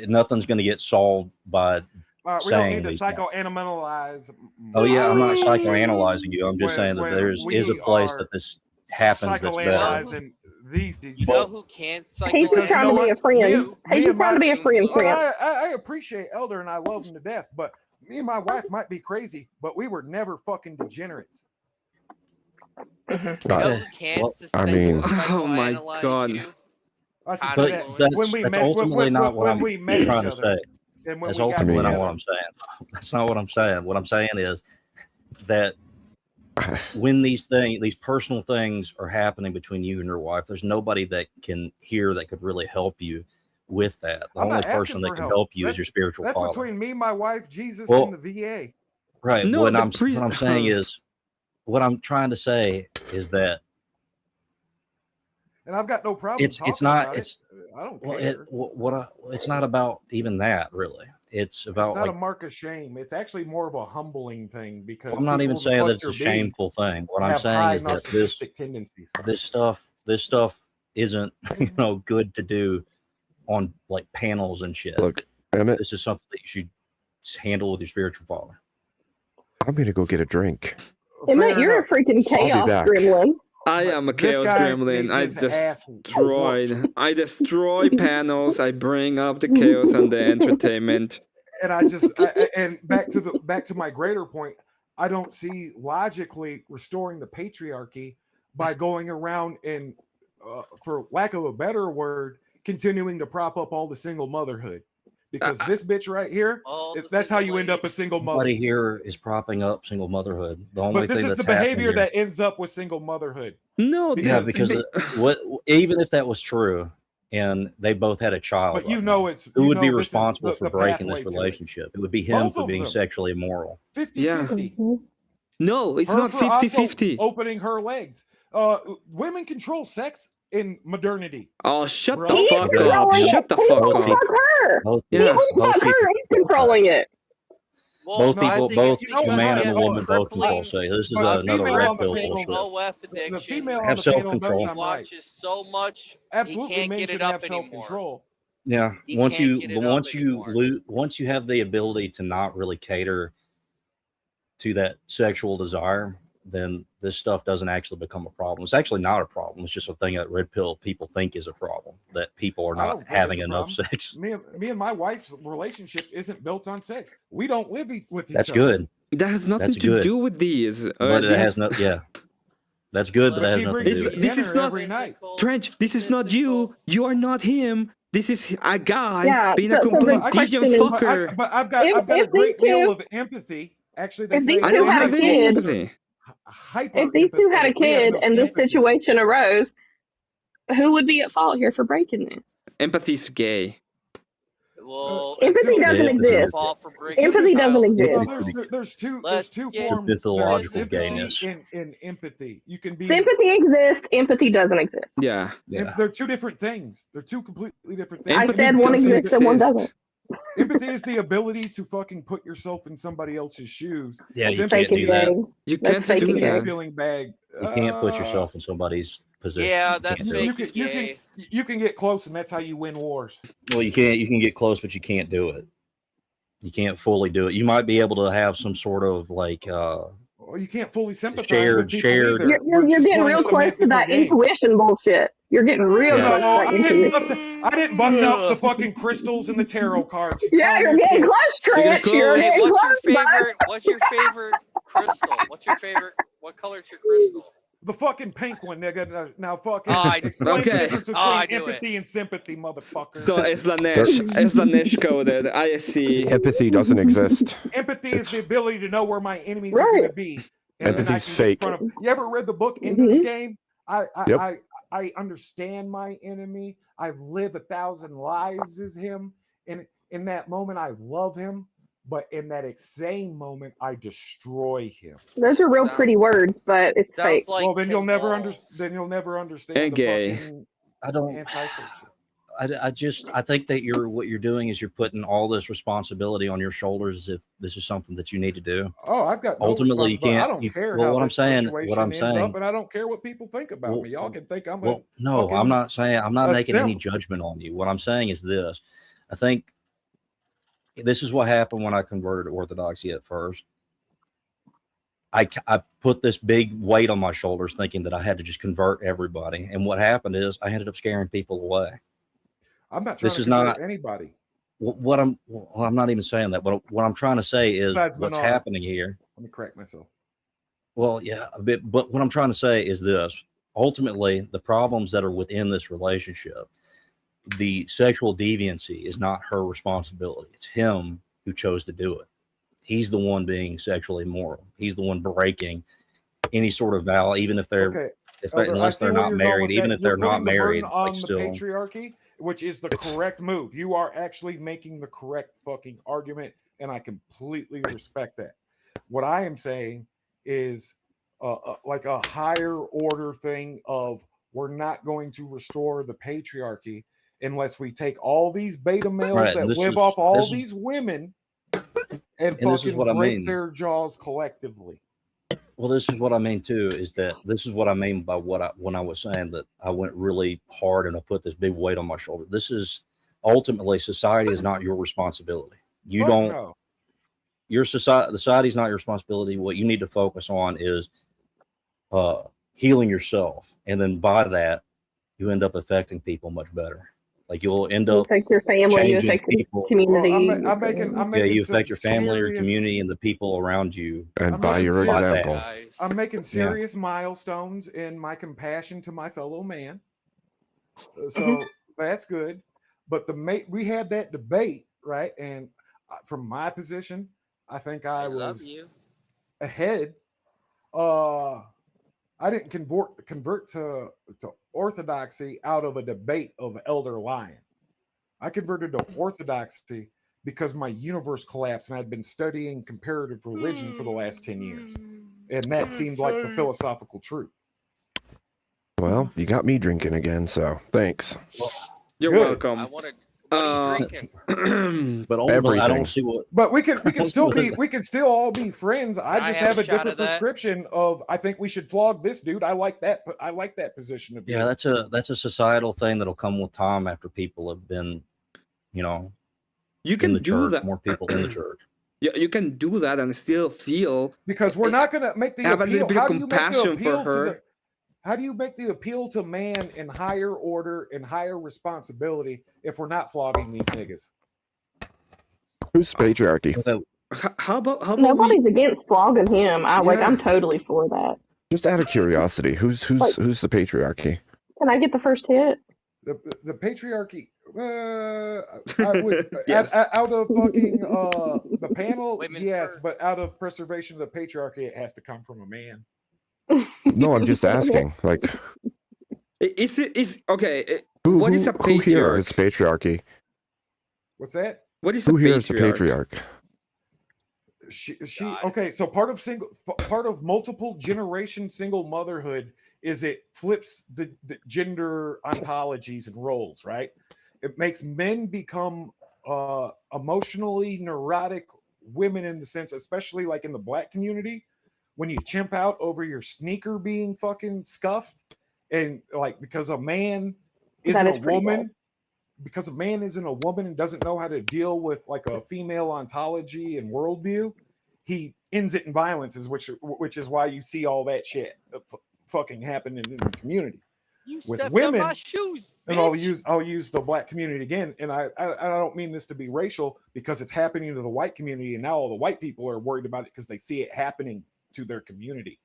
Nothing's going to get solved by We don't saying need to these things. psychoanalyze. Oh yeah, I'm not psychoanalyzing you. I'm just When- saying that when there is we a place are that this happens that's better. Psychoanalyzing these You people. know who can't He's just trying to be a friend. He's just trying to be a friend. I appreciate Elder and I love him to death, but me and my wife might be crazy, but we were never fucking degenerates. You know who can't I mean, Oh my god. That's But just that's, when we that's met, ultimately not what when I'm we met trying each to other, say. and when That's we got ultimately not together. what I'm saying. That's not what I'm saying. What I'm saying is that when these personal things are happening between you and your wife, there's nobody that can hear that could really help you with that. The I'm only not asking person that for can help. help you is That's- your spiritual That's father. between me, my wife, Jesus, Well, and the VA. Right. No, what the I'm saying is, what I'm trying to say is that And I've got no problem it's talking not about it's it. I don't well care. it's not about even that really. It's about It's not a like mark of shame. It's actually more of a humbling thing because I'm not even people saying with that it's a cluster B shameful thing. What I'm have saying high is that this narcissistic tendencies. this stuff isn't good to do on like panels and shit. Look, Emmett, This is something that you should handle with your spiritual father. I'm gonna go get a drink. Emmett, you're a freaking I'll be chaos back. gremlin. I am a This chaos guy gremlin. needs his ass I destroy panels. I bring up the chaos and the entertainment. And and back to my greater point, I don't see logically restoring the patriarchy by going around and, for lack of a better word, continuing to prop up all the single motherhood. Because this bitch right here, that's how you end up a single mother. Nobody here is propping up single motherhood. The only But this thing is that's the behavior happening that ends up with single motherhood. No, because even if that was true and they both had a child, But who would be this is responsible for the breaking this pathway to it. relationship? It would be him Both for of being them. sexually immoral. 50-50. No, it's Her not for also 50-50. opening her legs. Women control sex in modernity. Oh, shut Bro. the He's fuck up. controlling Shut it. the He fuck won't up. fuck her. Both He Yeah. won't fuck her. He's controlling it. Both no, I people, think both it's the because man he and has the woman both crippling- control sex. This is But another female red on the pill panel- bullshit. OF addiction. The female on Have the panel self-control. knows I'm right. Watches so much, Absolutely, he can't men get should it up have anymore. self-control. Yeah. He Once can't you get it up once you have the ability to not really cater to that sexual desire, then this stuff doesn't actually become a problem. It's actually not a problem. It's just a thing that red pill people think is a problem, that people are I don't not think having it's a enough problem. sex. Me and my wife's relationship isn't built on sex. We don't live with each That's other. good. That has nothing That's to good. do with these. But it this- has no, yeah. That's good, but But that has she nothing to brings do with me it. This is dinner not every night. Trench. This is not you. You are not him. This is a guy Yeah, being so- a so the complete question deviant is- fucker. But I've got a If great these deal two- of empathy. Actually, they if say these I two don't had a have any kid, empathy. hyper. if these two had a empathetic. We have kid no and this empathy. situation arose, who would be at fault here for breaking this? Empathy's gay. Well, Empathy doesn't exist. Empathy doesn't exist. There's two Let's forms. get There's mythological sympathy gayness. and empathy. You can be Sympathy exists. Empathy doesn't exist. Yeah. They're two different things. They're two completely different things. I Empathy said one doesn't exists and one exist. doesn't. Empathy is the ability to fucking put yourself in somebody else's shoes. Yeah, you Sympathy can't do that. is You That's can't fake do and gay. that. feeling bad. You can't put yourself in somebody's position. Yeah, You that's can't do it. fake. You can get close, and that's how you win wars. Well, you can get close, but you can't do it. You can't fully do it. You might be able to have some sort of like Well, you can't fully sympathize Shared- with people shared- either. You're We're just getting playing real close to that semantical game. intuition bullshit. You're getting real Yeah. close to No, that intuition. I didn't bust out the fucking crystals and the tarot cards. Yeah, Calm you're your getting tits. close, Trench. You're Hey, getting what's your close, bud. favorite? What's your favorite crystal? What's your favorite? What color's your crystal? The fucking pink one, nigga. Now fucking Oh, I- explain the Okay. difference Oh, between I knew it. empathy and sympathy, motherfucker. So it's Slanesh coded. I see. Empathy doesn't exist. Empathy is the ability to know where my enemies are going to be. And then I Empathy's can get in fake. front of. You ever read the book Ender's Game? Yep. I understand my enemy. I've lived 1,000 lives as him. And in that moment, I love him. But in that same moment, I destroy him. Those are real pretty words, but it's fake. Well, then you'll never understand. And the gay. fucking I don't. anti-social. I think that what you're doing is you're putting all this responsibility on your shoulders as if this is something that you need to do. Oh, I've got no Ultimately, you responsibility. can't. I don't care well, how what I'm this saying, situation what I'm ends saying. up, and I don't care what people think about me. Y'all can think I'm Well, a no, fucking I'm not saying. I'm not a making any simp. judgment on you. What I'm saying is this: I think this is what happened when I converted to Orthodoxy at first. I put this big weight on my shoulders, thinking that I had to just convert everybody, and what happened is I ended up scaring people away. I'm not trying This to is convert not anybody. I'm not even saying that, but what I'm trying to say is Besides what's Menard. happening here. Let me correct myself. Well, yeah, a bit, but what I'm trying to say is this: ultimately, the problems that are within this relationship, the sexual deviancy is not her responsibility. It's him who chose to do it. He's the one being sexually immoral. He's the one breaking any sort of vow, even if they're, Okay. unless they're not married, even if they're not married, on like the still. patriarchy, which is the correct move. You are actually making the correct fucking argument, and I completely respect that. What I am saying is like a higher order thing of we're not going to restore the patriarchy unless we take all these beta males Right, that this live is- off all this is- these women and this is fucking what I break mean. their jaws collectively. Well, this is what I mean too, is that this is what I mean by when I was saying that I went really hard and I put this big weight on my shoulder. This is ultimately society is not your responsibility. You Fuck don't no. your society is not your responsibility. What you need to focus on is healing yourself, and then by that you end up affecting people much better. Like you'll end You up affect your family, you changing affect the people. community. Well, I'm making Yeah, you some affect your family, your serious- community, and the people around you. And I'm by making your serious- example. I'm making serious milestones in my compassion to my fellow man. So that's good. But we had that debate, right? And from my position, I think I love was you. ahead. I didn't convert to orthodoxy out of a debate of elder lion. I converted to orthodoxy because my universe collapsed and I'd been studying comparative religion for the last 10 years. And that seemed like the philosophical truth. Well, you got me drinking again, so thanks. You're Good. welcome. I wanted. What are you drinking? But ultimately, I Everything. don't see what. But we can still all be friends. I Can I just have have a a shot different of that? prescription of I think we should flog this dude. I like that position of Yeah, yours. that's a societal thing that'll come with time after people have been, You in can the do church, that. more people in the church. You can do that and still feel Because we're not going to make the have a little appeal. bit of How do you make the compassion for appeal to her. the? How do you make the appeal to man in higher order and higher responsibility if we're not flogging these niggas? Who's patriarchy? How about Nobody's against flogging him. I'm totally for that. Just out of curiosity, who's the patriarchy? Can I get the first hit? The patriarchy. I would Yes. out of fucking the panel, yes, but out of preservation of the patriarchy, it has to come from a man. No, I'm just asking. Like, Is okay? who What is a who here patriarch? is patriarchy? What's that? What is Who a here is the patriarch? patriarch? She okay. So part of multiple generation single motherhood is it flips the gender ontologies and roles, right? It makes men become emotionally neurotic women in the sense, especially like in the Black community, when you chimp out over your sneaker being fucking scuffed, and like because a man isn't is a pretty woman, bad. because a man isn't a woman and doesn't know how to deal with like a female ontology and worldview, he ends it in violence, which is why you see all that shit fucking happening in the community. You With stepped women, on my shoes, and bitch. I'll use the black community again, and I don't mean this to be racial because it's happening to the white community, and now all the white people are worried about it because they see it happening to their community.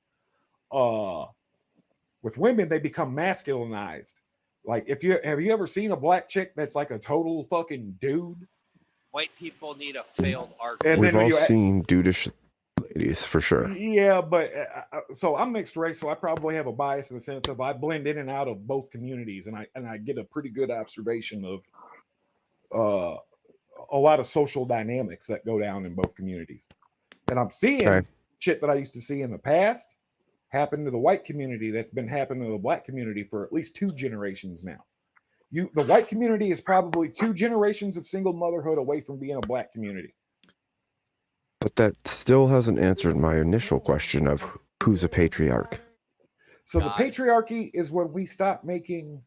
With women, they become masculinized. Like have you ever seen a black chick that's like a total fucking dude? White people need a failed art. And We've then all you seen dudeish ladies for sure. Yeah, but so I'm mixed race, so I probably have a bias in the sense of I blend in and out of both communities, and I get a pretty good observation of a lot of social dynamics that go down in both communities. And I'm seeing shit that I used to see in the past happen to the white community that's been happening to the black community for at least 2 generations now. The white community is probably 2 generations of single motherhood away from being a black community. But that still hasn't answered my initial question of who's a patriarch. So the patriarchy is when we stop making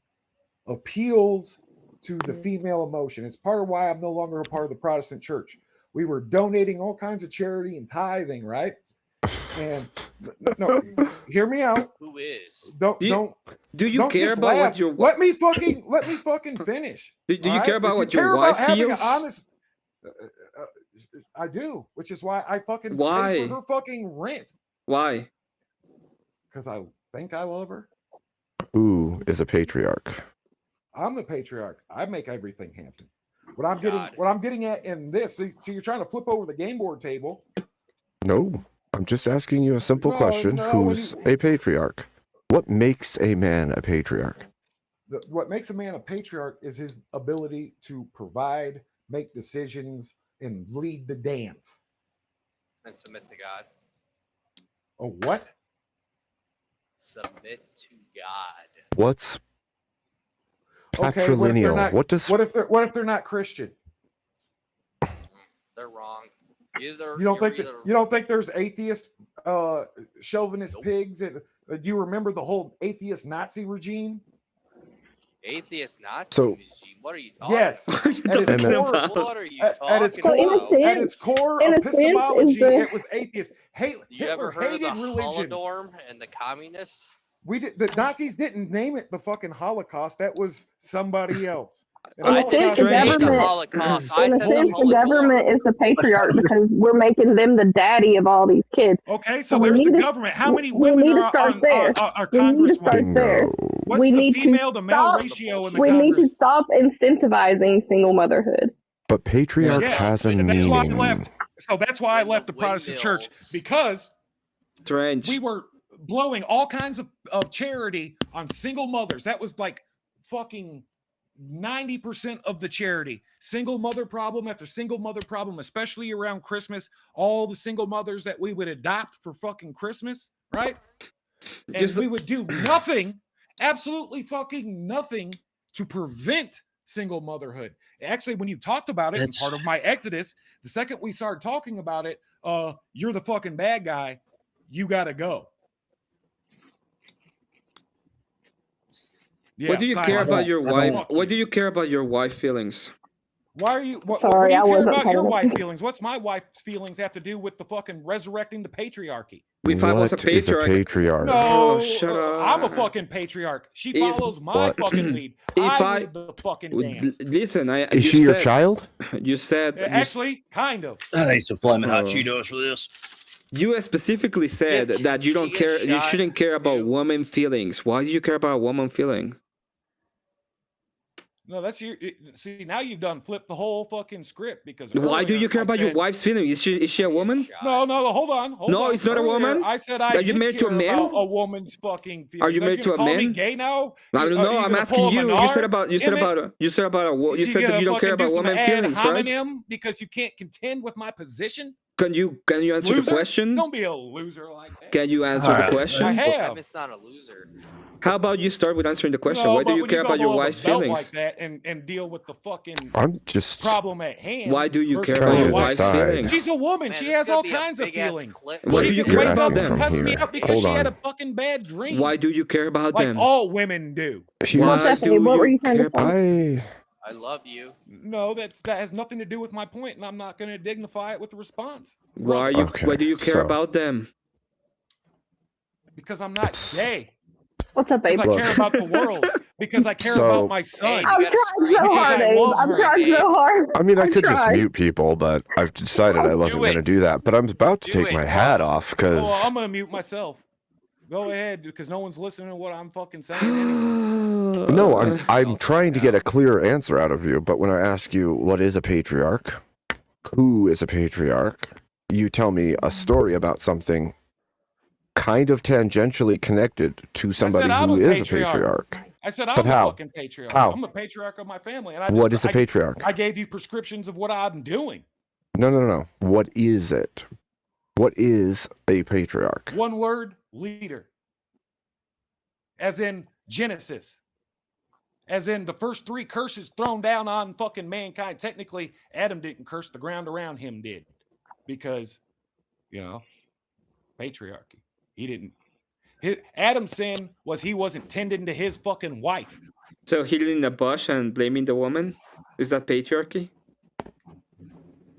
appeals to the female emotion. It's part of why I'm no longer a part of the Protestant church. We were donating all kinds of charity and tithing, right? And no, hear me out. Who is? Do you care about what your let me fucking finish. Do you care about what your wife feels? I do, which is why I fucking Why? pay for her fucking rent. Why? Because I think I love her. Who is a patriarch? I'm the patriarch. I make everything happen. What I'm getting at in this, so you're trying to flip over the game board table. No, I'm just asking you a simple question. Who's a patriarch? What makes a man a patriarch? What makes a man a patriarch is his ability to provide, make decisions, and lead the dance. And submit to God. A what? Submit to God. What's Okay, patrilineal? What if they're not Christian? They're wrong. You don't think there's atheist chauvinist pigs? And do you remember the whole atheist Nazi regime? Atheist Nazi So- regime? What are you talking Yes. about? What are you At its talking core, about? at its core in a sense, epistemology, is it was atheist. You ever Hitler heard of hated the religion. Holodomor and the communists? The Nazis didn't name it the fucking Holocaust. That was somebody else. And In a sense, the government is the patriarch because we're making them the daddy of all these kids. Okay, so we there's the need to- government. How many we women need to are start there. We need to start congresswomen? there. What's We the need to female to male stop- ratio in the We need to Congress? stop incentivizing single motherhood. But patriarch Yeah, has a and that's why I meaning. left. So that's why I left the Protestant church, because we were blowing all kinds of charity on single mothers. That was like fucking 90% of the charity. Single mother problem after single mother problem, especially around Christmas. All the single mothers that we would adopt for fucking Christmas, right? And we would do nothing, absolutely fucking nothing to prevent single motherhood. Actually, when you talked about it, and part of my exodus, the second we started talking about it, you're the fucking bad guy. You gotta go. Yeah, what do you sign care off. about your I don't wife? want What do you care about your wife feelings? Why are you? What Sorry, do you I care wasn't about part your of it. wife feelings? What's my wife's feelings have to do with the fucking resurrecting the patriarchy? If I was a What is a patriarch, patriarch? No, Oh, shut up. I'm a fucking patriarch. She If- follows my What? fucking lead. If I I- lead the fucking dance. Listen, Is she your child? You said Actually, kind of. I need some flaming hot Oh. Cheetos for this. you specifically said that you don't care. You shouldn't care about woman feelings. Why do you care about woman feeling? No, that's your. See, now you've done flipped the whole fucking script because. Why do earlier you care I about your said- wife's feelings? Is she a woman? No, hold on. No, on. it's not a Earlier, woman? I said Are I you did married to a care man? about a woman's fucking feelings. Are you married to a call me man? gay now? I don't know. I'm asking you. You said that you said that you don't care about woman feelings, right? Because you can't contend with my position. Can you answer Loser? the question? Don't be a loser like that. Can you answer the question? I have. Emmett's not a loser. How about you start with answering the question? No, Why do but you when care go about your below the wife's belt feelings? like that and deal with the fucking I'm just problem at hand? Why do you versus care about my your wife's wife's decide. feelings? She's a woman. Man, She this has could all be a kinds of big-ass feelings. clip. What She do you can care wake about up and them? cuss me Here. out because Hold she on. had a fucking bad dream. Why do you care about like them? all women do. Here- Why Stephanie, do what were you you trying care to say? about? I love you. No, that has nothing to do with my point, and I'm not going to dignify it with a response. Why do you care about them? Because I'm not gay. What's up, babe? Because I care about the world. Because I care about my son. I'm trying so hard, Abe. I'm trying so hard. I mean, I could just tried. mute people, but I've decided I wasn't going to do that. But I'm about to take my hat off because Well, I'm going to mute myself. Go ahead, because no one's listening to what I'm fucking saying anyway. no, I'm trying to get a clear answer out of you. But when I ask you what is a patriarch, who is a patriarch, you tell me a story about something kind of tangentially connected to somebody who is a patriarch. I said I'm But a how? fucking patriarch. How? I'm a patriarch of my family. And What is a patriarch? I gave you prescriptions of what I'm doing. No. What is it? What is a patriarch? One word, leader. As in Genesis. As in the first 3 curses thrown down on fucking mankind. Technically, Adam didn't curse, the ground around him did. Because, patriarchy. He didn't. Adam's sin was he wasn't tending to his fucking wife. So hidden in a bush and blaming the woman? Is that patriarchy?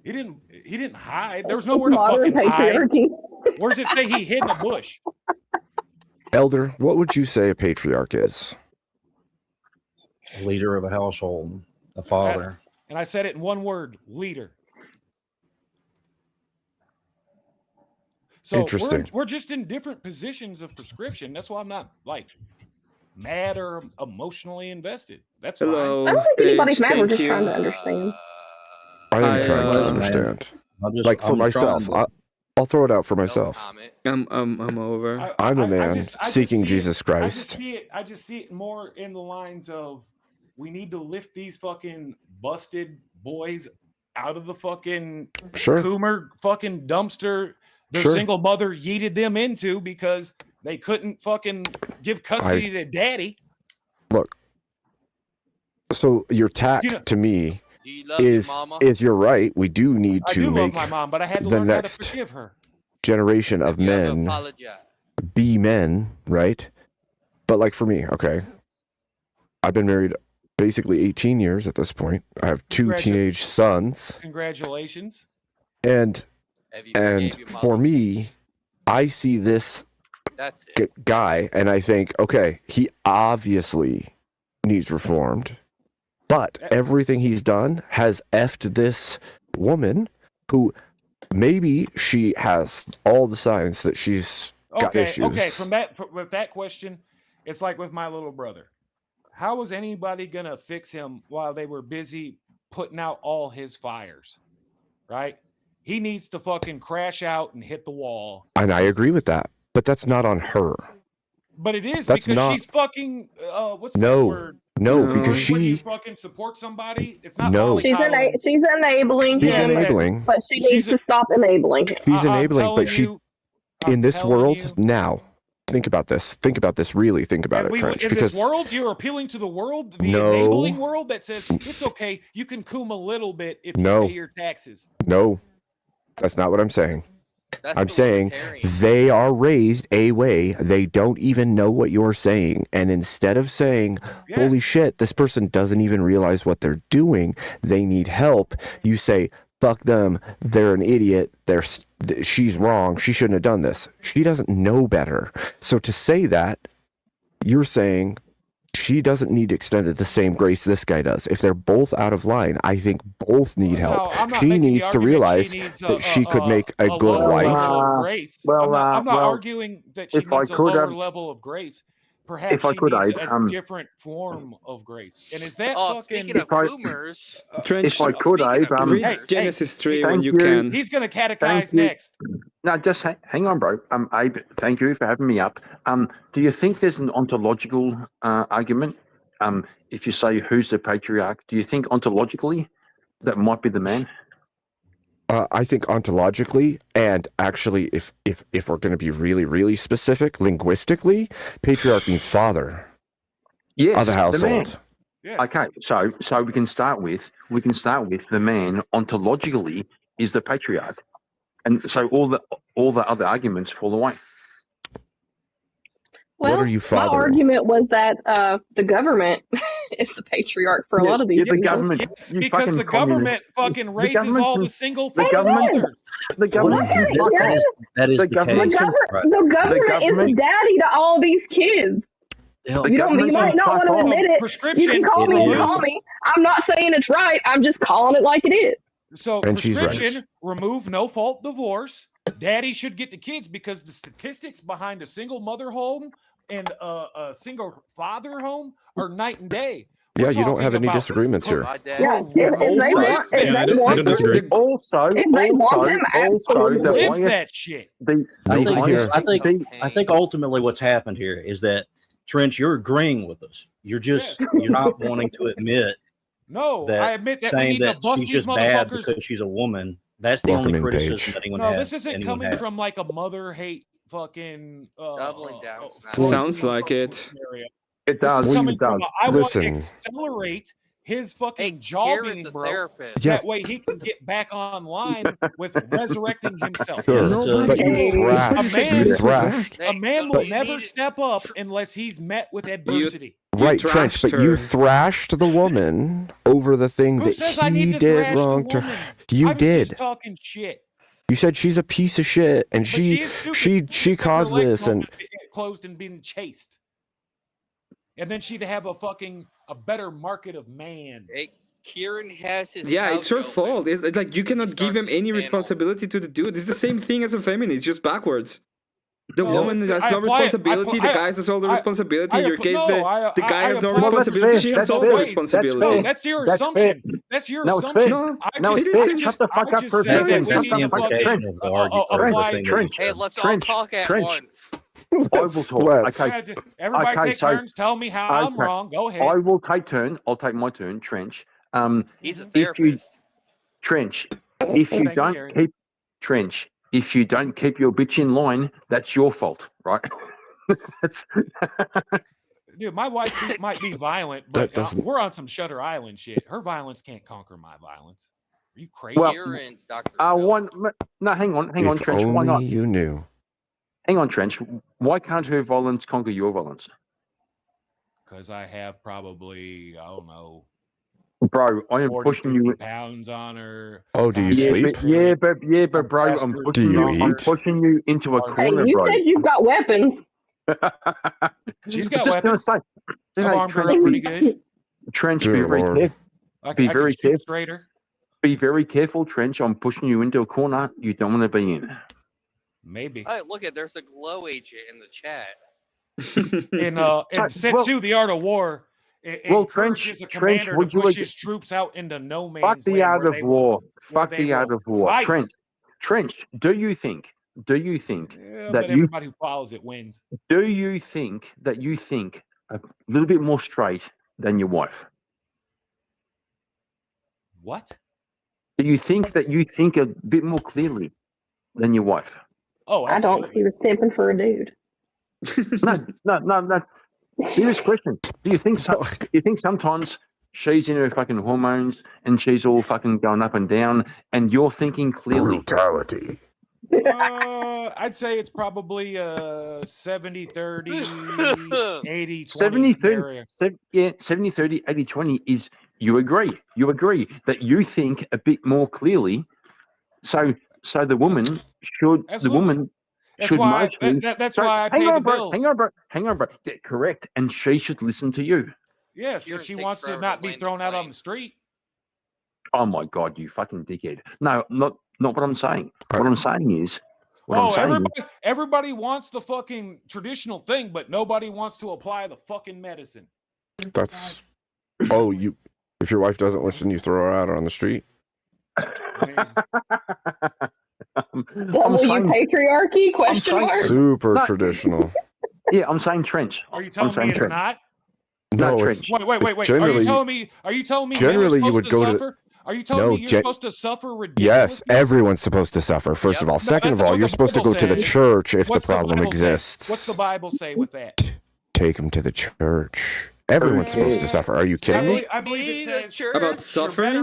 He didn't hide. There was nowhere to fucking patriarchy. hide. Where does it say he hid in a bush? Elder, what would you say a patriarch is? Leader of a household, a father. And I said it in one word, leader. So Interesting. We're just in different positions of prescription. That's why I'm not mad or emotionally invested. That's Hello. I don't think anybody's mad. We're Thank just you. trying to understand. I am trying to understand. Like for myself, I'll throw it out for myself. I'm over. I'm a man seeking Jesus I Christ. just see it more in the lines of we need to lift these fucking busted boys out of the fucking Coomer fucking dumpster their single mother yeeted them into because they couldn't fucking give custody to daddy. Look, so your tack to me is you're right. We do need I to do make love my mom, but I had to the learn how to next forgive her. generation of men be men, right? But like for me, okay, I've been married basically 18 years at this point. I have 2 teenage sons. Congratulations. And for me, I see this guy and I think, okay, he obviously needs reformed, but everything he's done has effed this woman who maybe she has all the signs that she's got issues. Okay, with that question, it's like with my little brother. How was anybody gonna fix him while they were busy putting out all his fires? Right? He needs to fucking crash out and hit the wall. And I agree with that, but that's not on her. But it is That's because not- she's fucking what's the No, word? no, because When you she fucking support somebody, it's not No. She's enabling She's him, enabling. but she needs to stop enabling him. She's enabling, telling but she you- in this telling world you. now. Think about this. Think about this. Really think about it, Trench. In Because this world, you're appealing to the world, the No. enabling world that says it's okay, you can coom a little bit if No. you pay your taxes. no, that's not what I'm saying. I'm saying they are raised a way they don't even know what you're saying, and instead of saying, "Holy shit, this person doesn't even realize what they're doing. They need help," you say, "Fuck them. They're an idiot. She's wrong. She shouldn't have done this." She doesn't know better. So to say that, you're saying she doesn't need extended the same grace this guy does. If they're both out of line, I think both need help. I'm not She making the needs to argument realize she needs that she could make a good lower wife. level of grace. I'm not arguing that she if I needs a could, lower level of grace. Perhaps if I she could, needs Abe, a different form of grace. And is that fucking? Speaking of boomers, Trench, if I could, Abe, read Genesis 3 when thank you you. can. He's going to Thank catechize you. next. No, just hang on, bro. Abe, thank you for having me up. Do you think there's an ontological argument? If you say who's the patriarch, do you think ontologically that might be the man? I think ontologically, and actually, if we're going to be really, really specific, linguistically, patriarch means father Yes, of the man. household. Okay, so we can start with the man ontologically is the patriarch, and so all the other arguments fall away. Well, what are you my fathering? argument was that the government is the patriarch for a lot of these the people. government. Yes, you because fucking the government communist. fucking raises all the single the government. fathers. The government. Okay, can fuck yeah. off. That is the government case. can- The government is daddy to all these kids. The You government might can not want fuck to off. admit it. You can call me and call me. I'm not saying it's right. I'm just calling it like it is. So And she's right. prescription, remove no fault divorce. Daddy should get the kids because the statistics behind a single mother home and a single father home are night and day. Yeah, you don't have any disagreements here. Yeah, if they want them, Also, live the that shit. I think ultimately what's happened here is that Trench, you're agreeing with us. You're not wanting to admit. No, that I admit that we saying need that to bust she's these just bad motherfuckers. because she's a woman. That's the only Welcoming criticism page. that anyone No, has. this isn't coming from like a mother hate fucking Doubling down. Sounds like it. It This does. is coming It does. from I want to Listen. accelerate his fucking Karen's jobbing, a bro. therapist. Yeah. That way he can get back online with resurrecting himself. Sure, but you thrashed. A man will never step up unless he's met with adversity. Right, Trench, but you thrashed the woman over the thing Who that says I need he to did thrash the wrong to woman? her. You I was did. just talking shit. You said she's a piece of shit, and she caused this, and Closed and being chased. And then she'd have a better market of man. Hey, Kieran has his. Yeah, house it's her going. fault. It's like you cannot give him any responsibility to the dude. It's the same thing as a feminist, just backwards. The Well, woman has I no apply it- responsibility. The guy has all the responsibility. In your case, the guy has no apply it responsibility. She both has all the ways. responsibility. No, that's your That's assumption. fair. That's your No, it's assumption. fair. I No, just, it's fair. I just, Shut the fuck I up just for a said second. that we That's need the to implication fucking, of the argument. apply. Trench. Hey, let's all Trench. talk at Trench. once. I will talk. Let's. Okay. Everybody Okay, take so- turns. Tell me how I'm Okay. wrong. Go ahead. I will take turn. I'll take my turn. Trench. He's a If you therapist. Trench, if you Thanks, don't Gary. keep Trench, if you don't keep your bitch in line, that's your fault, right? That's Dude, my wife might be violent, but doesn't- we're on some Shutter Island shit. Her violence can't conquer my violence. Are you crazy? Well, Kieran's Dr. Phil. no, hang on, If Trench. Why only not? you knew. Hang on, Trench. Why can't her violence conquer your violence? Because I have probably, I don't know, Bro, I am 40, pushing you. 50 pounds on her. Oh, do you Yeah, sleep? but bro, I'm Do pushing you I'm eat? pushing you into a Hey, corner, you bro. said you've got weapons. She's I'm got just gonna weapons. say, I've hey, armed her Trench, up pretty good. Trench, Dear be very Lord. careful. I Be can very shoot careful. straighter. Be very careful, Trench. I'm pushing you into a corner you don't want to be in. Maybe. Hey, look at there's a glow agent in the chat. In So, Setsu, the Art of War, it well, encourages Trench, a commander would to you push ag- his troops out into no man's Fuck the land art where of they war. will- where Fuck they the art will of war. fight. Trench, do you think Yeah, that but you everybody who follows it wins. do you think a little bit more straight than your wife? What? Do you think that you think a bit more clearly than your wife? Oh, I don't. 'Cause he was simping for a dude. No. Serious question. Do you think sometimes she's in her fucking hormones and she's all fucking going up and down and you're thinking clearly? Brutality. I'd say it's probably 70-30, 80-20 70-30, area. 70-30, 80-20 is you agree that you think a bit more clearly. So the woman should That's why mostly. that's So, why I pay the bills. Hang on, bro. Yeah, correct, and she should listen to you. Yes, if she wants to not be thrown out on the street. Oh my god, you fucking dickhead! No, not what I'm saying. What I'm saying is. Everybody wants the fucking traditional thing, but nobody wants to apply the fucking medicine. That's. Oh, you. If your wife doesn't listen, you throw her out on the street. Patriarchy? Question mark. Super traditional. Yeah, I'm saying Trench. Are you telling me it's not? No, Not it's Trench. Wait. Are generally- you telling me generally men are you would supposed go to- suffer? Are you telling me you're supposed to suffer ridiculously? Yes, everyone's supposed to suffer. First of all, second of all, you're supposed to go to the church if the What's problem Bible say? exists. What's the Bible say with that? Take them to the church. Everyone's supposed to suffer. Are you kidding me? I believe it says About suffering?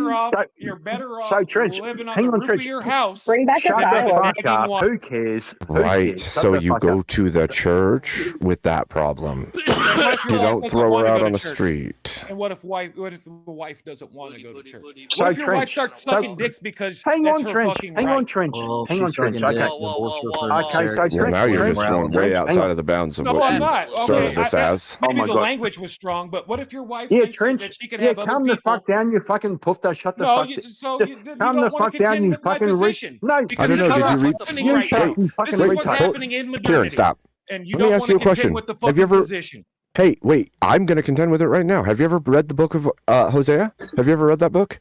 you're better off So, Trench, living on hang the on, roof Trench. of your house. Bring back Shut a the silo. fuck up. Who cares? Who Right. cares? Shut So the you fuck go up. to the church with that problem. You don't throw her out on the street. And what if the wife doesn't want to go to church? So, What if your wife Trench, starts so- sucking dicks because Hang that's on, her Trench. fucking Hang right? on, Trench. Hang on, Trench. Okay. Okay, so Well, Trench. now you're just Trench, going way Trench, hang outside on. of the bounds of No, what I'm you not. started Okay, this as. maybe Oh my the God. language was strong, but what if your wife Yeah, thinks Trench. that she could Yeah, have other calm people? the fuck down, you fucking puffed out. Shut the No, fuck you, down. so you, you Calm don't the want fuck to down, contend you with my fucking position. No, because I don't this know. is Did you what's read? happening right now. This is what's happening in modernity. Kieran, stop. And you Let don't me want ask to you a contend question. with the Have fucking you ever? position. Hey, wait. I'm going to contend with it right now. Have you ever read the book of Hosea? Have you ever read that book?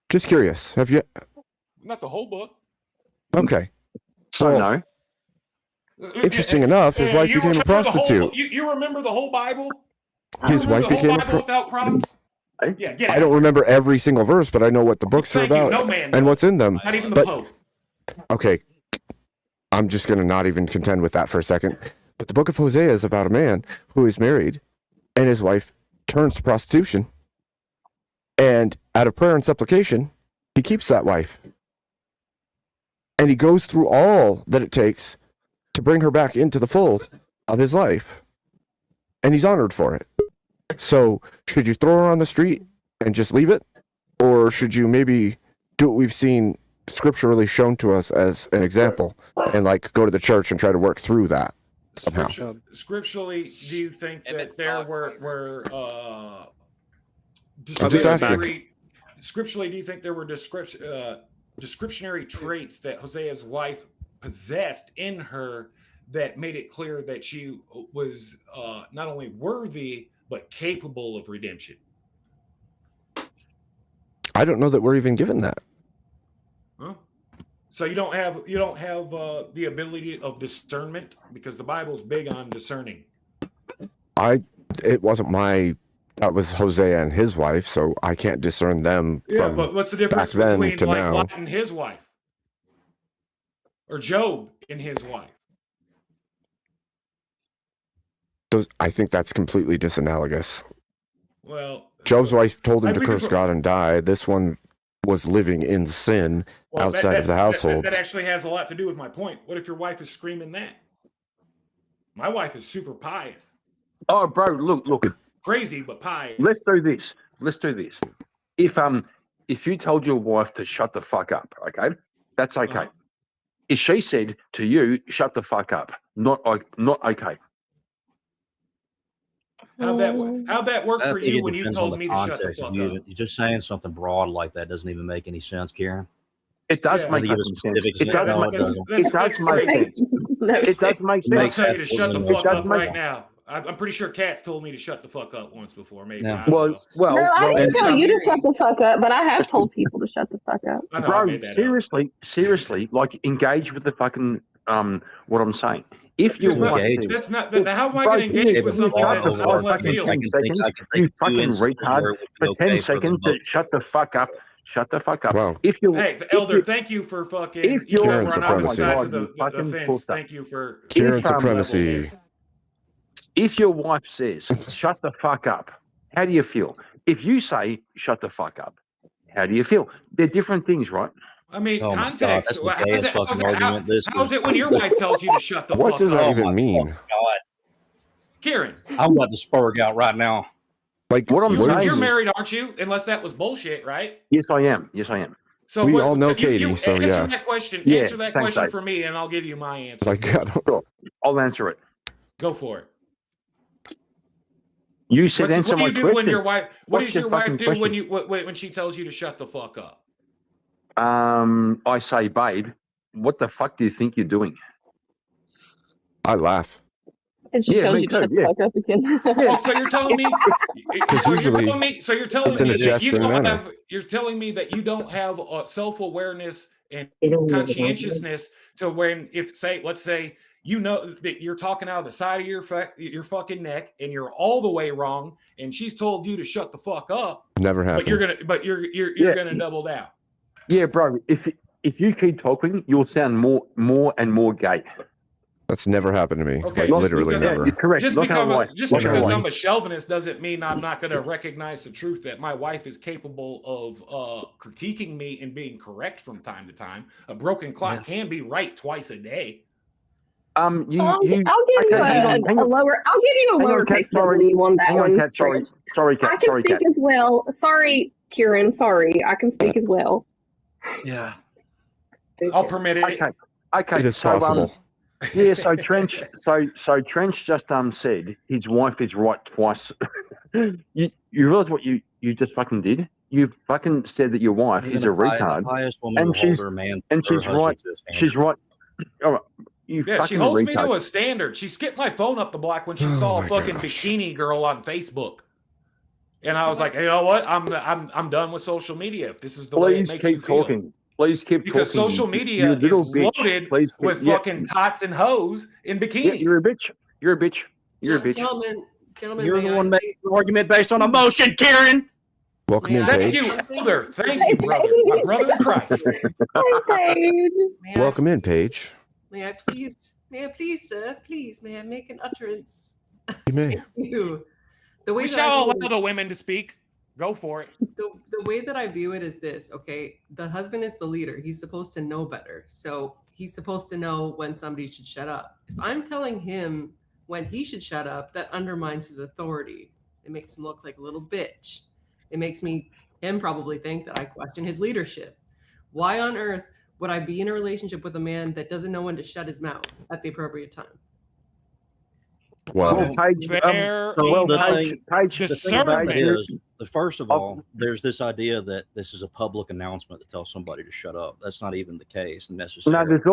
Just curious. Have you? Not the whole book. Okay. So no. Interesting enough, his wife You became a remember the whole- prostitute. You remember the whole Bible? His wife The whole became a Bible without props? Yeah, get I out. don't remember every single verse, but I know what the books are Thank you. about No man and does. what's in them. Not even the But Pope. okay, I'm just going to not even contend with that for a second. But the book of Hosea is about a man who is married and his wife turns to prostitution. And out of prayer and supplication, he keeps that wife. And he goes through all that it takes to bring her back into the fold of his life. And he's honored for it. So, should you throw her on the street and just leave it? Or should you maybe do what we've seen scripturally shown to us as an example and like go to the church and try to work through that somehow? Scripturally, do you think that there were I'm just asking. Scripturally, do you think there were descriptionary traits that Hosea's wife possessed in her that made it clear that she was not only worthy but capable of redemption? I don't know that we're even given that. Huh? So you don't have the ability of discernment, because the Bible's big on discerning. It wasn't that was Hosea and his wife, so I can't discern them. Yeah, from but what's the difference back then between to like now? Lot and his wife, or Job and his wife? I think that's completely disanalogous. Well, Job's wife told him to we could curse pro- God and die. This one was living in sin outside of the household. That actually has a lot to do with my point. What if your wife is screaming that? My wife is super pious. Oh, bro, look. Crazy, but pious. Let's do this. If you told your wife to shut the fuck up, okay, that's okay. If she said to you, "Shut the fuck up," not okay. How'd that work I for think you it when you depends on told the me to shut the context. fuck If up? you're just saying something broad like that doesn't even make any sense, Kieran. It does Yeah. make Give us fucking sense. specifics. It does No, make it doesn't. it does make sense. It does make I'll sense. tell you to shut the It fuck does up make- right now. I'm pretty sure Kat's told me to shut the fuck up once before. Maybe. Yeah. I don't know. No, I didn't and- tell you to shut the fuck up, but I have told people to shut the fuck up. I know, I Bro, made that up. seriously, like engage with the fucking what I'm saying. If you want to, That's not. How am I going to engage with something that's out of left field? 10 seconds, you fucking retard. For 10 seconds, to shut the fuck up. Shut the fuck up. Wow. If you, Hey, Elder, thank you for fucking. if you're we're on Kieran opposite sides of supremacy. the Fucking fence. pussed up. Thank you for. Kieran If, supremacy. if your wife says, "Shut the fuck up," how do you feel? If you say, "Shut the fuck up," how do you feel? They're different things, right? I mean, Oh my God, context. that's the gayest fucking argument this How's it when your wife tells you to shut the What fuck does up? that even mean? God, Kieran, I'm about to spurg out right now. Like What I'm you're saying is, married, aren't you? Unless that was bullshit, right? yes, I am. Yes, I am. So We all know Katie, you so answer yeah. that question. Yeah, Answer that thanks, question Dave. for me, and I'll give you my answer. Like, I don't- Sure. I'll answer it. Go for it. You said answer what do my you do question. when your wife? What What's does your your wife fucking do when question? when she tells you to shut the fuck up? I say, babe, what the fuck do you think you're doing? I laugh. And she Yeah, tells me you to too, shut the yeah. fuck up again. Oh, so you're telling me? So you're telling it's in me a that you jesting don't manner. have. You're telling me that you don't have self-awareness and conscientiousness to when, let's say, you know that you're talking out of the side of your fucking neck and you're all the way wrong, and she's told you to shut the fuck up. Never happened. But you're gonna double down. Yeah, bro. If you keep talking, you'll sound more and more gay. That's never happened to me. Okay, Like, just literally because never. I'm- correct. Just Look how because, white. just Look how because white. I'm a chauvinist doesn't mean I'm not going to recognize the truth that my wife is capable of critiquing me and being correct from time to time. A broken clock can be right twice a day. I'll give you a lower. I'll give you a lowercase W on that Hang on, one. Kat. Sorry, I can Sorry, speak Kat. as well. Sorry, Kieran. Sorry, I can speak as well. Yeah. I'll permit it. Okay. It is so, possible. Yeah. So Trench. So Trench just said his wife is right twice. you realize what you just fucking did? You fucking said that your wife Even is a the retard, highest woman and will hold she's her man. and her she's husband right. to a standard. She's right. All right. You Yeah, she fucking holds me retard. to a standard. She skipped my phone up the block when she saw a fucking bikini girl on Facebook, and I was like, you know what? I'm done with social media. If this is the way it Please makes you keep feel. talking. Please keep Because talking. social You media is little bitch. loaded Please keep, with fucking tots and hoes in bikinis. Yeah, you're a bitch. You're a bitch. You're a bitch. Gentlemen, You're may the I one say- making an argument based on emotion, Kieran. Welcome in, Thank Paige. you, Elder. Thank you, brother. My brother in Christ. Welcome in, Paige. May I please, sir, please, may I make an utterance? You may. Thank you. The way We that shall I allow view it- the women to speak. Go for it. the way that I view it is this, okay? The husband is the leader. He's supposed to know better. So he's supposed to know when somebody should shut up. If I'm telling him when he should shut up, that undermines his authority. It makes him look like a little bitch. It makes him probably think that I question his leadership. Why on earth would I be in a relationship with a man that doesn't know when to shut his mouth at the appropriate time? Well, Paige, The thing about it is, first of all, there's this idea that this is a public announcement to tell somebody to shut up. That's not even the case necessarily. No, there's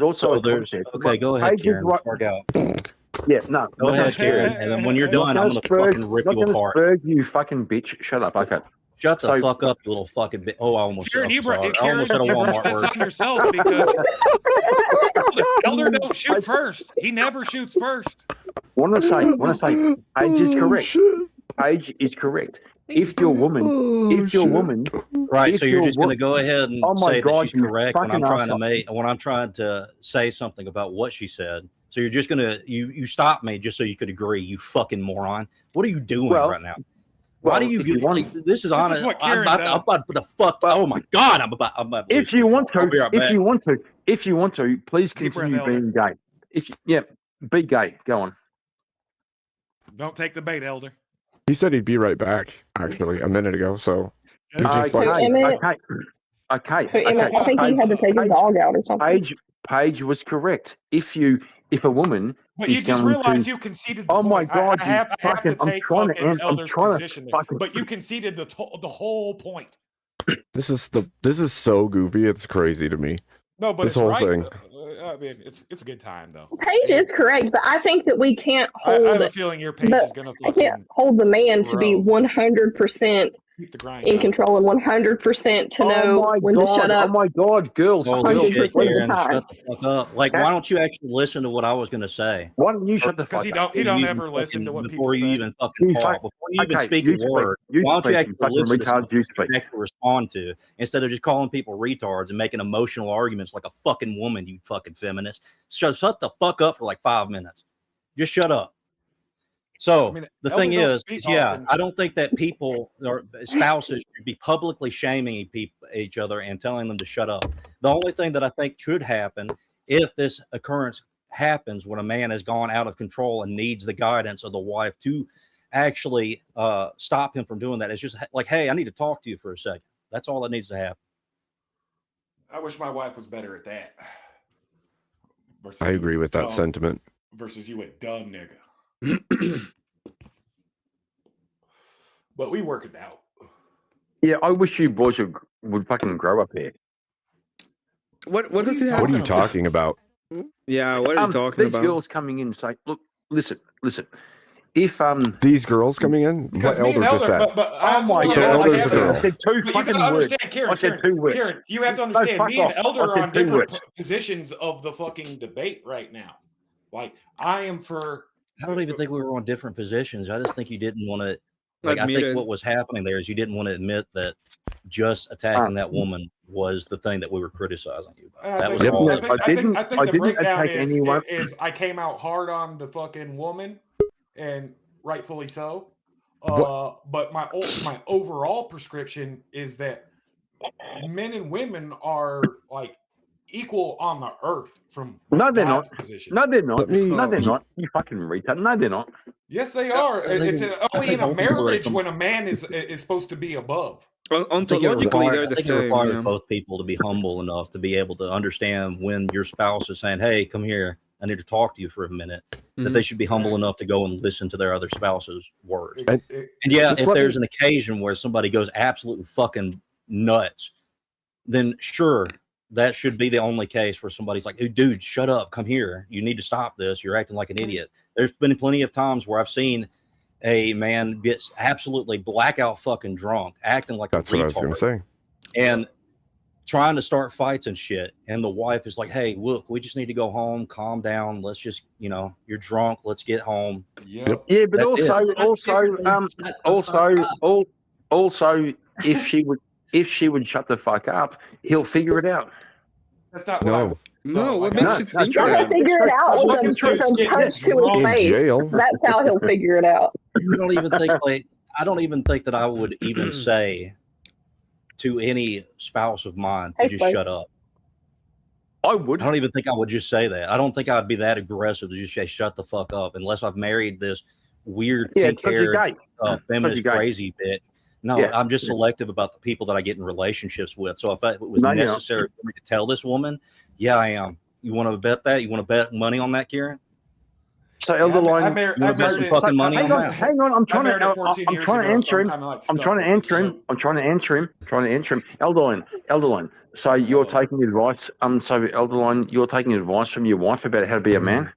also So a there's concept. okay. Go ahead, Paige is Karen. right- Spark out. Yeah, no. Go ahead, Karen. And then when you're done, I'm gonna fucking rip you apart. You fucking bitch. Shut up. Okay. Shut the fuck up, you little fucking bitch. Oh, I almost said, Karen, you sorry. I Karen, almost said a you Walmart brought this word. on yourself because Elder don't shoot first. He never shoots first. Want to say, Paige is correct. Paige is correct. If your woman, Right, if so you're your just going to wo- go ahead and Oh my say God, that she's you correct when I'm fucking trying to asshole. when I'm trying to say something about what she said. So you're just going to you stop me just so you could agree, you fucking moron. What are you doing right now? Why do you if you want- this is honest. what I'm Karen about does. to put the fuck. Oh my God, I'm about to If you want to, I'll be right back. if you want to, please Deep breath, continue Elder. being gay. Be gay. Go on. Don't take the bait, Elder. He said he'd be right back, actually, a minute ago. So he's just Okay, like, okay. I think he had to take his dog out or something. Paige was correct. If a woman But is you just going realize to, you conceded the oh my point. God, I have I'm to take trying to fucking end. I'm Elder's trying to position there. fucking. But you conceded the whole point. this is so goofy. It's crazy to me. No, but this it's whole right. thing. I mean, it's a good time though. Paige is correct, but I think that we can't I hold. have a feeling your page is gonna I can't hold the man to be 100% keep the grind in going. control and 100% to Oh know my when God! to shut up. Oh my God, girls! Holy girls, shit, please. Karen, shut the fuck up. Like, why don't you actually listen to what I was going to say? Why don't you shut the Because fuck up? he don't ever listen to what people Before you say. even fucking talk, before you even speak a word, why don't you actually listen to something you can actually respond to instead of just calling people retards and making emotional arguments like a fucking woman, you fucking feminist. Shut the fuck up for like 5 minutes. Just shut up. So the Elder thing don't is, speak yeah, often. I don't think that people or spouses should be publicly shaming each other and telling them to shut up. The only thing that I think could happen if this occurrence happens when a man has gone out of control and needs the guidance of the wife to actually stop him from doing that, is just like, hey, I need to talk to you for a second. That's all that needs to happen. I wish my wife was better at that. Versus I agree with that dumb- sentiment. Versus you a dumb nigga. But we work it out. Yeah, I wish you boys would fucking grow up here. What does he have? What are you talking about? Yeah, what are you talking these about? girls coming in say, look, listen. If these girls coming in, what Elder just said. oh my So God, Elder's a girl. I said two But you fucking gotta words. understand, Karen, I said two words. Karen, you have to No, understand, fuck me and off. Elder I are said on two different words. positions of the fucking debate right now. Like, I am for... I don't even think we were on different positions. I just think you didn't want to. Like, I Admit think it. what was happening there is you didn't want to admit that just attacking that woman was the thing that we were criticizing you about. That was think, all. I think I the didn't breakdown attack anyone. is I came out hard on the fucking woman, and rightfully so. But my overall prescription is that men and women are like equal on the earth from No, they're God's not. position. No, they're not. No, they're Oh. not. You fucking retard. No, they're not. Yes, they are. It's only in a ultimately marriage they when a man is supposed to be above. Ontologically, they're the I think it same. requires Yeah. both people to be humble enough to be able to understand when your spouse is saying, "Hey, come here. I need to talk to you for a minute." That they should be humble enough to go and listen to their other spouse's words. And yeah, if there's an occasion where somebody goes absolutely fucking nuts, then sure, that should be the only case where somebody's like, "Hey, dude, shut up. Come here. You need to stop this. You're acting like an idiot." There's been plenty of times where I've seen a man gets absolutely blackout fucking drunk, acting like That's a what I was going to say. and trying to start fights and shit. And the wife is like, "Hey, look, we just need to go home. Calm down. Let's just, you're drunk. Let's get home." Yeah, but also, if she would shut the fuck up, he'll figure it out. That's not No, what makes you think He'll that? figure it out with a punch to his face. jail. That's how he'll figure it out. I don't even think that I would even say to any spouse of mine to just shut up. I would. I don't even think I would just say that. I don't think I'd be that aggressive to just say shut the fuck up unless I've married this weird pink-haired feminist crazy bitch. No, Yeah. I'm just selective about the people that I get in relationships with. So if it was necessary for me to tell this woman, yeah, I am. You want to bet that? You want to bet money on that, Kieran? So Elderline, you want to bet some fucking money on that? hang on, I'm trying to answer him. I'm trying to answer him. Elderline. So you're taking advice. So Elderline, you're taking advice from your wife about how to be a man.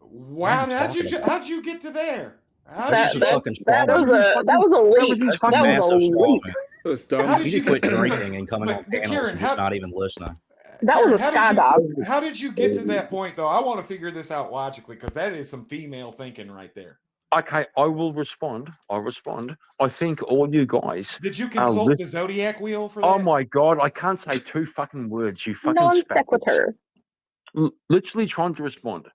Wow, how'd you get to there? That was a leap. That was a leap. It was You dumb. need to quit drinking and coming on panels and just not even listening. That was a skydive. How did you get to that point, though? I want to figure this out logically because that is some female thinking right there. Okay, I will respond. I think all you guys. Did you consult the zodiac wheel for that? Oh my god, I can't say two fucking words. You fucking Non spat. sequitur. Literally trying to respond,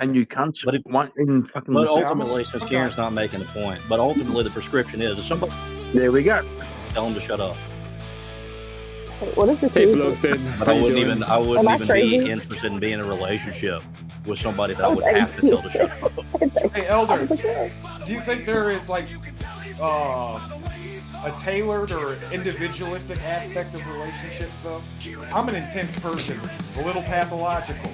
and you can't. But fucking. ultimately, since Kieran's not making a point, but ultimately the prescription is if somebody. There we go. Tell them to shut up. What is this? Hey, Flowstead. But I wouldn't even be interested in being in a relationship with somebody that I would have to tell to shut up. Hey, Elder, do you think there is like a tailored or individualistic aspect of relationships, though? I'm an intense person, a little pathological.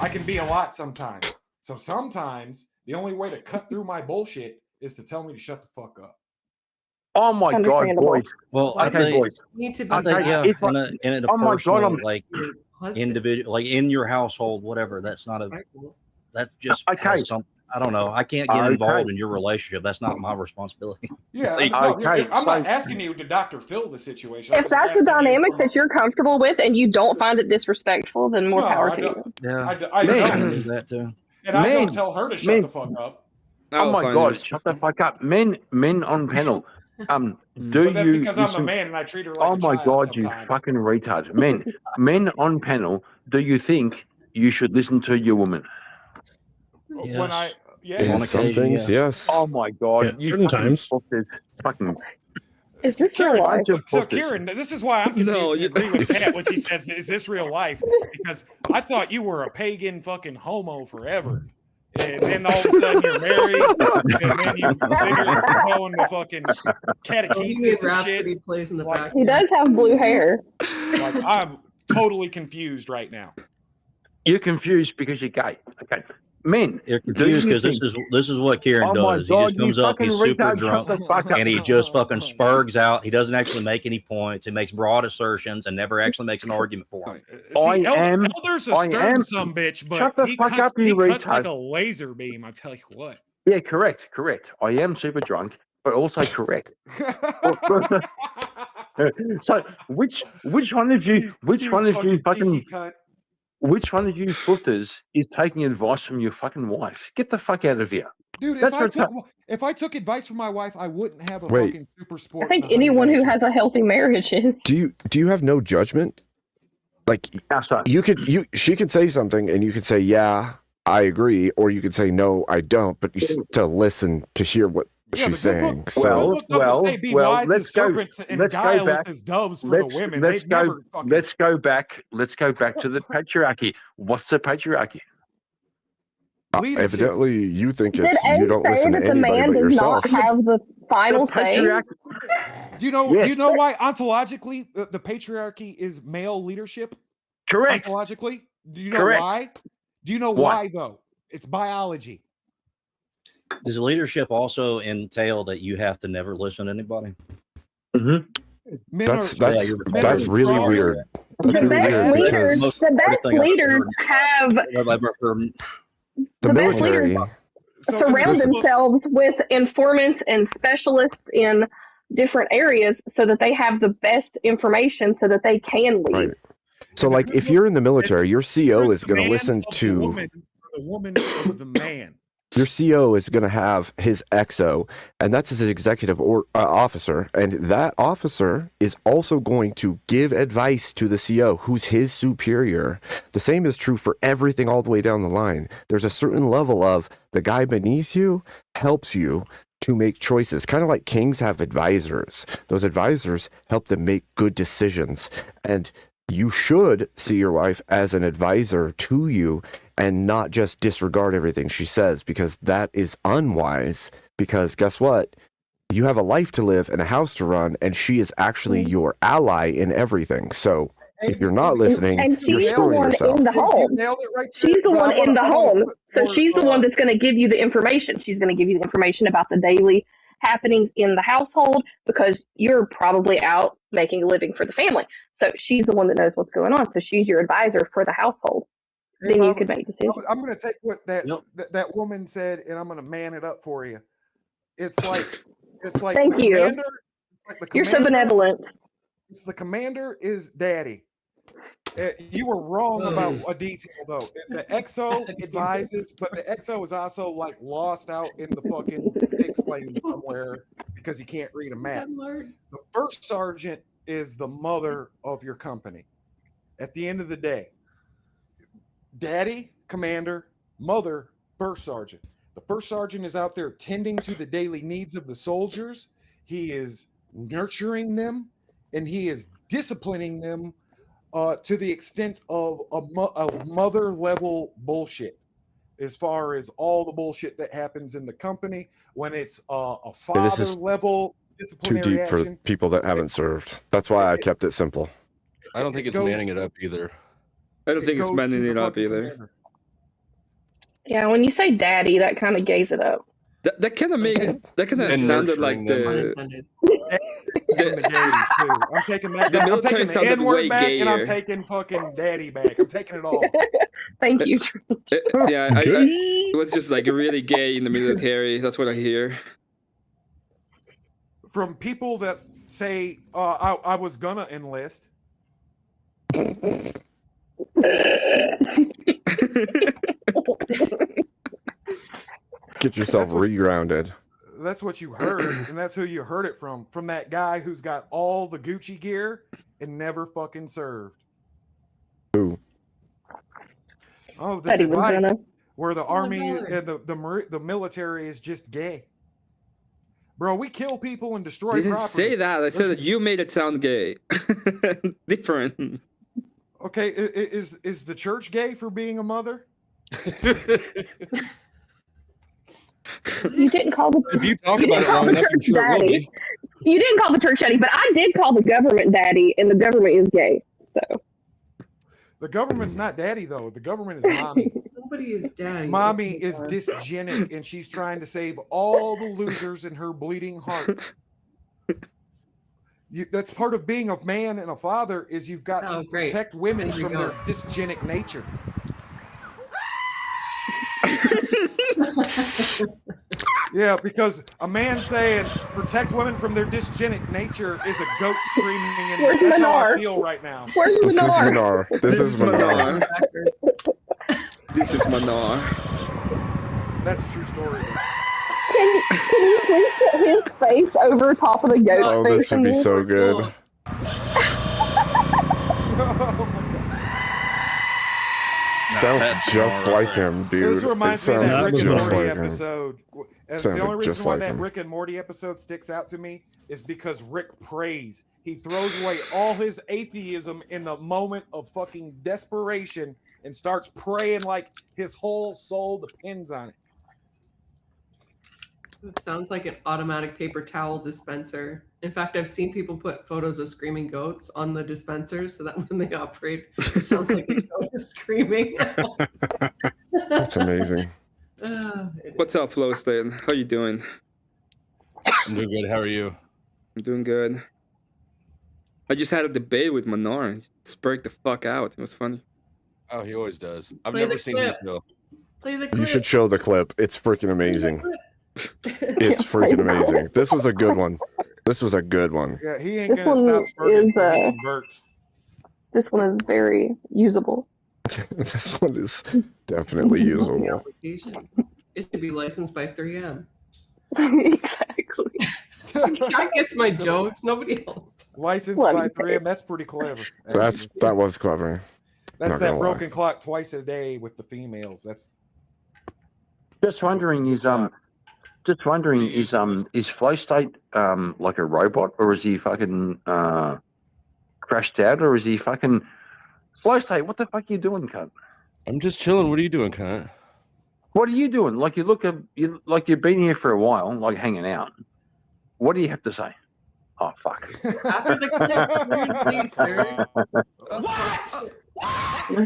I can be a lot sometimes. So sometimes the only way to cut through my bullshit is to tell me to shut the fuck up. Oh my god, boys. Well, I think, boys. Need to be I think yeah, in a Oh my God, personal, like individual, like in your household, whatever. That's not a. That just has some. I don't know. I can't get involved in your relationship. That's not my responsibility. Yeah, Like, I'm not asking you to Dr. Phil the situation. If that's the dynamic that you're comfortable with and you don't find it disrespectful, then more power to you. Yeah, I don't. There's that too. And I don't tell her to shut the fuck up. Oh my god, shut the fuck up. Men on panel. But that's because I'm a man and I treat her like oh a my child god, you sometimes. fucking retard. Men on panel, do you think you should listen to your woman? When I In some things, yes. Oh my god. Yeah, certain times. Fucking Is this real life? So Kieran, this is why I'm confused and agree with Kat when she says, "Is this real life?" Because I thought you were a pagan fucking homo forever, and then all of a sudden you're married, and then you're going to fucking catechesis and shit. Plays in the back. He does have blue hair. Like, I'm totally confused right now. You're confused because you're gay. Okay. Men, you're confused because this is what Kieran does. He just comes up, he's super drunk, and he just fucking spurgs out. He doesn't actually make any points. He makes broad assertions and never actually makes an argument for him. Elder's a stern some bitch, but Shut the he fuck cuts, up, you he cuts retard. like a laser beam. I tell you what. Yeah, correct. I am super drunk, but also correct. So which one of you fucking Which one of you footers is taking advice from your fucking wife? Get the fuck out of here. Dude, That's if I took advice from my wife, I wouldn't have a Wait. fucking super sport. I think anyone who has a healthy marriage is. Do you have no judgment? Like she could say something and you could say, yeah, I agree, or you could say, no, I don't, but you still listen to hear what she's saying. Let's go back. Let's go back to the patriarchy. What's the patriarchy? Evidently, you think Did it's Ed you don't say listen to that the anybody man but does yourself. not have the final say? Do you know? Yes. Do you know why ontologically the patriarchy is male leadership? Correct. Ontologically, do you know Correct. why? Do you know Why? why though? It's biology. Does leadership also entail that you have to never listen to anybody? That's men really are weird. The best leaders, have the military. surround themselves with informants and specialists in different areas so that they have the best information so that they can lead. Right. So, like, if you're in the military, your CO is going to listen to the woman or the man. your CO is going to have his XO, and that's his executive or officer, and that officer is also going to give advice to the CO, who's his superior. The same is true for everything all the way down the line. There's a certain level of the guy beneath you helps you to make choices, kind of like kings have advisors. Those advisors help them make good decisions, and you should see your wife as an advisor to you and not just disregard everything she says, because that is unwise. Because guess what? You have a life to live and a house to run, and she is actually your ally in everything. So if you're not listening, And you're she's the screwing one yourself. in the home. She's the one in the home. So she's the one that's going to give you the information. She's going to give you the information about the daily happenings in the household because you're probably out making a living for the family. So she's the one that knows what's going on. So she's your advisor for the household. Then you could make decisions. I'm going to take what that woman said, and I'm going to man it up for you. It's like Thank you. commander, You're so benevolent. It's the commander is daddy. You were wrong about a detail though. The XO advises, but the XO is also like lost out in the fucking six lane somewhere because he can't read a map. The first sergeant is the mother of your company. At the end of the day, daddy, commander, mother, first sergeant. The first sergeant is out there tending to the daily needs of the soldiers. He is nurturing them and he is disciplining them to the extent of a mother level bullshit, as far as all the bullshit that happens in the company when it's a father level Too disciplinary deep for action. people that haven't served. That's why I kept it simple. I don't think it's goes- manning it up either. I don't think it's goes manning to it the up fucking either. commander. Yeah, when you say daddy, that kind of gays it up. That kind of made that kind of And sounded like nurturing them. I'm taking that. The I'm military taking the sounded N word way back, and I'm gayer. taking fucking daddy back. I'm taking it all. Thank you. Yeah, it was just like really gay in the military. That's what I hear. From people that say I was gonna enlist. Get yourself regrounded. That's what you heard, and that's who you heard it from that guy who's got all the Gucci gear and never fucking served. Who? Oh, this That he was advice gonna. where the army and the military is just gay. Bro, we kill people and destroy I didn't property. say that. I said that you made it sound gay. Different. Okay, is the church gay for being a mother? You didn't call the If you talk you about didn't it call long the enough, I'm church sure it will daddy. be. You didn't call the church daddy, but I did call the government daddy, and the government is gay. So The government's not daddy though. The government is mommy. Nobody is daddy. Mommy is dysgenic, and she's trying to save all the losers in her bleeding heart. That's part of being a man and a father is you've got to protect women There you from go. their dysgenic nature. Yeah, because a man saying protect women from their dysgenic nature is a goat screaming, and Where's that's how I Minar? feel right now. Where's This is Minar? Minar. This is Minar. This is Minar. That's a true story. Can you please put his face over top of the goat Oh, face? this would be so good. Sounds just like him, dude. This reminds me of It that sounds Rick and just Morty like him. episode. The Sounded only just reason why like that him. Rick and Morty episode sticks out to me is because Rick prays. He throws away all his atheism in the moment of fucking desperation and starts praying like his whole soul depends on it. It sounds like an automatic paper towel dispenser. In fact, I've seen people put photos of screaming goats on the dispensers so that when they operate, it sounds like a goat is screaming. That's amazing. What's up, Flo State? How you doing? I'm doing good. How are you? I'm doing good. I just had a debate with Manar. He spurred the fuck out. It was funny. Oh, he always does. I've Play never the seen him clip. kill. Play the You clip. should show the clip. It's freaking amazing. It's freaking amazing. This was a good one. This was a good one. Yeah, he ain't This gonna stop one spurting is until he converts. this one is very usable. This one is definitely usable. Application. It should be licensed by 3M. Exactly. See, I gets my jokes. Nobody else. Licensed by 3M. That's pretty clever. That was clever. That's Not that gonna lie. broken clock twice a day with the females. That's Just wondering, is Flow State like a robot, or is he fucking crashed out, or is he fucking Flow State? What the fuck are you doing, cunt? I'm just chilling. What are you doing, cunt? What are you doing? Like like you've been here for a while, like hanging out. What do you have to say? Oh fuck! After the clip, please, sir. What? Are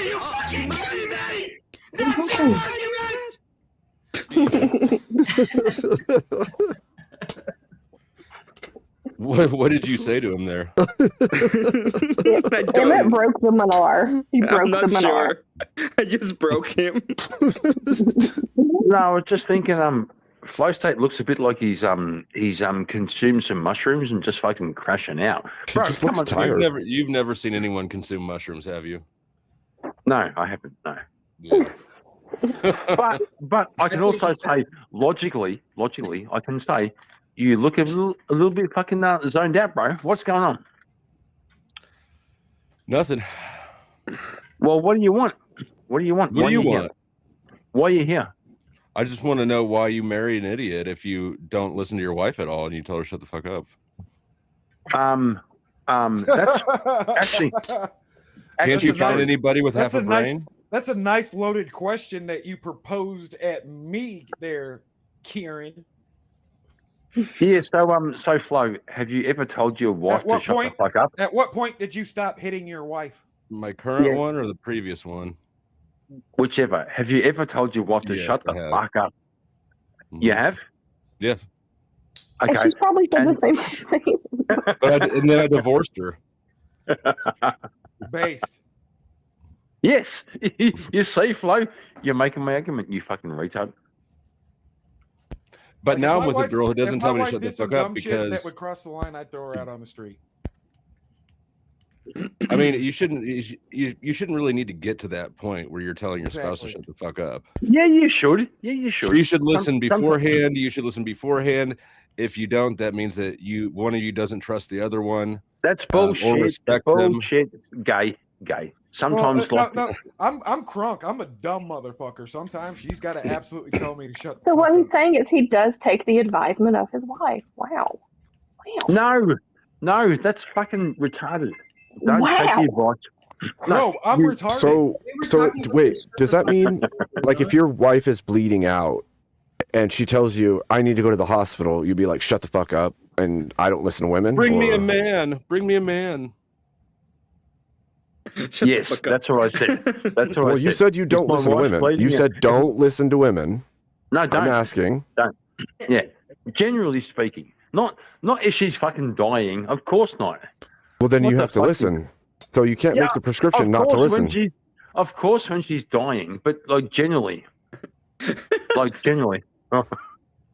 you fucking kidding me? That's how What did you say to him there? Emmett broke the Minar. He broke I'm not the Minar. sure. I just broke him. No, I was just thinking. Flow State looks a bit like he's consumed some mushrooms and just fucking crashing out. Bro, come on. You've never seen anyone consume mushrooms, have you? No, I haven't. No. Yeah. but I can also say logically, I can say you look a little bit fucking zoned out, bro. What's going on? Nothing. Well, what do you want? What do you want? What do you want? Here? Why are you here? I just want to know why you marry an idiot if you don't listen to your wife at all and you tell her shut the fuck up. That's actually. Can't you find anybody with half a nice, brain? That's a nice loaded question that you proposed at me there, Kieran. Yeah, so Flo, have you ever told your wife to shut the fuck up? At what point did you stop hitting your wife? My current one or the previous one? Whichever. Have you ever told your wife to Yes, shut the I have. fuck up? You have? Yes. And Okay. she's probably said the same thing. And then I divorced her. Based. Yes. You see, Flo, you're making my argument, you fucking retard. But now I'm If with my a girl who wife- doesn't if tell my me to wife shut the did some fuck up dumb shit because that would cross the line, I'd throw her out on the street. I mean you shouldn't really need to get to that point where you're telling your spouse to Exactly. shut the fuck up. Yeah, you should. Yeah, you should. You should listen Some- beforehand. You should listen beforehand. If you don't, that means that one of you doesn't trust the other one. That's or bullshit. respect them. Bullshit. Gay. Sometimes no, I'm crunk. I'm a dumb motherfucker. Sometimes she's got to absolutely tell me to shut. the So fuck what up. he's saying is he does take the advisement of his wife. Wow. No, that's fucking retarded. Don't Wow. take the advice. No, I'm retarded. So wait, does that mean like if your wife is bleeding out and she tells you I need to go to the hospital, you'd be like shut the fuck up and I don't listen to women? Bring me or- a man. Bring me a man. Yes, that's what I said. That's what Well, I you said. said you don't If my listen to wife's women. bleeding You out- said don't listen to women. No, don't. I'm asking. Don't. Yeah, generally speaking, not if she's fucking dying. Of course not. Well, then What you the have to fuck listen. So you can't Yeah, make the prescription of not to course when listen. Of course, when she's dying, but like generally,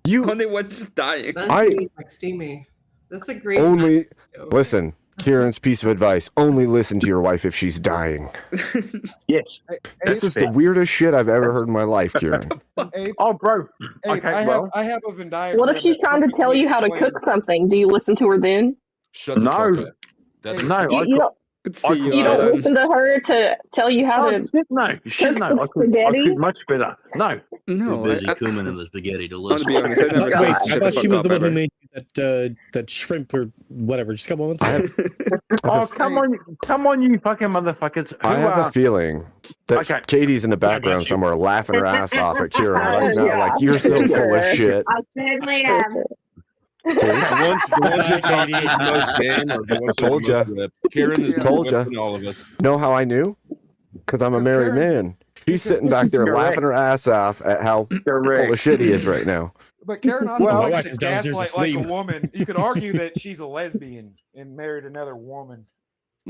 You only one's just dying. That's like steamy. That's a great. only listen. Kieran's piece of advice: only listen to your wife if she's dying. Yes. This is the weirdest shit I've ever heard in my life, Kieran. Abe, Oh, bro. Abe, Okay, I well. have a Venn diagram. What if she's that trying to tell perfectly you how to explains- cook something? Do you listen to her then? Shut the fuck up. That's No, You don't. You don't listen to her to tell you how Oh, to shit, no. Shit, cook no. some I spaghetti? could much better. No. Too busy cumin in the spaghetti to I'm listen. gonna be honest, I never Wait, said I shut the thought she fuck was up the one who ever. made that shrimp or whatever. Just a couple months. Oh, come on, you fucking motherfuckers. I Who have are... a feeling that Okay. Katie's in the background somewhere laughing her ass off at Kieran right now. Like, you're so full of shit. I certainly am. See? The ones who are talking the most game are the ones who Told have the ya. most lip. Karen is Told more ya. than all of us. Know how I knew? Because I'm a married man. She's sitting back there laughing her ass off at how full of shit he is right now. But Karen also my likes wife to is downstairs gaslight like a asleep. woman. You could argue that she's a lesbian and married another woman.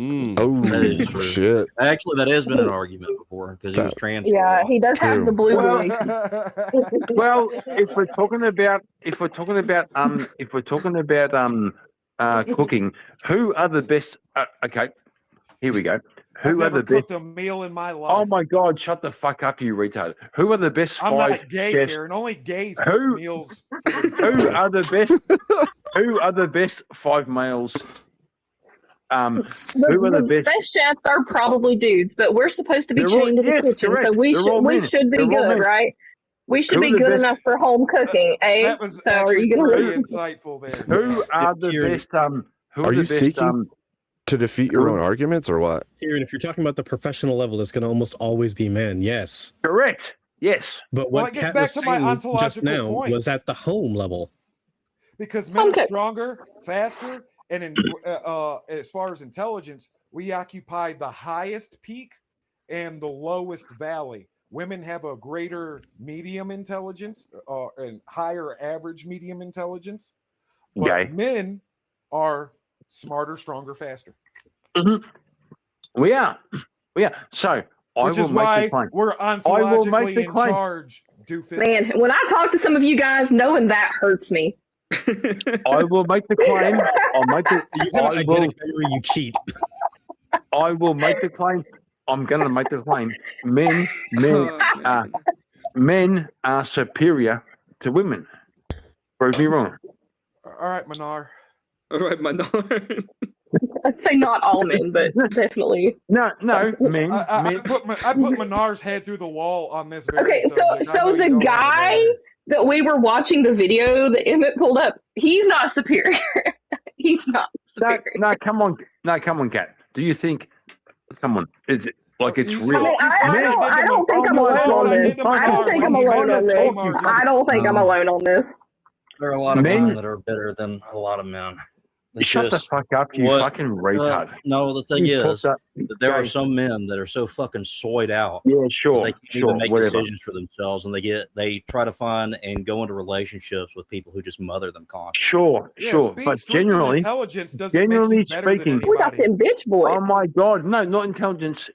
Oh, That is true. shit. Actually, that has been an argument before because he was trans. Yeah, he does have the blue wig. Well, if we're talking about cooking, who are the best? Okay, here we go. I've Who are never the best? cooked a meal in my life. Oh my God! Shut the fuck up, you retard! Who are the best I'm five not gay, chefs? Karen. Only gays Who- cook meals. Who are the best? Who are the best five males? Who are the best? chefs are probably dudes, but we're supposed to be They're all- chained to the yes, kitchen, correct. so we They're all we men. should be They're all good, men. right? We should Who be are the good best- enough for home cooking, eh? That was So are actually you gonna pretty insightful there. Who are the Kieran. best? Who Are the you best? seeking to defeat your own arguments or what? Kieran, if you're talking about the professional level, it's going to almost always be men. Yes. Correct. Yes. But Well, what it gets Kat back was to my saying just ontological now point. was at the home level. Because men are stronger, faster, and as far as intelligence, we occupy the highest peak and the lowest valley. Women have a greater medium intelligence and higher average medium intelligence, but Okay. men are smarter, stronger, faster. We are. So I Which will is make why the claim. we're I will make ontologically the in claim. charge, doofus. Man, when I talk to some of you guys, knowing that hurts me. I will make the claim. I'll make the. You have I an will. identical memory, you cheat. I will make the claim. I'm going to make the claim. Men are superior to women. Prove me wrong. All right, Manar. All right, Manar. I'd say not all men, but definitely. No, men. I put Manar's head through the wall on this very Okay, subject. I know so you the know all guy about it. that we were watching the video that Emmett pulled up, he's not superior. He's not superior. No, come on, Kat. Do you think? Come on, is it like it's real? I don't think I'm alone on this. I don't think I'm alone on this. I don't think I'm alone on this. There are a lot of Men- women that are better than a lot of men. It's Shut the fuck up, you fucking retard. No, the thing You is fucked up. that there are Okay. some men that are so fucking soyed out. Yeah, sure, They can't sure, even make whatever. decisions for themselves, and they try to find and go into relationships with people who just mother them constantly. Sure, sure, speed, but strength, and generally, intelligence doesn't generally make you better than speaking, We got anybody. them bitch boys. oh my God, no, not intelligence,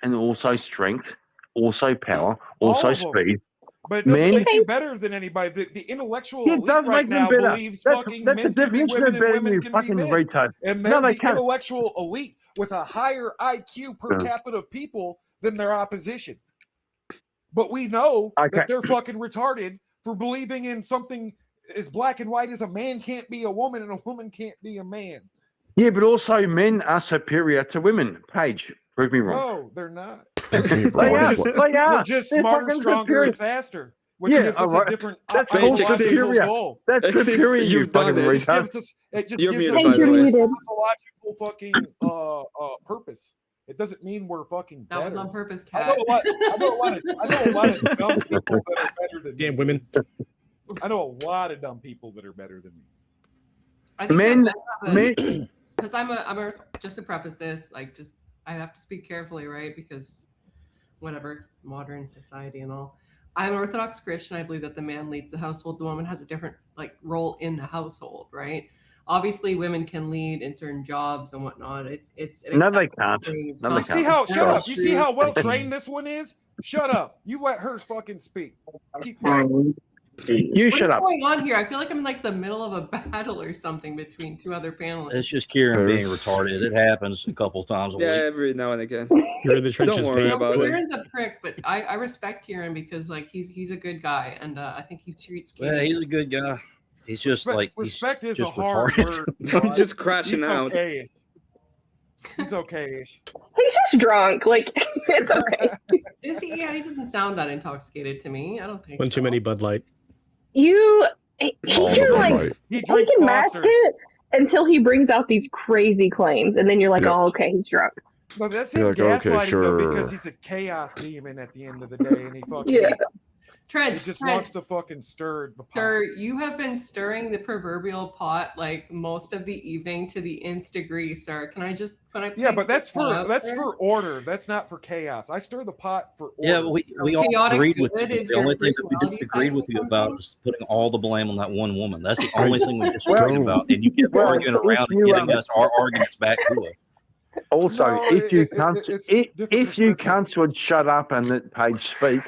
and also strength, also power, also of them. speed. But it doesn't Men, make you better than anybody. The intellectual it elite does right make them now better. believes That's fucking the men can be definition women of and better than women you can be fucking men. retard. And No, they're they the can't. intellectual elite with a higher IQ per Yeah. capita of people than their opposition. But we know Okay. that they're fucking retarded for believing in something as black and white as a man can't be a woman and a woman can't be a man. Yeah, but also men are superior to women. Paige, prove me wrong. No, they're not. They are. They are. We're just They're smarter, fucking stronger, superior. and faster, which Yeah, gives us alright. a different That's called ontological superior. goal. That's Exist, superior, you you've done fucking it. It just retard. gives us, it just You're gives muted, us by a the way. different ontological fucking purpose. It doesn't mean we're fucking better. That was on purpose, I Kat. know a lot of dumb people that are better than Damn me. women. I know a lot of dumb people that are better than me. I think Men, because I'm a just to preface this, like just I have to speak carefully, right? Because whatever, modern society and all. I'm an Orthodox Christian. I believe that the man leads the household. The woman has a different like role in the household, right? Obviously, women can lead in certain jobs and whatnot. It's an No, they acceptable can't. thing. It's No, not- they You see how Shut shut up. up. You see how well trained this one is? Shut up. You let her fucking speak. Keep quiet. You What shut is up. going on here? I feel like I'm in like the middle of a battle or something between two other panelists. It's just Kieran being There's- retarded. It happens a couple times a Yeah, week. every now and again. You're in the Don't trenches, worry Pete. about it. Kieran's a prick, but I respect Kieran because like he's a good guy, and I think he treats Kieran. Well, he's a good guy. He's just like he's Respect is a just hard retarded. word. He's just crashing He's out. okay-ish. He's okay-ish. He's just drunk. Like it's okay. Is he? Yeah, he doesn't sound that intoxicated to me. I don't think. One too many Bud Light. He All the can Bud like Light. He he drinks can mask Foster's. it until he brings out these crazy claims, and then you're like, Yeah. oh, okay, he's drunk. No, that's You're him like, okay, gaslighting though, sure. because he's a chaos demon at the end of the day, and he fucking Yeah. Trent, he just Trent, wants to fucking stir the pot. sir, you have been stirring the proverbial pot like most of the evening to the nth degree, sir. Can I Yeah, please but that's put that for out that's there? for order. That's not for chaos. I stir the pot for order. Yeah, we all Chaotic agreed with good you. is The your only thing that we personality disagreed with you type or about something? is putting all the blame on that one woman. That's the only thing we Well, disagreed about. And you kept well, arguing if around and you, getting us our arguments back to us. Also, No, if you it- can't, it's if different you description. can't would shut up and let Paige speak,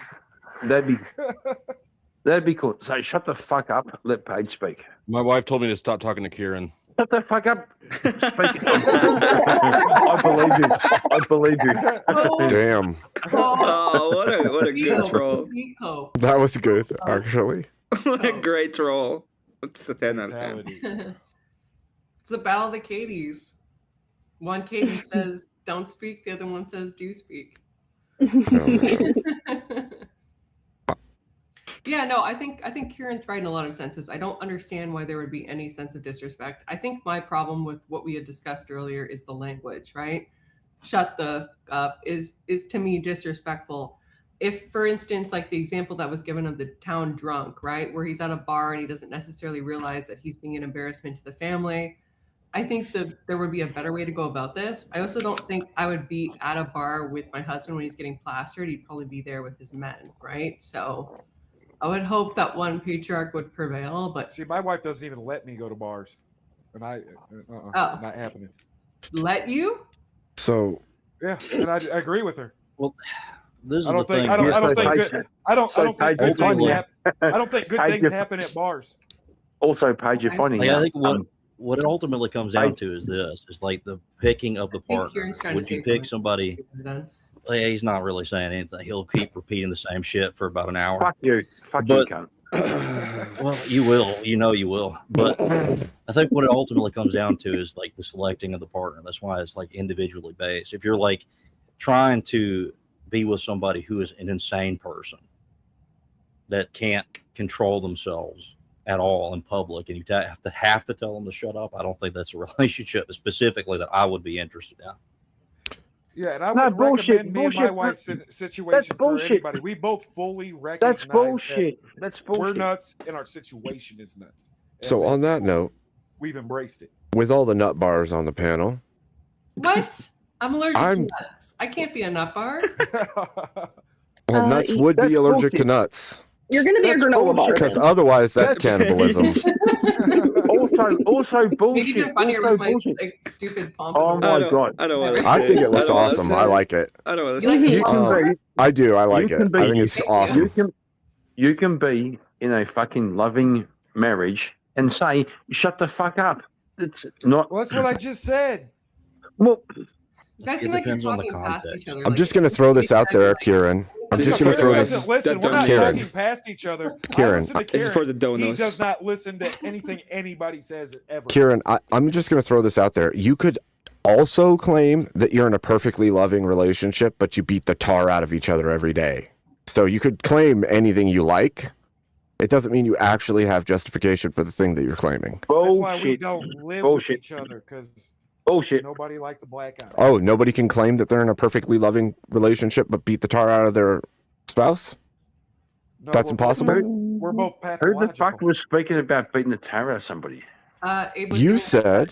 that'd be cool. So shut the fuck up, let Paige speak. My wife told me to stop talking to Kieran. Shut the fuck up. Speak. I believe you. I believe you. Damn, Oh, what a good troll. that was good actually. What a great troll. It's a 10 out of 10. It's a battle of the Katies. One Katie says don't speak, the other one says do speak. Yeah, no, I think Kieran's right in a lot of senses. I don't understand why there would be any sense of disrespect. I think my problem with what we had discussed earlier is the language, right? Shut the up is to me disrespectful. If, for instance, like the example that was given of the town drunk, right, where he's at a bar and he doesn't necessarily realize that he's being an embarrassment to the family, I think that there would be a better way to go about this. I also don't think I would be at a bar with my husband when he's getting plastered. He'd probably be there with his men, right? So I would hope that one patriarch would prevail, but See, my wife doesn't even let me go to bars, and Oh. not happening. let you? So Yeah, and I agree with her. Well, this is I don't the think thing. I don't Yeah, think so good Paige- I don't so think Paige, good things ultimately- happen. I don't think good Paige, things you're- happen at bars. Also, Paige, you're finding Like, I out. think what it ultimately comes down to is this: is like the picking of the think partner. Kieran's trying to Would you say pick something. somebody? Done. Well, yeah, he's not really saying anything. He'll keep repeating the same shit for about an hour. Fuck you. Fuck But- you, cunt. Well, you will. You know you will. But I think what it ultimately comes down to is like the selecting of the partner. That's why it's like individually based. If you're like trying to be with somebody who is an insane person that can't control themselves at all in public, and you have to tell them to shut up, I don't think that's a relationship specifically that I would be interested in. Yeah, and I No, wouldn't bullshit, recommend me and my bullshit. wife's That's situation for bullshit. anybody. We both fully recognize That's bullshit. That's that we're bullshit. nuts and our situation is nuts. And So on that note, we've embraced it. with all the nut bars on the panel, What? I'm allergic I'm- to nuts. I can't be a nut bar. well, nuts would be that's allergic to bullshit. nuts You're gonna be That's a granola bar. bullshit. because then. otherwise that's cannibalism. Also Maybe bullshit. they're funnier Also with my bullshit. like, stupid Oh pompadour. my god. I don't want to say I think it I looks don't wanna awesome. say I like it. I don't want to You say like You can pompadour? be. I do. I like You it. can be- I think it's Thank you. awesome. You can be in a fucking loving marriage and say, "Shut the fuck up." It's not. Well, that's what I just said. Well, You guys It seem like you're depends on the talking past context. each other. I'm like, just going to throw this out there, Kieran. I'm This just is going to for throw the- this. Doesn't listen. We're not Kieran. talking past each other. Kieran. I listen to This is Kieran. for the He donos. does not listen to anything anybody says ever. Kieran, I'm just going to throw this out there. You could also claim that you're in a perfectly loving relationship, but you beat the tar out of each other every day. So you could claim anything you like. It doesn't mean you actually have justification for the thing that you're claiming. That's why we bullshit. don't live Bullshit. with each other because Bullshit. nobody likes a black guy. Oh, nobody can claim that they're in a perfectly loving relationship, but beat the tar out of their spouse? No, That's we're impossible? Both, we're both Who the pathological. fuck was speaking about beating the tar out of somebody? Abe was You saying-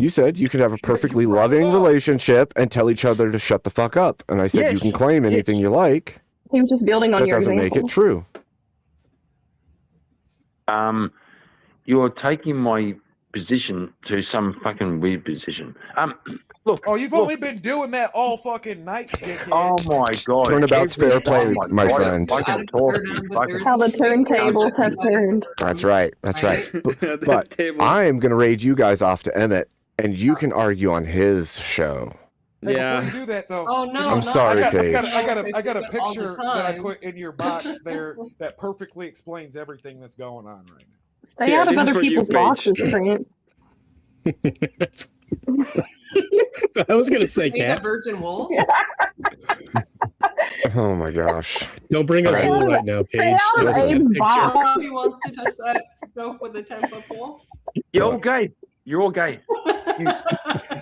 said you could have a perfectly loving relationship and tell each other to shut the fuck up. And I said you Yes, can claim anything yes. you like. He was just building on That your doesn't example. make it true. You're taking my position to some fucking weird position. Look. Oh, you've only been doing that all fucking night, dickhead. Oh my god! Turnabout's fair play, my friend. How the turntables have turned. That's right. That's right. But I am going to raid you guys off to Emmett, and you can argue on his show. Hey, before you do that, though, Oh no! I'm sorry, Paige. I got a All the picture that I time. put in your box there that perfectly explains everything that's going on right now. Stay out of other people's boxes, Trent. I was gonna say Ain't a cat. virgin wool. Oh my gosh. Don't bring up All right. wool right now, Stay Paige. out of Let's get a Abe's picture. box. Nobody wants to touch that rope with a 10-foot pole. You're all gay. You're all gay.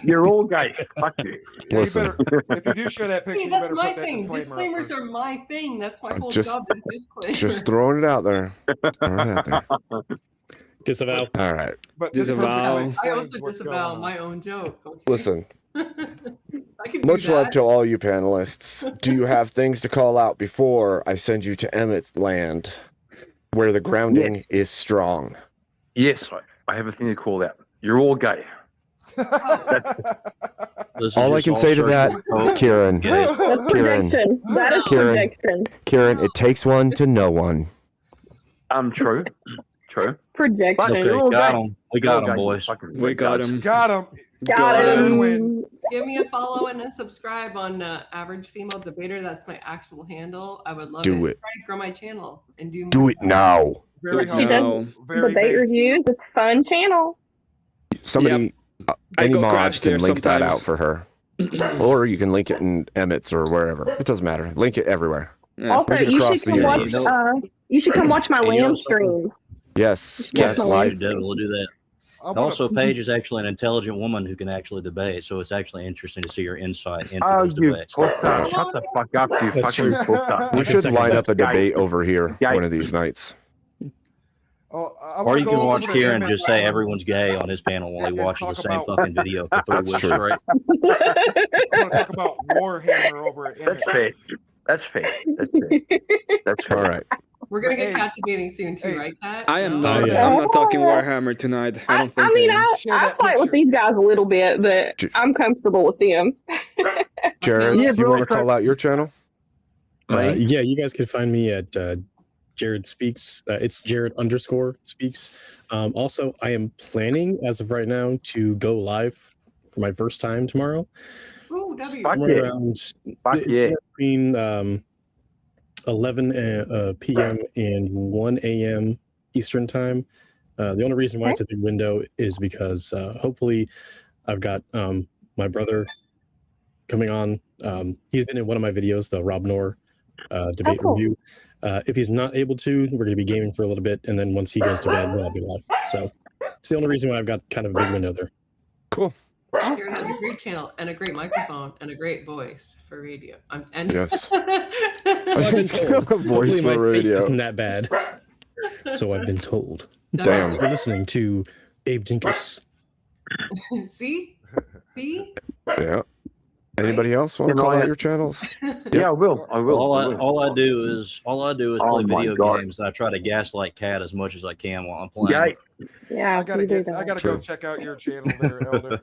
You're all gay. Fuck you. Yeah, you better, if you do share that picture, Hey, you that's better my put that thing. disclaimer up Disclaimers first. are my thing. That's my whole Just- job. Is disclaimer. Just throwing it out there. Throwing it out there. Disavow. All right. But this Disavow. perfectly I explains also what's disavow going on. my own joke. Okay? Listen, I can do much love that. to all you panelists. Do you have things to call out before I send you to Emmett's land, where the grounding Yes. is strong? Yes, I have a thing to call out. You're all gay. This is All I just can say to that, circular. Kieran, That's Kieran, projection. That is Kieran. projection. Kieran, it takes one to know one. True. True. Projection. But Okay, you're all got gay. him. We You're all got him, gay, you boys. fucking We got retards. him. Got him. Got Everyone him. wins. Give me a follow and a subscribe on Average Female Debater. That's my actual handle. I would love Do it. it. Try to grow my channel and do. Do more it stuff. now. Very She humble. No. does Very debate basic. reviews. It's a fun channel. Somebody, I any go mod crash can there link that sometimes. out for her. Or you can link it in Emmett's or wherever. It doesn't matter. Link it everywhere. Yeah. Also, Link it you across should the come watch. universe. You should come watch my And you know lamb something? stream. Yes. Yes, Yes. my I lord. should definitely do that. I And wanna- also, Paige is actually an intelligent woman who can actually debate, so it's actually interesting to see her insight into Oh, those you debates. fucker. Shut the fuck up, you That's fucking true. fucker. We should second line that. up a debate over here Gay. one of these nights. Oh, I Or wanna you go can over watch to Kieran Emmett. just say everyone's gay on his panel while he And watches the talk same about- fucking video for 3 That's weeks true. straight. I want to talk about Warhammer over at Emmett. That's fair. That's fair. That's fair. That's fair. All right. We're gonna But get hey, cat debating soon too, hey, right, Cat? I am No? not. yeah. I'm not talking Warhammer tonight. I don't think. I mean, I am. I Share I that fight with picture. these guys a little bit, but I'm comfortable with them. Jared, Yeah, do you bro, want to call out your channel? Yeah, you guys can find me at Jared Speaks. It's Jared_Speaks. Also, I am planning as of right now to go live for my first time tomorrow. Ooh, W. Fuck Somewhere yeah. around Fuck yeah. between 11 p.m. and 1 a.m. Eastern time. The only reason why it's a big window is because hopefully I've got my brother coming on. He's been in one of my videos, the Rob Noor debate cool. review. If he's not able to, we're going to be gaming for a little bit, and then once he goes to bed, then I'll be live. So it's the only reason why I've got kind of a big window there. Cool. Jared has a great channel and a great microphone and a great voice for radio. Yes. Well, I've been told. Voice Hopefully my for face radio. isn't that bad. So I've been told. Damn. You're listening to Abe Dinkus. See? See? Yeah. Anybody else want to call out your channels? Yeah, I will. I will. All I do is Oh play my video God. games, and I try to gaslight Cat as much as I can while I'm playing. Gay. Yeah, I gotta you do get. that. I gotta go check out your channel there, Elder.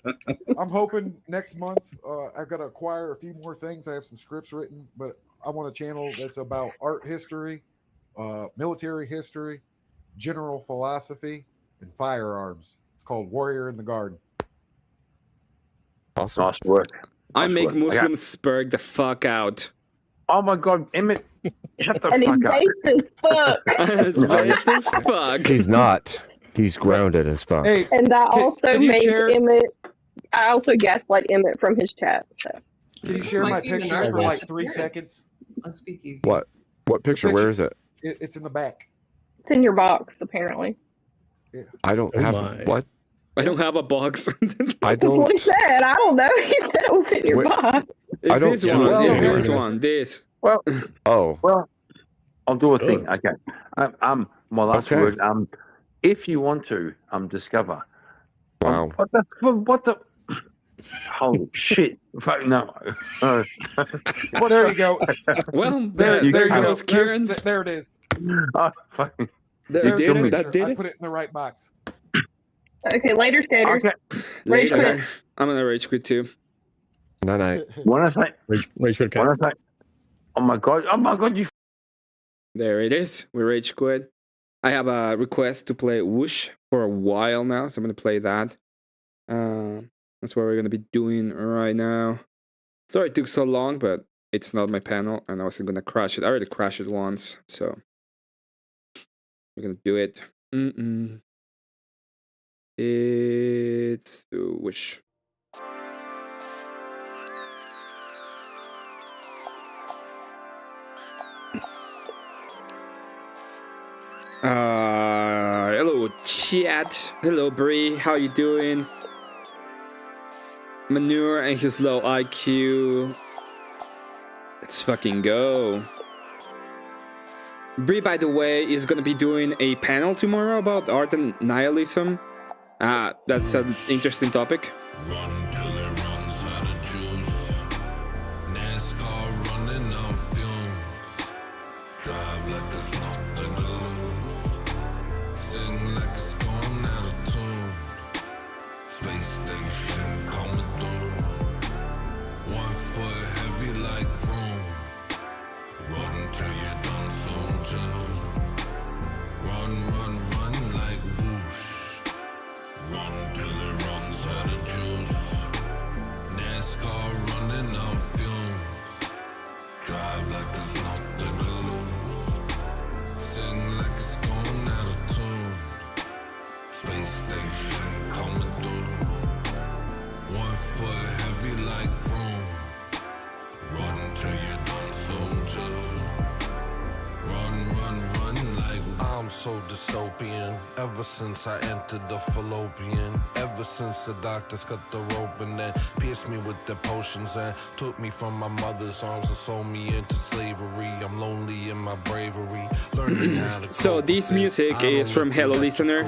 I'm hoping next month. I've got to acquire a few more things. I have some scripts written, but I want a channel that's about art history, military history, general philosophy, and firearms. It's called Warrior in the Garden. Awesome. Nice work. I Nice make work. Muslims spurg the fuck out. Oh my God, Emmett! Shut the And he's fuck up. based as fuck. It's based as fuck. He's not. He's grounded as fuck. Hey, And I also can you made share- Emmett. I also gaslight Emmett from his chat. So can you share Might my be the picture for narcissist like 3 appearance. seconds? On Speakeasy. What? What picture? picture- Where is it? It's in the back. it's in your box, apparently. I don't Oh have my. what? I don't have a box. I That's what he don't. said. I don't know. He said it was in your Wait. box. Is I don't this see one? it. Is Yeah. this one? This. Well, Oh, well, I'll do a thing. Okay. My last Okay. word. If you want to, discover. wow. What the? Holy shit! Fuck no. Well, there you go. Well, There there you go. goes Kieran. There it is. Oh, fucking. There, There's did the it. picture. That did I it. put it in the right box. Okay, later, skaters. Rage quit. Later. I'm gonna rage quit too. Night. When I say, rage quit. When I say, oh my god, you. There it is. We rage quit. I have a request to play Whoosh for a while now, so I'm gonna play that. That's what we're gonna be doing right now. Sorry it took so long, but it's not my panel, and I wasn't gonna crash it. I already crashed it once, so we're gonna do it. It's Whoosh. Hello chat. Hello Bree, how you doing? Manure and his low IQ. Let's fucking go. Bree, by the way, is gonna be doing a panel tomorrow about art and nihilism. That's an interesting topic. So dystopian ever since I entered the fallopian, ever since the doctors cut the rope and then pierced me with their potions and took me from my mother's arms and sold me into slavery. I'm lonely in my bravery, learning how to so this music is from Hello Listener.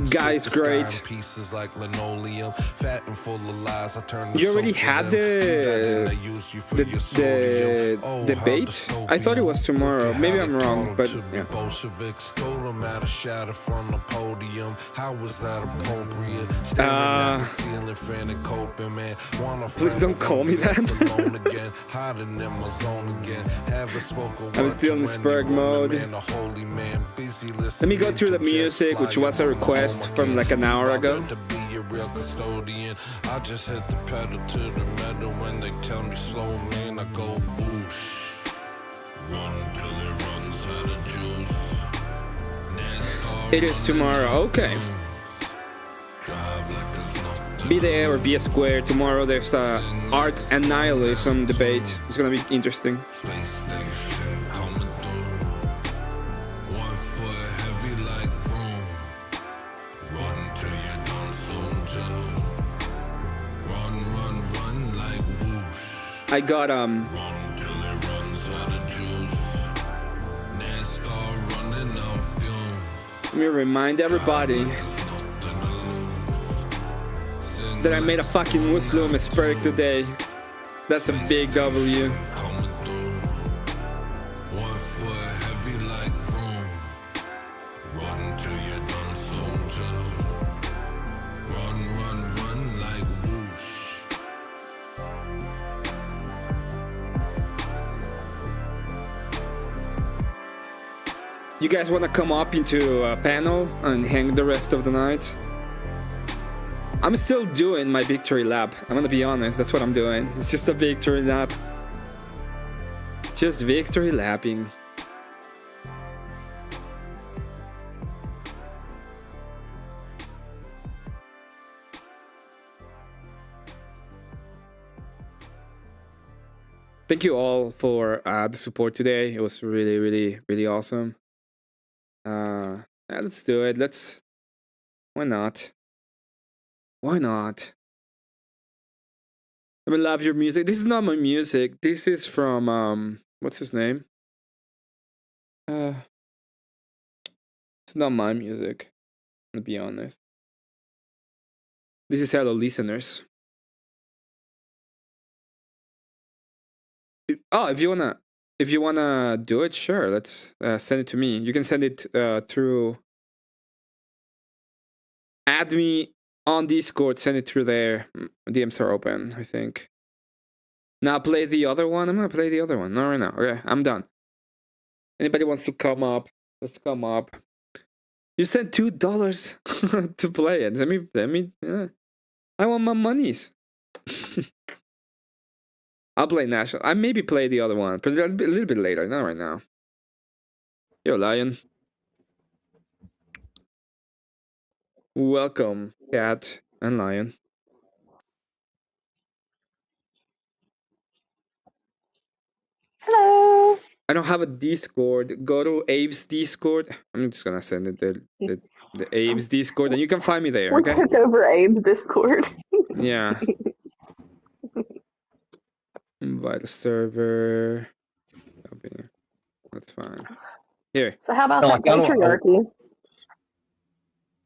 Guy's great. Pieces like linoleum, fat and full of lies. I turn you already had the debate? I thought it was tomorrow. Maybe I'm wrong, but yeah. Told them how to shatter from the podium. How was that appropriate? Staring at the ceiling, fanning coping, man. Please don't call me that. Hiding in my zone again. Haven't spoken. I'm still in Spurg mode. Let me go through the music, which was a request from like an hour ago. Real custodian. I just hit the pedal to the metal when they tell me slow, man. I go whoosh. Run till it runs out of juice. It is tomorrow. Okay. Be there or be a square. Tomorrow there's a art and nihilism debate. It's gonna be interesting. I got let me remind everybody that I made a fucking Muslim Spurg today. That's a big W. You guys want to come up into a panel and hang the rest of the night? I'm still doing my victory lap. I'm gonna be honest, that's what I'm doing. It's just a victory lap. Just victory lapping. Thank you all for the support today. It was really, really, really awesome. Yeah, let's do it. Why not? Why not? I love your music. This is not my music. This is from what's his name? It's not my music. To be honest. This is Hello Listeners. Oh, if you wanna do it, sure. Let's send it to me. You can send it through add me on Discord, send it through there. DMs are open, I think. Now play the other one. I'm gonna play the other one. Not right now. Okay, I'm done. Anybody wants to come up? Let's come up. You sent $2 to play it. Let me. Yeah. I want my monies. I'll play National. I maybe play the other one, but a little bit later. Not right now. Yo, Lion. Welcome, Cat and Lion. Hello. I don't have a Discord. Go to Abe's Discord. I'm just gonna send it the Abe's Discord, and you can find me there. We Okay. took over Abe's Discord. Yeah. Invite a server. Okay. That's fine. Here. So how about No, that I don't- patriarchy?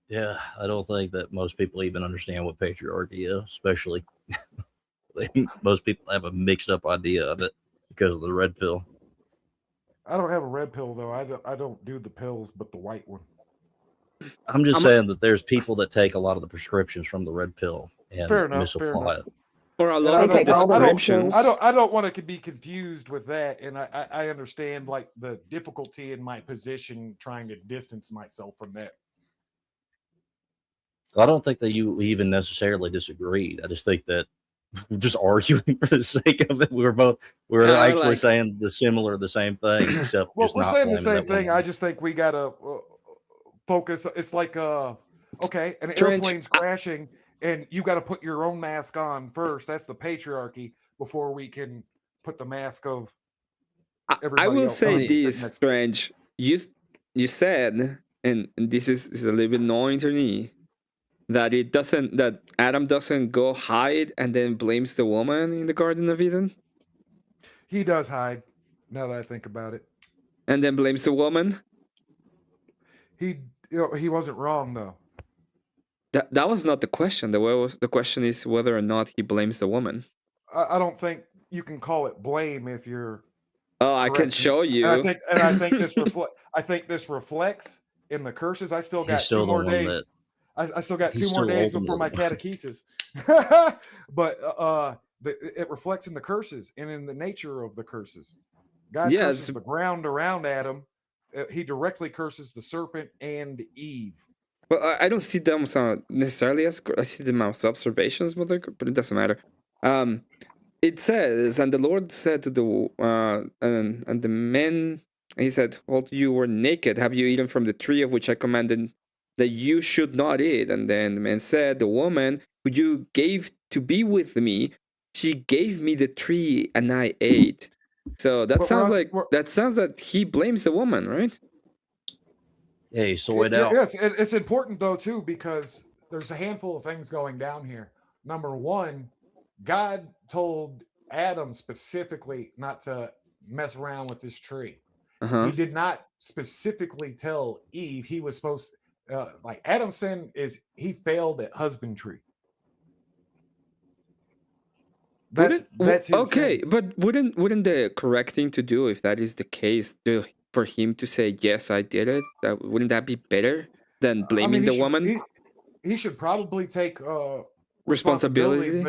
Yeah, I don't think that most people even understand what patriarchy is, especially most people have a mixed up idea of it because of the red pill. I don't have a red pill though. I don't do the pills, but the white one. I'm just saying that there's people that take a lot of the prescriptions from the red pill and Fair enough. misapply it. Or a And lot of the descriptions. I don't want to be confused with that, and I understand like the difficulty in my position trying to distance myself from that. I don't think that you even necessarily disagreed. I just think that we're just arguing for the sake of it. We're actually saying the same thing, except Well, just we're not saying the blaming same that thing. woman. I just think we gotta focus. It's like okay, an Trench, airplane's crashing, and you got to put your own mask on first. That's the patriarchy before we can put the mask of everybody I will else say on. this, Strange. You said, and this is a little bit annoying to me, that Adam doesn't go hide and then blames the woman in the Garden of Eden, He does hide. Now that I think about it, and then blames the woman. he wasn't wrong though. That was not the question. The question is whether or not he blames the woman. I don't think you can call it blame if you're. Oh, I can correct. show you. And I think this reflects in the curses. I still got still two the more one days. that- I still got he's 2 more still days before my ultimately- catechesis. But it reflects in the curses and in the nature of the curses. God curses the ground around Adam. He directly curses the serpent and Eve. Well, I don't see them necessarily as I see them as observations, but it doesn't matter. It says, and the Lord said to the and the men, he said, "Hold, you were naked. Have you eaten from the tree of which I commanded that you should not eat?" And then the man said, "The woman who you gave to be with me, she gave me the tree, and I ate." So that sounds that he blames the woman, right? Hey, soy out. Yes, it's important though too because there's a handful of things going down here. Number one, God told Adam specifically not to mess around with this tree. Uh-huh. He did not specifically tell Eve. He was supposed like Adam's sin is he failed at husbandry. That's his okay, sin. but wouldn't the correct thing to do if that is the case for him to say yes, I did it? Wouldn't that be better than blaming the woman? He should probably take Responsibility.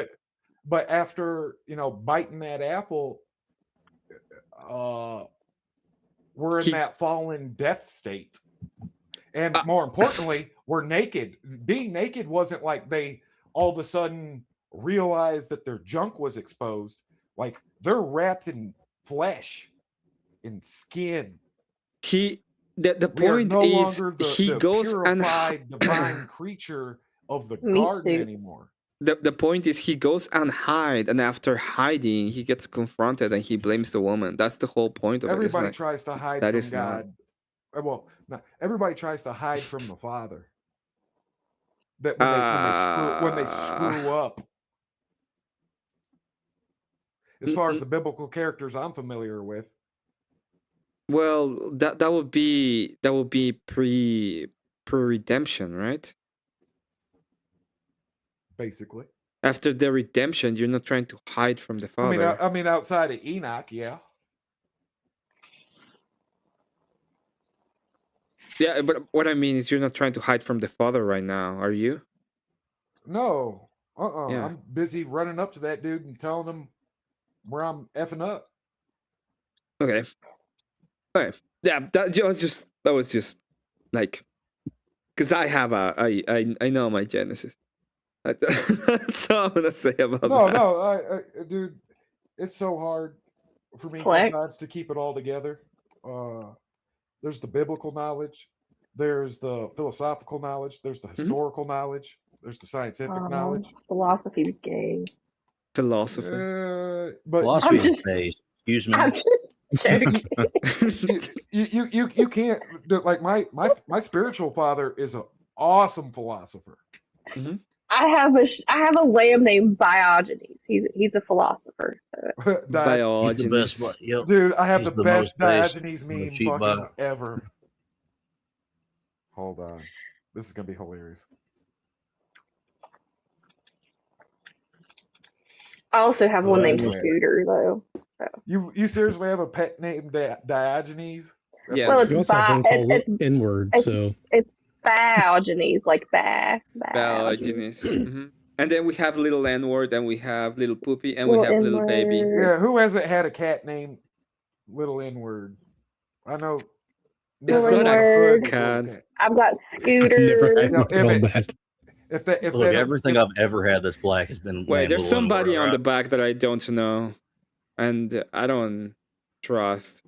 But after biting that apple, we're in that fallen death state, and more importantly, we're naked. Being naked wasn't like they all of a sudden realized that their junk was exposed. Like they're wrapped in flesh, in skin. The We are point no is longer he the goes and purified divine creature of the garden anymore. The point is he goes and hide, and after hiding, he gets confronted and he blames the woman. That's the whole point of Everybody it. tries to hide that from is not. God. Well, everybody tries to hide from the Father. That when they screw up. As far as the biblical characters I'm familiar with. Well, that would be pre-redemption, right? Basically. After the redemption, you're not trying to hide from the Father. I mean, outside of Enoch, yeah. Yeah, but what I mean is you're not trying to hide from the father right now, are you? No. Yeah. I'm busy running up to that dude and telling him where I'm effing up. Okay. Okay. Yeah, that was just like, because I have I know my Genesis. That's all I'm gonna say about that. No, I dude, it's so hard for me Flex. sometimes to keep it all together. There's the biblical knowledge, there's the philosophical knowledge, there's the historical knowledge, there's the scientific knowledge. Philosophy's gay. Philosophy. But Philosophy is based. Excuse me. I'm just joking. you can't like my spiritual father is an awesome philosopher. I have a lamb named Diogenes. He's a philosopher. So. Diogenes. Dude, I have He's the the best most based Diogenes on the meme cheap fucking buy. ever. Hold on. This is gonna be hilarious. I also have one named Wait. Scooter though. So. You seriously have a pet named Diogenes? That's Well, it's You also have one called it's Inward, so it's Diogenes, like Diogenes. And then we have little N-word, and we have little Poopy, and Little we have little Baby. Yeah, who hasn't had a cat named Little N-word? I know. It's Never not had a hood cat. I've got Scooter. never had No, one Emmett, called that. if Look, everything I've ever had that's black has been. Wait, named there's Little somebody N-word, on the alright? back that I don't know, and I don't trust.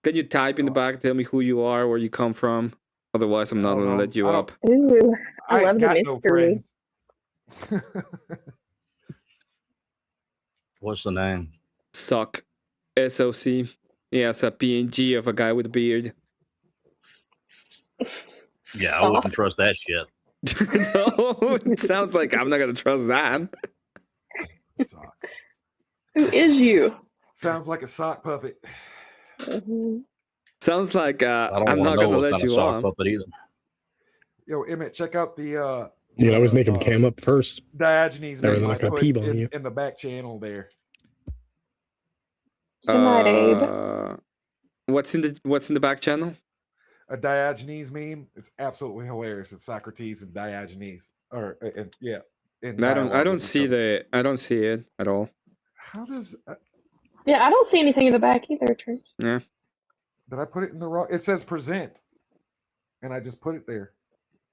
Can you type in the back, tell me who you are, where you come from? Otherwise, I'm not gonna let you up. Ooh, I love the got no mystery. friends. What's the name? Sock. S-O-C. Yeah, it's a PNG of a guy with a beard. Yeah, I wouldn't trust that shit. No, it sounds like I'm not gonna trust that. Sock. Who is you? Sounds like a sock puppet. Sounds like I don't I'm want not to know gonna what let kind of you sock up. puppet either. Yo, Emmett, check out the You always make him cam up first. Diogenes They're meme not I gonna put peeb on you. in the back channel there. Good night, Abe. What's in the back channel? A Diogenes meme. It's absolutely hilarious. It's Socrates and Diogenes, or and yeah. In I dialogue don't with each see other. I don't see it at all. How does? Yeah, I don't see anything in the back either, Trish. Yeah. Did I put it in the wrong? It says present, and I just put it there.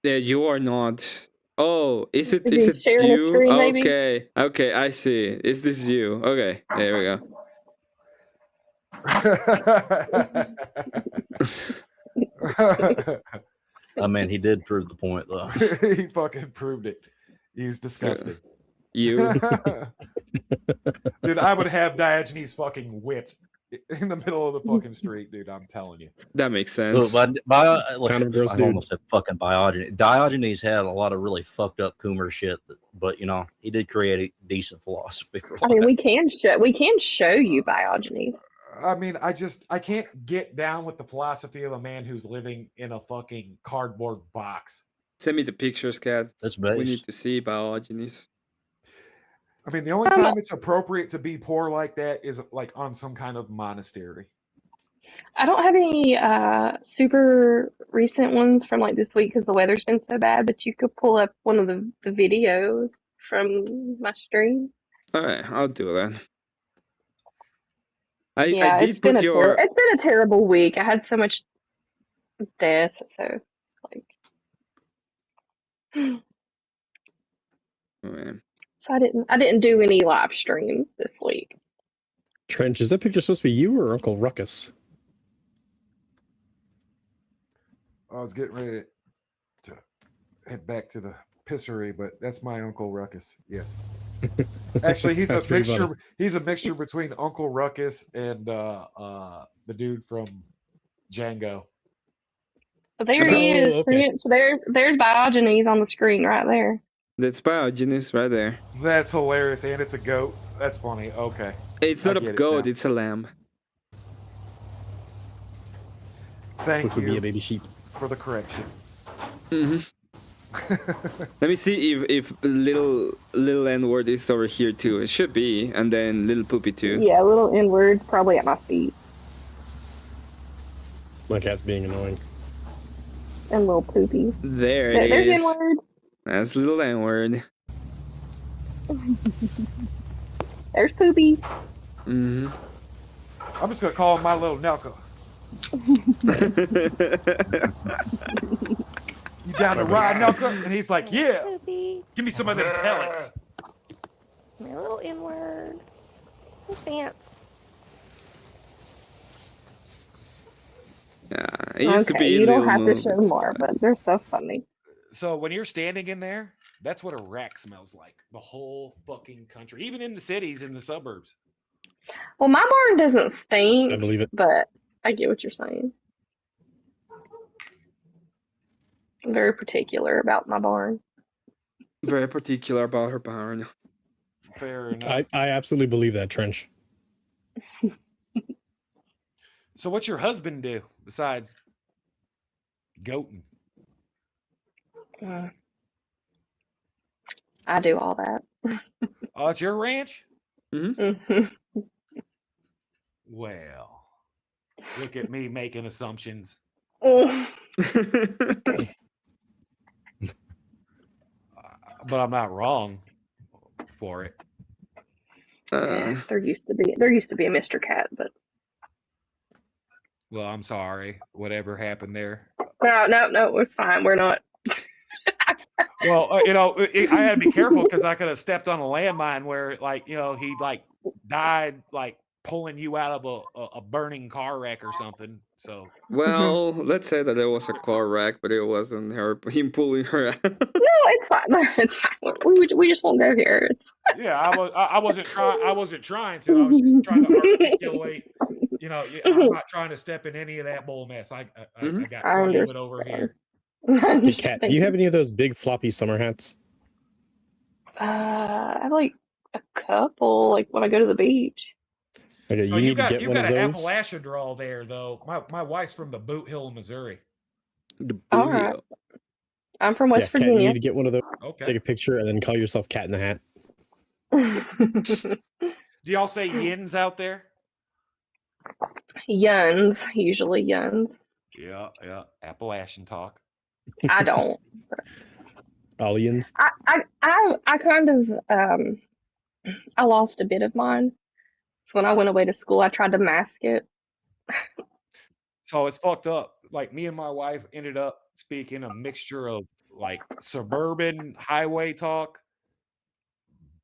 Yeah, you are not. Oh, is it Is he sharing a you? screen, maybe? Okay, I see. Is this you? Okay, there we go. I mean, he did prove the point, though. He fucking proved it. He's disgusting. You. Dude, I would have Diogenes fucking whipped in the middle of the fucking street, dude. I'm telling you. That makes Look, sense. kind of gross, I almost said fucking Diogenes. Diogenes had a lot of really fucked up Coomer shit, but you know, he did create a decent philosophy for life. I mean, we can show you Diogenes. I mean, I can't get down with the philosophy of a man who's living in a fucking cardboard box. Send me the pictures, Cat. That's We based. need to see Diogenes. I mean, the only time it's appropriate to be poor like that is like on some kind of monastery. I don't have any super recent ones from like this week because the weather's been so bad, but you could pull up one of the videos from my stream. All right, I'll do that. I Yeah, did it's been put your. it's been a terrible week. I had so much death, so it's like Oh, man. so I didn't do any live streams this week. Trench, is that picture supposed to be you or Uncle Ruckus? I was getting ready to head back to the pissery, but that's my Uncle Ruckus. Yes. Actually, he's a That's pretty mixture. funny. He's a mixture between Uncle Ruckus and the dude from Django. But there he is. okay. So there's Diogenes on the screen right there. That's Diogenes right there. That's hilarious, and it's a goat. That's funny. Okay. It's I not a get it goat, now. it's a lamb. Thank Which would be you a baby sheep. for the correction. Mm-hmm. Let me see if little N-word is over here too. It should be, and then little Poopy too. Yeah, little inwards probably at my feet. My cat's being annoying. And little poopy. There it There's is. N-word. That's little N-word. There's poopy. Mm-hmm. I'm just gonna call him my little Nelka. You down to ride, Nelka? And he's like, yeah. Poopy. Give me some of them pellets. My little N-word. Pants. Yeah, it used to be you don't little have to show movements, more, but they're so funny. So when you're standing in there, that's what a wreck smells like. The whole fucking country, even in the cities, in the suburbs. Well, my barn doesn't stink. I believe it. But I get what you're saying. I'm very particular about my barn. Very particular about her barn. Fair enough. I absolutely believe that, Trench. So what's your husband do besides goating? I do all that. Oh, it's your ranch? Mm-hmm. Well, look at me making assumptions. But I'm not wrong for it. There used to be a Mr. Cat, but Well, I'm sorry. Whatever happened there. no, it's fine. We're not. Well, I had to be careful because I could have stepped on a landmine where, he died pulling you out of a burning car wreck or something. So Well, let's say that it was a car wreck, but it wasn't him pulling her out. No, it's fine. It's fine. We just won't go here. It's fine. yeah, I wasn't trying. I wasn't trying to. I was just trying to articulate. I'm not trying to step in any of that bull mess. I got plenty of it over here. Hey, Cat, do you have any of those big floppy summer hats? I have like a couple, like when I go to the beach. Okay, So you you need got to get one an of those. Appalachia drawl there, though. My wife's from the Boot Hill, Missouri. All right. I'm from West Cat, you Virginia. need to get one of those. Okay. Take a picture and then call yourself Cat in the Hat. Do y'all say yins out there? Yuns, usually yuns. Yeah. Appalachian talk. I don't. Aliens. I kind of I lost a bit of mine. So when I went away to school, I tried to mask it. So it's fucked up. Like me and my wife ended up speaking a mixture of suburban highway talk,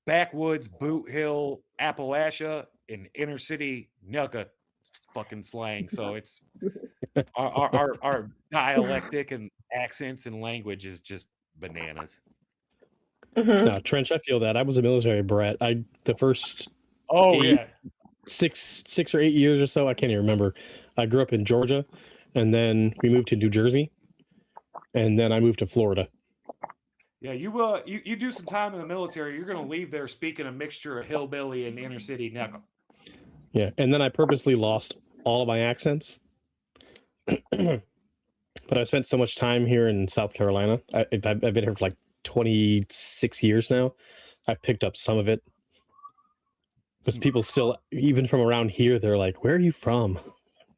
backwoods Boot Hill, Appalachia, and inner city Nelka fucking slang. So it's our dialectic and accents and language is just bananas. No, Trench, I feel that. I was a military brat. The first six or 8 years or so, I can't even remember. I grew up in Georgia, and then we moved to New Jersey, and then I moved to Florida. Yeah, you do some time in the military, you're gonna leave there speaking a mixture of hillbilly and inner city Nelka. Yeah, and then I purposely lost all of my accents. But I spent so much time here in South Carolina. I've been here for like 26 years now. I've picked up some of it. But people still, even from around here, they're like, where are you from?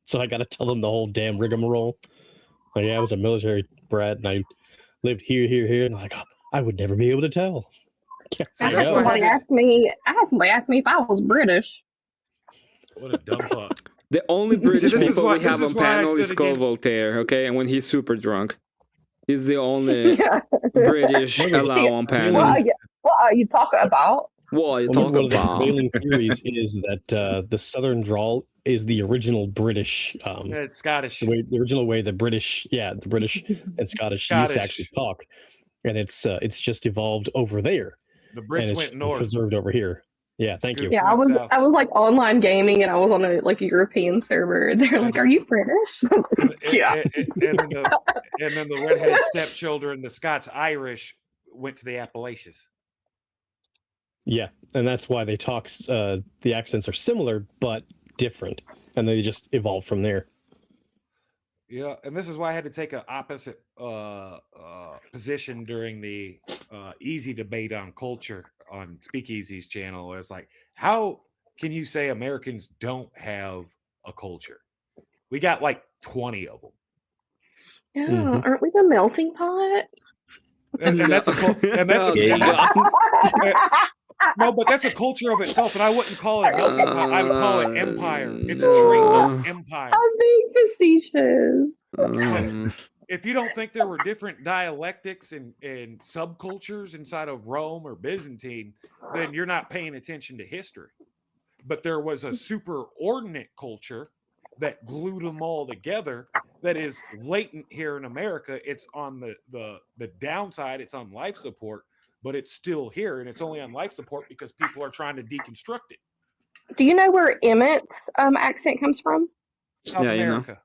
So I got to tell them the whole damn rigmarole. Like, yeah, I was a military brat and I lived here. And I'm like, oh, I would never be able to tell. I had somebody ask me if I was British. What a dumb fuck. The only British This is people why- we have this is on why I panel stood is Cole against- Voltaire, okay? And when he's super drunk. He's the only British allowed on panel. What are you talking about? What you One talking of the about? prevailing theories is that the Southern drawl is the original British. It's Scottish. The original way the British and Scottish used to actually talk, and it's just evolved over there. The Brits and it's went just north. Preserved over here. Yeah, thank you. Yeah, I was like online gaming and I was on a European server. They're like, "Are you British?" Yeah. And then the redheaded stepchildren, the Scots Irish, went to the Appalachians. Yeah, and that's why they talk. The accents are similar but different, and they just evolved from there. Yeah, and this is why I had to take an opposite position during the easy debate on culture on Speakeasy's channel. It's like, how can you say Americans don't have a culture? We got like 20 of them. Yeah, aren't we the melting pot? And that's and that's no, but that's a culture of itself, and I wouldn't call it a melting pot. I would call it empire. It's a trademark empire. I'm being facetious. If you don't think there were different dialectics and subcultures inside of Rome or Byzantine, then you're not paying attention to history. But there was a superordinate culture that glued them all together that is latent here in America. It's on the downside, it's on life support, but it's still here, and it's only on life support because people are trying to deconstruct it. Do you know where Emmett's accent comes from? South America.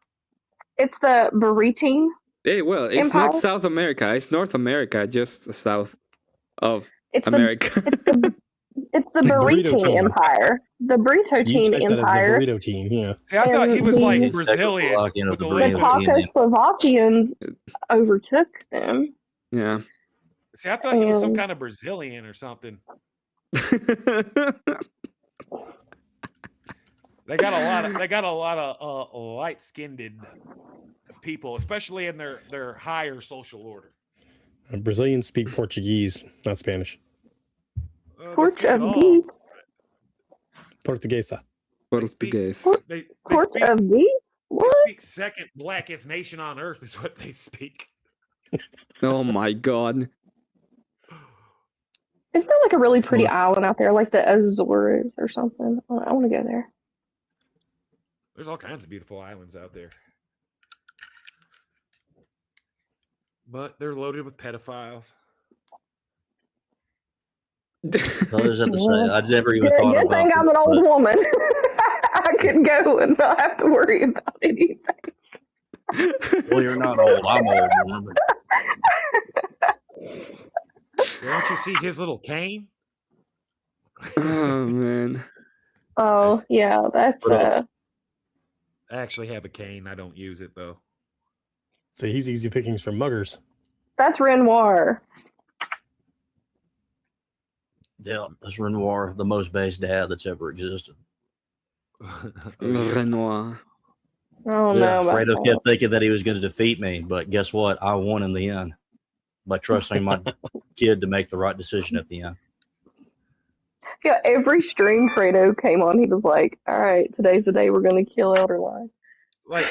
It's the Baritine. Hey, well, it's Empire? not South America. It's North America, just south of It's America. It's the Burrito Baritine team. Empire. The Burrito You team check that as the Empire. burrito team. Yeah. See, I thought he was And like the- Brazilian. With the The language. Czechoslovakians overtook them. Yeah. See, I thought he was some kind of Brazilian or something. They got a lot of light-skinned people, especially in their higher social order. Brazilians speak Portuguese, not Spanish. Portuguese. Portuguesa. Portuguese. They Portuguese? What? speak second blackest nation on earth is what they speak. Oh my god. Isn't there like a really pretty island out there, like the Azores or something? I want to go there. There's all kinds of beautiful islands out there. But they're loaded with pedophiles. I was have to say, I never even thought Good about thing I'm it, an old but- woman. I can go and not have to worry about anything. Well, you're not old. I'm old. Remember? Don't you see his little cane? Oh man. Oh yeah, that's I actually have a cane. I don't use it though. So he's easy pickings for muggers. that's Renoir. Yeah, that's Renoir, the most base dad that's ever existed. Renoir. Oh no, about Fredo that. kept thinking that he was going to defeat me, but guess what? I won in the end by trusting my kid to make the right decision at the end. Yeah, every stream Fredo came on, he was like, "All right, today's the day we're gonna kill Elderline." Like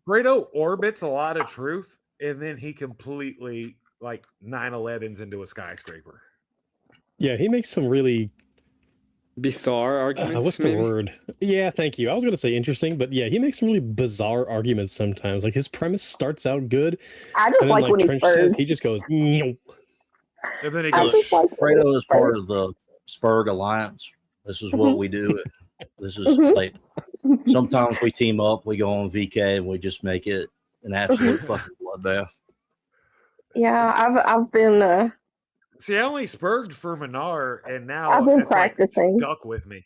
Fredo orbits a lot of truth, and then he completely like 9/11s into a skyscraper. Yeah, he makes some really bizarre arguments. What's the maybe? word? Yeah, thank you. I was going to say interesting, but yeah, he makes some really bizarre arguments sometimes. Like his premise starts out good, I just and then like when he's Trench says, spurred. he just goes. "Meow." And then he I goes, just like Fredo is part of the Spurg Alliance. This is what we do. This is like sometimes we team up, we go on VK, and we just make it an absolute fucking bloodbath. Yeah, I've been see, I only spurged for Minar, and now I've been it's like practicing. stuck with me.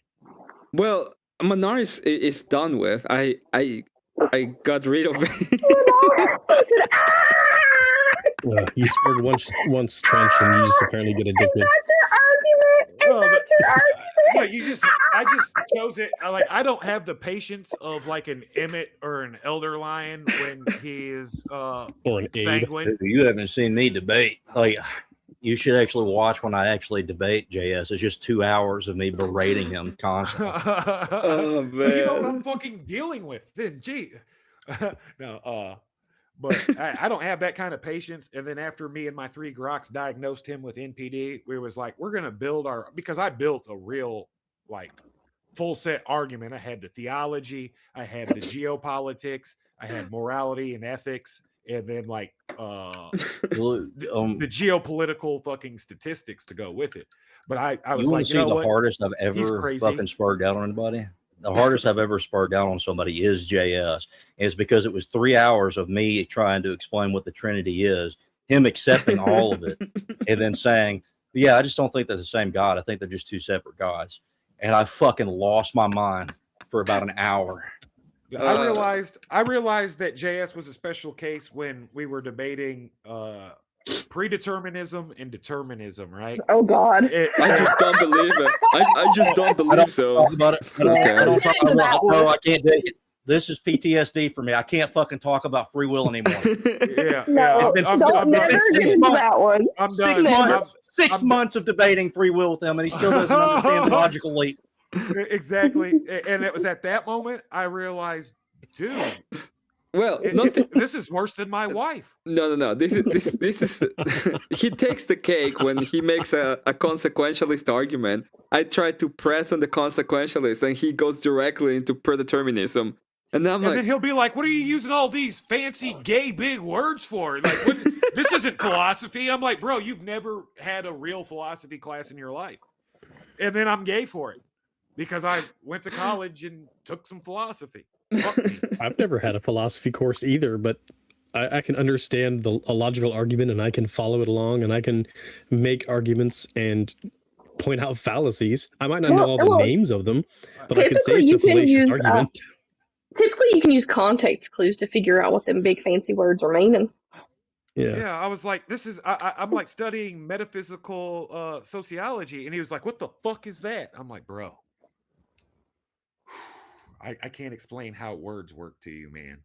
Well, Manar is done with. I got rid of it. You spurred once Trench, and you just apparently get addicted. Well, but I just chose it. I don't have the patience of like an Emmett or an Elder Lion when he is or an sanguine. You haven't seen me debate. Like, you should actually watch when I actually debate JS. It's just 2 hours of me berating him constantly. Oh So you know what man. I'm fucking dealing with. Then, gee, no, but I don't have that kind of patience. And then after me and my 3 Groks diagnosed him with NPD, we was like, we're gonna build because I built a real like full set argument. I had the theology, I had the geopolitics, I had morality and ethics, and then like the geopolitical fucking statistics to go with it. But I was You want like, to you see know the what? hardest I've He's ever crazy. fucking spurred out on anybody? The hardest I've ever spurred out on somebody is JS. And it's because it was 3 hours of me trying to explain what the Trinity is, him accepting all of it, and then saying, yeah, I just don't think they're the same God. I think they're just 2 separate gods. And I fucking lost my mind for about an hour. I realized that JS was a special case when we were debating predeterminism and determinism, right? Oh God. I just don't believe it. I just don't believe so. Talk about it. I don't talk about it. No, I can't do it. This is PTSD for me. I can't fucking talk about free will anymore. Yeah, No, don't never get into that one. I'm done. 6 Never. months. 6 months of debating free will with him, and he still doesn't understand the logical leap. Exactly. And it was at that moment I realized, dude, Well, this is worse than my wife. No. This is he takes the cake when he makes a consequentialist argument. I try to press on the consequentialist, and he goes directly into predeterminism. And I'm like, then he'll be like, "What are you using all these fancy gay big words for? Like, this isn't philosophy." I'm like, "Bro, you've never had a real philosophy class in your life." And then I'm gay for it because I went to college and took some philosophy. I've never had a philosophy course either, but I can understand a logical argument, and I can follow it along, and I can make arguments and point out fallacies. I might not know all the names of them, but I can say it's a fallacious argument. Typically, you can use context clues to figure out what them big fancy words are meaning. Yeah, I was like, this is I'm like studying metaphysical sociology, and he was like, "What the fuck is that?" I'm like, "Bro, I can't explain how words work to you, man."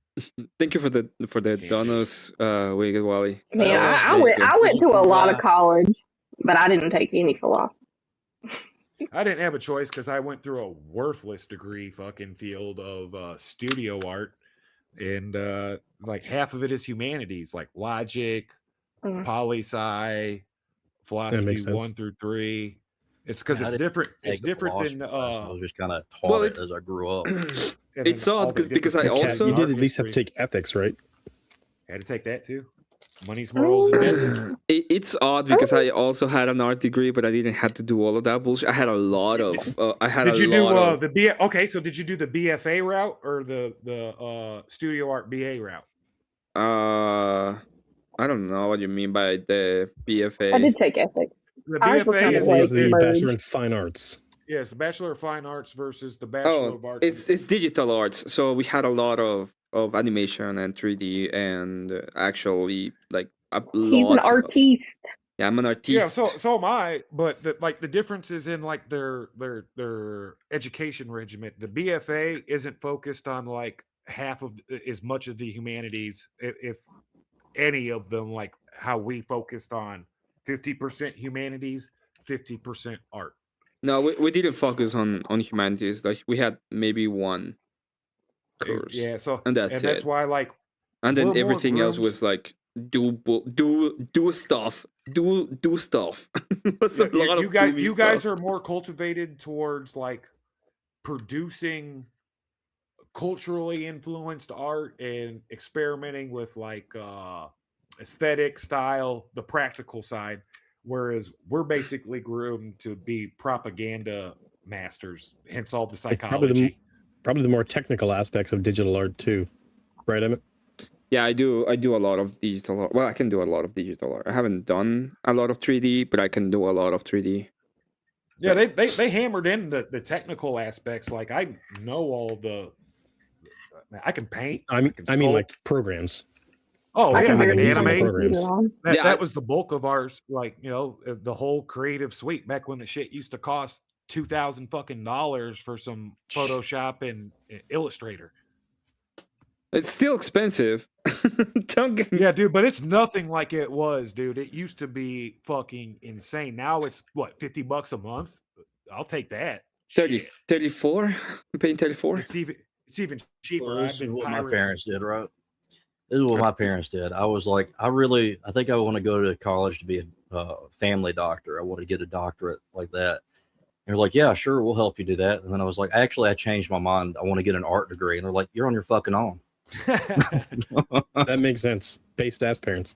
Thank you for the donos, Wicked Wally. Man, I went to a lot of college, but I didn't take any philosophy. I didn't have a choice because I went through a worthless degree fucking field of studio art, and like half of it is humanities, like logic, poli-sci, philosophy 1 through 3. It's because it's different. It's different than. I was just kind of taught it as I grew up. It's odd because I also you did at least have to take ethics, right? Had to take that too. Money's morals and medicine. It's odd because I also had an art degree, but I didn't have to do all of that bullshit. I had a lot of. Did you do the B? Okay, so did you do the BFA route or the studio art BA route? I don't know what you mean by the BFA. I did take ethics. The BFA is the Bachelor in Fine Arts. Yes, the Bachelor of Fine Arts versus the Bachelor of Arts. It's digital arts, so we had a lot of animation and 3D and actually like a lot. He's an artiste. Yeah, I'm an artiste. Yeah, so am I. But the difference is in like their education regimen. The BFA isn't focused on like half of as much of the humanities, if any of them, like how we focused on 50% humanities, 50% art. No, we didn't focus on humanities. Like we had maybe one course. Yeah, so and that's why like, and then everything else was like do stuff. Do stuff. You guys are more cultivated towards like producing culturally influenced art and experimenting with like aesthetic, style, the practical side, whereas we're basically groomed to be propaganda masters, hence all the psychology. Probably the more technical aspects of digital art too, right, Emmett? Yeah, I do a lot of digital art. Well, I can do a lot of digital art. I haven't done a lot of 3D, but I can do a lot of 3D. Yeah, they hammered in the technical aspects. Like I know all the. I can paint. I mean, like programs. Oh, I yeah, can I can animate. animate. That was the bulk of ours. Like, you know, the whole creative suite back when the shit used to cost $2,000 fucking dollars for some Photoshop and Illustrator. It's still expensive. Yeah, dude, but it's nothing like it was, dude. It used to be fucking insane. Now it's what, $50 a month? I'll take that. 34? I'm paying 34. It's even cheaper. Well, this is what my parents did, right? This is what my parents did. I was like, I think I want to go to college to be a family doctor. I want to get a doctorate like that. And they're like, yeah, sure, we'll help you do that. And then I was like, actually, I changed my mind. I want to get an art degree. And they're like, you're on your fucking own. That makes sense. Based ass parents.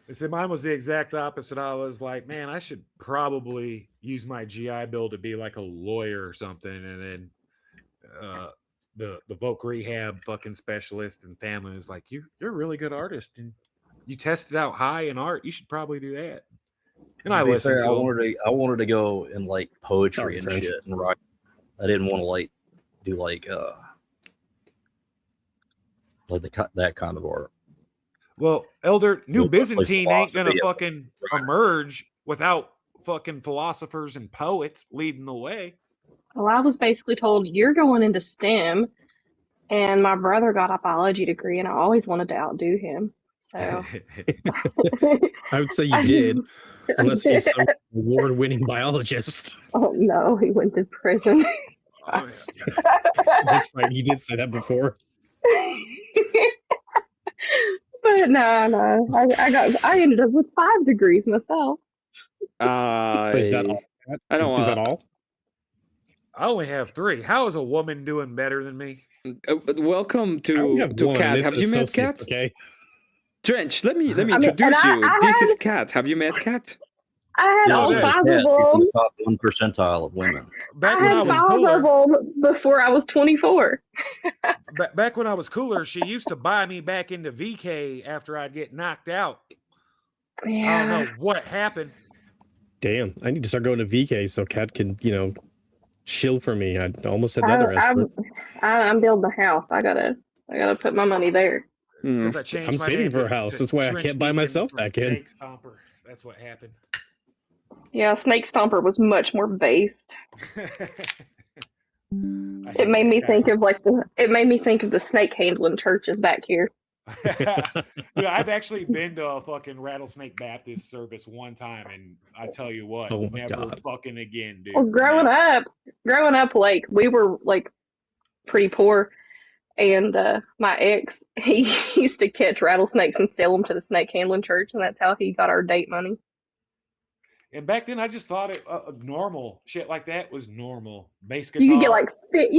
I said mine was the exact opposite. I was like, man, I should probably use my GI Bill to be like a lawyer or something. And then the voc rehab fucking specialist and family was like, you're a really good artist and you tested out high in art. You should probably do that. And I listened to I wanted to go in like poetry and shit and write. I didn't want to like do like that kind of art. Well, Elder, New Like Byzantine ain't gonna philosophy. fucking emerge without fucking philosophers and poets leading the way. Well, I was basically told you're going into STEM and my brother got a biology degree, and I always wanted to outdo him. So I would say you I did, unless did. he's some award-winning biologist. Oh no, he went to prison. That's right. You did say that before. But no, I ended up with 5 degrees myself. Is that all? I don't Is that all? I only have 3. How is a woman doing better than me? Welcome I only to have one, Kat. and Have it's you met associate, Kat? okay? Trench, let me I mean, introduce and you. I This is had Kat. Have you met Kat? I had Yeah, all this is 5 Kat. of She's in the them. top 1% of women. Back I when I had was 5 cooler, of them before I was 24. back when I was cooler, she used to buy me back into VK after I'd get knocked out. I Yeah. don't know what happened. Damn, I need to start going to VK so Kat can, shill for me. I almost said the other S word. I'm building a house. I gotta put my money there. It's because I changed I'm my saving name for a to- house. to That's why I Trench can't buy Deacon myself from back in. Snake Stomper. That's what happened. Yeah, Snake Stomper was much more based. It made me think of the snake handling churches back here. I've actually been to a fucking Rattlesnake Baptist service one time, and I tell you what, Oh my never God. fucking again, dude. Well, growing up, like we were like pretty poor, and my ex he used to catch rattlesnakes and sell them to the snake handling church, and that's how he got our date money. And back then, I just thought it normal shit like that was normal. Bass guitar. You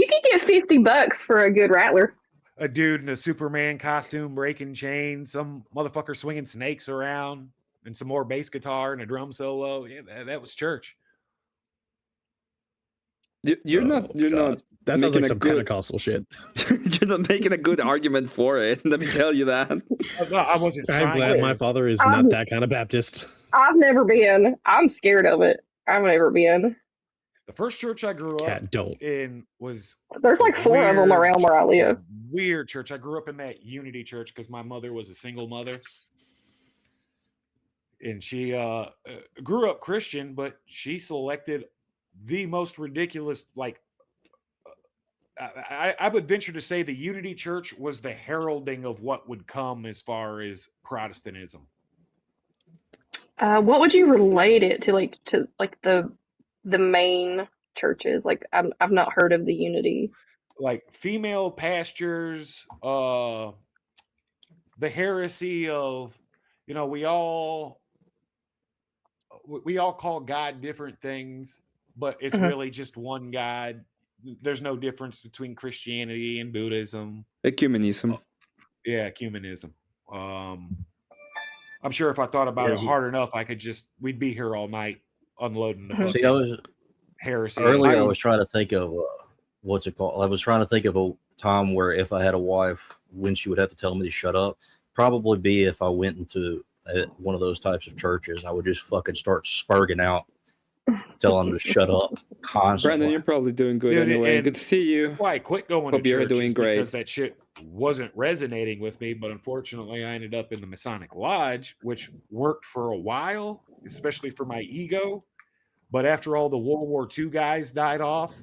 could get $50 for a good rattler. A dude in a Superman costume breaking chains, some motherfucker swinging snakes around, and some more bass guitar and a drum solo. Yeah, that was church. You're not That sounds making like a some good Pentecostal shit. you're not making a good argument for it. Let me tell you that. No, I wasn't I'm trying glad to. my father is not that kind of Baptist. I've never been. I'm scared of it. I've never been. The first church I grew up in was There's like 4 of them around where I live. Weird church. I grew up in that Unity church because my mother was a single mother. And she grew up Christian, but she selected the most ridiculous, like, I would venture to say the Unity Church was the heralding of what would come as far as Protestantism. What would you relate it to, like the main churches? Like I've not heard of the Unity. Like female pastures, the heresy of, we all call God different things, but it's really just one God. There's no difference between Christianity and Buddhism. Ecumenism. Yeah, ecumenism. I'm sure if I thought about it hard enough, we'd be here all night unloading the See, I was heresy. earlier. I was trying to think of what's it called. I was trying to think of a time where if I had a wife, when she would have to tell me to shut up. Probably be if I went into one of those types of churches. I would just fucking start spurging out, telling them to shut up constantly. Brandon, you're probably doing good Dude, anyway. and Good to see you. Why I quit going Hope to you're church doing is great. because that shit wasn't resonating with me. But unfortunately, I ended up in the Masonic Lodge, which worked for a while, especially for my ego. But after all the World War II guys died off,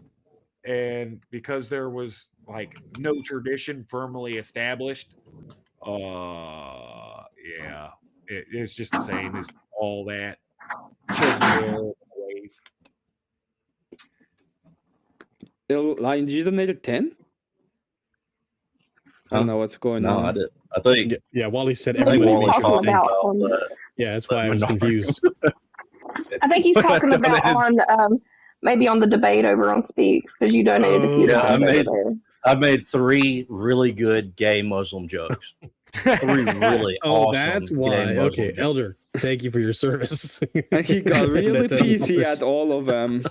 and because there was like no tradition firmly established, yeah, it's just the same as all that. Children ways. Lion, you donated 10? I don't know what's going on. No, I did. I think. Yeah, Wally said I think everybody Wally's makes talking it. about. Yeah, that's why I was confused. I think he's talking about on maybe on the debate over on Speaks because you donated a few Yeah, times over there. I made 3 really good gay Muslim jokes. 3 really awesome. That's gay why. Muslim Okay, jokes. Elder, thank you for your service. And he got really That PC works. at all of them.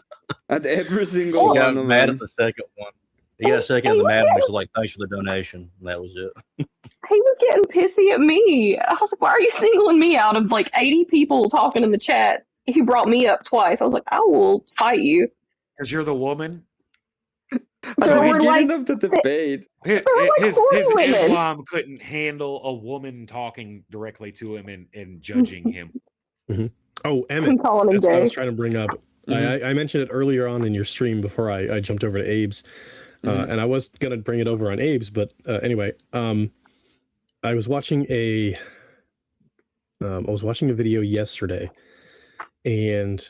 At every single He got one of mad them. at the second one. He got second in the mad one. He was like, "Thanks for the donation." And that was it. He was getting pissy at me. I was like, why are you singling me out of like 80 people talking in the chat? He brought me up twice. I was like, I will fight you. Because you're the woman. At So the we're beginning like- of the debate. His, like 40 women. Islam couldn't handle a woman talking directly to him and judging him. Oh, I'm Emmett, calling him that's what I gay. was trying to bring up. I mentioned it earlier on in your stream before I jumped over to Abe's. And I was gonna bring it over on Abe's, but anyway, I was watching a video yesterday, and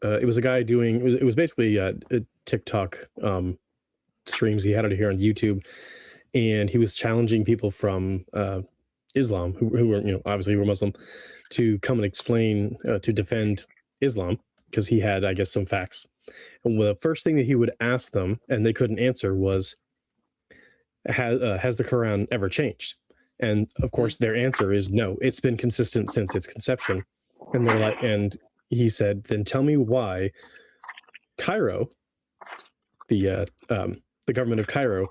it was a guy doing. It was basically a TikTok streams. He had it here on YouTube, and he was challenging people from Islam who were, obviously were Muslim, to come and explain to defend Islam, because he had, I guess, some facts. And the first thing that he would ask them, and they couldn't answer, was, has the Quran ever changed? And of course, their answer is no. It's been consistent since its conception. And they're like, and he said, then tell me why Cairo, the government of Cairo,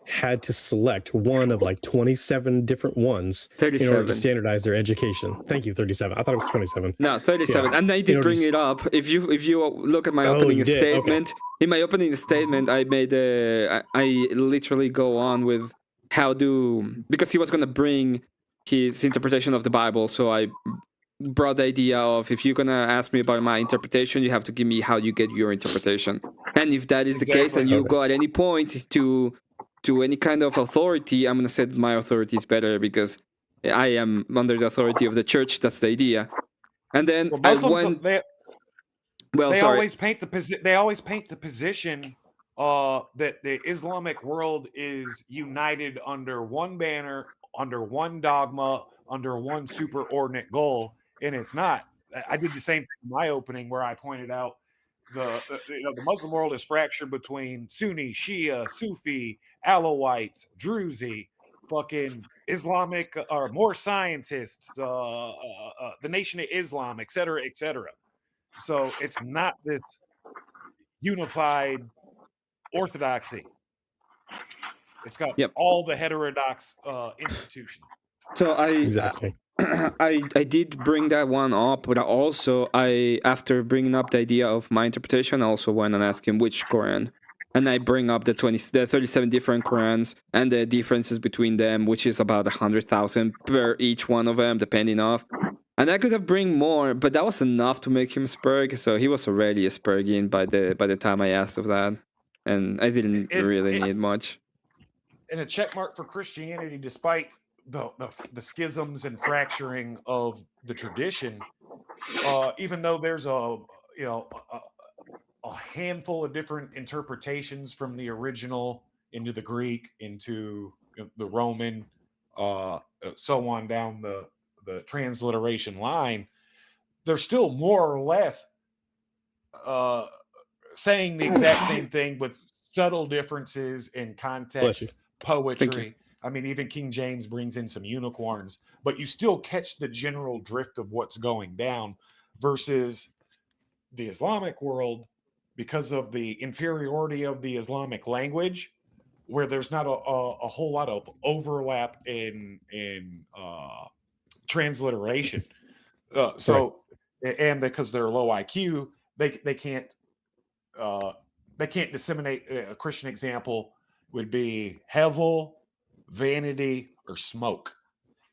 had to select one of like 27 different ones 37. in order to standardize their education. Thank you, 37. I thought it was 27. No, 37. Yeah. And I did bring it up. If you look at my opening statement, in my opening statement, I made I literally go on with because he was going to bring his interpretation of the Bible, so I brought the idea of, if you're going to ask me about my interpretation, you have to give me how you get your interpretation. And if that is the case, and you go at any point to any kind of authority, I'm going to say that my authority is better because I am under the authority of the church. That's the idea. And then Well, Muslims, they always paint the position that the Islamic world is united under one banner, under one dogma, under one superordinate goal, and it's not. I did the same thing in my opening, where I pointed out the Muslim world is fractured between Sunni, Shia, Sufi, Alawites, Druzi, fucking Islamic, or more scientists, the Nation of Islam, etc., etc. So it's not this unified orthodoxy. It's got all the heterodox institutions. So I did bring that one up, but also after bringing up the idea of my interpretation, I also went and asked him which Quran, and I bring up the 37 different Qurans and the differences between them, which is about 100,000 per each one of them, depending on. And I could have bring more, but that was enough to make him spurg. So he was already a spurging by the time I asked of that, and I didn't really need much. And a check mark for Christianity, despite the schisms and fracturing of the tradition, even though there's a handful of different interpretations from the original into the Greek, into the Roman, so on down the transliteration line, they're still more or less saying the exact same thing with subtle differences in context, poetry. I mean, even King James brings in some unicorns, but you still catch the general drift of what's going down, versus the Islamic world, because of the inferiority of the Islamic language, where there's not a whole lot of overlap in transliteration. And because they're low IQ, they can't disseminate. A Christian example would be hevel, vanity, or smoke.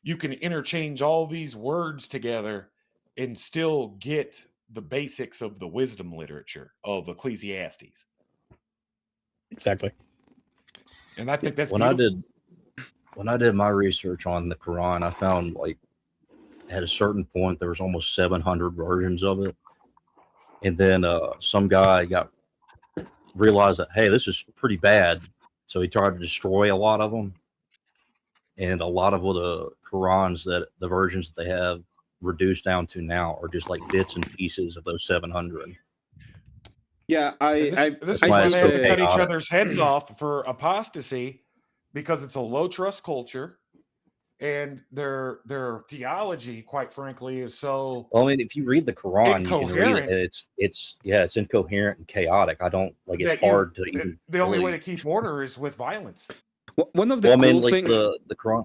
You can interchange all these words together and still get the basics of the wisdom literature of Ecclesiastes. Exactly. And I think that's when beautiful. When I did my research on the Quran, I found, like, at a certain point there was almost 700 versions of it, and then some guy realized that, hey, this is pretty bad, so he tried to destroy a lot of them. And a lot of the Qurans, that the versions that they have reduced down to now, are just like bits and pieces of those 700. Yeah, this is why they have to cut each other's heads off for apostasy, because it's a low trust culture, and their theology, quite frankly, is so. Well, I mean, if you read the Quran, you can read it. It's incoherent and chaotic. I don't like. It's hard to even. The only way to keep order is with violence. One of the cool things, the Quran.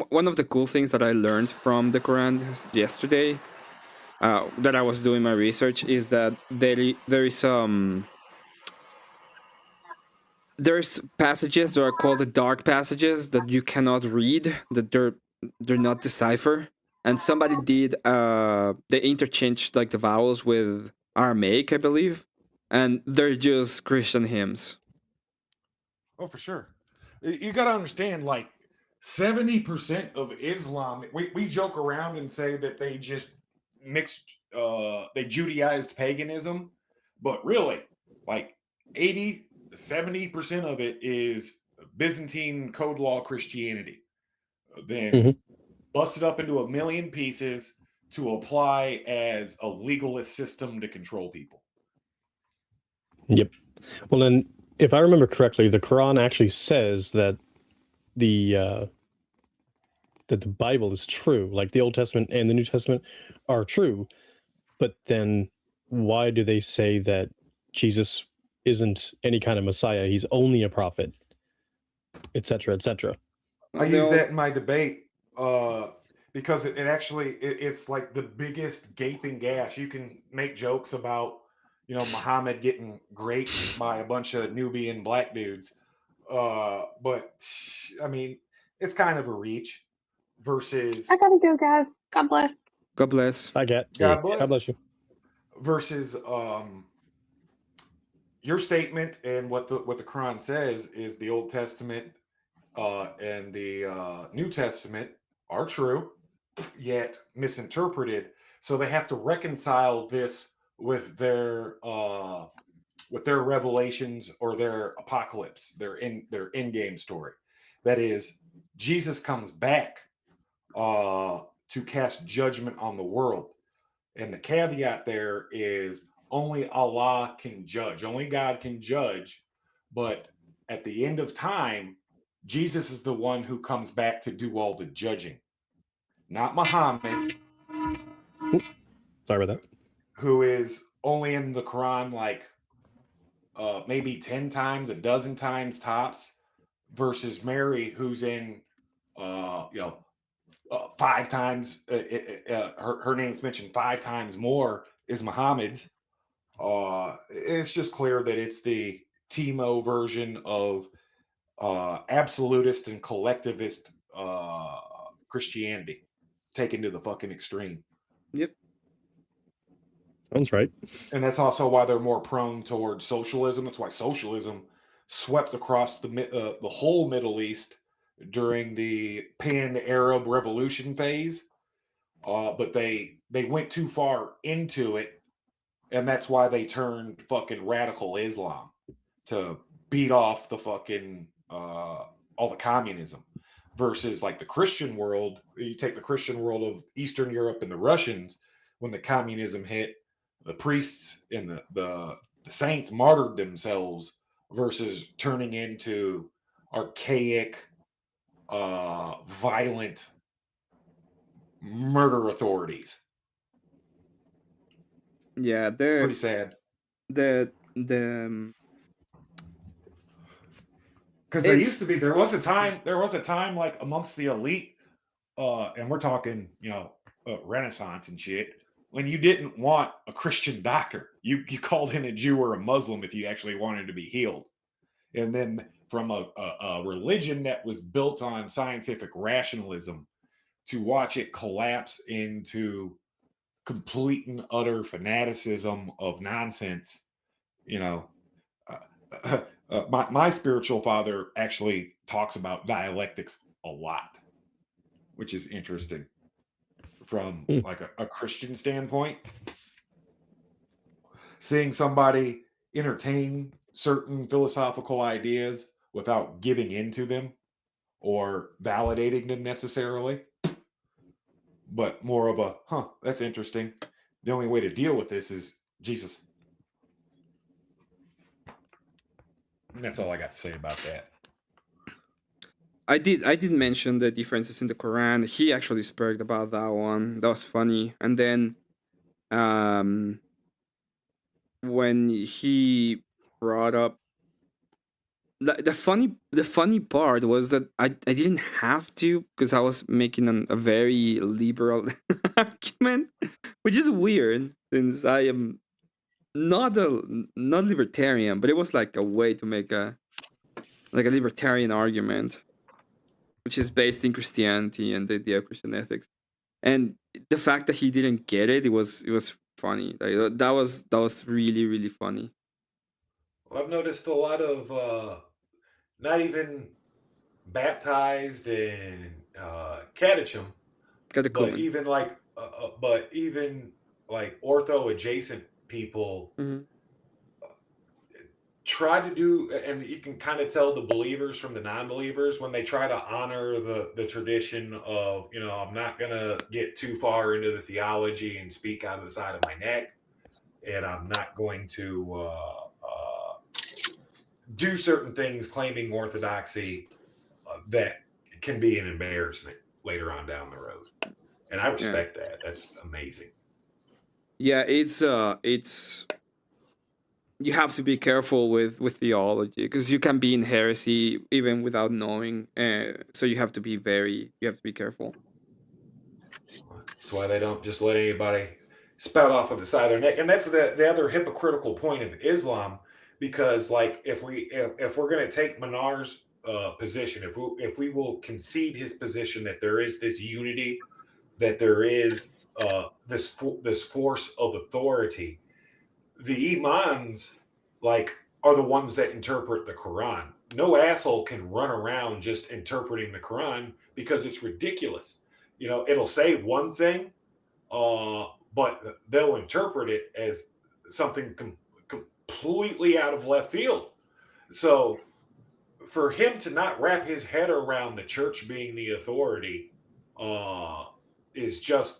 One of the cool things that I learned from the Quran yesterday, that I was doing my research, is that there's passages that are called the dark passages that you cannot read, that they're not decipher. And somebody did they interchanged like the vowels with Aramaic, I believe, and they're just Christian hymns. Oh, for sure. You got to understand, like 70% of Islam. We joke around and say that they just mixed, they Judaized paganism, but really, like 80 to 70% of it is Byzantine code law Christianity. Then busted up into a million pieces to apply as a legalist system to control people. Yep. Well, then, if I remember correctly, the Quran actually says that the Bible is true, like the Old Testament and the New Testament are true. But then, why do they say that Jesus isn't any kind of Messiah? He's only a prophet, etc., etc. I use that in my debate because it actually it's like the biggest gaping gash. You can make jokes about, you know, Muhammad getting raped by a bunch of Nubian black dudes, but I mean, it's kind of a reach versus I gotta go, guys. God bless. God bless. I get. God bless. God bless you. Versus your statement and what the Quran says is the Old Testament and the New Testament are true, yet misinterpreted. So they have to reconcile this with their revelations or their apocalypse, their end game story. That is, Jesus comes back to cast judgment on the world. And the caveat there is only Allah can judge, only God can judge. But at the end of time, Jesus is the one who comes back to do all the judging, not Muhammad. Sorry about that. Who is only in the Quran like maybe 10 times, a dozen times tops, versus Mary, who's in, 5 times. Her name's mentioned 5 times more is Muhammad's. It's just clear that it's the Timo version of absolutist and collectivist Christianity taken to the fucking extreme. Yep. Sounds right. And that's also why they're more prone towards socialism. That's why socialism swept across the whole Middle East during the Pan-Arab Revolution phase. But they went too far into it, and that's why they turned fucking radical Islam to beat off the fucking all the communism. Versus like the Christian world, you take the Christian world of Eastern Europe and the Russians, when the communism hit, the priests and the saints martyred themselves versus turning into archaic, violent murder authorities. Yeah, it's pretty sad. Because there used to be, there was a time like amongst the elite, and we're talking, Renaissance and shit, when you didn't want a Christian doctor. You called in a Jew or a Muslim if you actually wanted to be healed. And then from a religion that was built on scientific rationalism, to watch it collapse into complete and utter fanaticism of nonsense. My spiritual father actually talks about dialectics a lot, which is interesting from like a Christian standpoint. Seeing somebody entertain certain philosophical ideas without giving into them or validating them necessarily, but more of a, that's interesting. The only way to deal with this is Jesus. And that's all I got to say about that. I did mention the differences in the Quran. He actually spoke about that one. That was funny. And then when he brought up the funny part was that I didn't have to, because I was making a very liberal argument, which is weird since I am not libertarian, but it was like a way to make a libertarian argument, which is based in Christianity and the idea of Christian ethics. And the fact that he didn't get it, it was funny. Like, that was really, really funny. Well, I've noticed a lot of not even baptized in catechism, but even like ortho adjacent people try to do, and you can kind of tell the believers from the non-believers when they try to honor the tradition of, I'm not gonna get too far into the theology and speak out of the side of my neck, and I'm not going to do certain things claiming orthodoxy that can be an embarrassment later on down the road. And I respect that. That's amazing. Yeah, it's you have to be careful with theology because you can be in heresy even without knowing. So you have to be careful. That's why they don't just let anybody spout off of the side of their neck. And that's the other hypocritical point of Islam, because like if we're going to take Manar's position, if we will concede his position that there is this unity, that there is this force of authority, the imams are the ones that interpret the Quran. No asshole can run around just interpreting the Quran because it's ridiculous. It'll say one thing, but they'll interpret it as something completely out of left field. So for him to not wrap his head around the church being the authority is just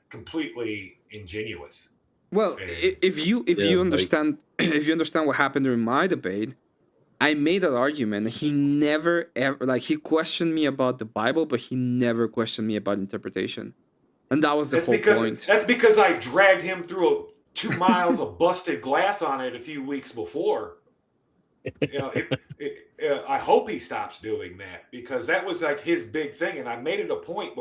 completely ingenuous. Well, if you understand what happened during my debate, I made that argument. He never ever he questioned me about the Bible, but he never questioned me about interpretation, and that was the whole point. That's because I dragged him through 2 miles of busted glass on it a few weeks before. I hope he stops doing that, because that was like his big thing, and I made it a point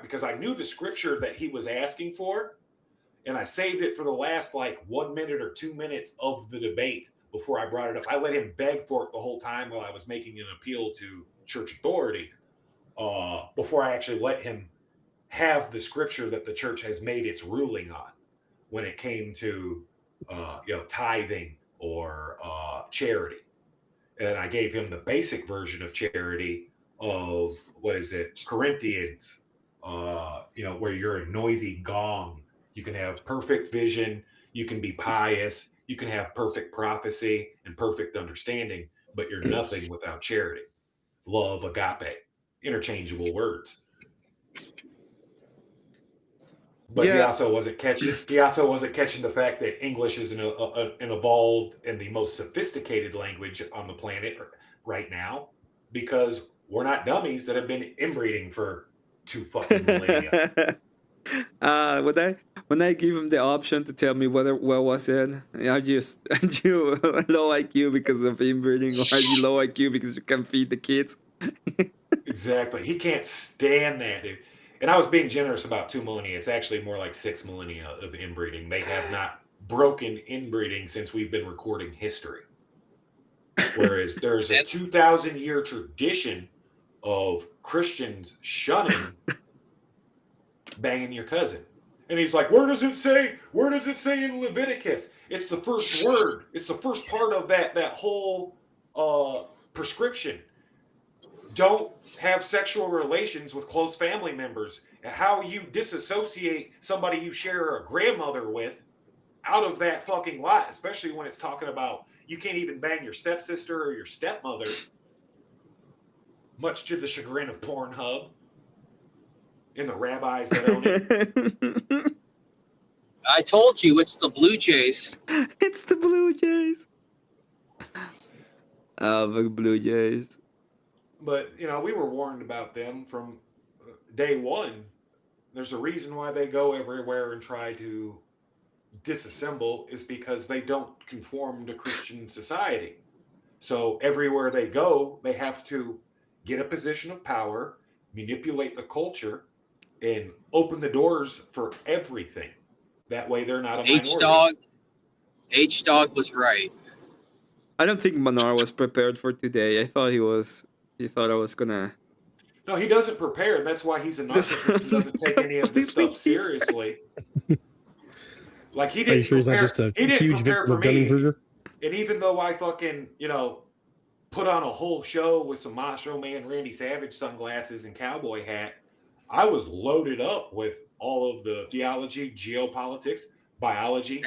because I knew the scripture that he was asking for. And I saved it for the last 1 minute or 2 minutes of the debate before I brought it up. I let him beg for it the whole time while I was making an appeal to church authority before I actually let him have the scripture that the church has made its ruling on when it came to tithing or charity. And I gave him the basic version of charity of, Corinthians, where you're a noisy gong. You can have perfect vision, you can be pious, you can have perfect prophecy and perfect understanding, but you're nothing without charity. Love, agape, interchangeable words. But he also wasn't catching the fact that English is an evolved and the most sophisticated language on the planet right now, because we're not dummies that have been inbreeding for 2 fucking millennia. When I give him the option to tell me where was it, are you low IQ because of inbreeding, or are you low IQ because you can feed the kids? Exactly. He can't stand that, dude. And I was being generous about 2 millennia. It's actually more like 6 millennia of inbreeding. They have not broken inbreeding since we've been recording history. Whereas there's a 2,000-year tradition of Christians shunning banging your cousin. And he's like, where does it say in Leviticus? It's the first word. It's the first part of that whole prescription. Don't have sexual relations with close family members. How you disassociate somebody you share a grandmother with out of that fucking lot, especially when it's talking about you can't even bang your stepsister or your stepmother, much to the chagrin of Pornhub and the rabbis that own it. I told you, it's the Blue Jays. It's the Blue Jays. Oh, the Blue Jays. But, we were warned about them from day one. There's a reason why they go everywhere and try to disassemble, is because they don't conform to Christian society. So everywhere they go, they have to get a position of power, manipulate the culture, and open the doors for everything. That way they're not a minority. H-Dog was right. I don't think Manar was prepared for today. I thought he was. He thought I was gonna. No, he doesn't prepare, and that's why he's a narcissist and doesn't take any of this stuff seriously. Like he didn't. Are you sure he's not just a huge victim of Dunning-Kruger? And even though I fucking, put on a whole show with some Macho Man Randy Savage sunglasses and cowboy hat. I was loaded up with all of the theology, geopolitics, biology,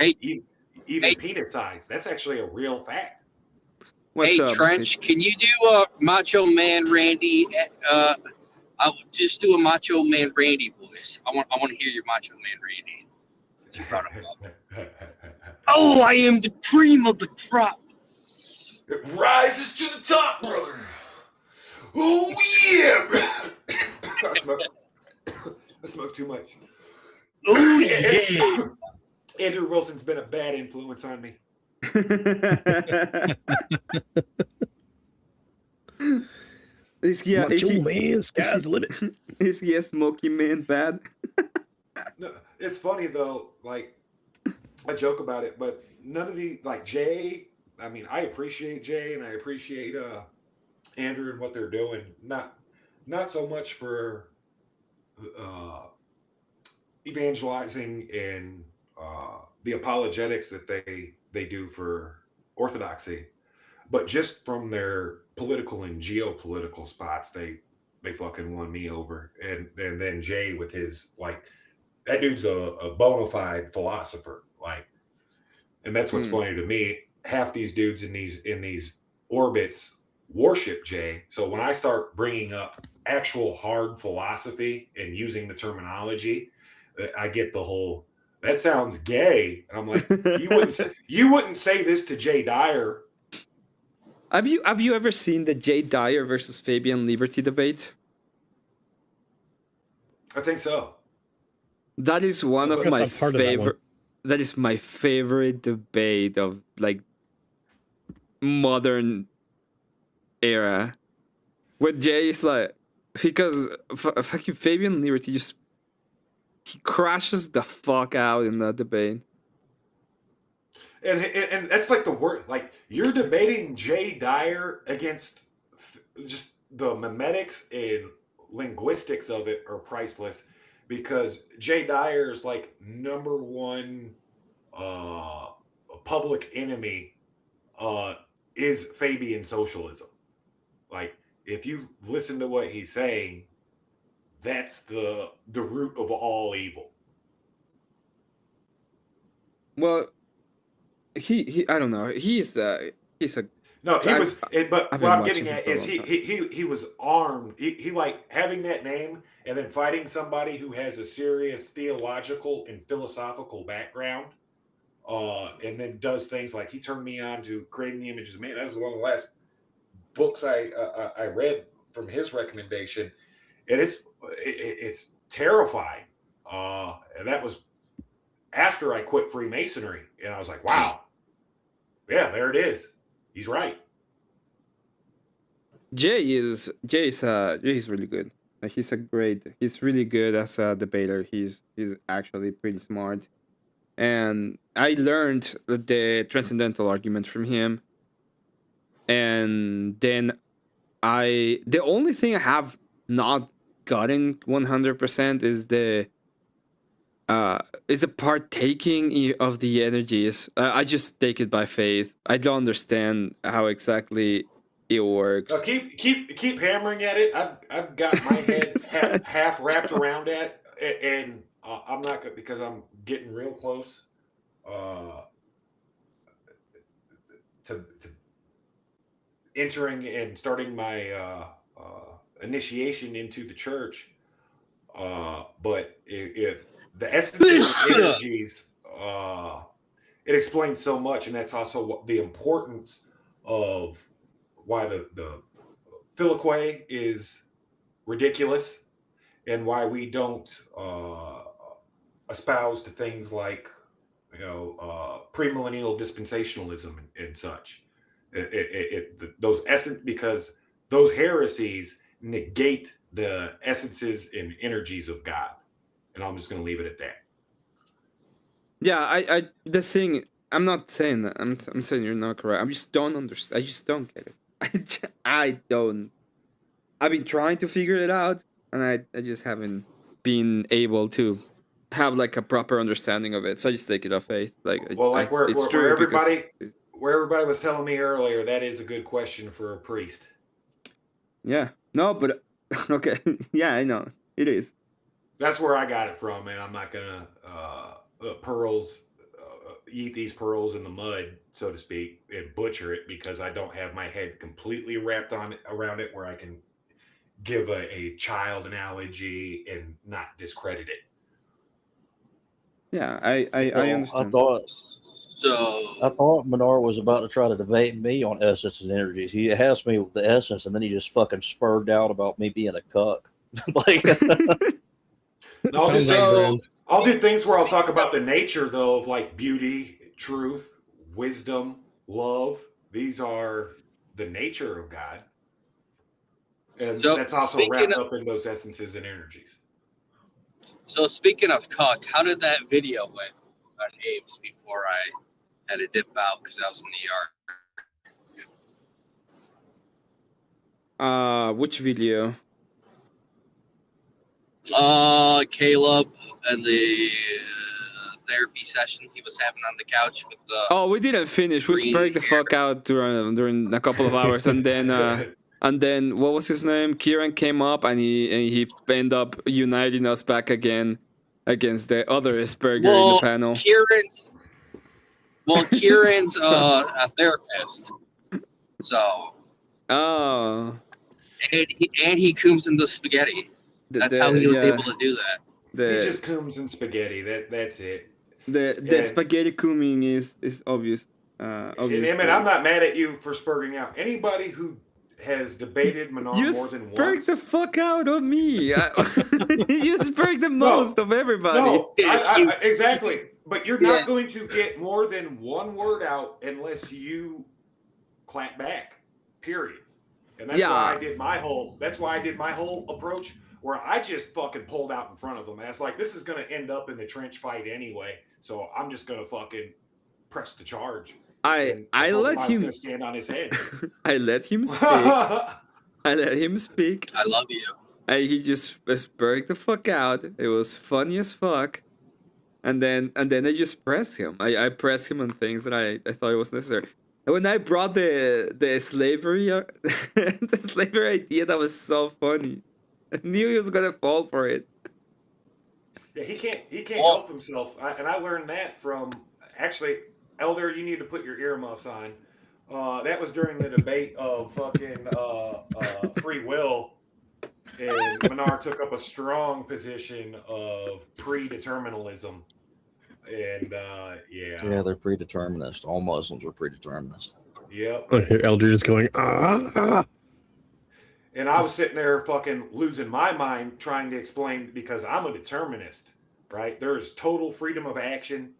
even penis size. That's actually a real fact. What's up? Trench, can you do Macho Man Randy? I'll just do a Macho Man Randy voice. I want to hear your Macho Man Randy. Since you brought him up. Oh, I am the cream of the crop. It rises to the top, brother. Oh yeah! I smoke too much. Oh yeah! Andrew Wilson's been a bad influence on me. Macho Man, sky's the limit. Is he a smoky man bad? No, it's funny though. Like I joke about it, but none of the like Jay. I mean, I appreciate Jay and I appreciate Andrew and what they're doing. Not so much for evangelizing and the apologetics that they do for orthodoxy, but just from their political and geopolitical spots, they fucking won me over. And then Jay with his like, that dude's a bona fide philosopher. Like, and that's what's funny to me. Half these dudes in these orbits worship Jay. So when I start bringing up actual hard philosophy and using the terminology, I get the whole, that sounds gay. And I'm like, you wouldn't say this to Jay Dyer. Have you ever seen the Jay Dyer versus Fabian Liberty debate? I think so. That is one of my favorite. That is my favorite debate of like modern era. Where Jay is like, because fucking Fabian Liberty just he crashes the fuck out in that debate. And that's like the word, like you're debating Jay Dyer against just the memetics and linguistics of it are priceless, because Jay Dyer is like number one public enemy is Fabian socialism. Like if you listen to what he's saying, that's the root of all evil. Well, he I don't know. He's a no. He was, but what I'm getting at is he was armed. He like having that name and then fighting somebody who has a serious theological and philosophical background, and then does things like he turned me on to Creating the Images of Man. That was one of the last books I read from his recommendation, and it's terrifying. And that was after I quit Freemasonry, and I was like, wow. Yeah, there it is. He's right. Jay is really good. Like, he's really good as a debater. He's actually pretty smart. And I learned the transcendental argument from him. And then the only thing I have not gotten 100% is the partaking of the energies. I just take it by faith. I don't understand how exactly it works. Keep hammering at it. I've got my head half wrapped around it, and I'm not good because I'm getting real close to entering and starting my initiation into the church. But the essence of energies, it explains so much, and that's also what the importance of why the Filioque is ridiculous, and why we don't espouse to things like premillennial dispensationalism and such. Those essence, because those heresies negate the essences and energies of God. And I'm just going to leave it at that. Yeah, the thing, I'm not saying that. I'm saying you're not correct. I just don't understand. I just don't get it. I don't. I've been trying to figure it out, and I just haven't been able to have like a proper understanding of it. So I just take it off faith. Like, well, like where where everybody was telling me earlier, that is a good question for a priest. Yeah. No, but okay. Yeah, I know it is. That's where I got it from, and I'm not gonna eat these pearls in the mud, so to speak, and butcher it because I don't have my head completely wrapped around it where I can give a child analogy and not discredit it. Yeah, I I understand. I thought Menard was about to try to debate me on essence and energies. He asked me the essence, and then he just fucking spurred out about me being a cuck. Like, I'll do things where I'll talk about the nature, though, of like beauty, truth, wisdom, love. These are the nature of God, and So, that's also speaking wrapped of- up in those essences and energies. So speaking of cuck, how did that video went on Abe's before I had to dip out because I was in the yard? Which video? Caleb and the therapy session he was having on the couch with the. Oh, we didn't finish. We sparked the fuck out during a couple of hours, and then what was his name? Kieran came up, and he ended up uniting us back again against the other Asperger in the panel. Kieran's a therapist, so. Oh. And he cooms in the spaghetti. That's how he was able to do that. He just comes in spaghetti. That's it. The spaghetti cooming is obvious. And obvious. Emmett, I'm not mad at you for spurging out. Anybody who has debated Menard more than once. You spurged the fuck out on me. You spurged the most of everybody. No, exactly. But you're not going to get more than one word out unless you clap back. Period. And that's why I did my whole. That's why I did my whole approach, where I just fucking pulled out in front of them. And it's like, this is going to end up in the trench fight anyway, so I'm just going to fucking press the charge. I let him gonna stand on his head. I let him speak. I let him speak. I love you. And he just spurred the fuck out. It was funny as fuck. And then I just pressed him. I pressed him on things that I thought it was necessary. And when I brought the slavery the slavery idea, that was so funny. I knew he was gonna fall for it. Yeah, he can't help himself. And I learned that from actually, Elder. You need to put your earmuffs on. That was during the debate of fucking free will, and Menard took up a strong position of predeterminalism. And yeah, they're predeterminist. All Muslims are predeterminist. Yep. I hear Elder just going, ah. And I was sitting there fucking losing my mind trying to explain, because I'm a determinist, right? There's total freedom of action.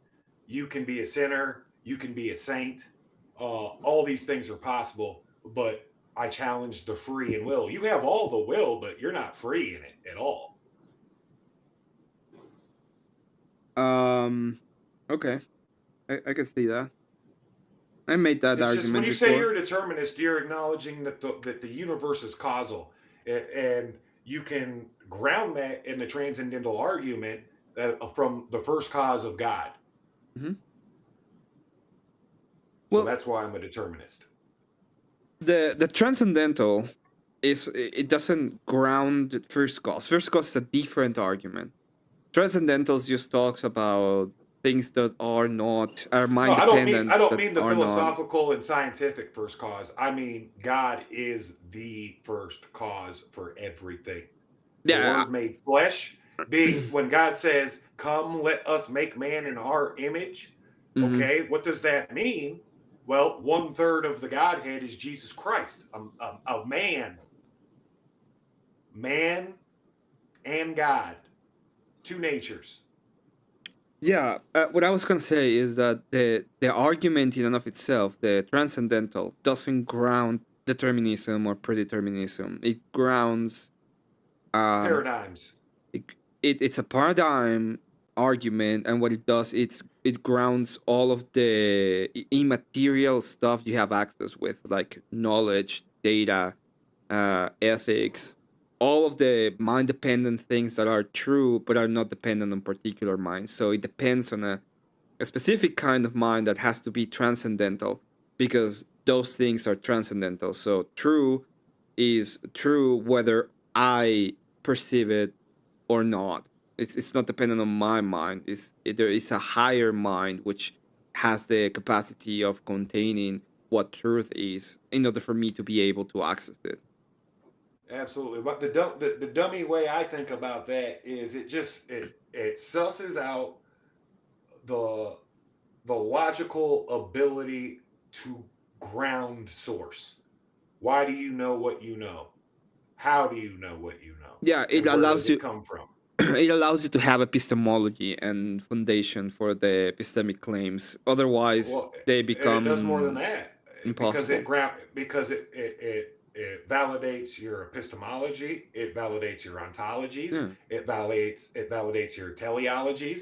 You can be a sinner. You can be a saint. All these things are possible, but I challenge the free and will. You have all the will, but you're not free in it at all. Okay. I can see that. I made that It's argument just when you before. say you're a determinist, you're acknowledging that the universe is causal, and you can ground that in the transcendental argument from the first cause of God. Mm-hmm. So that's why I'm a determinist. The transcendental it doesn't ground first cause. First cause is a different argument. Transcendentals just talks about things that are mind dependent. I don't mean the philosophical and scientific first cause. I mean, God is the first cause for everything. The Word made flesh, being when God says, "Come, let us make man in our image." Mm-hmm. Okay, what does that mean? Well, 1/3 of the Godhead is Jesus Christ, a man and God, two natures. Yeah, what I was gonna say is that the argument in and of itself, the transcendental, doesn't ground determinism or predeterminism. It grounds Paradigms. It's a paradigm argument, and what it does, it grounds all of the immaterial stuff you have access with, like knowledge, data, ethics, all of the mind-dependent things that are true but are not dependent on particular minds. So it depends on a specific kind of mind that has to be transcendental, because those things are transcendental. So true is true whether I perceive it or not. It's not dependent on my mind. There is a higher mind which has the capacity of containing what truth is in order for me to be able to access it. Absolutely, but the dummy way I think about that is it susses out the logical ability to ground source. Why do you know what you know? How do you know what you know? Yeah, it And where allows does you it come from? it allows you to have epistemology and foundation for the epistemic claims. Otherwise, Well, they and it does more than become that impossible. because it validates your epistemology, it validates your ontologies, Yeah. it validates your teleologies.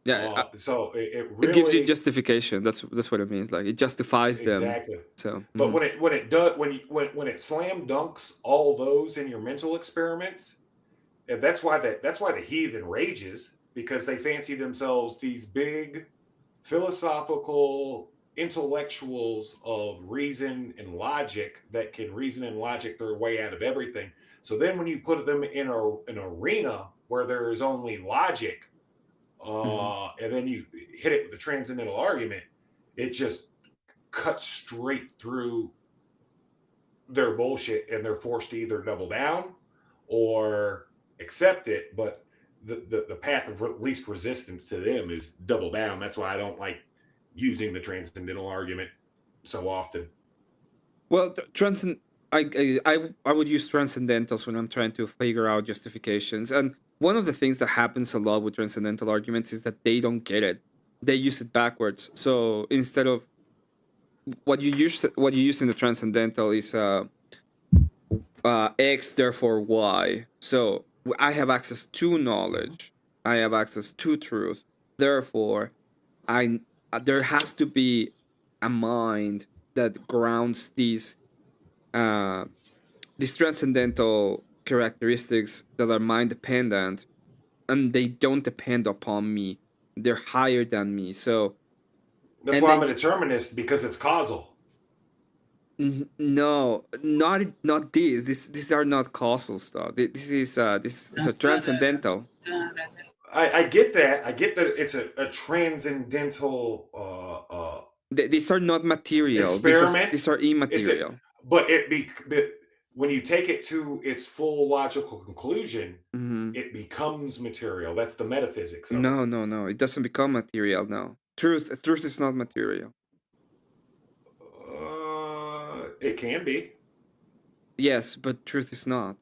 Yeah, So it it gives you really justification. That's what it means. Like it justifies them. exactly. So, But mhm. when it does when it slam dunks all those in your mental experiments, and that's why the heathen rages, because they fancy themselves these big philosophical intellectuals of reason and logic that can reason and logic their way out of everything. So then when you put them in an arena where there is only logic, and then you hit it with a transcendental argument, it just cuts straight through their bullshit, and they're forced to either double down or accept it. But the path of least resistance to them is double down. That's why I don't like using the transcendental argument so often. Well, I would use transcendentals when I'm trying to figure out justifications. And one of the things that happens a lot with transcendental arguments is that they don't get it. They use it backwards. So instead of what you use in the transcendental is X, therefore Y. So I have access to knowledge. I have access to truth. Therefore, there has to be a mind that grounds these transcendental characteristics that are mind dependent, and they don't depend upon me. They're higher than me. So That's and why I'm a they determinist, because it's causal. no, not these. These are not causal stuff. This is a transcendental. I get that. I get that it's a transcendental These are not material. experiment. These are immaterial. But when you take it to its full logical conclusion, Mhm. it becomes material. That's the metaphysics of it. No. It doesn't become material. No, truth is not material. It can be. Yes, but truth is not.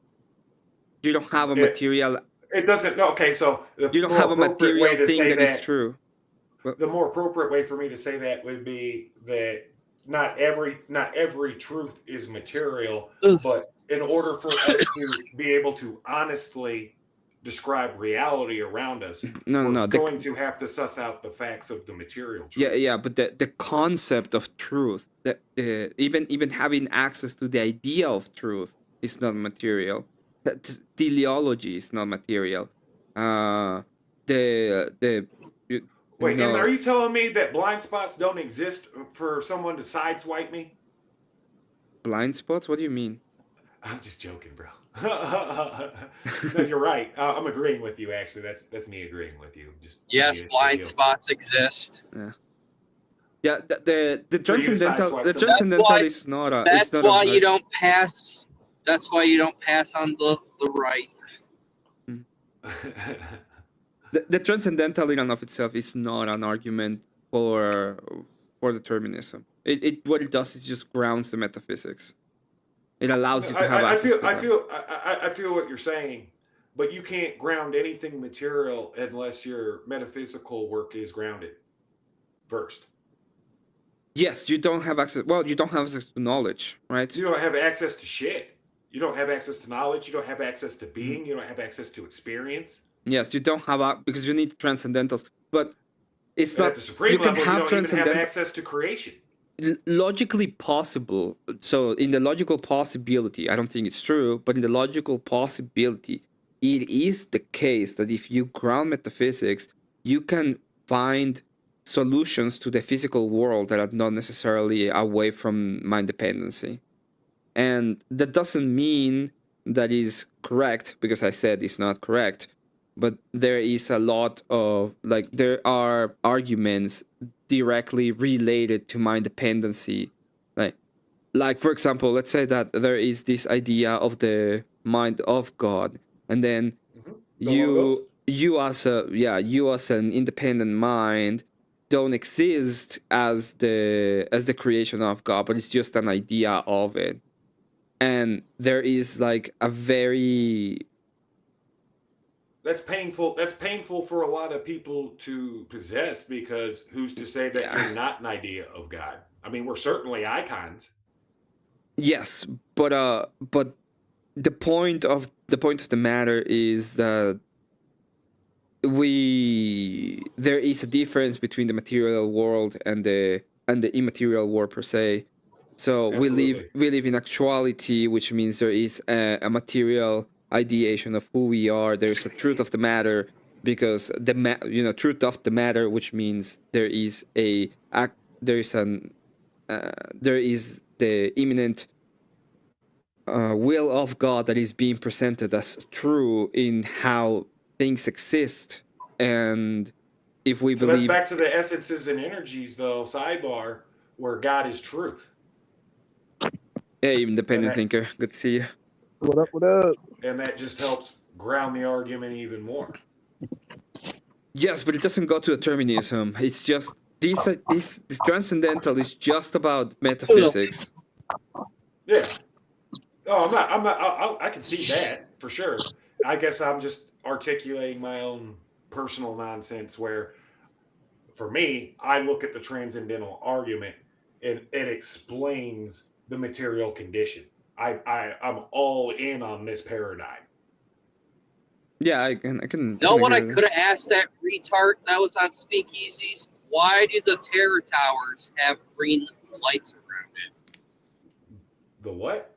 You don't have a It, material. it doesn't. No, okay, so the You don't more have a appropriate way material to thing say that is that, true. the more appropriate way for me to say that would be that not every truth is material, but in order for us to be able to honestly describe reality around us, No. we're going to have to suss out the facts of the material truth. Yeah. But the concept of truth, that even having access to the idea of truth is not material. Teleology is not material. The Wait, Emmett, no are you telling me that blind spots don't exist for someone to sideswipe me? blind spots. What do you mean? I'm just joking, bro. No, you're right. I'm agreeing with you. Actually, that's me agreeing with you. Just Yes, blind spots exist. Yeah. The For you to transcendental. sideswipe The someone. transcendental is not a. It's That's not why a. you don't pass. That's why you don't pass on the right. The transcendental in and of itself is not an argument for determinism. It what it does is just grounds the metaphysics. It allows you to have access to them. I feel what you're saying, but you can't ground anything material unless your metaphysical work is grounded first. Yes, you don't have access. Well, you don't have access to knowledge, right? You don't have access to shit. You don't have access to knowledge. You don't have access to being. You don't have access to experience. Yes, you don't have because you need transcendentals, but it's And not. at the supreme You can level, you have don't even have transcendental. access to creation. Logically possible. So in the logical possibility, I don't think it's true, but in the logical possibility, it is the case that if you ground metaphysics, you can find solutions to the physical world that are not necessarily away from mind dependency. And that doesn't mean that is correct, because I said it's not correct. But there is a lot of, like, there are arguments directly related to mind dependency. Like for example, let's say that there is this idea of the mind of God, and then you as an independent mind don't exist as the creation of God, but it's just an idea of it. And there is like a very That's painful. That's painful for a lot of people to possess, because who's to say that you're not an idea of God? I mean, we're certainly icons. Yes, but the point of the matter is that there is a difference between the material world and the immaterial world per se. So we live in actuality, which means there is a material ideation of who we are. There's a truth of the matter, because truth of the matter, which means there is the imminent will of God that is being presented as true in how things exist. And if we believe, that's back to the essences and energies, though. Sidebar, where God is truth. Hey, independent thinker, good to see you. What up? What up? And that just helps ground the argument even more. Yes, but it doesn't go to determinism. It's just this transcendental is just about metaphysics. Yeah. Oh, I can see that for sure. I guess I'm just articulating my own personal nonsense where, for me, I look at the transcendental argument and it explains the material condition. I'm all in on this paradigm. Yeah, I can. You know what I could have asked that retard that was on Speakeasies? Why do the terror towers have green lights around it? The what?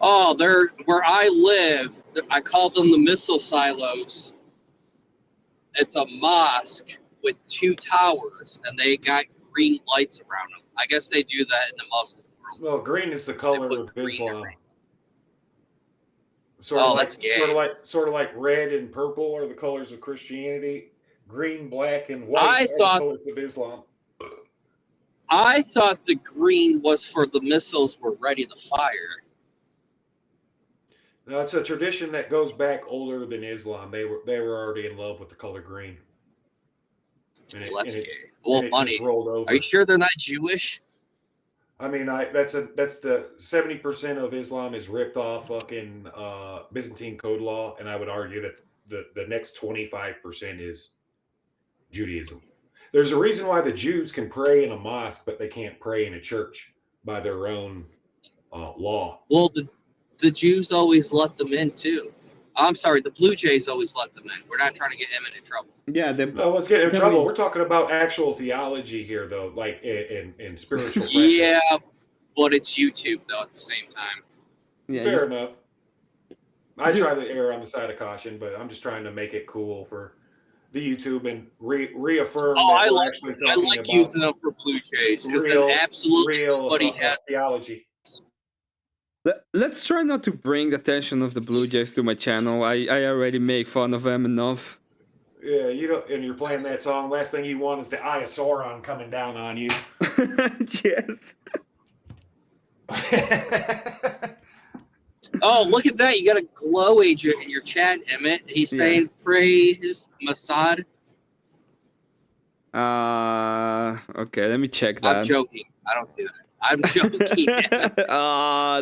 Oh, they're where I live. I call them the missile silos. It's a mosque with 2 towers, and they got green lights around them. I guess they do that in the Muslim world. Well, green is the color of Islam. That's gay. Sort of like red and purple are the colors of Christianity. Green, black, and white are the colors of Islam. I thought the green was for the missiles were ready to fire. No, it's a tradition that goes back older than Islam. They were already in love with the color green. That's gay. Well, money. Are you sure they're not Jewish? I mean, that's the 70% of Islam is ripped off fucking Byzantine code law, and I would argue that the next 25% is Judaism. There's a reason why the Jews can pray in a mosque, but they can't pray in a church by their own law. Well, the Jews always let them in too. I'm sorry, the Blue Jays always let them in. We're not trying to get Emmett in trouble. Yeah, no one's getting in trouble. We're talking about actual theology here, though, like in spiritual practice. Yeah, but it's YouTube though at the same time. Yeah, fair enough. I try to err on the side of caution, but I'm just trying to make it cool for the YouTube and reaffirm. I like using them for Blue Jays because then absolutely everybody has theology. Let's try not to bring the attention of the Blue Jays to my channel. I already make fun of them enough. Yeah, and you're playing that song. Last thing you want is the Eye of Sauron coming down on you. Yes. Oh, look at that. You got a glow agent in your chat, Emmett. He's saying praise Mossad. Okay, let me check that. I'm joking. I don't see that. I'm joking.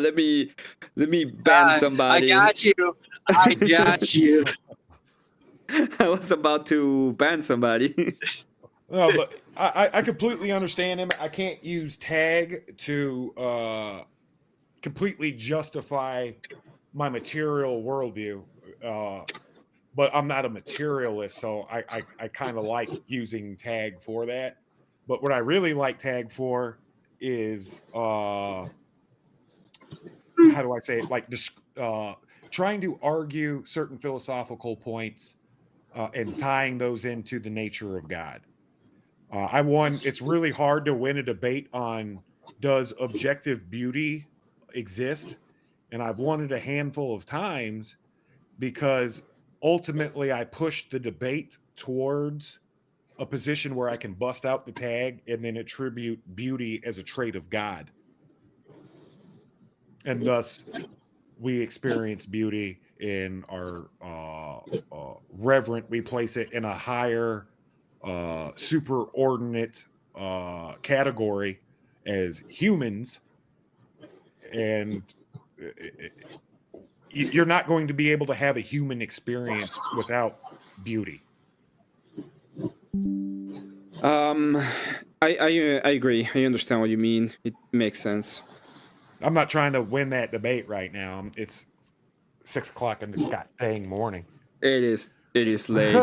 let me ban somebody. I got you. I was about to ban somebody. No, but I completely understand him. I can't use tag to completely justify my material worldview. But I'm not a materialist, so I kind of like using tag for that. But what I really like tag for is how do I say it? Like trying to argue certain philosophical points and tying those into the nature of God. It's really hard to win a debate on does objective beauty exist? And I've won it a handful of times because ultimately I pushed the debate towards a position where I can bust out the tag and then attribute beauty as a trait of God. And thus we experience beauty in our reverent, we place it in a higher superordinate category as humans, and you're not going to be able to have a human experience without beauty. I agree. I understand what you mean. It makes sense. I'm not trying to win that debate right now. It's 6 o'clock in the goddamn morning. It is late.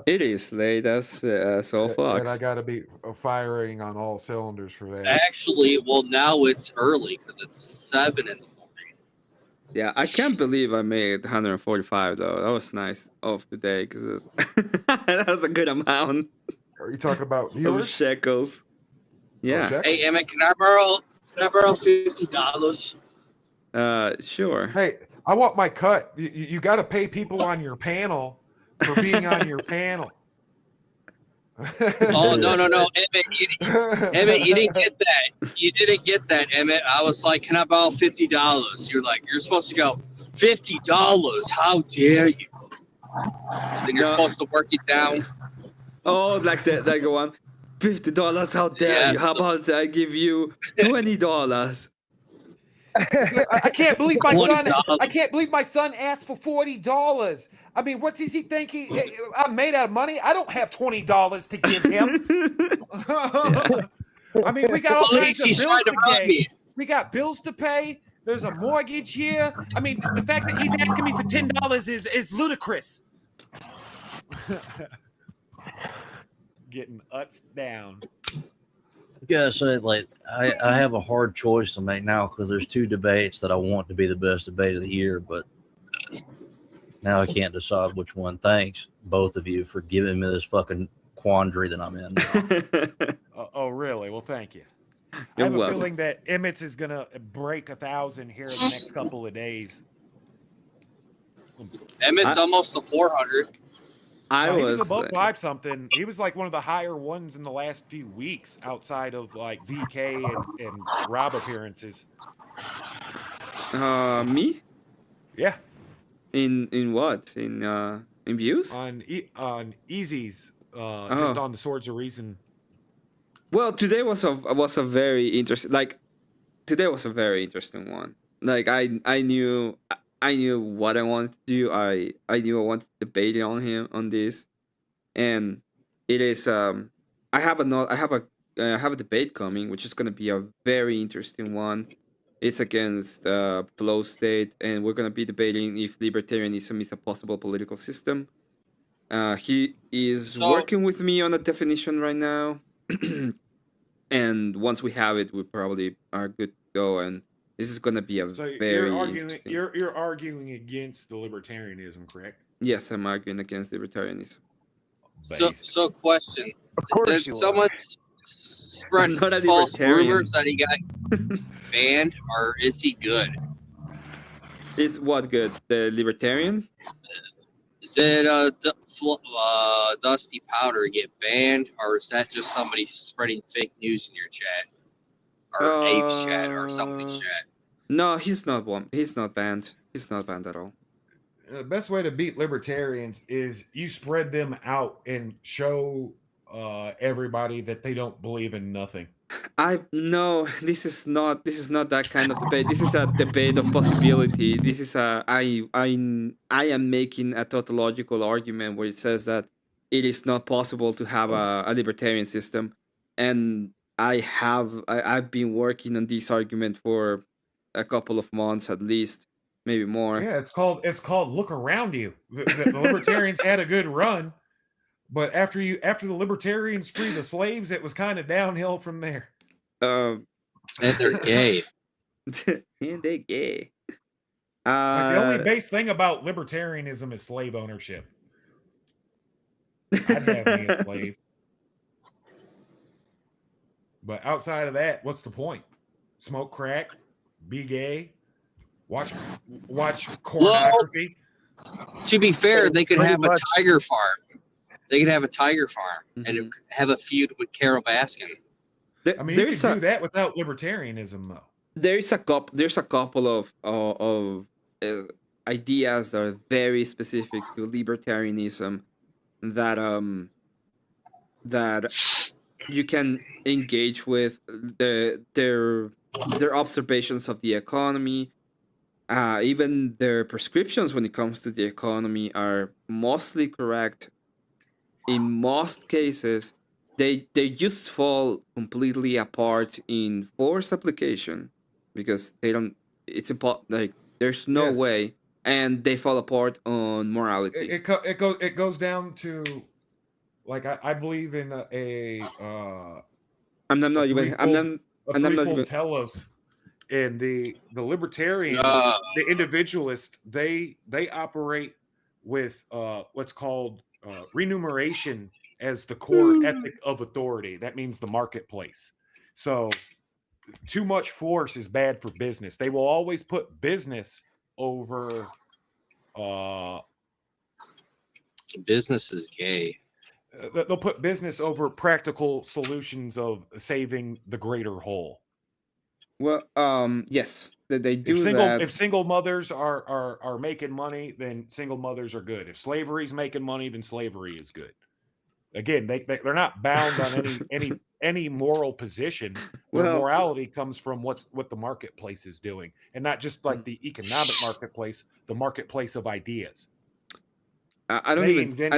It is late as so fucks. And I got to be firing on all cylinders for that. Actually, well, now it's early because it's 7 in the morning. Yeah, I can't believe I made 145 though. That was nice of the day because that was a good amount. Are you talking about of viewers? shekels? Yeah. shekels? Hey, Emmett, can I borrow $50? Sure. Hey, I want my cut. You got to pay people on your panel for being on your panel. Oh no, Emmett, you didn't get that. You didn't get that, Emmett. I was like, can I borrow $50? You're like, you're supposed to go $50. How dare you? Then you're supposed to work it down. Oh, like that one. $50. How dare you? How about I give you $20? I can't believe my son. I can't believe my son asked for $40. I mean, what does he think? I'm made out of money. I don't have $20 to give him. I mean, we got all kinds of bills to pay. We got bills to pay. There's a mortgage here. I mean, the fact that he's asking me for $10 is ludicrous. Getting uts down. I gotta say, like, I have a hard choice to make now because there's two debates that I want to be the best debate of the year, but now I can't decide which one. Thanks, both of you, for giving me this fucking quandary that I'm in now. Oh, really? Well, thank you. I have a feeling that Emmett's is gonna break 1,000 here in the next couple of days. Emmett's almost to 400. He was above 5 something. He was like one of the higher ones in the last few weeks, outside of like VK and Rob appearances. Me? Yeah. In what? In views? On Easy's, just on the Swords of Reason. Well, today was a very interesting. Like, today was a very interesting one. Like, I knew what I wanted to do. I knew I wanted to debate on him on this, and it is. I have a debate coming, which is going to be a very interesting one. It's against Flow State, and we're going to be debating if libertarianism is a possible political system. He is working with me on a definition right now, and once we have it, we probably are good to go. And this is going to be a very interesting. You're arguing against the libertarianism, correct? Yes, I'm arguing against libertarianism. So question. Of course Did someone spread false rumors that he got banned, or is he good? Is what good? The libertarian? Did Dusty Powder get banned, or is that just somebody spreading fake news in your chat? Or Ape's chat, or somebody's chat? No, he's not one. He's not banned. He's not banned at all. The best way to beat libertarians is you spread them out and show everybody that they don't believe in nothing. No, this is not that kind of debate. This is a debate of possibility. This is I am making a tautological argument where it says that it is not possible to have a libertarian system, and I've been working on this argument for a couple of months at least, maybe more. Yeah, it's called look around you. The libertarians had a good run, but after the libertarians freed the slaves, it was kind of downhill from there. And they're gay. And they're gay. Like the only base thing about libertarianism is slave ownership. I'd have me a slave. But outside of that, what's the point? Smoke crack, be gay, watch pornography. To be fair, they could Pretty have much. a tiger farm. They could have a tiger farm Mm-hmm. and have a feud with Carol Baskin. I mean, you could do that without libertarianism, though. There's a couple of ideas that are very specific to libertarianism that you can engage with their observations of the economy. Even their prescriptions when it comes to the economy are mostly correct. In most cases, they just fall completely apart in force application because they don't. It's like there's no way, and they fall apart on morality. It goes down to, like, I believe in I'm not even threefold telos. And the libertarian, the individualist, they operate with what's called remuneration as the core ethic of authority. That means the marketplace. So too much force is bad for business. They will always put business over business is gay. They'll put business over practical solutions of saving the greater whole. Well, yes, they do If single mothers are making money, then single mothers are good. If slavery's making money, then slavery is good. Again, they're not bound on any moral position. Their morality comes from what the marketplace is doing, and not just like the economic marketplace, the marketplace of ideas. I don't even think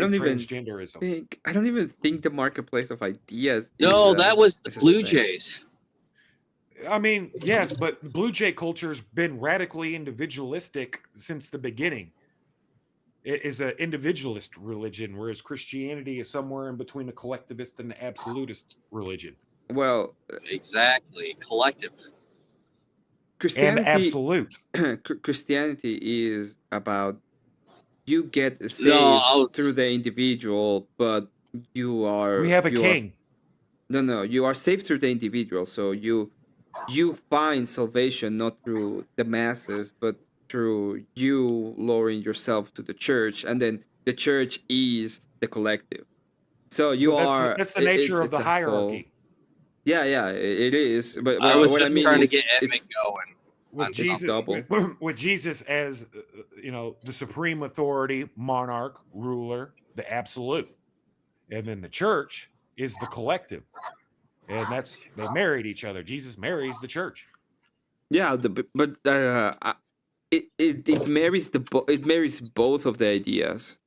the marketplace of ideas. No, that was the Blue Jays. I mean, yes, but Blue Jay culture has been radically individualistic since the beginning. It is an individualist religion, whereas Christianity is somewhere in between a collectivist and an absolutist religion. Well, exactly, collective. Christianity, and absolute. Christianity is about you get saved through the individual, but you are. We have a king. No, you are saved through the individual, so you find salvation not through the masses, but through you lowering yourself to the church, and then the church is the collective. So that's the nature of the hierarchy. Yeah, it is. But I was what just I mean trying is, to get Emmett going. With Jesus as the supreme authority, monarch, ruler, the absolute, and then the church is the collective. And they married each other. Jesus marries the church. Yeah, it marries it marries both of the ideas.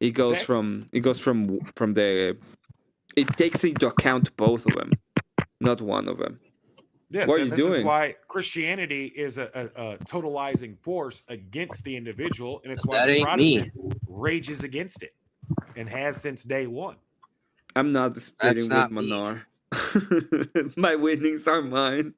It goes from the. It takes into account both of them, not one of them. Yes, what are you this doing? is why Christianity is a totalizing force against the individual, and it's why the Protestant rages against it and has since day one. I'm not splitting with Manar. My winnings are mine.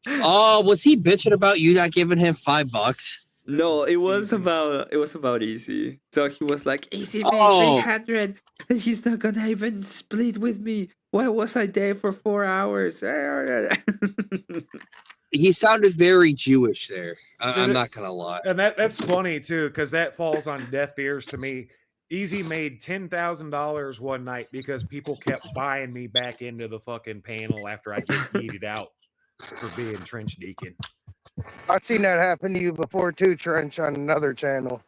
Oh, was he bitching about you not giving him $5? No, it was about Easy. So he was like, Easy made 300, and he's not gonna even split with me. Why was I there for 4 hours? He sounded very Jewish there. I'm not gonna lie. And that's funny too, because that falls on deaf ears to me. Easy made $10,000 one night because people kept buying me back into the fucking panel after I get yeeted out for being Trench Deacon. I've seen that happen to you before too, Trench, on another channel.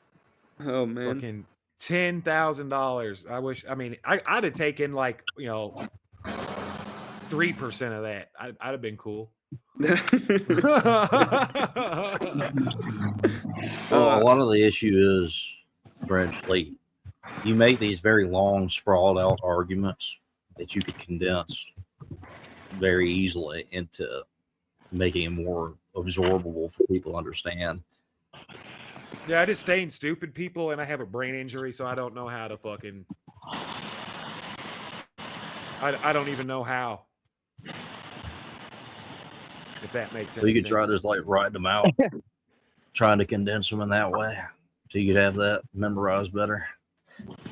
Oh man. Fucking $10,000. I'd have taken 3% of that. I'd have been cool. Well, a lot of the issue is, French, like, you make these very long, sprawled out arguments that you could condense very easily into making it more absorbable for people to understand. Yeah, I just stain stupid people, and I have a brain injury, so I don't know how to fucking. I don't even know how. If that makes sense. So you could try just like writing them out, trying to condense them in that way. so you could have that memorized better.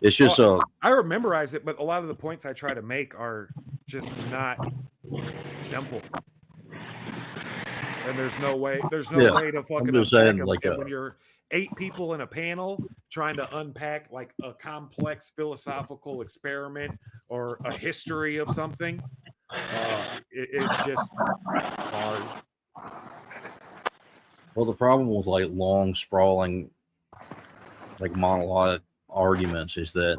It's just I memorize it, but a lot of the points I try to make are just not simple. And there's no way to fucking I'm just unpack saying, them. like, And when you're 8 people in a panel trying to unpack like a complex philosophical experiment or a history of something, it's just hard. well, the problem with like long, sprawling, like monologue arguments is that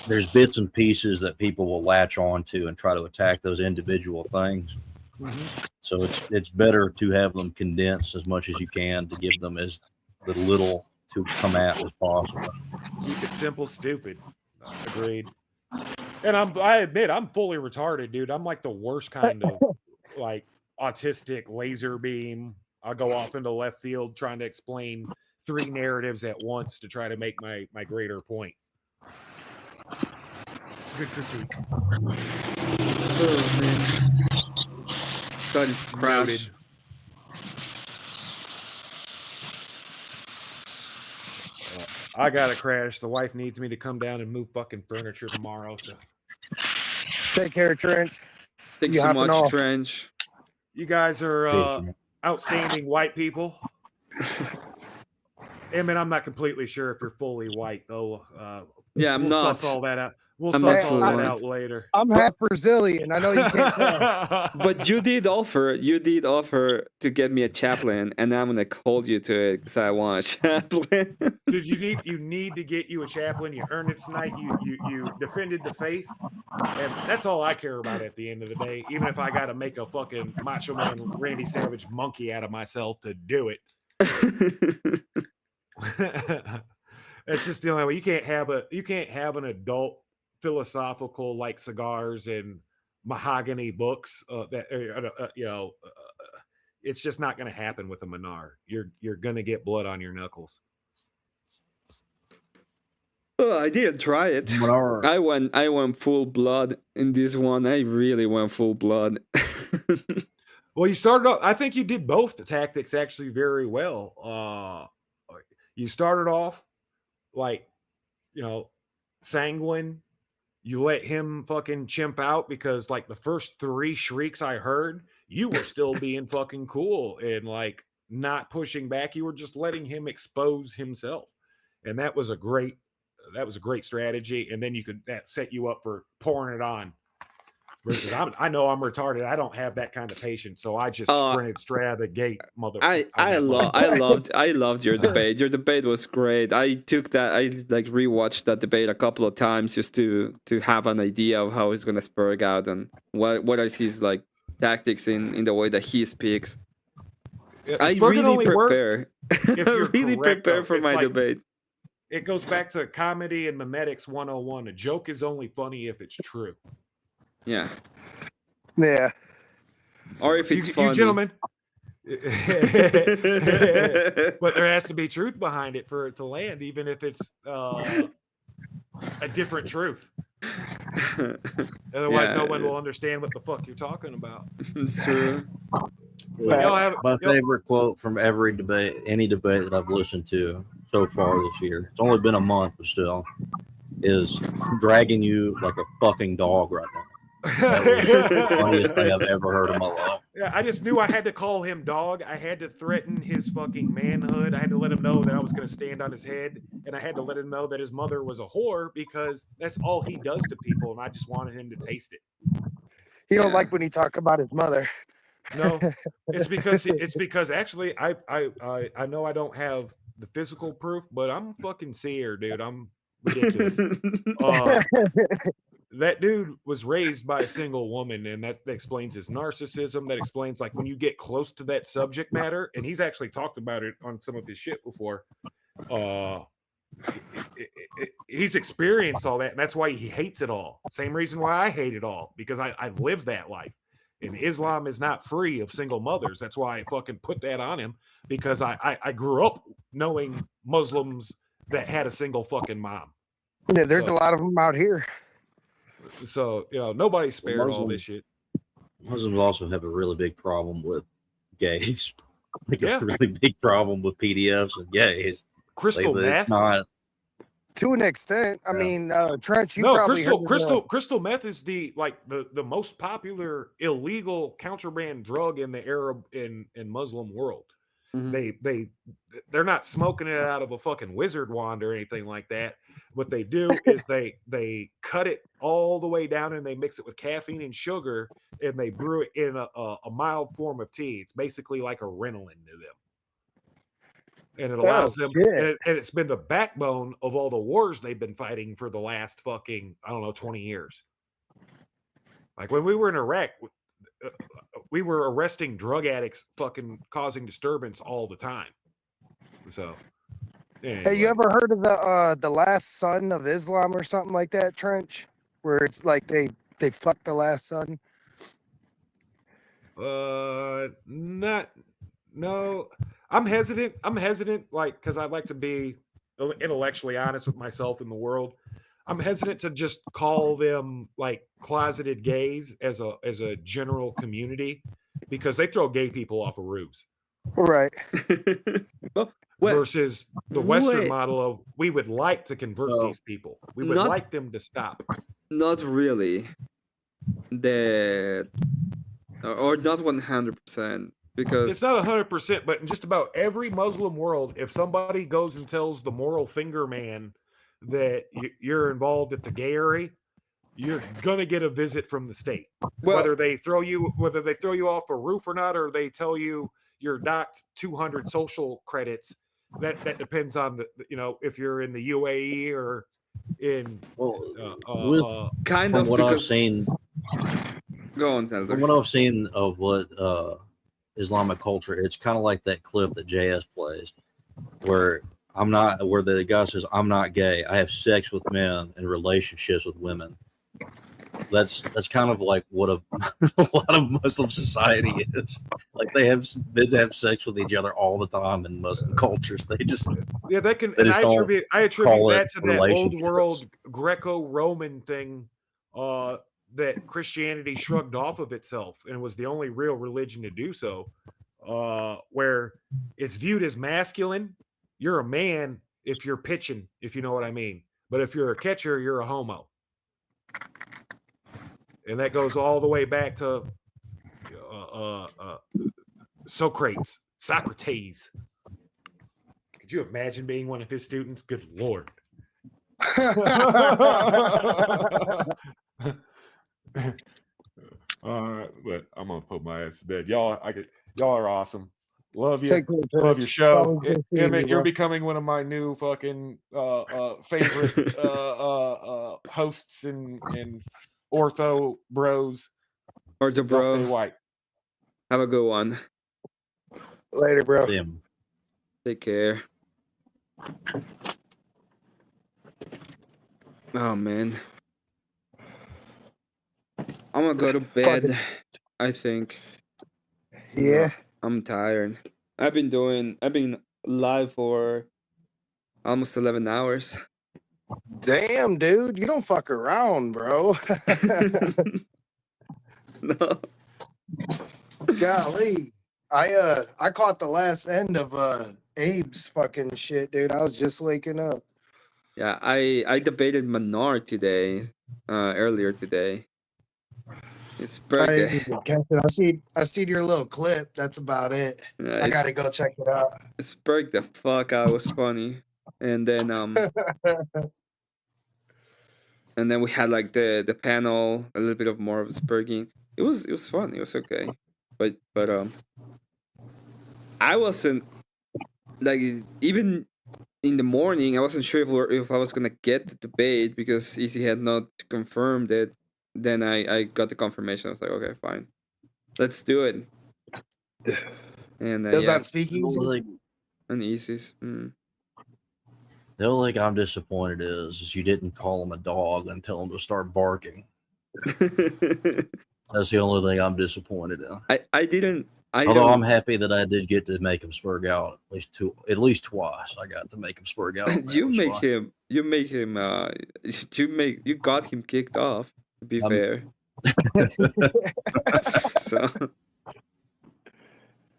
there's bits and pieces that people will latch onto and try to attack those individual things. So it's better to have them condensed as much as you can to give them as the little to come at as possible. Keep it simple, stupid. Agreed. And I admit I'm fully retarded, dude. I'm like the worst kind of like autistic laser beam. I go off into left field trying to explain 3 narratives at once to try to make my greater point. Good critique. Oh man. Starting to crash. Noted. I gotta crash. The wife needs me to come down and move fucking furniture tomorrow. So Take care, Trench. Thanks You so hopping much, off? Trench. you guys are outstanding white people. Emmett, I'm not completely sure if you're fully white though. Yeah, I'm we'll not. Suss all that out. We'll I'm suss not all that fully out white. later. I'm half Brazilian. I know you can't tell. But you did offer to get me a chaplain, and I'm gonna hold you to it because I want a chaplain. Dude, you need to get you a chaplain. You earned it tonight. You defended the faith, and that's all I care about at the end of the day. Even if I got to make a fucking Macho Man Randy Savage monkey out of myself to do it. That's just the only way. You can't have an adult philosophical like cigars and mahogany books it's just not going to happen with a Menard. You're going to get blood on your knuckles. Oh, I didn't try it. I went full blood in this one. I really went full blood. Well, you started off. I think you did both the tactics actually very well. You started off like, sanguine. You let him fucking chimp out because like the first 3 shrieks I heard, you were still being fucking cool and like not pushing back. You were just letting him expose himself. And that was a great strategy. And then that set you up for pouring it on. Versus I know I'm retarded. I don't have that kind of patience. So I just sprinted straight out of the gate, mother. I loved your debate. Your debate was great. I took that. I like rewatched that debate a couple of times just to have an idea of how he's gonna spurg out and what are his like tactics in the way that he speaks. I really prepare. For my debate. It goes back to comedy and memetics 101. A joke is only funny if it's true. Yeah. Yeah. Or if it's funny. You gentlemen. But there has to be truth behind it for it to land, even if it's a different truth. Otherwise, no one will understand what the fuck you're talking about. It's true. My favorite quote from every debate, any debate that I've listened to so far this year, it's only been a month, but still, is dragging you like a fucking dog right now. That was the funniest thing I've ever heard in my life. Yeah, I just knew I had to call him dog. I had to threaten his fucking manhood. I had to let him know that I was going to stand on his head, and I had to let him know that his mother was a whore because that's all he does to people, and I just wanted him to taste it. You don't like when he talk about his mother. No, it's because actually I know I don't have the physical proof, but I'm fucking seer, dude. I'm ridiculous. That dude was raised by a single woman, and that explains his narcissism. That explains like when you get close to that subject matter, and he's actually talked about it on some of his shit before. He's experienced all that, and that's why he hates it all. Same reason why I hate it all, because I've lived that life. And Islam is not free of single mothers. That's why I fucking put that on him, because I grew up knowing Muslims that had a single fucking mom. Yeah, there's a lot of them out here. So, nobody spared all this shit. Muslims also have a really big problem with gays. like a really big problem with PDFs and gays. Crystal meth? It's not. To an extent, I mean, Trent, you No, probably crystal meth is the most popular illegal contraband drug in the Arab and Muslim world. They're not smoking it out of a fucking wizard wand or anything like that. What they do is they cut it all the way down and they mix it with caffeine and sugar and they brew it in a mild form of tea. It's basically like a Ritalin to them. And it allows them, and it's been the backbone of all the wars they've been fighting for the last fucking, I don't know, 20 years. Like when we were in Iraq, we were arresting drug addicts fucking causing disturbance all the time. So, anyway. Hey, you ever heard of the last son of Islam or something like that, Trench? Where it's like they fucked the last son? No. I'm hesitant, like, because I like to be intellectually honest with myself in the world. I'm hesitant to just call them like closeted gays as a general community because they throw gay people off of roofs. Right. Versus the Western model of we would like to convert these people. We would like them to stop. Not really. Or not 100%. Because it's not 100%, but in just about every Muslim world, if somebody goes and tells the moral finger man that you're involved at the gayery, you're gonna get a visit from the state. Whether they throw you off a roof or not, or they tell you you're docked 200 social credits, that depends on the if you're in the UAE or in from what I've seen. Go on, Taylor. From what I've seen of what Islamic culture, it's kind of like that clip that JS plays, where the guy says, "I'm not gay. I have sex with men and relationships with women." That's kind of like what a lot of Muslim society is. Like they have sex with each other all the time in Muslim cultures. They just they can. They just I attribute that to that old relationships. world Greco-Roman thing that Christianity shrugged off of itself, and it was the only real religion to do so. Where it's viewed as masculine. You're a man if you're pitching, if you know what I mean. But if you're a catcher, you're a homo. And that goes all the way back to Socrates. Could you imagine being one of his students? Good Lord. All right, but I'm gonna put my ass to bed. Y'all are awesome. Love you. Love your show. Emmett, you're becoming one of my new fucking favorite hosts and ortho bros. Ortho bro. Stay white. Have a good one. Later, bro. Take care. Oh man. I'm gonna go to bed. I think. Yeah. I'm tired. I've been live for almost 11 hours. Damn, dude, you don't fuck around, bro. No. Golly. I caught the last end of Abe's fucking shit, dude. I was just waking up. Yeah, I debated Menard today, earlier today. It's I birthday. didn't even catch it. I see your little clip. That's about it. Yeah, I gotta go check it out. It spurred the fuck out. It was funny. And then and then we had like the panel, a little bit of more of spurging. It was fun. It was okay. But I wasn't like, even in the morning I wasn't sure if I was gonna get the debate because Easy had not confirmed it. Then I got the confirmation. I was like, okay, fine, let's do it. And It was on Speakeasy? On Easy's. The only thing I'm disappointed is you didn't call him a dog and tell him to start barking. That's the only thing I'm disappointed in. I didn't. Although I'm happy that I did get to make him spurg out at least twice. I got to make him spurg out. You got him kicked off, to be fair. So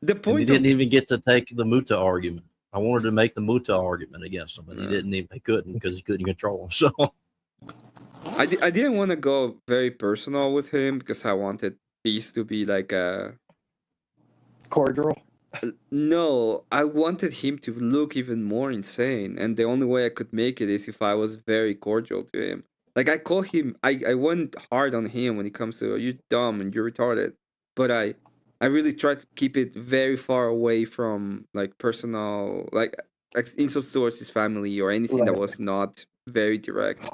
The And he point didn't of even get to take the Muta argument. I wanted to make the Muta argument against him, but he didn't even. He couldn't because he couldn't control himself. I didn't want to go very personal with him because I wanted these to be like a cordial. No, I wanted him to look even more insane, and the only way I could make it is if I was very cordial to him. Like I call him, I went hard on him when it comes to you dumb and you're retarded, but I really tried to keep it very far away from like personal, like insults towards his family or anything that was not very direct.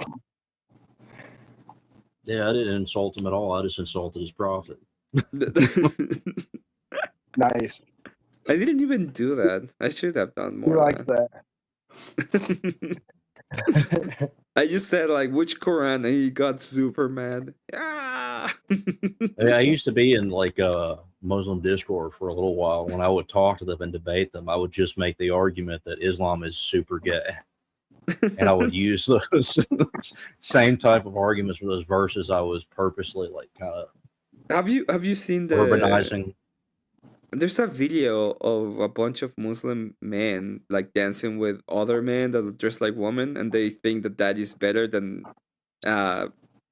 Yeah, I didn't insult him at all. I just insulted his prophet. Nice. I didn't even do that. I should have done more. You like that? I just said like which Quran, and he got super mad. Ah! I used to be in like Muslim Discord for a little while. When I would talk to them and debate them, I would just make the argument that Islam is super gay, and I would use those same type of arguments for those verses. I was purposely like kind of Have you seen the urbanizing? There's a video of a bunch of Muslim men like dancing with other men that are dressed like women, and they think that that is better than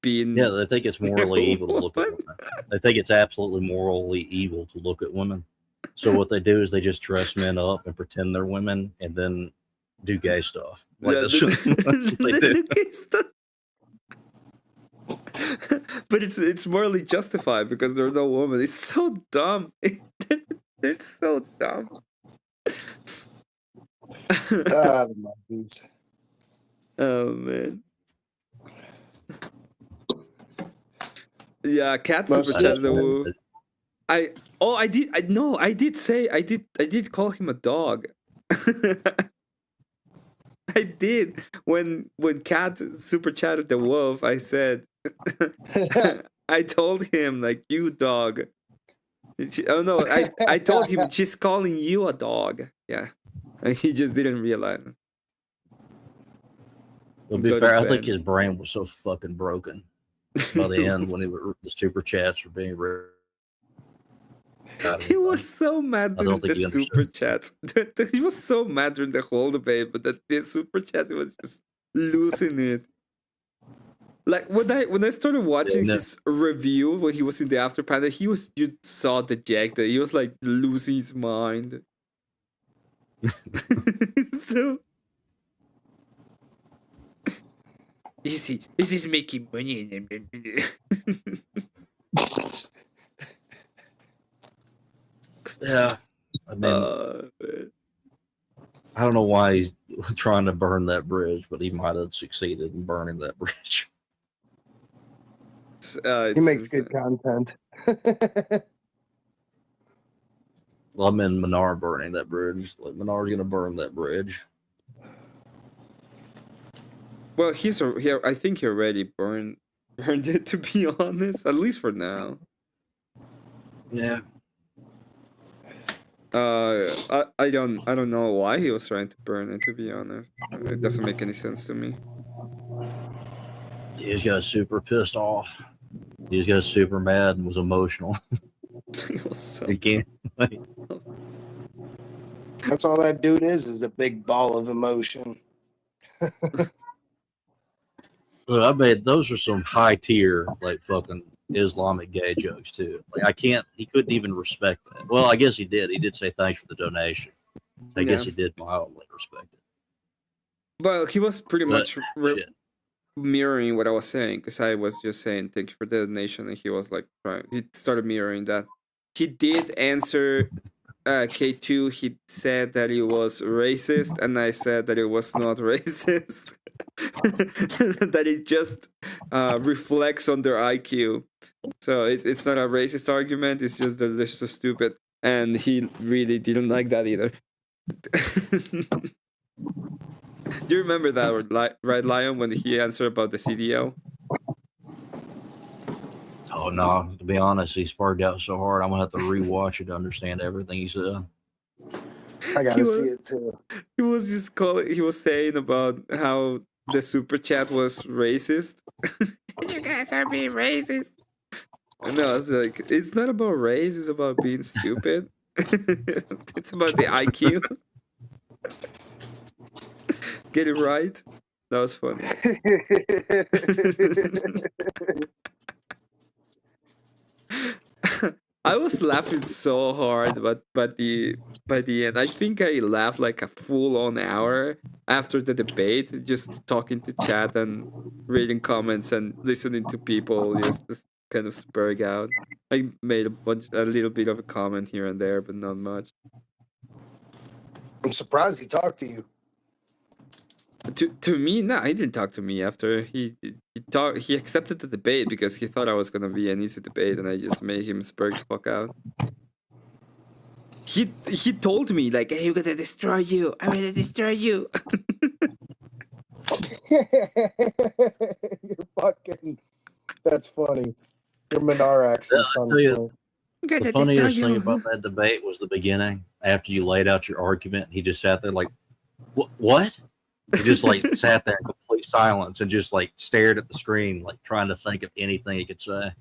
being. Yeah, they think it's morally evil to look at women. They think it's absolutely morally evil to look at women. So what they do is they just dress men up and pretend they're women, and then do gay stuff. Like that's what they do. Gay stuff. But it's morally justified because they're no woman. It's so dumb. They're so dumb. The monkeys. Oh man. Yeah, cat super chat the woo. I did call him a dog. I did when Cat super chatted the wolf. I said, I told him like you dog. I told him she's calling you a dog. Yeah, and he just didn't realize. To be fair, I think his brain was so fucking broken by the end when the super chats were being read. He was so mad during the super chats. He was so mad during the whole debate, but that the super chats, he was just losing it. Like when I started watching his review when he was in the after panel, you saw dejected. He was like losing his mind. So is he making money? Yeah, I mean, I don't know why he's trying to burn that bridge, but he might have succeeded in burning that bridge. He makes good content. Well, I'm in Minar burning that bridge. Like Minar's gonna burn that bridge. Well, I think he already burned it, to be honest, at least for now. Yeah. I don't know why he was trying to burn it, to be honest. It doesn't make any sense to me. He just got super pissed off. He just got super mad and was emotional. He was so. He can't. Like, That's all that dude is a big ball of emotion. Look, I bet those are some high tier, like fucking Islamic gay jokes too. Like he couldn't even respect that. Well, I guess he did. He did say thanks for the donation. I guess he did mildly respect it. Well, he was pretty much mirroring what I was saying, because I was just saying thank you for the donation, and he was like he started mirroring that. He did answer K2. He said that he was racist, and I said that it was not racist. That it just reflects on their IQ. So it's not a racist argument, it's just that they're so stupid. And he really didn't like that either. Do you remember that, right, Lion, when he answered about the CDL? Oh no, to be honest, he sparred out so hard I'm gonna have to rewatch it to understand everything he said. I gotta see it too. He was just he was saying about how the super chat was racist. You guys are being racist. And I was like, it's not about race, it's about being stupid. It's about the IQ. Get it right. That was funny. I was laughing so hard, but by the end, I think I laughed like a full-on hour after the debate, just talking to chat and reading comments and listening to people just kind of spurg out. I made a little bit of a comment here and there, but not much. I'm surprised he talked to you. To me, no, he didn't talk to me after he accepted the debate because he thought I was gonna be an easy debate, and I just made him spurg the fuck out. He told me like, "Hey, I'm gonna destroy you. I'm gonna destroy you." You're fucking. That's funny. Your Minar accent's I'll on tell you, point. the funniest thing about that debate was the beginning. After you laid out your argument, he just sat there like, "What?" He just like sat there in complete silence and just like stared at the screen, like trying to think of anything he could say.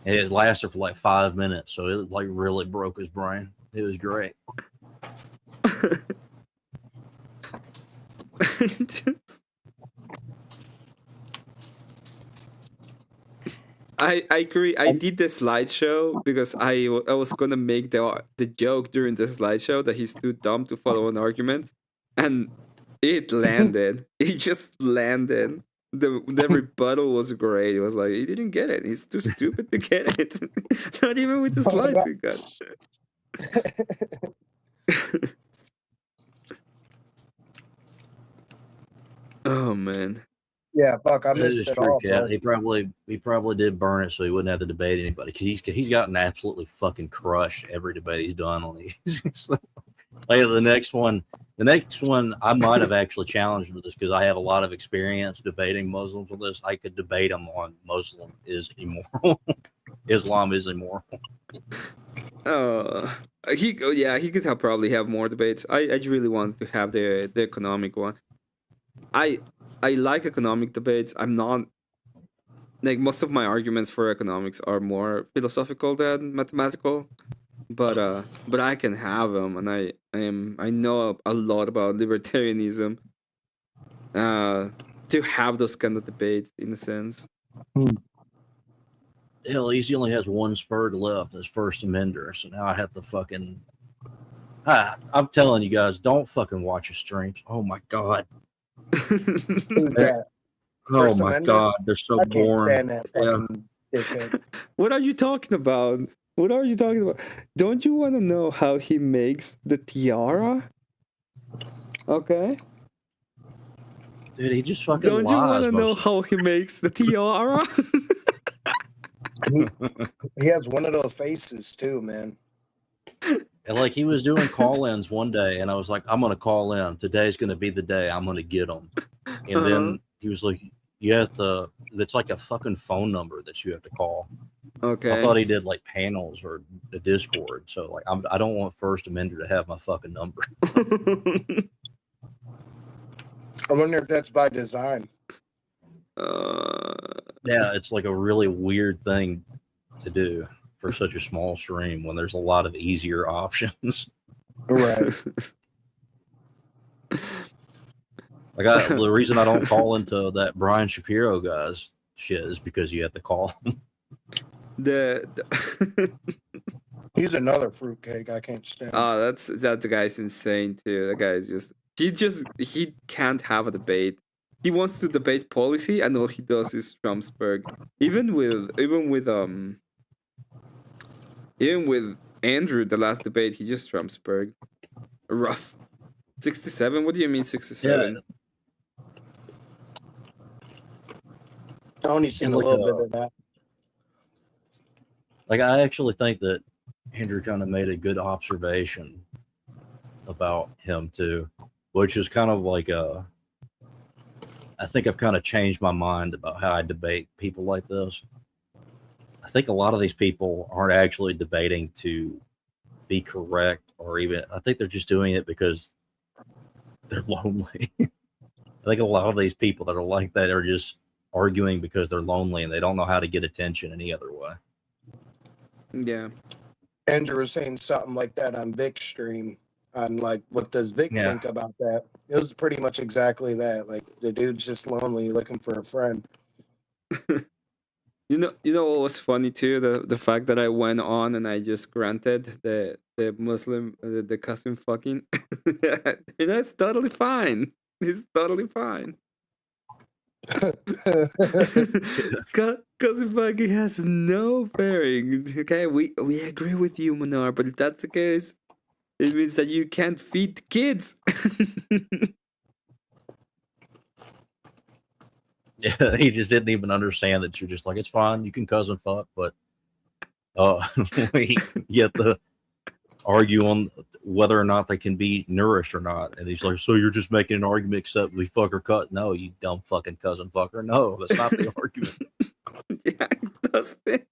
And it lasted for like 5 minutes, so it like really broke his brain. It was great. I agree. I did the slideshow because I was gonna make the joke during the slideshow that he's too dumb to follow an argument, and it landed. It just landed. The rebuttal was great. It was like he didn't get it. He's too stupid to get it. Not even with the slides he got. Oh man. Yeah, fuck, I That missed is it true, all. Cat. Bro. He probably did burn it so he wouldn't have to debate anybody because he's gotten absolutely fucking crushed every debate he's done on these. Like the next one, I might have actually challenged with this because I have a lot of experience debating Muslims with this. I could debate them on Muslim is immoral, Islam is immoral. He could probably have more debates. I really wanted to have the economic one. I like economic debates. I'm not like most of my arguments for economics are more philosophical than mathematical, but I can have them, and I know a lot about libertarianism. To have those kind of debates in a sense. Hell, he only has one spurg left as first amender, so now I have to fucking. I'm telling you guys, don't fucking watch his streams. Oh my god. Oh my god, they're so boring. What are you talking about? What are you talking about? Don't you want to know how he makes the tiara? Okay. Dude, he just fucking Don't you want to know how he makes the tiara? He has one of those faces too, man. And like he was doing call-ins one day, and I was like, "I'm gonna call in. Today's gonna be the day. I'm gonna get them." And then he was like, "You have to. It's like a fucking phone number that you have to call." Okay. I thought he did like panels or the Discord. So like, I don't want First Amender to have my fucking number. I wonder if that's by design. Yeah, it's like a really weird thing to do for such a small stream when there's a lot of easier options. Right. Like the reason I don't call into that Brian Shapiro guy's shit is because you have to call him. He's another fruitcake. I can't stand. Oh, that guy's insane too. That guy is he can't have a debate. He wants to debate policy, and all he does is Stromsburg. Even with Andrew, the last debate, he just Stromsburg. Rough. 67? What do you mean 67? I only seen a little bit of that. Like I actually think that Andrew kind of made a good observation about him too, which is kind of like I think I've kind of changed my mind about how I debate people like this. I think a lot of these people aren't actually debating to be correct, or even I think they're just doing it because they're lonely. I think a lot of these people that are like that are just arguing because they're lonely and they don't know how to get attention any other way. Yeah. Andrew was saying something like that on Vic's stream. On like, what does Vic Yeah. think about that? It was pretty much exactly that. Like the dude's just lonely, looking for a friend. You know what was funny too? The fact that I went on and I just granted the Muslim the cousin fucking. You know, it's totally fine. It's totally fine. Cousin fucking has no bearing. Okay, we agree with you, Manar, but if that's the case, it means that you can't feed kids. Yeah, he just didn't even understand that you're just like, it's fine, you can cousin fuck, but you have to argue on whether or not they can be nourished or not. And he's like, so you're just making an argument except we fuck or cut? No, you dumb fucking cousin fucker. No, that's not the argument. Yeah, that's it.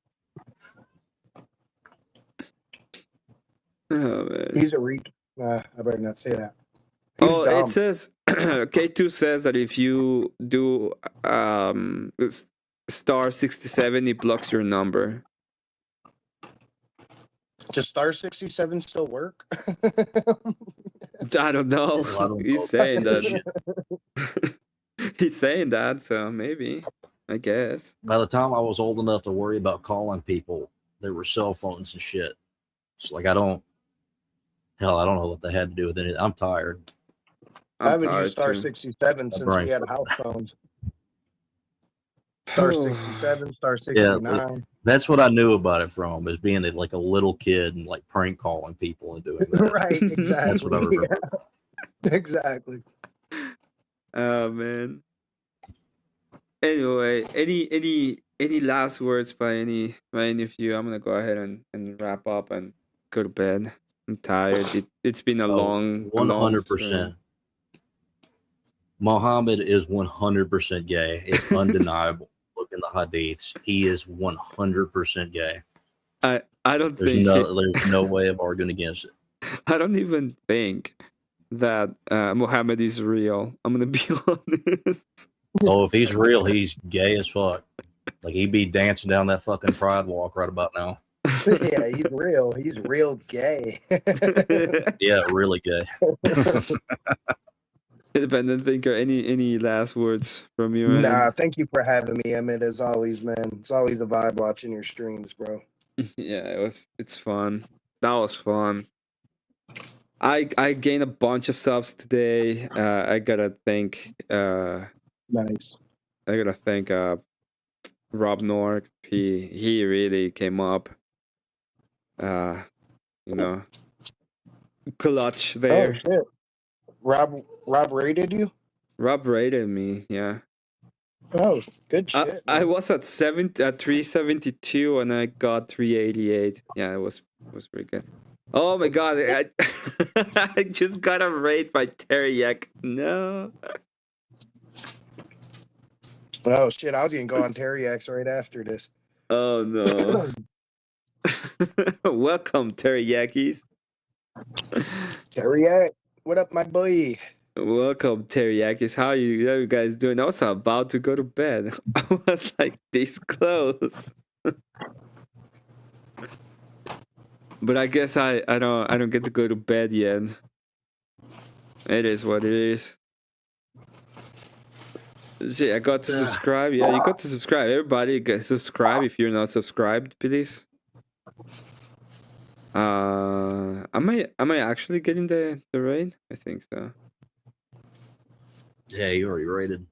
Oh man. He's a reek. I better not say that. Oh, dumb. it says K2 says that if you do star 67, it blocks your number. Does star 67 still work? I don't know. Well, I don't He's know. saying that. He's saying that, so maybe. I guess. By the time I was old enough to worry about calling people, there were cell phones and shit. It's like I don't know what they had to do with it. I'm tired. I haven't tired used star too. 67 since brain we had house phones. Star 67, star 69. That's what I knew about it from, is being like a little kid and like prank calling people and doing that. Right, exactly. That's what I remember. Yeah. Exactly. Oh man. Anyway, any last words by any of you? I'm gonna go ahead and wrap up and go to bed. I'm tired. It's been a long 100%. Muhammad is 100% gay. It's undeniable. Look in the hadiths. He is 100% gay. I don't There's think there's no way of arguing against it. I don't even think that Muhammad is real. I'm gonna be honest. Oh, if he's real, he's gay as fuck. Like he'd be dancing down that fucking pride walk right about now. Yeah, he's real. He's real gay. Yeah, really gay. Independent thinker. Any last words from you? Nah, thank you for having me, Emmett. As always, man. It's always a vibe watching your streams, bro. Yeah, it's fun. That was fun. I gained a bunch of subs today. I gotta thank Nice. I gotta thank Rob Nork. He really came up. You know, clutch there. Oh shit. Rob rated you? Rob rated me, yeah. Oh, good shit. I was at 372 and I got 388. Yeah, it was pretty good. Oh my god, I just got a raid by Teriak. No. Oh shit, I was gonna go on Teriak's right after this. Oh no. Welcome, Teriyakis. Teriak, what up, my boy? Welcome, Teriyakis. How you guys doing? I was about to go to bed. I was like this close. But I guess I don't get to go to bed yet. It is what it is. Shit, I got to subscribe. Yeah, you got to subscribe. Everybody subscribe if you're not subscribed, please. Am I actually getting the raid? I think so. Yeah, you already rated.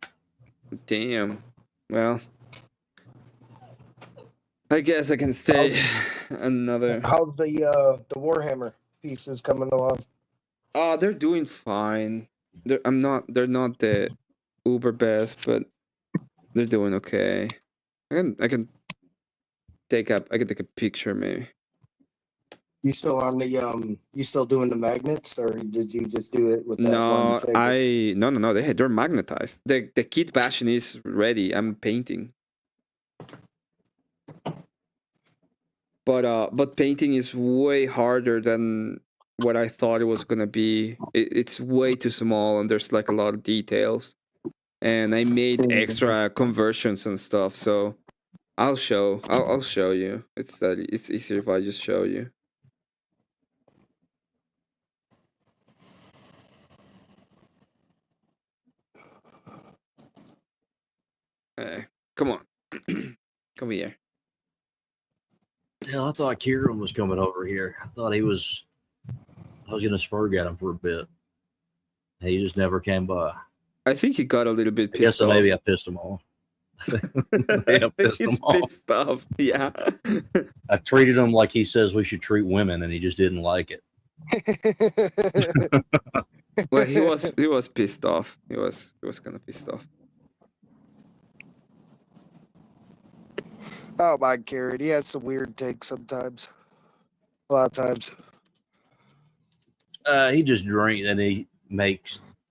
Damn. Well, I guess I can stay another. How's the Warhammer pieces coming along? Oh, they're doing fine. They're not the uber best, but they're doing okay. I can take a picture maybe. You still on the you still doing the magnets, or did you just do it with that No, one figure? no. They're magnetized. The kit bashing is ready. I'm painting. But painting is way harder than what I thought it was gonna be. It's way too small, and there's like a lot of details. And I made extra conversions and stuff, so I'll show you. It's easier if I just show you. Come on. Come here. Hell, I thought Kieran was coming over here. I thought I was gonna spurg at him for a bit. He just never came by. I think he got a little bit I guess pissed off. maybe I pissed him off. Yeah, pissed He's him off. pissed off. Yeah. I treated him like he says we should treat women, and he just didn't like it. Well, he was pissed off. He was kind of pissed off. Oh my Garrett, he has some weird takes sometimes. A lot of times. He just drinks, and he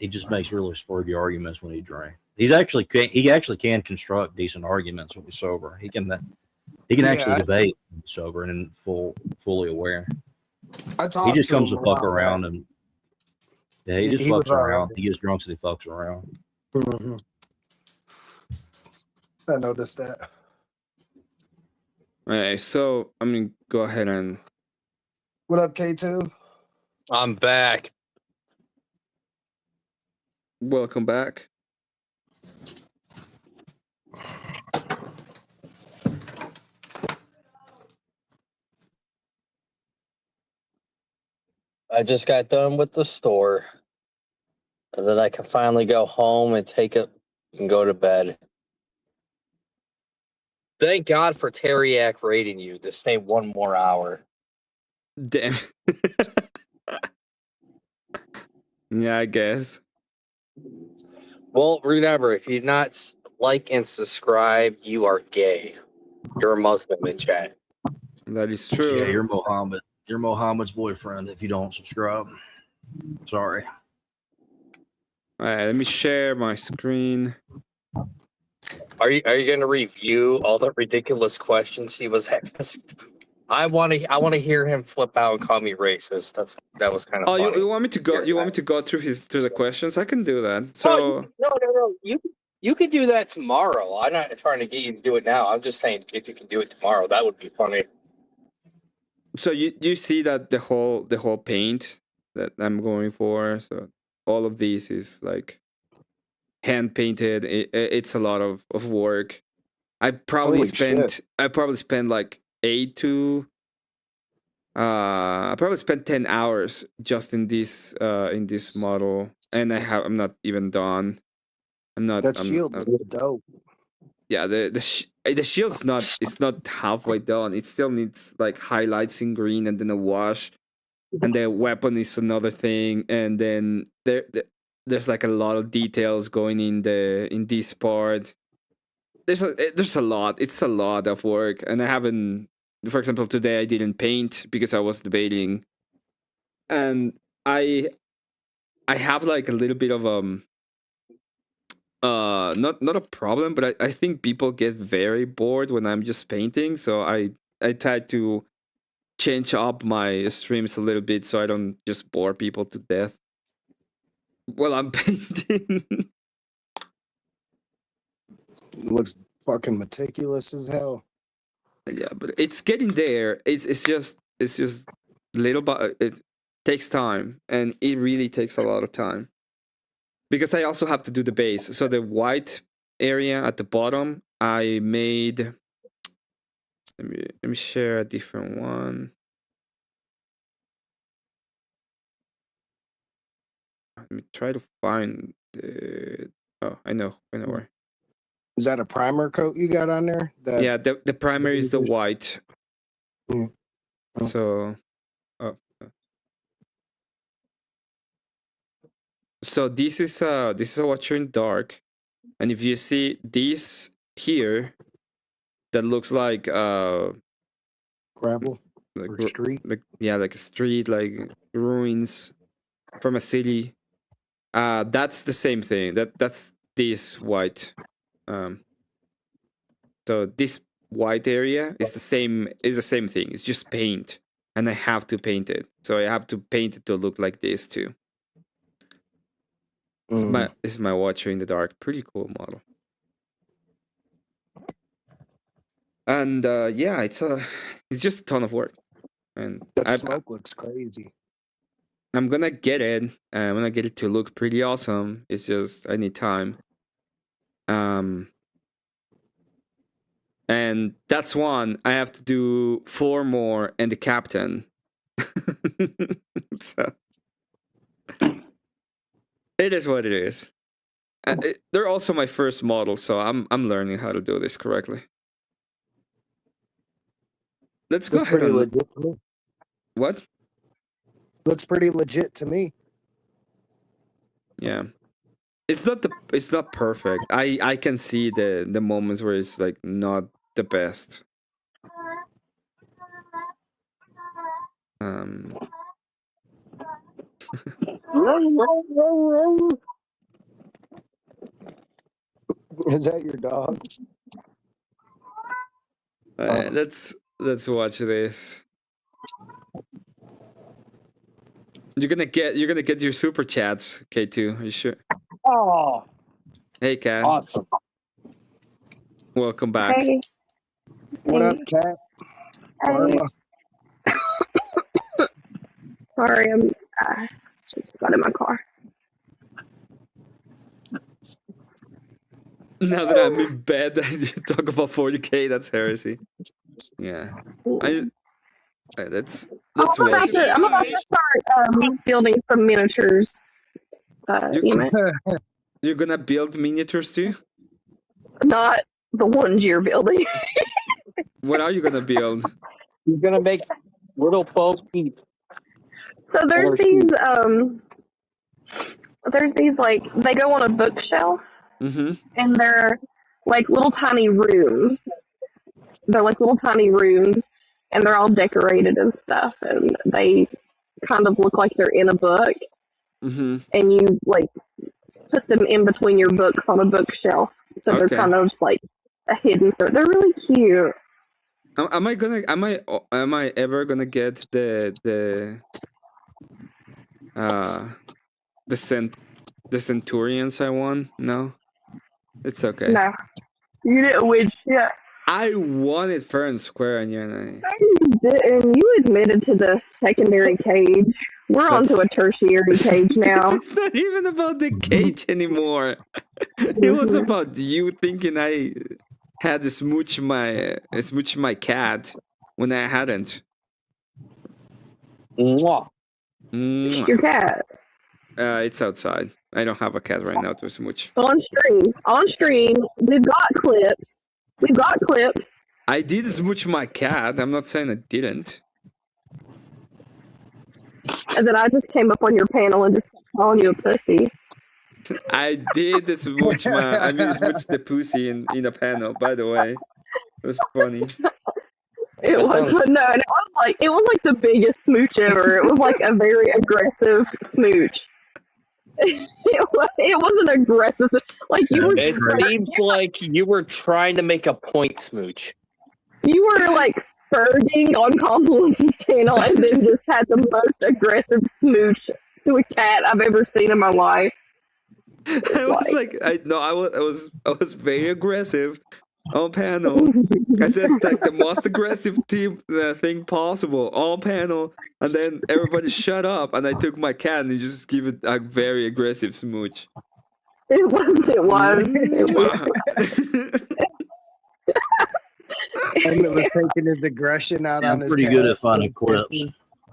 just makes really spurgy arguments when he drinks. He actually can construct decent arguments when he's sober. He can actually debate when he's sober and fully aware. He just comes to fuck around and he just fucks around. He gets drunk and he fucks around. Mm-hmm. I noticed that. All right, so I'm gonna go ahead and. What up, K2? I'm back. Welcome back. I just got done with the store. And then I can finally go home and take it and go to bed. Thank God for Teriak rating you to stay one more hour. Damn. Yeah, I guess. Well, remember, if you not like and subscribe, you are gay. You're a Muslim in chat. That is true. Yeah, you're Mohammed. You're Mohammed's boyfriend if you don't subscribe. Sorry. All right, let me share my screen. Are you going to review all the ridiculous questions he was asked? I want to hear him flip out and call me racist. That was kind of funny. You want me to go? You want me to go through the questions? I can do that. So no. You could do that tomorrow. I'm not trying to get you to do it now. I'm just saying if you can do it tomorrow, that would be funny. So you see that the whole paint that I'm going for. So all of these is like hand painted. It's a lot of work. I probably spent like 8 to I probably spent 10 hours just in this model, and I'm not even done. That shield is dope. Yeah, the shield's not halfway done. It still needs like highlights in green and then a wash, and the weapon is another thing, and then there's like a lot of details going in this part. There's a lot. It's a lot of work, and I haven't. For example, today I didn't paint because I was debating, and I have like a little bit of not a problem, but I think people get very bored when I'm just painting, so I try to change up my streams a little bit so I don't just bore people to death while I'm painting. It looks fucking meticulous as hell. Yeah, but it's getting there. It's just little, but it takes time, and it really takes a lot of time. Because I also have to do the base. So the white area at the bottom, I made. Let me share a different one. Let me try to find the. Oh, I know where. Is that a primer coat you got on there? Yeah, the primary is the white. So, so this is a watcher in dark, and if you see this here, that looks like gravel like or street. Like a street, like ruins from a city. That's the same thing. That's this white. So this white area is the same thing. It's just paint, and I have to paint it. So I have to paint it to look like this too. This is my watcher in the dark. Pretty cool model. And yeah, it's just a ton of work. And that smoke looks crazy. I'm gonna get it. I'm gonna get it to look pretty awesome. It's just I need time. And that's one. I have to do 4 more and the captain. So it is what it is. They're also my first models, so I'm learning how to do this correctly. Let's go Looks ahead pretty and legit to me. What? Looks pretty legit to me. Yeah. It's not perfect. I can see the moments where it's like not the best. Is that your dog? Alright, let's watch this. You're gonna get your super chats, K2. Are you sure? Oh, Hey, Cat. awesome. Welcome back. Hey. What up, Cat? Hey. Sorry, I'm just got in my car. Now that I'm in bed, you talk about 40K. That's heresy. Yeah. That's I'm about to start building some miniatures. You're gonna build miniatures too? Not the ones you're building. What are you gonna build? You're gonna make little 12 feet. So there's these like they go on a bookshelf Mm-hmm. and they're like little tiny rooms. They're like little tiny rooms and they're all decorated and stuff and they kind of look like they're in a book. Mm-hmm. And you like put them in between your books on a bookshelf. So Okay. they're kind of just like a hidden store. They're really cute. Am I ever gonna get the Centurions I won? No, it's okay. No, you didn't win shit. I won it fair and square, and And you admitted to the secondary cage. We're on to a tertiary cage now. It's not even about the cage anymore. It was about you thinking I had to smooch my cat when I hadn't. Mwah. Mwah. Your cat. It's outside. I don't have a cat right now to smooch. On stream, we've got clips. I did smooch my cat. I'm not saying I didn't. And then I just came up on your panel and just kept calling you a pussy. I did smooch smooch the pussy in a panel, by the way. It was funny. It was like the biggest smooch ever. It was like a very aggressive smooch. It wasn't aggressive. Like you were. It seems like you were trying to make a point smooch. You were like spurting on Compliments' channel and then just had the most aggressive smooch to a cat I've ever seen in my life. I was very aggressive on panel. I said like the most aggressive thing possible on panel, and then everybody shut up, and I took my cat and just give it a very aggressive smooch. It was. Emmett was taking his aggression out on his pretty cat. good at finding clips.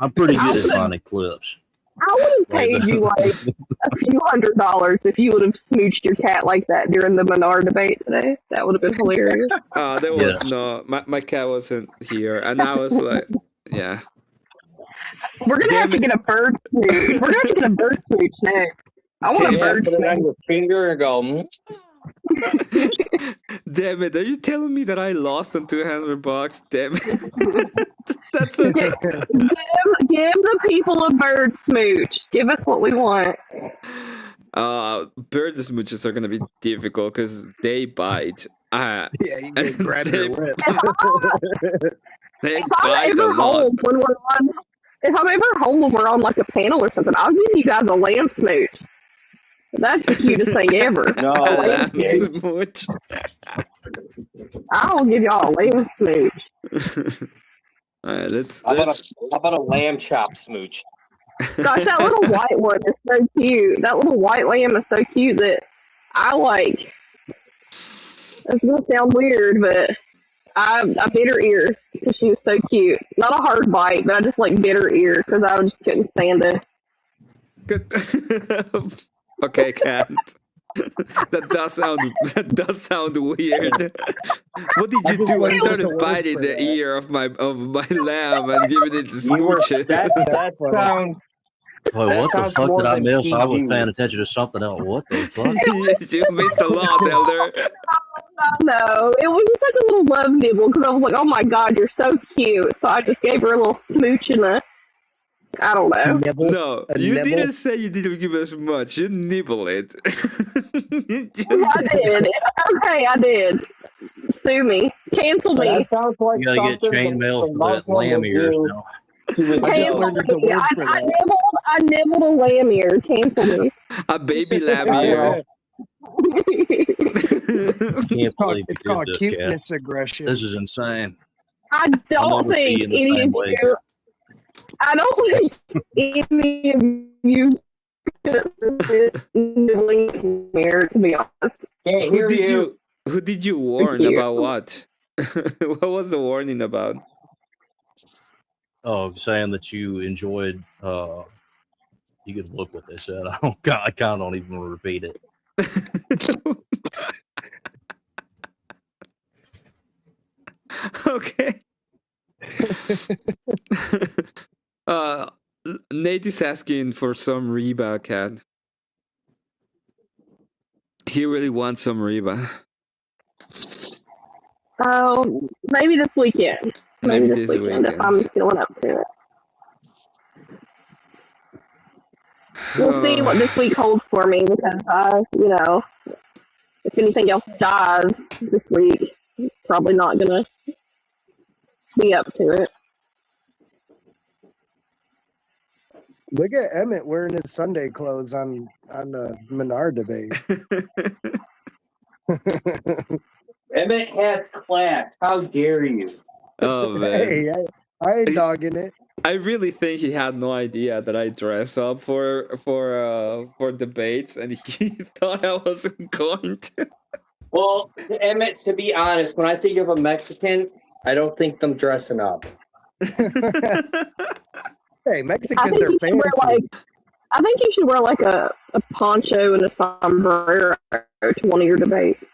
I'm pretty good at finding clips. I would have paid you like a few $100 if you would have smooched your cat like that during the Menard debate today. That would have been hilarious. There was no my cat wasn't here, and I was like, yeah. We're gonna have to get a bird smooch. We're gonna have to get a bird smooch next. I want a bird put it on smooch. your finger and go. Damn it! Are you telling me that I lost on $200? Damn it! That's a Give the people a bird smooch. Give us what we want. Bird smooches are gonna be difficult because they bite. Yeah, you can grab your lip. They If I'm bite a ever lot. home when we're on like a panel or something, I'll give you guys a lamb smooch. That's the cutest thing ever. No, Lamb smooch. I will give y'all a lamb smooch. Alright, How about a lamb chop smooch? Gosh, that little white one is so cute. That little white lamb is so cute that I like. It's gonna sound weird, but I bit her ear because she was so cute. Not a hard bite, but I just like bit her ear because I just couldn't stand it. Okay, Cat. That does sound weird. What did you do? I started biting the ear of my lamb and giving it smooches. That sounds. Boy, That what the sounds fuck more did I than miss? I was PG. paying attention to something else. What the fuck? You missed a lot, Elder. No, it was just like a little love nibble because I was like, oh my god, you're so cute. So I just gave her a little smooch and I don't know. No, A you nibble? didn't say you didn't give us much. You nibble it. I did. Okay, I did. Sue me. Cancel me. That sounds like You gotta get something chainmail the for that Muslim lamb would ears do. now. Cancel me. I nibbled a lamb ear. Cancel me. A baby lamb ear. Can't believe you It's called did this, Cat. cuteness aggression. This is insane. I I'm don't overseeing think the any same of way. you. I don't think any of you could resist nibbling some ear, to be honest. Who did you warn cute. about what? What was the warning about? Oh, saying that you enjoyed. You could look what they said. I kind of don't even want to repeat it. Okay. Nate is asking for some Reba, Cat. He really wants some Reba. Oh, maybe this weekend. Maybe this weekend if I'm feeling up to it. We'll see what this week holds for me because if anything else dies this week, probably not gonna be up to it. Look at Emmett wearing his Sunday clothes on the Menard debate. Emmett has class. How dare you? Oh man. Hey, I ain't dogging it. I really think he had no idea that I dress up for debates, and he thought I wasn't going to. Well, Emmett, to be honest, when I think of a Mexican, I don't think them dressing up. Hey, I Mexicans think are you should wear fancy. I think you should wear like a poncho and a sombrero to one of your debates.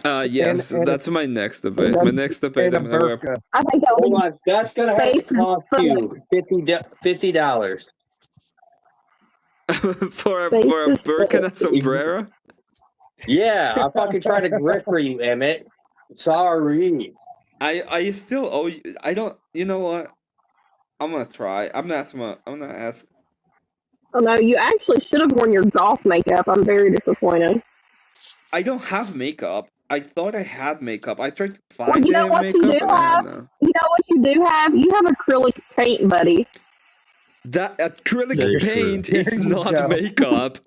Yes, And that's my next debate. My next debate, I'm gonna wear. I think that Hold would on, that's gonna have to Faces cost you $50. for a burqa and a sombrero. Yeah, I fucking tried to grip for you, Emmett. Sorry. I still owe you. I don't. You know what? I'm gonna try. I'm gonna ask. Oh no, you actually should have worn your golf makeup. I'm very disappointed. I don't have makeup. I thought I had makeup. I tried to find Well, you know what makeup. you do and I have? don't know. You know what you do have? You have acrylic paint, buddy. That acrylic That is true. paint is There you not go. makeup.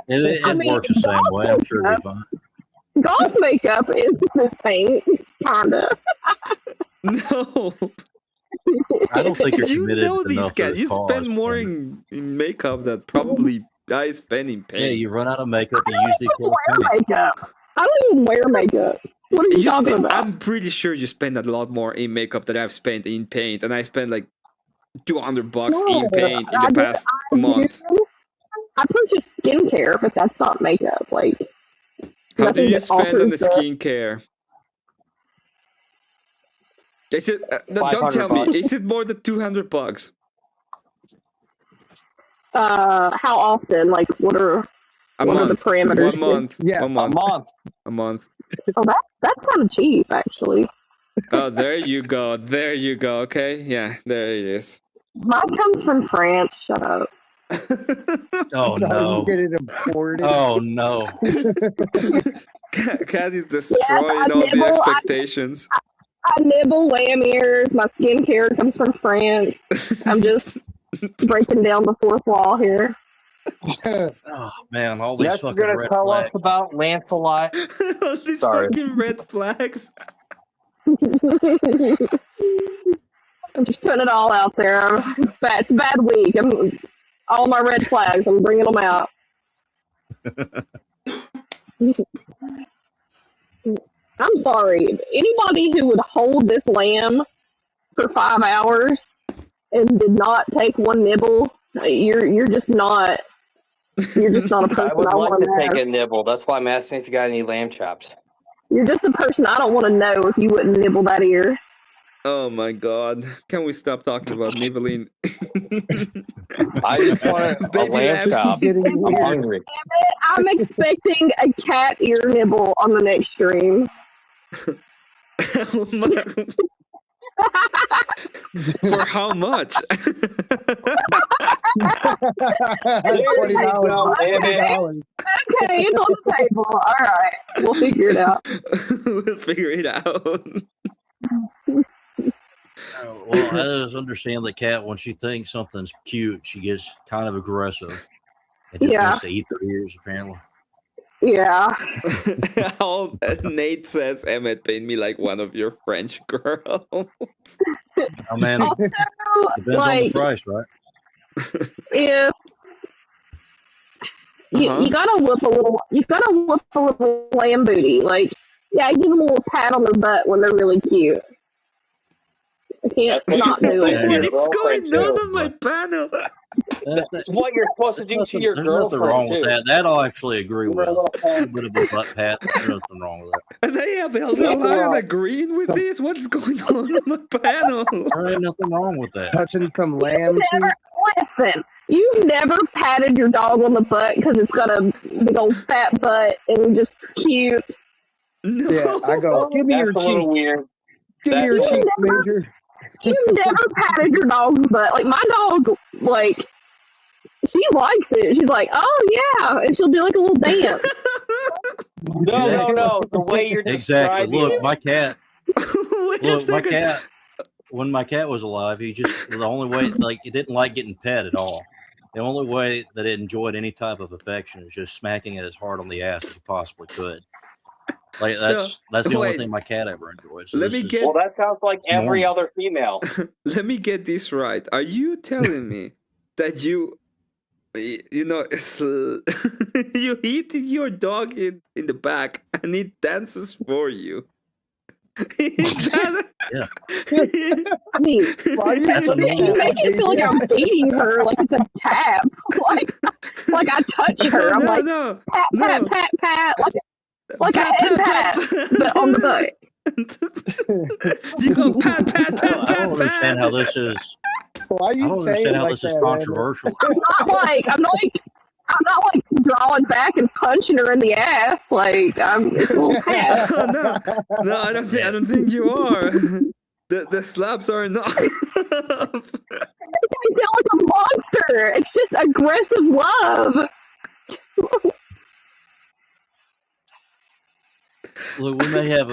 It I mean, works the same way. I'm sure it'll be fine. Golf makeup is this paint, kinda. No. I don't think you're You committed know these enough to guys. the You cause, spend more man. in makeup than probably I spend in paint. Yeah, you run out of makeup, you use the Wear acrylic paint. makeup. I don't even wear makeup. What are you talking about? I'm pretty sure you spend a lot more in makeup than I've spent in paint, and I spent like $200 No, in paint in I the do- past I month. I purchase skincare, but that's not makeup. Like, How do nothing you that spend on the alters the- skincare? Is it? No, don't tell me. $500. Is it more than $200? How often? Like, what are A what are the month. parameters? 1 month. Yeah, a month. A month. A month. Oh, that's kind of cheap, actually. Oh, there you go. There you go. Okay. Yeah, there it is. Mine comes from France. Shut up. Oh no. You get it imported. Oh no. Cat is destroying I all the nibble, expectations. I nibble lamb ears. My skincare comes from France. I'm just breaking down the fourth wall here. Oh man, all these That's fucking gonna red tell flags. us about Lancelot. All these Sorry. fucking red flags. I'm just putting it all out there. It's bad. It's a bad week. All my red flags. I'm bringing them out. I'm sorry. Anybody who would hold this lamb for 5 hours and did not take one nibble, you're just not a person I would I like want to to take know. a nibble. That's why I'm asking if you got any lamb chops. You're just a person I don't want to know if you wouldn't nibble that ear. Oh my god. Can we stop talking about nibbling? I just want a Baby lamb lamb. chop. I'm hungry. I'm expecting a cat ear nibble on the next stream. For how much? $20. Okay, it's on the table. All right, we'll figure it out. We'll figure it out. Well, I just understand that cat when she thinks something's cute, she gets kind of aggressive and just Yeah. wants to eat their ears. Apparently, Yeah. Nate says, Emmett, paint me like one of your French girls. I mean, Also, depends on the like, price, right? if you gotta whoop a little lamb booty. Like, yeah, give them a little pat on their butt when they're really cute. I can't not do it. What is going on my panel? That's what you're supposed to do to your There's girlfriend nothing wrong with too. that. That I'll actually agree with. A little bit of a butt pat. There's nothing wrong with that. And I have Elder Lion agreeing with this? What's going on my panel? There ain't nothing wrong with that. Touching some lamb Listen, you've never patted your dog on the butt because it's got a big old fat butt and just cute. No. Yeah, I go, give me your That's a little cheeks. weird. Give me your That's cheeks, Major. You've never patted your dog's butt. Like, my dog, like, she likes it. She's like, oh, yeah. And she'll do, like, a little dance. No. The way you're Exactly. describing Look, it. my cat. Wait a Look, my second. cat. When my cat was alive, he just the only way like it didn't like getting pet at all. The only way that it enjoyed any type of affection is just smacking it as hard on the ass as it possibly could. Like that's the only wait. thing my cat ever enjoys. So Let this me is- get Well, that sounds like every normal. other female. Let me get this right. Are you telling me that you know you hit your dog in the back and it dances for you? Is that Yeah. I mean, That's a you make it feel like I'm beating her, like it's a tap. Like I touch her. I'm like, no, pat, pat, pat, pat, like a head pat, but on the butt. You go pat, pat, pat, I don't pat, understand how this is. Why I don't understand how this is controversial. I'm not like drawing back and punching her in the ass. Like it's a little pat. no, I don't think you are. The slaps are enough. I sound like a monster. It's just aggressive love. Look, we may have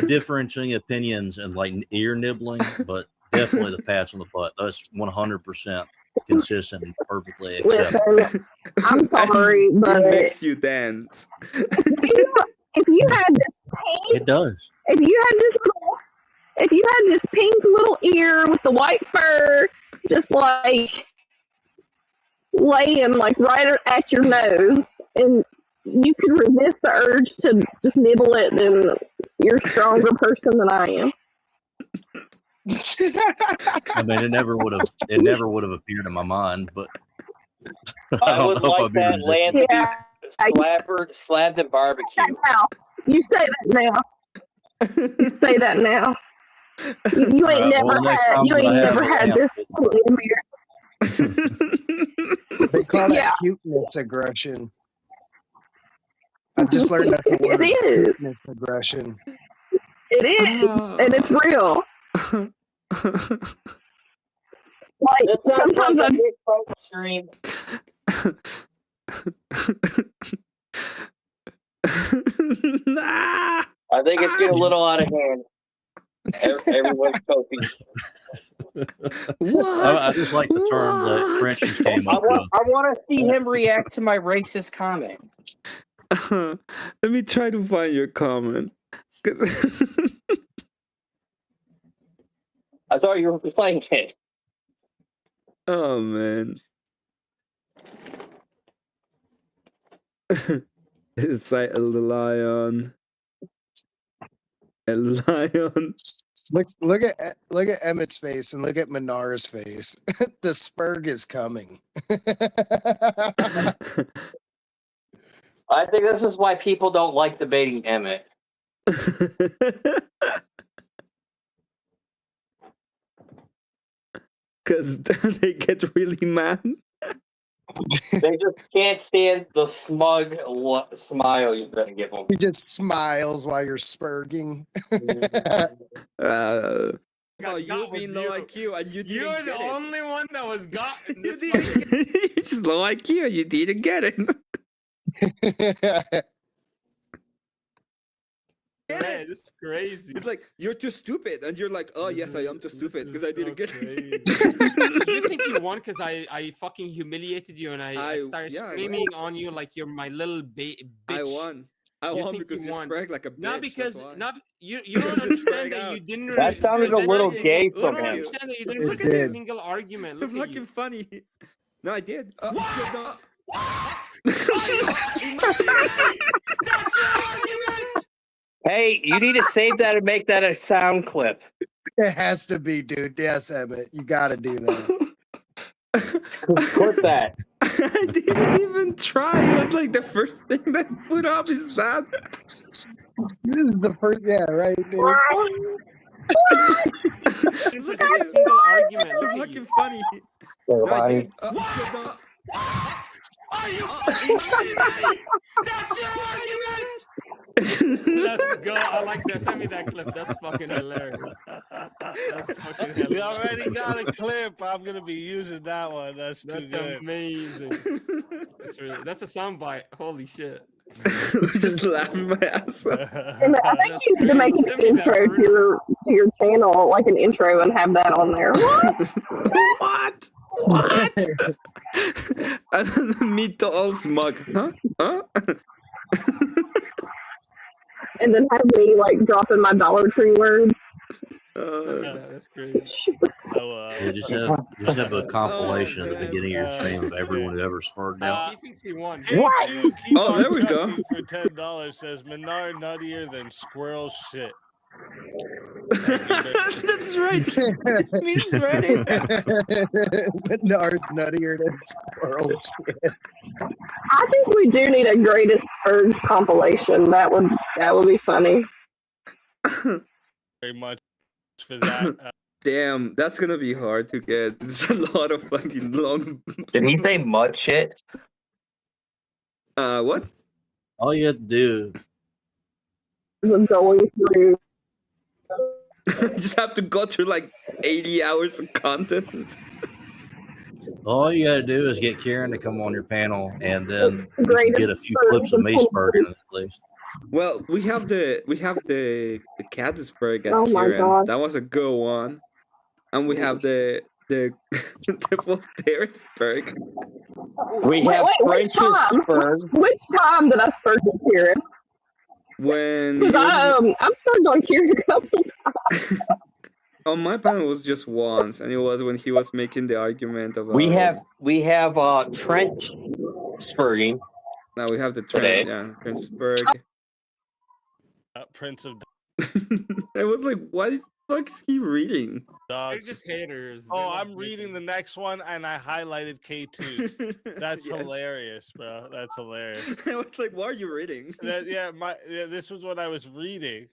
differentiating opinions and like ear nibbling, but definitely the pats on the butt. That's 100% consistent and perfectly acceptable. Listen, I'm sorry, but It makes you dance. if you had this pink, It does. if you had this pink little ear with the white fur, just like laying like right at your nose, and you could resist the urge to just nibble it, then you're a stronger person than I am. I mean, it never would have appeared in my mind, but I I would don't know if like I'd be that resistant. land to Yeah. be slapped and barbecue. Now, you say that now. You say that now. You ain't Right, never well, next had. time You that I ain't have never a had lamp, this in here. They call Yeah. that cuteness aggression. I just learned that the word. It is. Cuteness aggression. It is, and it's real. Like That sounds sometimes like I a big fight stream. I think it's getting a little out of hand. Everyone's coping. I just like the term that Frenchies came up with. I want to see him react to my racist comment. Let me try to find your comment. I thought you were playing it. Oh man. It's like a lion. A lion. Look at Emmett's face and look at Minar's face. The spurg is coming. I think this is why people don't like debating Emmett. Because they get really mad. They just can't stand the smug smile you're gonna give them. He just smiles while you're spurging. Oh, you being low IQ and you didn't You're get the it. only one that was gotten this. You're just low IQ. You didn't get it. Man, this is crazy. It's like you're too stupid, and you're like, oh yes, I am too stupid because I didn't get it. You think you won because I fucking humiliated you and I started yeah, I screaming won. on you like you're my little bitch. I won. I You won think because you won. sprang like a bitch. Not because that's why. not you don't understand that you didn't. That sounded a little gay You from don't him. understand that you didn't Look present at a it. single argument. You're Look at fucking you. funny. No, I did. Hey, you need to save that and make that a sound clip. It has to be, dude. Yes, Emmett. You got to do that. Clip that. I didn't even try. It was like the first thing that put up is that. This is the first, yeah, right, dude. You didn't present a single argument. You're Look at fucking you. funny. No, I did. Are you fucking kidding me? That's your argument. Let's go. I like that. Send me that clip. That's fucking hilarious. That's fucking hilarious. We already got a clip. I'm gonna be using that one. That's too good. Amazing. That's a soundbite. Holy shit. Just laughing my ass off. And I think you need to make an intro to your channel, like an intro, and have that on there. What? What? Meet the all smug. Huh? Huh? And then have me like dropping my Dollar Tree words. That's great. Yeah, just have a compilation at the beginning of your stream of everyone who ever spurred out. He thinks he won. Oh, there we go. For $10 says Menard nuttier than squirrel shit. That's right. He's ready. Menard's nuttier than squirrel shit. I think we do need a greatest Spurgs compilation. That would be funny. Very much for that. Damn, that's gonna be hard to get. It's a lot of fucking long. Did he say mud shit? What? All you have to do is going through. You just have to go through like 80 hours of content. All you got to do is get Kieran to come on your panel, and then you can Greatest get a few clips of me spurting at least. Well, we have the Caddisburg at Oh my Kieran. God. That was a good one, and we have the the Voltairesburg. We have which French's time? Spurg. Which time did I spurg on Kieran? When Because I've spurged on Kieran a couple times. on my panel was just once, and it was when he was making the argument about. We have Trent spurging. Now we have the Today. trend, yeah, Trenchsburg. Prince of I was like, what is the fuck is he reading? Dog. They're just haters. Oh, I'm reading the next one, and I highlighted K2. That's Yes. hilarious, bro. That's hilarious. I was like, why are you reading? This was what I was reading,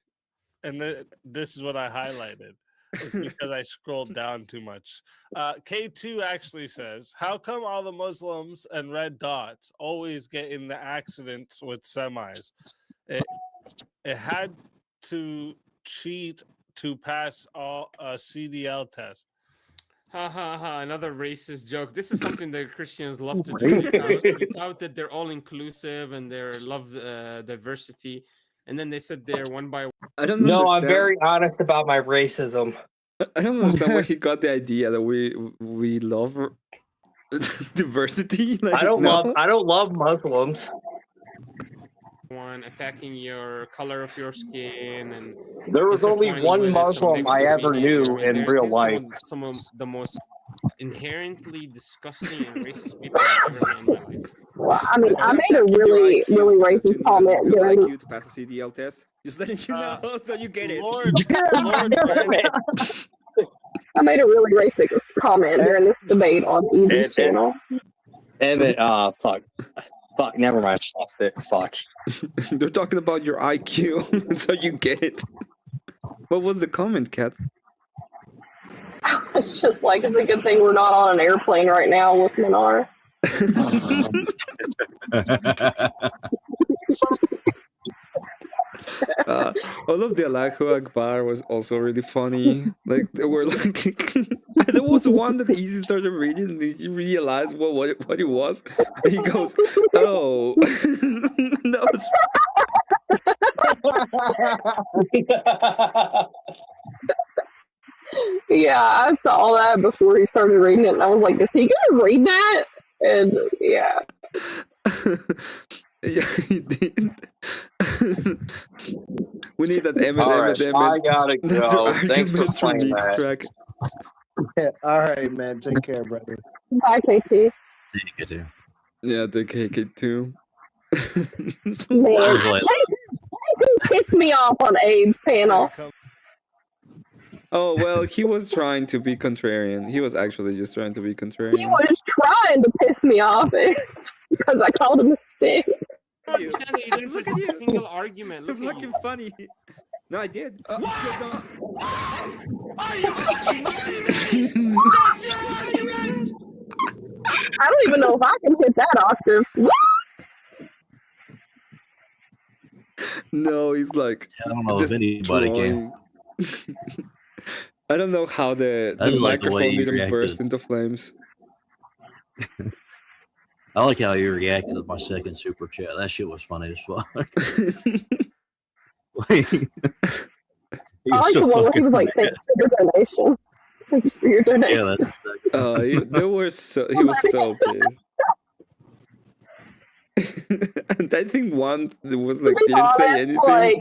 and this is what I highlighted. It's because I scrolled down too much. K2 actually says, how come all the Muslims and red dots always get in the accidents with semis? It had to cheat to pass all CDL test. Ha ha ha! Another racist joke. This is something that Christians love to do. They tout that they're all inclusive and they love diversity, and then they said they're one by one. I don't No, I'm understand. very honest about my racism. I don't understand where he got the idea that we love diversity. Like, I don't no? love Muslims. One attacking your color of your skin, and There was only intertwining one with it some Muslim I negative ever knew behavior. I mean, in real these are life. some of the most inherently disgusting and racist people I've ever met in my life. Well, I mean, I made a really, really racist comment Like during. you to pass a CDL test. Just letting you know so you get it. Lord Randy. I made a really racist comment during this debate on Easy's channel. Emmett, fuck. Fuck, never mind. Lost it. Fuck. They're talking about your IQ, so you get it. What was the comment, Kat? It's just like, it's a good thing we're not on an airplane right now with Minar. All of the Allahu Akbar was also really funny. Like, they were like, there was one that Easy started reading and he realized what it was. And he goes, oh, that was. Yeah, I saw that before he started reading it, and I was like, is he gonna read that? And yeah. Yeah, he did. We need that Emmett. I gotta That's your go. Thanks for arguments from playing Nick's that. track. All right, man. Take care, brother. Bye, KT. Yeah, the KK2. Man, KT pissed me off on Abe's panel. Oh, well, he was trying to be contrarian. He was actually just trying to be He contrarian. was trying to piss me off because I called him a sick. You didn't present a single argument. You're Look at fucking you. funny. No, I did. Are you fucking kidding me? I don't even know if I can hit that octave. No, he's like. I don't know if anybody can. I don't know how the I like the way microphone you didn't reacted. burst into flames. I like how you reacted to my second super chat. That shit was funny as fuck. I like the one where he was like, thanks for your donation. Thanks for your donation. Yeah, He was so pissed. And I think one was like To be didn't say honest, anything.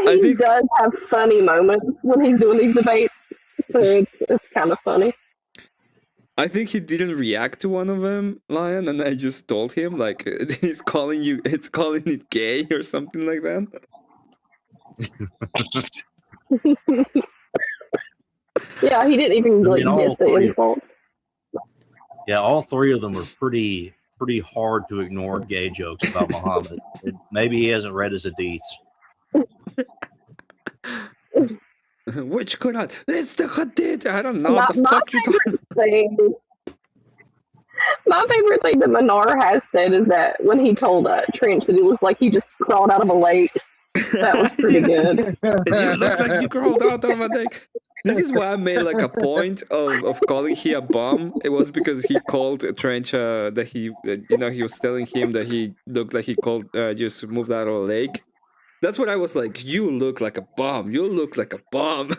like, he does have funny moments when he's doing these debates, so it's kind of funny. I think he didn't react to one of them, Lion, and I just told him like it's calling it gay or something like that. Yeah, he didn't even like all get the three- insults. Yeah, all three of them are pretty hard to ignore gay jokes about Muhammad. Maybe he hasn't read his hadiths. Which Quran? It's the Hadith. I don't know My, what the my fuck you're talking. My favorite thing that Minar has said is that when he told Trench that he looks like he just crawled out of a lake. That was pretty good. You look like you crawled out of a lake. This is why I made like a point of calling he a bum. It was because he called Trench that he was telling him that he looked like he just moved out of a lake. That's what I was like. You look like a bum. You look like a bum.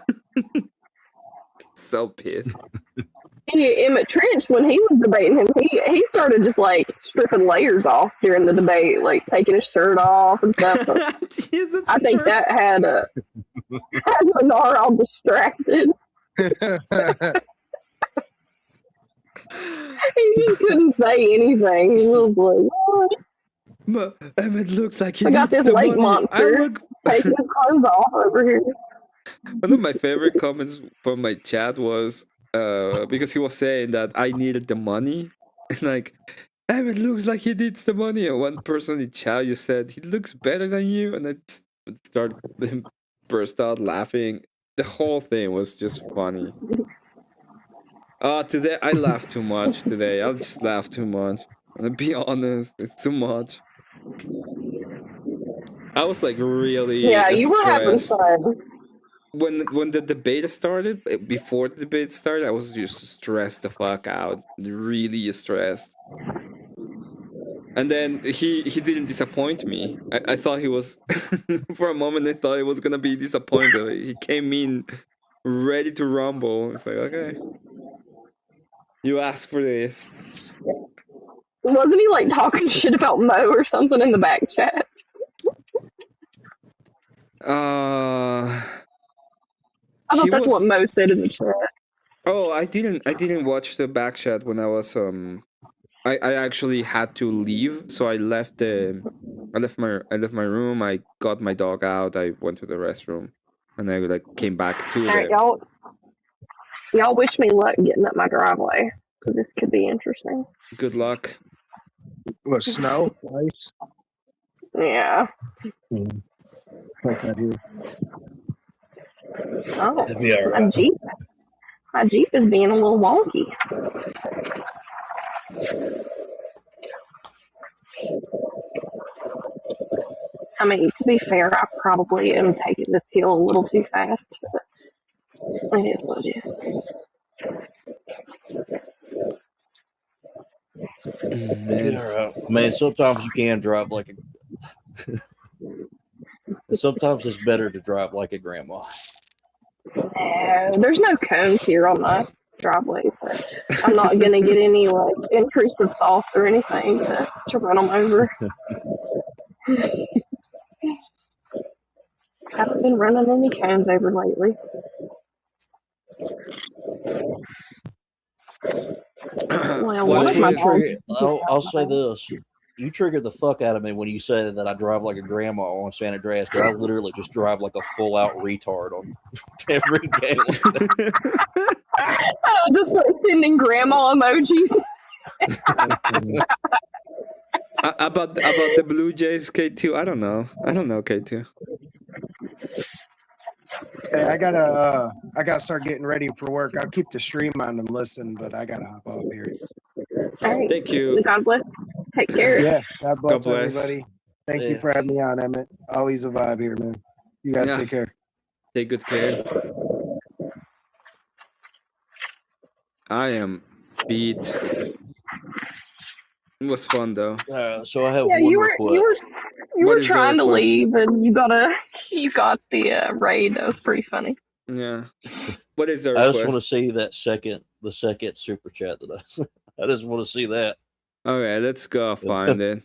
So pissed. Emmett Trench, when he was debating him, he started just like stripping layers off during the debate, like taking his shirt off and stuff. So I think that had Minar all distracted. He just couldn't say anything. He was like, "What?" Emmett looks like he I got needs this the lake money. monster taking his clothes off over here. One of my favorite comments from my chat was because he was saying that I needed the money. Like, Emmett looks like he needs the money. And one person in chat you said he looks better than you, and I just burst out laughing. The whole thing was just funny. Today I laughed too much. Today I'll just laugh too much. And to be honest, it's too much. I was like really You were having stressed. fun. When the debate started, before the debate started, I was just stressed the fuck out, really stressed. And then he didn't disappoint me. I thought he was, for a moment I thought he was gonna be disappointed. He came in ready to rumble. It's like, okay, you asked for this. Wasn't he like talking shit about Mo or something in the back chat? I thought that's what Mo said in the chat. Oh, I didn't watch the back chat when I was I actually had to leave, so I left the I left my room. I got my dog out. I went to the restroom, and I like came back to All right, the. y'all wish me luck getting up my driveway because this could be interesting. Good luck. What, snow? Ice? Yeah. Oh, It'd be all my right. Jeep is being a little wonky. I mean, to be fair, I probably am taking this hill a little too fast, but it is what it is. Man. All right. I mean, sometimes you can drive like a. Sometimes it's better to drive like a grandma. There's no cones here on my driveway, so I'm not gonna get any like intrusive thoughts or anything to run them over. Haven't been running any cones over lately. Well, one of my dogs. I'll say this. You triggered the fuck out of me when you said that I drive like a grandma on San Andreas, because I literally just drive like a full out retard on every game. Just like sending grandma emojis. About the Blue Jays, K2. I don't know, K2. Hey, I gotta start getting ready for work. I'll keep the stream on and listen, but I gotta hop off here. All right. Thank you. God bless. Take care. Yeah, God bless, God bless. everybody. Thank Yeah. you for having me on, Emmett. Always a vibe here, man. You guys Yeah. take care. Take good care. I am beat. It was fun though. So I have Yeah, one you request. were What is the trying to request? leave, and you got the raid. That was pretty funny. Yeah. What is the I request? just want to see the second super chat that I just want to see that. Okay, let's go find it.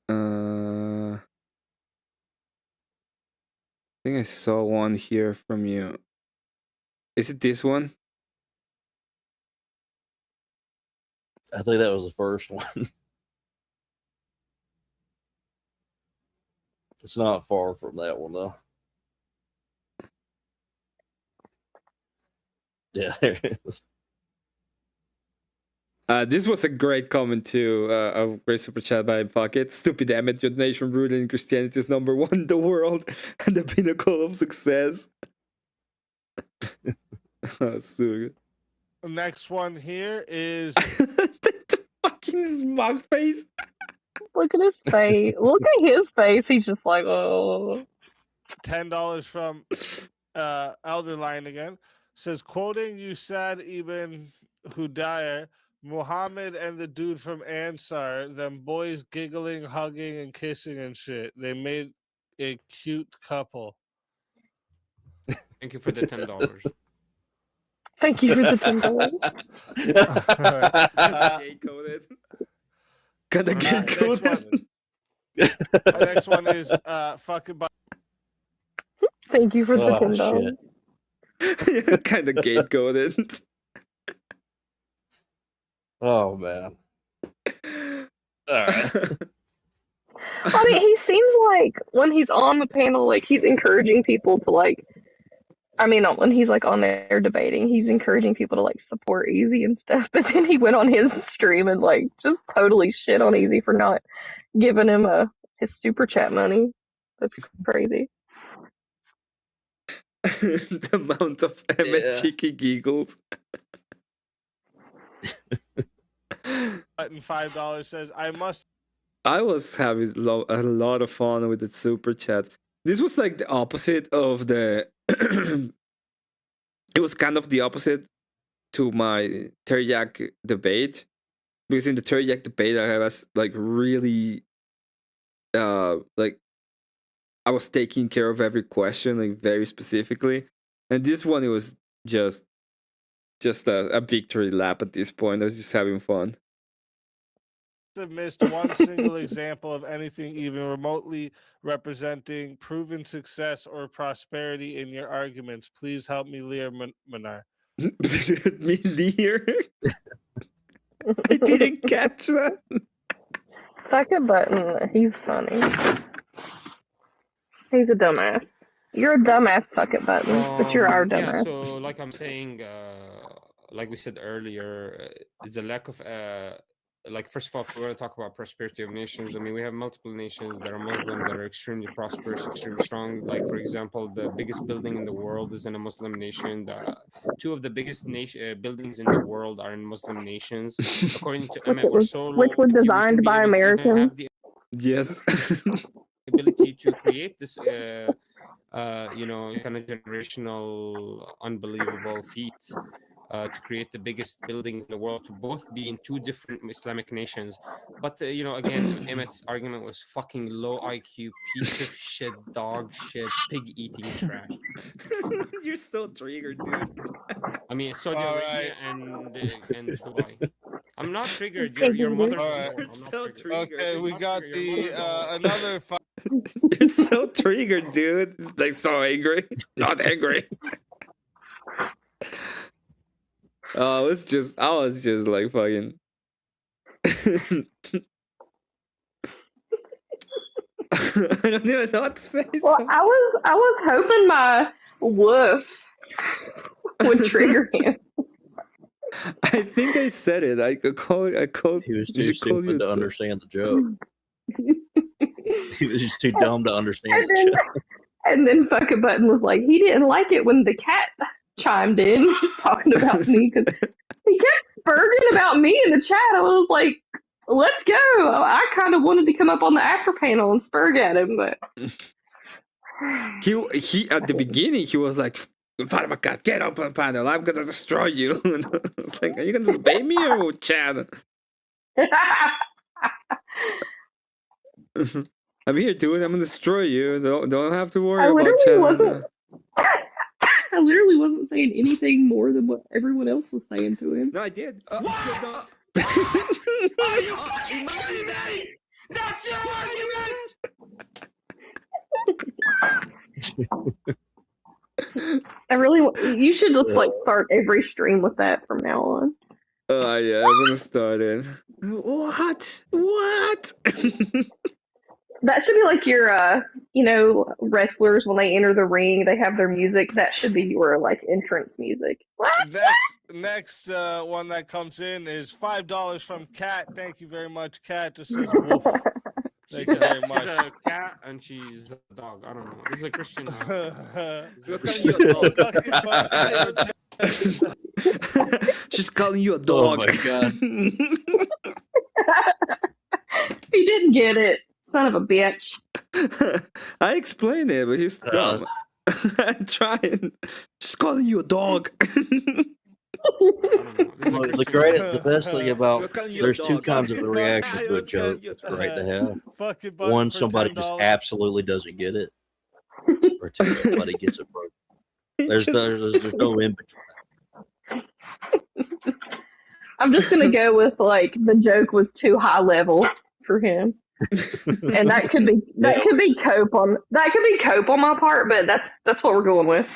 I think I saw one here from you. Is it this one? I think that was the first one. It's not far from that one though. Yeah, there it is. This was a great comment too. A great super chat by Pocket. Stupid Emmet, your nation rooted in Christianity is number one in the world and the pinnacle of success. So good. The next one here is fucking smug face. Look at his face. Look at his face. He's just like, oh. $10 from Elderline again. Says, quoting Usad ibn Hudayr, Muhammad and the dude from Ansar, them boys giggling, hugging, and kissing and shit. They made a cute couple. Thank you for the $10. Thank you for the $10. Gate coded. Kinda gate Next coded. one. The next one is fucking by. Thank you for the Oh, $10. shit. Kinda gate coded. Oh man. All right. I mean, he seems like when he's on the panel, like he's encouraging people to like. I mean, when he's like on there debating, he's encouraging people to like support Easy and stuff. But then he went on his stream and like just totally shit on Easy for not giving him his super chat money. That's crazy. The amount of Emmet cheeky giggles. Button $5 says, I must. I was having a lot of fun with the super chats. This was like the opposite of the. It was kind of the opposite to my Teriyaki debate, because in the Teriyaki debate I was like really, like I was taking care of every question like very specifically, and this one it was just a victory lap at this point. I was just having fun. Have missed one single example of anything even remotely representing proven success or prosperity in your arguments. Please help me, Lear Manar. Me, Lear? I didn't catch that. Second button, he's funny. He's a dumbass. You're a dumbass, fuck it button, but you're our Yeah, dumbass. so like I'm saying, like we said earlier, is a lack of like first of all, if we're going to talk about prosperity of nations, I mean, we have multiple nations that are Muslim that are extremely prosperous, extremely strong. Like for example, the biggest building in the world is in a Muslim nation. Two of the biggest buildings in the world are in Muslim nations. According to Emmet, we're so Which low were that we designed shouldn't be by able to even Americans. have the Yes. ability to create this you know, kind of generational unbelievable feat to create the biggest buildings in the world, to both be in two different Islamic nations. But you know, again, Emmet's argument was fucking low IQ, piece of shit, dog shit, pig eating trash. You're so triggered, dude. I mean, Saudi All Arabia and Dubai. I'm not triggered. Your mother's All a right. whore. I'm not triggered. Okay, we got the another. You're so triggered, dude. It's like so angry. Not angry. I was just like fucking. I don't even know what to say. Well, I was hoping my woof would trigger him. I think I said it. I called. He was too stupid to understand the joke. He was just too dumb to understand the joke. And then fucking button was like, he didn't like it when the cat chimed in talking about me because he kept spurging about me in the chat. I was like, let's go. I kind of wanted to come up on the after panel and spurg at him, but he at the beginning he was like, "Father God, get up on panel. I'm gonna destroy you." And I was like, "Are you gonna obey me or Chad?" I'm here, dude. I'm gonna destroy you. Don't have to worry about Chad. I literally wasn't saying anything more than what everyone else was saying to him. No, I did. Are you fucking kidding me? That's your argument! I really, you should just like start every stream with that from now on. Oh yeah, I'm gonna start it. What? That should be like your, you know, wrestlers when they enter the ring, they have their music. That should be your like entrance music. Next one that comes in is $5 from Kat. Thank you very much, Kat. Just says wolf. Thank you very much. She's a cat and she's a dog. I don't know. This is a Christian. She's calling you a dog. Oh my god. He didn't get it. Son of a bitch. I explained it, but he's dumb. I tried. She's calling you a dog. The best thing about there's two kinds of reactions to a joke that's great to have. One, somebody just absolutely doesn't get it, or two, somebody gets it broken. There's no in between. I'm just gonna go with like the joke was too high level for him. And that could be cope on my part, but that's what we're going with.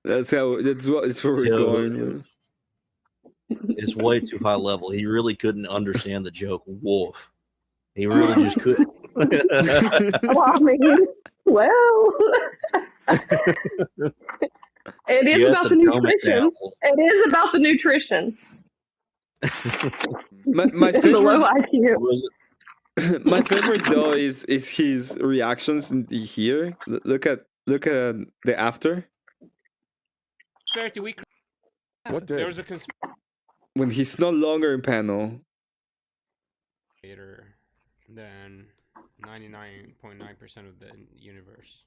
That's what we're going with. It's way too high level. He really couldn't understand the joke wolf. He really just couldn't. Well, I mean, it is about the nutrition. It is about the nutrition. My The low IQ. My favorite though is his reactions here. Look at the after. What did? There was a When he's no longer in panel. Than 99.9% of the universe.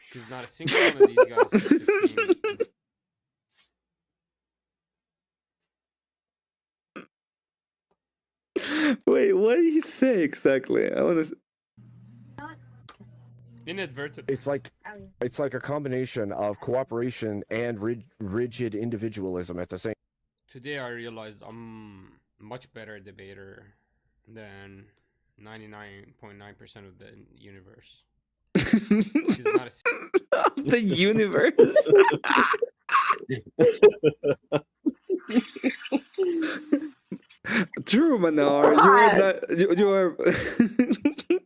Because not a single one of these guys. Wait, what did he say exactly? I want to. Inadvertently. It's like a combination of cooperation and rigid individualism at the same. Today I realized I'm much better debater than 99.9% of the universe. Not a the universe. True, Manar. You are not. You are.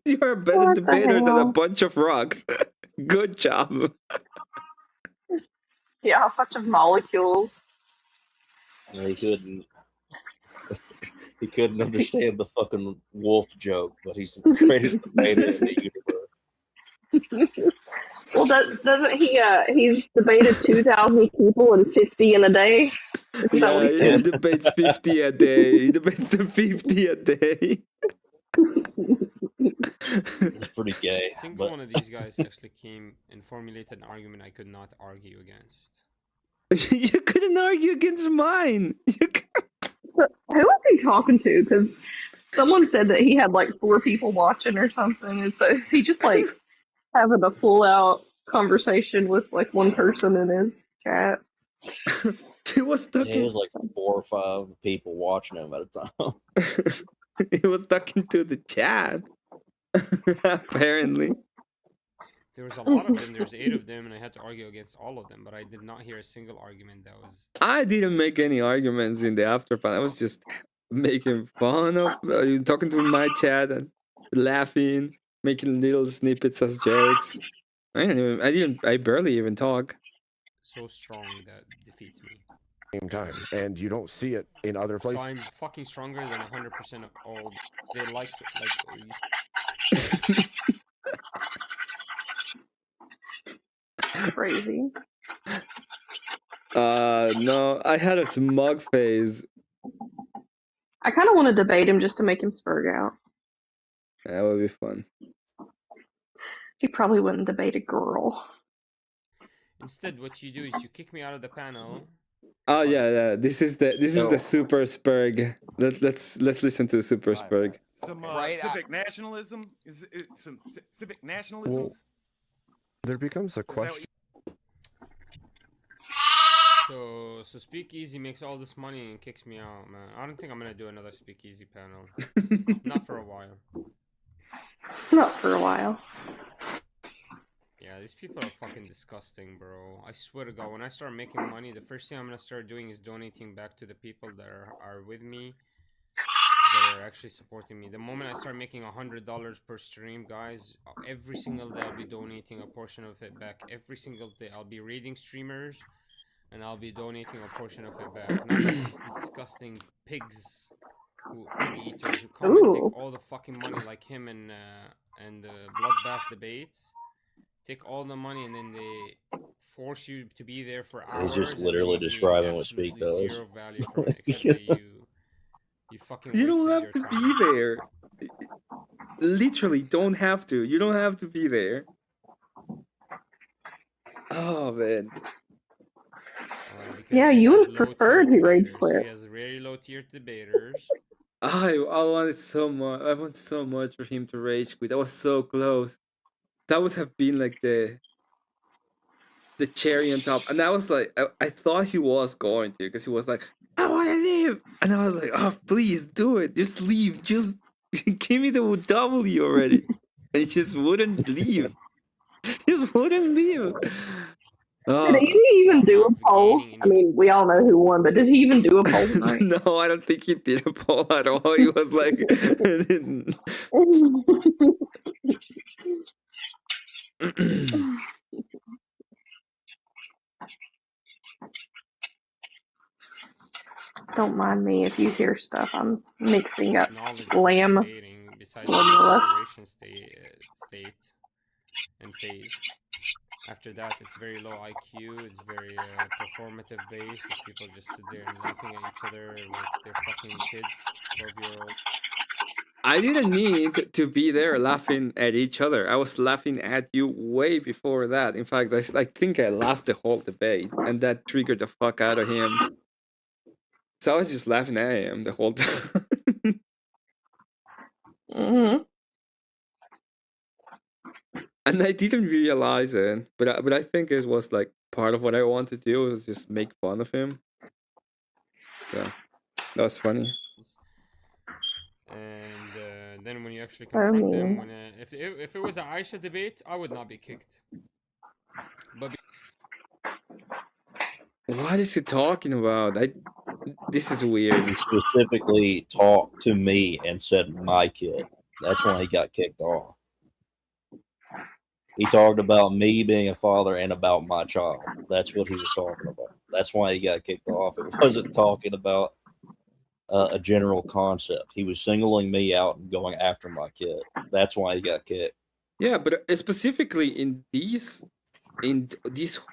You are a better What the debater than a hell? bunch of rocks. Good job. Yeah, a bunch of molecules. He couldn't. He couldn't understand the fucking wolf joke, but he's the greatest debater in the universe. Well, doesn't he? He's debated 2,000 people and 50 in a day. Isn't that what Yeah, he he said? debates 50 a day. He debates the 50 a day. It's pretty gay. A single one of these guys actually came and formulated an argument I could not argue against. You couldn't argue against mine. Who was he talking to? Because someone said that he had like 4 people watching or something, and so he just like having a full out conversation with like one person in his chat. He was talking. He was like 4 or 5 people watching him at a time. He was talking to the chat. Apparently. There was a lot of them. There's 8 of them, and I had to argue against all of them. But I did not hear a single argument that was. I didn't make any arguments in the afterplan. I was just making fun of talking to my chat and laughing, making little snippets as jokes. I barely even talk. So strong that defeats me. Same time, and you don't see it in other places. So I'm fucking stronger than 100% of all. They like. Crazy. No, I had a smug phase. I kind of want to debate him just to make him spurg out. That would be fun. He probably wouldn't debate a girl. Instead, what you do is you kick me out of the panel. Oh yeah. This is the super spurg. Let's listen to the super spurg. Some civic nationalism? Is it some civic nationalisms? Well, there becomes a question. So Speakeasy makes all this money and kicks me out, man. I don't think I'm gonna do another Speakeasy panel. Not for a while. Not for a while. Yeah, these people are fucking disgusting, bro. I swear to God, when I start making money, the first thing I'm gonna start doing is donating back to the people that are with me, that are actually supporting me. The moment I start making $100 per stream, guys, every single day I'll be donating a portion of it back. Every single day I'll be raiding streamers, and I'll be donating a portion of it back. Not like these disgusting pigs, pig eaters who come and take all the fucking money, like him and the Bloodbath debates. Take all the money and then they force you to be there for hours. He's just literally describing what Speak does. Zero value for it, except that you fucking. You don't have to be there. Literally, don't have to. You don't have to be there. Oh man. Yeah, you would have preferred he rage quit. He has very low tier debaters. I wanted so much. I want so much for him to rage quit. I was so close. That would have been like the cherry on top. And I was like, I thought he was going to, because he was like, I want to leave. And I was like, oh, please do it. Just leave. Just give me the W already. And he just wouldn't leave. He just wouldn't leave. Oh. Did he even do a poll? I mean, we all know who won, but did he even do a poll tonight? No, I don't think he did a poll at all. He was like... Don't mind me if you hear stuff. I'm mixing up lamb besides formula. the state and phase. After that, it's very low IQ. It's very performative based. These people just sit there and laughing at each other like they're fucking kids, 12-year-old. I didn't need to be there laughing at each other. I was laughing at you way before that. In fact, I think I laughed the whole debate, and that triggered the fuck out of him. So I was just laughing at him the whole time. Mm-hmm. And I didn't realize it, but I think it was like part of what I wanted to do was just make fun of him. Yeah, that was funny. And then when you actually confront them, when if it was an Aisha debate, I would not be kicked. But what is he talking about? This is weird. He specifically talked to me and said my kid. That's why he got kicked off. He talked about me being a father and about my child. That's what he was talking about. That's why he got kicked off. It wasn't talking about a general concept. He was singling me out and going after my kid. That's why he got kicked. Yeah, but specifically in this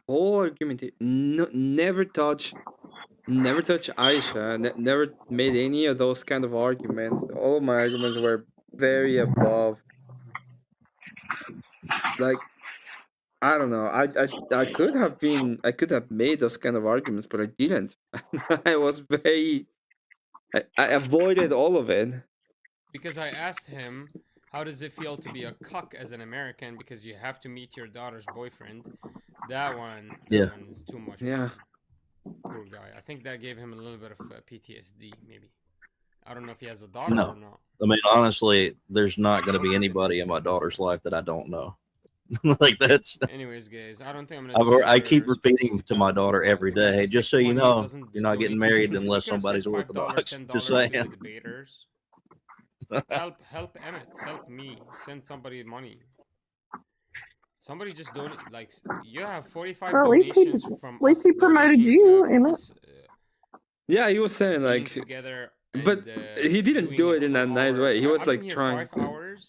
whole argument, never touch Aisha. Never made any of those kind of arguments. All my arguments were very above. Like, I don't know. I could have made those kind of arguments, but I didn't. I was very. I avoided all of it. Because I asked him, how does it feel to be a cuck as an American? Because you have to meet your daughter's boyfriend. That one is too much. Yeah. Poor guy. I think that gave him a little bit of PTSD, maybe. I don't know if he has a daughter No. or not. I mean, honestly, there's not going to be anybody in my daughter's life that I don't know. Like, that's. Anyways, guys, I don't think I'm gonna. I keep repeating to my daughter every day, hey, just so you know, you're not getting married unless somebody's Orthodox. Just saying. Debaters. help Emmett, help me, send somebody money. Somebody just donate. Like, you have 45 Well, donations from. At least he promoted you, Emmett. Yeah, he was saying like, together but he didn't do it in that nice way. He was I've been like here trying. 5 hours,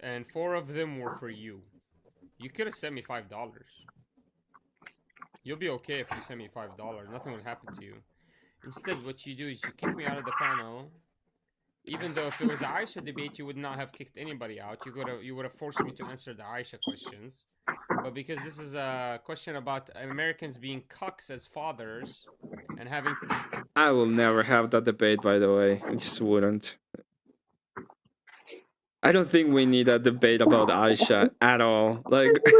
and 4 of them were for you. You could have sent me $5. You'll be okay if you send me $5. Nothing will happen to you. Instead, what you do is you kick me out of the panel. Even though if it was the Aisha debate, you would not have kicked anybody out. You would have forced me to answer the Aisha questions. But because this is a question about Americans being cucks as fathers and having... I will never have that debate, by the way. I just wouldn't. I don't think we need a debate about Aisha at all. Like, This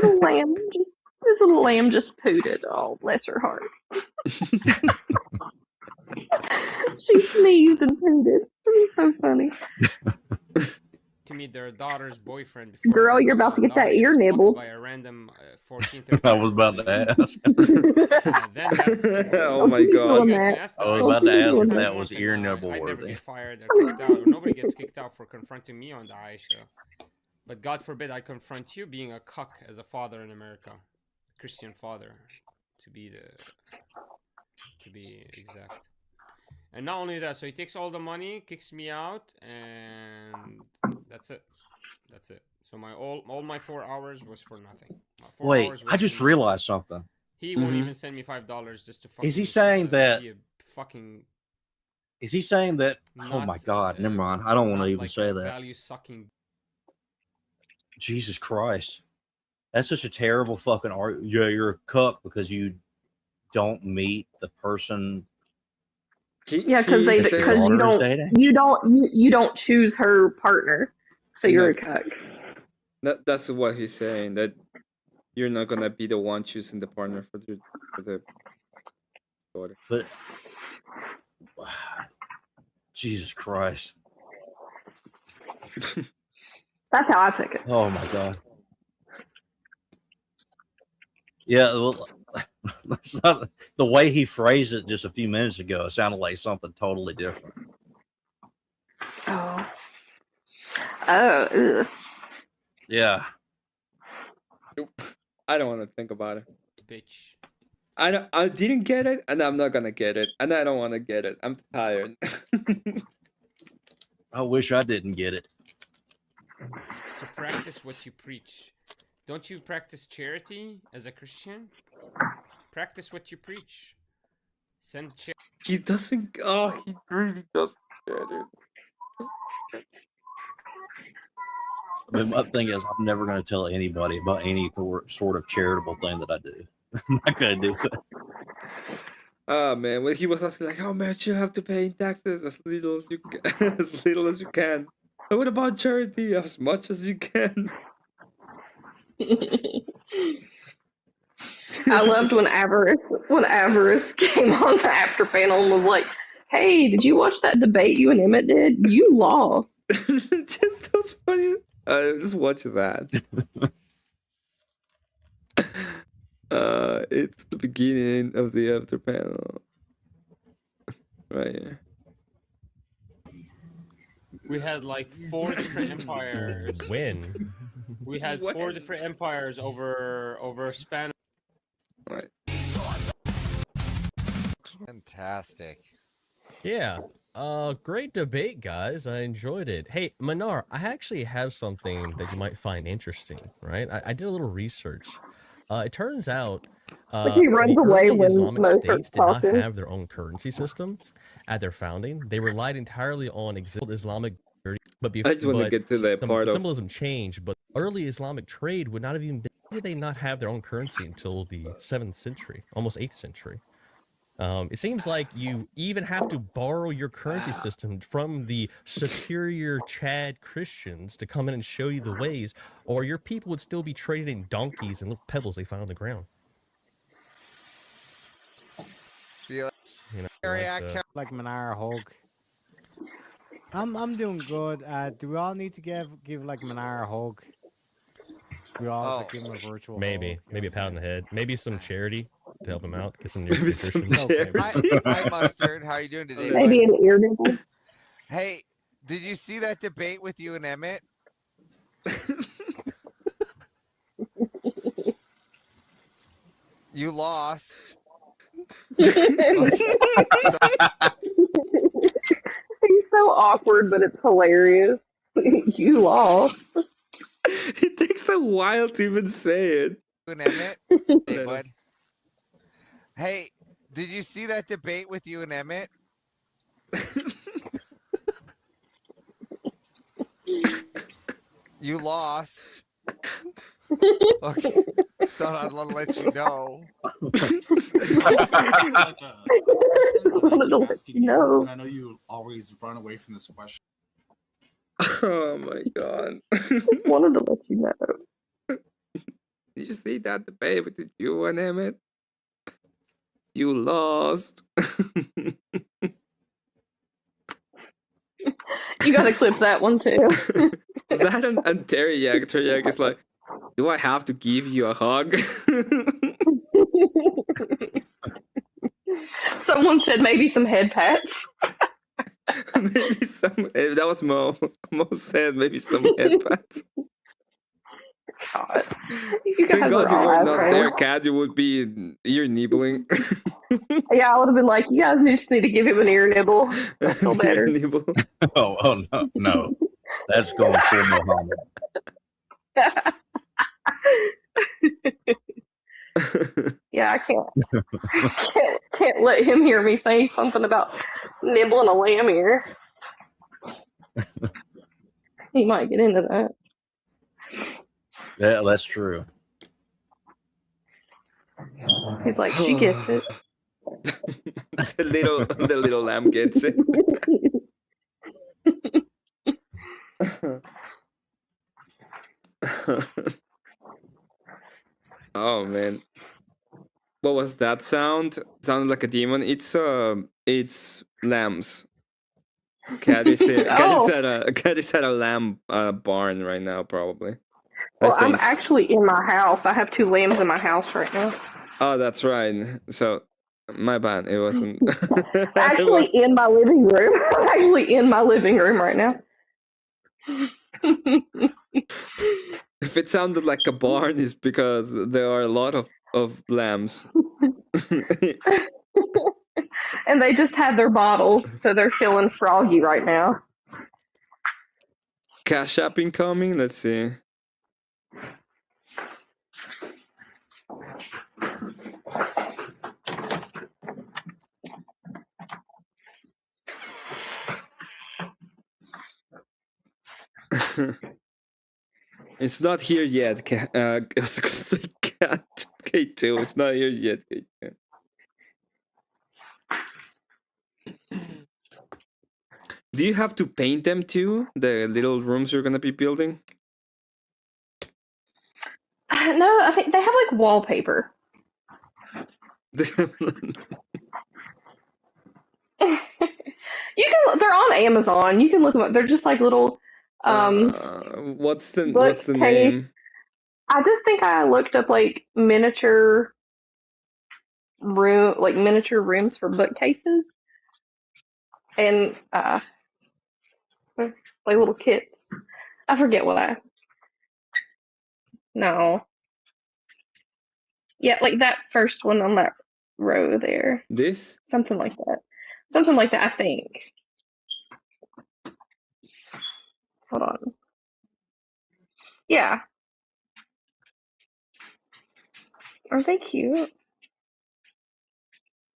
little lamb just pooted. Oh, bless her heart. She sneezed and pooted. It was so funny. To meet their daughter's boyfriend. Girl, you're about to get that ear nibble. By a random 14, I was about to ask. Oh my god. I was about to ask if that was ear nibble I never worthy. get fired or kicked out, or nobody gets kicked out for confronting me on the Aisha. But God forbid I confront you being a cuck as a father in America, a Christian father, to be exact. And not only that, so he takes all the money, kicks me out, and that's it. That's it. So my all my 4 hours was for nothing. Wait, I just realized something. He won't even send me $5 just to fucking. Is he saying that? Be a fucking. Is he saying that? Oh my god, never mind. I don't want to even say that. Value sucking. Jesus Christ, that's such a terrible fucking argument. Yeah, you're a cuck because you don't meet the person. Yeah, because you don't choose her partner, so you're a cuck. That's what he's saying. That you're not gonna be the one choosing the partner for the daughter. But Jesus Christ, that's how I took it. Oh my god. Yeah, well, that's not the way he phrased it just a few minutes ago. It sounded like something totally different. Oh. Ugh. Yeah. I don't want to think about it. Bitch. I didn't get it, and I'm not gonna get it, and I don't want to get it. I'm tired. I wish I didn't get it. To practice what you preach. Don't you practice charity as a Christian? Practice what you preach. Send charity. He doesn't. Oh, he really doesn't get it. But my thing is, I'm never going to tell anybody about any sort of charitable thing that I do. I'm not going to do that. Oh man, when he was asking like, how much you have to pay in taxes, as little as you can, as little as you can. But what about charity? As much as you can. I loved when Avarice came on the after panel and was like, "Hey, did you watch that debate you and Emmett did? You lost." Just those funny. Just watch that. It's the beginning of the after panel. right here. We had like 4 different empires. When? We had 4 different empires over a span. Right. Fantastic. Yeah. Great debate, guys. I enjoyed it. Hey, Manar, I actually have something that you might find interesting, right? I did a little research. It turns out Like he runs the away early when Islamic Mo states starts did not talking. have their own currency system at their founding. They relied entirely on existing Islamic security, but I just want to get to that part of. symbolism changed, but early Islamic trade would not have even been, did they not have their own currency until the 7th century, almost 8th century. It seems like you even have to borrow your currency system from the superior Chad Christians to come in and show you the ways, or your people would still be trading in donkeys and little pebbles they found on the ground. Feel You know, like Manar Hulk. I'm doing good. Do we all need to give like Manar a hug? We all Oh. like, give him a virtual maybe hug. a pat on the head, maybe some charity to help him out, get some nutrition. Hi, Mustard. How are you doing today? Maybe bud? an ear nibble. Hey, did you see that debate with you and Emmett? You lost. He's so awkward, but it's hilarious. You lost. It takes a while to even say it. You and Emmett? Hey, bud. Hey, did you see that debate with you and Emmett? You lost. Okay. So I'd let you know. No. I know you always run away from this question. Oh my god. Just wanted to let you know. Did you see that debate with you and Emmett? You lost. You gotta clip that one too. That and Teriyak. Teriyak is like, do I have to give you a hug? Someone said maybe some head pats. Maybe some. That was Mo. Mo said maybe some head pats. God. You guys Thank God are you all were not assholes. there, Cat. You would be ear nibbling. Yeah, I would have been like, you guys just need to give him an ear nibble. I'll feel better. Nibble. Oh no. That's going full Muhammad. Yeah, I can't let him hear me say something about nibbling a lamb ear. He might get into that. Yeah, that's true. He's like, she gets it. the little lamb gets it. Oh man, what was that sound? Sounded like a demon. It's lambs. Cat is at a lamb barn right now, probably. Well, I'm actually in my house. I have 2 lambs in my house right now. Oh, that's right. So, my bad. It wasn't. Actually, in my living room. I'm actually in my living room right now. If it sounded like a barn, it's because there are a lot of lambs. And they just had their bottles, so they're feeling froggy right now. Cash App incoming. Let's see. It's not here yet. I was gonna say Cat K2. It's not here yet. K2. Do you have to paint them too? The little rooms you're gonna be building? No, I think they have like wallpaper. You can. They're on Amazon. You can look them up. They're just like little. What's the bookcase. name? I just think I looked up like miniature rooms for bookcases. and like little kits. I forget what. No. Yeah, like that first one on that row there. This? Something like that. Something like that, I think. Hold on. Yeah. Aren't they cute?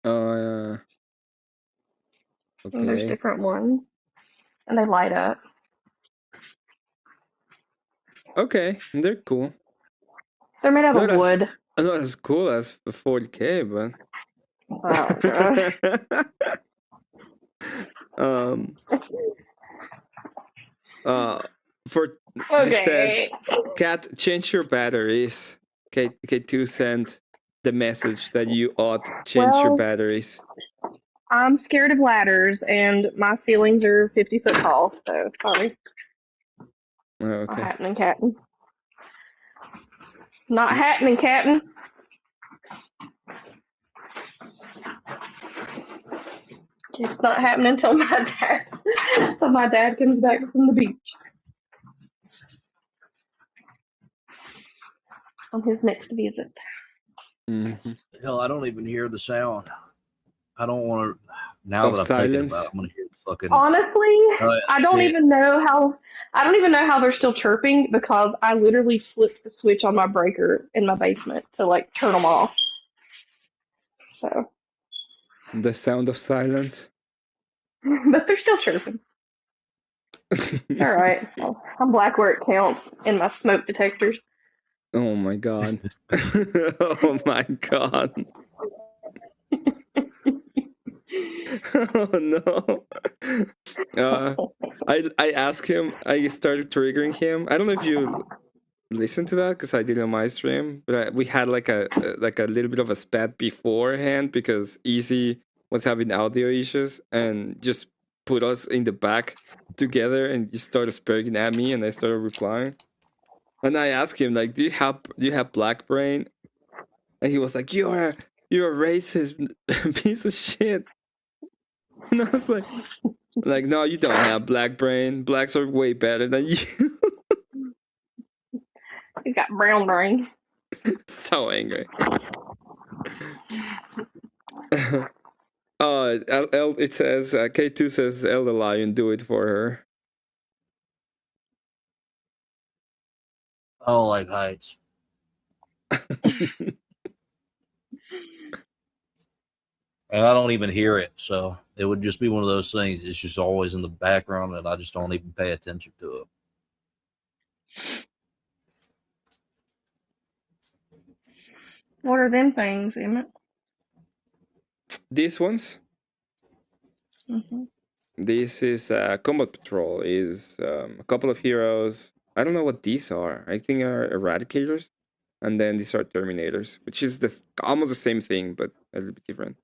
Okay. And there's different ones. And they light up. Okay, they're cool. They're made out of wood. Not as cool as the 40K, but Oh gosh. For this says, Cat, change your batteries. K2 sent the message that you ought change your Well, batteries. I'm scared of ladders, and my ceilings are 50 foot tall, so sorry. Okay. Not happening, Captain. Not happening, Captain. It's not happening until my dad comes back from the beach on his next visit. Hell, I don't even hear the sound. I don't want to. Now Of that I'm silence? thinking about it, I'm gonna hear the fucking. Honestly, I don't can't. even know how they're still chirping because I literally flipped the switch on my breaker in my basement to like turn them off. So, The sound of silence. but they're still chirping. All right, well, I'm black where it counts in my smoke detectors. Oh my god. Oh my god. Oh no. I asked him, I started triggering him. I don't know if you listened to that because I did it on my stream, but we had like a little bit of a spat beforehand because Easy was having audio issues and just put us in the back together and just started sparking at me and I started replying. And I asked him, like, do you have black brain? And he was like, you're a racist piece of shit. And I was like, no, you don't have black brain. Blacks are way better than you. He's got brown brain. So angry. It says, K2 says, El the Lion, do it for her. I don't like heights. And I don't even hear it, so it would just be one of those things. It's just always in the background, and I just don't even pay attention to it. What are them things, Emmett? These ones? Mm-hmm. This is Combat Patrol. Is a couple of heroes. I don't know what these are. I think are Eradicators. And then these are Terminators, which is almost the same thing, but a little bit different.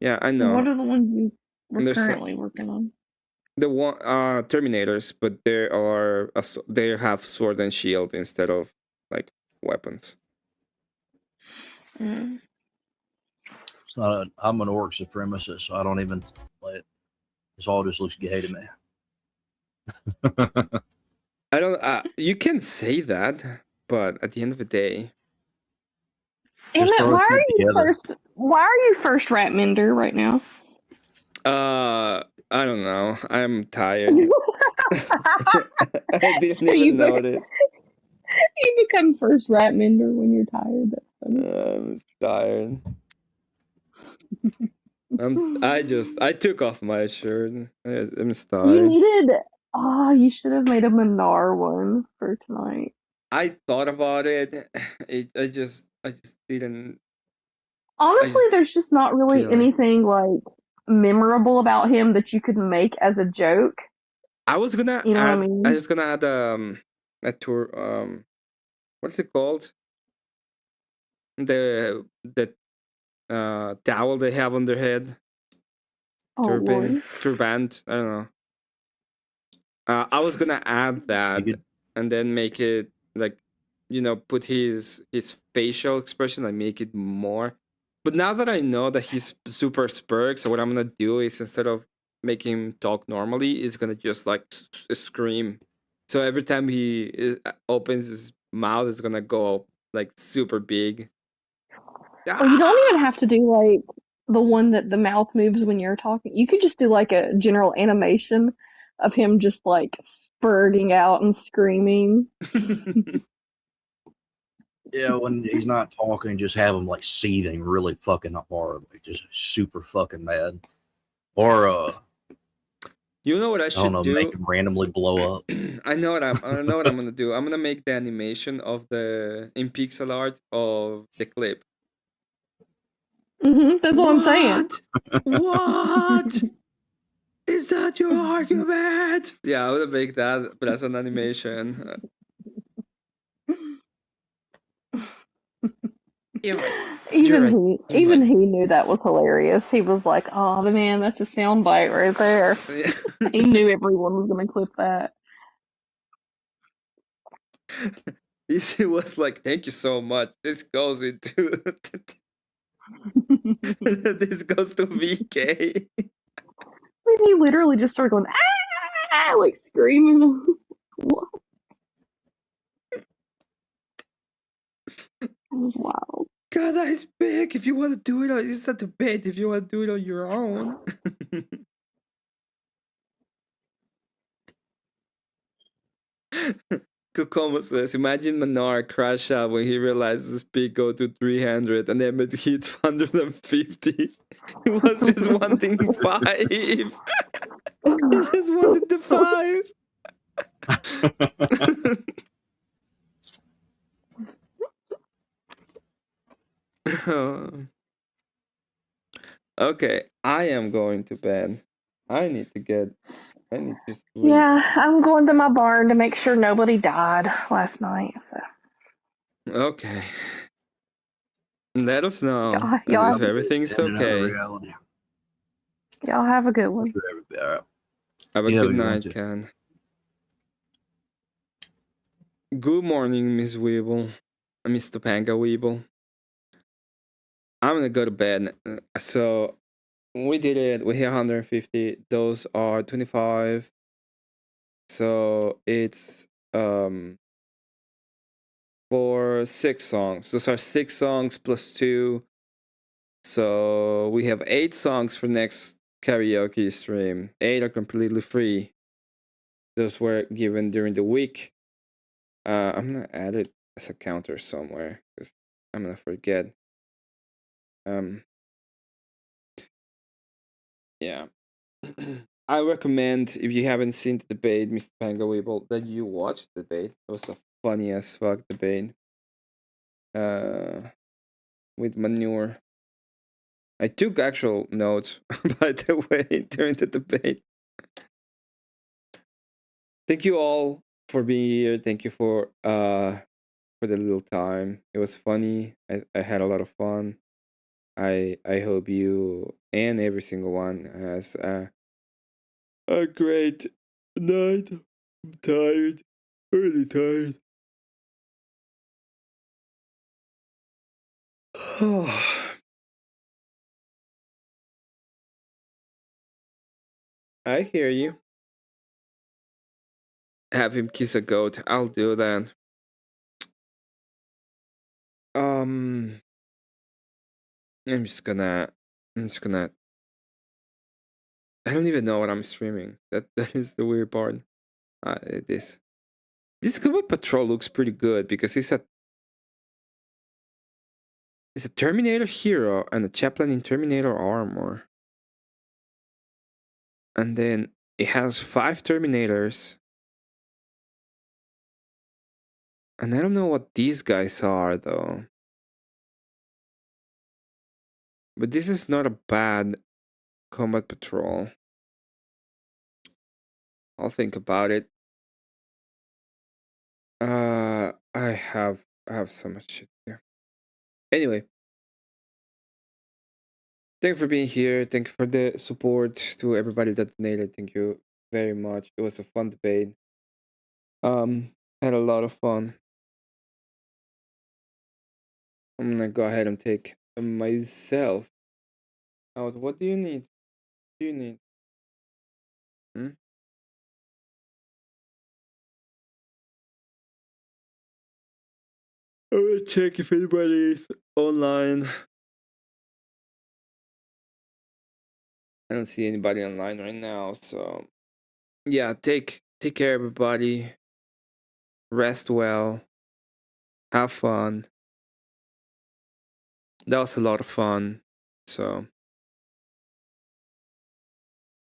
Yeah, I know. What are the ones you were currently working on? The one Terminators, but they have sword and shield instead of like weapons. Mm. It's not. I'm an orc supremacist, so I don't even play it. This all just looks gay to me. I don't. You can say that, but at the end of the day, Emmett, why are you first Ratminder right now? I don't know. I'm tired. I didn't even notice. You become first Ratminder when you're tired. That's funny. I'm tired. I took off my shirt. I'm tired. You should have made a Minar one for tonight. I thought about it. I just didn't. Honestly, there's just not really feel like- anything like memorable about him that you could make as a joke. I was gonna You know add. what I mean? I was gonna add a tour. What's it called? The towel they have on their head. Oh, Turban. Lord. Turband. I don't know. I was gonna add that and then make it like, put his facial expression, like make it more. But now that I know that he's super spurg, so what I'm gonna do is instead of make him talk normally, is gonna just like scream. So every time he opens his mouth, it's gonna go like super big. Or you don't even have to do like the one that the mouth moves when you're talking. You could just do like a general animation of him just like spurting out and screaming. Yeah, when he's not talking, just have him like seething really fucking hard, like just super fucking mad. Or You know what I I should don't know, do? make him randomly blow up. I know what I'm gonna do. I'm gonna make the animation of in pixel art of the clip. That's what I'm saying. What? Is that your argument? Yeah, I would make that, but as an animation. Even he knew that was hilarious. He was like, "Oh, the man, that's a soundbite right there." He knew everyone was gonna clip that. He was like, "Thank you so much. This goes into this goes to VK." And he literally just started going, "Ah!" like screaming. What? It was wild. God, that is big. If you want to do it, it's a debate. If you want to do it on your own. Kokomo says, imagine Manar crash out when he realizes his speed go to 300 and Emmett hit 150. He was just wanting 5. He just wanted the 5. Okay, I am going to bed. I need to sleep. Yeah, I'm going to my barn to make sure nobody died last night. So. Okay. Let us know y'all if everything's okay. Y'all have a good one. Have a Yeah, good you night, too. Ken. Good morning, Miss Weeble. Miss Topanga Weeble. I'm gonna go to bed. So we did it. We hit 150. Those are 25. So it's for 6 songs. Those are 6 songs plus 2. So we have 8 songs for next karaoke stream. 8 are completely free. Those were given during the week. I'm gonna add it as a counter somewhere because I'm gonna forget. Yeah. I recommend, if you haven't seen the debate, Mr. Pango Weeble, that you watch the debate. It was a funny as fuck debate. With Manure. I took actual notes, by the way, during the debate. Thank you all for being here. Thank you for the little time. It was funny. I had a lot of fun. I hope you and every single one has a great night. I'm tired. Really tired. I hear you. Have him kiss a goat. I'll do that. I'm just gonna. I don't even know what I'm streaming. That is the weird part. This Combat Patrol looks pretty good because it's a Terminator hero and a chaplain in Terminator armor. And then it has 5 Terminators. And I don't know what these guys are though. But this is not a bad Combat Patrol. I'll think about it. I have so much shit there. Anyway. Thank you for being here. Thank you for the support to everybody that donated. Thank you very much. It was a fun debate. Had a lot of fun. I'm gonna go ahead and take myself out. What do you need? I will check if anybody is online. I don't see anybody online right now, so yeah, take care, everybody. Rest well. Have fun. That was a lot of fun. So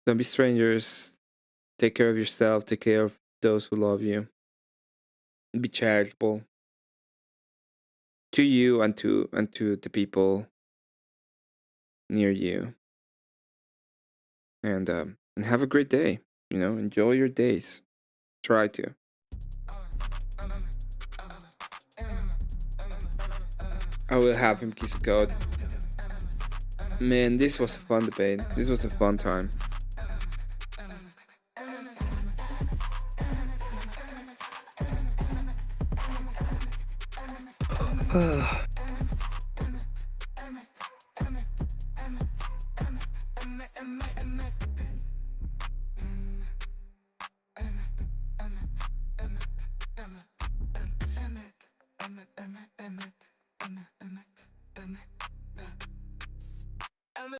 don't be strangers. Take care of yourself. Take care of those who love you. Be charitable to you and to the people near you. And have a great day. You know, enjoy your days. Try to. I will have him kiss a code. Man, this was a fun debate. This was a fun time.